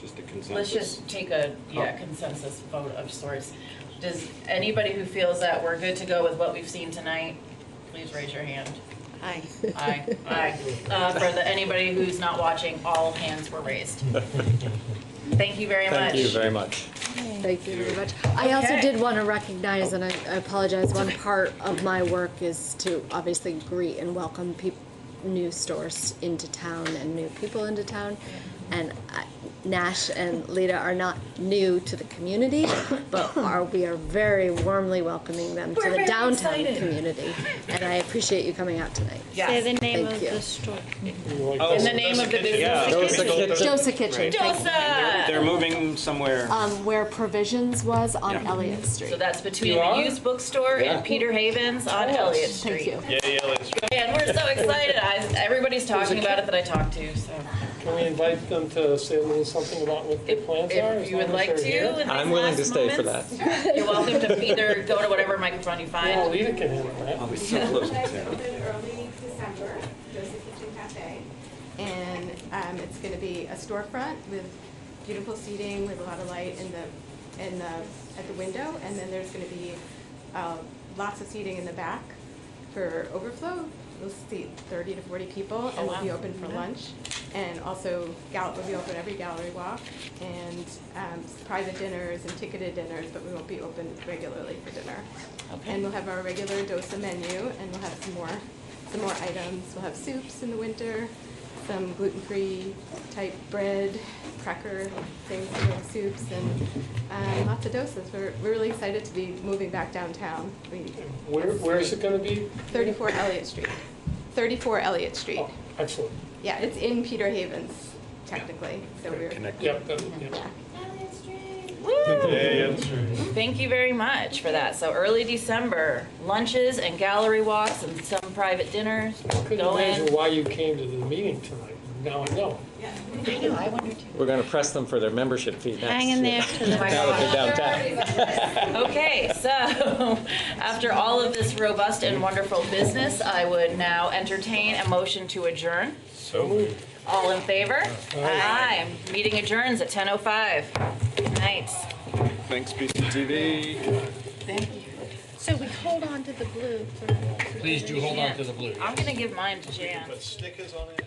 just a consensus. let's just take a consensus vote of sorts. Does anybody who feels that we're good to go with what we've seen tonight, please raise your hand. Aye. Aye, aye. For anybody who's not watching, all hands were raised. Thank you very much. Thank you very much. Thank you very much. I also Okay. did want to recognize, and I apologize, one part of my work is to obviously greet and welcome new stores into town and new people into town. And Nash and Lita are not new to the community, but we are very warmly welcoming them to We're the very downtown excited. community. And I appreciate you coming out tonight. Yes. Say the name Thank of you. the store. In the name of the business. Yeah. Josa Kitchen. Right. Thank you. They're moving somewhere. Where Provisions was on Yeah. Elliott Street. So that's between You the are? used bookstore and Peter Haven's on Elliott Thank Street. you. Yeah, let's. And we're so excited. Everybody's talking about it that I talked to, so. Can we invite them to say a little something about what their plans are? If you would like to, in these I'm willing to last stay for moments, that. You're welcome to either go to whatever microphone you Yeah, find. Lita can handle that. I'll be so close to town. Early December, Josa Kitchen Cafe. And it's going to be a storefront with beautiful seating with a lot of light at the window. And then there's going to be lots of seating in the back for overflow. We'll seat 30 to 40 people, and we'll be open for lunch. And also, we'll be open every gallery walk, and private dinners and ticketed dinners, but we won't be open regularly for dinner. Okay. And we'll have our regular dosa menu, and we'll have some more items. We'll have soups in the winter, some gluten-free type bread, cracker things to make soups, and lots of dosas. We're really excited to be moving back downtown. Where is it going to be? 34 Elliott Street. 34 Elliott Street. Oh, excellent. Yeah, it's in Peter Havens, technically. So we're Yep. yeah. Thank you very much for that. So early December, lunches and gallery walks and some private dinners. Couldn't Go imagine in. why you came to the meeting tonight. Now I know. I know, I wonder too. We're going to press them for their membership fee next. Hang in there to the Now that they're downtown. Okay, so after all of this robust and wonderful business, I would now entertain a motion to adjourn. So moved. All in favor? Aye. Meeting adjourns at 10:05. Good night. Thanks, BCTV. Thank you. So we hold on to the blue for. Please do hold on to the blue. I'm gonna give mine to Jan. Put stickers on it.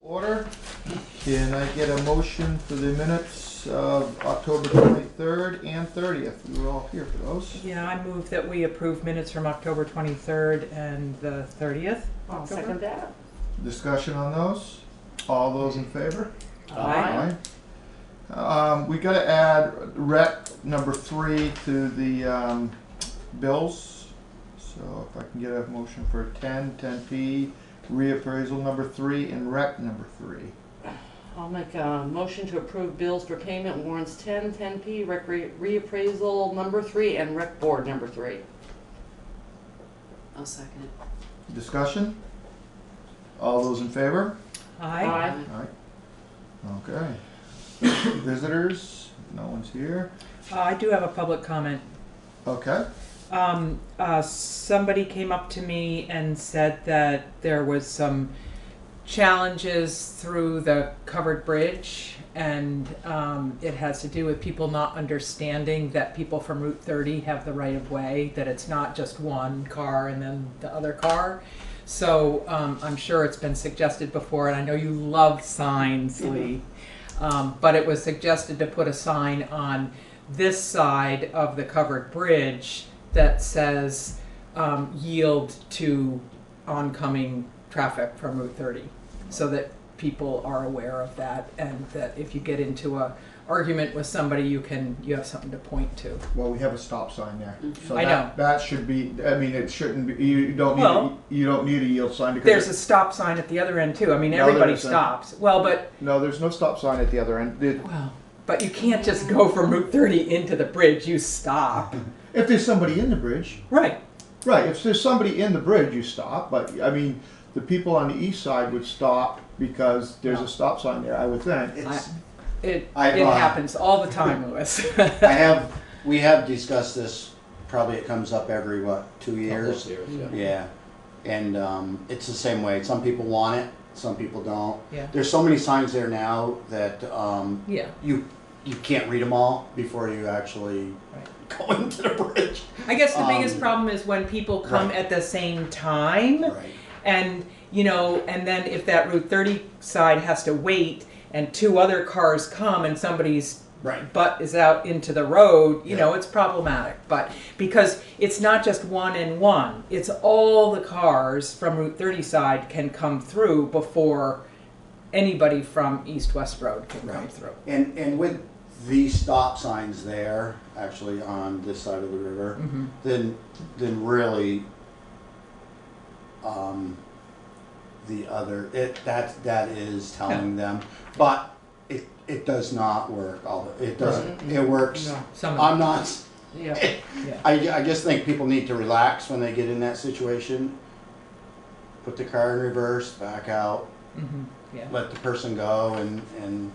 Order. Can I get a motion for the minutes of October 23rd and 30th? We were all here for those. Yeah, I move that we approve minutes from October 23rd and the 30th. I'll second that. Discussion on those? All those in favor? Aye. We got to add rec number 3 to the bills. So if I can get a motion for 10P, reappraisal number 3, and rec number 3. I'll make a motion to approve bills for payment warrants 10P, reappraisal number 3, and rec board number 3. I'll second it. Discussion? All those in favor? Aye. Aye. Okay. Visitors? No one's here. I do have a public comment. Okay. Somebody came up to me and said that there was some challenges through the covered bridge, and it has to do with people not understanding that people from Route 30 have the right of way, that it's not just one car and then the other car. So I'm sure it's been suggested before, and I know you love signs, Lee, but it was suggested to put a sign on this side of the covered bridge that says yield to oncoming traffic from Route 30, so that people are aware of that, and that if you get into a argument with somebody, you have something to point to. Well, we have a stop sign there. So I know. That should be, I mean, it shouldn't be, you don't need a yield sign. Because There's a stop sign at the other end too. I mean, everybody stops. Well, but no, there's no stop sign at the other end. but you can't just go from Route 30 into the bridge. You stop. If there's somebody in the bridge. Right. Right. If there's somebody in the bridge, you stop. But I mean, the people on the east side would stop because there's a stop sign there, I would think. It happens all the time, Louis. We have discussed this, probably it comes up every, 2 years? Couple of years, yeah. And it's the same way. Some people want it, some people don't. Yeah. There's so many signs there now that Yeah. you can't read them all before you actually go into the bridge. I guess the biggest problem is when people come at the same time, and and then if that Route 30 side has to wait, and 2 other cars come, and somebody's butt is out into the road, it's problematic. But because it's not just one and one, it's all the cars from Route 30 side can come through before anybody from East-West Road can come through. And with these stop signs there, actually on this side of the river, then really the other that is telling them. But It does not work. It doesn't. It works. No, some of I'm them. not. Yeah, yeah. I just think people need to relax when they get in that situation. Put the car in reverse, back out, Yeah. let the person go, and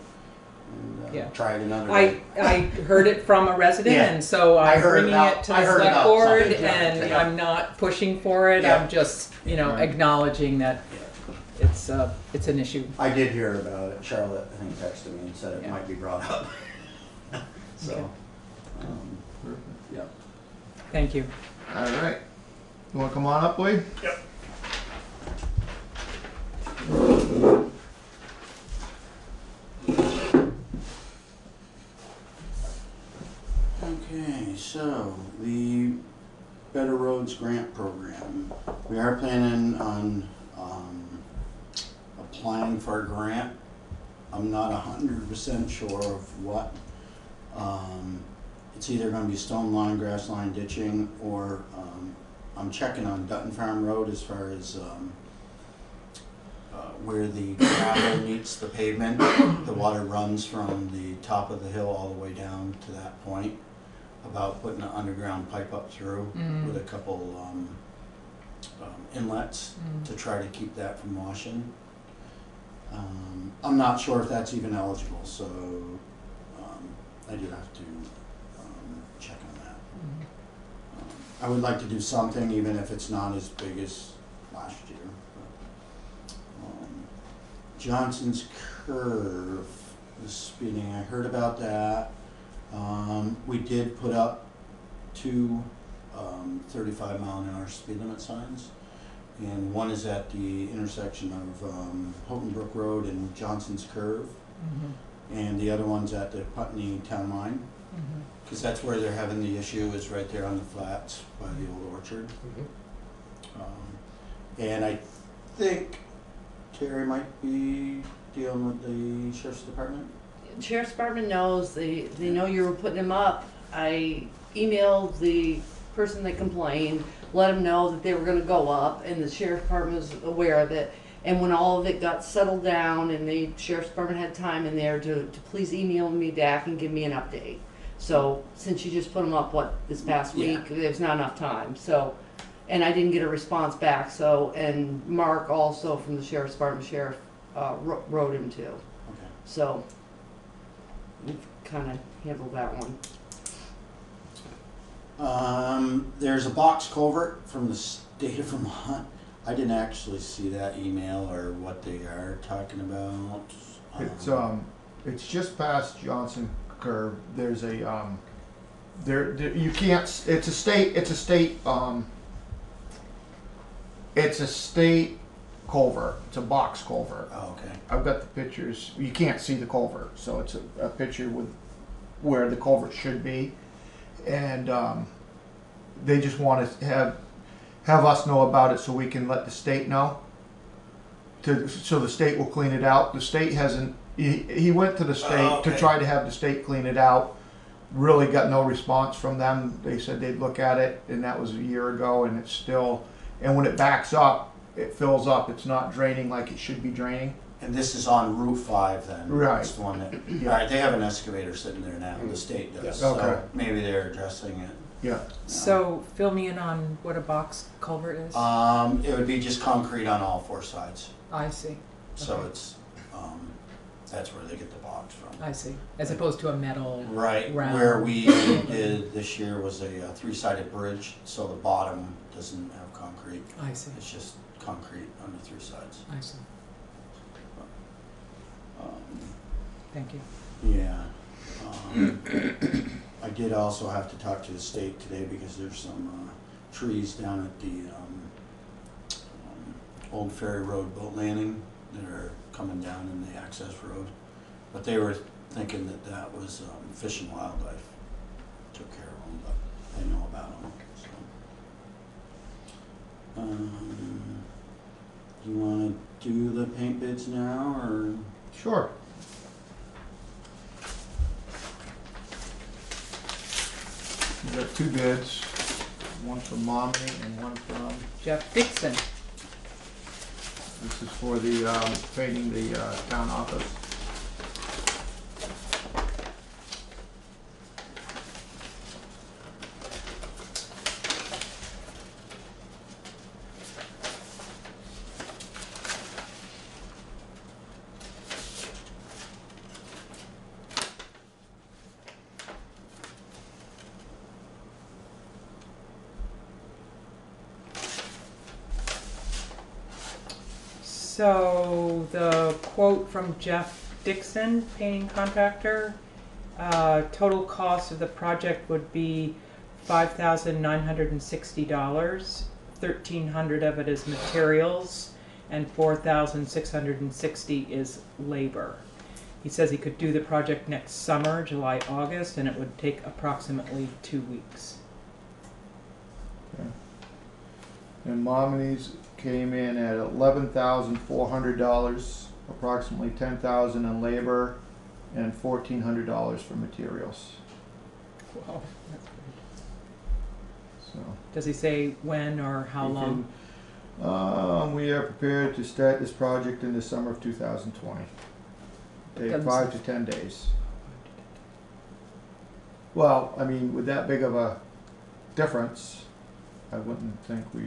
Yeah. try it another way. I heard it from a resident, Yeah. and so I I'm heard bringing about- it to I the heard select about board, something, yeah, and yeah. I'm not pushing for it. Yeah. I'm just, Right. acknowledging that it's an issue. I did hear about it. Charlotte, I think, texted me and said it Yeah. might be brought up. So, Okay. yeah. Thank you. All right. You want to come on up, Wade? Yep. Okay, so the Better Roads Grant Program. We are planning on applying for a grant. I'm not 100% sure of what. It's either going to be stone line, grass line, ditching, or I'm checking on Dutton Farm Road as far as where the gravel meets the pavement. The water runs from the top of the hill all the way down to that point. About putting an underground pipe up through with a couple inlets to try to keep that from washing. I'm not sure if that's even eligible, so I do have to check on that. I would like to do something, even if it's not as big as last year. But, Johnson's Curve, the speeding, I heard about that. We did put up 2 35-mile-an-hour speed limit signs, and one is at the intersection of Houghton Brook Road and Johnson's Curve, and the other one's at the Putney Town Line, because that's where they're having the issue, is right there on the flats by the old orchard. And I think Terry might be dealing with the Sheriff's Department. Sheriff's Department knows, they know you were putting them up. I emailed the person that complained, let them know that they were gonna go up, and the Sheriff's Department was aware of it. And when all of it got settled down and the Sheriff's Department had time in there to please email me back and give me an update. So, since you just put them up, this past week, there's not enough time, so. And I didn't get a response back, so, and Mark also from the Sheriff's Department, Sheriff, wrote him too. Okay. So, we've kind of handled that one. There's a box culvert from the state of Vermont. I didn't actually see that email or what they are talking about. It's just past Johnson Curve. There's a there you can't. It's a state culvert. It's a box culvert. Oh, okay. I've got the pictures. You can't see the culvert, so it's a picture with where the culvert should be, and they just want to have us know about it so we can let the state know. So the state will clean it out. The state hasn't. He went to the state to try to have the state clean it out. Really got no response from them. They said they'd look at it, and that was a year ago, and it's still. And when it backs up, it fills up. It's not draining like it should be draining. And this is on Route 5 then? Right. It's the one that, Yeah. right, they have an excavator sitting there now, the state does. Yeah. So Okay. maybe they're addressing it. Yeah. So, fill me in on what a box culvert is. It would be just concrete on all 4 sides. I see. So Okay. it's, that's where they get the box from. I see. As opposed to a metal Right, round. where we did this year was a 3-sided bridge, so the bottom doesn't have concrete. I see. It's just concrete on the 3 sides. I see. Thank you. Yeah. I did also have to talk to the state today because there's some trees down at the Old Ferry Road boat landing that are coming down in the access road. But they were thinking that that was Fish and Wildlife took care of them, but I know about them. So. Do you want to do the paint bids now, or? Sure. We got 2 bids, one from Mommy and one from Jeff Dixon. This is for the painting the town office. So the quote from Jeff Dixon, painting contractor, total cost of the project would be $5,960. 1,300 of it is materials, and 4,660 is labor. He says he could do the project next summer, July, August, and it would take approximately 2 weeks. Okay. And Momini's came in at $11,400, approximately $10,000 in labor, and $1,400 for materials. Wow, that's great. So. Does he say when or how long? We are prepared to start this project in the summer of 2020. Take 5 to 10 days. Well, I mean, with that big of a difference, I wouldn't think we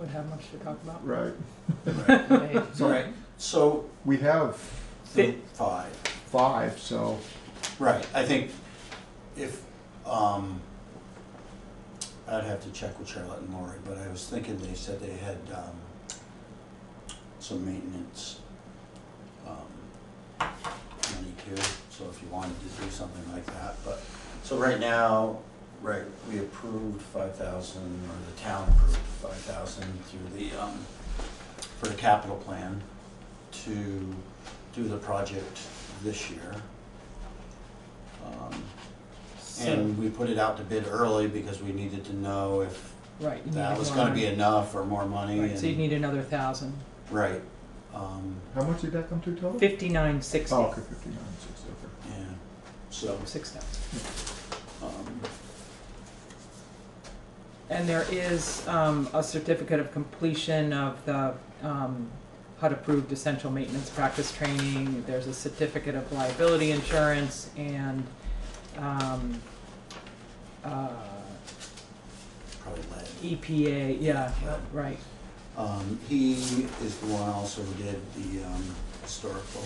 Would have much to talk about. right. Right. So, So we have five. 5. So Right. I think if I'd have to check with Charlotte and Lori, but I was thinking they said they had some maintenance money too. So if you wanted to do something like that, but so right now, right, we approved 5,000, or the town approved 5,000 through the for the capital plan to do the project this year. And we put it out to bid early because we needed to know if Right. you that need was more gonna be money. enough or more money. Right, so you and- need another 1,000. Right. how much did that come to total? 5960. Oh, okay, 59.60. Okay. Yeah, so, 6,000. um, And there is a certificate of completion of the HUD-approved essential maintenance practice training. There's a certificate of liability insurance and probably lead. EPA, yeah, right. He is the one also who did the, historical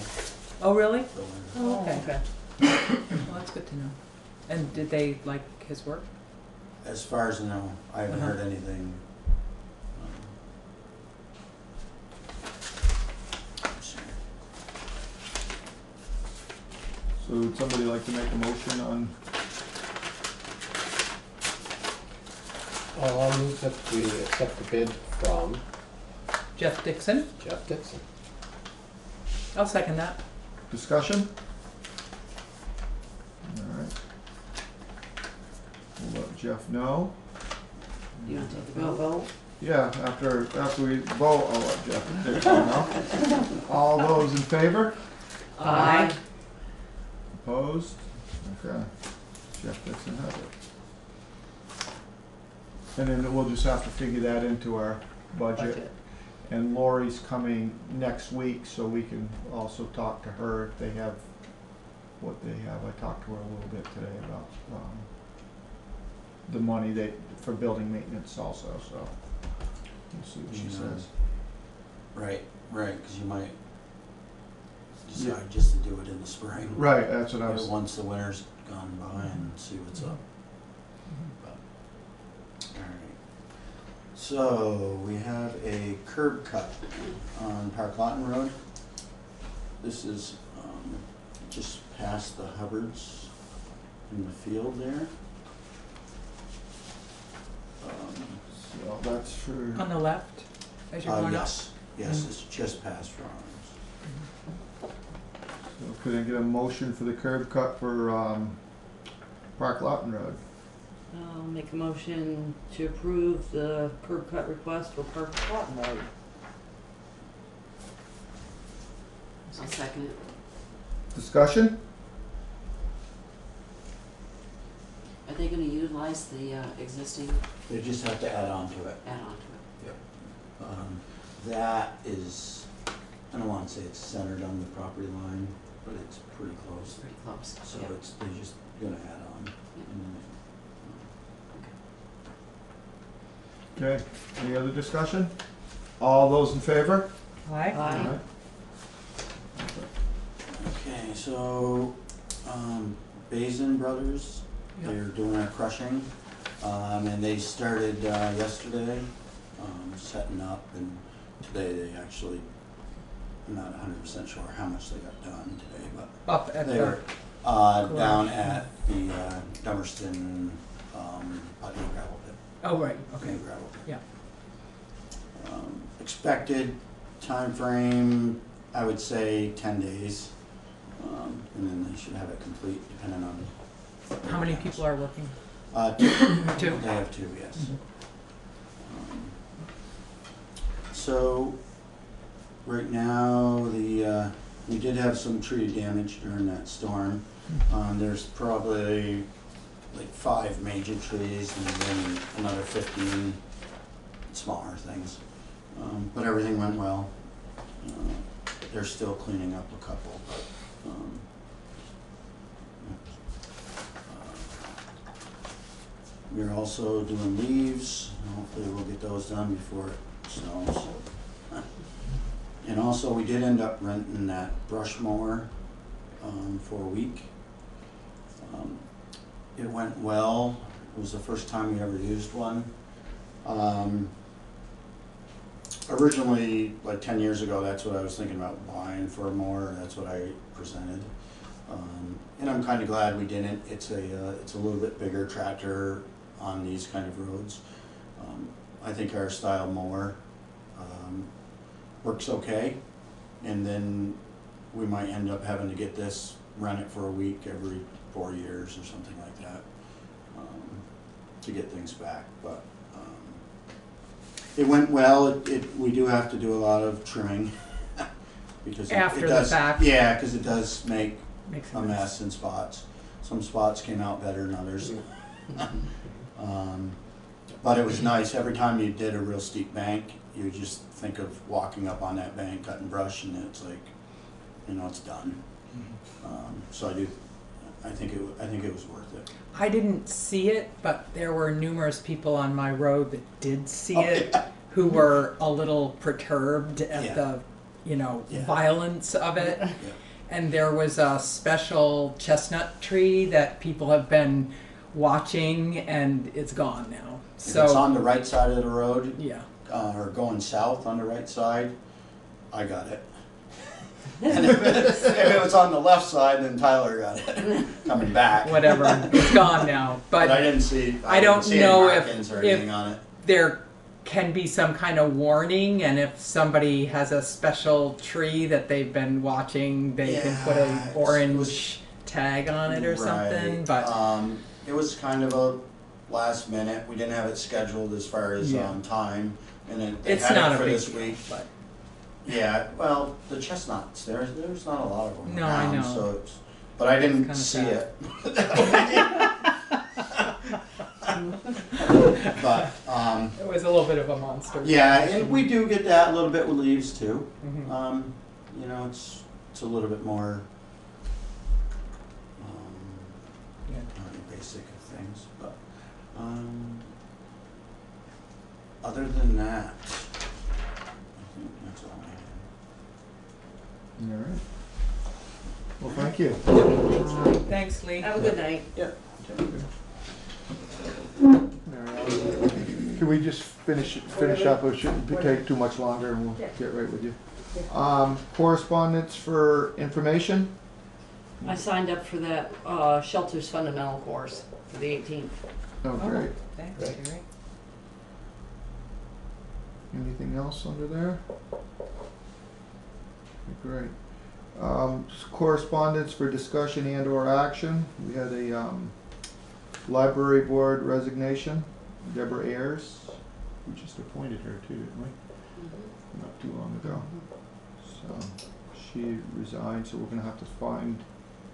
Oh, really? building. Oh, okay. Well, that's good to know. And did they like his work? As far as I know, I haven't Uh-huh. heard anything. Let's see. So would somebody like to make a motion on? I'll move that we accept the bid from Jeff Dixon? Jeff Dixon. I'll second that. Discussion? All right. We'll let Jeff know. You want to take the vote? Yeah, after we vote, I'll let Jeff know. All those in favor? Aye. Opposed? Okay. Jeff Dixon has it. And then we'll just have to figure that into our budget. And Lori's coming next week, so we can also talk to her if they have what they have. I talked to her a little bit today about the money for building maintenance also, so we'll see what she says. Right, because you might decide just to do it in the spring. Right, that's what I was. Once the winter's gone by and see what's up. But, all right. So we have a curb cut on Park Lawton Road. This is just past the Hubbards in the field there. So that's for. On the left, as you're going up? Yes, it's just past Farms. So could I get a motion for the curb cut for Park Lawton Road? I'll make a motion to approve the curb cut request for Park Lawton Road. I'll second it. Discussion? Are they gonna utilize the existing, They just have to add on to it. add on to it? Yep. That is, I don't want to say it's centered on the property line, but it's pretty close. Pretty close, So yeah. they're just gonna add on. Okay, any other discussion? All those in favor? Aye. Aye. Okay, so, Basin Brothers, they're doing our crushing, and they started, yesterday, setting up and today they actually, I'm not 100% sure how much they got done today, but Up at they the were down at the Dummerston Putney gravel pit. Oh, right, okay. New gravel pit. Yeah. Expected time frame, I would say 10 days, and then they should have it complete depending on. How many people are working? Two. Two? They have two, yes. Mhm. So, right now, we did have some tree damage during that storm. There's probably like 5 major trees and then another 15 smaller things. But everything went well. They're still cleaning up a couple. We're also doing leaves. Hopefully we'll get those done before it snows. And also we did end up renting that brush mower for a week. It went well. It was the first time we ever used one. Originally, like 10 years ago, that's what I was thinking about buying for a mower. That's what I presented. And I'm kind of glad we didn't. It's a little bit bigger tractor on these kind of roads. I think our style mower works okay, and then we might end up having to get this, run it for a week every 4 years or something like that to get things back. But it went well. We do have to do a lot of trimming because After it does, the fact? Yeah, because it does make Makes a mess in spots. Some spots came out better than others. But it was nice. Every time you did a real steep bank, you just think of walking up on that bank, cutting brush, and it's like, you know, it's done. So I think it was worth it. I didn't see it, but there were numerous people on my road that did see it who were a little perturbed at the, violence of it. And there was a special chestnut tree that people have been watching, and it's gone now. If it's on the right side of the road, yeah, or going south on the right side, I got it. And if it was on the left side, then Tyler got it coming back. Whatever, it's gone now. But I didn't see. I don't know any markings or anything on it. There can be some kind of warning, and if somebody has a special tree that they've been watching, they can put an orange tag on it or something. Right. But it was kind of a last minute. We didn't have it scheduled as far as time, and they it's had not it a for big this deal, week. but Yeah, well, the chestnuts. There's not a lot of them No, I around, know. so but I didn't Kinda see sad. it. But it was a little bit of a monster. yeah, and we do get that a little bit with leaves too. Mhm. It's a little bit more basic of things, but other than that, I think that's all I have. All right. Well, thank you. Thanks, Lee. Have a good night. Yeah. Can we just finish up? It shouldn't take too much longer, and we'll get right with you. Correspondence for information. I signed up for that Shelters Fundamental course for the 18th. Oh, great. Thanks, Great. Jerry. Anything else under there? Great. Correspondence for discussion and/or action. We had a library board resignation. Deborah Ayers. We just appointed her too, didn't we? Not too long ago. So she resigned. So we're going to have to find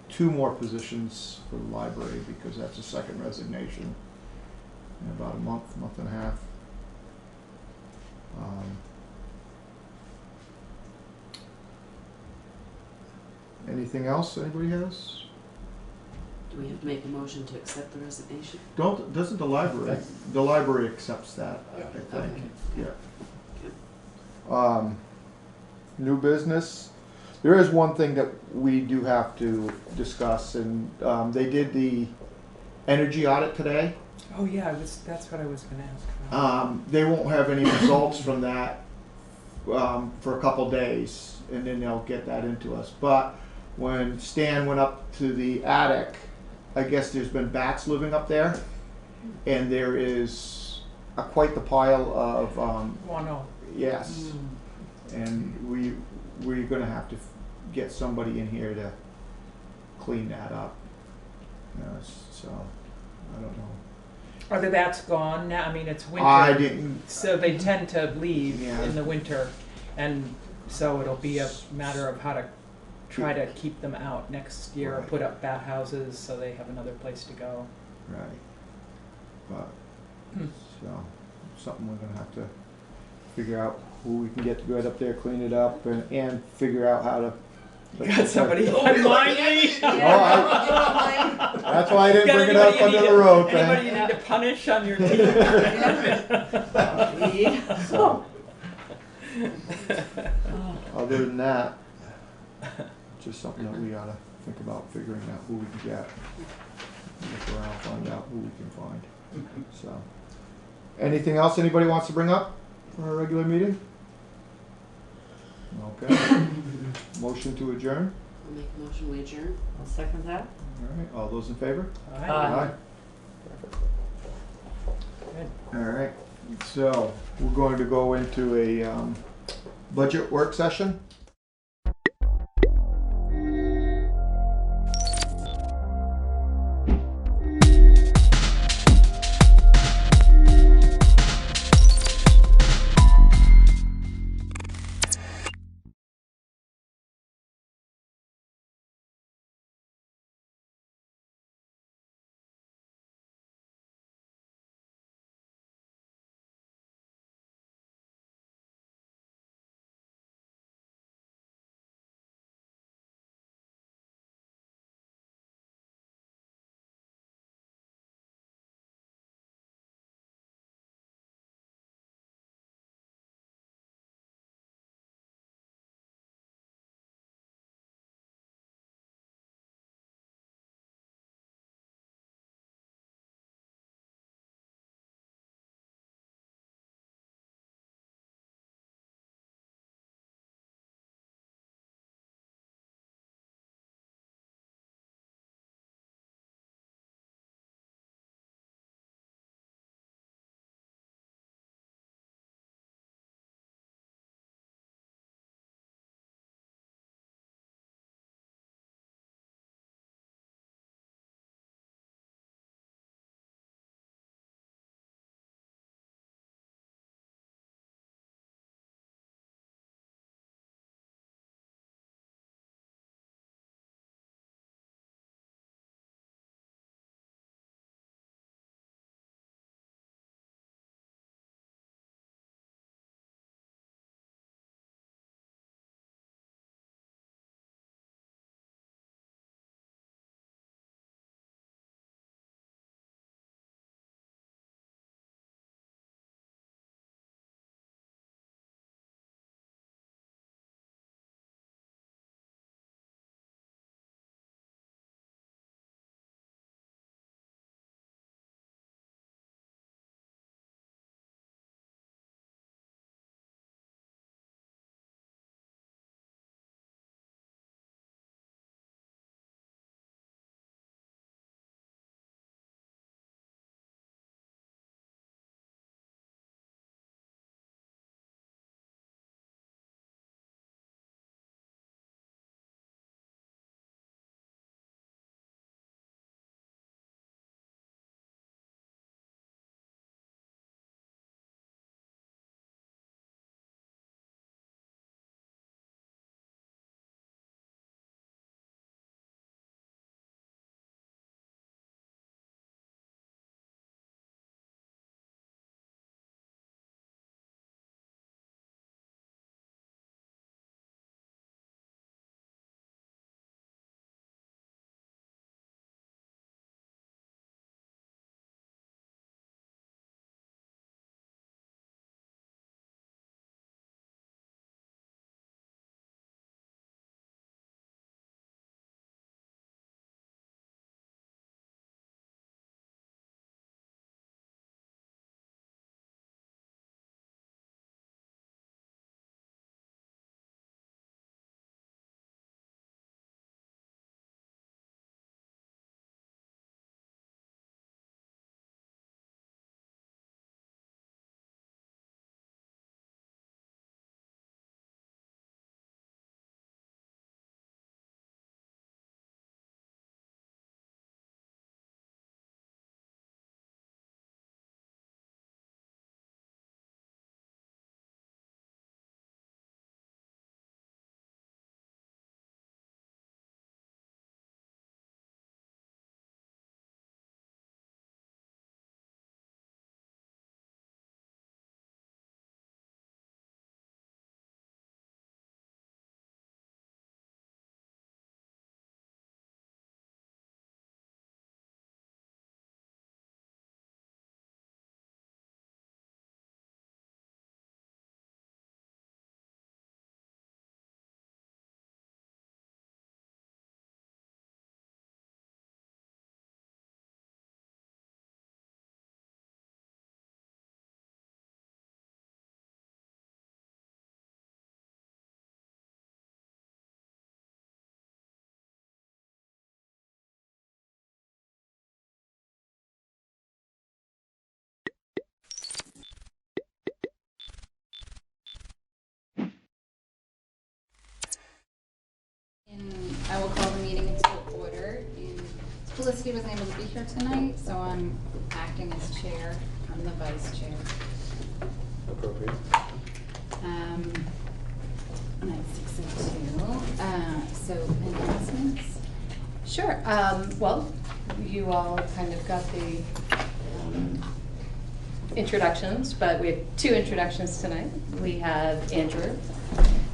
2 more positions for the library because that's a second resignation in about a month and a half. Anything else anybody has? Do we have to make a motion to accept the resignation? Doesn't the library accepts that, I think. Okay. Yeah. New business. There is one thing that we do have to discuss, and they did the energy audit today. Oh yeah, that's what I was going to ask about. They won't have any results from that for a couple days, and then they'll get that into us. But when Stan went up to the attic, I guess there's been bats living up there, and there is quite the pile of Guano. yes, and we're gonna have to get somebody in here to clean that up. So I don't know. Are the bats gone now? I mean, it's winter. I didn't. So they tend to leave Yeah. in the winter, and so it'll be a matter of how to try to keep them out next year, or Right. put up bat houses so they have another place to go. Right. But so something we're gonna have to figure out who we can get to go right up there, clean it up, and figure out how to. You got somebody online me? That's why I didn't bring it up under the road thing. Anybody you need to punish on your team? So, other than that, just something that we ought to think about figuring out who we can get. Look around, find out who we can find. So, anything else anybody wants to bring up for our regular meeting? Okay. Motion to adjourn. I'll make a motion, we adjourn. I'll second that. All right. All those in favor? Aye. All right. So we're going to go into a budget work session. Steve wasn't able to be here tonight, so I'm acting as chair. I'm the vice chair. Appropriate. And it's 6:02. So announcements? Sure. Well, you all kind of got the introductions, but we have 2 introductions tonight. We have Andrew,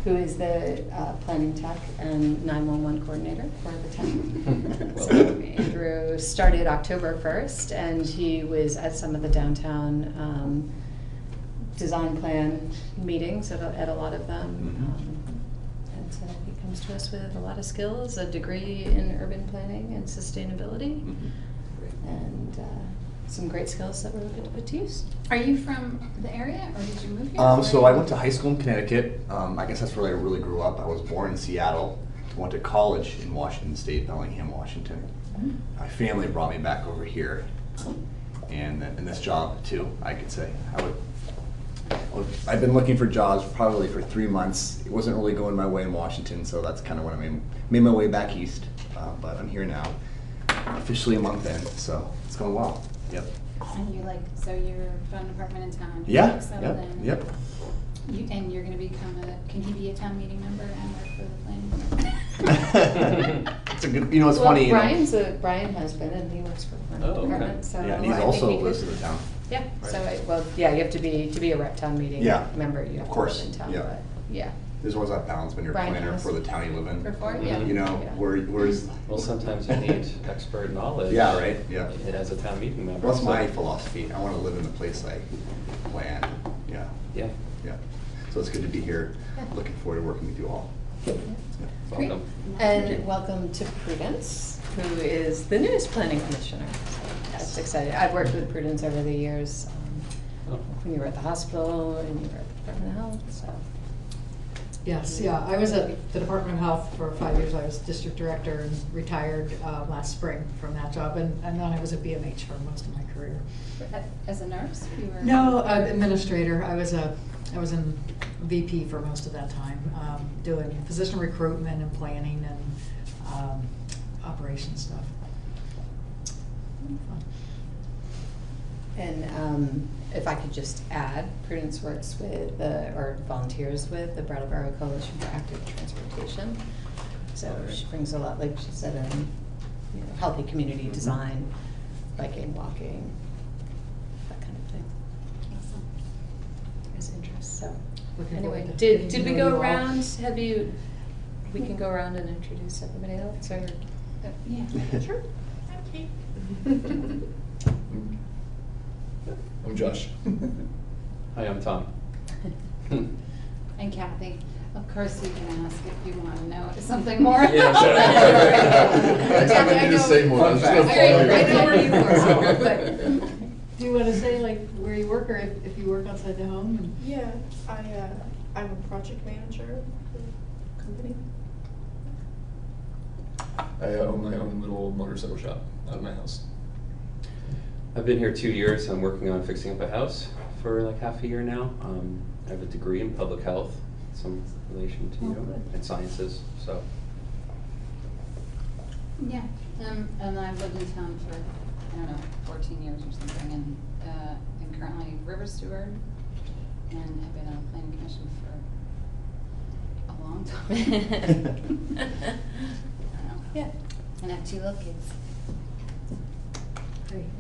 who is the planning tech and 911 coordinator for the town. So Andrew started October 1st, and he was at some of the downtown design plan meetings, at a lot of them. And so he comes to us with a lot of skills, a degree in urban planning and sustainability, and some great skills that we're looking to put to use. Are you from the area, or did you move here? So I went to high school in Connecticut. I guess that's where I really grew up. I was born in Seattle. Went to college in Washington State, Bellingham, Washington. My family brought me back over here, and in this job too, I could say. I've been looking for jobs probably for 3 months. It wasn't really going my way in Washington, so that's kind of when I made my way back east. But I'm here now, officially a month in, so it's going well. Yep. And you so you're found an apartment in town. Yeah. You're settled Yep. in. Yep. And you're going to become can he be a town meeting member and work for the planning board? It's a good. It's well, funny. Brian has been, and he works for the planning department. So yeah, and he's I also think lives in the town. Yeah. Right. So you have to be a rep town meeting member. You have of course. to live in town. Yeah. But yeah. There's always that balance when you're a Brian planner has for the town you live in. before, yeah. You know, where's Well, sometimes you need expert knowledge. Yeah, right. Yeah. As a town meeting member. Well, that's my philosophy. I want to live in the place I plan. Yeah. Yeah. Yeah. So it's good to be here. Looking forward to working with you all. Great. And welcome to Prudence, who is the newest planning commissioner. So that's exciting. I've worked with Prudence over the years. When you were at the hospital and you were at the Department of Health. So. Yes, yeah. I was at the Department of Health for 5 years. I was district director and retired last spring from that job. And then I was at BMH for most of my career. As a nurse? You were No, administrator. I was in VP for most of that time, doing physician recruitment and planning and operations stuff. And if I could just add, Prudence works with or volunteers with the Brattleboro Coalition for Active Transportation. So she brings a lot, like she said, healthy community design, biking, walking, that kind of thing. Awesome. As interest. So Looking anyway, forward to getting did to we know go you all. around? We can go around and introduce everybody else, or yeah, sure. I'm Josh. Hi, I'm Tom. And Kathy. Of course, you can ask if you want to know something more. Yeah, sorry. I Kathy, need to say more. I'm just gonna I follow know where you work. But do you want to say where you work, or if you work outside the home? Yeah, I'm a project manager for the company. I own my own little motorcycle shop out of my house. I've been here 2 years. I'm working on fixing up a house for like half a year now. I have a degree in public health, some relation to and sciences. So. Yeah, and I've lived in town for, 14 years or something, and I'm currently river steward, and have been on the planning commission for a long time. I don't know. Yeah. And I have 2 little kids. Great.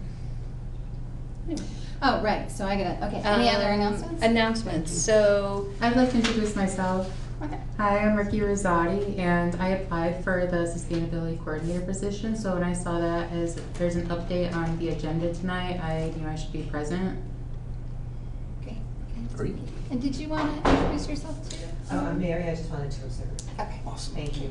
Oh, right, so I gotta, okay, any other announcements? Announcements, so. I would like to introduce myself. Okay. Hi, I'm Ricky Rosati, and I applied for the sustainability coordinator position. So when I saw that as there's an update on the agenda tonight, I knew I should be present. Okay. Great. And did you want to introduce yourself too? Oh, I'm Mary. I just wanted to observe. Okay. Awesome. Thank you.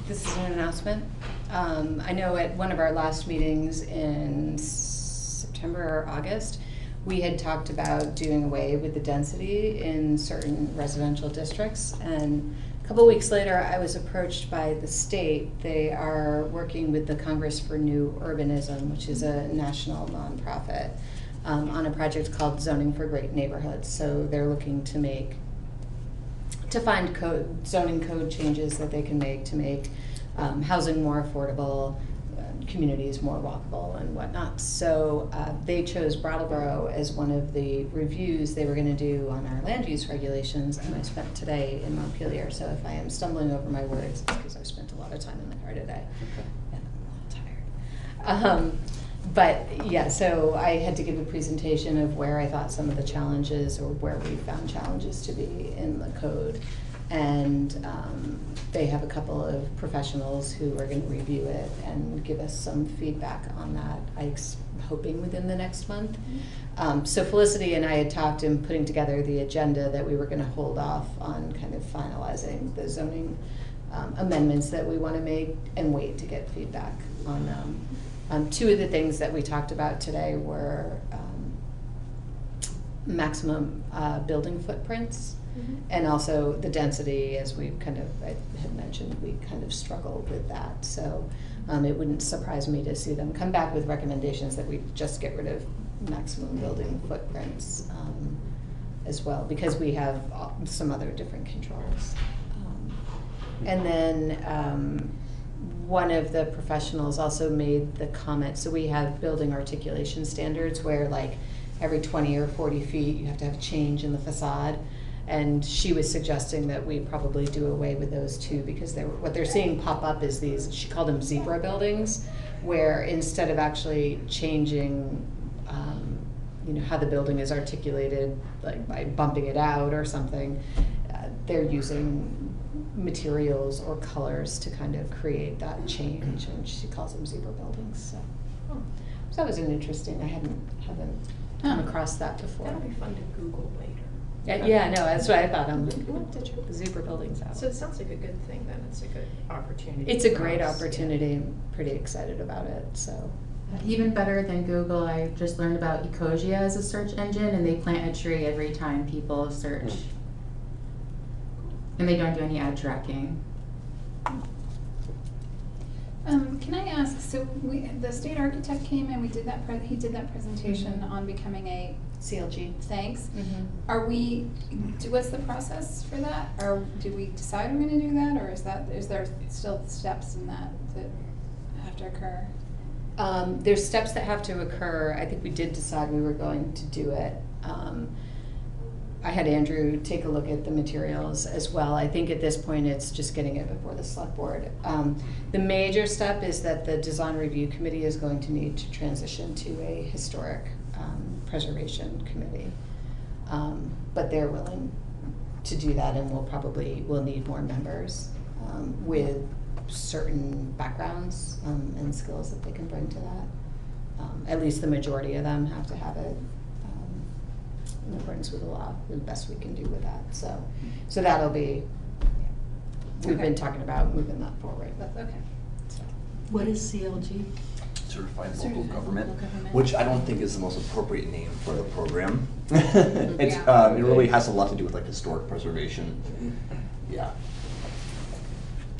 This is an announcement. I know at one of our last meetings in September or August, we had talked about doing away with the density in certain residential districts. And a couple weeks later, I was approached by the state. They are working with the Congress for New Urbanism, which is a national nonprofit, on a project called Zoning for Great Neighborhoods. So they're looking to make to find zoning code changes that they can make to make housing more affordable, communities more walkable and whatnot. So they chose Brattleboro as one of the reviews they were going to do on our land use regulations, and I spent today in Montpelier. So if I am stumbling over my words, it's because I spent a lot of time in the car today, and I'm a little tired. But yeah, so I had to give a presentation of where I thought some of the challenges, or where we found challenges to be in the code. And they have a couple of professionals who are going to review it and give us some feedback on that, I'm hoping within the next month. So Felicity and I had talked in putting together the agenda that we were going to hold off on kind of finalizing the zoning amendments that we want to make and wait to get feedback on them. Two of the things that we talked about today were maximum building footprints. And also the density, as we I had mentioned, we kind of struggled with that. So it wouldn't surprise me to see them come back with recommendations that we just get rid of maximum building footprints as well, because we have some other different controls. And then one of the professionals also made the comment, so we have building articulation standards where like every 20 or 40 feet you have to have a change in the facade. And she was suggesting that we probably do away with those too, because what they're seeing pop up is these, she called them zebra buildings, where instead of actually changing how the building is articulated, like by bumping it out or something, they're using materials or colors to kind of create that change, and she calls them zebra buildings. So that was an interesting, I haven't come across that before. That'll be fun to Google later. Yeah, no, that's what I thought. I'm like, what did you zebra buildings out? So it sounds like a good thing then. It's a good opportunity. It's a great opportunity. I'm pretty excited about it. So even better than Google, I just learned about Ecosia as a search engine, and they plant a tree every time people search. And they don't do any ad tracking. Can I ask, so the state architect came and we did that, he did that presentation on becoming a CLG. Thanks. Are we, what's the process for that? Or do we decide we're gonna do that, or is there still steps in that have to occur? There's steps that have to occur. I think we did decide we were going to do it. I had Andrew take a look at the materials as well. I think at this point it's just getting it before the select board. The major step is that the design review committee is going to need to transition to a historic preservation committee. But they're willing to do that, and we'll need more members with certain backgrounds and skills that they can bring to that. At least the majority of them have to have it in accordance with the law, the best we can do with that. So that'll be, we've been talking about moving that forward. That's okay. So. What is CLG? Certified Local Government, which I don't think is the most appropriate name for the program. It really has a lot to do with like historic preservation. Yeah.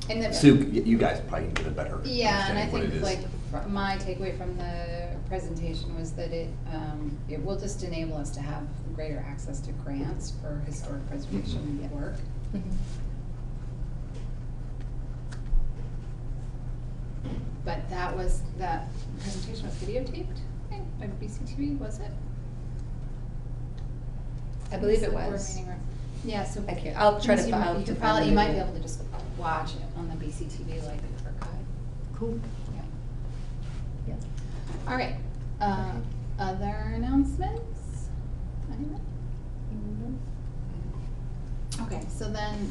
And Sue, you guys probably can get a better yeah, and I understanding think what it is. like my takeaway from the presentation was that it will just enable us to have greater access to grants for historic preservation work. But that presentation was videotaped, I think, by BCTV, was it? I believe it was. Yeah, so I'll try to find. find You might be it. able to just watch it on the BCTV like archive. Cool. Yeah. All right. Other announcements? Anyone? Okay, so then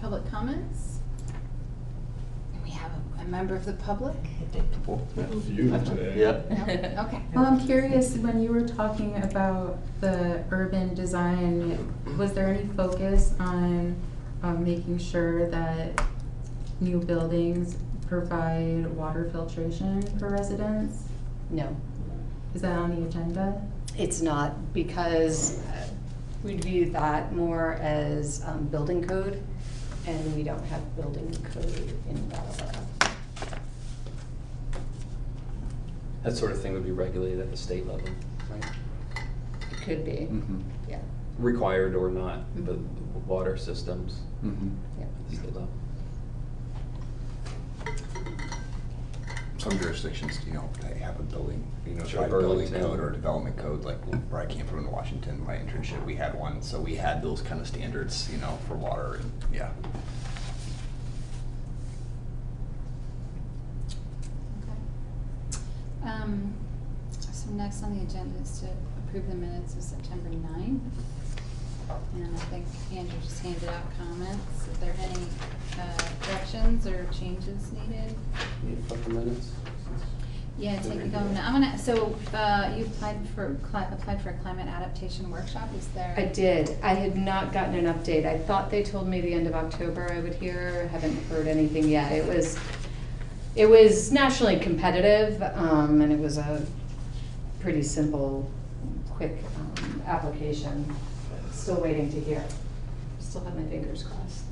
public comments. We have a member of the public. You today. Yeah. Okay. Well, I'm curious, when you were talking about the urban design, was there any focus on making sure that new buildings provide water filtration for residents? No. Is that on the agenda? It's not, because we view that more as building code, and we don't have building code in Brattleboro. That sort of thing would be regulated at the state level, right? It could be, yeah. required or not, but water systems. Mhm. at the state level. Some jurisdictions, they have a building, Sure, try building Burlington. code or development code, like where I came from in Washington, my internship, we had one, so we had those kind of standards, for water and, yeah. So next on the agenda is to approve the minutes of September 9th. And I think Andrew just handed out comments. If there are any corrections or changes needed? Need a couple minutes? Yeah, take a moment. So you applied for a climate adaptation workshop, is there? I did. I had not gotten an update. I thought they told me the end of October I would hear. Haven't heard anything yet. It was nationally competitive, and it was a pretty simple, quick application. Still waiting to hear. Still have my fingers crossed.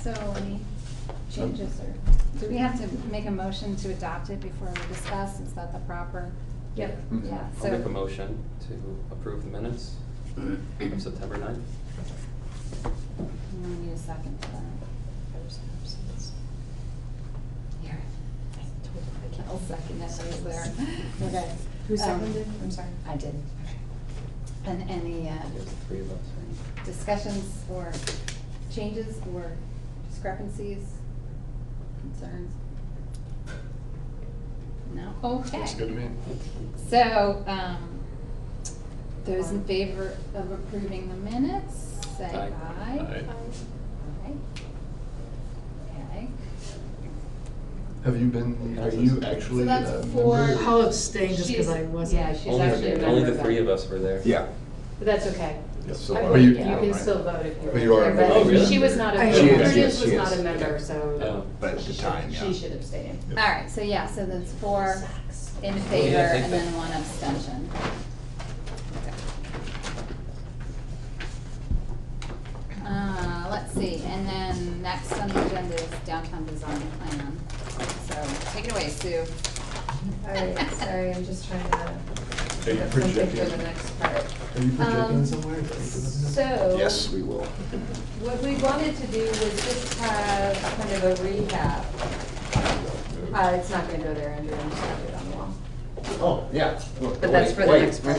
So any changes or, do we have to make a motion to adopt it before we discuss? Is that the proper? Yep. Yeah, I'll so. make a motion to approve the minutes of September 9th. We need a second for that. Here. I'll second it, right there. Okay. Who seconded? I'm sorry. I did. And any There's the three of us, right? discussions or changes or discrepancies, concerns? No? Okay. Looks good to me. So, those in favor of approving the minutes, say Aye. aye. Aye. Aye. Okay. Have you been, are you actually So that's a for. member? I'll abstain just 'cause I wasn't. Yeah, she's Only, actually a member. only the of three that. of us were there. Yeah. But that's okay. Yeah, so I are think you- you can right. still vote if you. But you are a But member. Oh, really? She was not a She member. is, Prudence yes, was she not is. a member, Oh. so But at the time, yeah. she should abstain. Yep. All right, so yeah, so that's four in favor yeah, I think and that- then one abstention. Let's see, and then next on the agenda is downtown design plan. So take it away, Sue. All right, sorry, I'm just trying to Are you think of something for projecting? the next part. Are you projecting Um, somewhere? So. Yes, we will. What we wanted to do was just have kind of a recap. It's not gonna go there, Andrew, I'm just gonna do it on the wall. Oh, yeah. But that's for the next part.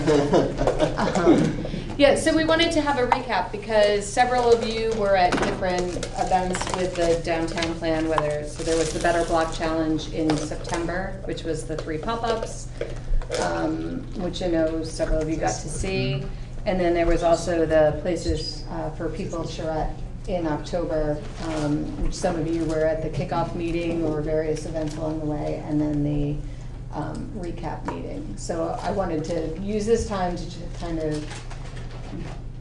Yeah, so we wanted to have a recap because several of you were at different events with the downtown plan, so there was the Better Block Challenge in September, which was the 3 pop-ups, which I know several of you got to see. And then there was also the Places for People charrette in October, which some of you were at the kickoff meeting or various events along the way, and then the recap meeting. So I wanted to use this time to kind of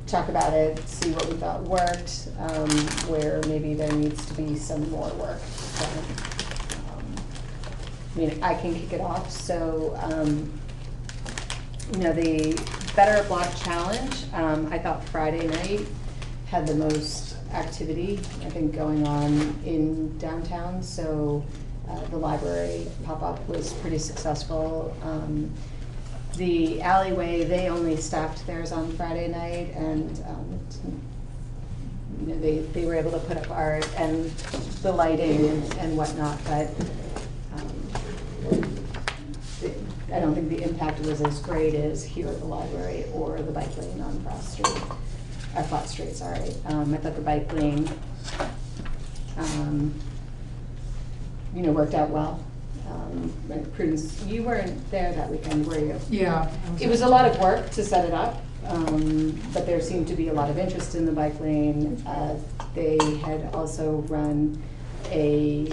talk about it, see what we thought worked, where maybe there needs to be some more work done. I can kick it off. So, the Better Block Challenge, I thought Friday night had the most activity, I think, going on in downtown. So the library pop-up was pretty successful. The alleyway, they only staffed theirs on Friday night, and they were able to put up art and the lighting and whatnot, but I don't think the impact was as great as here at the library or the bike lane on Flat Street, sorry. I thought the bike lane, worked out well. And Prudence, you weren't there that weekend, were you? Yeah. It was a lot of work to set it up, but there seemed to be a lot of interest in the bike lane. They had also run a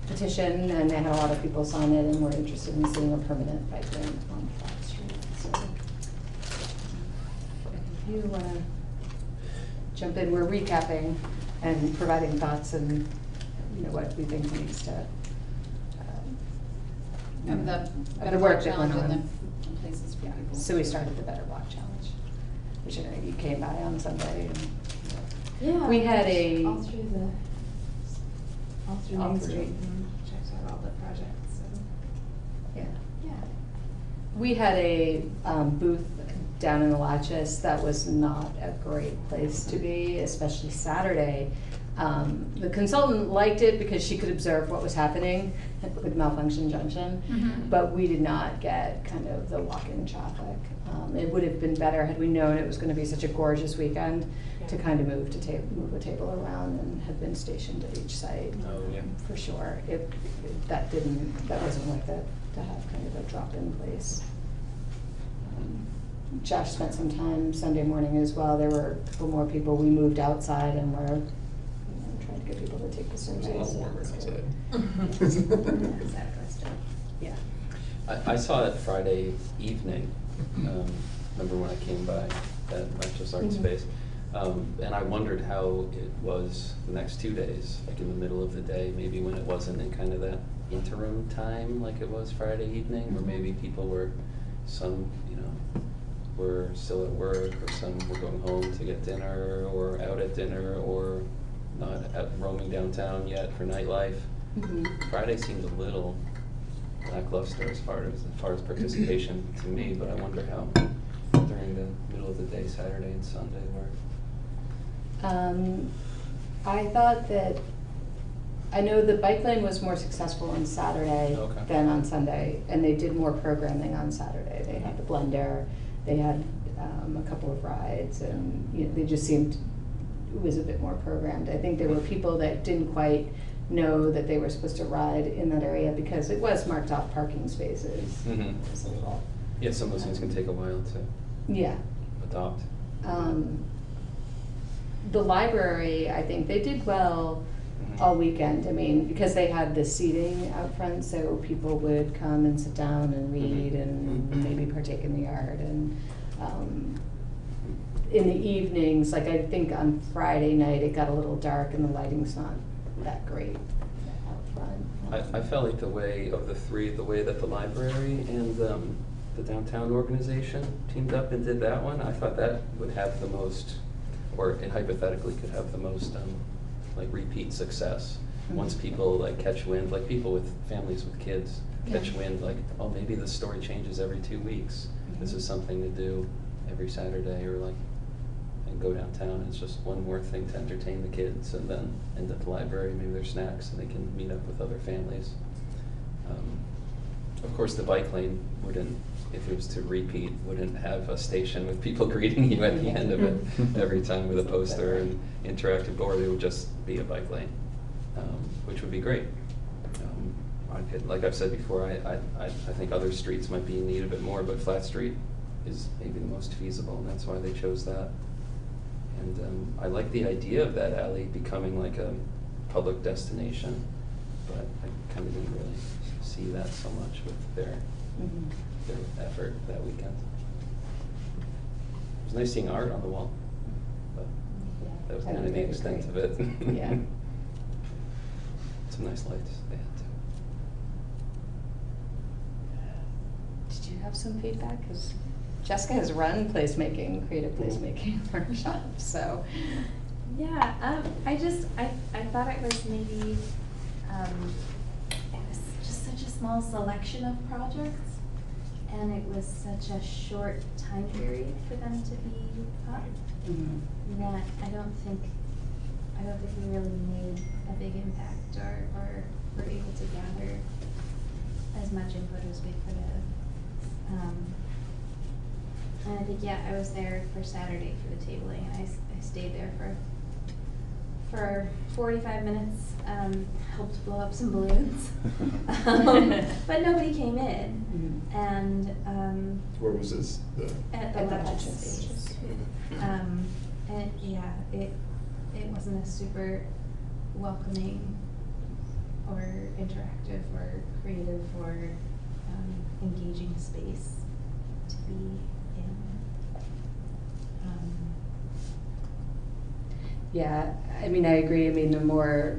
petition, and they had a lot of people sign it and were interested in seeing a permanent bike lane on Flat Street. So if you want to jump in, we're recapping and providing thoughts and what we think needs to Of the of Better the Walk work that went Challenge and on. the places for people. So we started the Better Walk Challenge, which I know you came by on Sunday. And Yeah. we had all a through the all through All Main through. Street and checked out all the projects. So yeah. yeah. We had a booth down in the Latches that was not a great place to be, especially Saturday. The consultant liked it because she could observe what was happening with Malfunction Junction, but we did not get kind of the walk-in traffic. It would have been better had we known it was going to be such a gorgeous weekend to kind of move a table around and have been stationed at each site. Oh, yeah. For sure. That wasn't worth it to have kind of a drop-in place. Josh spent some time Sunday morning as well. There were a couple more people. We moved outside and were trying to get people to take the surveys. It's a lot warmer outside. Yeah. I saw it Friday evening. Remember when I came by that Righteous Art Space? And I wondered how it was the next 2 days, like in the middle of the day, maybe when it wasn't in kind of that interim time like it was Friday evening, where maybe people were, some, were still at work, or some were going home to get dinner, or out at dinner, or not out roaming downtown yet for nightlife. Friday seemed a little lackluster as far as participation to me, but I wonder how during the middle of the day, Saturday and Sunday were. I thought that, I know the bike lane was more successful on Saturday than on Sunday, and they did more programming on Saturday. They had the blender, they had a couple of rides, and they just seemed, it was a bit more programmed. I think there were people that didn't quite know that they were supposed to ride in that area because it was marked off parking spaces. It's a little, yeah, some of those things can take a while to adopt. The library, I think they did well all weekend. I mean, because they had the seating out front, so people would come and sit down and read and maybe partake in the art. And in the evenings, like I think on Friday night, it got a little dark and the lighting's not that great out front. I felt like the way of the three, the way that the library and the downtown organization teamed up and did that one, I thought that would have the most, or it hypothetically could have the most like repeat success. Once people like catch wind, like people with families with kids catch wind, like, oh, maybe the story changes every 2 weeks. This is something to do every Saturday, or like, and go downtown. It's just one more thing to entertain the kids, and then end at the library, maybe there's snacks, and they can meet up with other families. Of course, the bike lane wouldn't, if it was to repeat, wouldn't have a station with people greeting you at the end of it every time with a poster and interactive board. It would just be a bike lane, which would be great. I could, like I've said before, I think other streets might be in need a bit more, but Flat Street is maybe the most feasible, and that's why they chose that. And I like the idea of that alley becoming like a public destination, but I kind of didn't really see that so much with their effort that weekend. It was nice seeing art on the wall, but that was kind of the extent of it. Yeah. Some nice lights they had too. Did you have some feedback? Because Jessica has run placemaking, creative placemaking workshops, so. Yeah, I thought it was maybe, it was just such a small selection of projects, and it was such a short time period for them to be up, that I don't think we really made a big impact or were able to gather as much input as we could have. And I think, I was there for Saturday for the tabling, and I stayed there for 45 minutes, helped blow up some balloons. But nobody came in. And Where was this? at the budget stage. And yeah, it wasn't a super welcoming or interactive or creative or engaging space to be in. Yeah, I mean, I agree. I mean, the more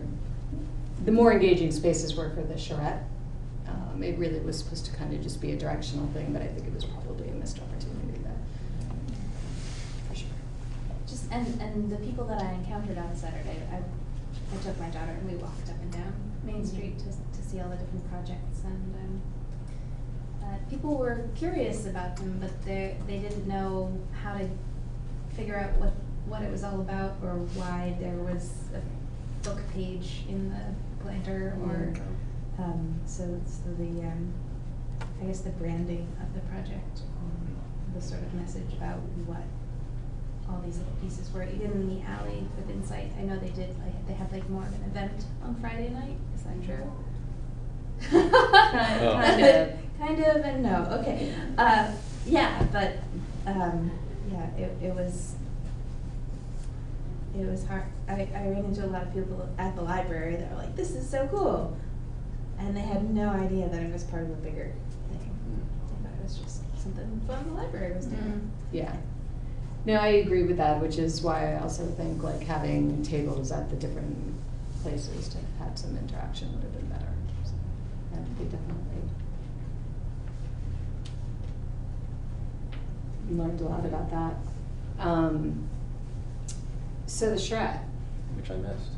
engaging spaces were for the charrette. It really was supposed to kind of just be a directional thing, but I think it was probably a missed opportunity there. For sure. Just and the people that I encountered on Saturday, I took my daughter and we walked up and down Main Street to see all the different projects, and people were curious about them, but they didn't know how to figure out what it was all about or why there was a book page in the planter or so the I guess the branding of the project, the sort of message about what all these little pieces were. Even in the alley with Insight, I know they had like more of an event on Friday night. Is that true? Kind of. Kind of and no. Okay. Yeah, but yeah, it was hard. I ran into a lot of people at the library that were like, "This is so cool," and they had no idea that it was part of a bigger thing. I thought it was just something fun the library was doing. Yeah. No, I agree with that, which is why I also think like having tables at the different places to have had some interaction would have been better. So that would be definitely learned a lot about that. So the charrette. Which I missed.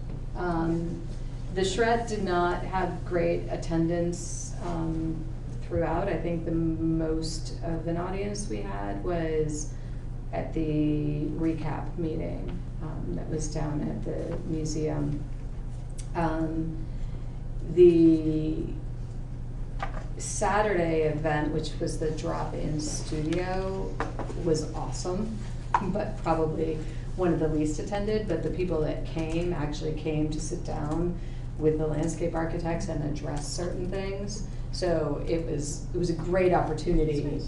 The charrette did not have great attendance throughout. I think the most of an audience we had was at the recap meeting that was down at the museum. The Saturday event, which was the drop-in studio, was awesome, but probably one of the least attended. But the people that came actually came to sit down with the landscape architects and address certain things. So it was a great opportunity.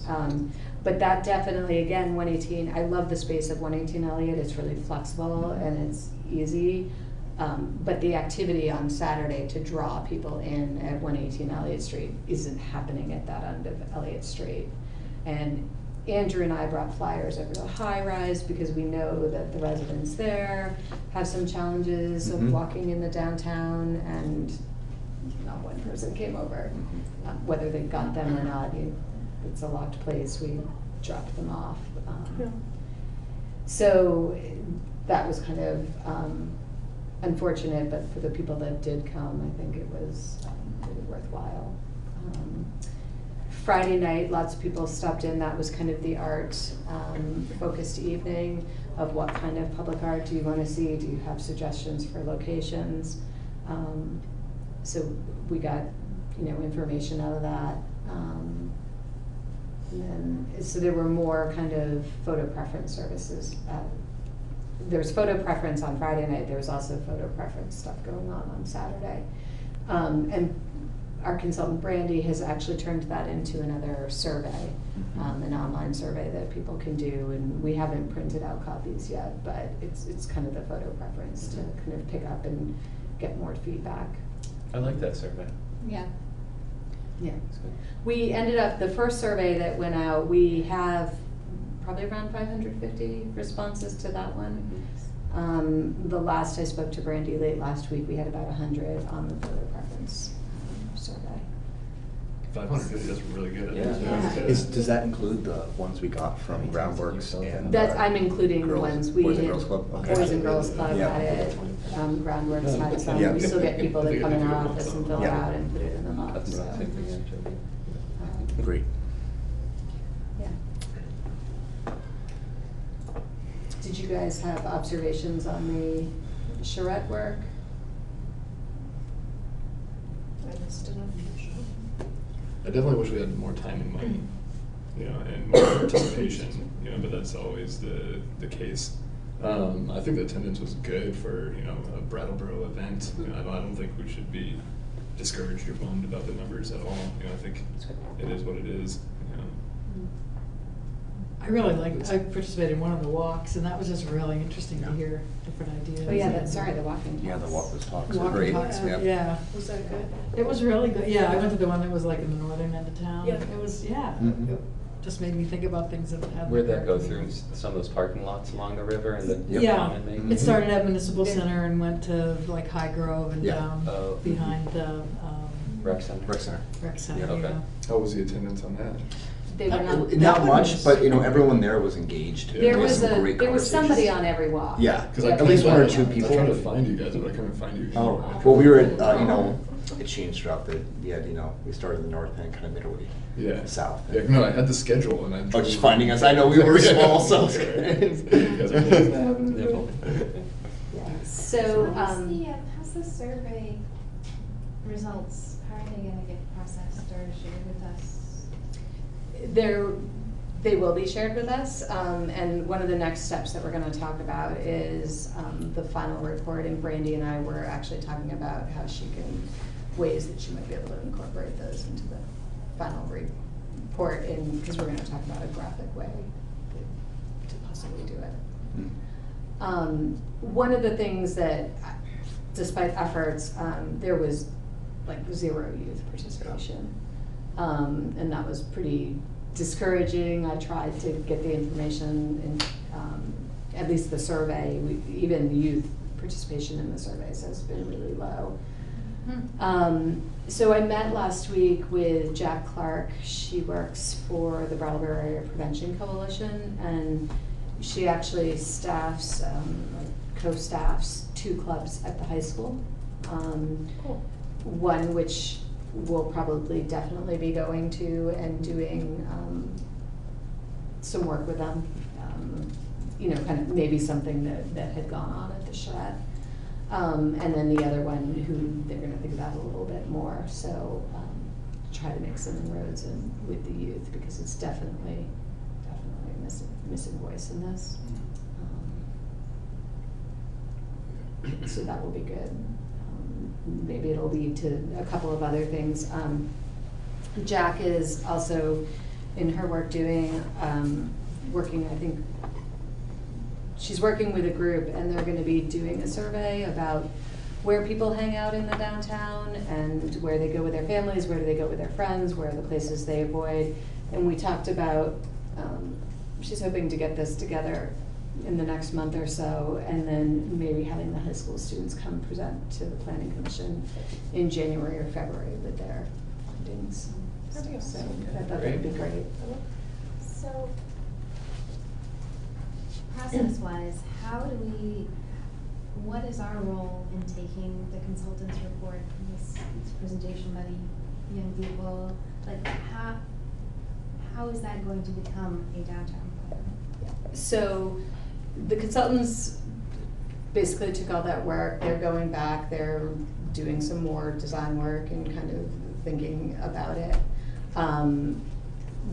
But that definitely, again, 118, I love the space of 118 Elliott. It's really flexible and it's easy. But the activity on Saturday to draw people in at 118 Elliott Street isn't happening at that end of Elliott Street. And Andrew and I brought flyers over the high rise because we know that the residents there have some challenges of walking in the downtown, and not one person came over. Whether they got them or not, it's a locked place. We dropped them off. So that was kind of unfortunate, but for the people that did come, I think it was really worthwhile. Friday night, lots of people stopped in. That was kind of the art focused evening of what kind of public art do you want to see? Do you have suggestions for locations? So we got, information out of that. And then, so there were more kind of photo preference services. There was photo preference on Friday night. There was also photo preference stuff going on Saturday. And our consultant Brandy has actually turned that into another survey, an online survey that people can do. And we haven't printed out copies yet, but it's kind of the photo preference to kind of pick up and get more feedback. I like that survey. Yeah. Yeah. We ended up, the first survey that went out, we have probably around 550 responses to that one. The last I spoke to Brandy late last week, we had about 100 on the photo preference survey. 550, that's really good. Yeah. Does that include the ones we got from Groundworks and? I'm including the ones we Boys and did. Girls Club? Okay. Boys and Girls Club Yeah. had it. Groundworks had some. Yeah. We still get people that come in our office and fill it Yeah. out and put it in the box. That's what I so. think we have to. Great. Yeah. Did you guys have observations on the charrette work? I missed it on the show. I definitely wish we had more time and money, and more participation, but that's always the case. I think the attendance was good for, you know, a Brattleboro event. You know, I don't think we should be discouraged or bummed about the numbers at all. You know, I think it is what it is. You know. I really liked, I participated in one of the walks, and that was just really interesting to hear different ideas. Oh, yeah, sorry, the walking talks. Yeah, the walk was talks. Walking Great. talks, Yep. yeah. Was that good? It was really good, yeah, I went to the one that was like in the northern end of town. Yeah. It was, yeah, Mhm. it just made me think about things that had. Where'd that go through some of those parking lots along the river and the Yeah, common maybe? it started at Municipal Center and went to like High Grove and Yeah. down Oh. behind the, Rec center. Rec center. Rec Center, Yeah, okay. yeah. How was the attendance on that? They were not. Not much, but you know, everyone there was engaged. There was some great there was somebody conversations. on every walk. Yeah, Because Yeah. at least one or two people. I'm trying to find you guys, but I couldn't find you. Oh, well, we were at, you know, it changed throughout we had, you know, we started in the north and kind of midway Yeah. south. Yeah, no, I had the schedule and I. Oh, just finding us. I know we were small, so. You guys are like, So, how's the survey results, how are they gonna get processed or shared with us? they will be shared with us, and one of the next steps that we're gonna talk about is the final report, and Brandy and I were actually talking about how she can, ways that she might be able to incorporate those into the final report, because we're gonna talk about a graphic way to possibly do it. One of the things that, despite efforts, there was like 0 youth participation. And that was pretty discouraging. I tried to get the information in, at least the survey, even the youth participation in the surveys has been really low. So I met last week with Jack Clark. She works for the Brattleboro Area Prevention Coalition, and she actually staffs, co-staffs 2 clubs at the high school. Cool. One which we'll probably definitely be going to and doing some work with them. You know, kind of maybe something that had gone on at the charrette. And then the other one who they're gonna think about a little bit more, so try to make some inroads with the youth, because it's definitely a missing voice in this. So that will be good. Maybe it'll lead to a couple of other things. Jack is also in her work doing, working, I think, she's working with a group, and they're gonna be doing a survey about where people hang out in the downtown and where they go with their families, where do they go with their friends, where are the places they avoid. And we talked about, she's hoping to get this together in the next month or so, and then maybe having the high school students come present to the planning commission in January or February with their findings. So I thought that would be great. So, process-wise, what is our role in taking the consultant's report, this presentation by the young people? Like, how is that going to become a downtown plan? So the consultants basically took all that work. They're going back, they're doing some more design work and kind of thinking about it.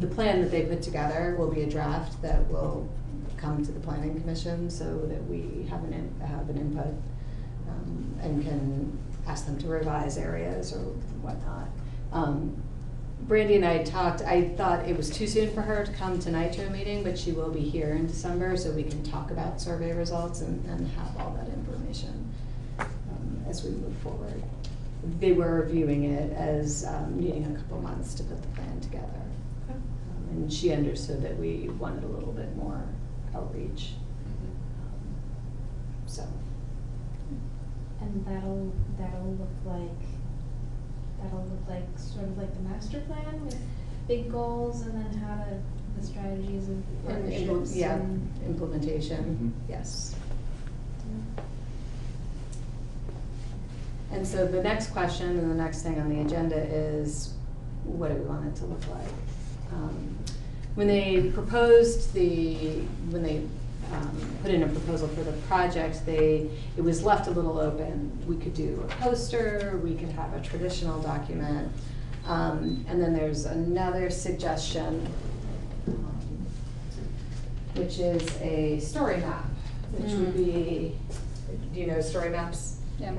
The plan that they put together will be a draft that will come to the planning commission so that we have an input, and can ask them to revise areas or whatnot. Brandy and I talked, I thought it was too soon for her to come tonight to a meeting, but she will be here in December, so we can talk about survey results and have all that information as we move forward. They were viewing it as needing a couple months to put the plan together. And she understood that we wanted a little bit more outreach. So. And that'll look like sort of like the master plan with big goals, and then how to, the strategies and partnerships. Yeah, and implementation, yes. And so the next question and the next thing on the agenda is, what do we want it to look like? When they proposed when they put in a proposal for the project, it was left a little open. We could do a poster, we could have a traditional document, and then there's another suggestion, which is a story map. which would be, do you know story maps? Yeah.